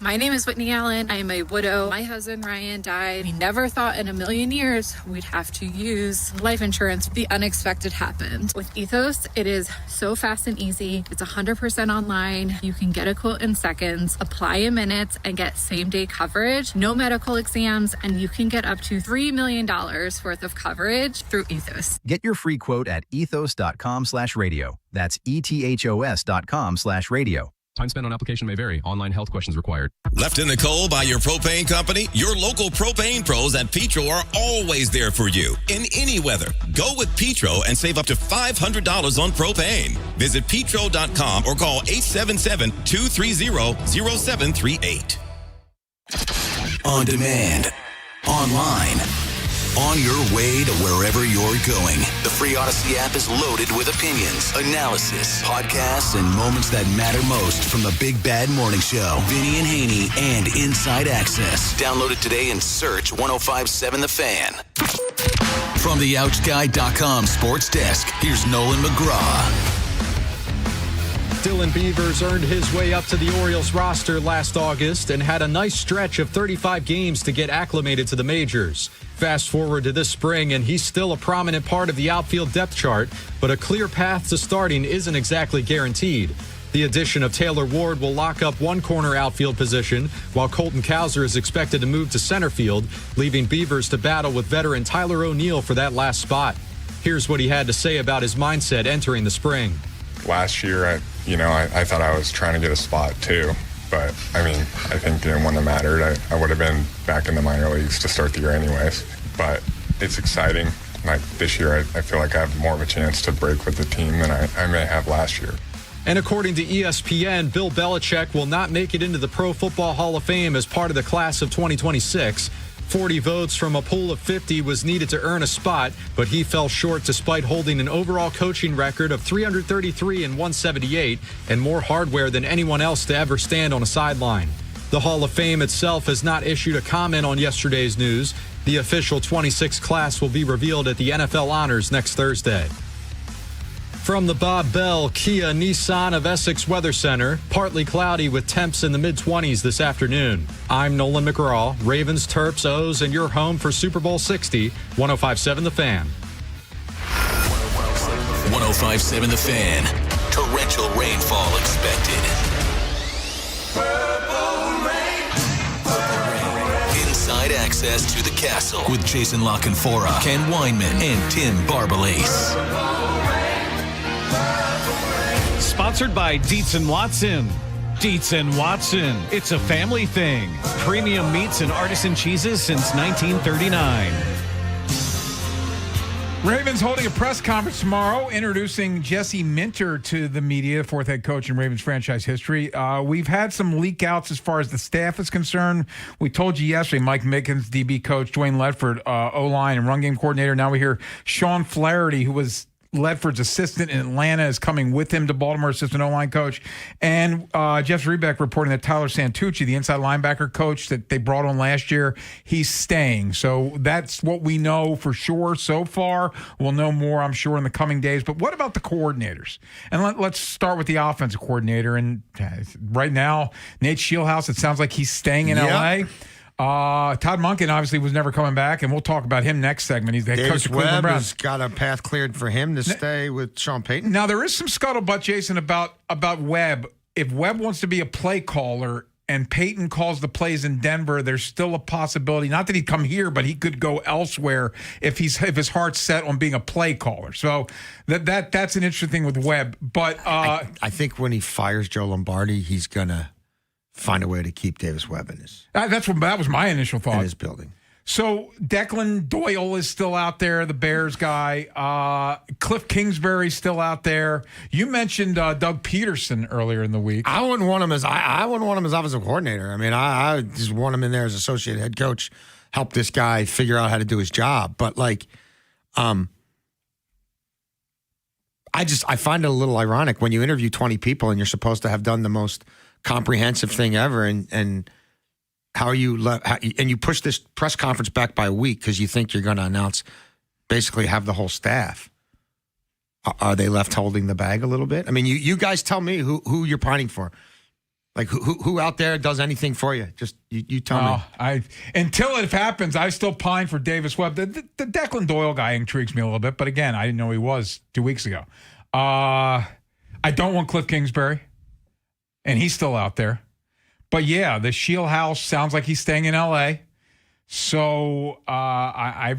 My name is Whitney Allen. I am a widow. My husband, Ryan, died. We never thought in a million years we'd have to use life insurance. The unexpected happened. With Ethos, it is so fast and easy. It's 100% online. You can get a quote in seconds, apply in minutes, and get same-day coverage. No medical exams, and you can get up to $3 million worth of coverage through Ethos. Get your free quote at ethos.com/radio. That's ETHOS.com/radio. Time spent on application may vary. Online health questions required. Left in the cold by your propane company? Your local propane pros at Petro are always there for you in any weather. Go with Petro and save up to $500 on propane. Visit petro.com or call 877-230-0738. On demand, online, on your way to wherever you're going. The free Odyssey app is loaded with opinions, analysis, podcasts, and moments that matter most from the Big Bad Morning Show. Vinny and Haynie and Inside Access. Download it today and search 1057 The Fan. From the OutGuy.com sports desk, here's Nolan McGraw. Dylan Beavers earned his way up to the Orioles roster last August and had a nice stretch of 35 games to get acclimated to the majors. Fast forward to this spring, and he's still a prominent part of the outfield depth chart, but a clear path to starting isn't exactly guaranteed. The addition of Taylor Ward will lock up one corner outfield position, while Colton Cowser is expected to move to center field, leaving Beavers to battle with veteran Tyler O'Neill for that last spot. Here's what he had to say about his mindset entering the spring. Last year, I thought I was trying to get a spot too. But, I think when it mattered, I would have been back in the minor leagues to start the year anyways. But it's exciting. Like this year, I feel like I have more of a chance to break with the team than I may have last year. And according to ESPN, Bill Belichick will not make it into the Pro Football Hall of Fame as part of the class of 2026. 40 votes from a pool of 50 was needed to earn a spot, but he fell short despite holding an overall coaching record of 333 and 178 and more hardware than anyone else to ever stand on a sideline. The Hall of Fame itself has not issued a comment on yesterday's news. The official 26 class will be revealed at the NFL Honors next Thursday. From the Bob Bell Kia Nissan of Essex Weather Center, partly cloudy with temps in the mid-20s this afternoon. I'm Nolan McGraw, Ravens, Terps, O's, and your home for Super Bowl 60, 105.7 The Fan. 105.7 The Fan. Torrential rainfall expected. Inside inside access to the castle with Jason LaConfora, Ken Weinman, and Tim Barbalace. Sponsored by Dietz & Watson. Dietz & Watson. It's a family thing. Premium meats and artisan cheeses since 1939. Ravens holding a press conference tomorrow, introducing Jesse Minter to the media, fourth head coach in Ravens franchise history. We've had some leak outs as far as the staff is concerned. We told you yesterday, Mike Mickens, DB coach, Dwayne Ledford, O-line and run game coordinator. Now we hear Sean Flaherty, who was Ledford's assistant in Atlanta, is coming with him to Baltimore, assistant O-line coach. And Jeff Zrebeck reporting that Tyler Santucci, the inside linebacker coach that they brought on last year, he's staying. So that's what we know for sure so far. We'll know more, I'm sure, in the coming days. But what about the coordinators? And let's start with the offensive coordinator. And right now, Nate Shieldhouse, it sounds like he's staying in L.A., Todd Monken obviously was never coming back, and we'll talk about him next segment. He's the head coach of Cleveland Browns. Has got a path cleared for him to stay with Sean Payton. Now, there is some scuttlebutt, Jason, about Webb. If Webb wants to be a play caller and Payton calls the plays in Denver, there's still a possibility, not that he'd come here, but he could go elsewhere if his heart's set on being a play caller. So that's an interesting thing with Webb. But I think when he fires Joe Lombardi, he's going to find a way to keep Davis Webb in his. That was my initial thought. In his building. So Declan Doyle is still out there, the Bears guy. Cliff Kingsbury's still out there. You mentioned Doug Peterson earlier in the week. I wouldn't want him as offensive coordinator. I mean, I just want him in there as associate head coach, help this guy figure out how to do his job. But I find it a little ironic when you interview 20 people and you're supposed to have done the most comprehensive thing ever, and you push this press conference back by a week because you think you're going to announce, basically have the whole staff. Are they left holding the bag a little bit? I mean, you guys tell me who you're pining for. Like who out there does anything for you? Just you tell me. Until it happens, I still pine for Davis Webb. The Declan Doyle guy intrigues me a little bit, but again, I didn't know he was 2 weeks ago. I don't want Cliff Kingsbury. And he's still out there. But yeah, the Shieldhouse sounds like he's staying in L.A. So I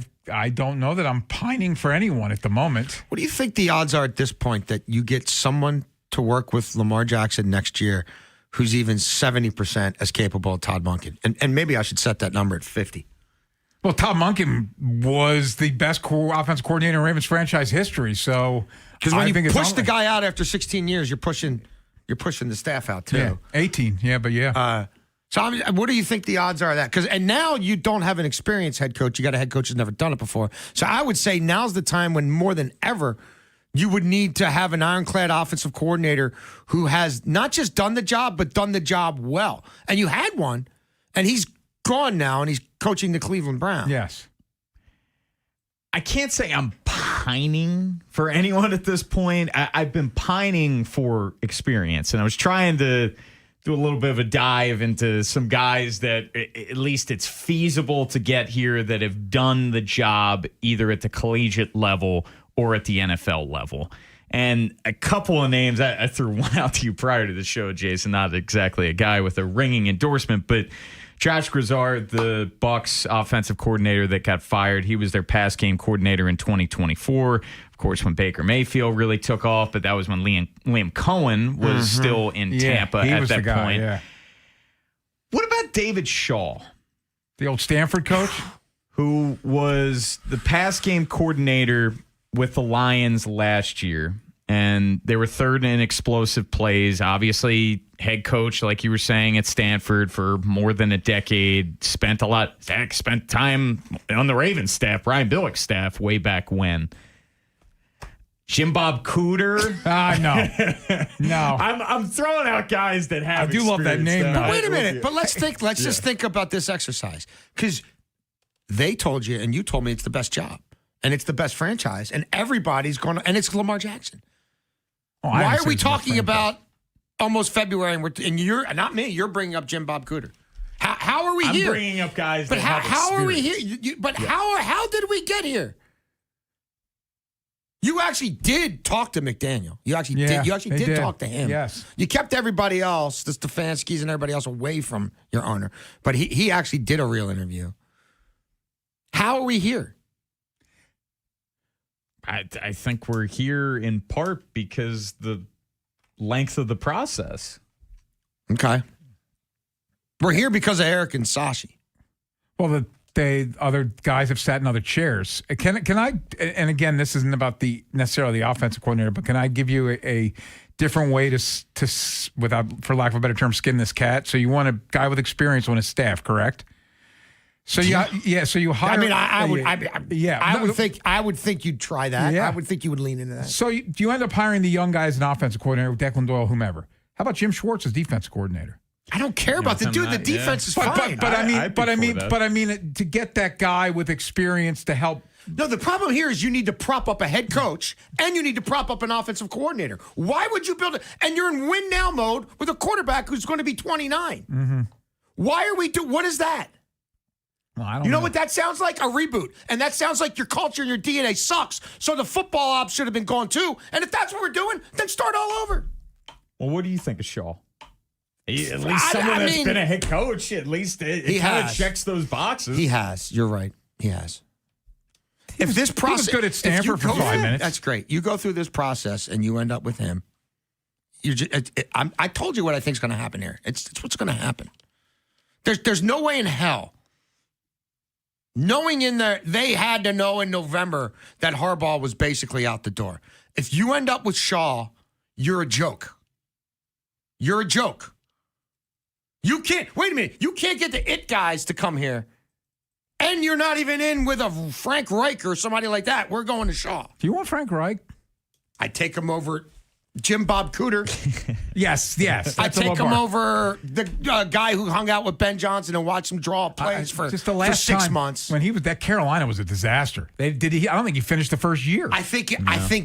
don't know that I'm pining for anyone at the moment. What do you think the odds are at this point that you get someone to work with Lamar Jackson next year who's even 70% as capable as Todd Monken? And maybe I should set that number at 50. Well, Todd Monken was the best offensive coordinator in Ravens franchise history. So because when you push the guy out after 16 years, you're pushing the staff out too. Yeah, 18. Yeah, but yeah. What do you think the odds are of that? And now you don't have an experienced head coach. You got a head coach who's never done it before. So I would say now's the time when more than ever you would need to have an ironclad offensive coordinator who has not just done the job, but done the job well. And you had one, and he's gone now, and he's coaching the Cleveland Browns. Yes. I can't say I'm pining for anyone at this point. I've been pining for experience, and I was trying to do a little bit of a dive into some guys that at least it's feasible to get here that have done the job either at the collegiate level or at the NFL level. And a couple of names, I threw one out to you prior to the show, Jason, not exactly a guy with a ringing endorsement, but Josh Grizzard, the Bucs offensive coordinator that got fired, he was their pass game coordinator in 2024. Of course, when Baker Mayfield really took off, but that was when Liam Cohen was still in Tampa at that point. Yeah. What about David Shaw? The old Stanford coach? Who was the pass game coordinator with the Lions last year. And they were third in explosive plays. Obviously, head coach, like you were saying, at Stanford for more than a decade. Spent time on the Ravens staff, Brian Billick's staff, way back when. Jim Bob Cooter. No. I'm throwing out guys that have. I do love that name. But wait a minute. But let's think. Let's just think about this exercise, because they told you and you told me it's the best job and it's the best franchise and everybody's going to, and it's Lamar Jackson. Why are we talking about almost February and you're not me? You're bringing up Jim Bob Cooter. How are we here? I'm bringing up guys. But that how are we here? How did we get here? You actually did talk to McDaniel. You actually did talk to him. Yes. You kept everybody else, the Stefanskis and everybody else, away from your owner. But he actually did a real interview. How are we here? I think we're here in part because the length of the process. Okay. We're here because of Eric and Sashi. Well, the other guys have sat in other chairs. Can I? And again, this isn't about necessarily the offensive coordinator, but can I give you a different way to without, for lack of a better term, skin this cat? So you want a guy with experience on his staff, correct? So So you hire. I would think you'd try that. Yeah. I would think you would lean into that. So you end up hiring the young guys as an offensive coordinator, Declan Doyle, whomever. How about Jim Schwartz as defensive coordinator? I don't care about the dude. The defense is fine. But I mean, to get that guy with experience to help. No, the problem here is you need to prop up a head coach and you need to prop up an offensive coordinator. Why would you build it? And you're in win now mode with a quarterback who's going to be 29. Mm-hmm. Why are we what is that? Well, I don't You know what that sounds like? A reboot. And that sounds like your culture and your DNA sucks. So the football ops should have been gone too. And if that's what we're doing, then start all over. Well, what do you think of Shaw? At least someone that's been a head coach, at least it kind of checks those boxes. He has. You're right. He has. If this process, he was good at Stanford for 5 minutes. That's great. You go through this process and you end up with him. I told you what I think is going to happen here. It's what's going to happen. There's no way in hell. Knowing in there, they had to know in November that Harbaugh was basically out the door. If you end up with Shaw, you're a joke. You're a joke. You can't, wait a minute, you can't get the it guys to come here. And you're not even in with a Frank Reich or somebody like that. We're going to Shaw. Do you want Frank Reich? I'd take him over Jim Bob Cooter. Yes. I'd take him over the guy who hung out with Ben Johnson and watched him draw plays for 6 months. When he was that Carolina was a disaster. I don't think he finished the first year. I think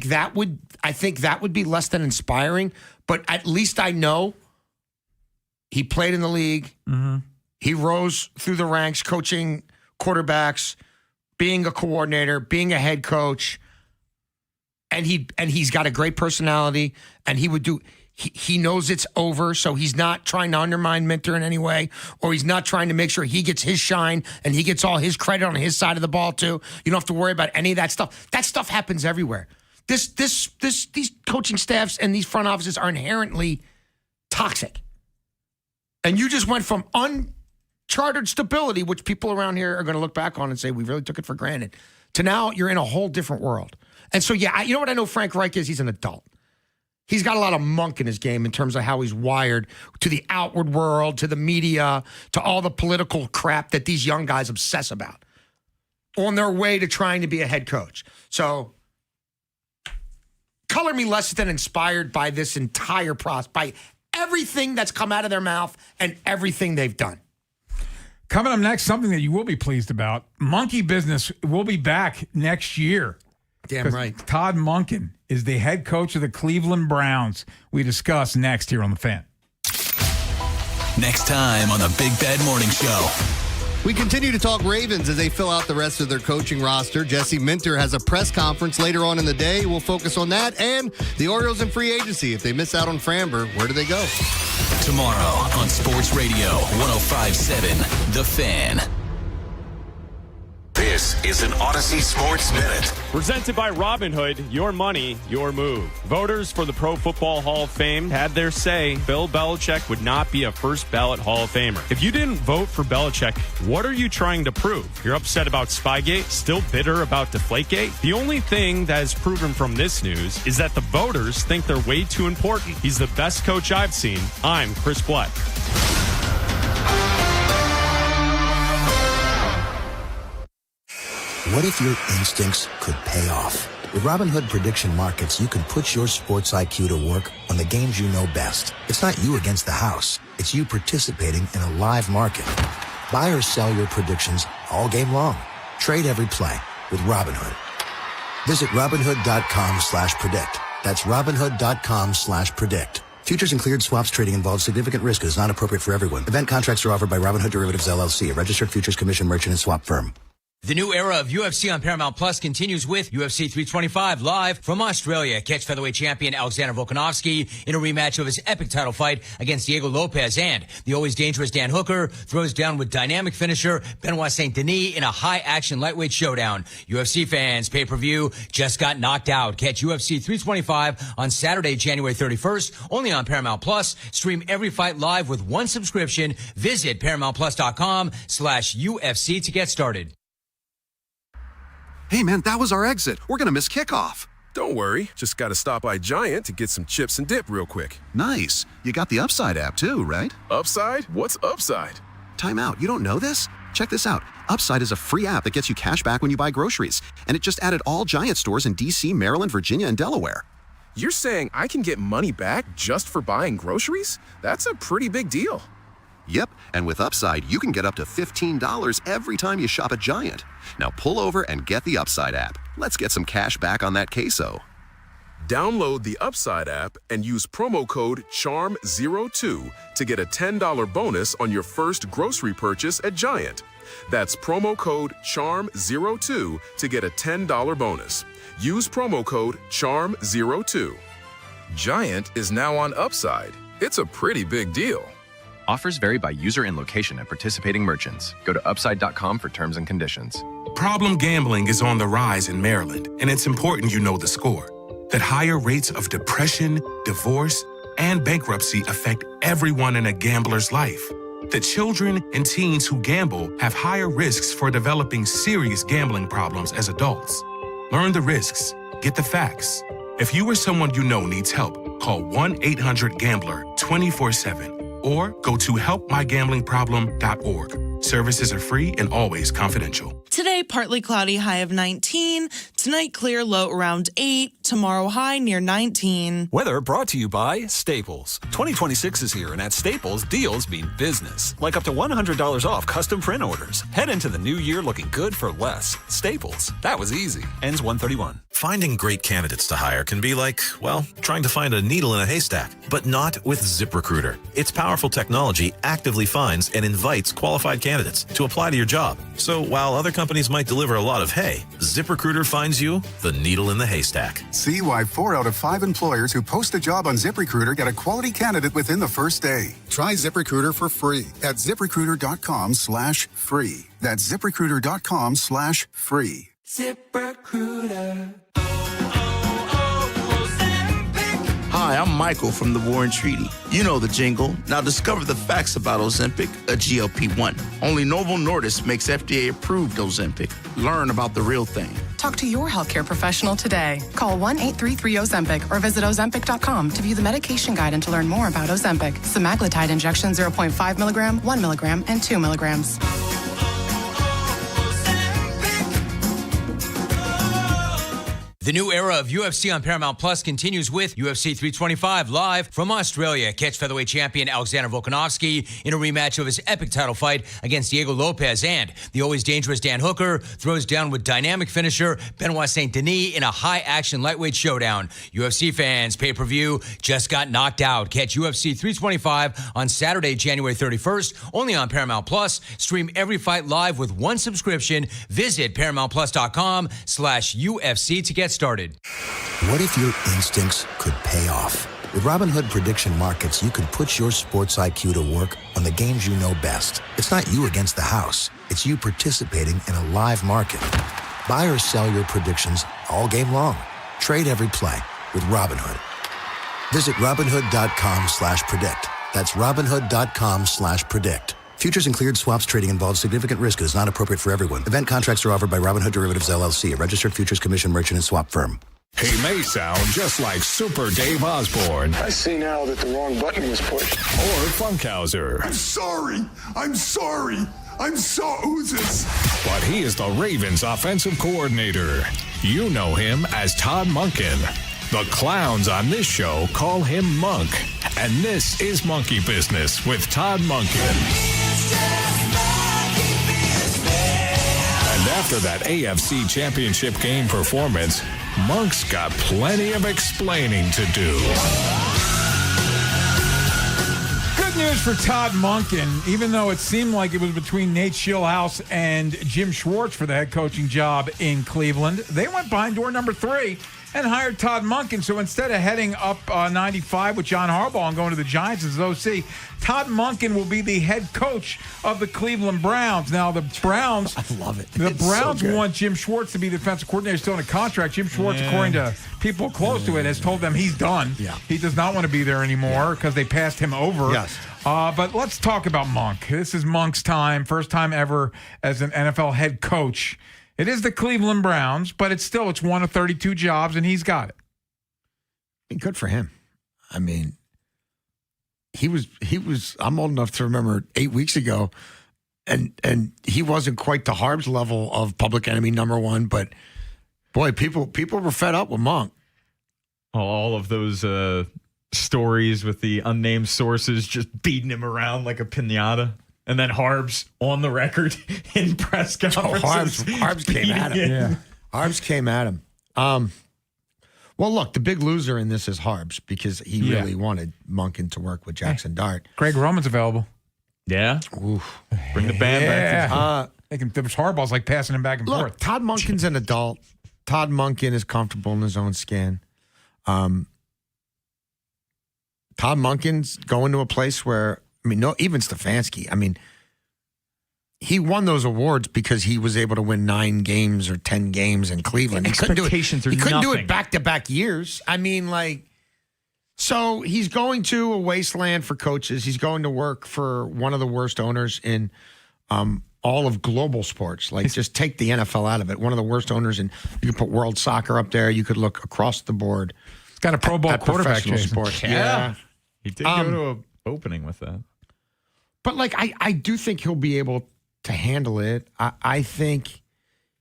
that would be less than inspiring, but at least I know he played in the league. Mm-hmm. He rose through the ranks, coaching quarterbacks, being a coordinator, being a head coach. And he's got a great personality, and he knows it's over, so he's not trying to undermine Minter in any way, or he's not trying to make sure he gets his shine and he gets all his credit on his side of the ball too. You don't have to worry about any of that stuff. That stuff happens everywhere. These coaching staffs and these front offices are inherently toxic. And you just went from uncharted stability, which people around here are going to look back on and say, we really took it for granted, to now you're in a whole different world. And so, you know what I know Frank Reich is? He's an adult. He's got a lot of monk in his game in terms of how he's wired to the outward world, to the media, to all the political crap that these young guys obsess about on their way to trying to be a head coach. So, color me less than inspired by this entire process, by everything that's come out of their mouth and everything they've done. Coming up next, something that you will be pleased about. Monkey Business will be back next year. Damn right. Todd Monken is the head coach of the Cleveland Browns. We discuss next here on The Fan. Next time on the Big Bad Morning Show. We continue to talk Ravens as they fill out the rest of their coaching roster. Jesse Minter has a press conference later on in the day. We'll focus on that and the Orioles in free agency. If they miss out on Framber, where do they go? Tomorrow on Sports Radio 105.7 The Fan. This is an Odyssey Sports Minute. Presented by Robinhood, your money, your move. Voters for the Pro Football Hall of Fame had their say. Bill Belichick would not be a first ballot Hall of Famer. If you didn't vote for Belichick, what are you trying to prove? You're upset about Spygate? Still bitter about Deflategate? The only thing that is proven from this news is that the voters think they're way too important. He's the best coach I've seen. I'm Chris Black. What if your instincts could pay off? With Robinhood Prediction Markets, you can put your sports IQ to work on the games you know best. It's not you against the house. It's you participating in a live market. Buy or sell your predictions all game long. Trade every play with Robinhood. Visit Robinhood.com/predict. That's Robinhood.com/predict. Futures and cleared swaps trading involves significant risk and is not appropriate for everyone. Event contracts are offered by Robinhood Derivatives LLC, a registered futures commission merchant and swap firm. The new era of UFC on Paramount Plus continues with UFC 325 live from Australia. Catch featherweight champion Alexander Volkanovski in a rematch of his epic title fight against Diego Lopez, and the always dangerous Dan Hooker throws down with dynamic finisher Benoit Saint Denis in a high-action lightweight showdown. UFC fans, pay-per-view just got knocked out. Catch UFC 325 on Saturday, January 31st, only on Paramount Plus. Stream every fight live with one subscription. Visit ParamountPlus.com/UFC to get started. Hey, man, that was our exit. We're going to miss kickoff. Don't worry. Just got to stop by Giant to get some chips and dip real quick. Nice. You got the Upside app, too, right? Upside? What's Upside? Time out. You don't know this? Check this out. Upside is a free app that gets you cash back when you buy groceries. And it just added all Giant stores in D.C., Maryland, Virginia, and Delaware. You're saying I can get money back just for buying groceries? That's a pretty big deal. Yep, and with Upside, you can get up to $15 every time you shop at Giant. Now pull over and get the Upside app. Let's get some cash back on that queso. Download the Upside app and use promo code CHARM02 to get a $10 bonus on your first grocery purchase at Giant. That's promo code CHARM02 to get a $10 bonus. Use promo code CHARM02. Giant is now on Upside. It's a pretty big deal. Offers vary by user and location at participating merchants. Go to upside.com for terms and conditions. Problem gambling is on the rise in Maryland, and it's important you know the score. That higher rates of depression, divorce, and bankruptcy affect everyone in a gambler's life. That children and teens who gamble have higher risks for developing serious gambling problems as adults. Learn the risks. Get the facts. If you or someone you know needs help, call 1-800-GAMBLER 24/7. Or go to helpmygamblingproblem.org. Services are free and always confidential. Today, partly cloudy, high of 19. Tonight, clear, low around 8. Tomorrow, high near 19. Weather brought to you by Staples. 2026 is here, and at Staples, deals mean business. Like up to $100 off custom print orders. Head into the new year looking good for less. Staples. That was easy. Ends 1/31. Finding great candidates to hire can be like, well, trying to find a needle in a haystack, but not with ZipRecruiter. Its powerful technology actively finds and invites qualified candidates to apply to your job. So while other companies might deliver a lot of hay, ZipRecruiter finds you the needle in the haystack. See why 4 out of 5 employers who post a job on ZipRecruiter get a quality candidate within the first day. Try ZipRecruiter for free at ZipRecruiter.com/free. That's ZipRecruiter.com/free. ZipRecruiter. Hi, I'm Michael from the War and Treaty. You know the jingle. Now discover the facts about Ozempic, a GLP-1. Only Novo Nordisk makes FDA-approved Ozempic. Learn about the real thing. Talk to your healthcare professional today. Call 1-833-OZEMPIC or visit Ozempic.com to view the medication guide and to learn more about Ozempic. Semaglutide injection 0.5 milligram, 1 milligram, and 2 milligrams. The new era of UFC on Paramount Plus continues with UFC 325 live from Australia. Catch featherweight champion Alexander Volkanovski in a rematch of his epic title fight against Diego Lopez, and the always dangerous Dan Hooker throws down with dynamic finisher Benoit Saint Denis in a high-action lightweight showdown. UFC fans, pay-per-view just got knocked out. Catch UFC 325 on Saturday, January 31st, only on Paramount Plus. Stream every fight live with one subscription. Visit ParamountPlus.com/UFC to get started. What if your instincts could pay off? With Robinhood Prediction Markets, you can put your sports IQ to work on the games you know best. It's not you against the house. It's you participating in a live market. Buy or sell your predictions all game long. Trade every play with Robinhood. Visit Robinhood.com/predict. That's Robinhood.com/predict. Futures and cleared swaps trading involves significant risk and is not appropriate for everyone. Event contracts are offered by Robinhood Derivatives LLC, a registered futures commission merchant and swap firm. He may sound just like Super Dave Osborne. I see now that the wrong button was pushed. Or Funkhauser. I'm sorry. I'm so oozes. But he is the Ravens offensive coordinator. You know him as Todd Monken. The clowns on this show call him Monk. And this is Monkey Business with Todd Monken. And after that AFC Championship game performance, Monk's got plenty of explaining to do. Good news for Todd Monken. Even though it seemed like it was between Nate Schillhouse and Jim Schwartz for the head coaching job in Cleveland, they went behind door number 3 and hired Todd Monken. So instead of heading up 95 with John Harbaugh and going to the Giants as OC, Todd Monken will be the head coach of the Cleveland Browns. Now, the Browns... I love it. The Browns want Jim Schwartz to be the defensive coordinator, still in a contract. Jim Schwartz, according to people close to it, has told them he's done. Yeah. He does not want to be there anymore because they passed him over. Yes. But let's talk about Monk. This is Monk's time, first time ever as an NFL head coach. It is the Cleveland Browns, but it's one of 32 jobs, and he's got it. Good for him. I mean, he was. I'm old enough to remember 8 weeks ago, and he wasn't quite the Harbs level of public enemy number 1, but boy, people were fed up with Monk. All of those stories with the unnamed sources just beating him around like a piñata. And then Harbs on the record in press conferences. Harbs came at him. Yeah. Harbs came at him. Well, look, the big loser in this is Harbs because he really wanted Monken to work with Jackson Dart. Greg Roman's available. Yeah. Oof. Bring the band back. There's Harbaugh's like passing him back and forth. Look, Todd Monken's an adult. Todd Monken is comfortable in his own skin. Todd Monken's going to a place where, even Stefanski, he won those awards because he was able to win 9 games or 10 games in Cleveland. He couldn't do it back-to-back years. So he's going to a wasteland for coaches. He's going to work for one of the worst owners in all of global sports. Just take the NFL out of it. One of the worst owners, and you could put world soccer up there. You could look across the board. He's got a Pro Bowl quarterback, professional sports. Yeah. He did go to an opening with that. But, I do think he'll be able to handle it. I think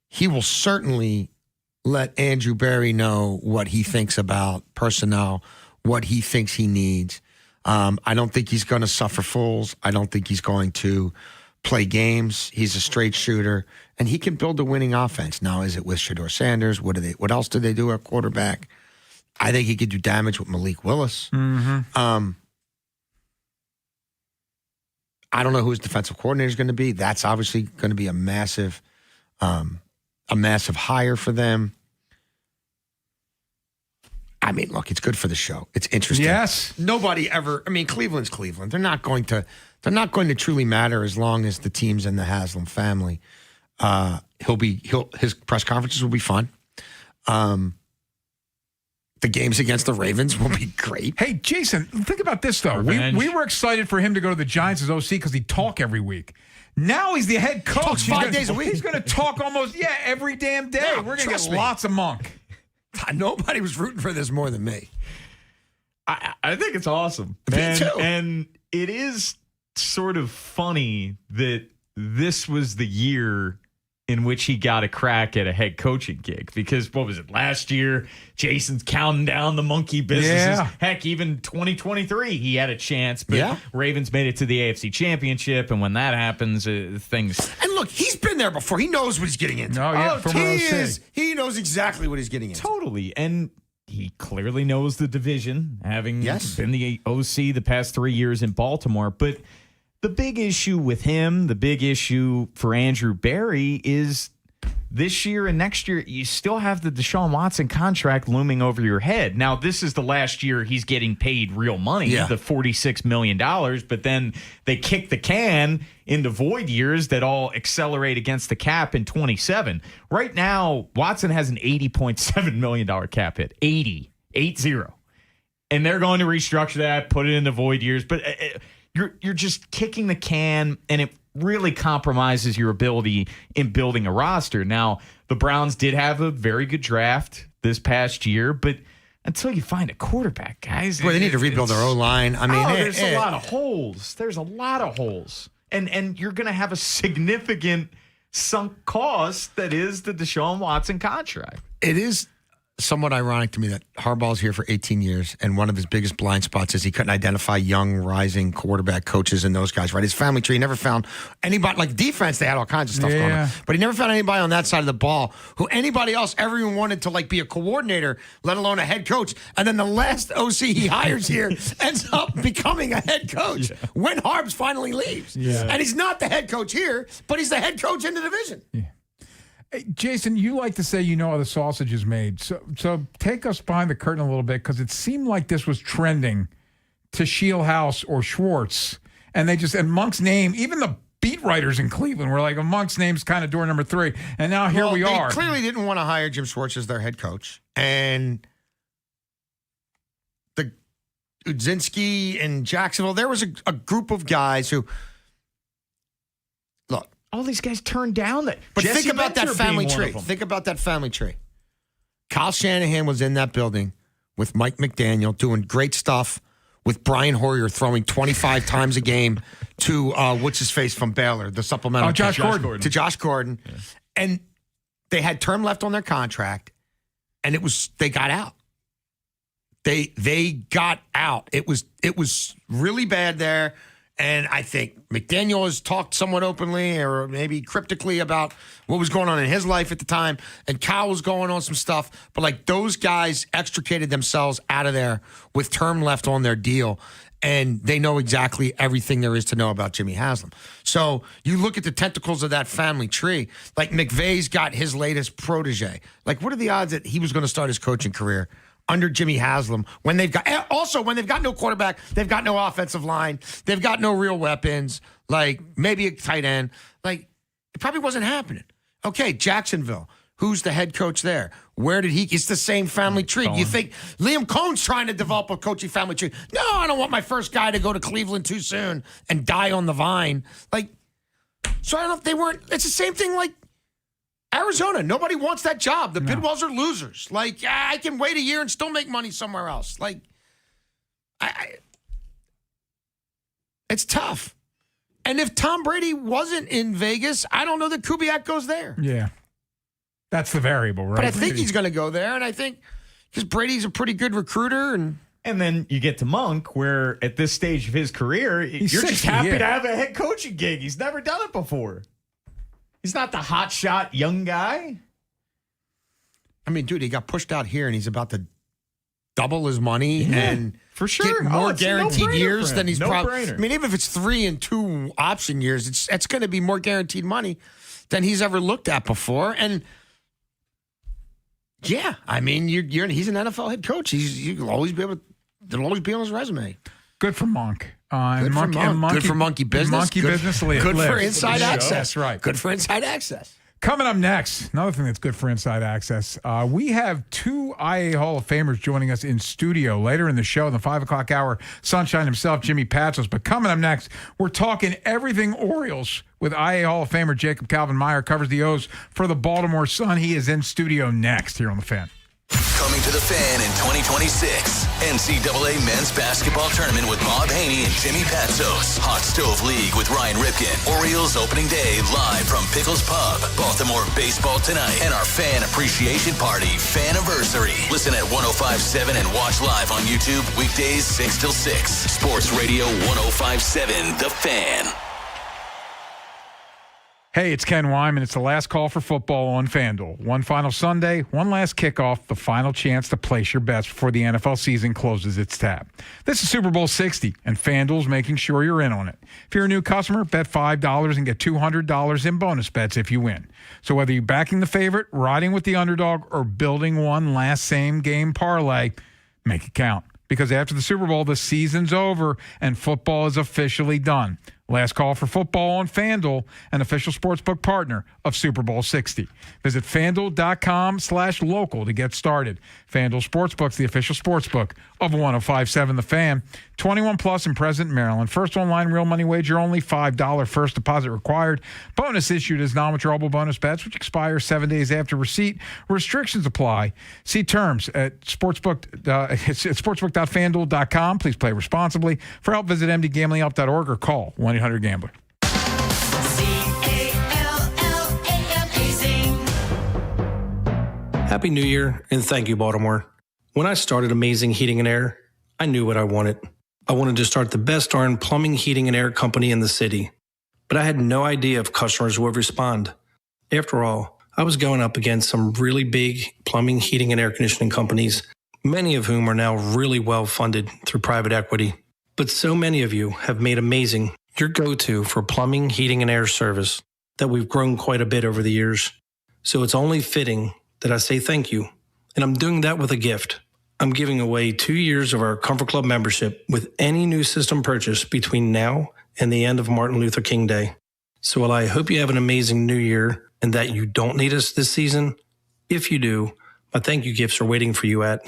he will certainly let Andrew Berry know what he thinks about personnel, what he thinks he needs. I don't think he's going to suffer fools. I don't think he's going to play games. He's a straight shooter, and he can build a winning offense. Now, is it with Shedeur Sanders? What else do they do at quarterback? I think he could do damage with Malik Willis. Mm-hmm. I don't know who his defensive coordinator is going to be. That's obviously going to be a massive hire for them. Look, it's good for the show. It's interesting. Yes. Nobody ever. Cleveland's Cleveland. They're not going to truly matter as long as the team's in the Haslam family. His press conferences will be fun. The games against the Ravens will be great. Hey, Jason, think about this, though. We were excited for him to go to the Giants as OC because he'd talk every week. Now he's the head coach. Talks 5 days a week. He's going to talk almost, every damn day. No, we're going to get me. lots of Monk. Nobody was rooting for this more than me. I think it's awesome. Me too. And it is sort of funny that this was the year in which he got a crack at a head coaching gig. Because, what was it, last year, Jason's counting down the monkey businesses. Yeah. Heck, even 2023, he had a chance. But Ravens made it to the AFC Championship, and when that happens, things... And look, he's been there before. He knows what he's getting into. He knows exactly what he's getting into. Totally. And he clearly knows the division, having been the OC the past 3 years in Baltimore. But the big issue with him, the big issue for Andrew Berry is this year and next year, you still have the Deshaun Watson contract looming over your head. Now, this is the last year he's getting paid real money, the $46 million, but then they kick the can into void years that all accelerate against the cap in 27. Right now, Watson has an $80.7 million cap hit. 80. And they're going to restructure that, put it into void years, but... You're just kicking the can, and it really compromises your ability in building a roster. Now, the Browns did have a very good draft this past year, but until you find a quarterback, guys... Well, they need to rebuild their O-line. There's a lot of holes. There's a lot of holes. And you're going to have a significant sunk cost that is the Deshaun Watson contract. It is somewhat ironic to me that Harbaugh's here for 18 years, and one of his biggest blind spots is he couldn't identify young, rising quarterback coaches and those guys, right? His family tree, he never found anybody, like defense, they had all kinds of stuff going on, but he never found anybody on that side of the ball who anybody else ever even wanted to like be a coordinator, let alone a head coach. And then the last OC he hires here ends up becoming a head coach when Harbs finally leaves. And he's not the head coach here, but he's the head coach in the division. Hey, Jason, you like to say you know how the sausage is made. So take us behind the curtain a little bit, because it seemed like this was trending to Shieldhouse or Schwartz. And Monk's name, even the beat writers in Cleveland were like, Monk's name's kind of door number 3. And now here we are. They clearly didn't want to hire Jim Schwartz as their head coach. And the Udzinski in Jacksonville, there was a group of guys who, look, all these guys turned down that. But think about that family tree. Think about that family tree. Kyle Shanahan was in that building with Mike McDaniel doing great stuff with Brian Hoyer throwing 25 times a game to what's his face from Baylor, the supplemental. Josh Gordon. To Josh Gordon. Yeah. And they had term left on their contract, and they got out. They got out. It was really bad there. And I think McDaniel has talked somewhat openly or maybe cryptically about what was going on in his life at the time. And Kyle was going on some stuff. But, like, those guys extricated themselves out of there with term left on their deal. And they know exactly everything there is to know about Jimmy Haslam. So you look at the tentacles of that family tree. Like, McVay's got his latest protege. Like, what are the odds that he was going to start his coaching career under Jimmy Haslam when they've got no quarterback, they've got no offensive line, they've got no real weapons, like maybe a tight end. Like, it probably wasn't happening. Okay, Jacksonville, who's the head coach there? Where did it's the same family tree. You think Liam Cohn's trying to develop a coaching family tree? No, I don't want my first guy to go to Cleveland too soon and die on the vine. Like, so I don't know if they weren't, it's the same thing like Arizona, nobody wants that job. The Bidwells are losers. Like, I can wait a year and still make money somewhere else. Like, it's tough. And if Tom Brady wasn't in Vegas, I don't know that Kubiak goes there. Yeah. That's the variable, right? But I think he's going to go there, and I think because Brady's a pretty good recruiter. And then you get to Monk, where at this stage of his career, you're just happy to have a head coaching gig. He's never done it before. He's not the hotshot young guy. I mean, dude, he got pushed out here, and he's about to double his money and for sure get more guaranteed years than he's probably. I mean, even if it's 3 and 2 option years, it's going to be more guaranteed money than he's ever looked at before. And yeah, I mean, he's an NFL head coach. You'll always be able to. It'll always be on his resume. Good for Monk. Good for Monkey Business. Monkey Business. Good for Inside Access. Right. Good for Inside Access. Coming up next, another thing that's good for Inside Access. We have 2 IA Hall of Famers joining us in studio later in the show in the 5 o'clock hour. Sunshine himself, Jimmy Patsos. But coming up next, we're talking everything Orioles with IA Hall of Famer Jacob Calvin Meyer. Covers the O's for the Baltimore Sun. He is in studio next here on The Fan. Coming to The Fan in 2026. NCAA Men's Basketball Tournament with Bob Haynie and Jimmy Patsos. Hot Stove League with Ryan Ripken. Orioles opening day live from Pickles Pub. Baltimore baseball tonight. And our Fan Appreciation Party Faniversary. Listen at 105.7 and watch live on YouTube weekdays 6 till 6. Sports Radio 105.7 The Fan. Hey, it's Ken Wyman. It's the last call for football on FanDuel. One final Sunday, one last kickoff, the final chance to place your bets before the NFL season closes its tab. This is Super Bowl 60, and FanDuel's making sure you're in on it. If you're a new customer, bet $5 and get $200 in bonus bets if you win. So whether you're backing the favorite, riding with the underdog, or building one last same-game parlay, make it count. Because after the Super Bowl, the season's over, and football is officially done. Last call for football on FanDuel, an official sportsbook partner of Super Bowl 60. Visit FanDuel.com/local to get started. FanDuel Sportsbook's the official sportsbook of 105.7 The Fan. 21 plus in present Maryland. First online real money wager only. $5 first deposit required. Bonus issued as non-withdrawable bonus bets, which expire 7 days after receipt. Restrictions apply. See terms at sportsbook.fanduel.com. Please play responsibly. For help, visit mdgamblinghelp.org or call 1-800-GAMBLER. Happy New Year, and thank you, Baltimore. When I started Amazing Heating and Air, I knew what I wanted. I wanted to start the best darn plumbing, heating, and air company in the city. But I had no idea if customers would respond. After all, I was going up against some really big plumbing, heating, and air conditioning companies, many of whom are now really well funded through private equity. But so many of you have made Amazing your go-to for plumbing, heating, and air service that we've grown quite a bit over the years. So it's only fitting that I say thank you. And I'm doing that with a gift. I'm giving away 2 years of our Comfort Club membership with any new system purchase between now and the end of Martin Luther King Day. So while I hope you have an amazing new year and that you don't need us this season, if you do, my thank you gifts are waiting for you at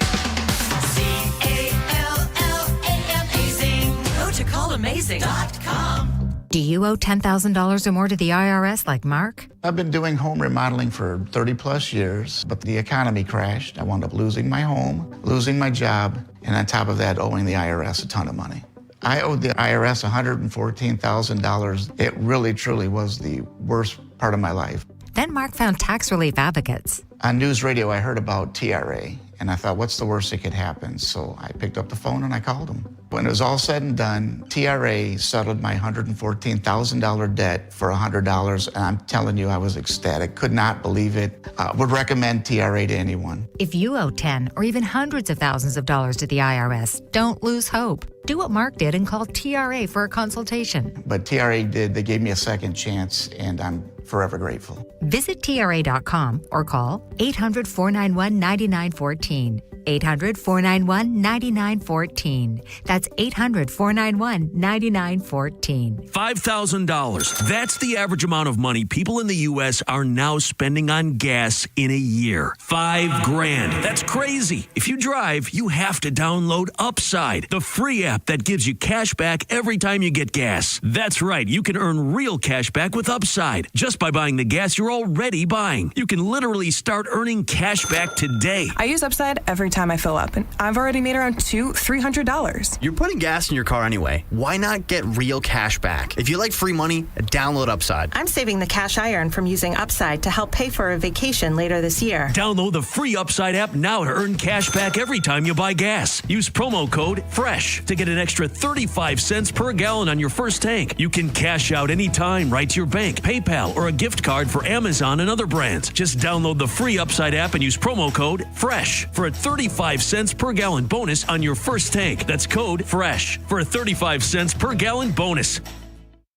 Amazing. Go to callamazing.com. Do you owe $10,000 or more to the IRS like Mark? I've been doing home remodeling for 30 plus years, but the economy crashed. I wound up losing my home, losing my job, and on top of that, owing the IRS a ton of money. I owed the IRS $114,000. It really, truly was the worst part of my life. Then Mark found tax relief advocates. On news radio, I heard about TRA, and I thought, what's the worst that could happen? So I picked up the phone and I called them. When it was all said and done, TRA settled my $114,000 debt for $100, and I'm telling you, I was ecstatic. Could not believe it. Would recommend TRA to anyone. If you owe 10 or even hundreds of thousands of dollars to the IRS, don't lose hope. Do what Mark did and call TRA for a consultation. But TRA did. They gave me a second chance, and I'm forever grateful. Visit TRA.com or call 800-491-9914. 800-491-9914. That's 800-491-9914. $5,000. That's the average amount of money people in the U.S. are now spending on gas in a year. $5,000. That's crazy. If you drive, you have to download Upside, the free app that gives you cash back every time you get gas. That's right. You can earn real cash back with Upside just by buying the gas you're already buying. You can literally start earning cash back today. I use Upside every time I fill up, and I've already made around $200-$300. You're putting gas in your car anyway. Why not get real cash back? If you like free money, download Upside. I'm saving the cash I earn from using Upside to help pay for a vacation later this year. Download the free Upside app now to earn cash back every time you buy gas. Use promo code FRESH to get an extra 35 cents per gallon on your first tank. You can cash out anytime right to your bank, PayPal, or a gift card for Amazon and other brands. Just download the free Upside app and use promo code FRESH for a 35 cents per gallon bonus on your first tank. That's code FRESH for a 35 cents per gallon bonus.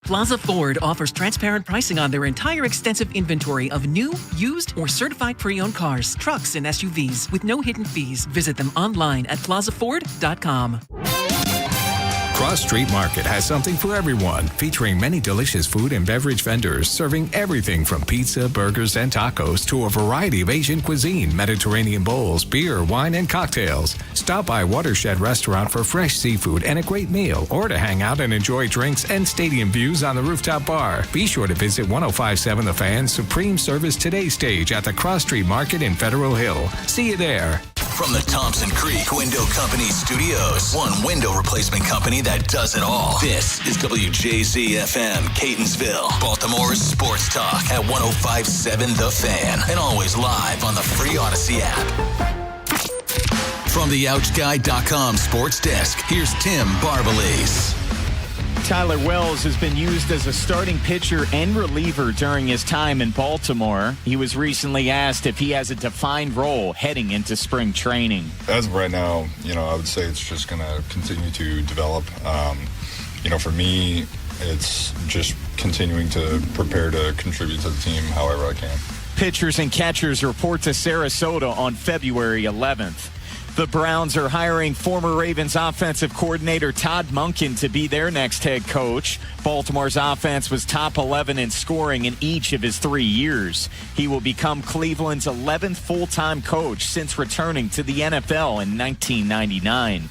Plaza Ford offers transparent pricing on their entire extensive inventory of new, used, or certified pre-owned cars, trucks, and SUVs with no hidden fees. Visit them online at plazaford.com. Cross Street Market has something for everyone, featuring many delicious food and beverage vendors serving everything from pizza, burgers, and tacos to a variety of Asian cuisine, Mediterranean bowls, beer, wine, and cocktails. Stop by Watershed Restaurant for fresh seafood and a great meal, or to hang out and enjoy drinks and stadium views on the rooftop bar. Be sure to visit 105.7 The Fan's Supreme Service Today stage at the Cross Street Market in Federal Hill. See you there. From the Thompson Creek Window Company studios, one window replacement company that does it all. This is WJZ-FM, Catonsville, Baltimore's sports talk at 105.7 The Fan, and always live on the free Odyssey app. From the OutGuy.com sports desk, here's Tim Barbalese. Tyler Wells has been used as a starting pitcher and reliever during his time in Baltimore. He was recently asked if he has a defined role heading into spring training. As of right now, I would say it's just going to continue to develop. For me, it's just continuing to prepare to contribute to the team however I can. Pitchers and catchers report to Sarasota on February 11th. The Browns are hiring former Ravens offensive coordinator Todd Monken to be their next head coach. Baltimore's offense was top 11 in scoring in each of his 3 years. He will become Cleveland's 11th full-time coach since returning to the NFL in 1999.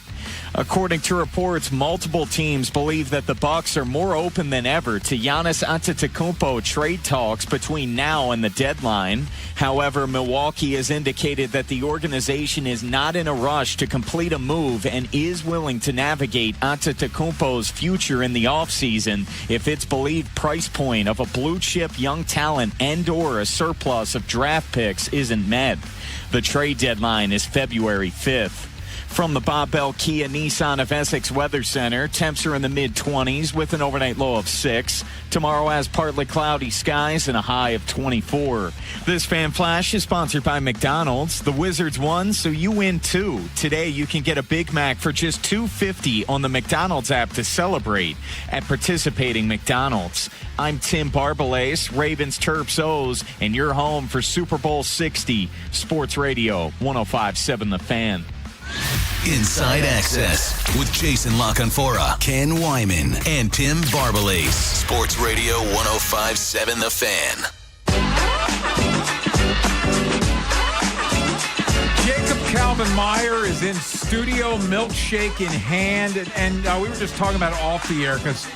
According to reports, multiple teams believe that the Bucks are more open than ever to Giannis Antetokounmpo trade talks between now and the deadline. However, Milwaukee has indicated that the organization is not in a rush to complete a move and is willing to navigate Antetokounmpo's future in the offseason if its believed price point of a blue-chip young talent and/or a surplus of draft picks isn't met. The trade deadline is February 5th. From the Bob Bell Kia Nissan of Essex Weather Center, temps are in the mid-20s with an overnight low of 6. Tomorrow has partly cloudy skies and a high of 24. This Fan Flash is sponsored by McDonald's. The Wizards won, so you win too. Today you can get a Big Mac for just $2.50 on the McDonald's app to celebrate at participating McDonald's. I'm Tim Barbalace, Ravens Terps O's, and you're home for Super Bowl 60. Sports Radio 105.7 The Fan. Inside Access with Jason LaConfora, Ken Wyman, and Tim Barbalace. Sports Radio 105.7 The Fan. Jacob Calvin Meyer is in studio, milkshake in hand. And we were just talking about it off the air because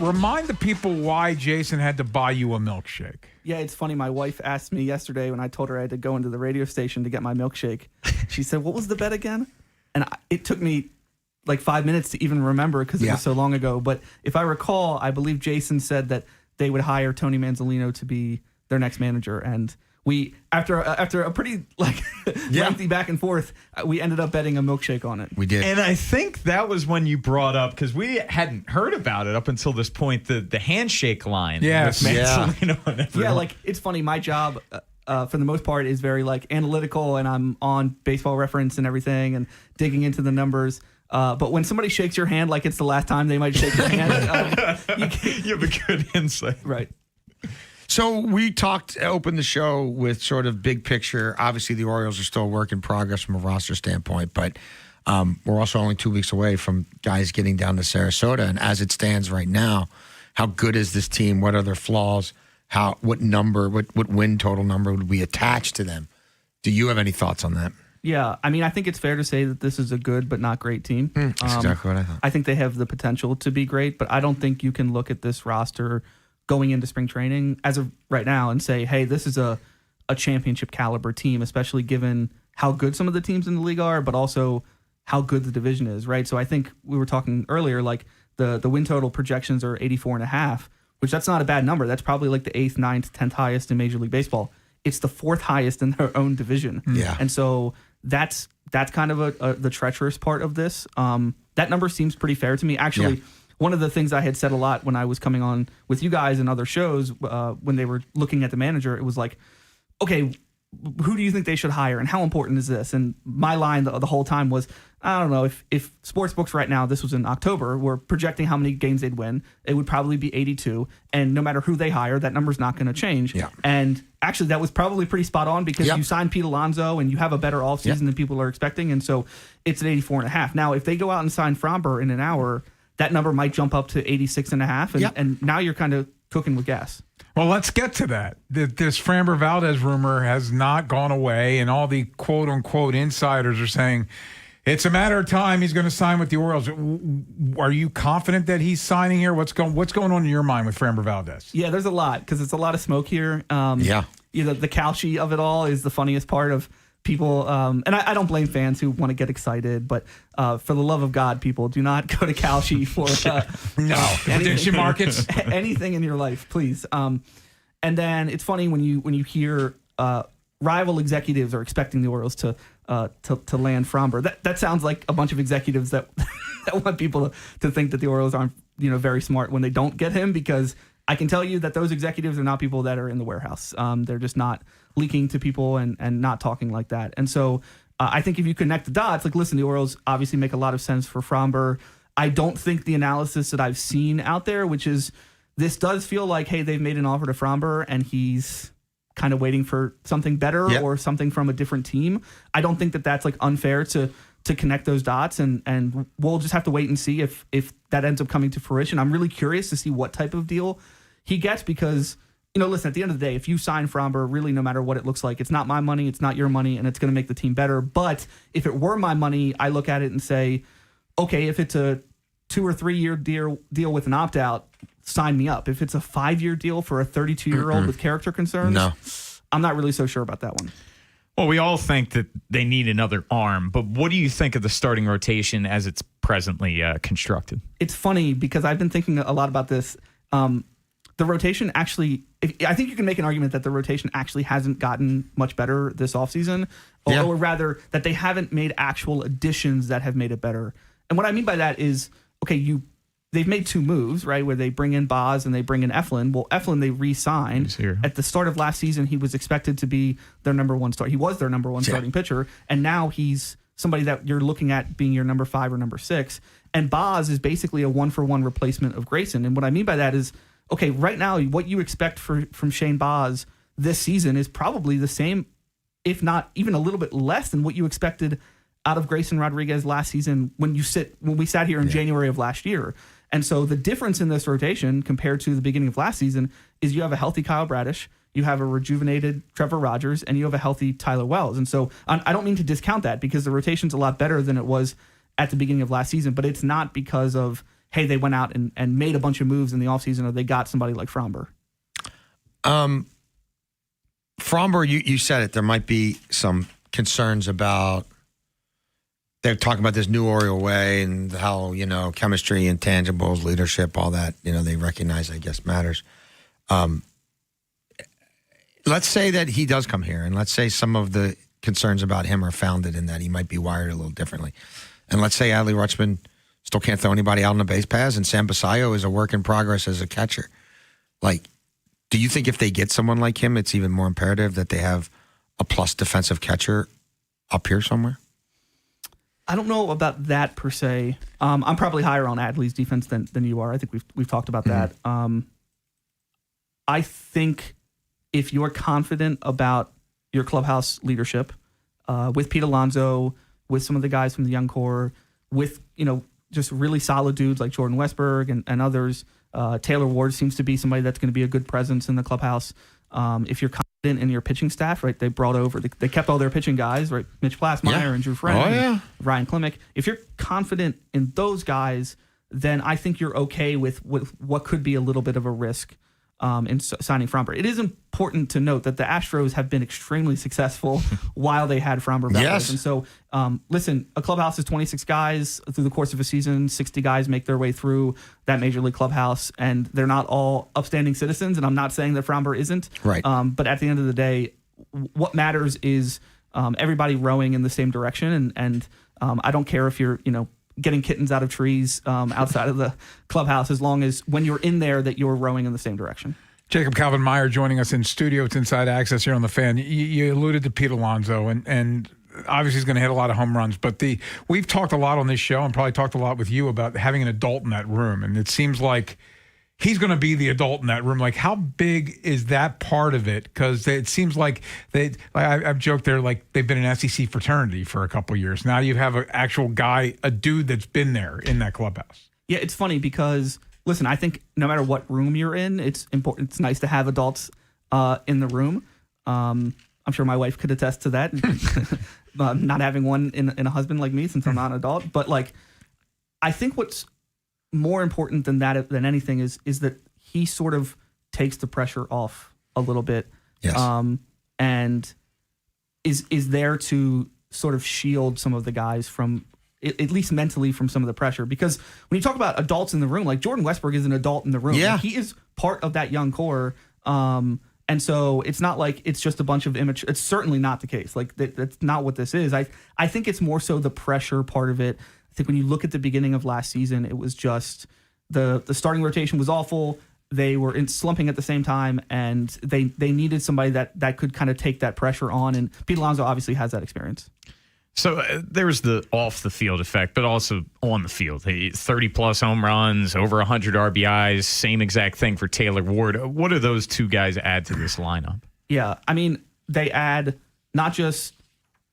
remind the people why Jason had to buy you a milkshake. Yeah, it's funny. My wife asked me yesterday when I told her I had to go into the radio station to get my milkshake. She said, "What was the bet again?" And it took me like 5 minutes to even remember because it was so long ago. But if I recall, I believe Jason said that they would hire Tony Manzolino to be their next manager. And we, after a pretty lengthy back and forth, we ended up betting a milkshake on it. We did. And I think that was when you brought up, because we hadn't heard about it up until this point, the handshake line. Yes. With Manzolino and everyone. Yeah, like it's funny. My job, for the most part, is very like analytical, and I'm on Baseball Reference and everything and digging into the numbers. But when somebody shakes your hand like it's the last time they might shake your hand, you have a good insight. Right. So we opened the show with sort of big picture. Obviously, the Orioles are still a work in progress from a roster standpoint, but we're also only 2 weeks away from guys getting down to Sarasota. And as it stands right now, how good is this team? What are their flaws? What win total number would we attach to them? Do you have any thoughts on that? Yeah, I mean, I think it's fair to say that this is a good but not great team. That's exactly what I thought. I think they have the potential to be great, but I don't think you can look at this roster going into spring training as of right now and say, hey, this is a championship caliber team, especially given how good some of the teams in the league are, but also how good the division is, right? So I think we were talking earlier, like the win total projections are 84.5, which that's not a bad number. That's probably like the 8th, 9th, 10th highest in Major League Baseball. It's the 4th highest in their own division. Yeah. And so that's kind of the treacherous part of this. That number seems pretty fair to me. Actually, one of the things I had said a lot when I was coming on with you guys and other shows when they were looking at the manager, it was like, okay, who do you think they should hire and how important is this? And my line the whole time was, I don't know, if sportsbooks right now, this was in October, were projecting how many games they'd win, it would probably be 82. And no matter who they hire, that number's not going to change. Yeah. And actually, that was probably pretty spot on because you signed Pete Alonso and you have a better offseason than people are expecting. And so it's at 84.5. Now, if they go out and sign Fromber in an hour, that number might jump up to 86.5. And now you're kind of cooking with gas. Well, let's get to that. This Framber Valdez rumor has not gone away, and all the quote-unquote insiders are saying it's a matter of time he's going to sign with the Orioles. Are you confident that he's signing here? What's going on in your mind with Framber Valdez? Yeah, there's a lot because it's a lot of smoke here. The Calci of it all is the funniest part of people. And I don't blame fans who want to get excited, but for the love of God, people, do not go to Calci for prediction markets, anything in your life, please. And then it's funny when you hear rival executives are expecting the Orioles to land Fromber. That sounds like a bunch of executives that want people to think that the Orioles aren't very smart when they don't get him, because I can tell you that those executives are not people that are in the warehouse. They're just not leaking to people and not talking like that. And so I think if you connect the dots, like, listen, the Orioles obviously make a lot of sense for Fromber. I don't think the analysis that I've seen out there, which is this does feel like, hey, they've made an offer to Fromber and he's kind of waiting for something better or something from a different team. I don't think that that's like unfair to connect those dots, and we'll just have to wait and see if that ends up coming to fruition. I'm really curious to see what type of deal he gets because, listen, at the end of the day, if you sign Fromber, really no matter what it looks like, it's not my money, it's not your money, and it's going to make the team better. But if it were my money, I look at it and say, okay, if it's a 2 or 3 year deal with an opt out, sign me up. If it's a 5-year deal for a 32-year-old with character concerns, no, I'm not really so sure about that one. Well, we all think that they need another arm, but what do you think of the starting rotation as it's presently constructed? It's funny because I've been thinking a lot about this. The rotation actually, I think you can make an argument that the rotation actually hasn't gotten much better this offseason, or rather that they haven't made actual additions that have made it better. And what I mean by that is, okay, they've made 2 moves, right, where they bring in Boz and they bring in Eflin. Well, Eflin they re-signed. At the start of last season, he was expected to be their number 1 start. He was their number 1 starting pitcher, and now he's somebody that you're looking at being your number 5 or number 6. And Boz is basically a 1-for-1 replacement of Grayson. And what I mean by that is, okay, right now, what you expect from Shane Boz this season is probably the same, if not even a little bit less than what you expected out of Grayson Rodriguez last season when we sat here in January of last year. And so the difference in this rotation compared to the beginning of last season is you have a healthy Kyle Bradish, you have a rejuvenated Trevor Rogers, and you have a healthy Tyler Wells. And so I don't mean to discount that because the rotation's a lot better than it was at the beginning of last season, but it's not because of, hey, they went out and made a bunch of moves in the offseason or they got somebody like Fromber. Fromber, you said it. There might be some concerns about, they're talking about this new Oriole way and how, chemistry, intangibles, leadership, all that, they recognize, I guess, matters. Let's say that he does come here, and let's say some of the concerns about him are founded in that he might be wired a little differently. And let's say Adley Rutschman still can't throw anybody out on the base paths, and Sam Basayo is a work in progress as a catcher. Like, do you think if they get someone like him, it's even more imperative that they have a plus defensive catcher up here somewhere? I don't know about that per se. I'm probably higher on Adley's defense than you are. I think we've talked about that. I think if you're confident about your clubhouse leadership, with Pete Alonso, with some of the guys from the young core, with just really solid dudes like Jordan Westberg and others, Taylor Ward seems to be somebody that's going to be a good presence in the clubhouse. If you're confident in your pitching staff, right? They kept all their pitching guys, right? Mitch Plassmeyer and Drew Friend, and Ryan Klimek. If you're confident in those guys, then I think you're okay with what could be a little bit of a risk in signing Fromber. It is important to note that the Astros have been extremely successful while they had Fromber back. Yes. And so, listen, a clubhouse is 26 guys through the course of a season. 60 guys make their way through that major league clubhouse, and they're not all upstanding citizens. And I'm not saying that Fromber isn't. Right. But at the end of the day, what matters is everybody rowing in the same direction. And I don't care if you're, getting kittens out of trees outside of the clubhouse, as long as when you're in there that you're rowing in the same direction. Jacob Calvin Meyer joining us in studio. It's Inside Access here on the Fan. You alluded to Pete Alonso, and obviously he's going to hit a lot of home runs. But we've talked a lot on this show and probably talked a lot with you about having an adult in that room. And it seems like he's going to be the adult in that room. Like, how big is that part of it? Because it seems like I've joked they're like they've been an SEC fraternity for a couple of years. Now you have an actual guy, a dude that's been there in that clubhouse. Yeah, it's funny because, listen, I think no matter what room you're in, it's important. It's nice to have adults in the room. I'm sure my wife could attest to that. Not having one in a husband like me, since I'm not an adult. But I think what's more important than anything is that he sort of takes the pressure off a little bit. Yes. And is there to sort of shield some of the guys from, at least mentally, from some of the pressure. Because when you talk about adults in the room, like Jordan Westberg is an adult in the room. Yeah. Like, he is part of that young core. And so it's not like it's just a bunch of immature. It's certainly not the case. Like that's not what this is. I think it's more so the pressure part of it. I think when you look at the beginning of last season, it was just the starting rotation was awful. They were slumping at the same time, and they needed somebody that could kind of take that pressure on. And Pete Alonso obviously has that experience. So there's the off the field effect, but also on the field. 30-plus home runs, over 100 RBIs, same exact thing for Taylor Ward. What do those two guys add to this lineup? Yeah, I mean, they add not just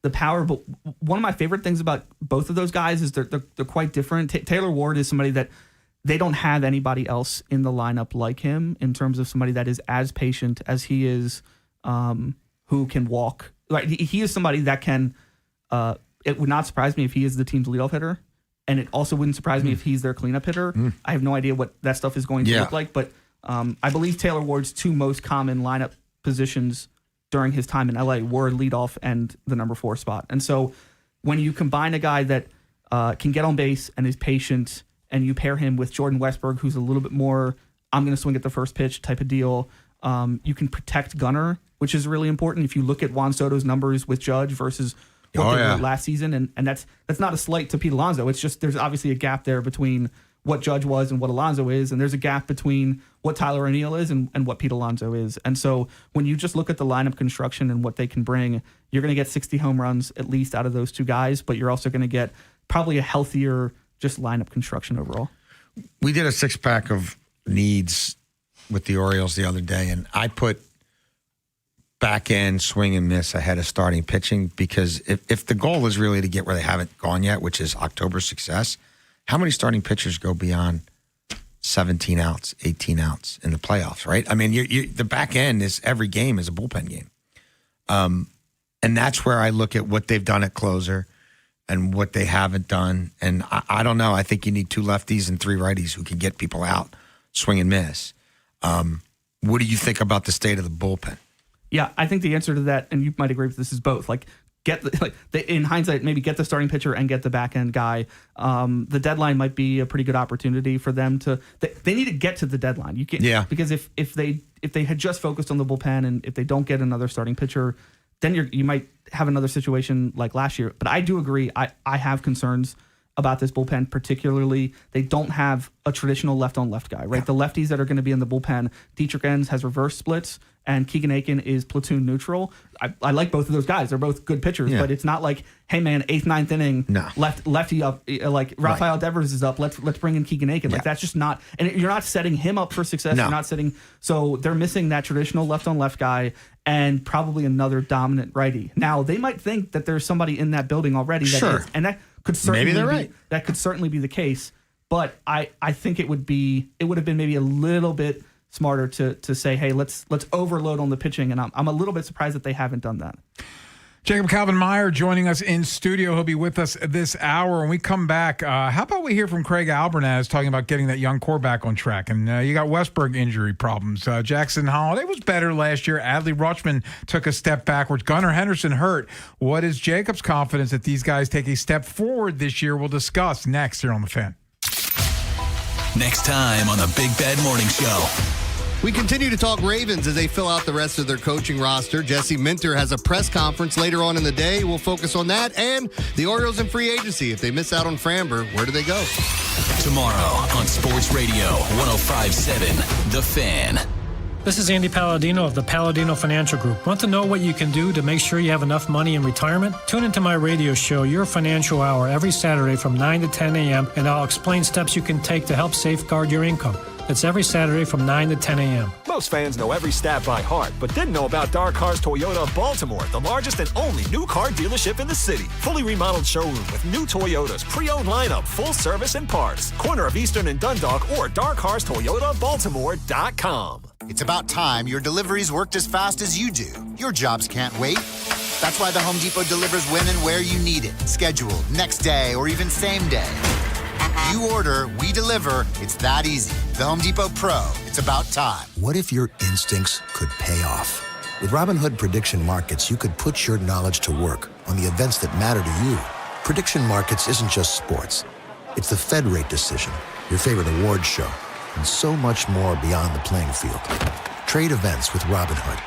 the power, but one of my favorite things about both of those guys is they're quite different. Taylor Ward is somebody that they don't have anybody else in the lineup like him in terms of somebody that is as patient as he is, who can walk. Like he is somebody that can. It would not surprise me if he is the team's leadoff hitter and it also wouldn't surprise me if he's their cleanup hitter. I have no idea what that stuff is going to look like, but I believe Taylor Ward's 2 most common lineup positions during his time in LA were leadoff and the number 4 spot. And so when you combine a guy that can get on base and is patient, and you pair him with Jordan Westberg, who's a little bit more, I'm going to swing at the first pitch type of deal, you can protect Gunnar, which is really important. If you look at Juan Soto's numbers with Judge versus what they were last season, and that's not a slight to Pete Alonso. It's just there's obviously a gap there between what Judge was and what Alonso is, and there's a gap between what Tyler O'Neill is and what Pete Alonso is. And so when you just look at the lineup construction and what they can bring, you're going to get 60 home runs at least out of those 2 guys, but you're also going to get probably a healthier just lineup construction overall. We did a 6-pack of needs with the Orioles the other day, and I put back end swing and miss ahead of starting pitching, because if the goal is really to get where they haven't gone yet, which is October success, how many starting pitchers go beyond 17 outs, 18 outs in the playoffs, right? I mean, the back end is every game is a bullpen game. And that's where I look at what they've done at closer and what they haven't done. And I don't know. I think you need 2 lefties and 3 righties who can get people out, swing and miss. What do you think about the state of the bullpen? Yeah, I think the answer to that, and you might agree with this, is both. In hindsight, maybe get the starting pitcher and get the back end guy. The deadline might be a pretty good opportunity for them to. They need to get to the deadline. You can't, because if they had just focused on the bullpen, and if they don't get another starting pitcher, then you might have another situation like last year. But I do agree. I have concerns about this bullpen, particularly they don't have a traditional left-on-left guy, right? The lefties that are going to be in the bullpen, Dietrich Enns has reverse splits, and Keegan Aiken is platoon neutral. I like both of those guys. They're both good pitchers, but it's not like, hey man, 8th, 9th inning, lefty up, like Rafael Devers is up. Let's bring in Keegan Aiken. Like that's just not, and you're not setting him up for success. You're not setting. So they're missing that traditional left-on-left guy and probably another dominant righty. Now they might think that there's somebody in that building already. That is, and that could certainly that could certainly be the case. But I think it would have been maybe a little bit smarter to say, hey, let's overload on the pitching, and I'm a little bit surprised that they haven't done that. Jacob Calvin Meyer joining us in studio. He'll be with us this hour. When we come back, how about we hear from Craig Albernaz talking about getting that young core back on track? And you got Westberg injury problems. Jackson Holiday was better last year. Adley Rutschman took a step backwards. Gunnar Henderson hurt. What is Jacob's confidence that these guys take a step forward this year? We'll discuss next here on The Fan. Next time on the Big Bad Morning Show. We continue to talk Ravens as they fill out the rest of their coaching roster. Jesse Minter has a press conference later on in the day. We'll focus on that and the Orioles in free agency. If they miss out on Framber, where do they go? Tomorrow on Sports Radio 105.7 The Fan. This is Andy Palladino of the Palladino Financial Group. Want to know what you can do to make sure you have enough money in retirement? Tune into my radio show, Your Financial Hour, every Saturday from 9 to 10 a.m., and I'll explain steps you can take to help safeguard your income. It's every Saturday from 9 to 10 a.m. Most fans know every stat by heart, but didn't know about Dark Cars Toyota of Baltimore, the largest and only new car dealership in the city. Fully remodeled showroom with new Toyotas, pre-owned lineup, full service and parts. Corner of Eastern and Dundalk or DarkCarsToyotaBaltimore.com. It's about time your deliveries worked as fast as you do. Your jobs can't wait. That's why the Home Depot delivers women where you need it. Scheduled, next day, or even same day. You order, we deliver. It's that easy. The Home Depot Pro. It's about time. What if your instincts could pay off? With Robinhood Prediction Markets, you could put your knowledge to work on the events that matter to you. Prediction Markets isn't just sports. It's the Fed rate decision, your favorite award show, and so much more beyond the playing field. Trade events with Robinhood.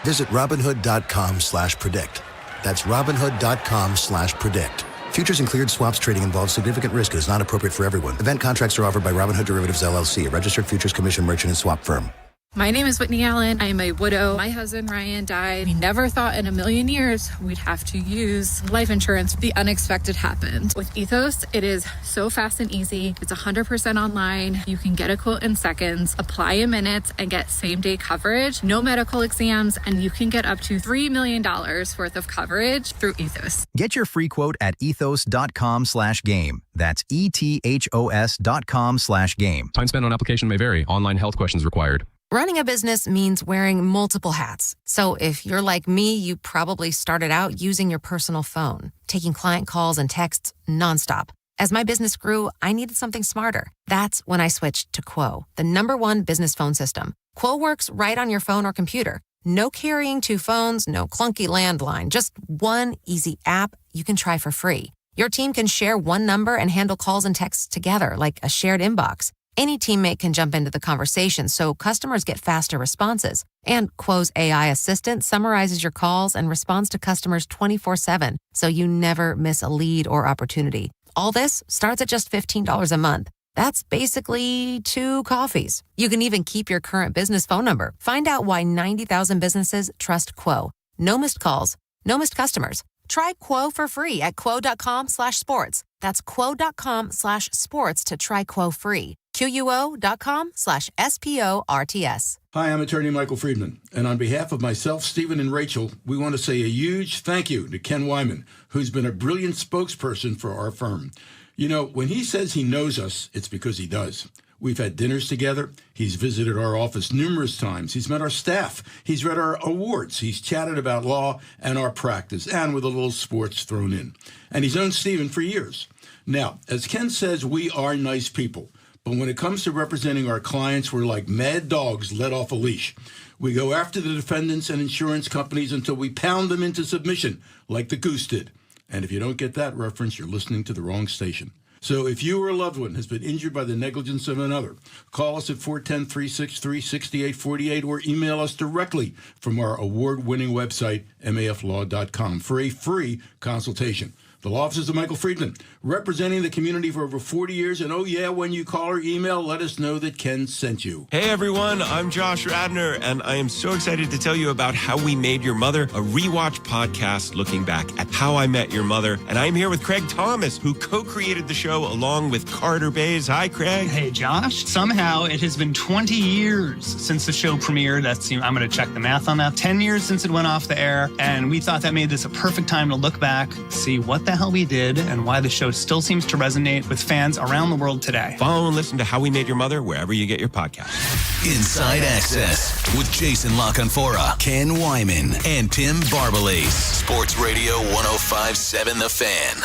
Visit Robinhood.com/predict. That's Robinhood.com/predict. Futures and cleared swaps trading involves significant risk and is not appropriate for everyone. Event contracts are offered by Robinhood Derivatives LLC, a registered futures commission merchant and swap firm. My name is Whitney Allen. I am a widow. My husband, Ryan, died. We never thought in a million years we'd have to use life insurance. The unexpected happened. With Ethos, it is so fast and easy. It's 100% online. You can get a quote in seconds, apply in minutes, and get same-day coverage. No medical exams, and you can get up to $3 million worth of coverage through Ethos. Get your free quote at ethos.com/game. That's ETHOS.com/game. Time spent on application may vary. Online health questions required. Running a business means wearing multiple hats. So if you're like me, you probably started out using your personal phone, taking client calls and texts nonstop. As my business grew, I needed something smarter. That's when I switched to Quo, the #1 business phone system. Quo works right on your phone or computer. No carrying 2 phones, no clunky landline, just one easy app you can try for free. Your team can share one number and handle calls and texts together like a shared inbox. Any teammate can jump into the conversation so customers get faster responses. And Quo's AI assistant summarizes your calls and responds to customers 24/7, so you never miss a lead or opportunity. All this starts at just $15 a month. That's basically 2 coffees. You can even keep your current business phone number. Find out why 90,000 businesses trust Quo. No missed calls, no missed customers. Try Quo for free at quo.com/sports. That's quo.com/sports to try Quo free. QUO.com/SPORTS. Hi, I'm attorney Michael Friedman. And on behalf of myself, Stephen, and Rachel, we want to say a huge thank you to Ken Wyman, who's been a brilliant spokesperson for our firm. You know, when he says he knows us, it's because he does. We've had dinners together. He's visited our office numerous times. He's met our staff. He's read our awards. He's chatted about law and our practice, and with a little sports thrown in. And he's known Stephen for years. Now, as Ken says, we are nice people. But when it comes to representing our clients, we're like mad dogs let off a leash. We go after the defendants and insurance companies until we pound them into submission, like the Goose did. And if you don't get that reference, you're listening to the wrong station. So if you or a loved one has been injured by the negligence of another, call us at 410-363-6848 or email us directly from our award-winning website, maflaw.com, for a free consultation. The law offices of Michael Friedman, representing the community for over 40 years. And oh yeah, when you call or email, let us know that Ken sent you. Hey everyone, I'm Josh Radner, and I am so excited to tell you about How We Made Your Mother, a rewatch podcast looking back at How I Met Your Mother. And I'm here with Craig Thomas, who co-created the show along with Carter Bays. Hi, Craig. Hey, Josh. Somehow it has been 20 years since the show premiered. I'm going to check the math on that. 10 years since it went off the air, and we thought that made this a perfect time to look back, see what the hell we did, and why the show still seems to resonate with fans around the world today. Follow and listen to How We Made Your Mother wherever you get your podcasts. Inside Access with Jason LaConfora, Ken Wyman, and Tim Barbalase. Sports Radio 105.7 The Fan.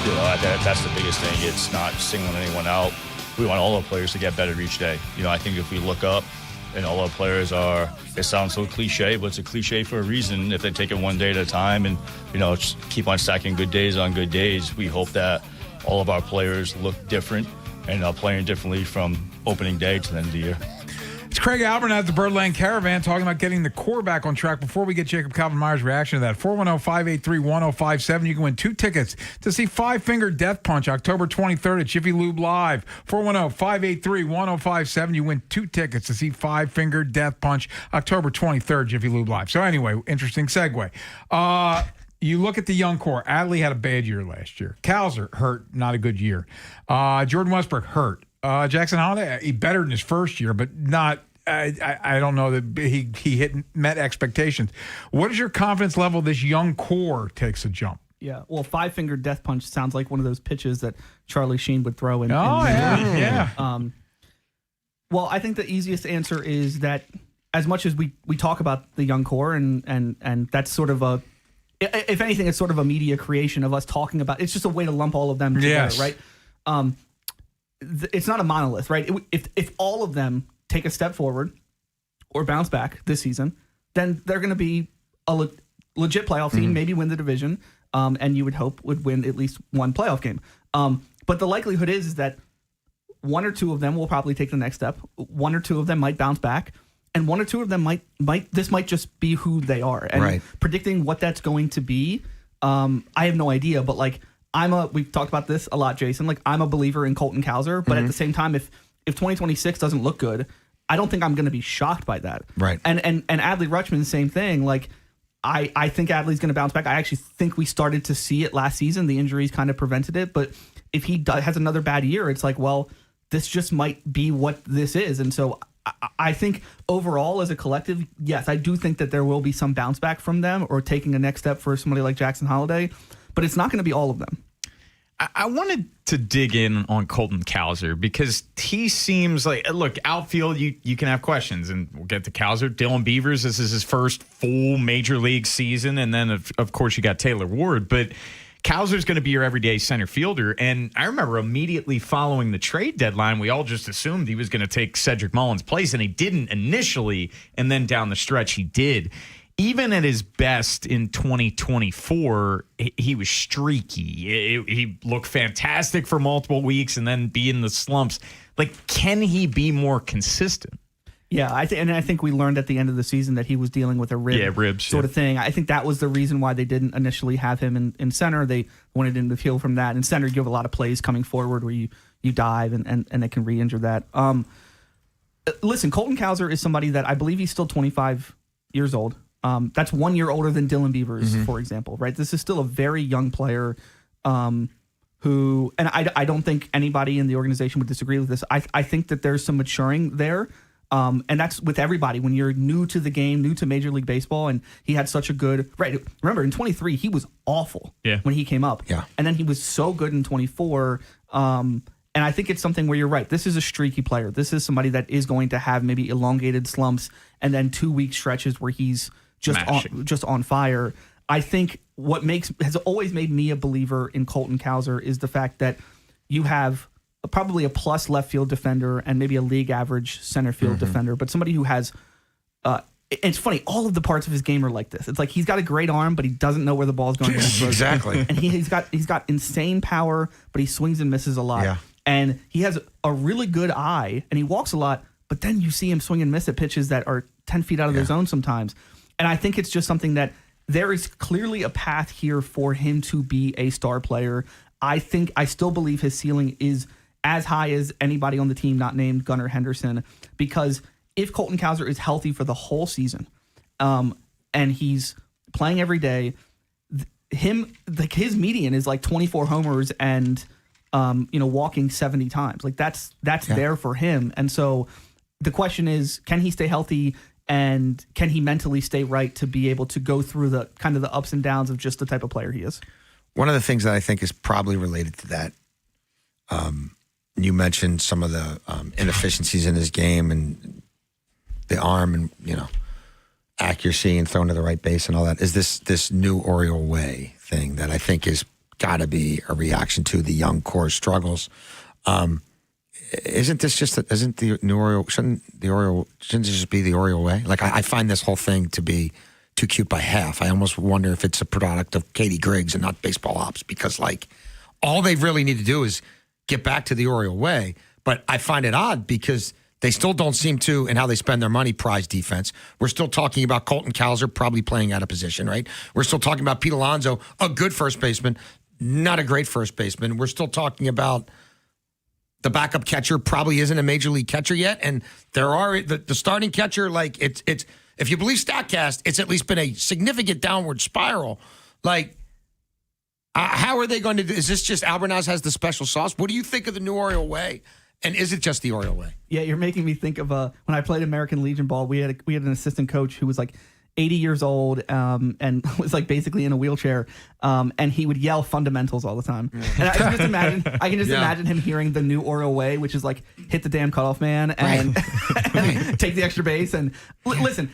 You know, that's the biggest thing. It's not singling anyone out. We want all our players to get better each day. You know, I think if we look up and all our players are, it sounds so cliche, but it's a cliche for a reason. If they take it one day at a time and, you know, just keep on stacking good days on good days, we hope that all of our players look different and are playing differently from opening day to the end of the year. It's Craig Albert at the Birdland Caravan talking about getting the core back on track. Before we get Jacob Calvin-Meyer's reaction to that, 410-583-1057. You can win 2 tickets to see Five Finger Death Punch October 23rd at Jiffy Lube Live. 410-583-1057. You win 2 tickets to see Five Finger Death Punch October 23rd, Jiffy Lube Live. So anyway, interesting segue. You look at the young core. Adley had a bad year last year. Calzer, hurt, not a good year. Jordan Westbrook, hurt. Jackson Holiday, he better than his first year, but not. I don't know that he met expectations. What is your confidence level? This young core takes a jump. Yeah, well, Five Finger Death Punch sounds like one of those pitches that Charlie Sheen would throw in. Yeah. Well, I think the easiest answer is that as much as we talk about the young core and that's sort of a, if anything, it's sort of a media creation of us talking about. It's just a way to lump all of them together, right? It's not a monolith, right? If all of them take a step forward or bounce back this season, then they're going to be a legit playoff team, maybe win the division, and you would hope would win at least one playoff game. But the likelihood is that 1 or 2 of them will probably take the next step. 1 or 2 of them might bounce back, and 1 or 2 of them might just be who they are. And predicting what that's going to be, I have no idea. But like we've talked about this a lot, Jason. Like I'm a believer in Colton Cowser, but at the same time, if 2026 doesn't look good, I don't think I'm going to be shocked by that. Right. And Adley Rutschman, same thing. Like I think Adley's going to bounce back. I actually think we started to see it last season. The injuries kind of prevented it, but if he has another bad year, it's like, well, this just might be what this is. And so I think overall as a collective, yes, I do think that there will be some bounce back from them or taking a next step for somebody like Jackson Holiday, but it's not going to be all of them. I wanted to dig in on Colton Cowser because he seems like, look, outfield, you can have questions, and we'll get to Cowser. Dylan Beavers, this is his first full major league season, and then, of course, you got Taylor Ward, but Cowser's going to be your everyday center fielder, and I remember immediately following the trade deadline, we all just assumed he was going to take Cedric Mullins' place, and he didn't initially, and then down the stretch he did. Even at his best in 2024, he was streaky. He looked fantastic for multiple weeks and then be in the slumps. Like, can he be more consistent? Yeah, I think we learned at the end of the season that he was dealing with a ribs sort of thing. I think that was the reason why they didn't initially have him in center. They wanted him to heal from that. In center, you have a lot of plays coming forward where you dive and it can re-injure that. Listen, Colton Cowser is somebody that I believe he's still 25 years old. That's 1 year older than Dylan Beavers, for example, right? This is still a very young player who, and I don't think anybody in the organization would disagree with this. I think that there's some maturing there. And that's with everybody. When you're new to the game, new to Major League Baseball, and he had such a good, right? Remember, in 23, he was awful when he came up. Yeah. And then he was so good in 24. And I think it's something where you're right. This is a streaky player. This is somebody that is going to have maybe elongated slumps and then 2 week stretches where he's just on fire. I think what has always made me a believer in Colton Cowser is the fact that you have probably a plus left field defender and maybe a league average center field defender, but somebody who has it's funny, all of the parts of his game are like this. It's like he's got a great arm, but he doesn't know where the ball's going. Exactly. And he's got insane power, but he swings and misses a lot. Yeah. And he has a really good eye, and he walks a lot, but then you see him swing and miss at pitches that are 10 feet out of their zone sometimes. And I think it's just something that there is clearly a path here for him to be a star player. I still believe his ceiling is as high as anybody on the team not named Gunnar Henderson, because if Colton Cowser is healthy for the whole season, and he's playing every day, his median is like 24 homers and walking 70 times. Like that's there for him. And so the question is, can he stay healthy and can he mentally stay right to be able to go through the kind of the ups and downs of just the type of player he is? One of the things that I think is probably related to that, you mentioned some of the inefficiencies in his game and the arm and, accuracy and throwing to the right base and all that, is this new Oriole way thing that I think is got to be a reaction to the young core struggles. Isn't this just, shouldn't it just be the Oriole way? Like, I find this whole thing to be too cute by half. I almost wonder if it's a product of Katie Griggs and not baseball ops, because like all they really need to do is get back to the Oriole way. But I find it odd because they still don't seem to, in how they spend their money, prize defense. We're still talking about Colton Cowser probably playing out of position, right? We're still talking about Pete Alonso, a good first baseman, not a great first baseman. We're still talking about the backup catcher probably isn't a major league catcher yet. And there are the starting catcher, like it's if you believe StatCast, it's at least been a significant downward spiral. Like, how are they going to do? Is this just Albernaz has the special sauce? What do you think of the new Oriole way? And is it just the Oriole way? Yeah, you're making me think of when I played American Legion ball. We had an assistant coach who was like 80 years old and was like basically in a wheelchair, and he would yell fundamentals all the time. And I can just imagine him hearing the new Oriole way, which is like hit the damn cutoff man and, and take the extra base. And listen,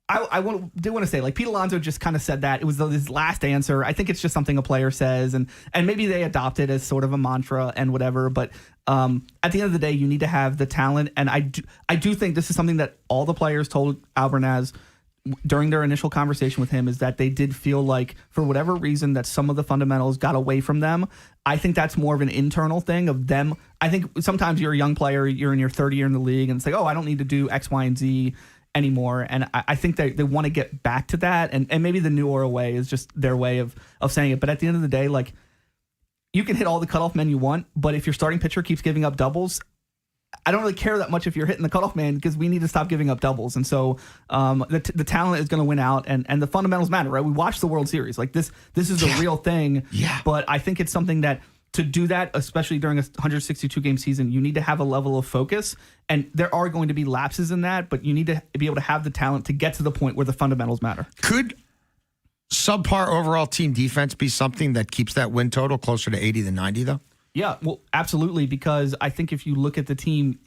I do want to say, like, Pete Alonso just kind of said that. It was his last answer. I think it's just something a player says, and maybe they adopt it as sort of a mantra and whatever. But at the end of the day, you need to have the talent. And I do think this is something that all the players told Albernaz during their initial conversation with him, is that they did feel like, for whatever reason, that some of the fundamentals got away from them. I think that's more of an internal thing of them. I think sometimes you're a young player, you're in your third year in the league, and it's like, oh, I don't need to do X, Y, and Z anymore. And I think they want to get back to that. And maybe the new Oriole way is just their way of saying it. But at the end of the day, like, you can hit all the cutoff men you want, but if your starting pitcher keeps giving up doubles, I don't really care that much if you're hitting the cutoff man, because we need to stop giving up doubles. And so the talent is going to win out, and the fundamentals matter, right? We watched the World Series. Like, this is a real thing. Yeah. But I think it's something that, to do that, especially during a 162-game season, you need to have a level of focus. And there are going to be lapses in that, but you need to be able to have the talent to get to the point where the fundamentals matter. Could subpar overall team defense be something that keeps that win total closer to 80 than 90, though? Yeah, well, absolutely, because I think if you look at the team,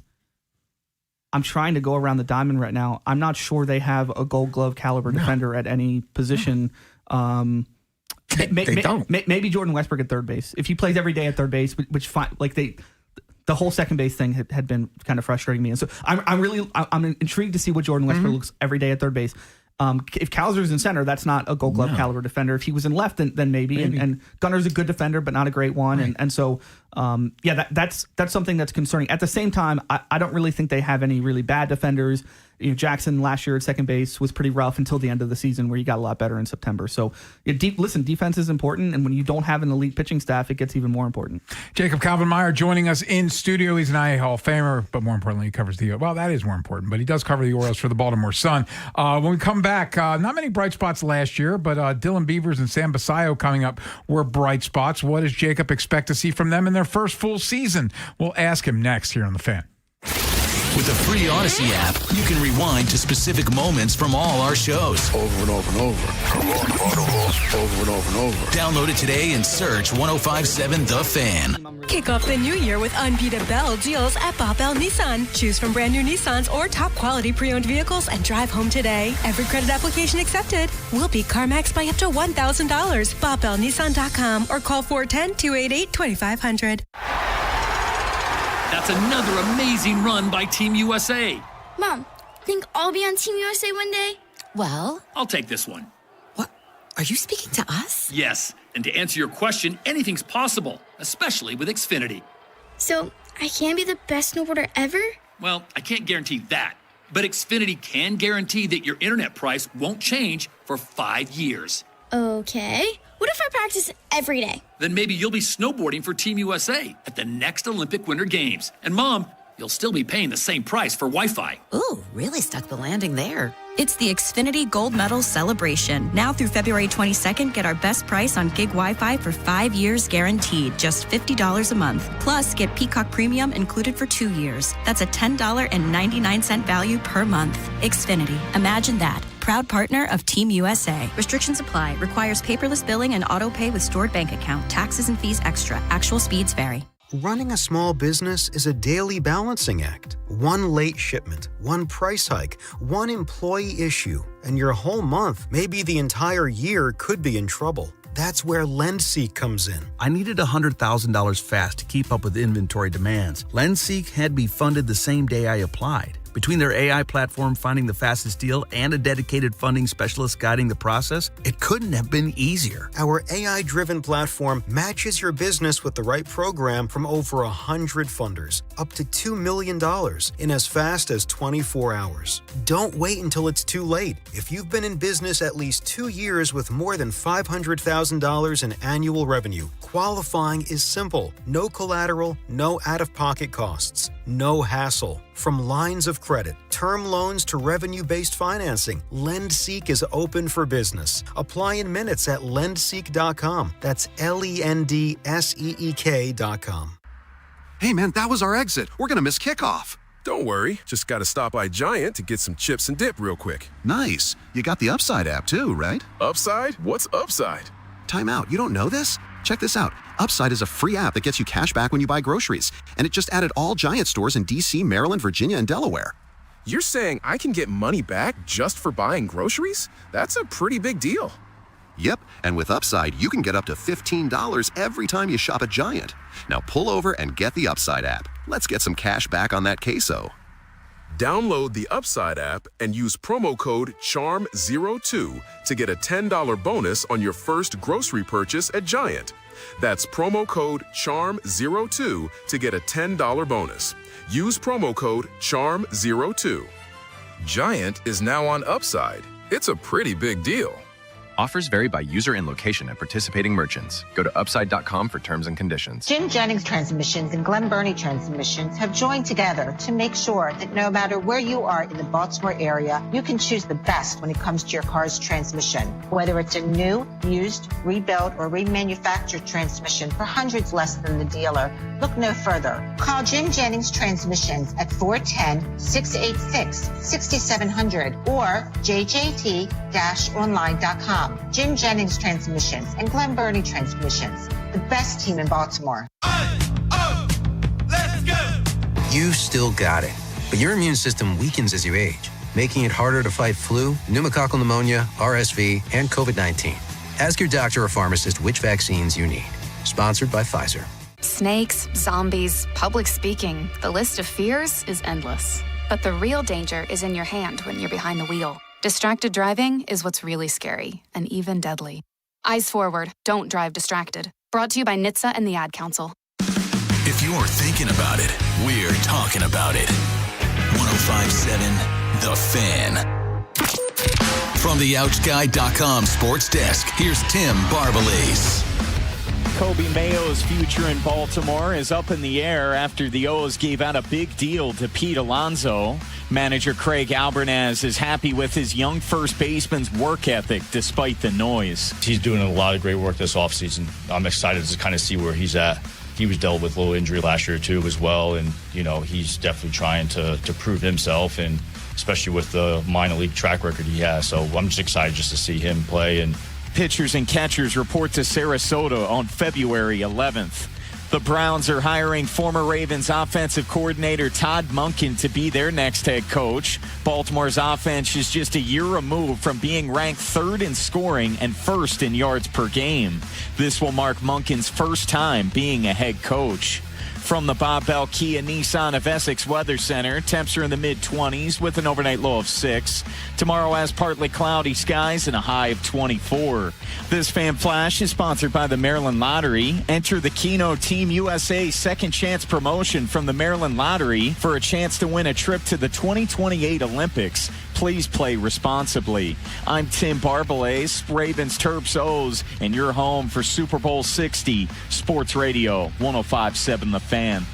I'm trying to go around the diamond right now. I'm not sure they have a Gold Glove caliber defender at any position. They don't. Maybe Jordan Westbrook at third base. If he plays every day at third base, which the whole second base thing had been kind of frustrating me. And so I'm intrigued to see what Jordan Westbrook looks every day at third base. If Cowser's in center, that's not a Gold Glove caliber defender. If he was in left, then maybe. And Gunner's a good defender, but not a great one. Right. And so, that's something that's concerning. At the same time, I don't really think they have any really bad defenders. Jackson last year at second base was pretty rough until the end of the season, where he got a lot better in September. So, defense is important, and when you don't have an elite pitching staff, it gets even more important. Jacob Calvin-Meyer joining us in studio. He's an IA Hall of Famer, but more importantly, he covers that is more important, but he does cover the Orioles for the Baltimore Sun. When we come back, not many bright spots last year, but Dylan Beavers and Sam Basayo coming up were bright spots. What does Jacob expect to see from them in their first full season? We'll ask him next here on The Fan. With the free Odyssey app, you can rewind to specific moments from all our shows. Over and over and over. Over and over and over. Download it today and search 105.7 The Fan. Kick off the new year with unbeatable deals at Bob Bell Nissan. Choose from brand new Nissans or top quality pre-owned vehicles and drive home today. Every credit application accepted. We'll beat CarMax by up to $1,000. BobBellNissan.com or call 410-288-2500. That's another amazing run by Team USA. Mom, think I'll be on Team USA one day? Well, I'll take this one. What? Are you speaking to us? Yes, and to answer your question, anything's possible, especially with Xfinity. So, I can be the best snowboarder ever? Well, I can't guarantee that, but Xfinity can guarantee that your internet price won't change for 5 years. Okay. What if I practice every day? Then maybe you'll be snowboarding for Team USA at the next Olympic Winter Games. And Mom, you'll still be paying the same price for Wi-Fi. Ooh, really stuck the landing there. It's the Xfinity Gold Medal Celebration. Now through February 22nd, get our best price on gig Wi-Fi for 5 years guaranteed, just $50 a month. Plus, get Peacock Premium included for 2 years. That's a $10.99 value per month. Xfinity. Imagine that. Proud partner of Team USA. Restrictions apply. Requires paperless billing and auto pay with stored bank account. Taxes and fees extra. Actual speeds vary. Running a small business is a daily balancing act. One late shipment, one price hike, one employee issue, and your whole month, maybe the entire year, could be in trouble. That's where LendSeek comes in. I needed $100,000 fast to keep up with inventory demands. LendSeek had me funded the same day I applied. Between their AI platform finding the fastest deal and a dedicated funding specialist guiding the process, it couldn't have been easier. Our AI-driven platform matches your business with the right program from over 100 funders, up to $2 million in as fast as 24 hours. Don't wait until it's too late. If you've been in business at least 2 years with more than $500,000 in annual revenue, qualifying is simple. No collateral, no out-of-pocket costs, no hassle. From lines of credit, term loans to revenue-based financing, LendSeek is open for business. Apply in minutes at lendseek.com. That's LENDSEEK.com. Hey man, that was our exit. We're gonna miss kickoff. Don't worry, just gotta stop by Giant to get some chips and dip real quick. Nice. You got the Upside app too, right? Upside? What's Upside? Time out. You don't know this? Check this out. Upside is a free app that gets you cash back when you buy groceries. And it just added all Giant stores in DC, Maryland, Virginia, and Delaware. You're saying I can get money back just for buying groceries? That's a pretty big deal. Yep, and with Upside, you can get up to $15 every time you shop at Giant. Now pull over and get the Upside app. Let's get some cash back on that queso. Download the Upside app and use promo code CHARM02 to get a $10 bonus on your first grocery purchase at Giant. That's promo code CHARM02 to get a $10 bonus. Use promo code CHARM02. Giant is now on Upside. It's a pretty big deal. Offers vary by user and location at participating merchants. Go to upside.com for terms and conditions. Jim Jennings Transmissions and Glen Burnie Transmissions have joined together to make sure that no matter where you are in the Baltimore area, you can choose the best when it comes to your car's transmission. Whether it's a new, used, rebuilt, or remanufactured transmission for hundreds less than the dealer, look no further. Call Jim Jennings Transmissions at 410-686-6700 or jjt-online.com. up. Jim Jennings Transmissions and Glen Burnie Transmissions, the best team in Baltimore. You still got it, but your immune system weakens as you age, making it harder to fight flu, pneumococcal pneumonia, RSV, and COVID-19. Ask your doctor or pharmacist which vaccines you need. Sponsored by Pfizer. Snakes, zombies, public speaking. The list of fears is endless. But the real danger is in your hand when you're behind the wheel. Distracted driving is what's really scary and even deadly. Eyes forward, don't drive distracted. Brought to you by NHTSA and the Ad Council. If you're thinking about it, we're talking about it. 105.7 The Fan. From the OutGuy.com sports desk, here's Tim Barbalace. Kobe Mayo's future in Baltimore is up in the air after the O's gave out a big deal to Pete Alonso. Manager Craig Albernaz is happy with his young first baseman's work ethic despite the noise. He's doing a lot of great work this offseason. I'm excited to kind of see where he's at. He was dealt with a little injury last year, too, as well. And, you know, he's definitely trying to prove himself, and especially with the minor league track record he has. So I'm just excited just to see him play. And pitchers and catchers report to Sarasota on February 11th. The Browns are hiring former Ravens offensive coordinator Todd Monken to be their next head coach. Baltimore's offense is just a year removed from being ranked third in scoring and first in yards per game. This will mark Monken's first time being a head coach. From the Bob Bell Kia Nissan of Essex Weather Center, temps are in the mid-20s with an overnight low of 6. Tomorrow has partly cloudy skies and a high of 24. This Fan Flash is sponsored by the Maryland Lottery. Enter the Keno Team USA Second Chance promotion from the Maryland Lottery for a chance to win a trip to the 2028 Olympics. Please play responsibly. I'm Tim Barbalace, Ravens, Terps, O's, and you're home for Super Bowl 60, Sports Radio 105.7 The Fan.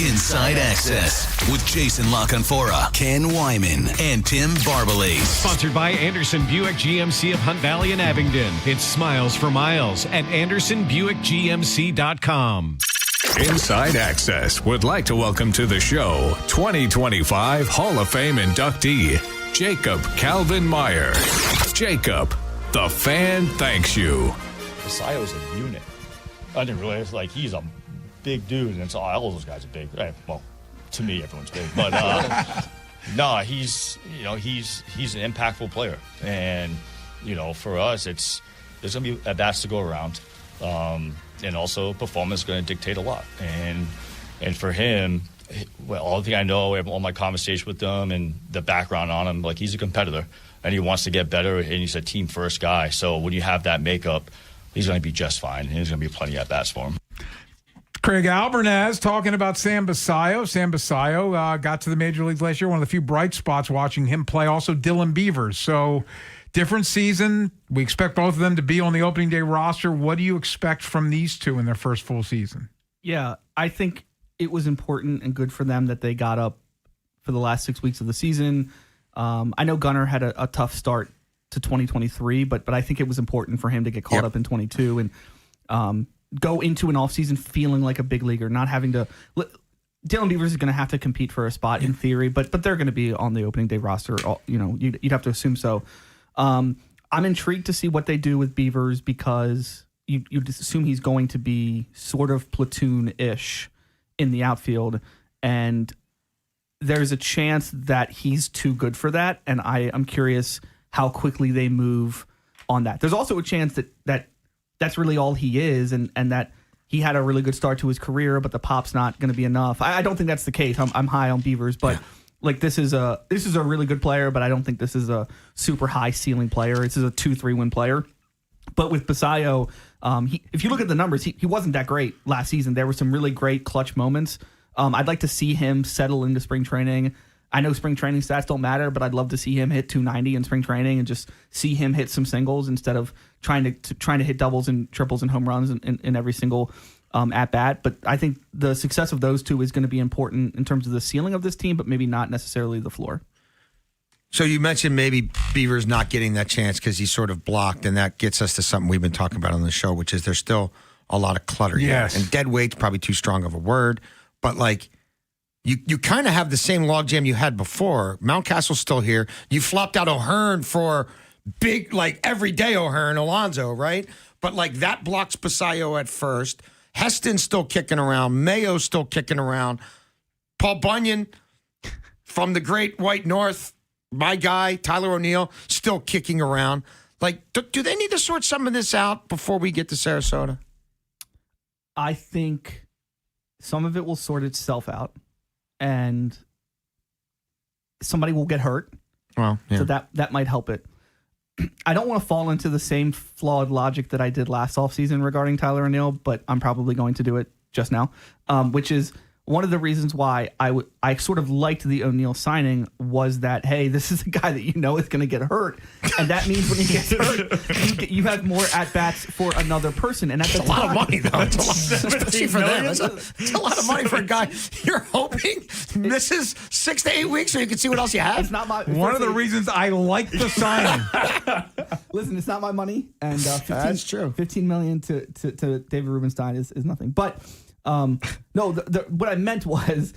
Inside Access with Jason LaConfora, Ken Wyman, and Tim Barbalace. Sponsored by Anderson Buick GMC of Hunt Valley and Abingdon. It's Smiles for Miles at AndersonBuickGMC.com. Inside Access would like to welcome to the show 2025 Hall of Fame inductee, Jacob Calvin Meyer. Jacob, the Fan thanks you. Basayo's a unit. I didn't realize, like, he's a big dude, and it's all those guys are big. Well, to me, everyone's big, but no, he's an impactful player, and for us, there's gonna be at-bats to go around. And also performance is going to dictate a lot. And for him, well, all the thing I know, all my conversation with him and the background on him, like, he's a competitor and he wants to get better, and he's a team first guy. So when you have that makeup, he's going to be just fine, and there's going to be plenty of at-bats for him. Craig Albernaz talking about Sam Basayo. Sam Basayo got to the Major Leagues last year, one of the few bright spots watching him play. Also Dylan Beavers. So different season. We expect both of them to be on the opening day roster. What do you expect from these two in their first full season? Yeah, I think it was important and good for them that they got up for the last 6 weeks of the season. I know Gunnar had a tough start to 2023, but I think it was important for him to get caught up in 22 and go into an offseason feeling like a big leaguer, not having to. Dylan Beavers is going to have to compete for a spot in theory, but they're going to be on the opening day roster. You'd have to assume so. I'm intrigued to see what they do with Beavers because you just assume he's going to be sort of platoon-ish in the outfield, and there's a chance that he's too good for that, and I'm curious how quickly they move on that. There's also a chance that that's really all he is, and that he had a really good start to his career, but the pop's not going to be enough. I don't think that's the case. I'm high on Beavers, but... Yeah. Like, this is a really good player, but I don't think this is a super high ceiling player. This is a 2-3 win player. But with Basayo, if you look at the numbers, he wasn't that great last season. There were some really great clutch moments. I'd like to see him settle into spring training. I know spring training stats don't matter, but I'd love to see him hit 290 in spring training and just see him hit some singles instead of trying to hit doubles and triples and home runs in every single at bat. But I think the success of those two is going to be important in terms of the ceiling of this team, but maybe not necessarily the floor. So you mentioned maybe Beavers not getting that chance because he's sort of blocked, and that gets us to something we've been talking about on the show, which is there's still a lot of clutter here. And dead weight's probably too strong of a word, but like you kind of have the same logjam you had before. Mountcastle's still here. You flopped out O'Hearn for big, like everyday O'Hearn Alonso, right? But like that blocks Basayo at first. Heston's still kicking around. Mayo's still kicking around. Paul Bunyan from the Great White North, my guy, Tyler O'Neill, still kicking around. Like, do they need to sort some of this out before we get to Sarasota? I think some of it will sort itself out, and somebody will get hurt. Well, yeah. So that might help it. I don't want to fall into the same flawed logic that I did last offseason regarding Tyler O'Neill, but I'm probably going to do it just now, which is one of the reasons why I sort of liked the O'Neill signing was that, hey, this is a guy that you know is going to get hurt. And that means when he gets hurt, you have more at-bats for another person. And that's a lot of money, though. It's a lot, especially for them. It's a lot of money for a guy you're hoping misses 6 to 8 weeks so you can see what else you have. It's not my one of the reasons I like the signing. Listen, it's not my money. And that's true. $15 million to David Rubenstein is nothing. But no, what I meant was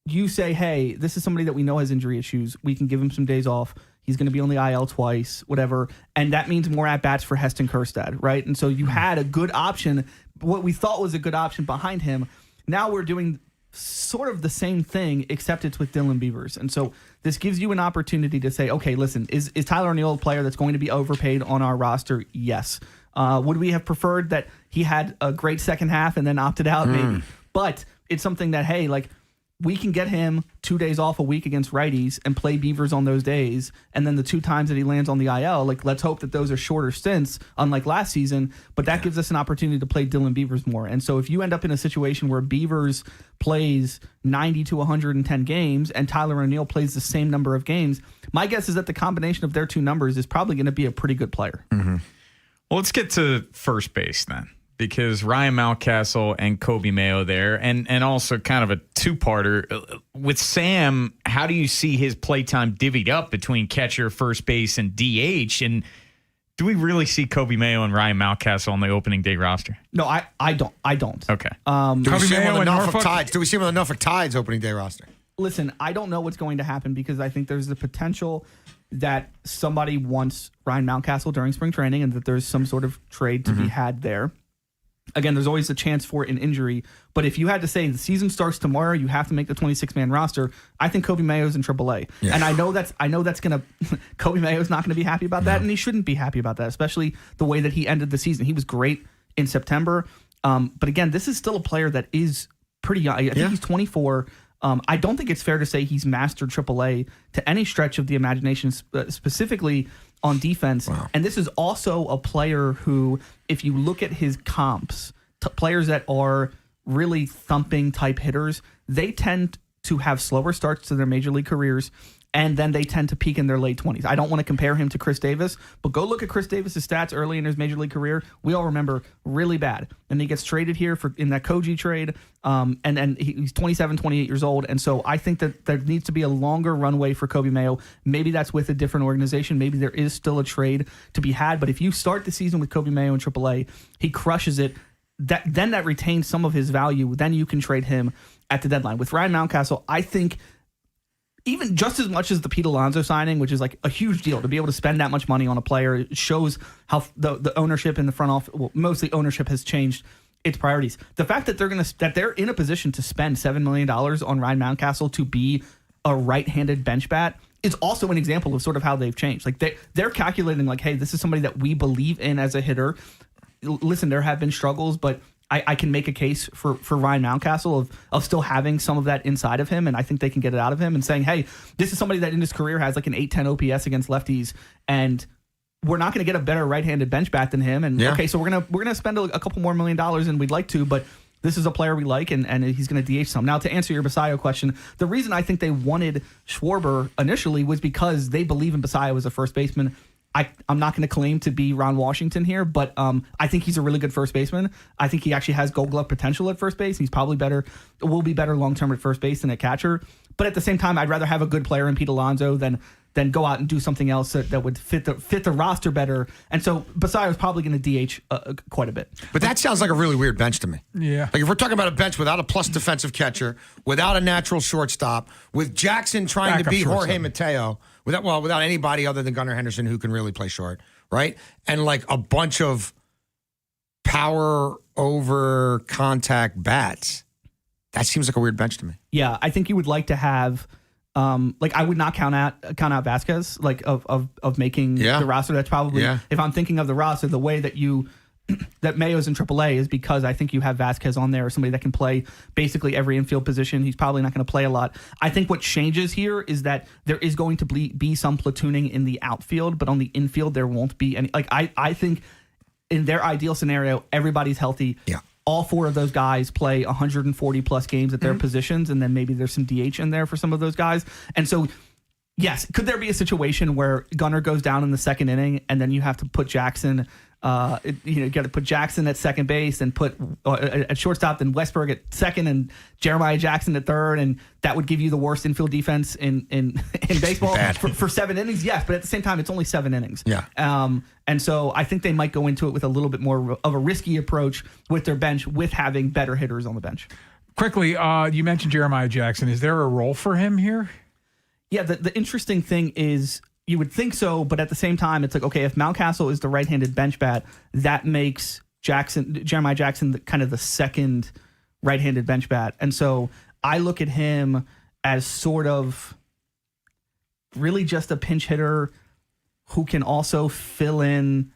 you say, hey, this is somebody that we know has injury issues. We can give him some days off. He's going to be on the IL twice, whatever. And that means more at-bats for Heston Kjerstad, right? And so you had a good option, what we thought was a good option behind him. Now we're doing sort of the same thing, except it's with Dylan Beavers. And so this gives you an opportunity to say, okay, listen, is Tyler O'Neill a player that's going to be overpaid on our roster? Yes. Would we have preferred that he had a great second half and then opted out? Maybe. But it's something that, hey, like, we can get him 2 days off a week against righties and play Beavers on those days. And then the 2 times that he lands on the IL, like, let's hope that those are shorter stints, unlike last season. But that gives us an opportunity to play Dylan Beavers more. And so if you end up in a situation where Beavers plays 90 to 110 games and Tyler O'Neill plays the same number of games, my guess is that the combination of their 2 numbers is probably going to be a pretty good player. Mm-hmm. Well, let's get to first base then, because Ryan Mountcastle and Kobe Mayo there, and also kind of a two-parter. With Sam, how do you see his playtime divvied up between catcher, first base, and DH? And do we really see Kobe Mayo and Ryan Mountcastle on the opening day roster? No, I don't. Okay. Do we see him on the Norfolk Tides? Do we see him on the Norfolk Tides opening day roster? Listen, I don't know what's going to happen because I think there's the potential that somebody wants Ryan Mountcastle during spring training and that there's some sort of trade to be had there. Again, there's always a chance for an injury. But if you had to say the season starts tomorrow, you have to make the 26-man roster. I think Kobe Mayo's in AAA. Yeah. And I know that's going to – Kobe Mayo's not going to be happy about that, and he shouldn't be happy about that, especially the way that he ended the season. He was great in September. But again, this is still a player that is pretty young. I think he's 24. I don't think it's fair to say he's mastered AAA to any stretch of the imagination, specifically on defense. Wow. And this is also a player who, if you look at his comps, players that are really thumping type hitters, they tend to have slower starts to their major league careers, and then they tend to peak in their late 20s. I don't want to compare him to Chris Davis, but go look at Chris Davis's stats early in his major league career. We all remember really bad. And he gets traded here in that Koji trade, and he's 27, 28 years old. And so I think that there needs to be a longer runway for Kobe Mayo. Maybe that's with a different organization. Maybe there is still a trade to be had. But if you start the season with Kobe Mayo in AAA, he crushes it. Then that retains some of his value. Then you can trade him at the deadline. With Ryan Mountcastle, I think even just as much as the Pete Alonso signing, which is like a huge deal to be able to spend that much money on a player, it shows how the ownership in the front office, well, mostly ownership, has changed its priorities. The fact that they're in a position to spend $7 million on Ryan Mountcastle to be a right-handed bench bat is also an example of sort of how they've changed. Like they're calculating like, hey, this is somebody that we believe in as a hitter. Listen, there have been struggles, but I can make a case for Ryan Mountcastle of still having some of that inside of him, and I think they can get it out of him, and saying, hey, this is somebody that in his career has like an 810 OPS against lefties, and we're not going to get a better right-handed bench bat than him. And okay, so we're gonna spend a couple more $1 million than we'd like to, but this is a player we like, and he's going to DH some. Now, to answer your Basayo question, the reason I think they wanted Schwarber initially was because they believe in Basayo as a first baseman. I'm not going to claim to be Ron Washington here, but I think he's a really good first baseman. I think he actually has Gold Glove potential at first base. He's probably will be better long-term at first base than at catcher. But at the same time, I'd rather have a good player in Pete Alonso than then go out and do something else that would fit the roster better. And so Basayo's probably going to DH quite a bit. But that sounds like a really weird bench to me. Yeah. Like if we're talking about a bench without a plus defensive catcher, without a natural shortstop, with Jackson trying to be Jorge Mateo, without anybody other than Gunnar Henderson who can really play short, right? And like a bunch of power over contact bats. That seems like a weird bench to me. Yeah, I think you would like to have. I would not count out Vasquez of making the roster. That's probably if I'm thinking of the roster, the way that Mayo's in AAA is because I think you have Vasquez on there, or somebody that can play basically every infield position. He's probably not going to play a lot. I think what changes here is that there is going to be some platooning in the outfield, but on the infield there won't be any. Like I think in their ideal scenario, everybody's healthy. Yeah. All four of those guys play 140 plus games at their positions, and then maybe there's some DH in there for some of those guys. And so, yes, could there be a situation where Gunnar goes down in the second inning, and then you have to put Jackson, you got to put Jackson at second base and put at shortstop, then Westberg at second, and Jeremiah Jackson at third, and that would give you the worst infield defense in baseball for 7 innings? Yes, but at the same time, it's only 7 innings. Yeah. And so I think they might go into it with a little bit more of a risky approach with their bench, with having better hitters on the bench. Quickly, you mentioned Jeremiah Jackson. Is there a role for him here? Yeah, the interesting thing is you would think so, but at the same time, it's like, okay, if Mountcastle is the right-handed bench bat, that makes Jeremiah Jackson kind of the second right-handed bench bat. And so I look at him as sort of really just a pinch hitter who can also fill in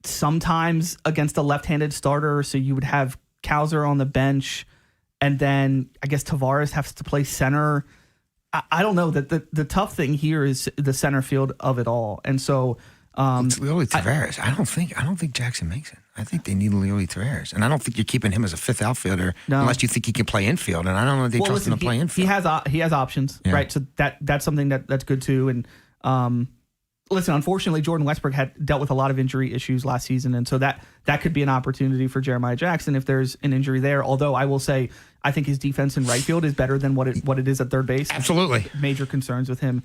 sometimes against a left-handed starter. So you would have Cowser on the bench, and then I guess Tavares has to play center. I don't know. The tough thing here is the center field of it all. And so Leody Taveras. I don't think Jackson makes it. I think they need Leody Taveras. And I don't think you're keeping him as a fifth outfielder unless you think he can play infield. And I don't know if they trust him to play infield. He has options, right? So that's something that's good too. And listen, unfortunately, Jordan Westberg had dealt with a lot of injury issues last season, and so that could be an opportunity for Jeremiah Jackson if there's an injury there. Although I will say, I think his defense in right field is better than what it is at third base. Absolutely, major concerns with him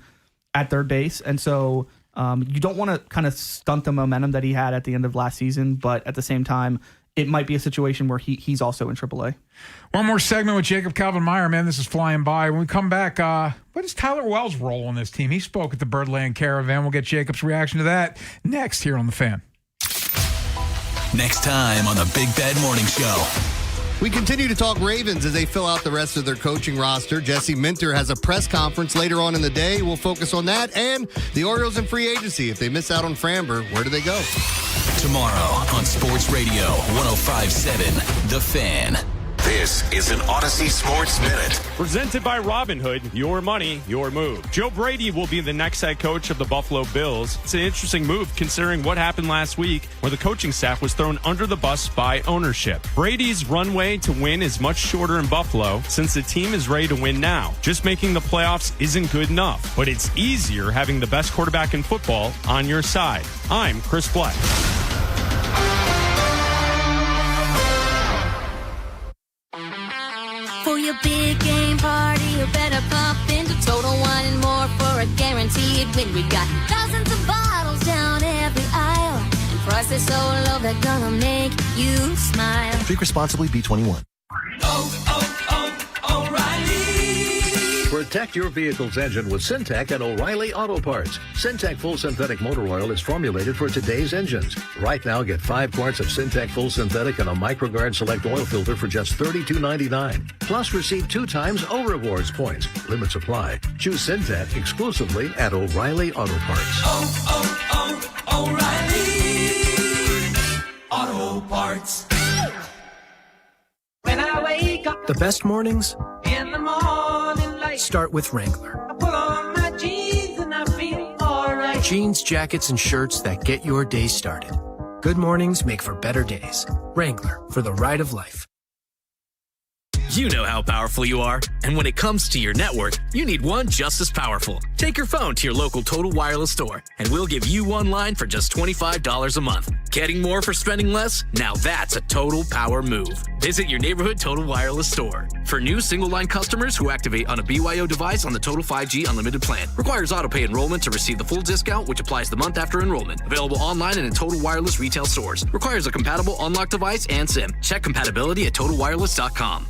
at third base, and so you don't want to kind of stunt the momentum that he had at the end of last season, but at the same time, it might be a situation where he's also in AAA. One more segment with Jacob Calvin-Meyer. Man, this is flying by. When we come back, what is Tyler Wells' role on this team? He spoke at the Birdland Caravan. We'll get Jacob's reaction to that next here on The Fan. Next time on the Big Bad Morning Show. We continue to talk Ravens as they fill out the rest of their coaching roster. Jesse Minter has a press conference later on in the day. We'll focus on that and the Orioles in free agency. If they miss out on Framber, where do they go? Tomorrow on Sports Radio 105.7 The Fan. This is an Odyssey Sports Minute. Presented by Robinhood, your money, your move. Joe Brady will be the next head coach of the Buffalo Bills. It's an interesting move considering what happened last week where the coaching staff was thrown under the bus by ownership. Brady's runway to win is much shorter in Buffalo since the team is ready to win now. Just making the playoffs isn't good enough, but it's easier having the best quarterback in football on your side. I'm Chris Black. For your big game party, you better pump into Total Wine and More for a guaranteed win. We got thousands of bottles down every aisle, and prices so low they're gonna make you smile. Drink responsibly, B21. Protect your vehicle's engine with Syntec and O'Reilly Auto Parts. Syntec Full Synthetic Motor Oil is formulated for today's engines. Right now, get 5 quarts of Syntec Full Synthetic and a MicroGuard Select Oil Filter for just $32.99. Plus, receive 2 times O Rewards points. Limit supply. Choose Syntec exclusively at O'Reilly Auto Parts. O'Reilly Auto Parts. When I wake up, the best mornings in the morning light, start with Wrangler. I put on my jeans and I feel alright. Jeans, jackets, and shirts that get your day started. Good mornings make for better days. Wrangler, for the ride of life. You know how powerful you are. And when it comes to your network, you need one just as powerful. Take your phone to your local Total Wireless store, and we'll give you one line for just $25 a month. Getting more for spending less? Now that's a total power move. Visit your neighborhood Total Wireless store. For new single-line customers who activate on a BYO device on the Total 5G Unlimited plan. Requires auto-pay enrollment to receive the full discount, which applies the month after enrollment. Available online and in Total Wireless retail stores. Requires a compatible unlocked device and SIM. Check compatibility at TotalWireless.com.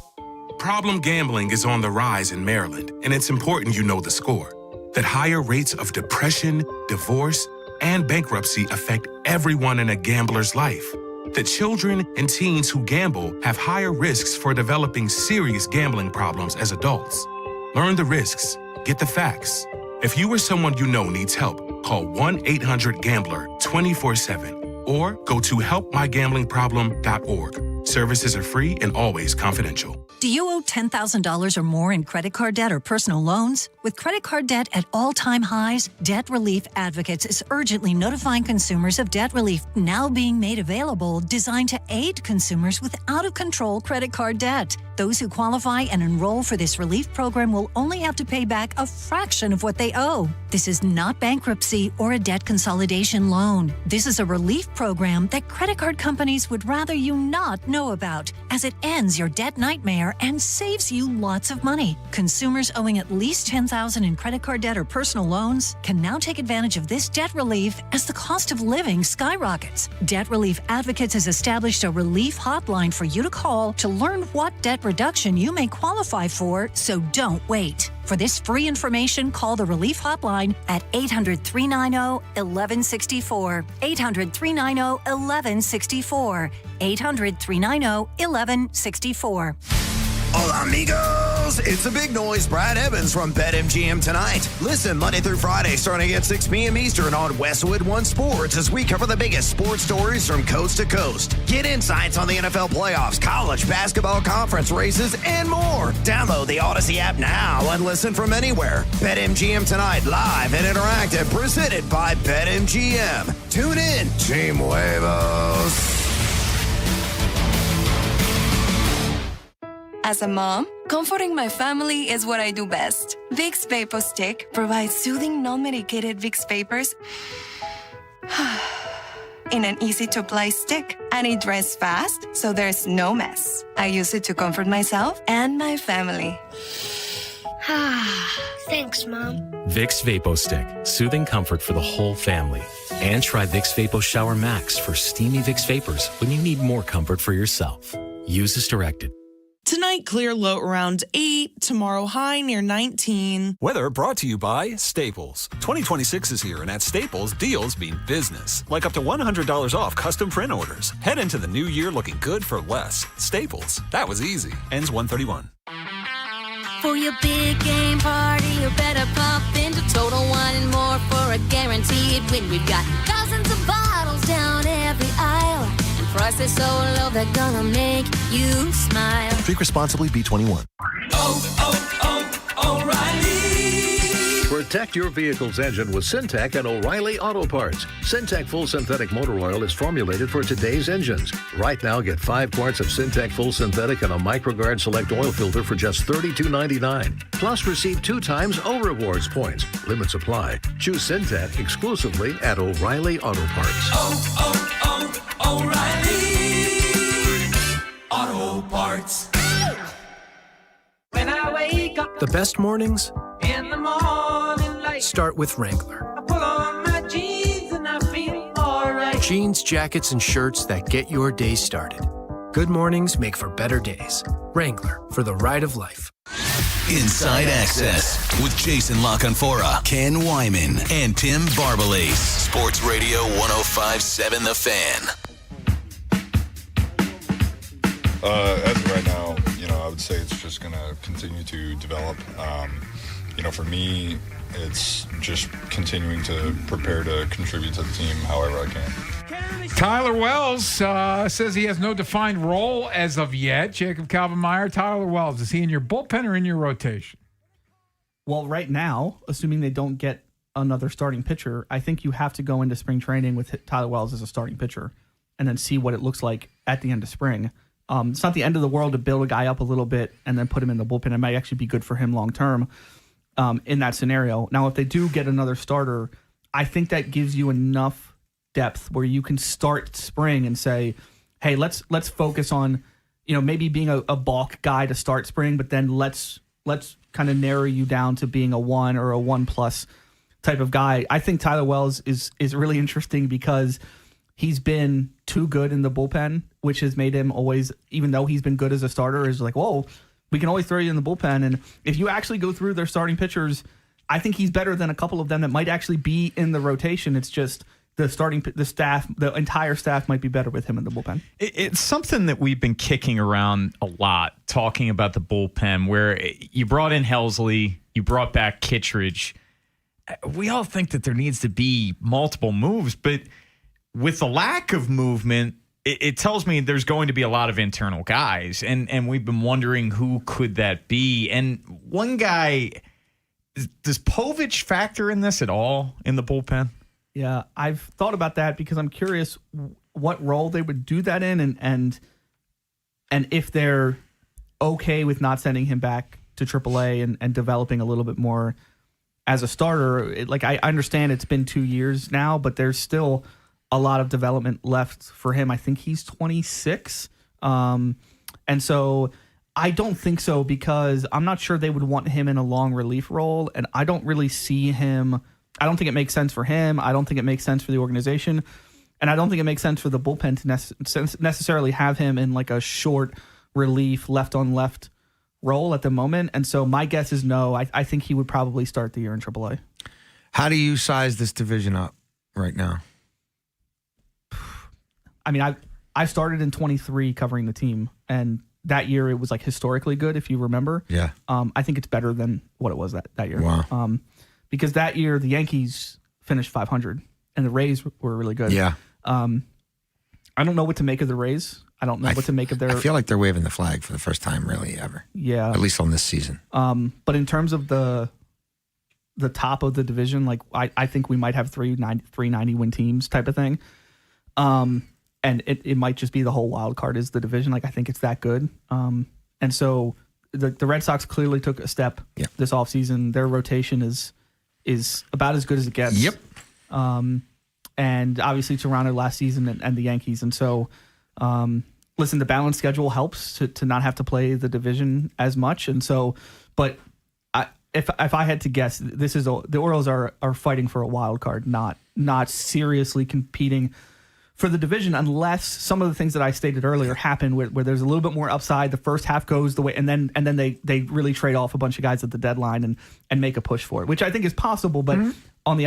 Problem gambling is on the rise in Maryland, and it's important you know the score. That higher rates of depression, divorce, and bankruptcy affect everyone in a gambler's life. That children and teens who gamble have higher risks for developing serious gambling problems as adults. Learn the risks. Get the facts. If you or someone you know needs help, call 1-800-GAMBLER 24/7 or go to helpmygamblingproblem.org. Services are free and always confidential. Do you owe $10,000 or more in credit card debt or personal loans? With credit card debt at all-time highs, Debt Relief Advocates is urgently notifying consumers of debt relief now being made available, designed to aid consumers with out-of-control credit card debt. Those who qualify and enroll for this relief program will only have to pay back a fraction of what they owe. This is not bankruptcy or a debt consolidation loan. This is a relief program that credit card companies would rather you not know about, as it ends your debt nightmare and saves you lots of money. Consumers owing at least $10,000 in credit card debt or personal loans can now take advantage of this debt relief as the cost of living skyrockets. Debt Relief Advocates has established a relief hotline for you to call to learn what debt reduction you may qualify for, so don't wait. For this free information, call the Relief Hotline at 800-390-1164. 800-390-1164. 800-390-1164. Hola, amigos! It's the big noise, Brad Evans from BetMGM tonight. Listen Monday through Friday starting at 6 p.m. Eastern on Westwood One Sports as we cover the biggest sports stories from coast to coast. Get insights on the NFL playoffs, college basketball conference races, and more. Download the Odyssey app now and listen from anywhere. BetMGM tonight, live and interactive, presented by BetMGM. Tune in, Team Huevos. As a mom, comforting my family is what I do best. Vicks Vapor Stick provides soothing, non-medicated Vicks Vapors in an easy-to-apply stick, and it dries fast, so there's no mess. I use it to comfort myself and my family. Thanks, Mom. Vicks Vapo Stick, soothing comfort for the whole family. And try Vicks Vapo Shower Max for steamy Vicks Vapors when you need more comfort for yourself. Use as directed. Tonight, clear low around 8. Tomorrow, high near 19. Weather brought to you by Staples. 2026 is here, and at Staples, deals mean business. Like up to $100 off custom print orders. Head into the new year looking good for less. Staples. That was easy. Ends 1/31. For your big game party, you better pump into Total Wine and More for a guaranteed win. We've got thousands of bottles down every aisle. Prices so low they're gonna make you smile. Drink responsibly, B21. O'Reilly! Protect your vehicle's engine with Syntec and O'Reilly Auto Parts. Syntec Full Synthetic Motor Oil is formulated for today's engines. Right now, get 5 quarts of Syntec Full Synthetic and a MicroGuard Select Oil Filter for just $32.99. Plus, receive 2 times O Rewards points. Limits apply. Choose Syntec exclusively at O'Reilly Auto Parts. O'Reilly Auto Parts. When I wake up The best mornings in the morning light, start with Wrangler. I pull on my jeans and I feel alright. Jeans, jackets, and shirts that get your day started. Good mornings make for better days. Wrangler, for the ride of life. Inside Access with Jason LaConfora, Ken Wyman, and Tim Barbalace. Sports Radio 105.7 The Fan. As of right now, I would say it's just going to continue to develop. For me, it's just continuing to prepare to contribute to the team however I can. Tyler Wells says he has no defined role as of yet. Jacob Calvin-Meyer, Tyler Wells, is he in your bullpen or in your rotation? Well, right now, assuming they don't get another starting pitcher, I think you have to go into spring training with Tyler Wells as a starting pitcher and then see what it looks like at the end of spring. It's not the end of the world to build a guy up a little bit and then put him in the bullpen. It might actually be good for him long term in that scenario. Now, if they do get another starter, I think that gives you enough depth where you can start spring and say, hey, let's focus on, maybe being a bulk guy to start spring, but then let's kind of narrow you down to being a 1 or a 1+ type of guy. I think Tyler Wells is really interesting because he's been too good in the bullpen, which has made him always, even though he's been good as a starter, is like, whoa, we can always throw you in the bullpen. And if you actually go through their starting pitchers, I think he's better than a couple of them that might actually be in the rotation. It's just the entire staff might be better with him in the bullpen. It's something that we've been kicking around a lot, talking about the bullpen, where you brought in Helsley, you brought back Kittredge. We all think that there needs to be multiple moves, but with the lack of movement, it tells me there's going to be a lot of internal guys, and we've been wondering who could that be. And one guy, does Povich factor in this at all in the bullpen? Yeah, I've thought about that because I'm curious what role they would do that in, and if they're okay with not sending him back to AAA and developing a little bit more as a starter. I understand it's been 2 years now, but there's still a lot of development left for him. I think he's 26. And so I don't think so, because I'm not sure they would want him in a long relief role. And I don't really see him. I don't think it makes sense for him. I don't think it makes sense for the organization. And I don't think it makes sense for the bullpen to necessarily have him in like a short relief left on left role at the moment. And so my guess is no. I think he would probably start the year in AAA. How do you size this division up right now? I mean, I started in 23 covering the team, and that year it was like historically good, if you remember. Yeah. I think it's better than what it was that year. Wow. Because that year the Yankees finished 500 and the Rays were really good. Yeah. I don't know what to make of the Rays. I don't know what to make of their. I feel like they're waving the flag for the first time, really, ever. Yeah. At least on this season. But in terms of the top of the division, like I think we might have 390 win teams type of thing. And it might just be the whole wild card is the division. Like I think it's that good. And so the Red Sox clearly took a step this offseason. Their rotation is about as good as it gets. Yep. And obviously Toronto last season and the Yankees. And so, listen, the balanced schedule helps to not have to play the division as much. And so, but if I had to guess, the Orioles are fighting for a wild card, not seriously competing for the division, unless some of the things that I stated earlier happen where there's a little bit more upside. The first half goes the way, and then they really trade off a bunch of guys at the deadline and make a push for it, which I think is possible. But on the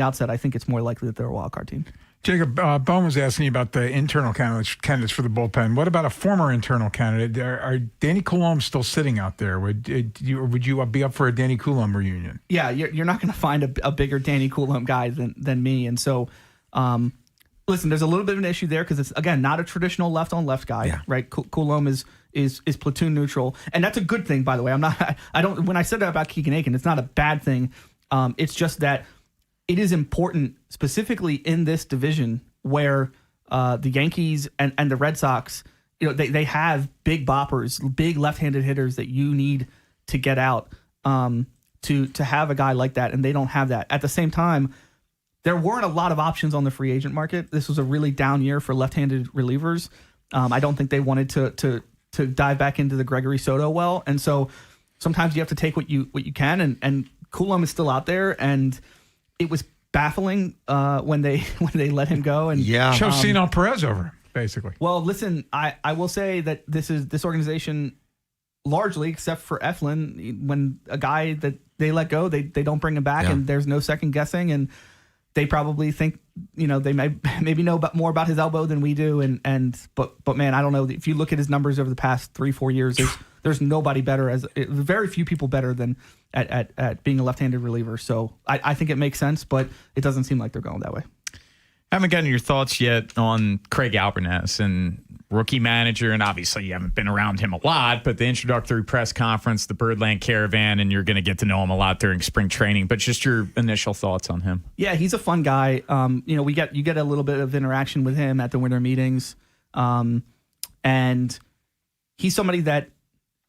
outset, I think it's more likely that they're a wild card team. Jacob, Bone was asking you about the internal candidates for the bullpen. What about a former internal candidate? Are Danny Coulombe still sitting out there? Would you be up for a Danny Coulombe reunion? Yeah, you're not going to find a bigger Danny Coulombe guy than me, and so. Listen, there's a little bit of an issue there because it's, again, not a traditional left-on-left guy, right? Coulombe is platoon neutral, and that's a good thing, by the way. When I said that about Keegan Aiken, it's not a bad thing. It's just that it is important, specifically in this division where the Yankees and the Red Sox, they have big boppers, big left-handed hitters that you need to get out to have a guy like that, and they don't have that. At the same time, there weren't a lot of options on the free agent market. This was a really down year for left-handed relievers. I don't think they wanted to dive back into the Gregory Soto well, and so sometimes you have to take what you can. And Coulombe is still out there, and it was baffling when they let him go. And show Cino Perez over basically. Well, listen, I will say that this organization, largely except for Eflin, when a guy that they let go, they don't bring him back, and there's no second guessing. And they probably think, they maybe know more about his elbow than we do. But man, I don't know. If you look at his numbers over the past 3-4 years, there's nobody better, very few people better than at being a left-handed reliever. So I think it makes sense, but it doesn't seem like they're going that way. I haven't gotten your thoughts yet on Craig Albernes and rookie manager, and obviously you haven't been around him a lot, but the introductory press conference, the Birdland Caravan, and you're going to get to know him a lot during spring training, but just your initial thoughts on him. Yeah, he's a fun guy. You get a little bit of interaction with him at the winter meetings. And he's somebody that,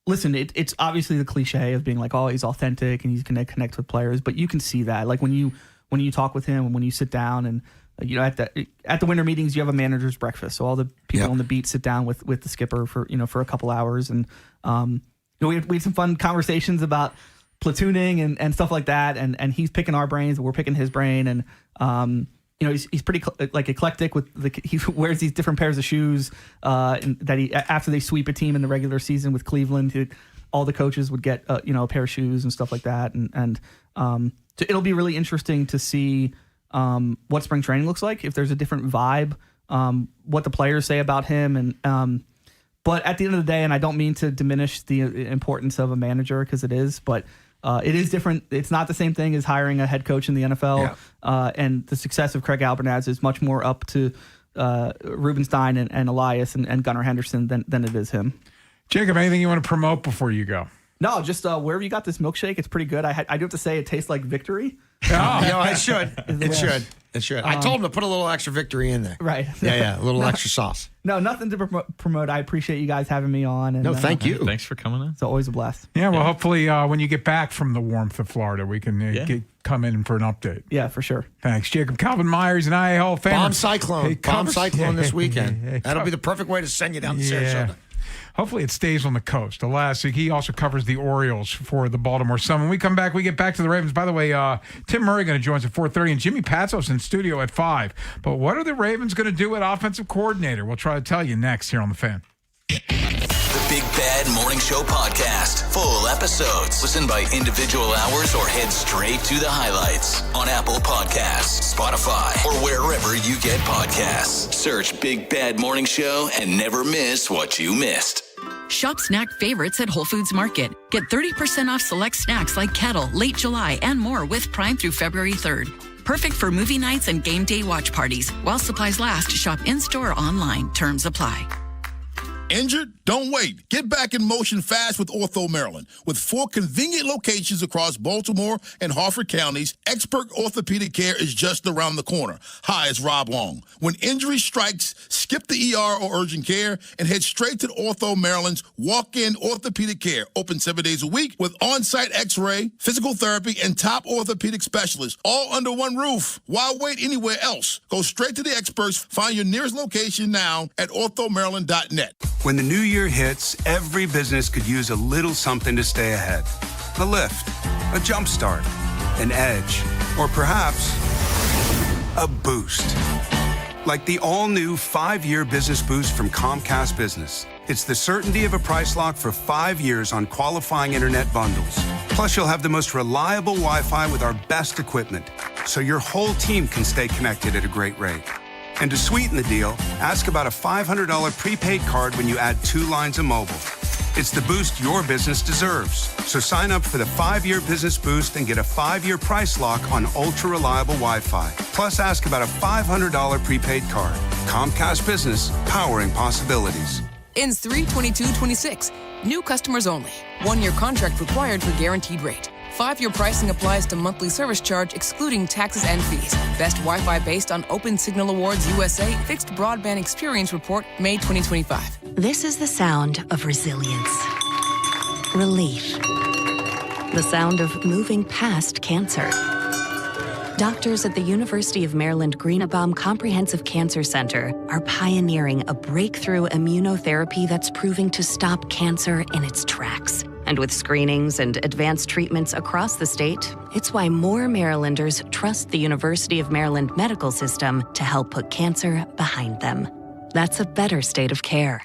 listen, it's obviously the cliche of being like, oh, he's authentic and he's going to connect with players, but you can see that. Like when you talk with him and when you sit down and, at the winter meetings, you have a manager's breakfast. So all the people on the beat sit down with the skipper for a couple hours. And, we had some fun conversations about platooning and stuff like that. And he's picking our brains and we're picking his brain. And, he's pretty eclectic he wears these different pairs of shoes that he, after they sweep a team in the regular season with Cleveland, all the coaches would get, a pair of shoes and stuff like that. And so it'll be really interesting to see what spring training looks like, if there's a different vibe, what the players say about him. And, but at the end of the day, and I don't mean to diminish the importance of a manager because it is, but it is different. It's not the same thing as hiring a head coach in the NFL. Yeah. And the success of Craig Albertaz is much more up to Rubenstein and Elias and Gunnar Henderson than it is him. Jacob, anything you want to promote before you go? No, just wherever you got this milkshake, it's pretty good. I do have to say it tastes like victory. Oh, it should. It should. I told him to put a little extra victory in there. Right. Yeah, a little extra sauce. No, nothing to promote. I appreciate you guys having me on. And, no, thank you. Thanks for coming in. It's always a blast. Yeah, well, hopefully when you get back from the warmth of Florida, we can come in for an update. Yeah, for sure. Thanks. Jacob Calvin Myers and I, Hall of Famer. Bomb cyclone this weekend. That'll be the perfect way to send you down to Sarasota. Hopefully it stays on the coast. Alas, he also covers the Orioles for the Baltimore Sun. When we come back, we get back to the Ravens. By the way, Tim Murray going to join us at 4:30, and Jimmy Patsos in studio at 5. But what are the Ravens going to do at offensive coordinator? We'll try to tell you next here on The Fan. The Big Bad Morning Show podcast. Full episodes. Listen by individual hours or head straight to the highlights on Apple Podcasts, Spotify, or wherever you get podcasts. Search Big Bad Morning Show and never miss what you missed. Shop snack favorites at Whole Foods Market. Get 30% off select snacks like Kettle, Late July, and more with Prime through February 3rd. Perfect for movie nights and game day watch parties. While supplies last, shop in-store or online. Terms apply. Injured? Don't wait. Get back in motion fast with Ortho Maryland. With 4 convenient locations across Baltimore and Harford counties, expert orthopedic care is just around the corner. Hi, it's Rob Long. When injury strikes, skip the ER or urgent care and head straight to Ortho Maryland's walk-in orthopedic care. Open 7 days a week with on-site x-ray, physical therapy, and top orthopedic specialists, all under one roof. Why wait anywhere else? Go straight to the experts. Find your nearest location now at orthomaryland.net. When the new year hits, every business could use a little something to stay ahead. A lift, a jump start, an edge, or perhaps a boost. Like the all-new 5-year business boost from Comcast Business. It's the certainty of a price lock for 5 years on qualifying internet bundles. Plus, you'll have the most reliable Wi-Fi with our best equipment, so your whole team can stay connected at a great rate. And to sweeten the deal, ask about a $500 prepaid card when you add 2 lines of mobile. It's the boost your business deserves. So sign up for the 5-year business boost and get a 5-year price lock on ultra-reliable Wi-Fi. Plus, ask about a $500 prepaid card. Comcast Business, powering possibilities. Ends 3/22/26. New customers only. 1-year contract required for guaranteed rate. 5-year pricing applies to monthly service charge excluding taxes and fees. Best Wi-Fi based on Open Signal Awards USA Fixed Broadband Experience Report, May 2025. This is the sound of resilience. Relief. The sound of moving past cancer. Doctors at the University of Maryland Greenebaum Comprehensive Cancer Center are pioneering a breakthrough immunotherapy that's proving to stop cancer in its tracks. And with screenings and advanced treatments across the state, it's why more Marylanders trust the University of Maryland medical system to help put cancer behind them. That's a better state of care.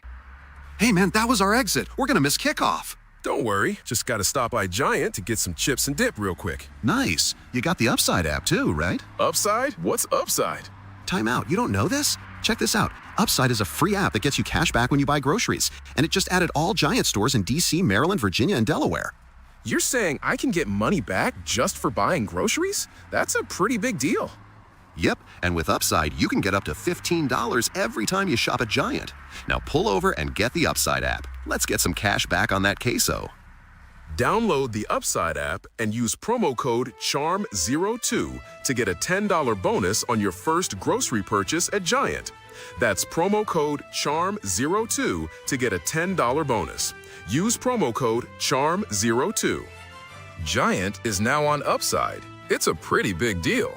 Hey man, that was our exit. We're gonna miss kickoff. Don't worry. Just gotta stop by Giant to get some chips and dip real quick. Nice. You got the Upside app too, right? Upside? What's Upside? Time out. You don't know this? Check this out. Upside is a free app that gets you cash back when you buy groceries. And it just added all Giant stores in D.C., Maryland, Virginia, and Delaware. You're saying I can get money back just for buying groceries? That's a pretty big deal. Yep, and with Upside, you can get up to $15 every time you shop at Giant. Now pull over and get the Upside app. Let's get some cash back on that queso. Download the Upside app and use promo code CHARM02 to get a $10 bonus on your first grocery purchase at Giant. That's promo code CHARM02 to get a $10 bonus. Use promo code CHARM02. Giant is now on Upside. It's a pretty big deal.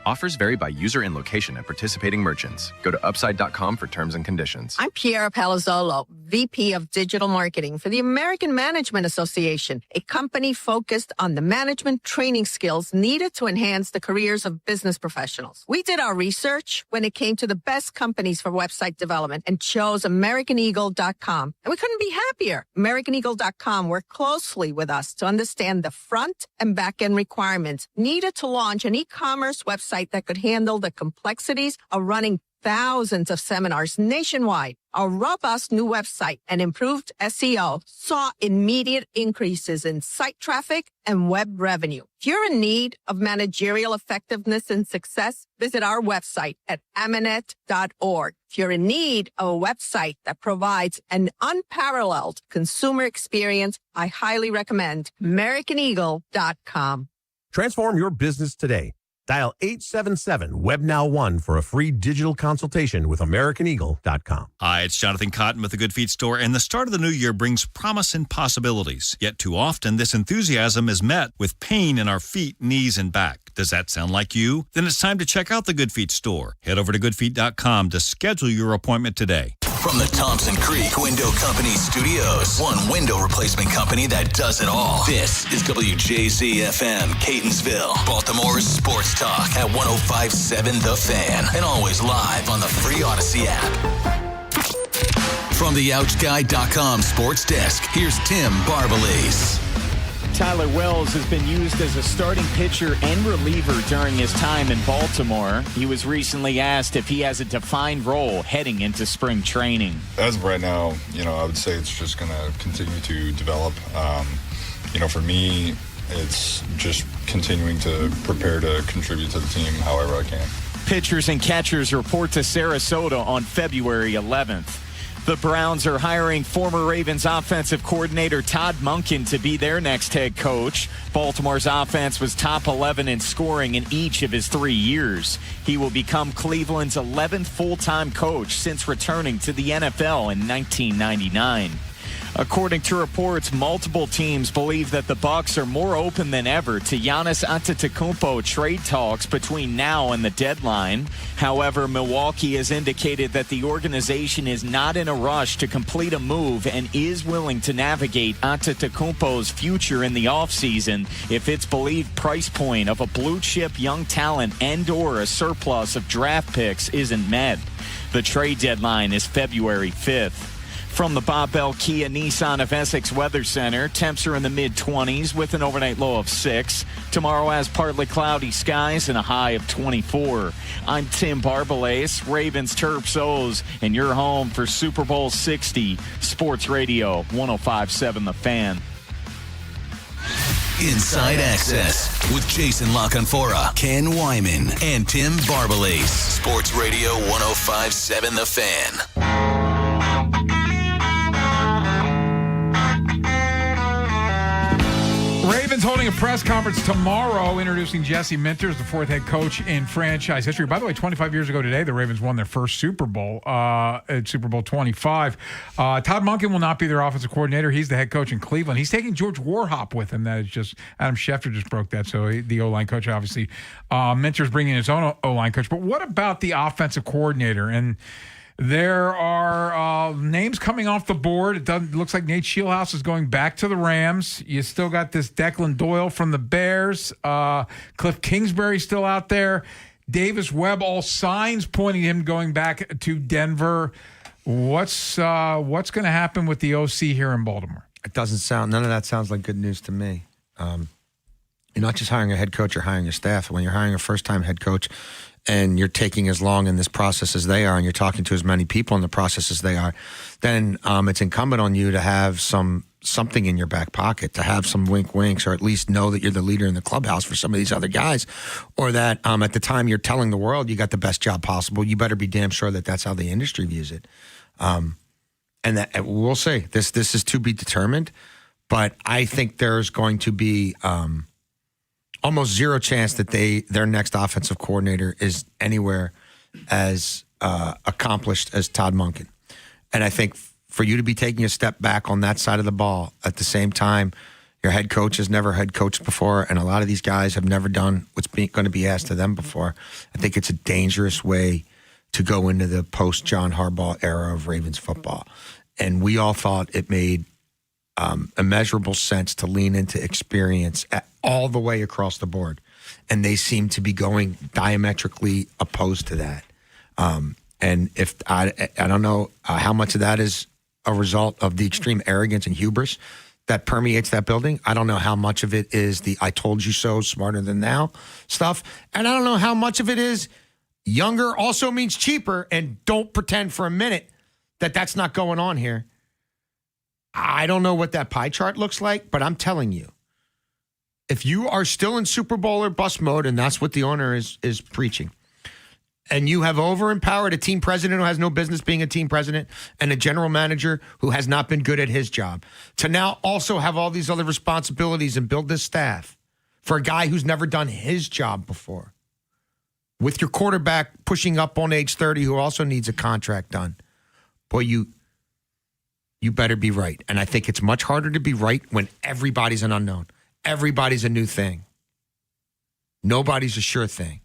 Offers vary by user and location at participating merchants. Go to upside.com for terms and conditions. I'm Piera Palazzolo, VP of Digital Marketing for the American Management Association, a company focused on the management training skills needed to enhance the careers of business professionals. We did our research when it came to the best companies for website development and chose AmericanEagle.com. And we couldn't be happier. AmericanEagle.com worked closely with us to understand the front and back end requirements needed to launch an e-commerce website that could handle the complexities of running thousands of seminars nationwide. Our robust new website and improved SEO saw immediate increases in site traffic and web revenue. If you're in need of managerial effectiveness and success, visit our website at amanet.org. If you're in need of a website that provides an unparalleled consumer experience, I highly recommend AmericanEagle.com. Transform your business today. Dial 877-WebNow1 for a free digital consultation with AmericanEagle.com. Hi, it's Jonathan Cotton with the Good Feet Store, and the start of the new year brings promise and possibilities. Yet too often, this enthusiasm is met with pain in our feet, knees, and back. Does that sound like you? Then it's time to check out the Good Feet Store. Head over to goodfeet.com to schedule your appointment today. From the Thompson Creek Window Company studios, one window replacement company that does it all. This is WJZ-FM, Catonsville, Baltimore's sports talk at 105.7 The Fan, and always live on the free Odyssey app. From the OutGuy.com sports desk, here's Tim Barbalese. Tyler Wells has been used as a starting pitcher and reliever during his time in Baltimore. He was recently asked if he has a defined role heading into spring training. As of right now, I would say it's just going to continue to develop. For me, it's just continuing to prepare to contribute to the team however I can. Pitchers and catchers report to Sarasota on February 11th. The Browns are hiring former Ravens offensive coordinator Todd Monken to be their next head coach. Baltimore's offense was top 11 in scoring in each of his 3 years. He will become Cleveland's 11th full-time coach since returning to the NFL in 1999. According to reports, multiple teams believe that the Bucs are more open than ever to Giannis Antetokounmpo trade talks between now and the deadline. However, Milwaukee has indicated that the organization is not in a rush to complete a move and is willing to navigate Antetokounmpo's future in the offseason if its believed price point of a blue-chip young talent and/or a surplus of draft picks isn't met. The trade deadline is February 5th. From the Bob Bell Kia Nissan of Essex Weather Center, temps are in the mid-20s with an overnight low of 6. Tomorrow has partly cloudy skies and a high of 24. I'm Tim Barbalese, Ravens, Terps, O's, and you're home for Super Bowl 60, Sports Radio 105.7 The Fan. Inside Access with Jason LaConfora, Ken Wyman, and Tim Barbalese. Sports Radio 105.7 The Fan. Ravens holding a press conference tomorrow introducing Jesse Minters, the fourth head coach in franchise history. By the way, 25 years ago today, the Ravens won their first Super Bowl at Super Bowl 25. Todd Monken will not be their offensive coordinator. He's the head coach in Cleveland. He's taking George Warhop with him. That is just Adam Schefter just broke that. So the O-line coach, obviously. Minters bringing his own O-line coach. But what about the offensive coordinator? And there are names coming off the board. It looks like Nate Shieldhouse is going back to the Rams. You still got this Declan Doyle from the Bears. Cliff Kingsbury still out there. Davis Webb, all signs pointing him going back to Denver. What's going to happen with the OC here in Baltimore? It doesn't sound. None of that sounds like good news to me. You're not just hiring a head coach; you're hiring a staff. When you're hiring a first-time head coach, and you're taking as long in this process as they are, and you're talking to as many people in the process as they are, then it's incumbent on you to have something in your back pocket, to have some winks, or at least know that you're the leader in the clubhouse for some of these other guys, or that at the time you're telling the world you got the best job possible, you better be damn sure that that's how the industry views it. And that we'll see. This is to be determined. But I think there's going to be almost zero chance that their next offensive coordinator is anywhere as accomplished as Todd Monken. And I think for you to be taking a step back on that side of the ball at the same time, your head coach has never head coached before, and a lot of these guys have never done what's going to be asked of them before. I think it's a dangerous way to go into the post-John Harbaugh era of Ravens football. And we all thought it made immeasurable sense to lean into experience all the way across the board. And they seem to be going diametrically opposed to that. And if I don't know how much of that is a result of the extreme arrogance and hubris that permeates that building. I don't know how much of it is the I told you so, smarter than thou stuff. And I don't know how much of it is younger also means cheaper, and don't pretend for a minute that that's not going on here. I don't know what that pie chart looks like, but I'm telling you, if you are still in Super Bowl or bust mode, and that's what the owner is preaching, and you have over-empowered a team president who has no business being a team president and a general manager who has not been good at his job, to now also have all these other responsibilities and build this staff for a guy who's never done his job before, with your quarterback pushing up on age 30 who also needs a contract done, boy, you better be right. And I think it's much harder to be right when everybody's an unknown. Everybody's a new thing. Nobody's a sure thing.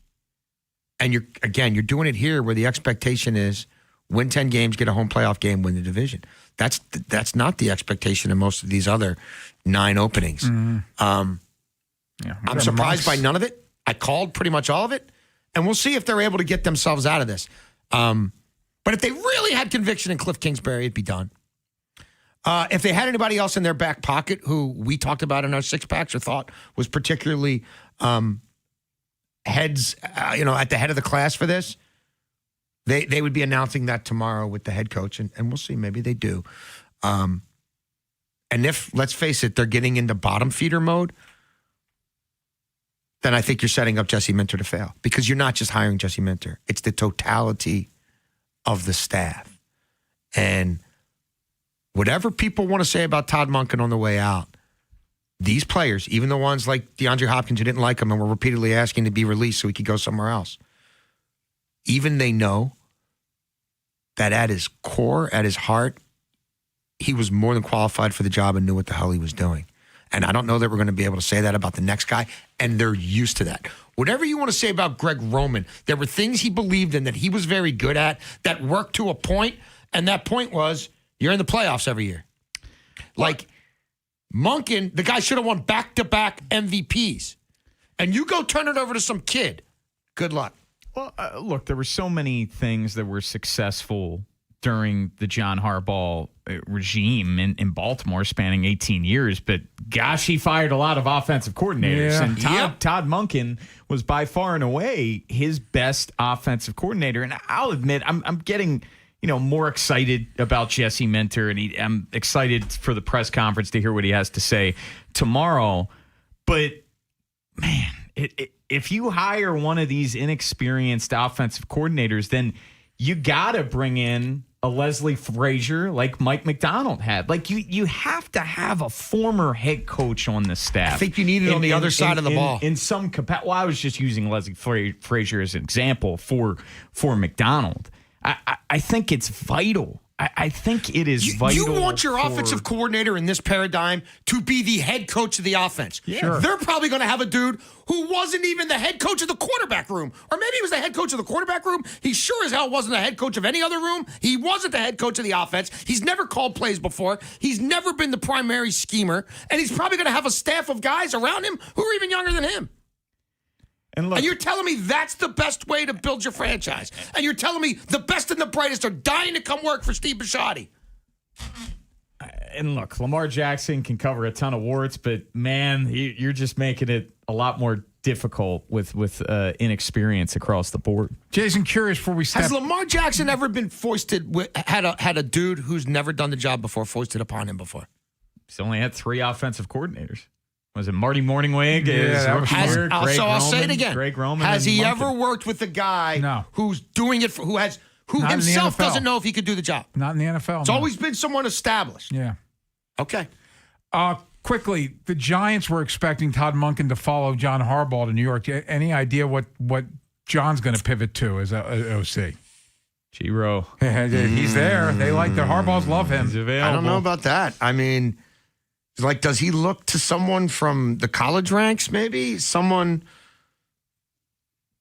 And you're doing it here where the expectation is win 10 games, get a home playoff game, win the division. That's not the expectation in most of these other 9 openings. Mm-hmm. I'm surprised by none of it. I called pretty much all of it. And we'll see if they're able to get themselves out of this. But if they really had conviction in Cliff Kingsbury, it'd be done. If they had anybody else in their back pocket who we talked about in our six-packs or thought was particularly heads, at the head of the class for this, they would be announcing that tomorrow with the head coach, and we'll see. Maybe they do. And if, let's face it, they're getting into bottom feeder mode, then I think you're setting up Jesse Minter to fail, because you're not just hiring Jesse Minter. It's the totality of the staff. And whatever people want to say about Todd Monken on the way out, these players, even the ones like DeAndre Hopkins who didn't like him and were repeatedly asking to be released so he could go somewhere else, even they know that at his core, at his heart, he was more than qualified for the job and knew what the hell he was doing. And I don't know that we're going to be able to say that about the next guy, and they're used to that. Whatever you want to say about Greg Roman, there were things he believed in that he was very good at that worked to a point, and that point was you're in the playoffs every year. Like Monken, the guy should have won back-to-back MVPs. And you go turn it over to some kid. Good luck. Well, look, there were so many things that were successful during the John Harbaugh regime in Baltimore, spanning 18 years. But gosh, he fired a lot of offensive coordinators. Yeah. And Todd Monken was by far and away his best offensive coordinator. And I'll admit, I'm getting more excited about Jesse Minter, and I'm excited for the press conference to hear what he has to say tomorrow. But man, if you hire one of these inexperienced offensive coordinators, then you got to bring in a Leslie Frazier like Mike McDonald had. Like you have to have a former head coach on the staff. I think you need it on the other side of the ball. In some capacity. Well, I was just using Leslie Frazier as an example for McDonald. I think it's vital. I think it is vital. You want your offensive coordinator in this paradigm to be the head coach of the offense. Yeah. Sure. They're probably going to have a dude who wasn't even the head coach of the quarterback room. Or maybe he was the head coach of the quarterback room. He sure as hell wasn't the head coach of any other room. He wasn't the head coach of the offense. He's never called plays before. He's never been the primary schemer. And he's probably going to have a staff of guys around him who are even younger than him. And look, you're telling me that's the best way to build your franchise. And you're telling me the best and the brightest are dying to come work for Steve Bisciotti. And look, Lamar Jackson can cover a ton of warts, but man, you're just making it a lot more difficult with inexperience across the board. Jason, curious before we step. Has Lamar Jackson ever been had a dude who's never done the job before foisted upon him before? He's only had 3 offensive coordinators. Was it Marty Morningweg? I'll say it again. Greg Roman. Has he ever worked with a guy who's doing it who Not himself doesn't know if he could do the job? Not in the NFL. It's always been someone established. Yeah. Okay. Quickly, the Giants were expecting Todd Monken to follow John Harbaugh to New York. Any idea what John's going to pivot to as a OC? G-Row. He's there. They like the Harbaughs love him. He's available. I don't know about that. I mean, like, does he look to someone from the college ranks, maybe? Someone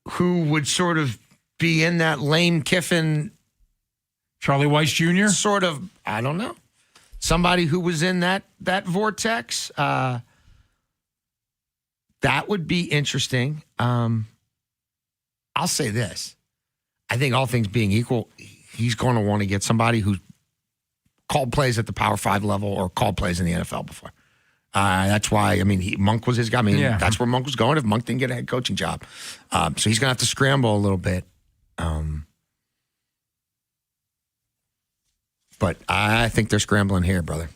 who would sort of be in that Lane Kiffin... Charlie Weiss Jr.? Sort of, I don't know. Somebody who was in that vortex. That would be interesting. I'll say this. I think all things being equal, he's going to want to get somebody who called plays at the Power 5 level or called plays in the NFL before. That's why, I mean, Monk was his guy. I mean, that's where Monk was going if Monk didn't get a head coaching job. So he's going to have to scramble a little bit. But I think they're scrambling here, brother.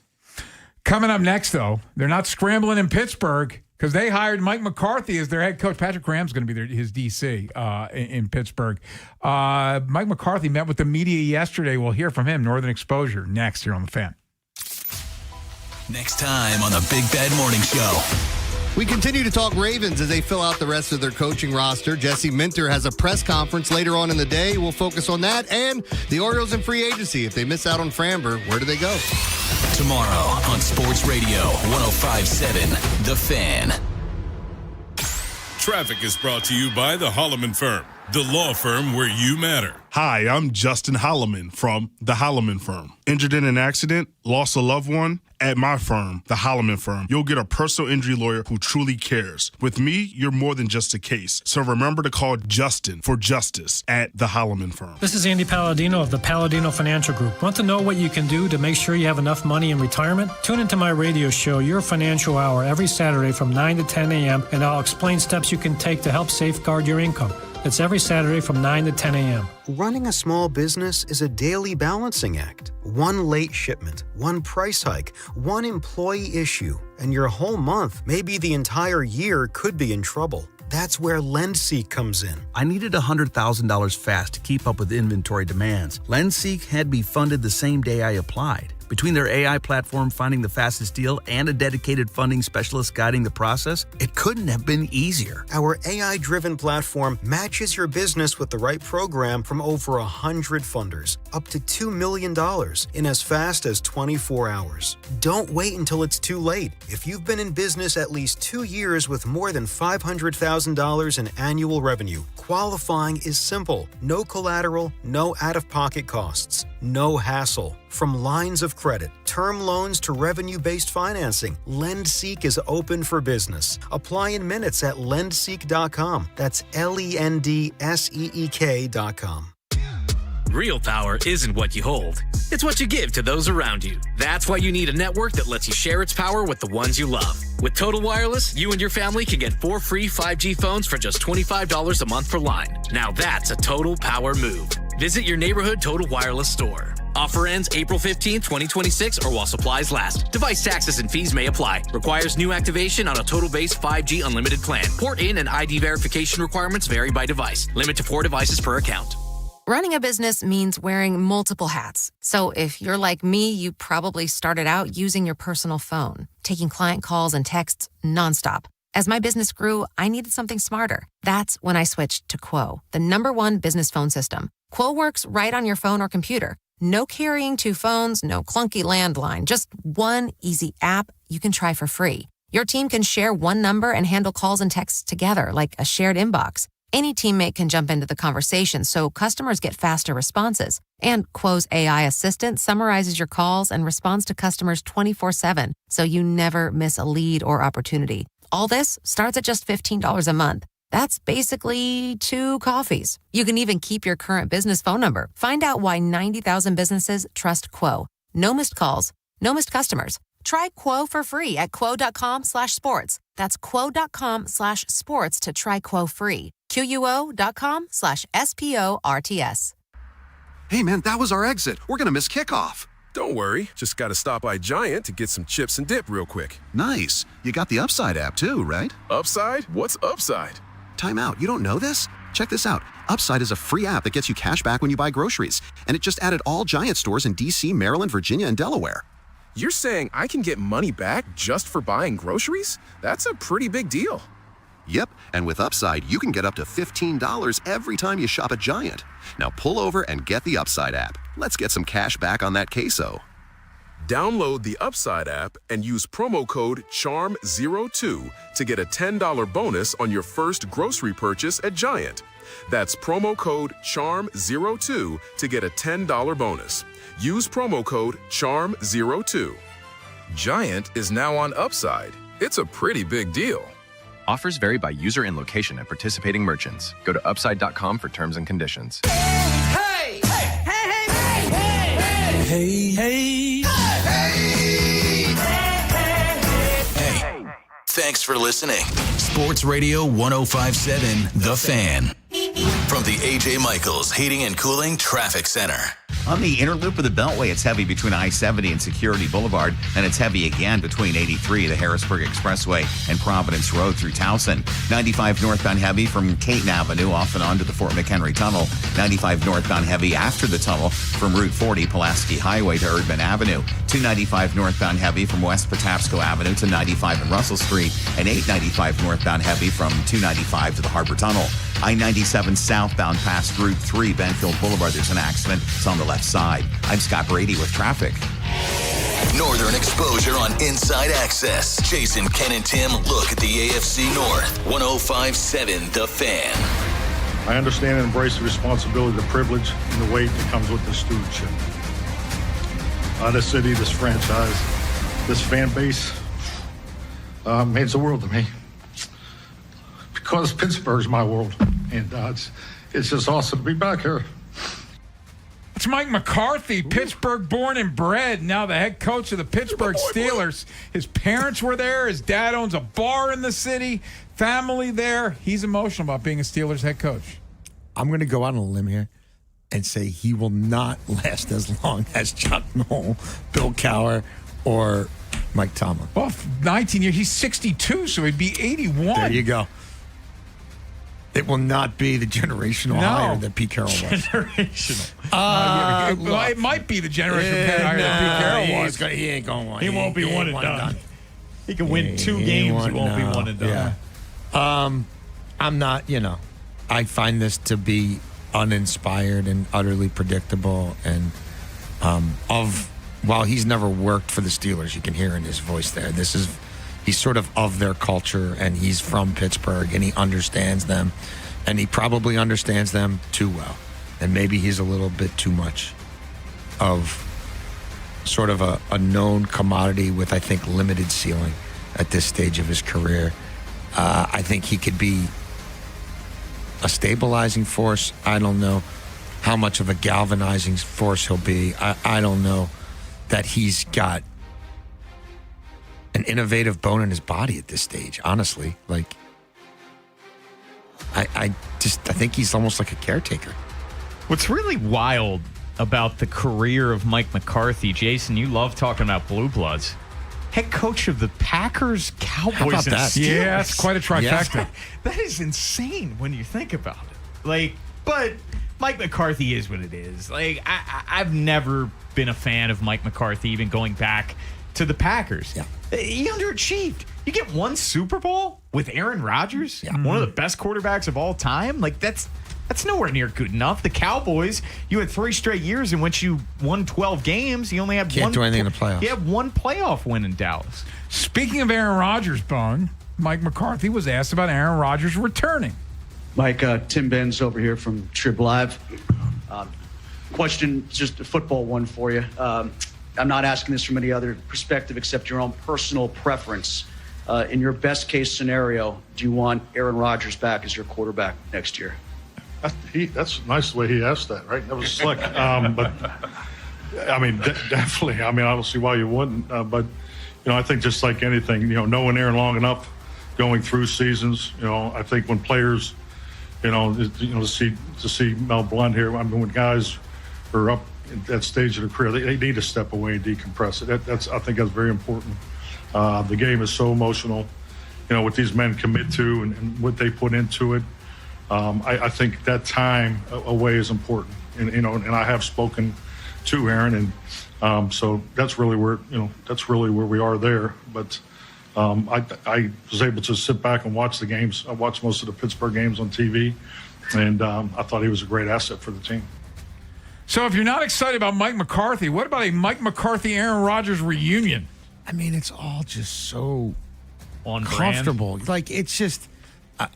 Coming up next, though, they're not scrambling in Pittsburgh because they hired Mike McCarthy as their head coach. Patrick Graham's going to be his DC in Pittsburgh. Mike McCarthy met with the media yesterday. We'll hear from him. Northern Exposure next here on The Fan. Next time on the Big Bad Morning Show. We continue to talk Ravens as they fill out the rest of their coaching roster. Jesse Minter has a press conference later on in the day. We'll focus on that and the Orioles in free agency. If they miss out on Framber, where do they go? Tomorrow on Sports Radio 105.7 The Fan. Traffic is brought to you by the Holloman Firm, the law firm where you matter. Hi, I'm Justin Holloman from the Holloman Firm. Injured in an accident, lost a loved one? At my firm, the Holloman Firm, you'll get a personal injury lawyer who truly cares. With me, you're more than just a case. So remember to call Justin for justice at the Holloman Firm. This is Andy Palladino of the Palladino Financial Group. Want to know what you can do to make sure you have enough money in retirement? Tune into my radio show, Your Financial Hour, every Saturday from 9 to 10 a.m., and I'll explain steps you can take to help safeguard your income. It's every Saturday from 9 to 10 a.m. Running a small business is a daily balancing act. One late shipment, one price hike, one employee issue, and your whole month, maybe the entire year, could be in trouble. That's where LendSeek comes in. I needed $100,000 fast to keep up with inventory demands. LendSeek had me funded the same day I applied. Between their AI platform finding the fastest deal and a dedicated funding specialist guiding the process, it couldn't have been easier. Our AI-driven platform matches your business with the right program from over 100 funders, up to $2 million in as fast as 24 hours. Don't wait until it's too late. If you've been in business at least 2 years with more than $500,000 in annual revenue, qualifying is simple. No collateral, no out-of-pocket costs, no hassle. From lines of credit, term loans to revenue-based financing, LendSeek is open for business. Apply in minutes at lendseek.com. That's LENDSEEK.com. Real power isn't what you hold. It's what you give to those around you. That's why you need a network that lets you share its power with the ones you love. With Total Wireless, you and your family can get 4 free 5G phones for just $25 a month per line. Now that's a total power move. Visit your neighborhood Total Wireless store. Offer ends April 15, 2026 or while supplies last. Device taxes and fees may apply. Requires new activation on a total base 5G unlimited plan. Port in and ID verification requirements vary by device. Limit to 4 devices per account. Running a business means wearing multiple hats. So if you're like me, you probably started out using your personal phone, taking client calls and texts nonstop. As my business grew, I needed something smarter. That's when I switched to Quo, the #1 business phone system. Quo works right on your phone or computer. No carrying 2 phones, no clunky landline, just one easy app you can try for free. Your team can share one number and handle calls and texts together like a shared inbox. Any teammate can jump into the conversation so customers get faster responses. And Quo's AI assistant summarizes your calls and responds to customers 24/7, so you never miss a lead or opportunity. All this starts at just $15 a month. That's basically 2 coffees. You can even keep your current business phone number. Find out why 90,000 businesses trust Quo. No missed calls, no missed customers. Try Quo for free at quo.com/sports. That's quo.com/sports to try Quo free. QUO.com/SPORTS. Hey, man, that was our exit. We're going to miss kickoff. Don't worry. Just got to stop by Giant to get some chips and dip real quick. Nice. You got the Upside app too, right? Upside? What's Upside? Time out. You don't know this? Check this out. Upside is a free app that gets you cash back when you buy groceries. And it just added all Giant stores in D.C., Maryland, Virginia, and Delaware. You're saying I can get money back just for buying groceries? That's a pretty big deal. Yep, and with Upside, you can get up to $15 every time you shop at Giant. Now pull over and get the Upside app. Let's get some cash back on that queso. Download the Upside app and use promo code CHARM02 to get a $10 bonus on your first grocery purchase at Giant. That's promo code CHARM02 to get a $10 bonus. Use promo code CHARM02. Giant is now on Upside. It's a pretty big deal. Offers vary by user and location at participating merchants. Go to upside.com for terms and conditions. Hey! Hey! Hey! Hey! Hey! Hey! Hey! Hey! Thanks for listening. Sports Radio 105.7 The Fan. From the A.J. Michaels Heating and Cooling Traffic Center. On the inner loop of the Beltway, it's heavy between I-70 and Security Boulevard, and it's heavy again between 83, the Harrisburg Expressway, and Providence Road through Towson. 95 northbound heavy from Caton Avenue off and onto the Fort McHenry Tunnel. 95 northbound heavy after the tunnel from Route 40 Pulaski Highway to Erdman Avenue. 295 northbound heavy from West Patapsco Avenue to 95 and Russell Street, and 895 northbound heavy from 295 to the Harbor Tunnel. I-97 southbound past Route 3 Benfield Boulevard. There's an accident. It's on the left side. I'm Scott Brady with traffic. Northern exposure on Inside Access. Jason, Ken, and Tim look at the AFC North. 105.7 The Fan. I understand and embrace the responsibility, the privilege, and the weight that comes with this stewardship. This city, this franchise, this fan base means the world to me. Because Pittsburgh's my world, and it's just awesome to be back here. It's Mike McCarthy, Pittsburgh born and bred, now the head coach of the Pittsburgh Steelers. His parents were there. His dad owns a bar in the city. Family there. He's emotional about being a Steelers head coach. I'm going to go out on a limb here and say he will not last as long as Chuck Noll, Bill Cowher, or Mike Tomlin. Well, 19 years. He's 62, so he'd be 81. There you go. It will not be the generational hire that Pete Carroll was. Generational. It might be the generational hire that Pete Carroll was. He ain't going one. He won't be one and done. He can win 2 games. He won't be one and done. Yeah. I'm not, I find this to be uninspired and utterly predictable. And while he's never worked for the Steelers, you can hear in his voice there. He's sort of their culture, and he's from Pittsburgh, and he understands them, and he probably understands them too well. And maybe he's a little bit too much of sort of a known commodity with, I think, limited ceiling at this stage of his career. I think he could be a stabilizing force. I don't know how much of a galvanizing force he'll be. I don't know that he's got an innovative bone in his body at this stage, honestly. Like, I think he's almost like a caretaker. What's really wild about the career of Mike McCarthy, Jason, you love talking about blue bloods. Head coach of the Packers, Cowboys, and Steelers. Yeah, that's quite a trifecta. Yeah. That is insane when you think about it. But Mike McCarthy is what it is. I've never been a fan of Mike McCarthy, even going back to the Packers. Yeah. He underachieved. You get 1 Super Bowl with Aaron Rodgers, one of the best quarterbacks of all time. That's nowhere near good enough. The Cowboys, you had 3 straight years in which you won 12 games. You only had Can't do anything in the playoffs. You had 1 playoff win in Dallas. Speaking of Aaron Rodgers, Bone, Mike McCarthy was asked about Aaron Rodgers returning. Mike, Tim Benz over here from Trib Live. Question, just a football one for you. I'm not asking this from any other perspective except your own personal preference. In your best case scenario, do you want Aaron Rodgers back as your quarterback next year? That's nice the way he asked that, right? That was slick. But, definitely. I don't see why you wouldn't. But, I think just like anything, knowing Aaron long enough, going through seasons, I think when players, to see Mel Blunt here, when guys are up at that stage of their career, they need to step away and decompress it. I think that's very important. The game is so emotional, what these men commit to and what they put into it. I think that time away is important. And I have spoken Aaron, and so that's really where we are there. But I was able to sit back and watch the games. I watched most of the Pittsburgh games on TV, and I thought he was a great asset for the team. So if you're not excited about Mike McCarthy, what about a Mike McCarthy-Aaron Rodgers reunion? I mean, it's all just so on comfortable. Brand. Like, it's just,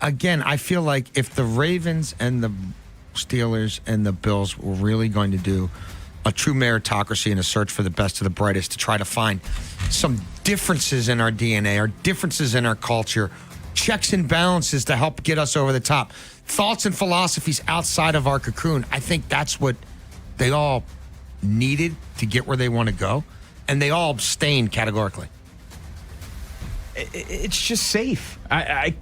again, I feel like if the Ravens and the Steelers and the Bills were really going to do a true meritocracy and a search for the best of the brightest to try to find some differences in our DNA, our differences in our culture, checks and balances to help get us over the top, thoughts and philosophies outside of our cocoon, I think that's what they all needed to get where they want to go, and they all abstained categorically. It's just safe. I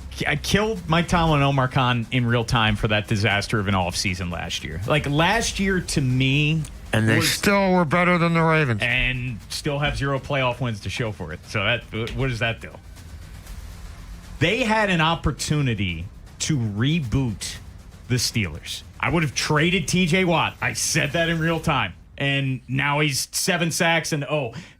killed Mike Tomlin and Omar Khan in real time for that disaster of an offseason last year. Like, last year, to me... And they still were better than the Ravens. And still have 0 playoff wins to show for it. So what does that do? They had an opportunity to reboot the Steelers. I would have traded TJ Watt. I said that in real time. And now he's 7 sacks and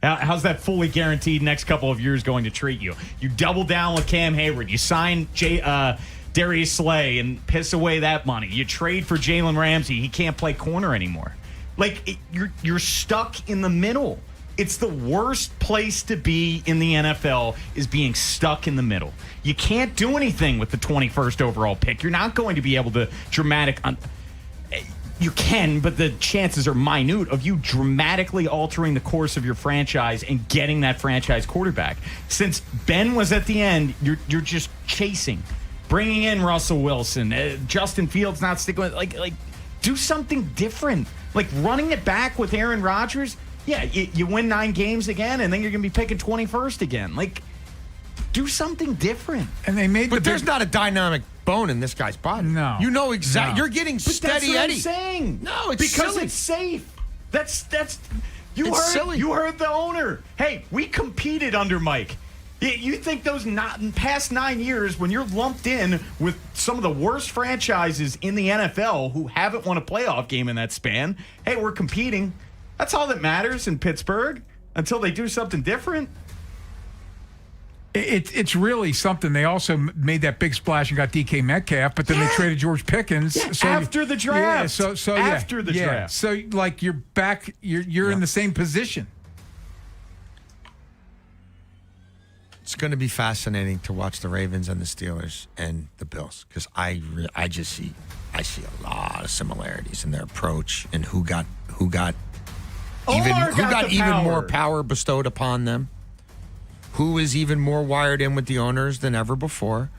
how's that fully guaranteed next couple of years going to treat you? You double down with Cam Hayward. You sign Darius Slay and piss away that money. You trade for Jalen Ramsey. He can't play corner anymore. Like, you're stuck in the middle. It's the worst place to be in the NFL, is being stuck in the middle. You can't do anything with the 21st overall pick. You're not going to be able to you can, but the chances are minute of you dramatically altering the course of your franchise and getting that franchise quarterback. Since Ben was at the end, you're just chasing. Bringing in Russell Wilson, Justin Fields not sticking with, like do something different. Like, running it back with Aaron Rodgers, yeah, you win 9 games again, and then you're going to be picking 21st again. Like, do something different. And they made But there's not a dynamic bone in this guy's body. No. You know exactly. No. You're getting But steady that's what Eddie. I'm saying. No, it's because silly. it's safe. That's you It's heard silly. You heard the owner. Hey, we competed under Mike. You think those past 9 years, when you're lumped in with some of the worst franchises in the NFL who haven't won a playoff game in that span, hey, we're competing. That's all that matters in Pittsburgh until they do something different. It's really something. They also made that big splash and got DK Metcalf, but then they traded George Pickens. Yeah, so after the draft. Yeah, After the draft. So, like, you're back. You're in the same position. It's going to be fascinating to watch the Ravens and the Steelers and the Bills, because I see a lot of similarities in their approach and who got even more power bestowed upon them, who is even more wired in with the owners than ever before,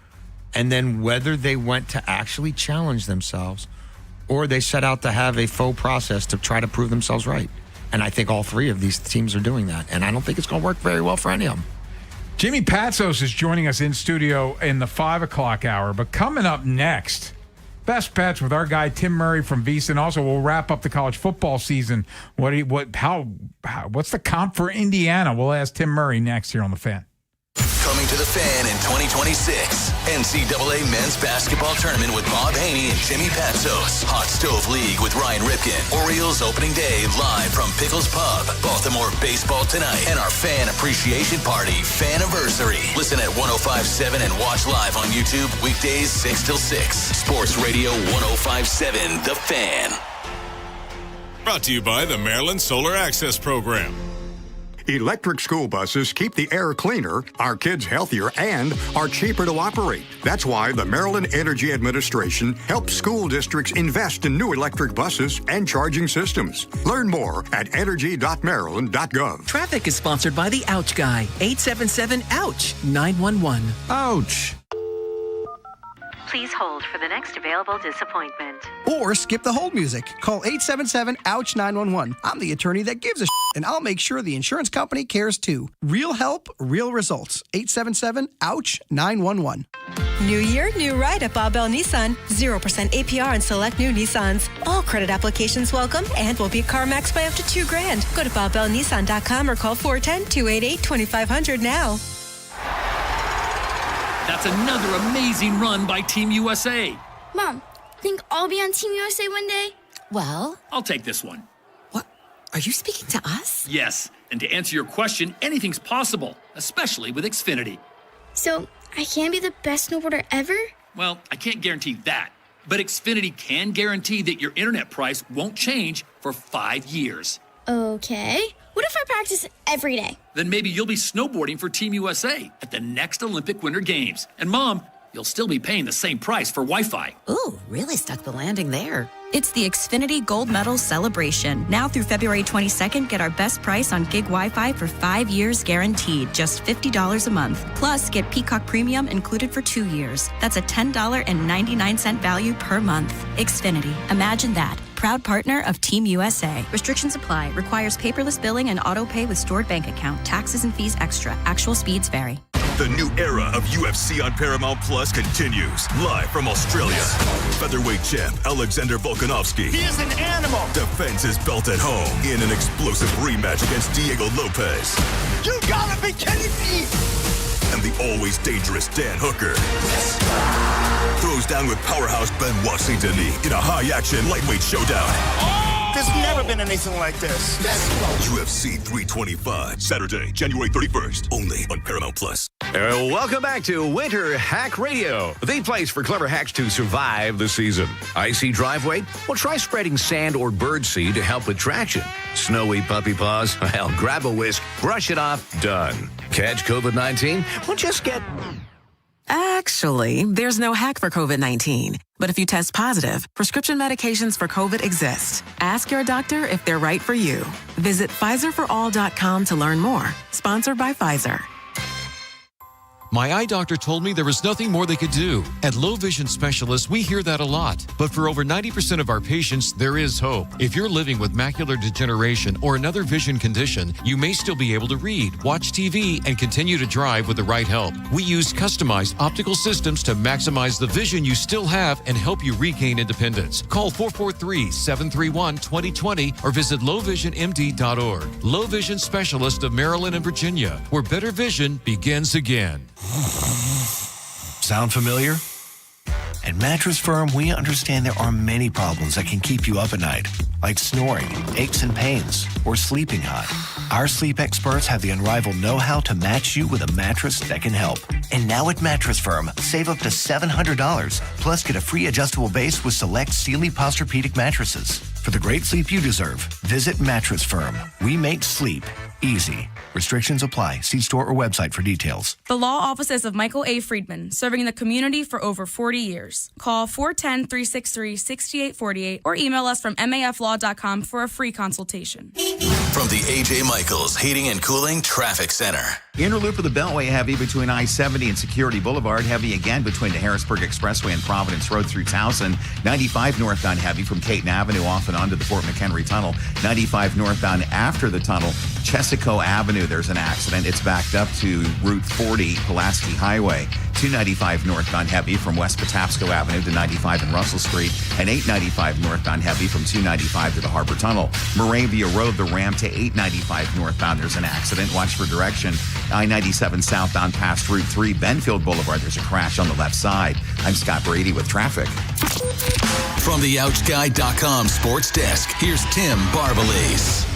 and then whether they went to actually challenge themselves or they set out to have a faux process to try to prove themselves right. And I think all 3 of these teams are doing that, and I don't think it's going to work very well for any of them. Jimmy Patsos is joining us in studio in the 5 o'clock hour. But coming up next, best bets with our guy Tim Murray from Visa. And also, we'll wrap up the college football season. What's the comp for Indiana? We'll ask Tim Murray next here on the Fan. Coming to the Fan in 2026. NCAA Men's Basketball Tournament with Bob Haynie and Jimmy Patsos. Hot Stove League with Ryan Ripken. Orioles opening day live from Pickles Pub. Baltimore baseball tonight. And our Fan Appreciation Party Faniversary. Listen at 105.7 and watch live on YouTube weekdays 6 till 6. Sports Radio 105.7 The Fan. Brought to you by the Maryland Solar Access Program. Electric school buses keep the air cleaner, our kids healthier, and are cheaper to operate. That's why the Maryland Energy Administration helps school districts invest in new electric buses and charging systems. Learn more at energy.maryland.gov. Traffic is sponsored by the Ouch Guy. 877-OUCH-911. Ouch! Please hold for the next available disappointment. Or skip the hold music. Call 877-OUCH-911. I'm the attorney that gives a and I'll make sure the insurance company cares too. Real help, real results. 877-OUCH-911. New year, new ride at Bob Bell Nissan. 0% APR on select new Nissans. All credit applications welcome and will be CarMax by up to $2,000. Go to BobBellNissan.com or call 410-288-2500 now. That's another amazing run by Team USA. Mom, think I'll be on Team USA one day? Well, I'll take this one. Are you speaking to us? Yes, and to answer your question, anything's possible, especially with Xfinity. So, I can be the best snowboarder ever? Well, I can't guarantee that, but Xfinity can guarantee that your internet price won't change for 5 years. Okay. What if I practice every day? Then maybe you'll be snowboarding for Team USA at the next Olympic Winter Games. And Mom, you'll still be paying the same price for Wi-Fi. Ooh, really stuck the landing there. It's the Xfinity Gold Medal Celebration. Now through February 22nd, get our best price on gig Wi-Fi for 5 years guaranteed, just $50 a month. Plus, get Peacock Premium included for 2 years. That's a $10.99 value per month. Xfinity. Imagine that. Proud partner of Team USA. Restrictions apply. Requires paperless billing and auto pay with stored bank account. Taxes and fees extra. Actual speeds vary. The new era of UFC on Paramount Plus continues. Live from Australia. Featherweight champ Alexander Volkanovski. He is an animal. Defends his belt at home in an explosive rematch against Diego Lopez. You gotta be kidding me. And the always dangerous Dan Hooker. Throws down with powerhouse Benoit Saint-Denis in a high-action lightweight showdown. There's never been anything like this. UFC 325, Saturday, January 31st, only on Paramount Plus. Welcome back to Winter Hack Radio, the place for clever hacks to survive the season. Icy driveway? Well, try spreading sand or birdseed to help with traction. Snowy puppy paws? Well, grab a whisk, brush it off, done. Catch COVID-19? Well, just get... Actually, there's no hack for COVID-19. But if you test positive, prescription medications for COVID exist. Ask your doctor if they're right for you. Visit PfizerForAll.com to learn more. Sponsored by Pfizer. My eye doctor told me there was nothing more they could do. At Low Vision Specialists, we hear that a lot. But for over 90% of our patients, there is hope. If you're living with macular degeneration or another vision condition, you may still be able to read, watch TV, and continue to drive with the right help. We use customized optical systems to maximize the vision you still have and help you regain independence. Call 443-731-2020 or visit lowvisionmd.org. Low Vision Specialist of Maryland and Virginia, where better vision begins again. Sound familiar? At Mattress Firm, we understand there are many problems that can keep you up at night, like snoring, aches and pains, or sleeping hot. Our sleep experts have the unrivaled know-how to match you with a mattress that can help. And now at Mattress Firm, save up to $700, plus get a free adjustable base with select Sealy Posturepedic mattresses. For the great sleep you deserve, visit Mattress Firm. We make sleep easy. Restrictions apply. See store or website for details. The law offices of Michael A. Friedman, serving the community for over 40 years. Call 410-363-6848 or email us from maflaw.com for a free consultation. From the A.J. Michaels Heating and Cooling Traffic Center. Inner loop of the Beltway heavy between I-70 and Security Boulevard. Heavy again between the Harrisburg Expressway and Providence Road through Towson. 95 northbound heavy from Caton Avenue off and onto the Fort McHenry Tunnel. 95 northbound after the tunnel. Chesapeake Avenue, there's an accident. It's backed up to Route 40, Pulaski Highway. 295 northbound heavy from West Patapsco Avenue to 95 and Russell Street. And 895 northbound heavy from 295 to the Harbor Tunnel. Moravia Road, the ramp to 895 northbound. There's an accident. Watch for direction. I-97 southbound past Route 3, Benfield Boulevard. There's a crash on the left side. I'm Scott Brady with traffic. From the OutGuy.com sports desk, here's Tim Barbalese.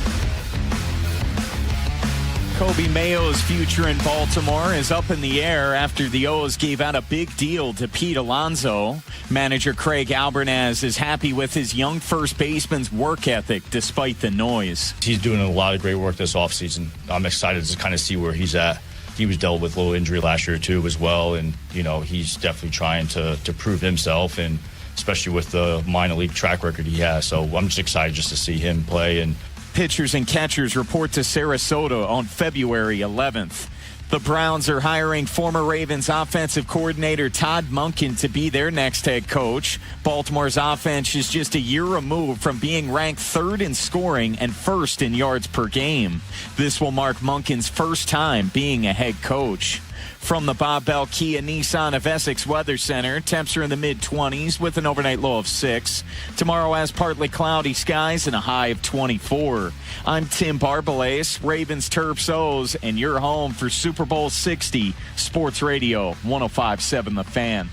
Kobe Mayo's future in Baltimore is up in the air after the O's gave out a big deal to Pete Alonso. Manager Craig Albernaz is happy with his young first baseman's work ethic despite the noise. He's doing a lot of great work this offseason. I'm excited to kind of see where he's at. He was dealt with a little injury last year too as well, and he's definitely trying to prove himself, and especially with the minor league track record he has. So I'm just excited just to see him play. And pitchers and catchers report to Sarasota on February 11th. The Browns are hiring former Ravens offensive coordinator Todd Monken to be their next head coach. Baltimore's offense is just a year removed from being ranked third in scoring and first in yards per game. This will mark Monken's first time being a head coach. From the Bob Bell Kia Nissan of Essex Weather Center, temps are in the mid-20s with an overnight low of 6. Tomorrow has partly cloudy skies and a high of 24. I'm Tim Barbalese, Ravens, Terps, O's, and you're home for Super Bowl 60, Sports Radio 105.7 The Fan.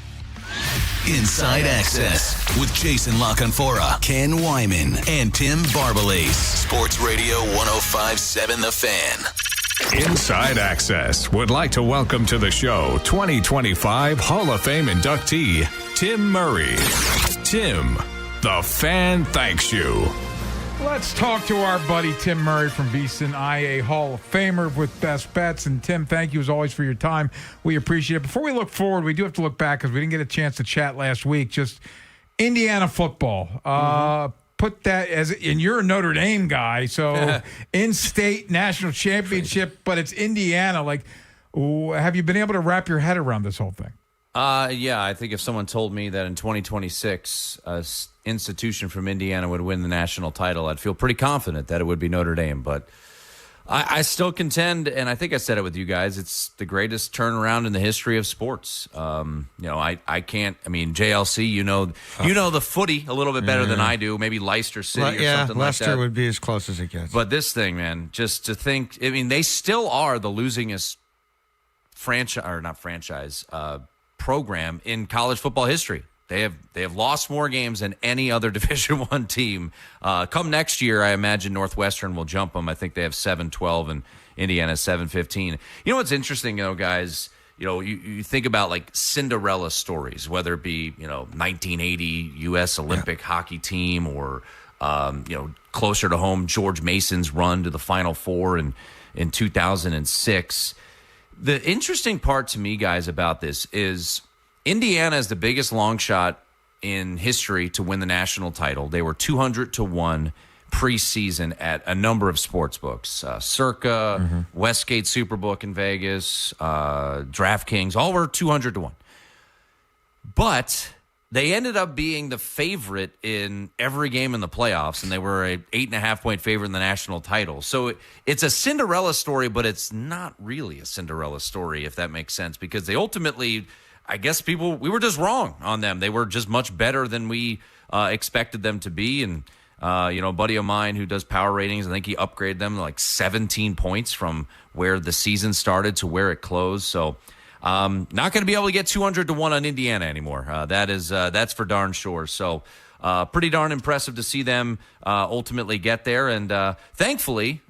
Inside Access with Jason LaConfora, Ken Wyman, and Tim Barbalace. Sports Radio 105.7 The Fan. Inside Access would like to welcome to the show 2025 Hall of Fame inductee, Tim Murray. Tim, the Fan thanks you. Let's talk to our buddy Tim Murray from VSiN, IA Hall of Famer with Best Bets. And Tim, thank you as always for your time. We appreciate it. Before we look forward, we do have to look back because we didn't get a chance to chat last week. Just Indiana football. Put that as, and you're a Notre Dame guy, so in-state national championship, but it's Indiana. Like, have you been able to wrap your head around this whole thing? Yeah, I think if someone told me that in 2026 an institution from Indiana would win the national title, I'd feel pretty confident that it would be Notre Dame. But I still contend, and I think I said it with you guys, it's the greatest turnaround in the history of sports. I can't. I mean, JLC, you know the footy a little bit better than I do. Maybe Leicester City or something like that. Leicester would be as close as it gets. But this thing, man, just to think. I mean, they still are the losingest program in college football history. They have lost more games than any other Division I team. Come next year, I imagine Northwestern will jump them. I think they have 7-12 and Indiana 7-15. You know what's interesting, guys? You think about like Cinderella stories, whether it be 1980 U.S. Olympic hockey team or closer to home George Mason's run to the Final Four in 2006. The interesting part to me, guys, about this is Indiana is the biggest long shot in history to win the national title. They were 200-1 preseason at a number of sports books. Circa, Westgate Superbook in Vegas, DraftKings, all were 200-1. But they ended up being the favorite in every game in the playoffs, and they were an 8.5-point favorite in the national title. So it's a Cinderella story, but it's not really a Cinderella story, if that makes sense, because they ultimately, I guess we were just wrong on them. They were just much better than we expected them to be. And, a buddy of mine who does power ratings, I think he upgraded them to like 17 points from where the season started to where it closed. So not going to be able to get 200-1 on Indiana anymore. That's for darn sure. So pretty darn impressive to see them ultimately get there. And thankfully,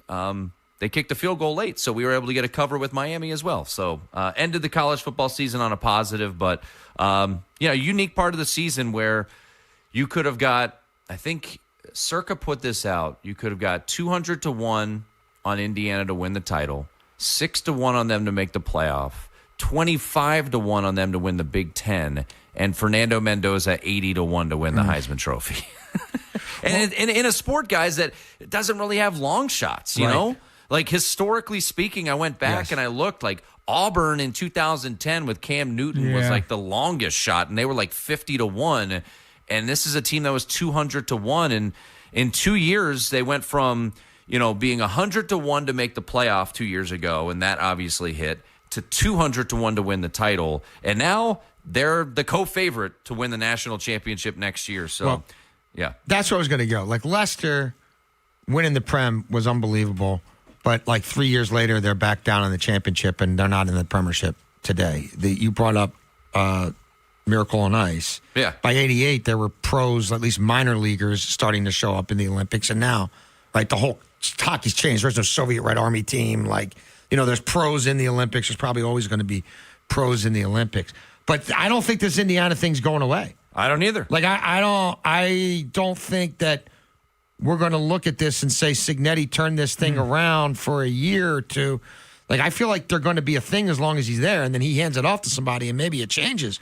they kicked a field goal late, so we were able to get a cover with Miami as well. So ended the college football season on a positive, but a unique part of the season where you could have got, I think Circa put this out, you could have got 200-1 on Indiana to win the title, 6-1 on them to make the playoff, 25-1 on them to win the Big Ten, and Fernando Mendoza 80-1 to win the Heisman Trophy. And in a sport, guys, that doesn't really have long shots, you know? Like, historically speaking, I went back and I looked, like, Auburn in 2010 with Cam Newton was, like, the longest shot, and they were, like, 50-1. And this is a team that was 200-1. And in 2 years, they went from, being 100-1 to make the playoff 2 years ago, and that obviously hit, to 200-1 to win the title. And now they're the co-favorite to win the national championship next year. So, that's where I was going to go. Like, Leicester winning the Prem was unbelievable. But like 3 years later, they're back down in the championship, and they're not in the Premiership today. You brought up Miracle on Ice. Yeah. By 88, there were pros, at least minor leaguers, starting to show up in the Olympics. And now, like, the whole hockey's changed. There's no Soviet Red Army team. Like, there's pros in the Olympics. There's probably always going to be pros in the Olympics. But I don't think this Indiana thing's going away. I don't either. Like, I don't think that we're going to look at this and say Signetti turned this thing around for a year or two. Like, I feel like they're going to be a thing as long as he's there, and then he hands it off to somebody, and maybe it changes.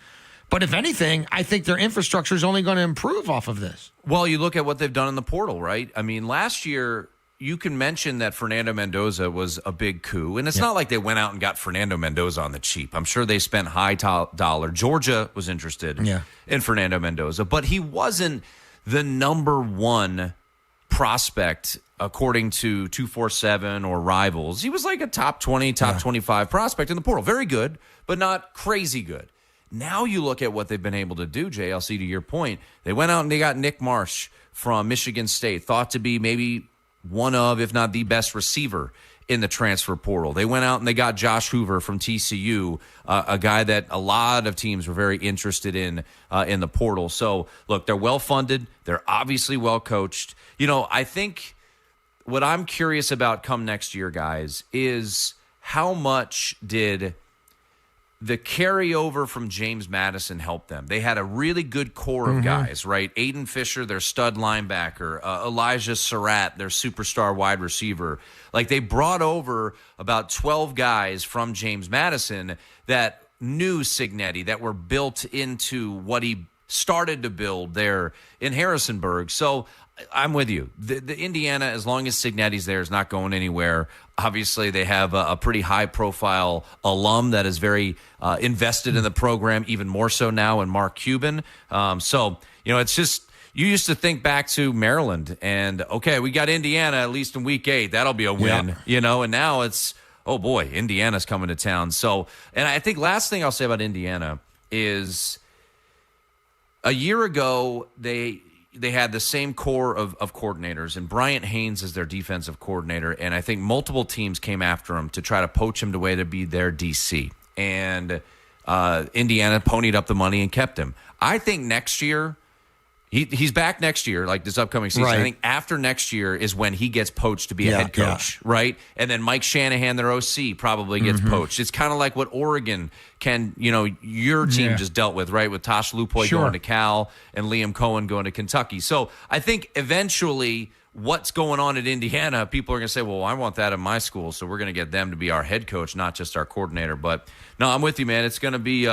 But if anything, I think their infrastructure is only going to improve off of this. Well, you look at what they've done in the portal, right? I mean, last year, you can mention that Fernando Mendoza was a big coup, and it's not like they went out and got Fernando Mendoza on the cheap. I'm sure they spent high dollar. Georgia was interested in Fernando Mendoza, but he wasn't the number one prospect according to 247 or Rivals. He was like a top 20, top 25 prospect in the portal. Very good, but not crazy good. Now you look at what they've been able to do, JLC, to your point. They went out and they got Nick Marsh from Michigan State, thought to be maybe one of, if not the best receiver in the transfer portal. They went out and they got Josh Hoover from TCU, a guy that a lot of teams were very interested in the portal. So, look, they're well-funded. They're obviously well-coached. I think what I'm curious about come next year, guys, is how much did the carryover from James Madison help them? They had a really good core of guys, right? Aiden Fisher, their stud linebacker, Elijah Surratt, their superstar wide receiver. Like, they brought over about 12 guys from James Madison that knew Cignetti, that were built into what he started to build there in Harrisonburg. So I'm with you. The Indiana, as long as Cignetti's there, is not going anywhere. Obviously, they have a pretty high-profile alum that is very invested in the program, even more so now in Mark Cuban. It's just, you used to think back to Maryland and, okay, we got Indiana at least in week 8. That'll be a win, and now it's, oh boy, Indiana's coming to town. So, and I think last thing I'll say about Indiana is a year ago, they had the same core of coordinators, and Bryant Haynes is their defensive coordinator, and I think multiple teams came after him to try to poach him to way to be their DC. And Indiana ponied up the money and kept him. I think next year, he's back next year, like this upcoming season. Right. I think after next year is when he gets poached to be a head coach, right? And then Mike Shanahan, their OC, probably gets poached. It's kind of like what Oregon your team just dealt with, right? With Tosh Lupoy going to Cal and Liam Cohen going to Kentucky. So I think eventually what's going on at Indiana, people are going to say, well, I want that in my school, so we're going to get them to be our head coach, not just our coordinator. But no, I'm with you, man. It's going to be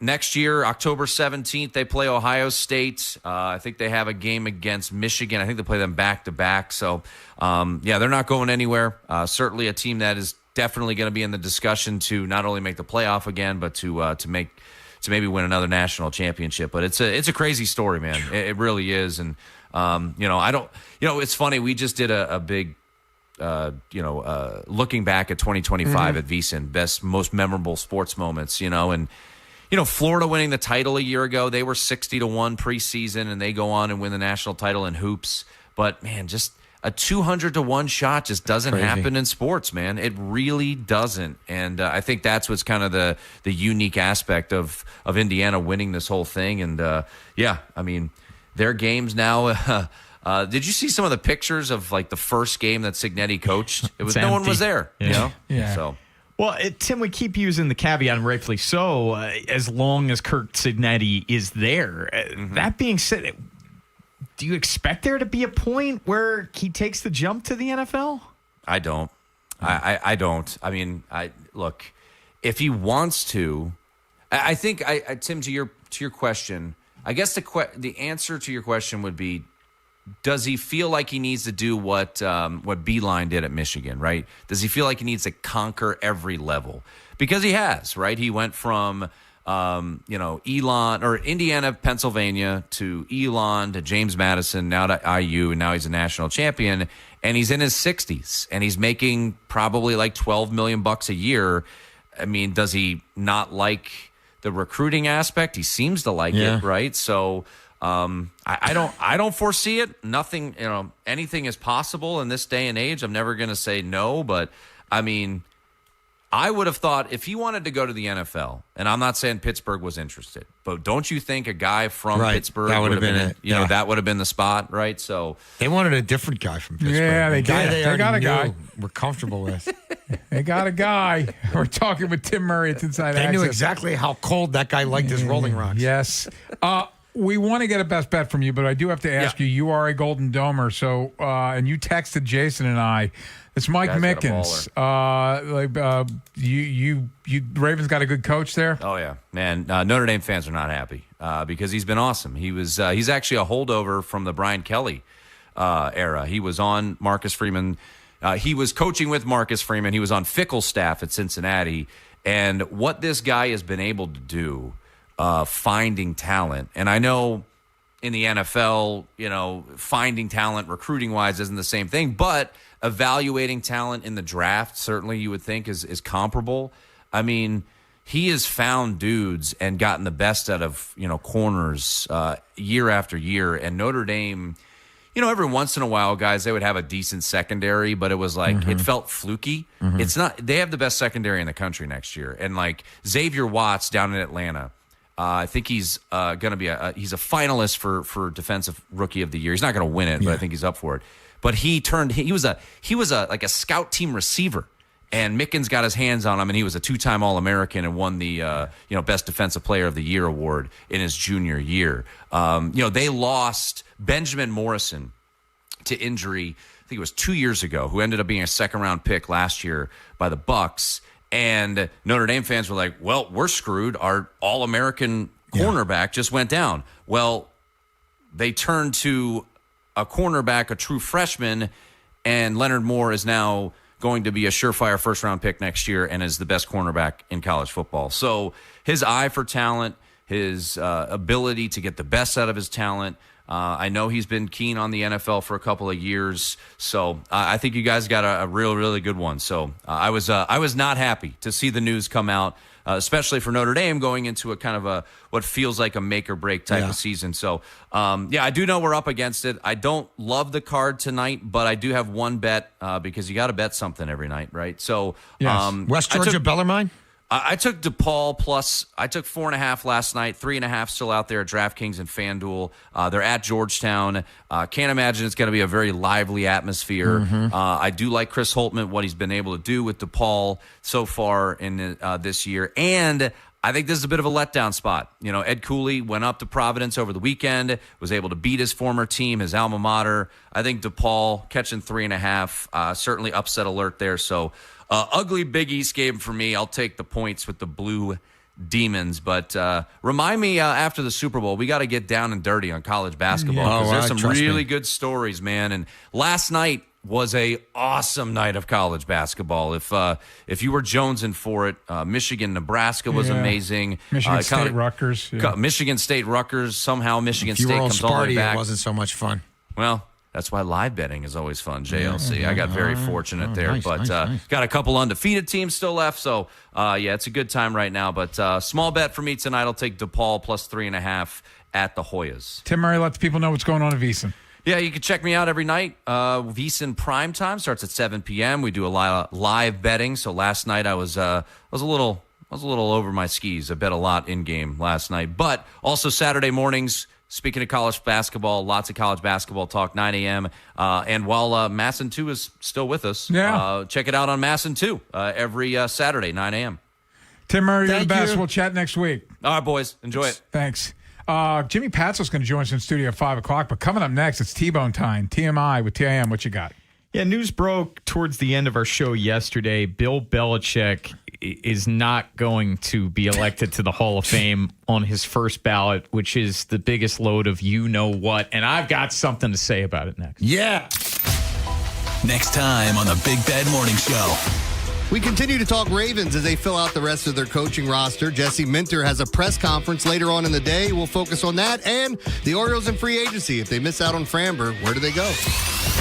next year, October 17th, they play Ohio State. I think they have a game against Michigan. I think they play them back-to-back. So, they're not going anywhere. Certainly a team that is definitely going to be in the discussion to not only make the playoff again, but to maybe win another national championship. But it's a crazy story, man. It really is. And, it's funny. We just did a big looking back at 2025 at VSiN, most memorable sports moments, and Florida winning the title a year ago, they were 60-1 preseason, and they go on and win the national title in hoops. But, man, just a 200-1 shot just doesn't happen in sports, man. It really doesn't. And I think that's what's kind of the unique aspect of Indiana winning this whole thing. And, their games now did you see some of the pictures of, like, the first game that Cignetti coached? It was no one was there, Yeah. So. Well, Tim, we keep using the caveat, and rightfully so, as long as Curt Cignetti is there. That being said, do you expect there to be a point where he takes the jump to the NFL? I don't. I don't. I mean, look, if he wants to, I think, Tim, to your question, I guess the answer to your question would be, does he feel like he needs to do what Beeline did at Michigan, right? Does he feel like he needs to conquer every level? Because he has, right? He went from, Elon or Indiana, Pennsylvania to Elon to James Madison, now to IU, and now he's a national champion. And he's in his 60s, and he's making probably like $12 million a year. I mean, does he not like the recruiting aspect? He seems to like it, right? So. I don't foresee it. Nothing, anything is possible in this day and age. I'm never going to say no, but I mean, I would have thought if he wanted to go to the NFL, and I'm not saying Pittsburgh was interested, but don't you think a guy from Pittsburgh would have been it? That would have been the spot, right? So they wanted a different guy from Pittsburgh. Yeah, they got a guy we're comfortable with. They got a guy. We're talking with Tim Murray. It's Inside Access. They knew exactly how cold that guy liked his Rolling Rocks. Yes. We want to get a best bet from you, but I do have to ask you. You are a Golden Domer, so and you texted Jason and I. It's Mike Mickens. You Ravens got a good coach there. Oh yeah, man. Notre Dame fans are not happy because he's been awesome. He's actually a holdover from the Brian Kelly era. He was on Marcus Freeman. He was coaching with Marcus Freeman. He was on Fickle's staff at Cincinnati, and what this guy has been able to do. Finding talent. And I know in the NFL, finding talent recruiting-wise isn't the same thing, but evaluating talent in the draft, certainly you would think is comparable. I mean, he has found dudes and gotten the best out of, corners year after year. And Notre Dame, every once in a while, guys, they would have a decent secondary, but it was like it felt fluky. It's not. They have the best secondary in the country next year, and like Xavier Watts down in Atlanta. I think he's going to be he's a finalist for Defensive Rookie of the Year. He's not going to win it, but I think he's up for it. But he was like a scout team receiver, and Mickens got his hands on him, and he was a 2-time All-American and won the Best Defensive Player of the Year award in his junior year. They lost Benjamin Morrison to injury. I think it was 2 years ago, who ended up being a second-round pick last year by the Bucs. And Notre Dame fans were like, well, we're screwed. Our All-American cornerback just went down. Well, they turned to a cornerback, a true freshman, and Leonard Moore is now going to be a surefire first-round pick next year and is the best cornerback in college football. So his eye for talent, his ability to get the best out of his talent, I know he's been keen on the NFL for a couple of years, so I think you guys got a really good one. So I was not happy to see the news come out, especially for Notre Dame going into a kind of what feels like a make or break type of season. So I do know we're up against it. I don't love the card tonight, but I do have one bet because you got to bet something every night, right? So West Georgia Bellarmine. I took DePaul plus. I took 4.5 last night. 3.5 still out there at DraftKings and FanDuel. They're at Georgetown. Can't imagine it's going to be a very lively atmosphere. I do like Chris Holtman, what he's been able to do with DePaul so far in this year, and I think this is a bit of a letdown spot. Ed Cooley went up to Providence over the weekend, was able to beat his former team, his alma mater. I think DePaul catching 3.5, certainly upset alert there. So. Ugly Big East game for me. I'll take the points with the Blue Demons. But remind me after the Super Bowl, we got to get down and dirty on college basketball. Because there's some really good stories, man. And last night was a awesome night of college basketball. If you were jonesing for it, Michigan, Nebraska was amazing. Michigan State, Rutgers. Yeah. Michigan State, Rutgers. Somehow Michigan State comes all the way back. It wasn't so much fun. Well, that's why live betting is always fun, JLC. I got very fortunate there. Nice, but nice. got a couple undefeated teams still left. So, it's a good time right now. But small bet for me tonight. I'll take DePaul plus 3.5 at the Hoyas. Tim Murray, let the people know what's going on at VSiN. Yeah, you can check me out every night. VSiN Prime Time starts at 7 p.m. We do a lot of live betting. So last night I was a little over my skis. I bet a lot in game last night. But also Saturday mornings, speaking of college basketball, lots of college basketball talk, 9 a.m. And while Masson 2 is still with us, check it out on Masson 2 every Saturday, 9 a.m. Tim Murray, you're the best. We'll chat next week. All right, boys. Enjoy it. Thanks. Jimmy Patso's going to join us in studio at 5 o'clock, but coming up next, it's T-Bone time. TMI with TIM. What you got? Yeah, news broke towards the end of our show yesterday. Bill Belichick is not going to be elected to the Hall of Fame on his first ballot, which is the biggest load of you-know-what, and I've got something to say about it next. Yeah. Next time on the Big Bad Morning Show. We continue to talk Ravens as they fill out the rest of their coaching roster. Jesse Minter has a press conference later on in the day. We'll focus on that and the Orioles in free agency. If they miss out on Framber, where do they go?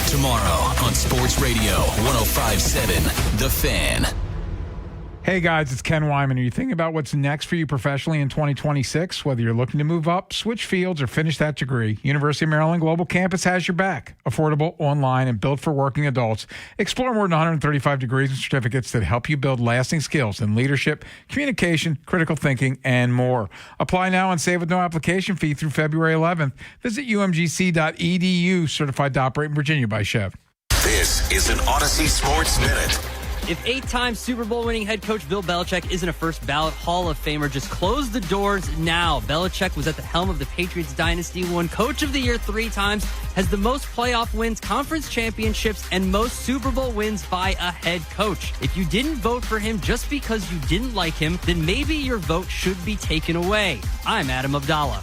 Tomorrow on Sports Radio 105.7 The Fan. Hey guys, it's Ken Wyman. Are you thinking about what's next for you professionally in 2026? Whether you're looking to move up, switch fields, or finish that degree, University of Maryland Global Campus has your back. Affordable, online, and built for working adults. Explore more than 135 degrees and certificates that help you build lasting skills in leadership, communication, critical thinking, and more. Apply now and save with no application fee through February 11th. Visit umgc.edu, certified to operate in Virginia by Chev. This is an Odyssey Sports Minute. If 8-time Super Bowl winning head coach Bill Belichick isn't a first ballot Hall of Famer, just close the doors now. Belichick was at the helm of the Patriots dynasty, won Coach of the Year 3 times, has the most playoff wins, conference championships, and most Super Bowl wins by a head coach. If you didn't vote for him just because you didn't like him, then maybe your vote should be taken away. I'm Adam Abdallah.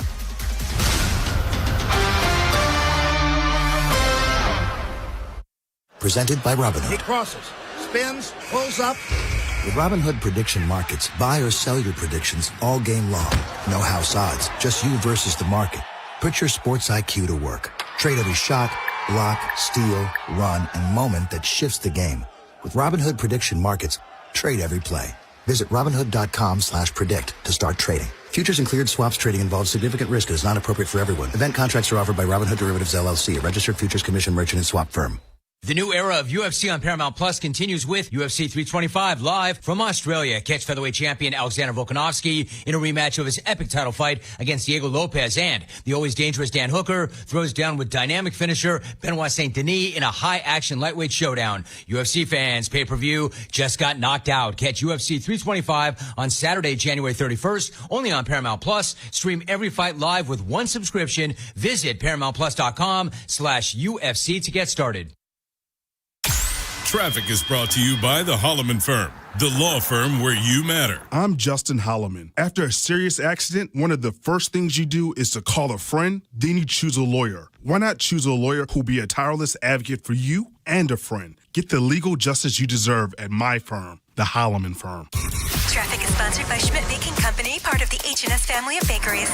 Presented by Robinhood. He crosses. Spins, pulls up. With Robinhood Prediction Markets, buy or sell your predictions all game long. No house odds, just you versus the market. Put your sports IQ to work. Trade every shot, block, steal, run, and moment that shifts the game. With Robinhood Prediction Markets, trade every play. Visit Robinhood.com/predict to start trading. Futures and cleared swaps trading involves significant risk and is not appropriate for everyone. Event contracts are offered by Robinhood Derivatives LLC, a registered futures commission merchant and swap firm. The new era of UFC on Paramount Plus continues with UFC 325 live from Australia. Catch featherweight champion Alexander Volkanovski in a rematch of his epic title fight against Diego Lopez, and the always dangerous Dan Hooker throws down with dynamic finisher Benoit Saint Denis in a high-action lightweight showdown. UFC fans, pay-per-view just got knocked out. Catch UFC 325 on Saturday, January 31st, only on Paramount Plus. Stream every fight live with one subscription. Visit ParamountPlus.com/UFC to get started. Traffic is brought to you by the Holloman Firm, the law firm where you matter. I'm Justin Holloman. After a serious accident, one of the first things you do is to call a friend, then you choose a lawyer. Why not choose a lawyer who'll be a tireless advocate for you and a friend? Get the legal justice you deserve at my firm, the Holloman Firm. Traffic is sponsored by Schmidt Baking Company, part of the H&S family of bakeries.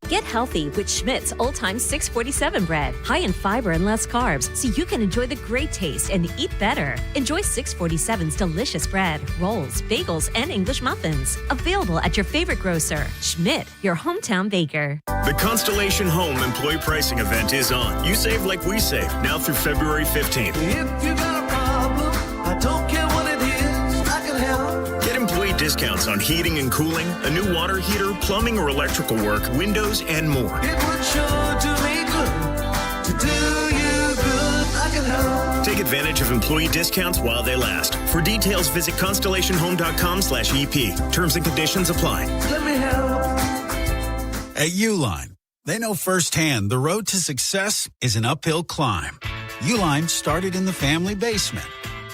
Get healthy with Schmidt's Old Time 647 bread. High in fiber and less carbs, so you can enjoy the great taste and eat better. Enjoy 647's delicious bread, rolls, bagels, and English muffins. Available at your favorite grocer. Schmidt, your hometown baker. The Constellation Home Employee Pricing Event is on. You save like we save, now through February 15th. If you got a problem, I don't care what it is, I can help. Get employee discounts on heating and cooling, a new water heater, plumbing or electrical work, windows, and more. It would sure do me good to do you good. I can help. Take advantage of employee discounts while they last. For details, visit constellationhome.com/EP. Terms and conditions apply. Let me help. At Uline, they know firsthand the road to success is an uphill climb. Uline started in the family basement,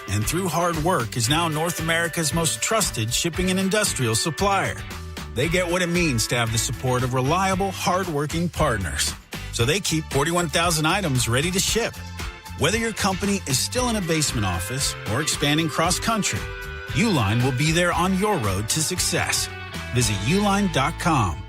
and through hard work is now North America's most trusted shipping and industrial supplier. They get what it means to have the support of reliable, hardworking partners. So they keep 41,000 items ready to ship. Whether your company is still in a basement office or expanding cross-country, Uline will be there on your road to success. Visit uline.com.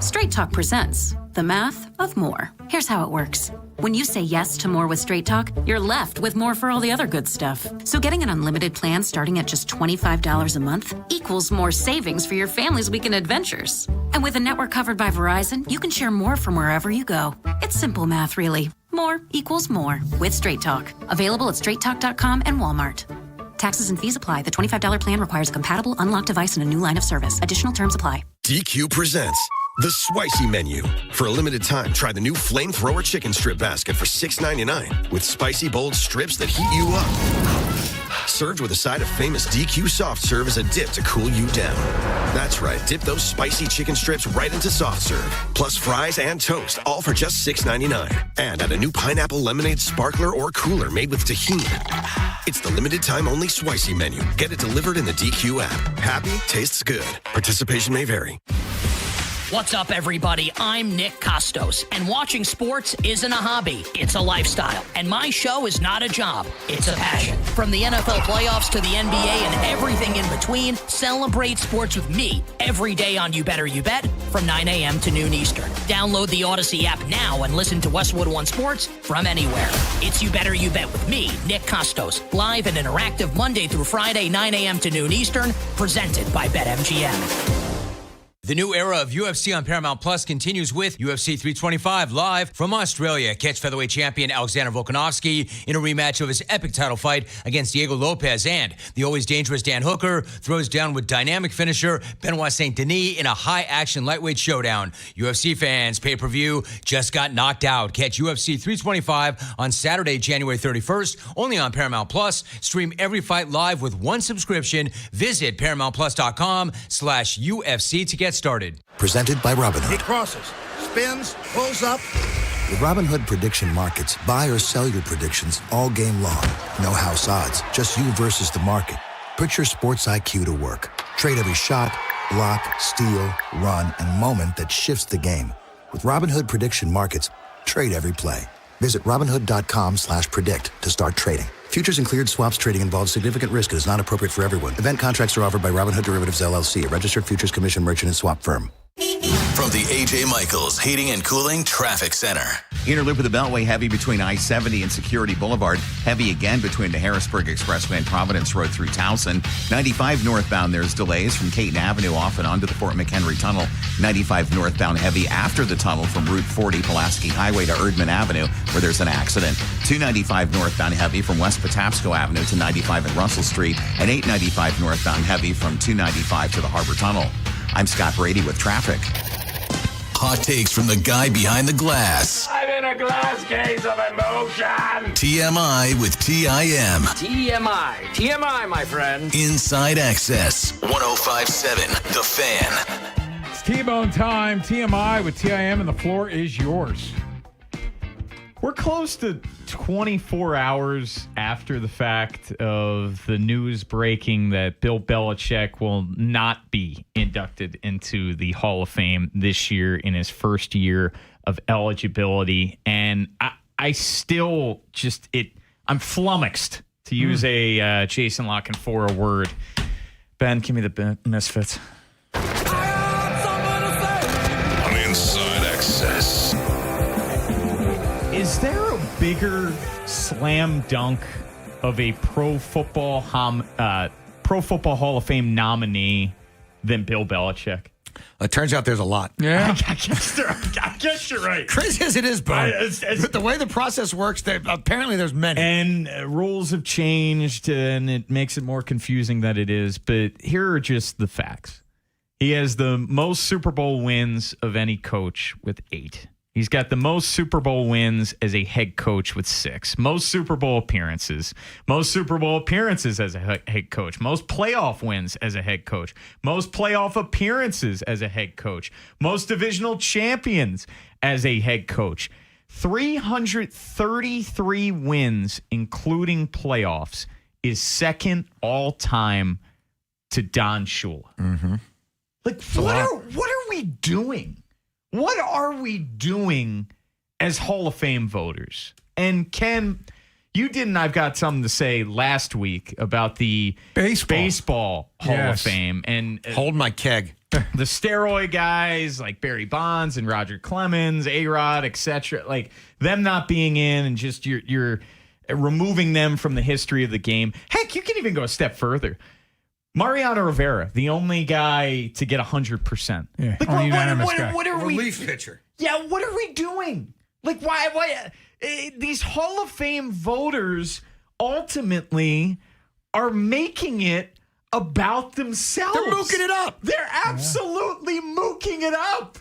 Straight Talk presents The Math of More. Here's how it works. When you say yes to more with Straight Talk, you're left with more for all the other good stuff. So getting an unlimited plan starting at just $25 a month equals more savings for your family's weekend adventures. And with a network covered by Verizon, you can share more from wherever you go. It's simple math, really. More equals more with Straight Talk. Available at straighttalk.com and Walmart. Taxes and fees apply. The $25 plan requires a compatible unlocked device and a new line of service. Additional terms apply. DQ presents the Spicy Menu. For a limited time, try the new Flamethrower Chicken Strip Basket for $6.99 with spicy, bold strips that heat you up. Served with a side of famous DQ soft serve as a dip to cool you down. That's right, dip those spicy chicken strips right into soft serve. Plus fries and toast, all for just $6.99. And add a new pineapple lemonade sparkler or cooler made with tahini. It's the limited time only Spicy Menu. Get it delivered in the DQ app. Happy, tastes good. Participation may vary. What's up, everybody? I'm Nick Costos, and watching sports isn't a hobby. It's a lifestyle, and my show is not a job. It's a passion. From the NFL playoffs to the NBA and everything in between, celebrate sports with me every day on You Better You Bet from 9 a.m. to noon Eastern. Download the Odyssey app now and listen to Westwood One Sports from anywhere. It's You Better You Bet with me, Nick Costos, live and interactive Monday through Friday, 9 a.m. to noon Eastern, presented by BetMGM. The new era of UFC on Paramount Plus continues with UFC 325 live from Australia. Catch featherweight champion Alexander Volkanovski in a rematch of his epic title fight against Diego Lopez, and the always dangerous Dan Hooker throws down with dynamic finisher Benoit Saint Denis in a high-action lightweight showdown. UFC fans, pay-per-view just got knocked out. Catch UFC 325 on Saturday, January 31st, only on Paramount Plus. Stream every fight live with one subscription. Visit ParamountPlus.com/UFC to get started. Presented by Robinhood. He crosses, spins, pulls up. With Robinhood prediction markets, buy or sell your predictions all game long. No house odds, just you versus the market. Put your sports IQ to work. Trade every shot, block, steal, run, and moment that shifts the game. With Robinhood prediction markets, trade every play. Visit Robinhood.com/predict to start trading. Futures and cleared swaps trading involves significant risk and is not appropriate for everyone. Event contracts are offered by Robinhood Derivatives LLC, a registered futures commission merchant and swap firm. From the A.J. Michaels Heating and Cooling Traffic Center. Inner loop of the Beltway heavy between I-70 and Security Boulevard. Heavy again between the Harrisburg Expressway and Providence Road through Towson. 95 northbound, there's delays from Caton Avenue off and onto the Fort McHenry Tunnel. 95 northbound heavy after the tunnel from Route 40 Pulaski Highway to Erdman Avenue where there's an accident. 295 northbound heavy from West Patapsco Avenue to 95 and Russell Street. And 895 northbound heavy from 295 to the Harbor Tunnel. I'm Scott Brady with traffic. Hot takes from the guy behind the glass. I'm in a glass case of emotion. TMI with TIM. TMI, my friend. Inside Access. 105.7 The Fan. It's T-Bone time. TMI with TIM, and the floor is yours. We're close to 24 hours after the fact of the news breaking that Bill Belichick will not be inducted into the Hall of Fame this year in his first year of eligibility. And I still just, I'm flummoxed, to use a Jason Lockenfora word. Ben, give me the Misfits. On Inside Access. Is there a bigger slam dunk of a Pro Football Hall of Fame nominee than Bill Belichick? It turns out there's a lot. Yeah. I guess you're right. Crazy as it is, Bo. But the way the process works, apparently there's many. And rules have changed, and it makes it more confusing than it is. But here are just the facts. He has the most Super Bowl wins of any coach with 8. He's got the most Super Bowl wins as a head coach with 6. Most Super Bowl appearances. Most Super Bowl appearances as a head coach. Most playoff wins as a head coach. Most playoff appearances as a head coach. Most divisional champions as a head coach. 333 wins, including playoffs, is second all-time to Don Shula. Mm-hmm. Like, what are we doing? What are we doing as Hall of Fame voters? And Ken, you didn't, I've got something to say last week about the baseball Hall of Fame. And hold my keg. The steroid guys like Barry Bonds and Roger Clemens, A-Rod, etc., like them not being in and just you're removing them from the history of the game. Heck, you can even go a step further. Mariano Rivera, the only guy to get 100%. Yeah, like, what are we? Relief pitcher. Yeah, what are we doing? Like, why these Hall of Fame voters ultimately are making it about themselves. They're mooking it up. They're absolutely mooking it up.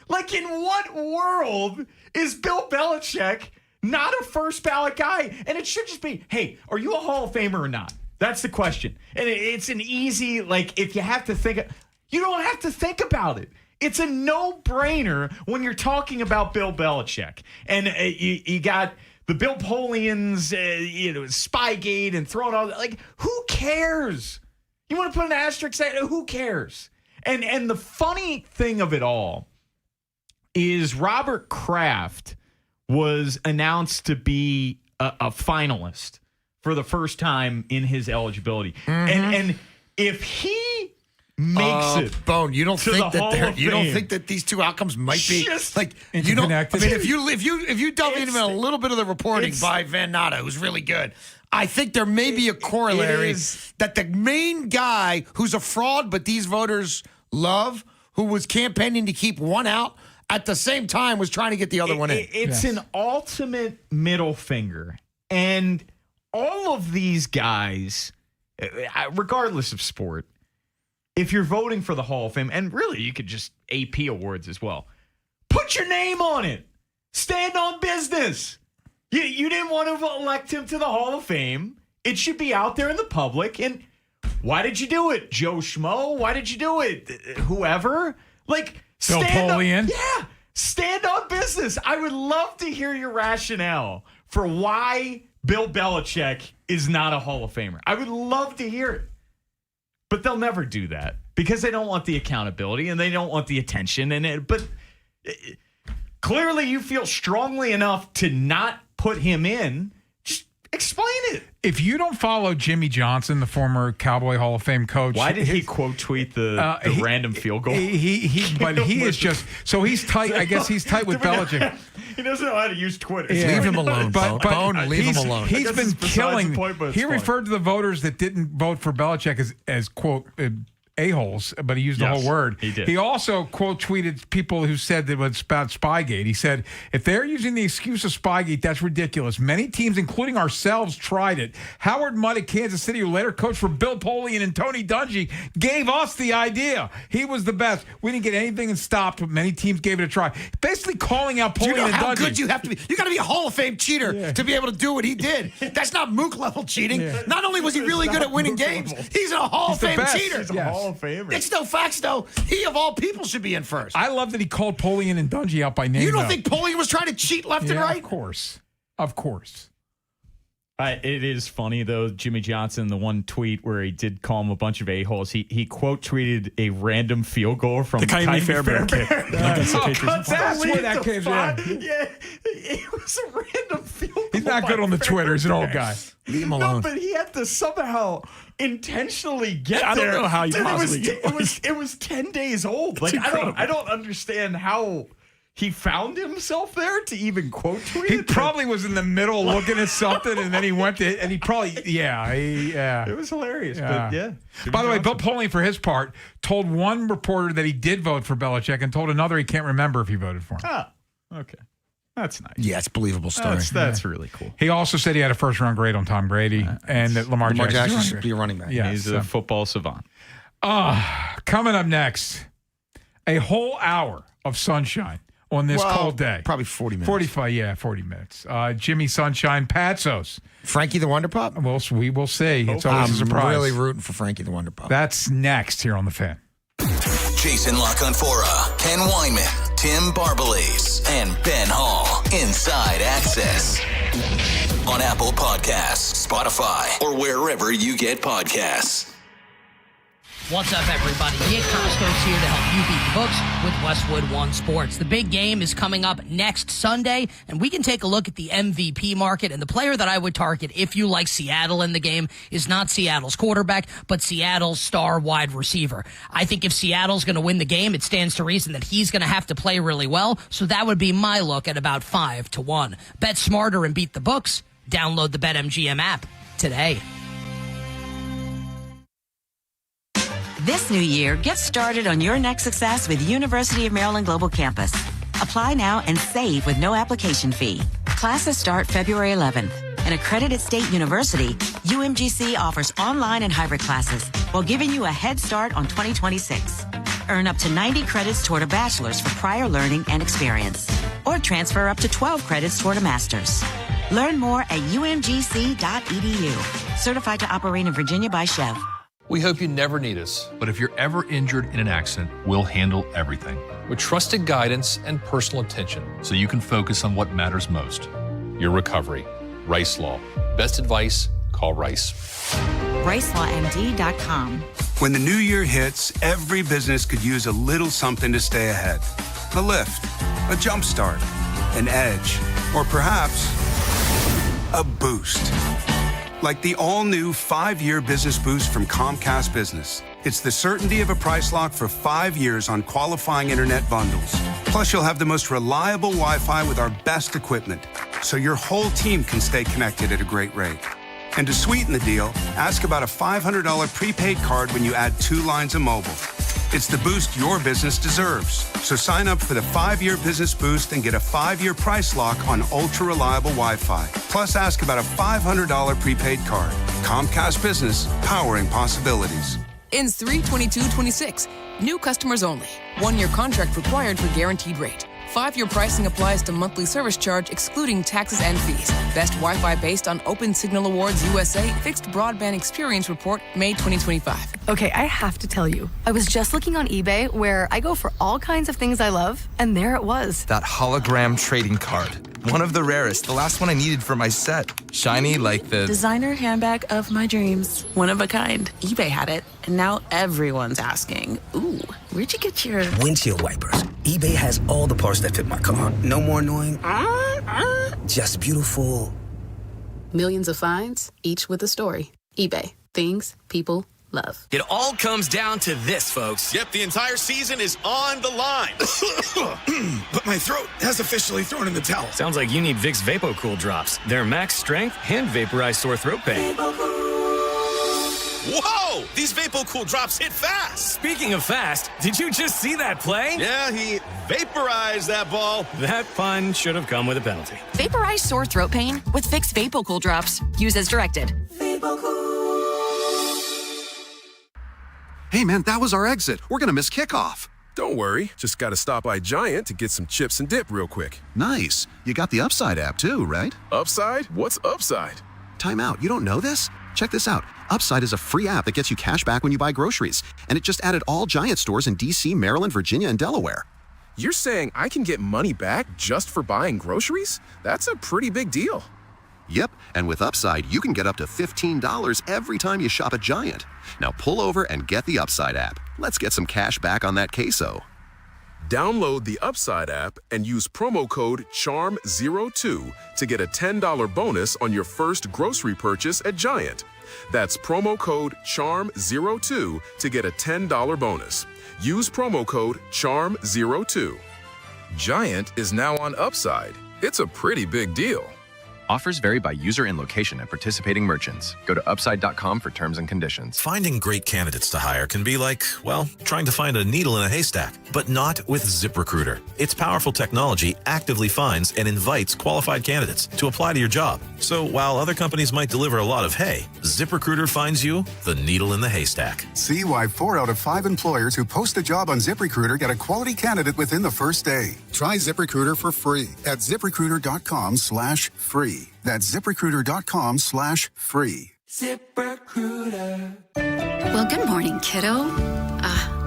Like, in what world is Bill Belichick not a first ballot guy? And it should just be, hey, are you a Hall of Famer or not? That's the question. And it's an easy, like, if you have to think, you don't have to think about it. It's a no-brainer when you're talking about Bill Belichick. And you got the Bill Polians, Spygate and throwing all that. Like, who cares? You want to put an asterisk at it? Who cares? And the funny thing of it all is Robert Kraft was announced to be a finalist for the first time in his eligibility. Mm-hmm. And if he makes it, Bone, you don't think that these two outcomes might be like you don't. I mean, if you delve into a little bit of the reporting by Van Natta, who's really good, I think there may be a corollary that the main guy who's a fraud, but these voters love, who was campaigning to keep one out, at the same time was trying to get the other one in. It's an ultimate middle finger, and all of these guys, regardless of sport, if you're voting for the Hall of Fame, and really you could just AP awards as well, put your name on it. Stand on business. You didn't want to elect him to the Hall of Fame. It should be out there in the public. And why did you do it? Joe Schmo? Why did you do it? Whoever? Like, Bill Polian? Yeah. Stand on business. I would love to hear your rationale for why Bill Belichick is not a Hall of Famer. I would love to hear it. But they'll never do that because they don't want the accountability and they don't want the attention. But clearly you feel strongly enough to not put him in. Just Explain it. If you don't follow Jimmy Johnson, the former Cowboy Hall of Fame coach, Why did he quote tweet the random field goal? But he is just so he's tight. I guess he's tight with Belichick. He doesn't know how to use Twitter. Yeah. Leave him alone, Bone. Leave him alone. He's been killing. He referred to the voters that didn't vote for Belichick as quote a-holes, but he used the whole word. He did. He also quote tweeted people who said that it was about Spygate. He said, if they're using the excuse of Spygate, that's ridiculous. Many teams, including ourselves, tried it. Howard Mudd at Kansas City, who later coached for Bill Polian and Tony Dungy, gave us the idea. He was the best. We didn't get anything and stopped, but many teams gave it a try. Basically calling out Polian Do you know and how Dungy. good you have to be? You got to be a Hall of Fame cheater to be able to do what he did. That's not Mook level cheating. Not only was he really good at winning games, he's a Hall of Fame cheater. He's a Hall of Famer. It's no facts, though. He, of all people, should be in first. I love that he called Polian and Dungy out by name. You don't though. think Polian was trying to cheat left and right? Of course. Of course. It is funny, though, Jimmy Johnson, the one tweet where he did call him a bunch of a-holes, he quote tweeted a random field goal from the Kylie Fairbairn kick. That's where that came from. Yeah, it was a random field goal. He's not good on the Twitter. He's an old guy. Leave him alone. No, but he had to somehow intentionally get I there. don't know how you Dude, possibly it was 10 days old. Like I don't understand how he found himself there to even quote tweet. He probably was in the middle looking at something, and then he went to, and he probably, It was hilarious, but yeah. By the way, Bill Polian, for his part, told one reporter that he did vote for Belichick and told another he can't remember if he voted for him. Ah, okay. That's nice. Yeah, it's a believable story. That's really cool. He also said he had a first-round grade on Tom Brady and that Lamar Jackson should be a running back. Yeah, he's a football savant. Coming up next, a whole hour of sunshine on this cold day. Probably 40 minutes. 40 minutes. Jimmy Sunshine Patsos. Frankie the Wonder Pup? We will see. It's always a surprise. I'm really rooting for Frankie the Wonder Pup. That's next here on The Fan. Jason LaConfora, Ken Weinman, Tim Barbalace, and Ben Hall. Inside Access. On Apple Podcasts, Spotify, or wherever you get podcasts. What's up, everybody? Nick Costos here to help you beat the books with Westwood One Sports. The big game is coming up next Sunday, and we can take a look at the MVP market. And the player that I would target, if you like Seattle in the game, is not Seattle's quarterback, but Seattle's star wide receiver. I think if Seattle's going to win the game, it stands to reason that he's going to have to play really well. So that would be my look at about 5-1. Bet smarter and beat the books. Download the BetMGM app today. This new year, get started on your next success with University of Maryland Global Campus. Apply now and save with no application fee. Classes start February 11th. An accredited state university, UMGC offers online and hybrid classes while giving you a head start on 2026. Earn up to 90 credits toward a bachelor's for prior learning and experience. Or transfer up to 12 credits toward a master's. Learn more at umgc.edu. Certified to operate in Virginia by Chev. We hope you never need us, but if you're ever injured in an accident, we'll handle everything with trusted guidance and personal attention so you can focus on what matters most, your recovery. Rice Law. Best advice, call Rice. RiceLawMD.com. When the new year hits, every business could use a little something to stay ahead. A lift, a jump start, an edge, or perhaps a boost. Like the all-new 5-year business boost from Comcast Business. It's the certainty of a price lock for 5 years on qualifying internet bundles. Plus, you'll have the most reliable Wi-Fi with our best equipment, so your whole team can stay connected at a great rate. And to sweeten the deal, ask about a $500 prepaid card when you add 2 lines of mobile. It's the boost your business deserves. So sign up for the 5-year business boost and get a 5-year price lock on ultra-reliable Wi-Fi. Plus, ask about a $500 prepaid card. Comcast Business, powering possibilities. Ends 3/22/26. New customers only. 1-year contract required for guaranteed rate. 5-year pricing applies to monthly service charge excluding taxes and fees. Best Wi-Fi based on Open Signal Awards USA Fixed Broadband Experience Report, May 2025. Okay, I have to tell you, I was just looking on eBay where I go for all kinds of things I love, and there it was. That hologram trading card. One of the rarest. The last one I needed for my set. Shiny like the designer handbag of my dreams. One of a kind. eBay had it, and now everyone's asking, ooh, where'd you get your windshield wipers? eBay has all the parts that fit my car. No more annoying, just beautiful Millions of finds, each with a story. eBay. Things people love. It all comes down to this, folks. Yep, the entire season is on the line. But my throat has officially thrown in the towel. Sounds like you need Vicks VapoCool drops. They're max strength and vaporize sore throat pain. Whoa! These VapoCool drops hit fast. Speaking of fast, did you just see that play? Yeah, he vaporized that ball. That pun should have come with a penalty. Vaporize sore throat pain with Vicks VapoCool drops. Use as directed. Hey, man, that was our exit. We're going to miss kickoff. Don't worry. Just got to stop by Giant to get some chips and dip real quick. Nice. You got the Upside app too, right? Upside? What's Upside? Time out. You don't know this? Check this out. Upside is a free app that gets you cash back when you buy groceries. And it just added all Giant stores in D.C., Maryland, Virginia, and Delaware. You're saying I can get money back just for buying groceries? That's a pretty big deal. Yep, and with Upside, you can get up to $15 every time you shop at Giant. Now pull over and get the Upside app. Let's get some cash back on that queso. Download the Upside app and use promo code CHARM02 to get a $10 bonus on your first grocery purchase at Giant. That's promo code CHARM02 to get a $10 bonus. Use promo code CHARM02. Giant is now on Upside. It's a pretty big deal. Offers vary by user and location at participating merchants. Go to upside.com for terms and conditions. Finding great candidates to hire can be like, well, trying to find a needle in a haystack, but not with ZipRecruiter. Its powerful technology actively finds and invites qualified candidates to apply to your job. So while other companies might deliver a lot of hay, ZipRecruiter finds you the needle in the haystack. See why 4 out of 5 employers who post a job on ZipRecruiter get a quality candidate within the first day. Try ZipRecruiter for free at ZipRecruiter.com/free. That's ZipRecruiter.com/free. ZipRecruiter. Well, good morning, kiddo.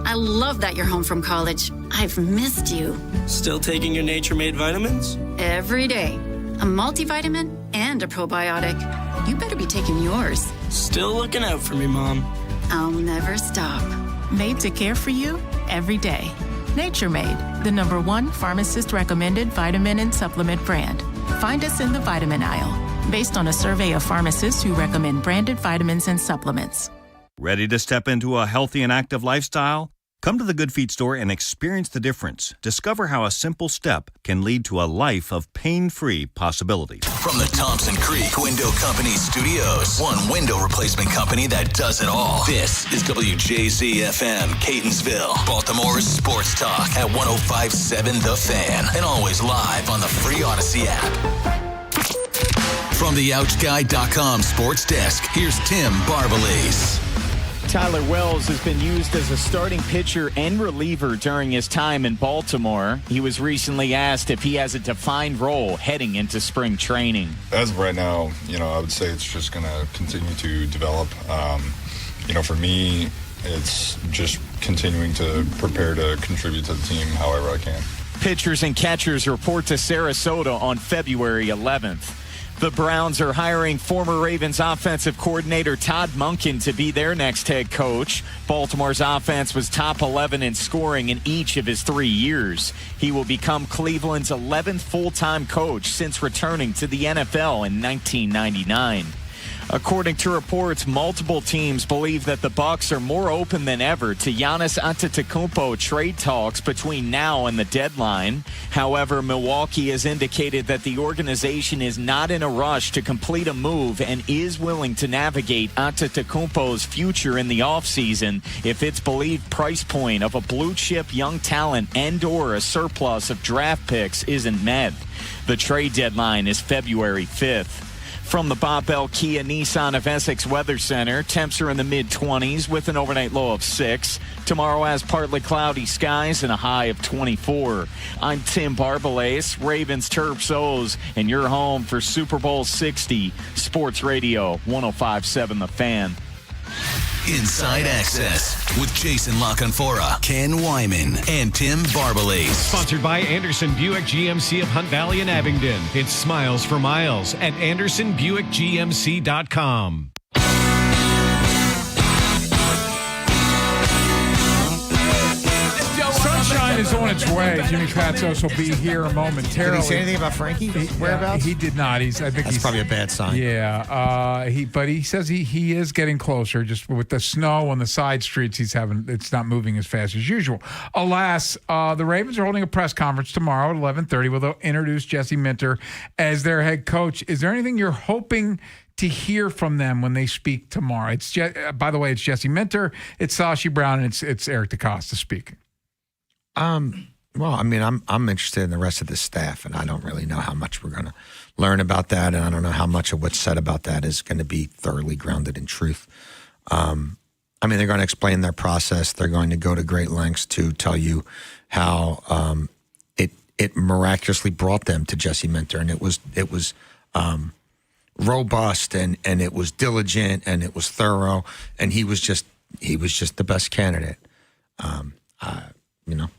I love that you're home from college. I've missed you. Still taking your Nature Made vitamins? Every day. A multivitamin and a probiotic. You better be taking yours. Still looking out for me, Mom. I'll never stop. Made to care for you every day. Nature Made, the #1 pharmacist recommended vitamin and supplement brand. Find us in the vitamin aisle, based on a survey of pharmacists who recommend branded vitamins and supplements. Ready to step into a healthy and active lifestyle? Come to the Good Feet store and experience the difference. Discover how a simple step can lead to a life of pain-free possibilities. From the Thompson Creek Window Company Studios, one window replacement company that does it all. This is WJZ-FM, Catonsville, Baltimore's sports talk at 105.7 The Fan, and always live on the free Odyssey app. From the OutGuy.com sports desk, here's Tim Barbalese. Tyler Wells has been used as a starting pitcher and reliever during his time in Baltimore. He was recently asked if he has a defined role heading into spring training. As of right now, I would say it's just going to continue to develop. For me, it's just continuing to prepare to contribute to the team however I can. Pitchers and catchers report to Sarasota on February 11th. The Browns are hiring former Ravens offensive coordinator Todd Monken to be their next head coach. Baltimore's offense was top 11 in scoring in each of his 3 years. He will become Cleveland's 11th full-time coach since returning to the NFL in 1999. According to reports, multiple teams believe that the Bucs are more open than ever to Giannis Antetokounmpo trade talks between now and the deadline. However, Milwaukee has indicated that the organization is not in a rush to complete a move and is willing to navigate Antetokounmpo's future in the offseason if its believed price point of a blue-chip young talent and/or a surplus of draft picks isn't met. The trade deadline is February 5th. From the Bob Bell Kia Nissan of Essex Weather Center, temps are in the mid-20s with an overnight low of 6. Tomorrow has partly cloudy skies and a high of 24. I'm Tim Barbalese, Ravens Terps O's, and you're home for Super Bowl 60, Sports Radio 105.7 The Fan. Inside Access with Jason LaConfora, Ken Wyman, and Tim Barbalese. Sponsored by Anderson Buick GMC of Hunt Valley and Abingdon. It's Smiles for Miles at AndersonBuickGMC.com. Sunshine plane is on its way. Jimmy Patsos will be here momentarily. Did he say anything about Frankie? Whereabouts? He did not. I think that's probably a bad sign. Yeah. But he says he is getting closer. Just with the snow on the side streets, it's not moving as fast as usual. Alas, the Ravens are holding a press conference tomorrow at 11:30 where they'll introduce Jesse Minter as their head coach. Is there anything you're hoping to hear from them when they speak tomorrow? By the way, it's Jesse Minter, it's Sashi Brown, and it's Eric DeCosta speaking. Well, I mean, I'm interested in the rest of the staff, and I don't really know how much we're going to learn about that, and I don't know how much of what's said about that is going to be thoroughly grounded in truth. I mean, they're going to explain their process. They're going to go to great lengths to tell you how it miraculously brought them to Jesse Minter, and it was robust and it was diligent and it was thorough, and he was just the best candidate.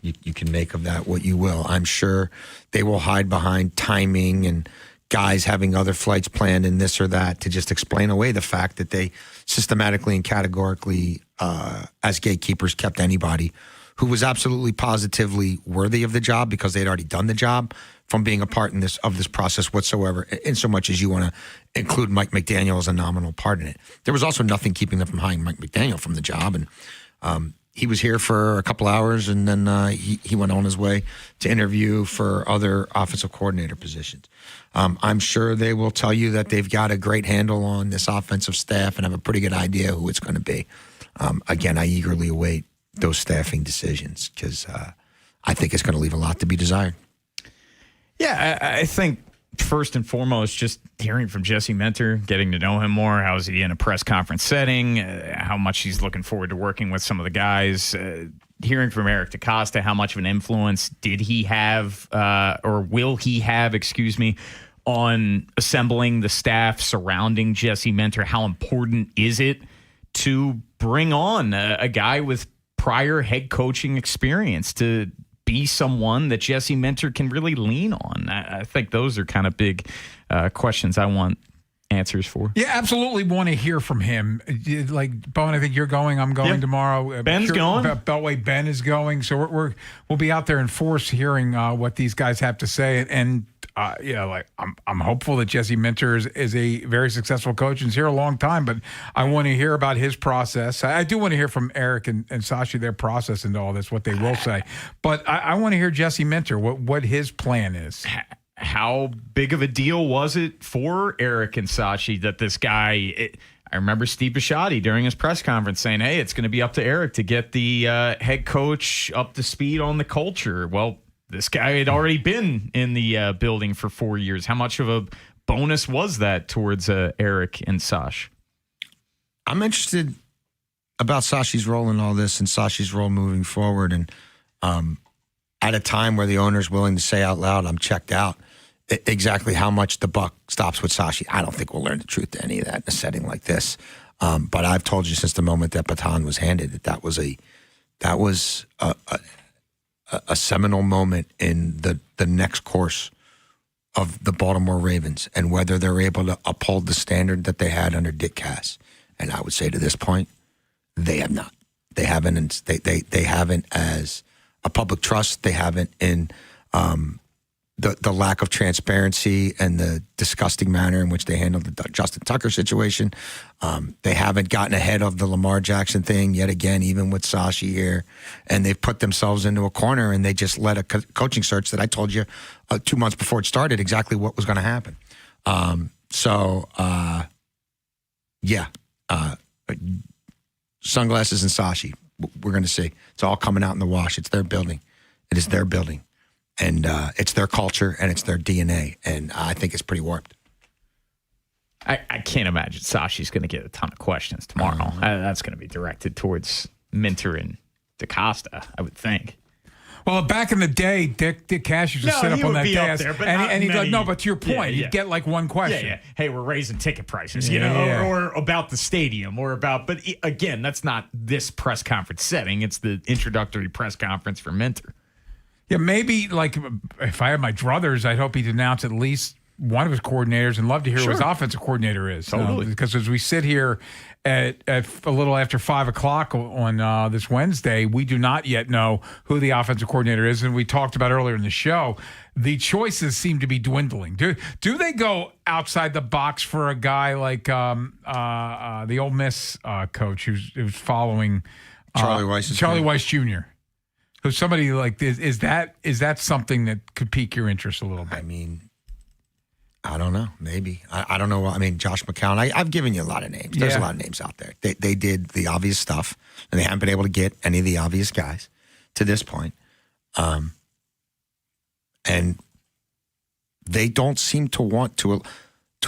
You can make of that what you will. I'm sure they will hide behind timing and guys having other flights planned and this or that to just explain away the fact that they systematically and categorically, as gatekeepers, kept anybody who was absolutely positively worthy of the job because they'd already done the job from being a part of this process whatsoever, in so much as you want to include Mike McDaniel as a nominal part in it. There was also nothing keeping them from hiring Mike McDaniel from the job, and he was here for a couple hours, and then he went on his way to interview for other offensive coordinator positions. I'm sure they will tell you that they've got a great handle on this offensive staff and have a pretty good idea who it's going to be. Again, I eagerly await those staffing decisions because I think it's going to leave a lot to be desired. Yeah, I think first and foremost, just hearing from Jesse Minter, getting to know him more. How is he in a press conference setting? How much he's looking forward to working with some of the guys. Hearing from Eric DeCosta, how much of an influence did he have or will he have, on assembling the staff surrounding Jesse Minter? How important is it to bring on a guy with prior head coaching experience to be someone that Jesse Minter can really lean on? I think those are kind of big questions I want answers for. Yeah, absolutely want to hear from him. Like, Bowen, I think you're going. I'm going tomorrow. Ben's going. Beltway Ben is going. So we'll be out there in force hearing what these guys have to say. And I'm hopeful that Jesse Minter is a very successful coach and is here a long time, but I want to hear about his process. I do want to hear from Eric and Sashi, their process into all this, what they will say. But I want to hear Jesse Minter, what his plan is. How big of a deal was it for Eric and Sashi that this guy I remember Steve Bisciotti during his press conference saying, hey, it's going to be up to Eric to get the head coach up to speed on the culture. Well, this guy had already been in the building for 4 years. How much of a bonus was that towards Eric and Sash? I'm interested about Sashi's role in all this and Sashi's role moving forward. And at a time where the owner's willing to say out loud, I'm checked out, exactly how much the buck stops with Sashi, I don't think we'll learn the truth to any of that in a setting like this. But I've told you since the moment that baton was handed that was a seminal moment in the next course of the Baltimore Ravens and whether they're able to uphold the standard that they had under Dick Cass. And I would say to this point, they have not. They haven't. They haven't as a public trust. They haven't in the lack of transparency and the disgusting manner in which they handled the Justin Tucker situation. They haven't gotten ahead of the Lamar Jackson thing yet again, even with Sashi here. And they've put themselves into a corner and they just led a coaching search that I told you 2 months before it started exactly what was going to happen. Sunglasses and Sashi, we're going to see. It's all coming out in the wash. It's their building. It is their building. And it's their culture and it's their DNA. And I think it's pretty warped. I can't imagine Sashi's going to get a ton of questions tomorrow. That's going to be directed towards Minter and DeCosta, I would think. Well, back in the day, Dick Cash used to sit up on that desk. And he's like, no, but to your point, you'd get like one question. Yeah. Hey, we're raising ticket prices, or about the stadium, or about, but again, that's not this press conference setting. It's the introductory press conference for Minter. Yeah, maybe like if I had my druthers, I'd hope he'd announce at least one of his coordinators and love to hear who his offensive coordinator is. Totally. Because as we sit here at a little after 5 o'clock on this Wednesday, we do not yet know who the offensive coordinator is. And we talked about earlier in the show, the choices seem to be dwindling. Do they go outside the box for a guy like the Ole Miss coach who's following Charlie Weiss? Charlie Weiss Jr., who's somebody like this. Is that something that could pique your interest a little bit? I mean, I don't know. Maybe. I don't know. I mean, Josh McCown, I've given you a lot of names. There's a lot of names out there. They did the obvious stuff, and they haven't been able to get any of the obvious guys to this point. And they don't seem to want to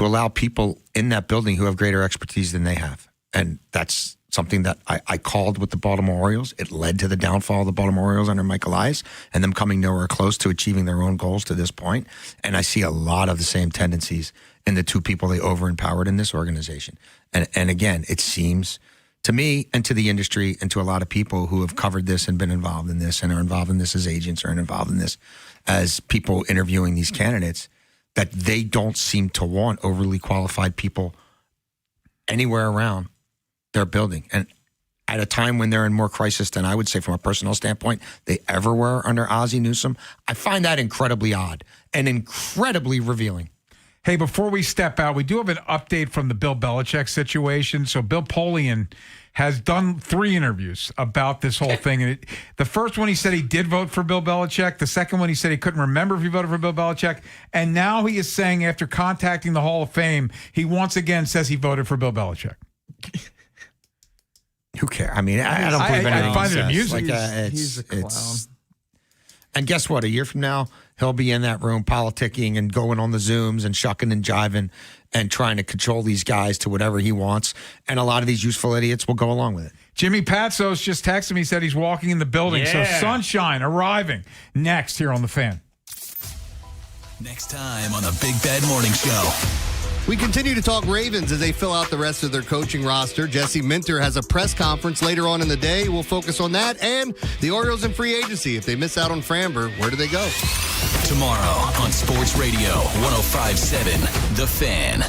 allow people in that building who have greater expertise than they have. And that's something that I called with the Baltimore Orioles. It led to the downfall of the Baltimore Orioles under Mike Elias and them coming nowhere close to achieving their own goals to this point. And I see a lot of the same tendencies in the two people they over-empowered in this organization. And again, it seems to me and to the industry and to a lot of people who have covered this and been involved in this and are involved in this as agents or involved in this as people interviewing these candidates, that they don't seem to want overly qualified people anywhere around their building. And at a time when they're in more crisis than I would say from a personal standpoint they ever were under Ozzie Newsome, I find that incredibly odd and incredibly revealing. Hey, before we step out, we do have an update from the Bill Belichick situation. So Bill Polian has done 3 interviews about this whole thing. And the first one, he said he did vote for Bill Belichick. The second one, he said he couldn't remember if he voted for Bill Belichick. And now he is saying, after contacting the Hall of Fame, he once again says he voted for Bill Belichick. Who cares? I mean, I don't believe anything. I find it amusing. He's a clown. And guess what? A year from now, he'll be in that room politicking and going on the Zooms and shucking and jiving and trying to control these guys to whatever he wants. And a lot of these useful idiots will go along with it. Jimmy Patsos just texted me, said he's walking in the building. Yeah. So sunshine arriving next here on The Fan. Next time on the Big Bad Morning Show. We continue to talk Ravens as they fill out the rest of their coaching roster. Jesse Minter has a press conference later on in the day. We'll focus on that and the Orioles in free agency. If they miss out on Framber, where do they go? Tomorrow on Sports Radio 105.7 The Fan.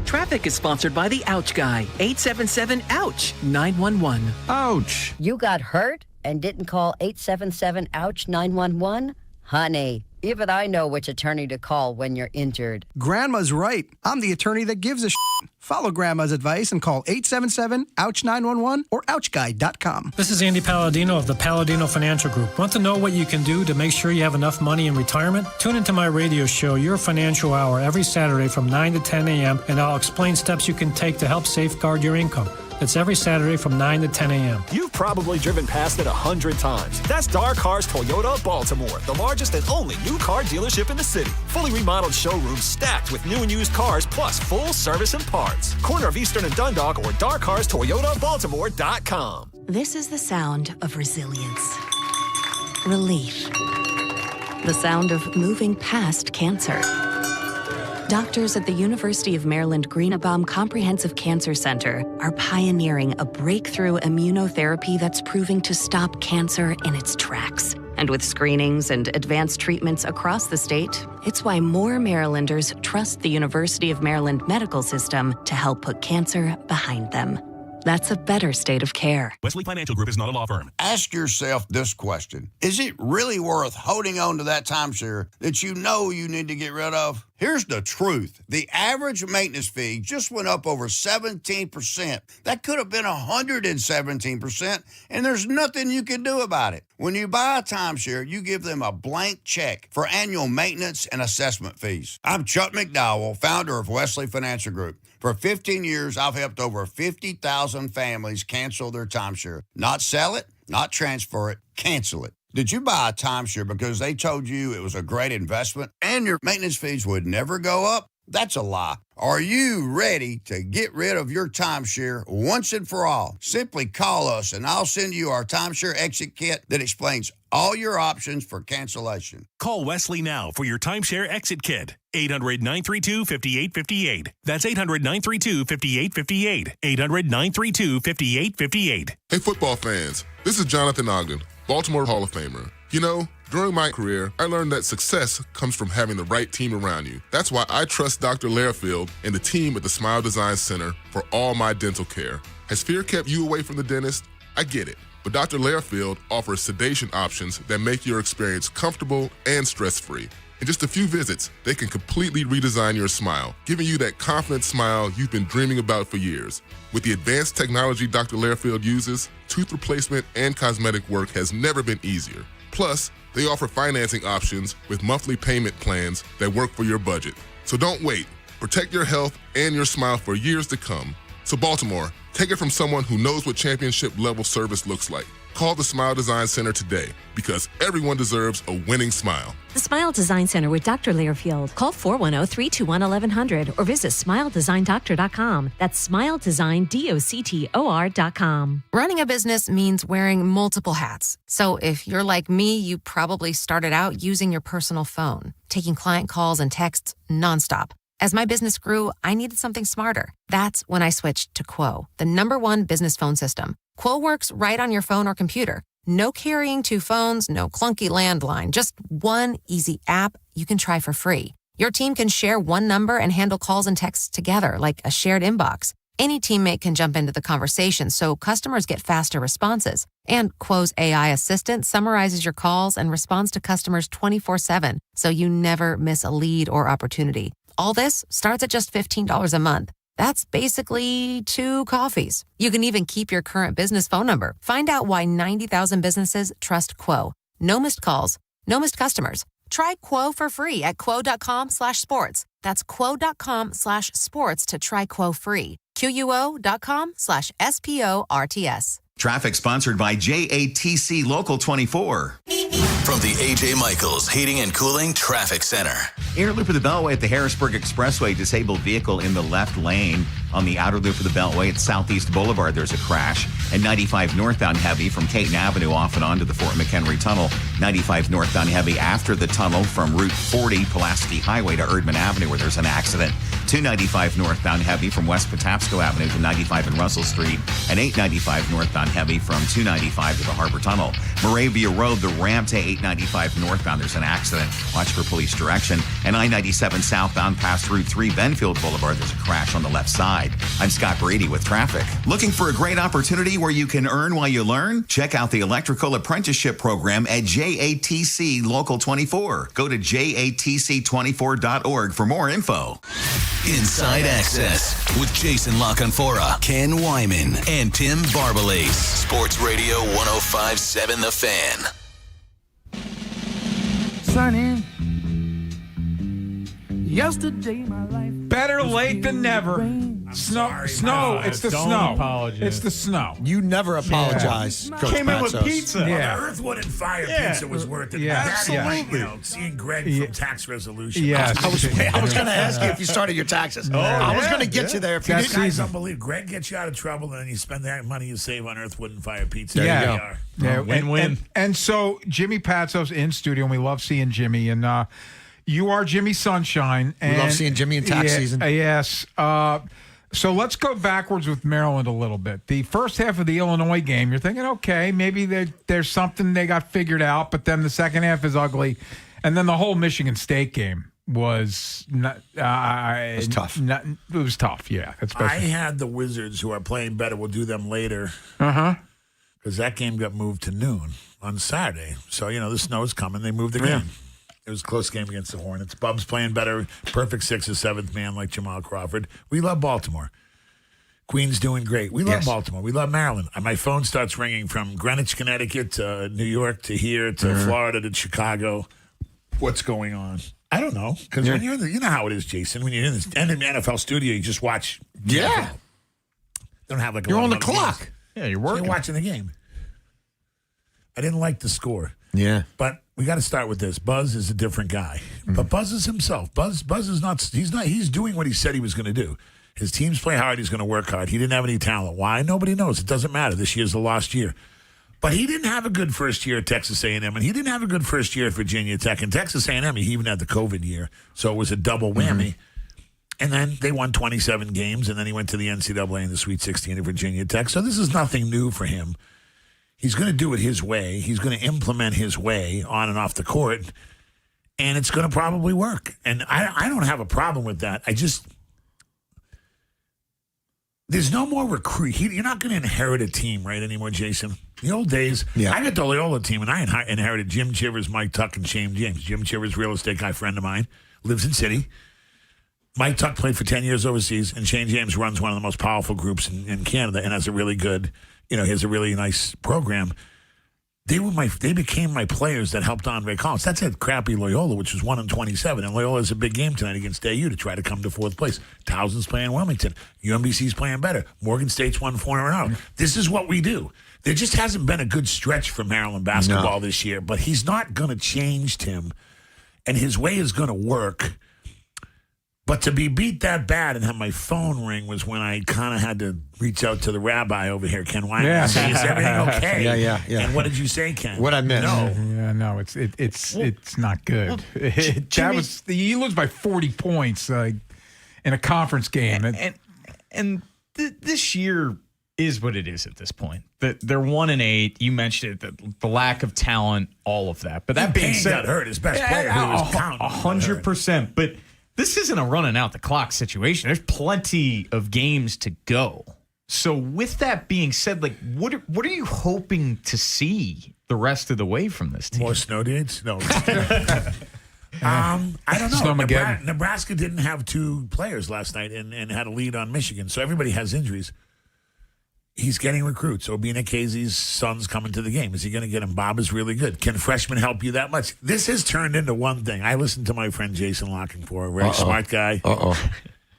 Traffic is sponsored by the Ouch Guy. 877-OUCH-911. Ouch. You got hurt and didn't call 877-OUCH-911? Honey, even I know which attorney to call when you're injured. Grandma's right. I'm the attorney that gives a shit. Follow Grandma's advice and call 877-OUCH-911 or OUCHGuy.com. This is Andy Palladino of the Palladino Financial Group. Want to know what you can do to make sure you have enough money in retirement? Tune into my radio show, Your Financial Hour, every Saturday from 9 to 10 a.m., and I'll explain steps you can take to help safeguard your income. It's every Saturday from 9 to 10 a.m. You've probably driven past it 100 times. That's Dar Cars Toyota Baltimore, the largest and only new car dealership in the city. Fully remodeled showrooms stacked with new and used cars, plus full service and parts. Corner of Eastern and Dundalk or DarCarsToyotaBaltimore.com. This is the sound of resilience, relief, the sound of moving past cancer. Doctors at the University of Maryland Greenebaum Comprehensive Cancer Center are pioneering a breakthrough immunotherapy that's proving to stop cancer in its tracks. And with screenings and advanced treatments across the state, it's why more Marylanders trust the University of Maryland medical system to help put cancer behind them. That's a better state of care. Wesley Financial Group is not a law firm. Ask yourself this question. Is it really worth holding on to that timeshare that you know you need to get rid of? Here's the truth. The average maintenance fee just went up over 17%. That could have been 117%, and there's nothing you can do about it. When you buy a timeshare, you give them a blank check for annual maintenance and assessment fees. I'm Chuck McDowell, founder of Wesley Financial Group. For 15 years, I've helped over 50,000 families cancel their timeshare. Not sell it, not transfer it, cancel it. Did you buy a timeshare because they told you it was a great investment and your maintenance fees would never go up? That's a lie. Are you ready to get rid of your timeshare once and for all? Simply call us and I'll send you our timeshare exit kit that explains all your options for cancellation. Call Wesley now for your timeshare exit kit. 800-932-5858. That's 800-932-5858. 800-932-5858. Hey, football fans. This is Jonathan Ogden, Baltimore Hall of Famer. You know, during my career, I learned that success comes from having the right team around you. That's why I trust Dr. Lairfield and the team at the Smile Design Center for all my dental care. Has fear kept you away from the dentist? I get it. But Dr. Lairfield offers sedation options that make your experience comfortable and stress-free. In just a few visits, they can completely redesign your smile, giving you that confident smile you've been dreaming about for years. With the advanced technology Dr. Lairfield uses, tooth replacement and cosmetic work has never been easier. Plus, they offer financing options with monthly payment plans that work for your budget. So don't wait. Protect your health and your smile for years to come. So Baltimore, take it from someone who knows what championship-level service looks like. Call the Smile Design Center today, because everyone deserves a winning smile. The Smile Design Center with Dr. Learfield. Call 410-321-1100 or visit smiledesignDoctor.com. That's smiledesignDoctor.com. Running a business means wearing multiple hats. So if you're like me, you probably started out using your personal phone, taking client calls and texts nonstop. As my business grew, I needed something smarter. That's when I switched to Quo, the #1 business phone system. Quo works right on your phone or computer. No carrying 2 phones, no clunky landline, just one easy app you can try for free. Your team can share one number and handle calls and texts together like a shared inbox. Any teammate can jump into the conversation, so customers get faster responses. And Quo's AI assistant summarizes your calls and responds to customers 24/7, so you never miss a lead or opportunity. All this starts at just $15 a month. That's basically 2 coffees. You can even keep your current business phone number. Find out why 90,000 businesses trust Quo. No missed calls, no missed customers. Try Quo for free at quo.com/sports. That's quo.com/sports to try Quo free. QUO.com/SPORTS. Traffic sponsored by JATC Local 24. From the A.J. Michaels Heating and Cooling Traffic Center. Inner loop of the Beltway at the Harrisburg Expressway. Disabled vehicle in the left lane. On the outer loop of the Beltway at Southeast Boulevard, there's a crash. And 95 northbound heavy from Caton Avenue off and onto the Fort McHenry Tunnel. 95 northbound heavy after the tunnel from Route 40 Pulaski Highway to Erdman Avenue, where there's an accident. 295 northbound heavy from West Patapsco Avenue to 95 and Russell Street. And 895 northbound heavy from 295 to the Harbor Tunnel. Moravia Road, the ramp to 895 northbound, there's an accident. Watch for police direction. And I-97 southbound past Route 3 Benfield Boulevard, there's a crash on the left side. I'm Scott Brady with traffic. Looking for a great opportunity where you can earn while you learn? Check out the Electrical Apprenticeship Program at JATC Local 24. Go to jatc24.org for more info. Inside Access with Jason LaConfora, Ken Wyman, and Tim Barbalace. Sports Radio 105.7 The Fan. Sunny. Yesterday, my life. Better late than never. Snow. It's the Don't snow. apologize. It's the snow. You never apologize, Coach Came in with Patsos. pizza. Yeah. Earth, Wind, and Fire pizza was worth it. Yeah. That's Absolutely. like, seeing Greg from Tax Resolution. Yes. I was going to ask you if you started your taxes. I was going to get you there if you That didn't. guy's unbelievable. Greg gets you out of trouble, and then you spend that money you save on Earth, Wind, and Fire pizza. There you There go. you are. Yeah, win-win. And so Jimmy Patsos in studio, and we love seeing Jimmy. And you are Jimmy Sunshine. And love seeing Jimmy in tax season. Yes. So let's go backwards with Maryland a little bit. The first half of the Illinois game, you're thinking, okay, maybe there's something they got figured out, but then the second half is ugly. And then the whole Michigan State game was not, it was tough. It was tough, yeah. I had the Wizards, who are playing better. We'll do them later. Uh-huh. Because that game got moved to noon on Saturday. So, the snow's coming. They moved the game. It was a close game against the Hornets. Bub's playing better. Perfect 6th or 7th man like Jamal Crawford. We love Baltimore. Queen's doing great. We love Baltimore. We love Maryland. My phone starts ringing from Greenwich, Connecticut to New York to here to Florida to Chicago. What's going on? I don't know. Because when you're in you know how it is, Jason. When you're in the NFL studio, you just watch. Yeah. Don't have like a You're lot on the of other clock. games. Yeah, you're So working. you're watching the game. I didn't like the score. Yeah. But we got to start with this. Buzz is a different guy. But Buzz is himself. Buzz is not. He's doing what he said he was going to do. His teams play hard. He's going to work hard. He didn't have any talent. Why? Nobody knows. It doesn't matter. This year's the lost year. But he didn't have a good first year at Texas A&M, and he didn't have a good first year at Virginia Tech. And Texas A&M, he even had the COVID year, so it was a double whammy. And then they won 27 games, and then he went to the NCAA in the Sweet 16 at Virginia Tech. So this is nothing new for him. He's going to do it his way. He's going to implement his way on and off the court, and it's going to probably work. And I don't have a problem with that. There's no more recruit. You're not going to inherit a team, right, anymore, Jason? The old days, I got the Loyola team, and I inherited Jim Chivers, Mike Tuck, and Shane James. Jim Chivers, real estate guy, friend of mine, lives in City. Mike Tuck played for 10 years overseas, and Shane James runs one of the most powerful groups in Canada and has a really good, he has a really nice program. They became my players that helped Andre Collins. That's at crappy Loyola, which was 1-27. And Loyola has a big game tonight against AU to try to come to fourth place. Towson's playing Wilmington. UMBC's playing better. Morgan State's won 4 in a row. This is what we do. There just hasn't been a good stretch for Maryland basketball this year, but he's not going to change, Tim. And his way is going to work. But to be beat that bad and have my phone ring was when I kind of had to reach out to the rabbi over here, Ken Wyman, and say, "Is everything okay?" Yeah. And what did you say, Ken? What I meant? No, it's not good. You lose by 40 points in a conference game, and this year is what it is at this point. They're 1-8. You mentioned it, the lack of talent, all of that. But that being said, got hurt his best player, who was counting 100%. But this isn't a running out the clock situation. There's plenty of games to go. So with that being said, like what are you hoping to see the rest of the way from this team? More snow dates? No. I don't know. Nebraska didn't have 2 players last night and had a lead on Michigan. So everybody has injuries. He's getting recruits. Obina Casey's son's coming to the game. Is he going to get him? Bob is really good. Can freshmen help you that much? This has turned into one thing. I listened to my friend Jason Lockenfor, a very smart guy.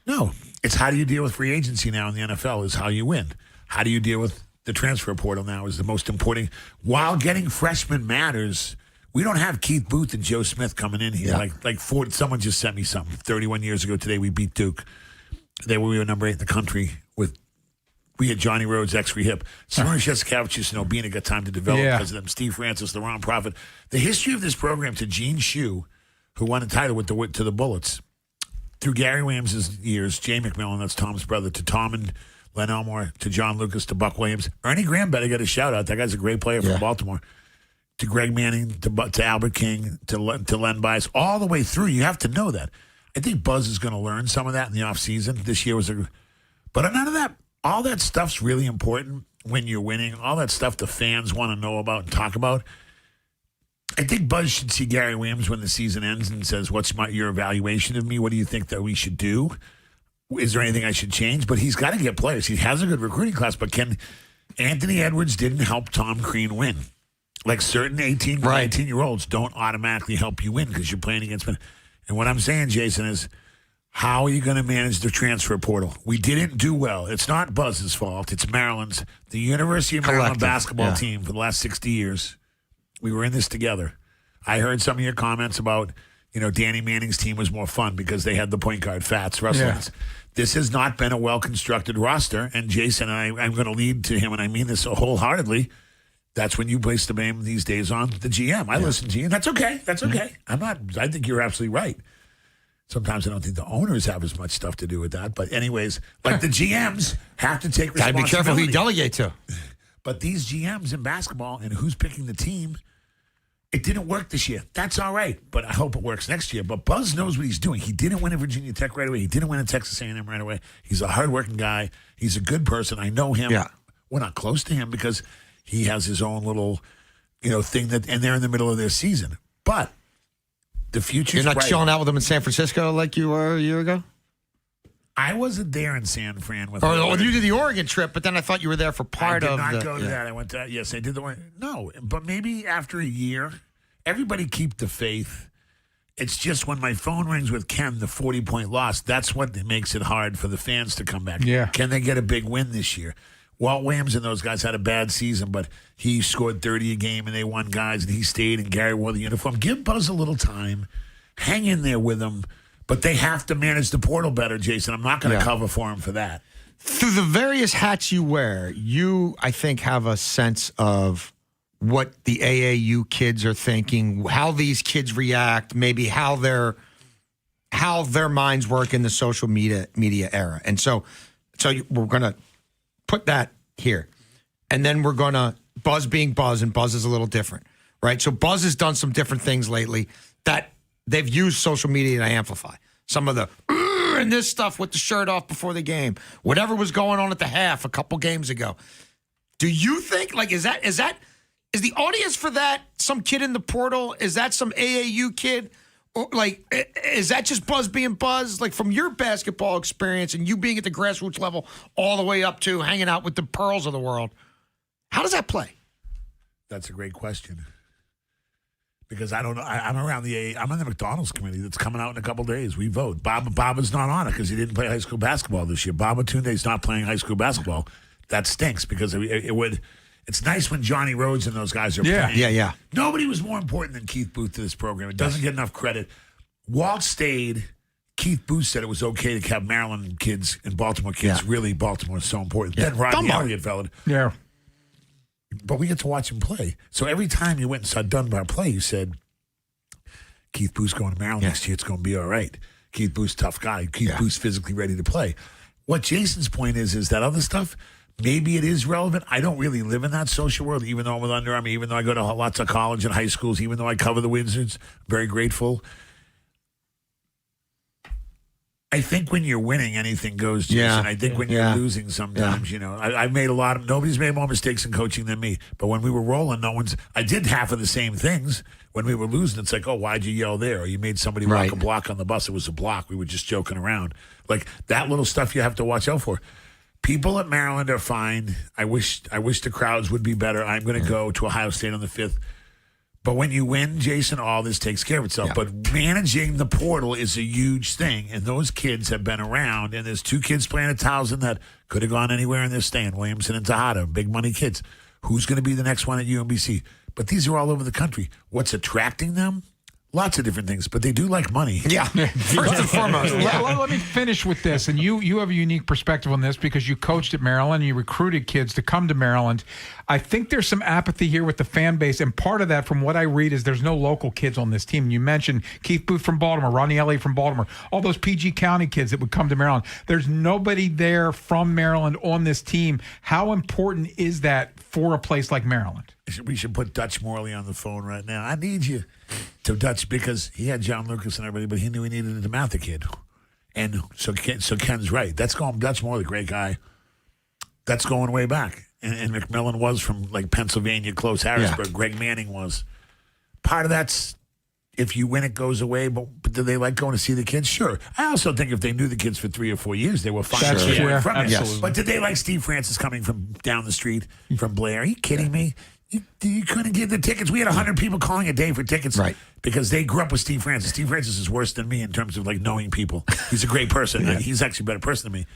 No, it's how do you deal with free agency now in the NFL is how you win. How do you deal with the transfer portal now is the most important. While getting freshmen matters, we don't have Keith Booth and Joe Smith coming in here. Like Ford, someone just sent me something. 31 years ago today, we beat Duke. We were number 8 in the country with. We had Johnny Rhodes, ex-free hip. Simona Jasikavic and Obina got time to develop because of them. Steve Francis, the Ron Prophet. The history of this program to Gene Shue, who won a title to the Bullets, through Gary Williams' years, Jay McMillan, that's Tom's brother, to Tom and Len Elmore, to John Lucas, to Buck Williams. Ernie Graham better get a shout-out. That guy's a great player from Baltimore. To Greg Manning, to Albert King, to Len Bias, all the way through. You have to know that. I think Buzz is going to learn some of that in the offseason. This year was but none of that. All that stuff's really important when you're winning. All that stuff the fans want to know about and talk about. I think Buzz should see Gary Williams when the season ends and says, "What's your evaluation of me? What do you think that we should do? Is there anything I should change?" But he's got to get players. He has a good recruiting class, but Anthony Edwards didn't help Tom Crean win. Like certain 18, 19-year-olds don't automatically help you win because you're playing against men. And what I'm saying, Jason, is how are you going to manage the transfer portal? We didn't do well. It's not Buzz's fault. It's Maryland's. The University of Maryland basketball team for the last 60 years, we were in this together. I heard some of your comments about, Danny Manning's team was more fun because they had the point guard, Fats, Russell. This has not been a well-constructed roster, and Jason, and I'm going to lead to him, and I mean this wholeheartedly. That's when you place the blame these days on the GM. I listen to you, and that's okay. That's okay. I think you're absolutely right. Sometimes I don't think the owners have as much stuff to do with that. But anyways, like the GMs have to take responsibility. Got to be careful who you delegate to. But these GMs in basketball and who's picking the team, it didn't work this year. That's all right, but I hope it works next year. But Buzz knows what he's doing. He didn't win at Virginia Tech right away. He didn't win at Texas A&M right away. He's a hardworking guy. He's a good person. I know him. Yeah. We're not close to him because he has his own little, thing and they're in the middle of their season. But the future's You're not bright. chilling out with them in San Francisco like you were a year ago? I wasn't there in San Fran with you did the Oregon trip, but then I thought you were there for part of I did not go to that. I went to yes, I did the one. No, but maybe after a year, everybody keep the faith. It's just when my phone rings with Ken, the 40-point loss, that's what makes it hard for the fans to come back. Yeah. Can they get a big win this year? Walt Williams and those guys had a bad season, but he scored 30 a game and they won guys, and he stayed, and Gary wore the uniform. Give Buzz a little time. Hang in there with him. But they have to manage the portal better, Jason. I'm not going to cover for him for that. Through the various hats you wear, you, I think, have a sense of what the AAU kids are thinking, how these kids react, maybe how their minds work in the social media era. And so we're going to put that here. And then we're going to Buzz being Buzz, and Buzz is a little different, right? So Buzz has done some different things lately that they've used social media to amplify. Some of the and this stuff with the shirt off before the game, whatever was going on at the half a couple games ago. Do you think, like, is the audience for that some kid in the portal? Is that some AAU kid? Or, like, is that just Buzz being Buzz? Like, from your basketball experience and you being at the grassroots level all the way up to hanging out with the Pearls of the world, how does that play? That's a great question. Because I don't know. I'm around I'm on the McDonald's committee that's coming out in a couple days. We vote. Baba's not on it because he didn't play high school basketball this year. Baba Tunde's not playing high school basketball. That stinks because it would. It's nice when Johnny Rhodes and those guys are playing. Yeah. Nobody was more important than Keith Booth to this program. It doesn't get enough credit. Walt stayed. Keith Booth said it was okay to have Maryland kids and Baltimore kids. Really, Baltimore is so important. Then Rodney Elliott fell. Yeah. But we get to watch him play. So every time you went and saw Dunbar play, you said, Keith Booth's going to Maryland next year. It's going to be all right. Keith Booth's a tough guy. Keith Booth's physically ready to play. What Jason's point is that other stuff, maybe it is relevant. I don't really live in that social world, even though I'm with Under Armour, even though I go to lots of college and high schools, even though I cover the Wizards. Very grateful. I think when you're winning, anything goes, Jason. I think when you're losing sometimes, I've made nobody's made more mistakes in coaching than me. But when we were rolling, I did half of the same things. When we were losing, it's like, oh, why'd you yell there? Or you made somebody walk a block on the bus. It was a block. We were just joking around. Like that little stuff you have to watch out for. People at Maryland are fine. I wish the crowds would be better. I'm going to go to Ohio State on the 5th. But when you win, Jason, all this takes care of itself. Yeah. But managing the portal is a huge thing. And those kids have been around. And there's 2 kids playing at Towson that could have gone anywhere in this stand. Williamson and Tejada, big money kids. Who's going to be the next one at UMBC? But these are all over the country. What's attracting them? Lots of different things, but they do like money. Yeah, first and foremost. Let me finish with this, and you have a unique perspective on this because you coached at Maryland, you recruited kids to come to Maryland. I think there's some apathy here with the fan base, and part of that, from what I read, is there's no local kids on this team. You mentioned Keith Booth from Baltimore, Rodney Elliott from Baltimore, all those PG County kids that would come to Maryland. There's nobody there from Maryland on this team. How important is that for a place like Maryland? We should put Dutch Morley on the phone right now. I need you to Dutch because he had John Lucas and everybody, but he knew he needed a DeMatha kid. And so Ken's right. That's going Dutch Morley, great guy. That's going way back. And McMillan was from like Pennsylvania, close Harrisburg. Yeah. Greg Manning was. Part of that's if you win, it goes away. But do they like going to see the kids? Sure. I also think if they knew the kids for 3 or 4 years, they were fine. Sure. From it. Absolutely. But did they like Steve Francis coming from down the street from Blair? Are you kidding me? You couldn't get the tickets. We had 100 people calling a day for tickets because they grew up with Steve Francis. Steve Francis is worse than me in terms of like knowing people. He's a great person. He's actually a better person than me.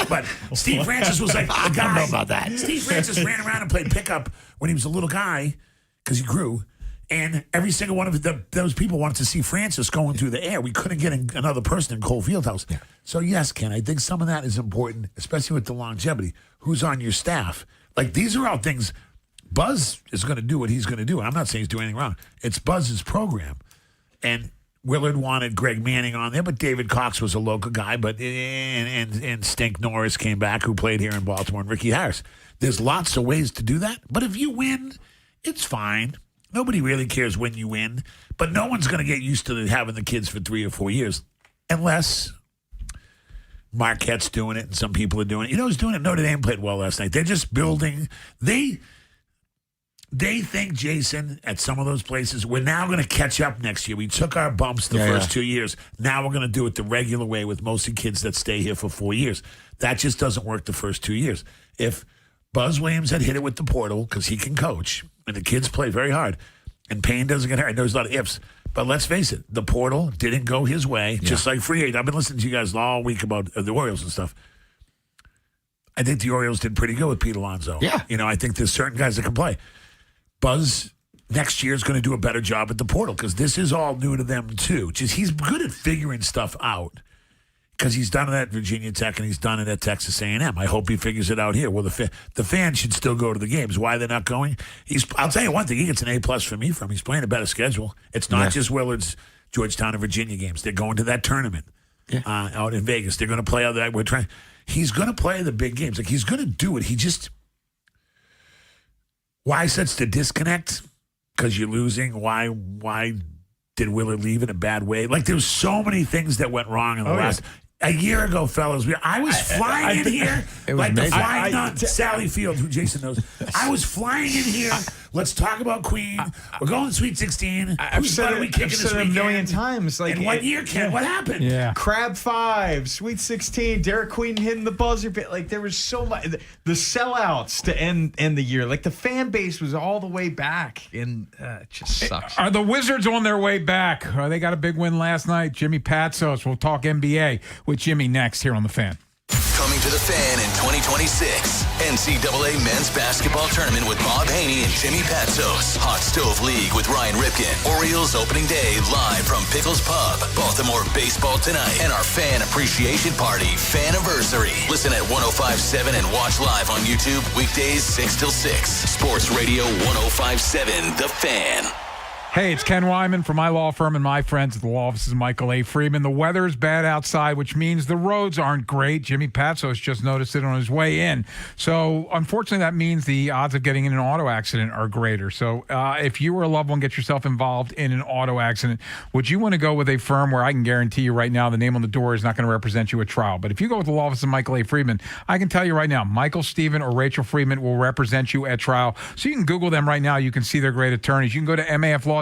But Steve Francis was like the guy. I don't know about that. Steve Francis ran around and played pickup when he was a little guy because he grew. And every single one of those people wanted to see Francis going through the air. We couldn't get another person in Cole Fieldhouse. Yeah. So, yes, Ken, I think some of that is important, especially with the longevity. Who's on your staff? Like, these are all things. Buzz is going to do what he's going to do. I'm not saying he's doing anything wrong. It's Buzz's program. And Willard wanted Greg Manning on there, but David Cox was a local guy. But and Stink Norris came back, who played here in Baltimore, and Ricky Harris. There's lots of ways to do that. But if you win, it's fine. Nobody really cares when you win. But no one's going to get used to having the kids for 3 or 4 years. Unless Marquette's doing it and some people are doing it. You know who's doing it? Notre Dame played well last night. They're just building. They think, Jason, at some of those places, we're now going to catch up next year. We took our bumps the first 2 years. Now we're going to do it the regular way with mostly kids that stay here for 4 years. That just doesn't work the first 2 years. If Buzz Williams had hit it with the portal, because he can coach, and the kids play very hard, and Payne doesn't get hurt, there's a lot of ifs. But let's face it, the portal didn't go his way, just like free agent. I've been listening to you guys all week about the Orioles and stuff. I think the Orioles did pretty good with Pete Alonso. Yeah. I think there's certain guys that can play. Buzz next year is going to do a better job at the portal because this is all new to them too. Just he's good at figuring stuff out because he's done it at Virginia Tech and he's done it at Texas A&M. I hope he figures it out here. Well, the fans should still go to the games. Why they're not going? I'll tell you one thing. He gets an A+ from me from. He's playing a better schedule. It's not just Willard's, Georgetown, and Virginia games. They're going to that tournament out in Vegas. They're going to play other. He's going to play the big games. Like he's going to do it. Why such the disconnect? Because you're losing. Why did Willard leave in a bad way? Like, there's so many things that went wrong in the last. A year ago, fellas, I was flying in here like the flying nun, Sally Field, who Jason knows. I was flying in here. Let's talk about Queen. We're going to Sweet 16. I've said it a million times. Like, in 1 year, Ken, what happened? Yeah. Crab 5, Sweet 16, Derek Queen hitting the buzzer. Like, there was so much. The sellouts to end the year. Like, the fan base was all the way back, and it just sucks. Are the Wizards on their way back? They got a big win last night. Jimmy Patsos. We'll talk NBA with Jimmy next here on The Fan. Coming to The Fan in 2026. NCAA Men's Basketball Tournament with Bob Haney and Jimmy Patsos. Hot Stove League with Ryan Ripken. Orioles opening day live from Pickles Pub. Baltimore baseball tonight. And our Fan Appreciation Party Faniversary. Listen at 105.7 and watch live on YouTube weekdays 6 till 6. Sports Radio 105.7 The Fan. Hey, it's Ken Wyman from my law firm and my friends at the law offices of Michael A. Freeman. The weather's bad outside, which means the roads aren't great. Jimmy Patsos just noticed it on his way in. So, unfortunately, that means the odds of getting in an auto accident are greater. So, if you or a loved one get yourself involved in an auto accident, would you want to go with a firm where I can guarantee you right now the name on the door is not going to represent you at trial? But if you go with the law office of Michael A. Freeman, I can tell you right now, Michael, Stephen, or Rachel Freeman will represent you at trial. So, you can Google them right now. You can see their great attorneys. You can go to maflaw.com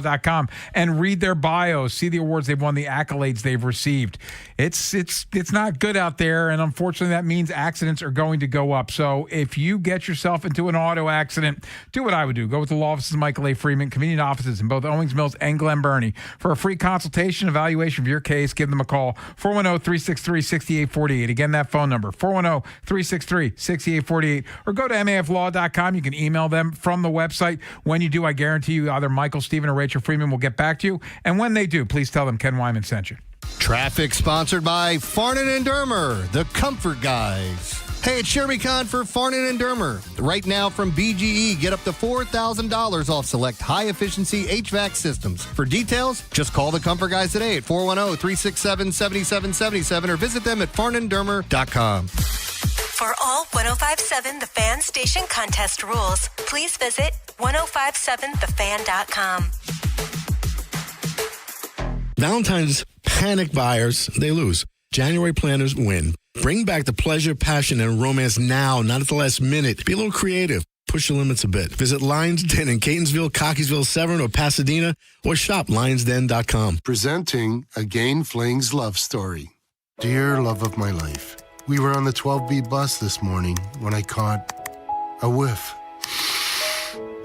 and read their bios, see the awards they've won, the accolades they've received. It's not good out there, and unfortunately that means accidents are going to go up. So if you get yourself into an auto accident, do what I would do. Go with the law offices of Michael A. Freeman, convenient offices in both Owings Mills and Glen Burnie. For a free consultation, evaluation of your case, give them a call, 410-363-6848. Again, that phone number, 410-363-6848. Or go to maflaw.com. You can email them from the website. When you do, I guarantee you either Michael, Stephen, or Rachel Freeman will get back to you. And when they do, please tell them Ken Wyman sent you. Traffic sponsored by Farnan and Dermer, the comfort guys. Hey, it's Jeremy Kahn for Farnan and Dermer. Right now from BGE, get up to $4,000 off select high-efficiency HVAC systems. For details, just call the comfort guys today at 410-367-7777 or visit them at farnanddermer.com. For all 105.7 The Fan station contest rules, please visit 1057thefan.com. Valentine's panic buyers, they lose. January planners win. Bring back the pleasure, passion, and romance now, not at the last minute. Be a little creative. Push your limits a bit. Visit Lions Den in Catonsville, Cockeysville, Severn, or Pasadena, or shop lionsden.com. Presenting a Gain Flings love story. Dear love of my life, we were on the 12B bus this morning when I caught a whiff.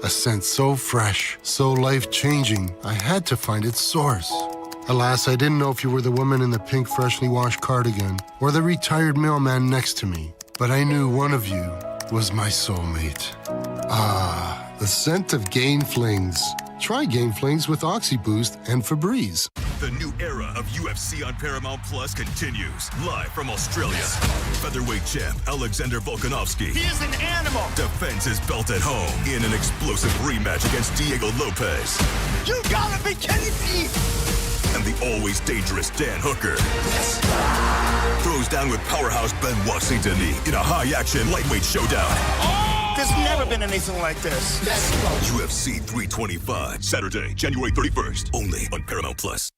A scent so fresh, so life-changing, I had to find its source. Alas, I didn't know if you were the woman in the pink freshly washed cardigan or the retired mailman next to me, but I knew one of you was my soulmate. Ah, the scent of Gain Flings. Try Gain Flings with OxyBoost and Febreze. The new era of UFC on Paramount Plus continues. Live from Australia. Featherweight champ Alexander Volkanovski. He is an animal. Defends his belt at home in an explosive rematch against Diego Lopez. You gotta be kidding me! And the always dangerous Dan Hooker throws down with powerhouse Benoit Saint-Denis in a high-action lightweight showdown. There's never been anything like this. UFC 325, Saturday, January 31st, only on Paramount Plus.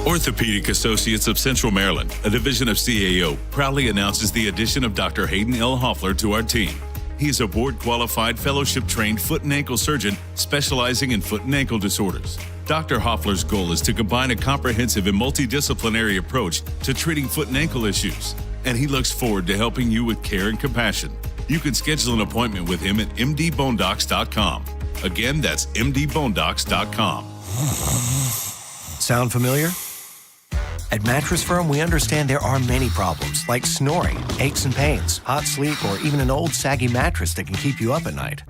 Orthopedic Associates of Central Maryland, a division of CAO, proudly announces the addition of Dr. Hayden L. Hoffler to our team. He's a board-qualified, fellowship-trained foot and ankle surgeon specializing in foot and ankle disorders. Dr. Hoffler's goal is to combine a comprehensive and multidisciplinary approach to treating foot and ankle issues, and he looks forward to helping you with care and compassion. You can schedule an appointment with him at mdbonedocs.com. Again, that's mdbonedocs.com. Sound familiar? At Mattress Firm, we understand there are many problems, like snoring, aches and pains, hot sleep, or even an old saggy mattress that can keep you up at night.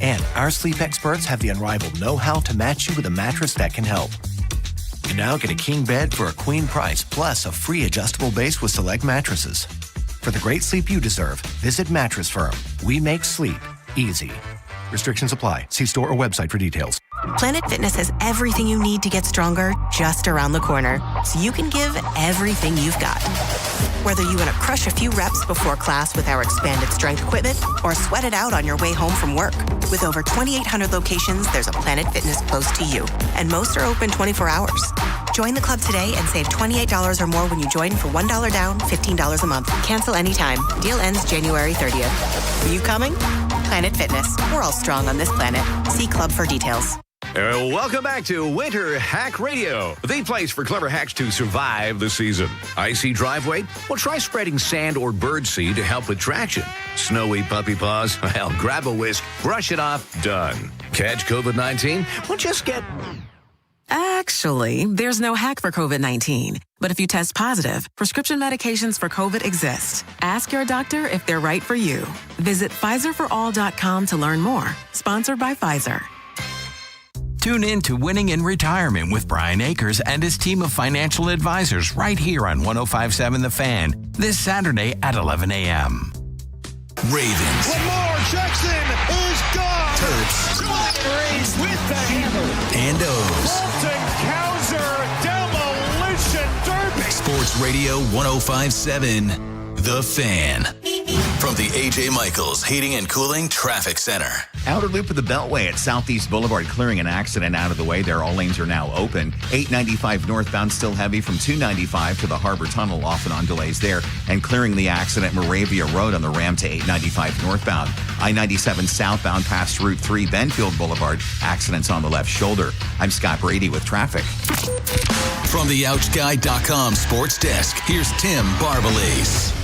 And our sleep experts have the unrivaled know-how to match you with a mattress that can help. And now get a king bed for a queen price, plus a free adjustable base with select mattresses. For the great sleep you deserve, visit Mattress Firm. We make sleep easy. Restrictions apply. See store or website for details. Planet Fitness has everything you need to get stronger just around the corner, so you can give everything you've got. Whether you want to crush a few reps before class with our expanded strength equipment or sweat it out on your way home from work. With over 2,800 locations, there's a Planet Fitness close to you, and most are open 24 hours. Join the club today and save $28 or more when you join for $1 down, $15 a month. Cancel anytime. Deal ends January 30th. Are you coming? Planet Fitness. We're all strong on this planet. See club for details. Welcome back to Winter Hack Radio, the place for clever hacks to survive the season. Icy driveway? Well, try spreading sand or birdseed to help with traction. Snowy puppy paws? Well, grab a whisk, brush it off, done. Catch COVID-19? Well, just get... Actually, there's no hack for COVID-19. But if you test positive, prescription medications for COVID exist. Ask your doctor if they're right for you. Visit PfizerForAll.com to learn more. Sponsored by Pfizer. Tune in to Winning in Retirement with Brian Akers and his team of financial advisors right here on 105.7 The Fan this Saturday at 11 a.m. Ravens. Lamar Jackson is gone. Terps. Raised with the hammer. And O's. Walton Cowser demolition derby. Sports Radio 105.7 The Fan. From the A.J. Michaels Heating and Cooling Traffic Center. Outer loop of the Beltway at Southeast Boulevard, clearing an accident out of the way there. All lanes are now open. 895 northbound still heavy from 295 to the Harbor Tunnel, off and on delays there. And clearing the accident Moravia Road on the Ram to 895 northbound. I-97 southbound past Route 3 Benfield Boulevard. Accidents on the left shoulder. I'm Scott Brady with traffic. From the OutGuy.com sports desk, here's Tim Barbalace.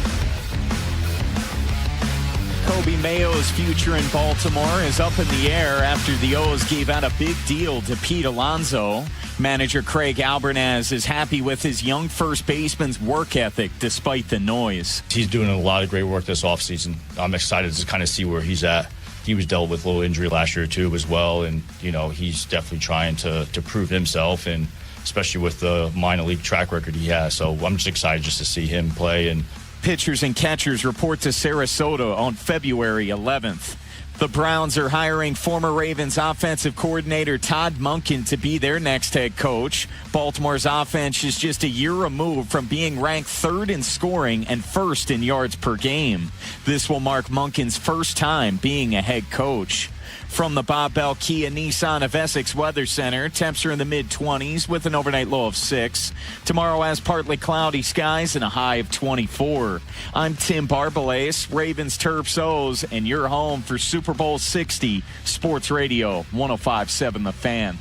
Kobe Mayo's future in Baltimore is up in the air after the O's gave out a big deal to Pete Alonso. Manager Craig Albernaz is happy with his young first baseman's work ethic despite the noise. He's doing a lot of great work this offseason. I'm excited to kind of see where he's at. He was dealt with a little injury last year too as well, and he's definitely trying to prove himself, and especially with the minor league track record he has. So I'm just excited just to see him play. And pitchers and catchers report to Sarasota on February 11th. The Browns are hiring former Ravens offensive coordinator Todd Monken to be their next head coach. Baltimore's offense is just a year removed from being ranked third in scoring and first in yards per game. This will mark Monken's first time being a head coach. From the Bob Bell Kia Nissan of Essex Weather Center, temps are in the mid-20s with an overnight low of 6. Tomorrow has partly cloudy skies and a high of 24. I'm Tim Barbalace, Ravens, Terps, O's, and you're home for Super Bowl 60, Sports Radio 105.7 The Fan.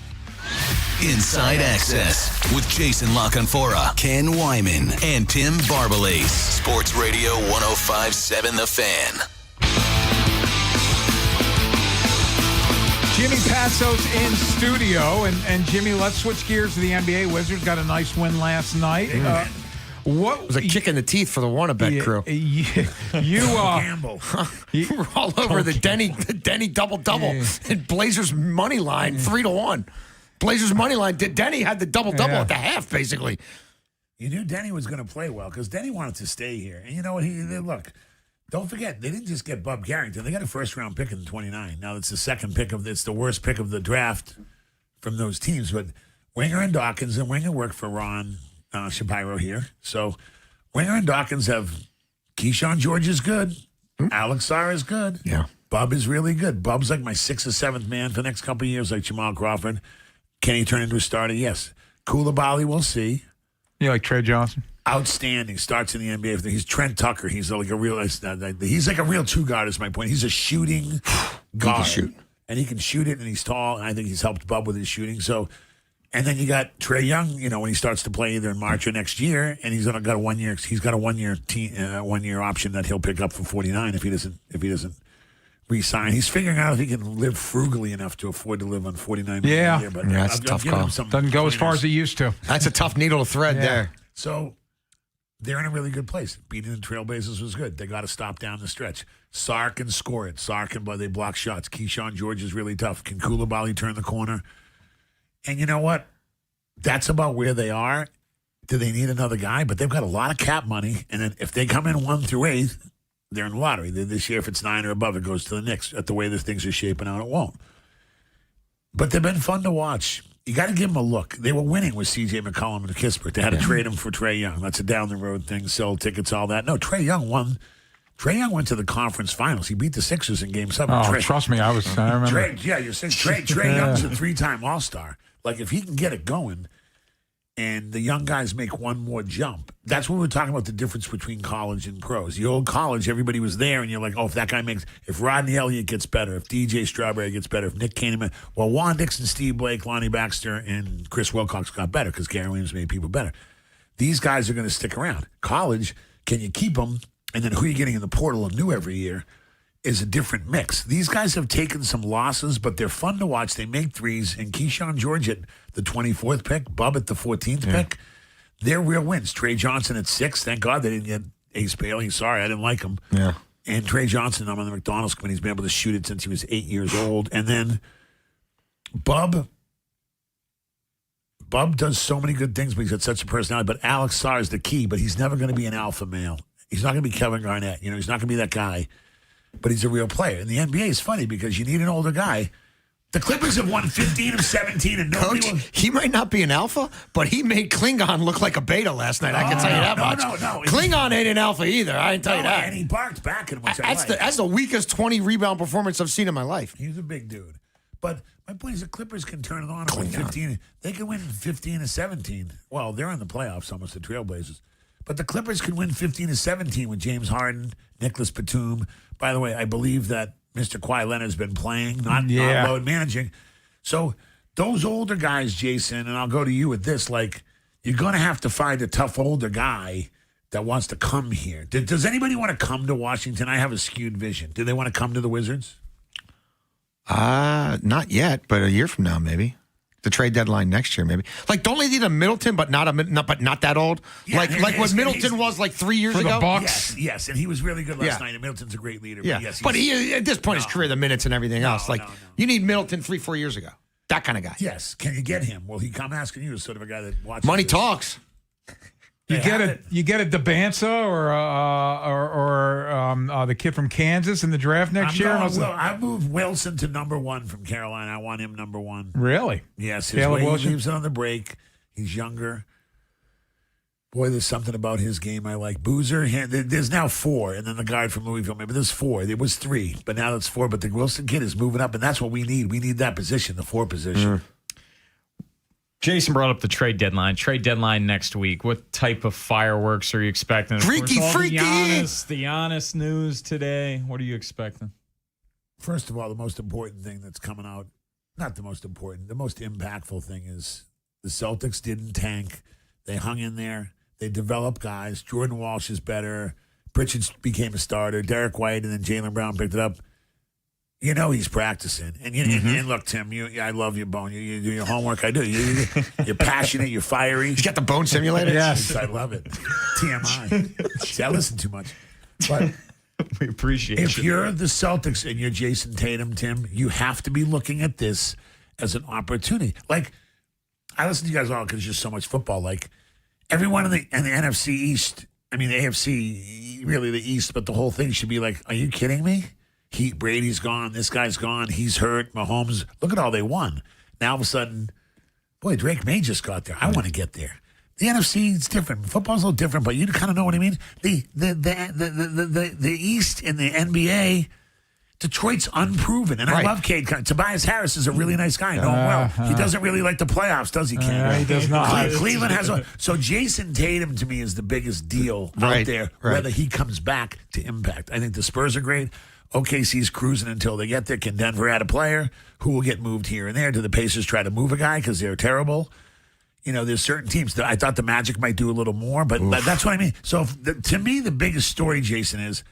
Inside Access with Jason LaConfora, Ken Wyman, and Tim Barbalace. Sports Radio 105.7 The Fan. Jimmy Passo's in studio, and Jimmy, let's switch gears to the NBA. Wizards got a nice win last night. What it was a kick in the teeth for the Wannabet crew. Gamble. You were all over the Denny double-double and Blazers money line 3-1. Blazers money line. Denny had the double-double at the half, basically. You knew Denny was going to play well because Denny wanted to stay here. And you know what? Look. Don't forget, they didn't just get Bub Carrington. They got a first-round pick in 29. Now, it's the second pick it's the worst pick of the draft from those teams. But Winger and Dawkins, and Winger work for Ron Shapiro here. So Winger and Dawkins have Keyshawn George is good. Alex Sarr is good. Yeah. Bub is really good. Bub's like my 6th or 7th man for the next couple of years, like Jamal Crawford. Can he turn into a starter? Yes. Koulibaly, we'll see. You like Trey Johnson? Outstanding. Starts in the NBA. He's Trent Tucker. He's like a real two guard is my point. He's a shooting guard. He can shoot. And he can shoot it, and he's tall, and I think he's helped Bub with his shooting. So, and then you got Trae Young, when he starts to play either in March or next year, and he's got a 1 year one year option that he'll pick up for 49 if he doesn't re-sign. He's figuring out if he can live frugally enough to afford to live on $49 million a year. But that's a tough call. Doesn't go as far as he used to. That's a tough needle to thread there. So they're in a really good place. Beating the Trailblazers was good. They got to stop down the stretch. Sarr can score it. They block shots. Keyshawn George is really tough. Can Koulibaly turn the corner? And you know what? That's about where they are. Do they need another guy? But they've got a lot of cap money. And then if they come in 1 through 8, they're in the lottery. This year, if it's 9 or above, it goes to the Knicks. At the way the things are shaping out, it won't. But they've been fun to watch. You got to give them a look. They were winning with C.J. McCollum and Kispert. They had to trade him for Trae Young. That's a down-the-road thing, sell tickets, all that. No, Trae Young won. Trae Young went to the conference finals. He beat the Sixers in Game 7. Oh, trust me, I remember. You're saying Trae Young's a 3-time All-Star. Like, if he can get it going and the young guys make one more jump, that's when we're talking about the difference between college and pros. The old college, everybody was there, and you're like, oh, if Rodney Elliott gets better, if DJ Strawberry gets better, if Nick Kahneman, well, Juan Dixon, Steve Blake, Lonnie Baxter, and Chris Wilcox got better because Gary Williams made people better. These guys are going to stick around. College, can you keep them? And then who are you getting in the portal and new every year is a different mix. These guys have taken some losses, but they're fun to watch. They make threes. And Keyshawn George at the 24th pick, Bub at the 14th pick, they're real wins. Trey Johnson at 6. Thank God they didn't get Ace Bailey. Sorry, I didn't like him. Yeah. And Trey Johnson, I'm on the McDonald's committee. He's been able to shoot it since he was 8 years old. And then Bub does so many good things, but he's got such a personality. But Alex Sarr is the key, but he's never going to be an alpha male. He's not going to be Kevin Garnett. He's not going to be that guy. But he's a real player. And the NBA is funny because you need an older guy. The Clippers have won 15 of 17, and nobody Coach, he might not be an alpha, but he made Klingon look like a beta last night. I can tell you that much. No. Klingon ain't an alpha either. I can tell you that. And he barked back at him, which That's the weakest 20 rebound performance I've seen in my life. He's a big dude. But my point is the Clippers can turn it on and win 15. They can win 15 of 17. Well, they're in the playoffs, almost the Trailblazers. But the Clippers can win 15 of 17 with James Harden, Nicholas Batum. By the way, I believe that Mr. Kawhi Leonard's been playing, not load managing. So those older guys, Jason, and I'll go to you with this, like, you're going to have to find a tough older guy that wants to come here. Does anybody want to come to Washington? I have a skewed vision. Do they want to come to the Wizards? Not yet, but a year from now, maybe. The trade deadline next year, maybe. Like, don't they need a Middleton, but not that old? Yeah, like what Middleton was like 3 years ago? For the Bucks? Yes, and he was really good last night, and Middleton's a great leader. Yeah, but he, at this point in his career, the minutes and everything else. Like, you need Middleton 3-4 years ago. That kind of guy. Yes. Can you get him? Well, I'm asking you as sort of a guy that watches. Money talks. You get a Debanza or the kid from Kansas in the draft next year. I moved Wilson to number 1 from Carolina. I want him number 1. Really? Yes. Caleb He Wilson? leaves it on the break. He's younger. Boy, there's something about his game I like. Boozer, there's now 4, and then the guard from Louisville. Maybe there's 4. There was 3, but now it's 4. But the Wilson kid is moving up, and that's what we need. We need that position, the 4 position. Jason brought up the trade deadline. Trade deadline next week. What type of fireworks are you expecting? Freaky. The Giannis news today. What are you expecting? First of all, the most important thing that's coming out, not the most important, the most impactful thing is the Celtics didn't tank. They hung in there. They developed guys. Jordan Walsh is better. Pritchard became a starter. Derek White and then Jaylen Brown picked it up. He's practicing. And, and look, Tim, I love you, Bone. You do your homework. I do. You're passionate. You're fiery. He's got the bone simulator? Yes. I love it. TMI. See, I listen too much. But we appreciate it. If you're the Celtics and you're Jason Tatum, Tim, you have to be looking at this as an opportunity. Like, I listen to you guys all because there's so much football. Like, everyone in the NFC East, I mean, the AFC, really the East, but the whole thing should be like, are you kidding me? Brady's gone. This guy's gone. He's hurt. Mahomes. Look at all they won. Now, all of a sudden, boy, Drake May just got there. I want to get there. The NFC is different. Football's a little different, but you kind of know what I mean. The East in the NBA, Detroit's unproven, and I love Cade. Tobias Harris is a really nice guy. I know him well. He doesn't really like the playoffs, does he, Cade? He does not. Cleveland has so Jason Tatum to me is the biggest deal out there. Whether he comes back to impact, I think the Spurs are great. OKC's cruising until they get there. Can Denver add a player? Who will get moved here and there? Do the Pacers try to move a guy because they're terrible? There's certain teams that I thought the Magic might do a little more, but that's what I mean. So to me, the biggest story, Jason, is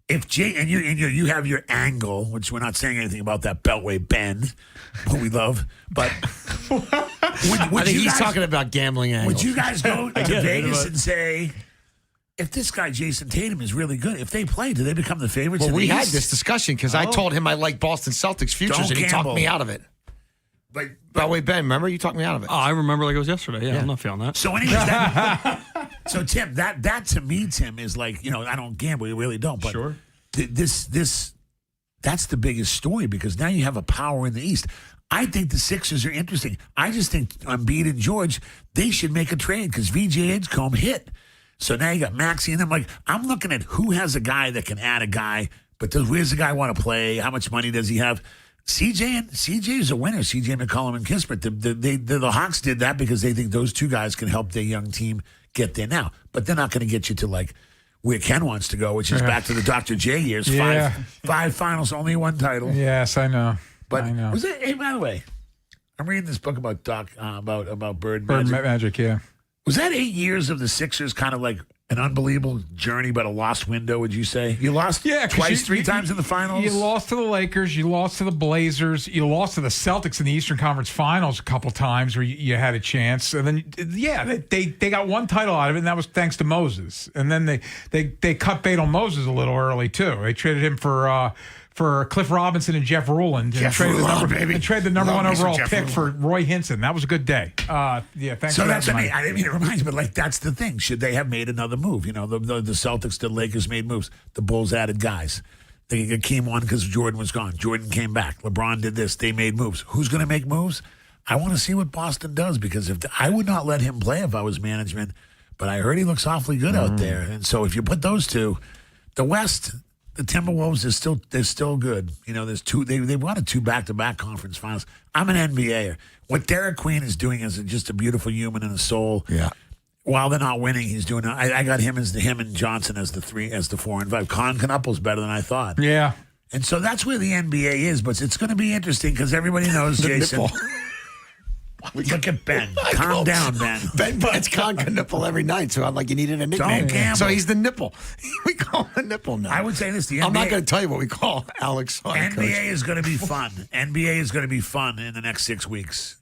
if you have your angle, which we're not saying anything about that Beltway bend, what we love, but I think he's talking about gambling angle. Would you guys go to Vegas and say, if this guy, Jason Tatum, is really good, if they play, do they become the favorites? Well, in the we had East? this discussion because I told him I like Boston Celtics futures, and he talked me out of it. But wait, Ben, remember you talked me out of it. Oh, I remember like it was yesterday. Yeah. I'm not feeling that. So anyways, so Tim, that to me, Tim, is like, I don't gamble, you really don't. But sure. This that's the biggest story because now you have a power in the East. I think the Sixers are interesting. I just think Embiid and George, they should make a trade because VJ Edgecombe hit. So now you got Maxey, and I'm looking at who has a guy that can add a guy, but where's the guy want to play? How much money does he have? CJ is a winner. CJ McCollum and Kispert. The Hawks did that because they think those two guys can help their young team get there now. But they're not going to get you to like where Ken wants to go, which is back to the Dr. J years. Yeah. Five finals, only one title. Yes, I know. But I know. was it? Hey, by the way, I'm reading this book about about Bird Bird Magic. Magic, yeah. Was that 8 years of the Sixers kind of like an unbelievable journey, but a lost window, would you say? You lost three times in the finals? You lost to the Lakers. You lost to the Blazers. You lost to the Celtics in the Eastern Conference Finals a couple times where you had a chance. And then, they got one title out of it, and that was thanks to Moses. And then they cut bait on Moses a little early, too. They traded him for Cliff Robinson and Jeff Ruland. And traded the number one overall pick for Roy Hinson. That was a good day. Thanks so for that's that. I didn't mean it reminds me, but like that's the thing. Should they have made another move? You know, the Celtics, the Lakers made moves. The Bulls added guys. They came on because Jordan was gone. Jordan came back. LeBron did this. They made moves. Who's going to make moves? I want to see what Boston does because I would not let him play if I was management. But I heard he looks awfully good out there. And so if you put those two, the West. The Timberwolves they're still good. You know, there's two. They wanted 2 back-to-back conference finals. I'm an NBAer. What Derek Queen is doing is just a beautiful human and a soul. Yeah. While they're not winning, he's doing. I got him and Johnson as the 4 and 5. Con Knupple's better than I thought. Yeah. And so that's where the NBA is. But it's going to be interesting because everybody knows Jason. Look at Ben. Calm down, Ben. Ben bites Con Nipple every night, so I'm like, you needed a nickname. Don't gamble. So he's the nipple. We call him the nipple now. I would say this: the NBA, I'm not going to tell you what we call Alex. NBA is going to be fun. NBA is going to be fun in the next 6 weeks.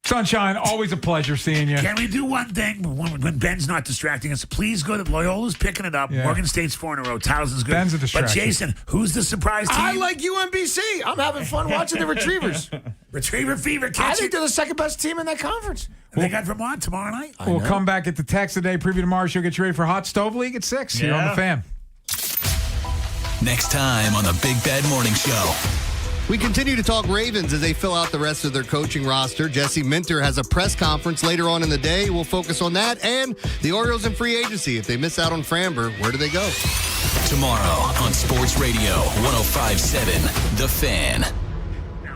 Sunshine, always a pleasure seeing you. Can we do one thing when Ben's not distracting us? Please go to Loyola's picking it up. Yeah. Morgan State's 4 in a row. Towson's good. Ben's a distraction. But Jason, who's the surprise team? I like UMBC. I'm having fun watching the Retrievers. Retriever Fever. I think they're the second best team in that conference. They got Vermont tomorrow night. We'll come back at the Text Today preview tomorrow. She'll get you ready for Hot Stove League at 6 here on The Fan. Next time on the Big Bad Morning Show. We continue to talk Ravens as they fill out the rest of their coaching roster. Jesse Minter has a press conference later on in the day. We'll focus on that and the Orioles in free agency. If they miss out on Framber, where do they go? Tomorrow on Sports Radio 105.7 The Fan.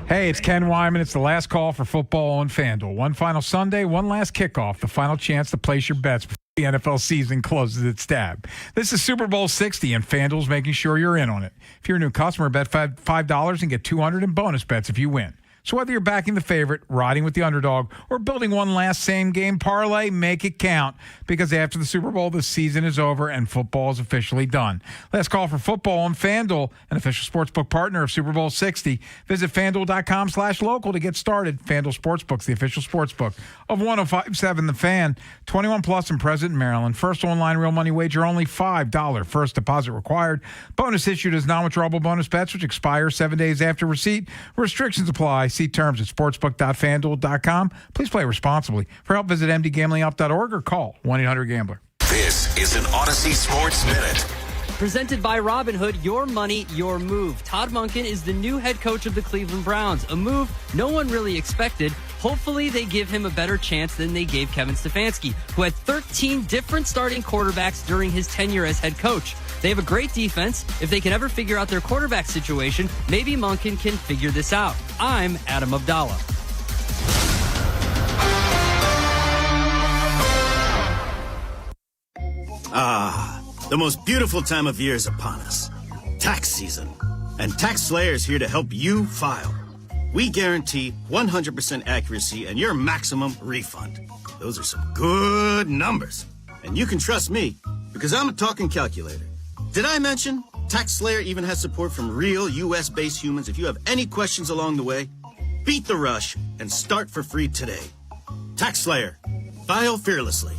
Hey, it's Ken Wyman. It's the last call for football on FanDuel. One final Sunday, one last kickoff. The final chance to place your bets before the NFL season closes its tab. This is Super Bowl 60, and FanDuel's making sure you're in on it. If you're a new customer, bet $5 and get $200 in bonus bets if you win. So whether you're backing the favorite, riding with the underdog, or building one last same-game parlay, make it count. Because after the Super Bowl, the season is over and football is officially done. Last call for football on FanDuel, an official sportsbook partner of Super Bowl 60. Visit FanDuel.com/local to get started. FanDuel Sportsbook's the official sportsbook of 105.7 The Fan. 21 plus and present in Maryland. First online real money wager only $5. First deposit required. Bonus issued as non-withdrawable bonus bets, which expire 7 days after receipt. Restrictions apply. See terms at sportsbook.fanduel.com. Please play responsibly. For help, visit mdgamblinghelp.org or call 1-800-GAMBLER. This is an Odyssey Sports Minute. Presented by Robinhood, your money, your move. Todd Monken is the new head coach of the Cleveland Browns, a move no one really expected. Hopefully they give him a better chance than they gave Kevin Stefanski, who had 13 different starting quarterbacks during his tenure as head coach. They have a great defense. If they can ever figure out their quarterback situation, maybe Monken can figure this out. I'm Adam Abdallah. Ah, the most beautiful time of year is upon us. Tax season. And Tax Slayer is here to help you file. We guarantee 100% accuracy and your maximum refund. Those are some good numbers. And you can trust me, because I'm a talking calculator. Did I mention Tax Slayer even has support from real U.S.-based humans? If you have any questions along the way, beat the rush and start for free today. Tax Slayer. File fearlessly.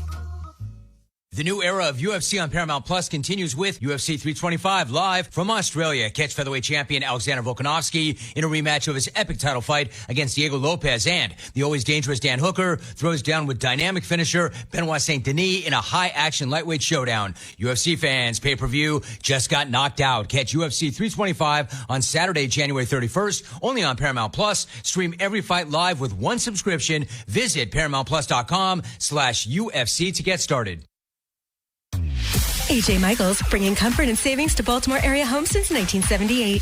The new era of UFC on Paramount Plus continues with UFC 325 live from Australia. Catch featherweight champion Alexander Volkanovski in a rematch of his epic title fight against Diego Lopez, and the always dangerous Dan Hooker throws down with dynamic finisher Benoit Saint Denis in a high-action lightweight showdown. UFC fans, pay-per-view just got knocked out. Catch UFC 325 on Saturday, January 31st, only on Paramount Plus. Stream every fight live with one subscription. Visit ParamountPlus.com/UFC to get started. AJ Michaels, bringing comfort and savings to Baltimore area homes since 1978.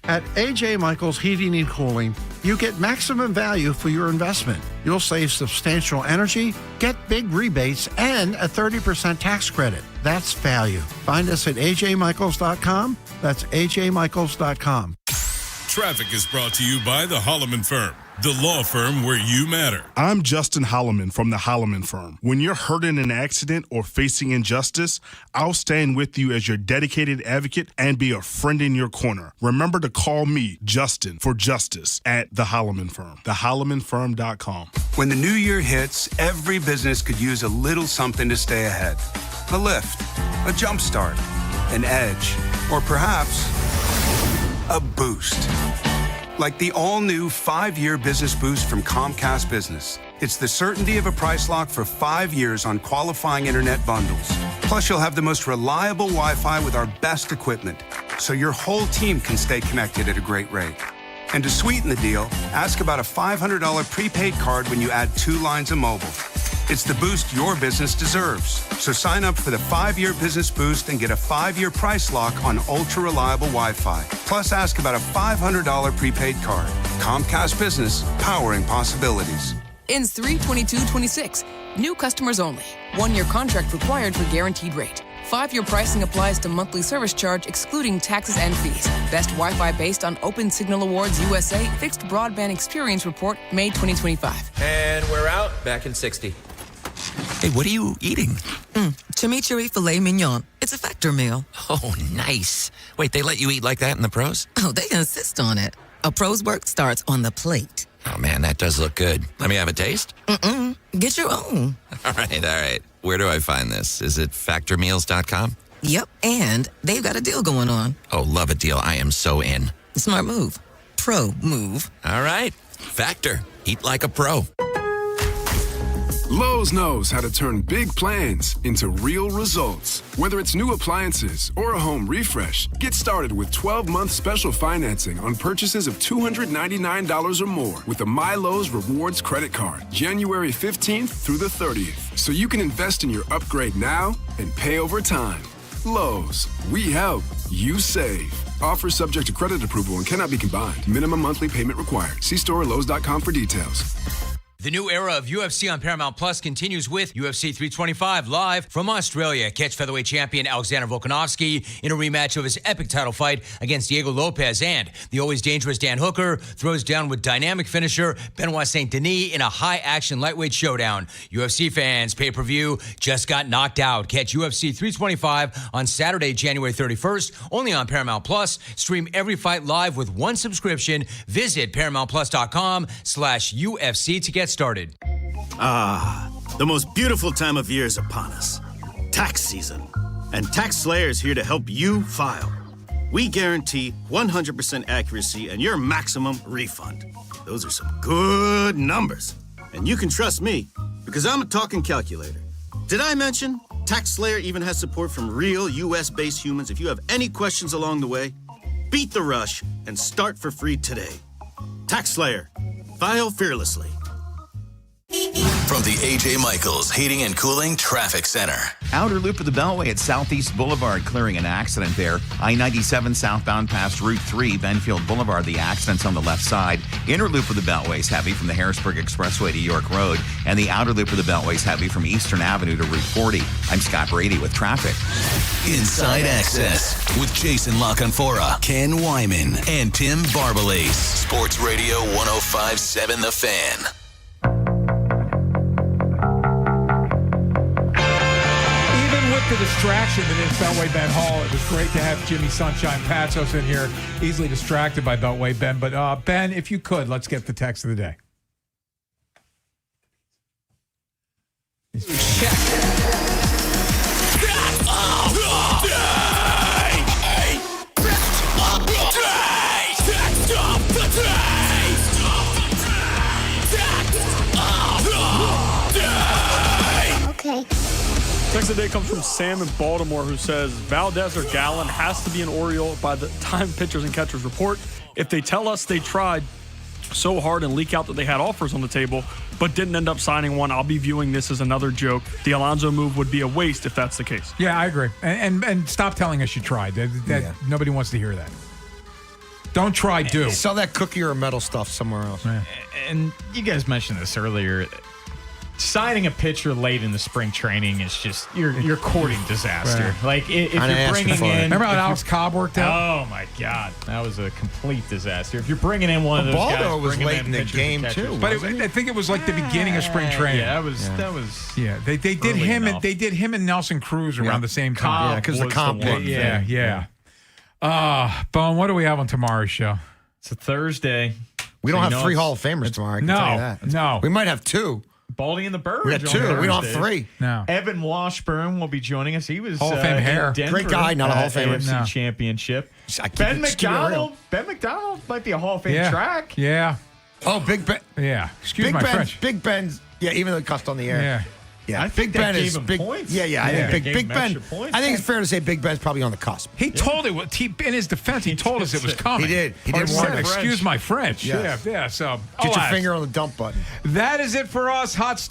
At AJ Michaels Heating and Cooling, you get maximum value for your investment. You'll save substantial energy, get big rebates, and a 30% tax credit. That's value. Find us at ajmichaels.com. That's ajmichaels.com. Traffic is brought to you by the Holloman Firm, the law firm where you matter. I'm Justin Holloman from the Holloman Firm. When you're hurt in an accident or facing injustice, I'll stand with you as your dedicated advocate and be a friend in your corner. Remember to call me, Justin, for justice at the Holloman Firm, thehollomanfirm.com. When the new year hits, every business could use a little something to stay ahead. A lift, a jump start, an edge, or perhaps a boost. Like the all-new 5-year business boost from Comcast Business. It's the certainty of a price lock for 5 years on qualifying internet bundles. Plus, you'll have the most reliable Wi-Fi with our best equipment, so your whole team can stay connected at a great rate. And to sweeten the deal, ask about a $500 prepaid card when you add 2 lines of mobile. It's the boost your business deserves. So sign up for the 5-year business boost and get a 5-year price lock on ultra-reliable Wi-Fi. Plus, ask about a $500 prepaid card. Comcast Business, powering possibilities. Ends 3/22/26. New customers only. 1-year contract required for guaranteed rate. 5-year pricing applies to monthly service charge, excluding taxes and fees. Best Wi-Fi based on Open Signal Awards USA Fixed Broadband Experience Report, May 2025. And we're out. Back in 60. Hey, what are you eating? Chimichurri filet mignon. It's a Factor meal. Oh, nice. Wait, they let you eat like that in the pros? Oh, they insist on it. A pro's work starts on the plate. Oh, man, that does look good. Let me have a taste? Get your own. All right. Where do I find this? Is it factormeals.com? Yep, and they've got a deal going on. Oh, love a deal. I am so in. Smart move. Pro move. All right. Factor. Eat like a pro. Lowe's knows how to turn big plans into real results. Whether it's new appliances or a home refresh, get started with 12-month special financing on purchases of $299 or more with a MyLowe's Rewards credit card, January 15th through the 30th. So you can invest in your upgrade now and pay over time. Lowe's, we help, you save. Offer subject to credit approval and cannot be combined. Minimum monthly payment required. See store or Lowe's.com for details. The new era of UFC on Paramount Plus continues with UFC 325 live from Australia. Catch featherweight champion Alexander Volkanovski in a rematch of his epic title fight against Diego Lopez, and the always dangerous Dan Hooker throws down with dynamic finisher Benoit Saint Denis in a high-action lightweight showdown. UFC fans, pay-per-view just got knocked out. Catch UFC 325 on Saturday, January 31st, only on Paramount Plus. Stream every fight live with one subscription. Visit ParamountPlus.com/UFC to get started. The most beautiful time of year is upon us. Tax season. And Tax Slayer is here to help you file. We guarantee 100% accuracy and your maximum refund. Those are some good numbers. And you can trust me, because I'm a talking calculator. Did I mention Tax Slayer even has support from real US-based humans? If you have any questions along the way, beat the rush and start for free today. Tax Slayer. File fearlessly. From the A.J. Michaels Heating and Cooling Traffic Center. Outer loop of the Beltway at Southeast Boulevard, clearing an accident there. I-97 southbound past Route 3, Benfield Boulevard, the accident's on the left side. Inner loop of the Beltway is heavy from the Harrisburg Expressway to York Road. And the outer loop of the Beltway is heavy from Eastern Avenue to Route 40. I'm Scott Brady with traffic. Inside Access with Jason LaConfora, Ken Wyman, and Tim Barbalace. Sports Radio 105.7 The Fan. The distraction that is Beltway Ben Hall. It was great to have Jimmy Sunshine Patsos in here, easily distracted by Beltway Ben. But Ben, if you could, let's get the text of the day. Text of the day comes from Sam in Baltimore, who says Valdez or Gallen has to be an Oriole by the time pitchers and catchers report. If they tell us they tried so hard and leak out that they had offers on the table but didn't end up signing one, I'll be viewing this as another joke. The Alonso move would be a waste if that's the case. Yeah, I agree. And stop telling us you tried. Nobody wants to hear that. Don't try, do. Sell that cookie or metal stuff somewhere else. Yeah. And you guys mentioned this earlier. Signing a pitcher late in the spring training is just you're courting disaster. Right. Like if you're bringing in, remember how Alex Cobb worked out? Oh my God, that was a complete disaster. If you're bringing in one of those guys, Baldo was bringing late in the pitchers game and catchers, too. But I think it was like the beginning of spring training. Yeah, that was. Yeah, they did him enough. and they did him and Nelson Cruz around the same time. Cobb because the was comp one pick. thing. Yeah. Bone, what do we have on tomorrow's show? It's a Thursday. We don't So you have know 3 it's- Hall of Famers tomorrow. I can tell you that. No. We might have 2. Baldy and the Bird. We got 2. We don't have 3. No. Evan Washburn will be joining us. He was Hall of Fame in hair. Denver, Great guy, not a Hall of Famer. AFC No. Championship. I keep Ben it- just keep it real. McDonald. Ben McDonald might be a Hall of Fame Yeah. track. Yeah. Oh, Big Ben. Yeah. Excuse Big my Ben's, French. Big Ben's. Yeah, even though it cussed on the air. Yeah. Yeah, I think Big that Ben gave is him big. points. Yeah, I Yeah, think gave Big him Ben. extra points. I think it's fair to say Big Ben's probably on the cusp. He told it. In his defense, he told us it was coming. He did. He Or did warn said, us. excuse my French. Yes. Yeah. So Get your alas, finger on the dump button. That is it for us. Hot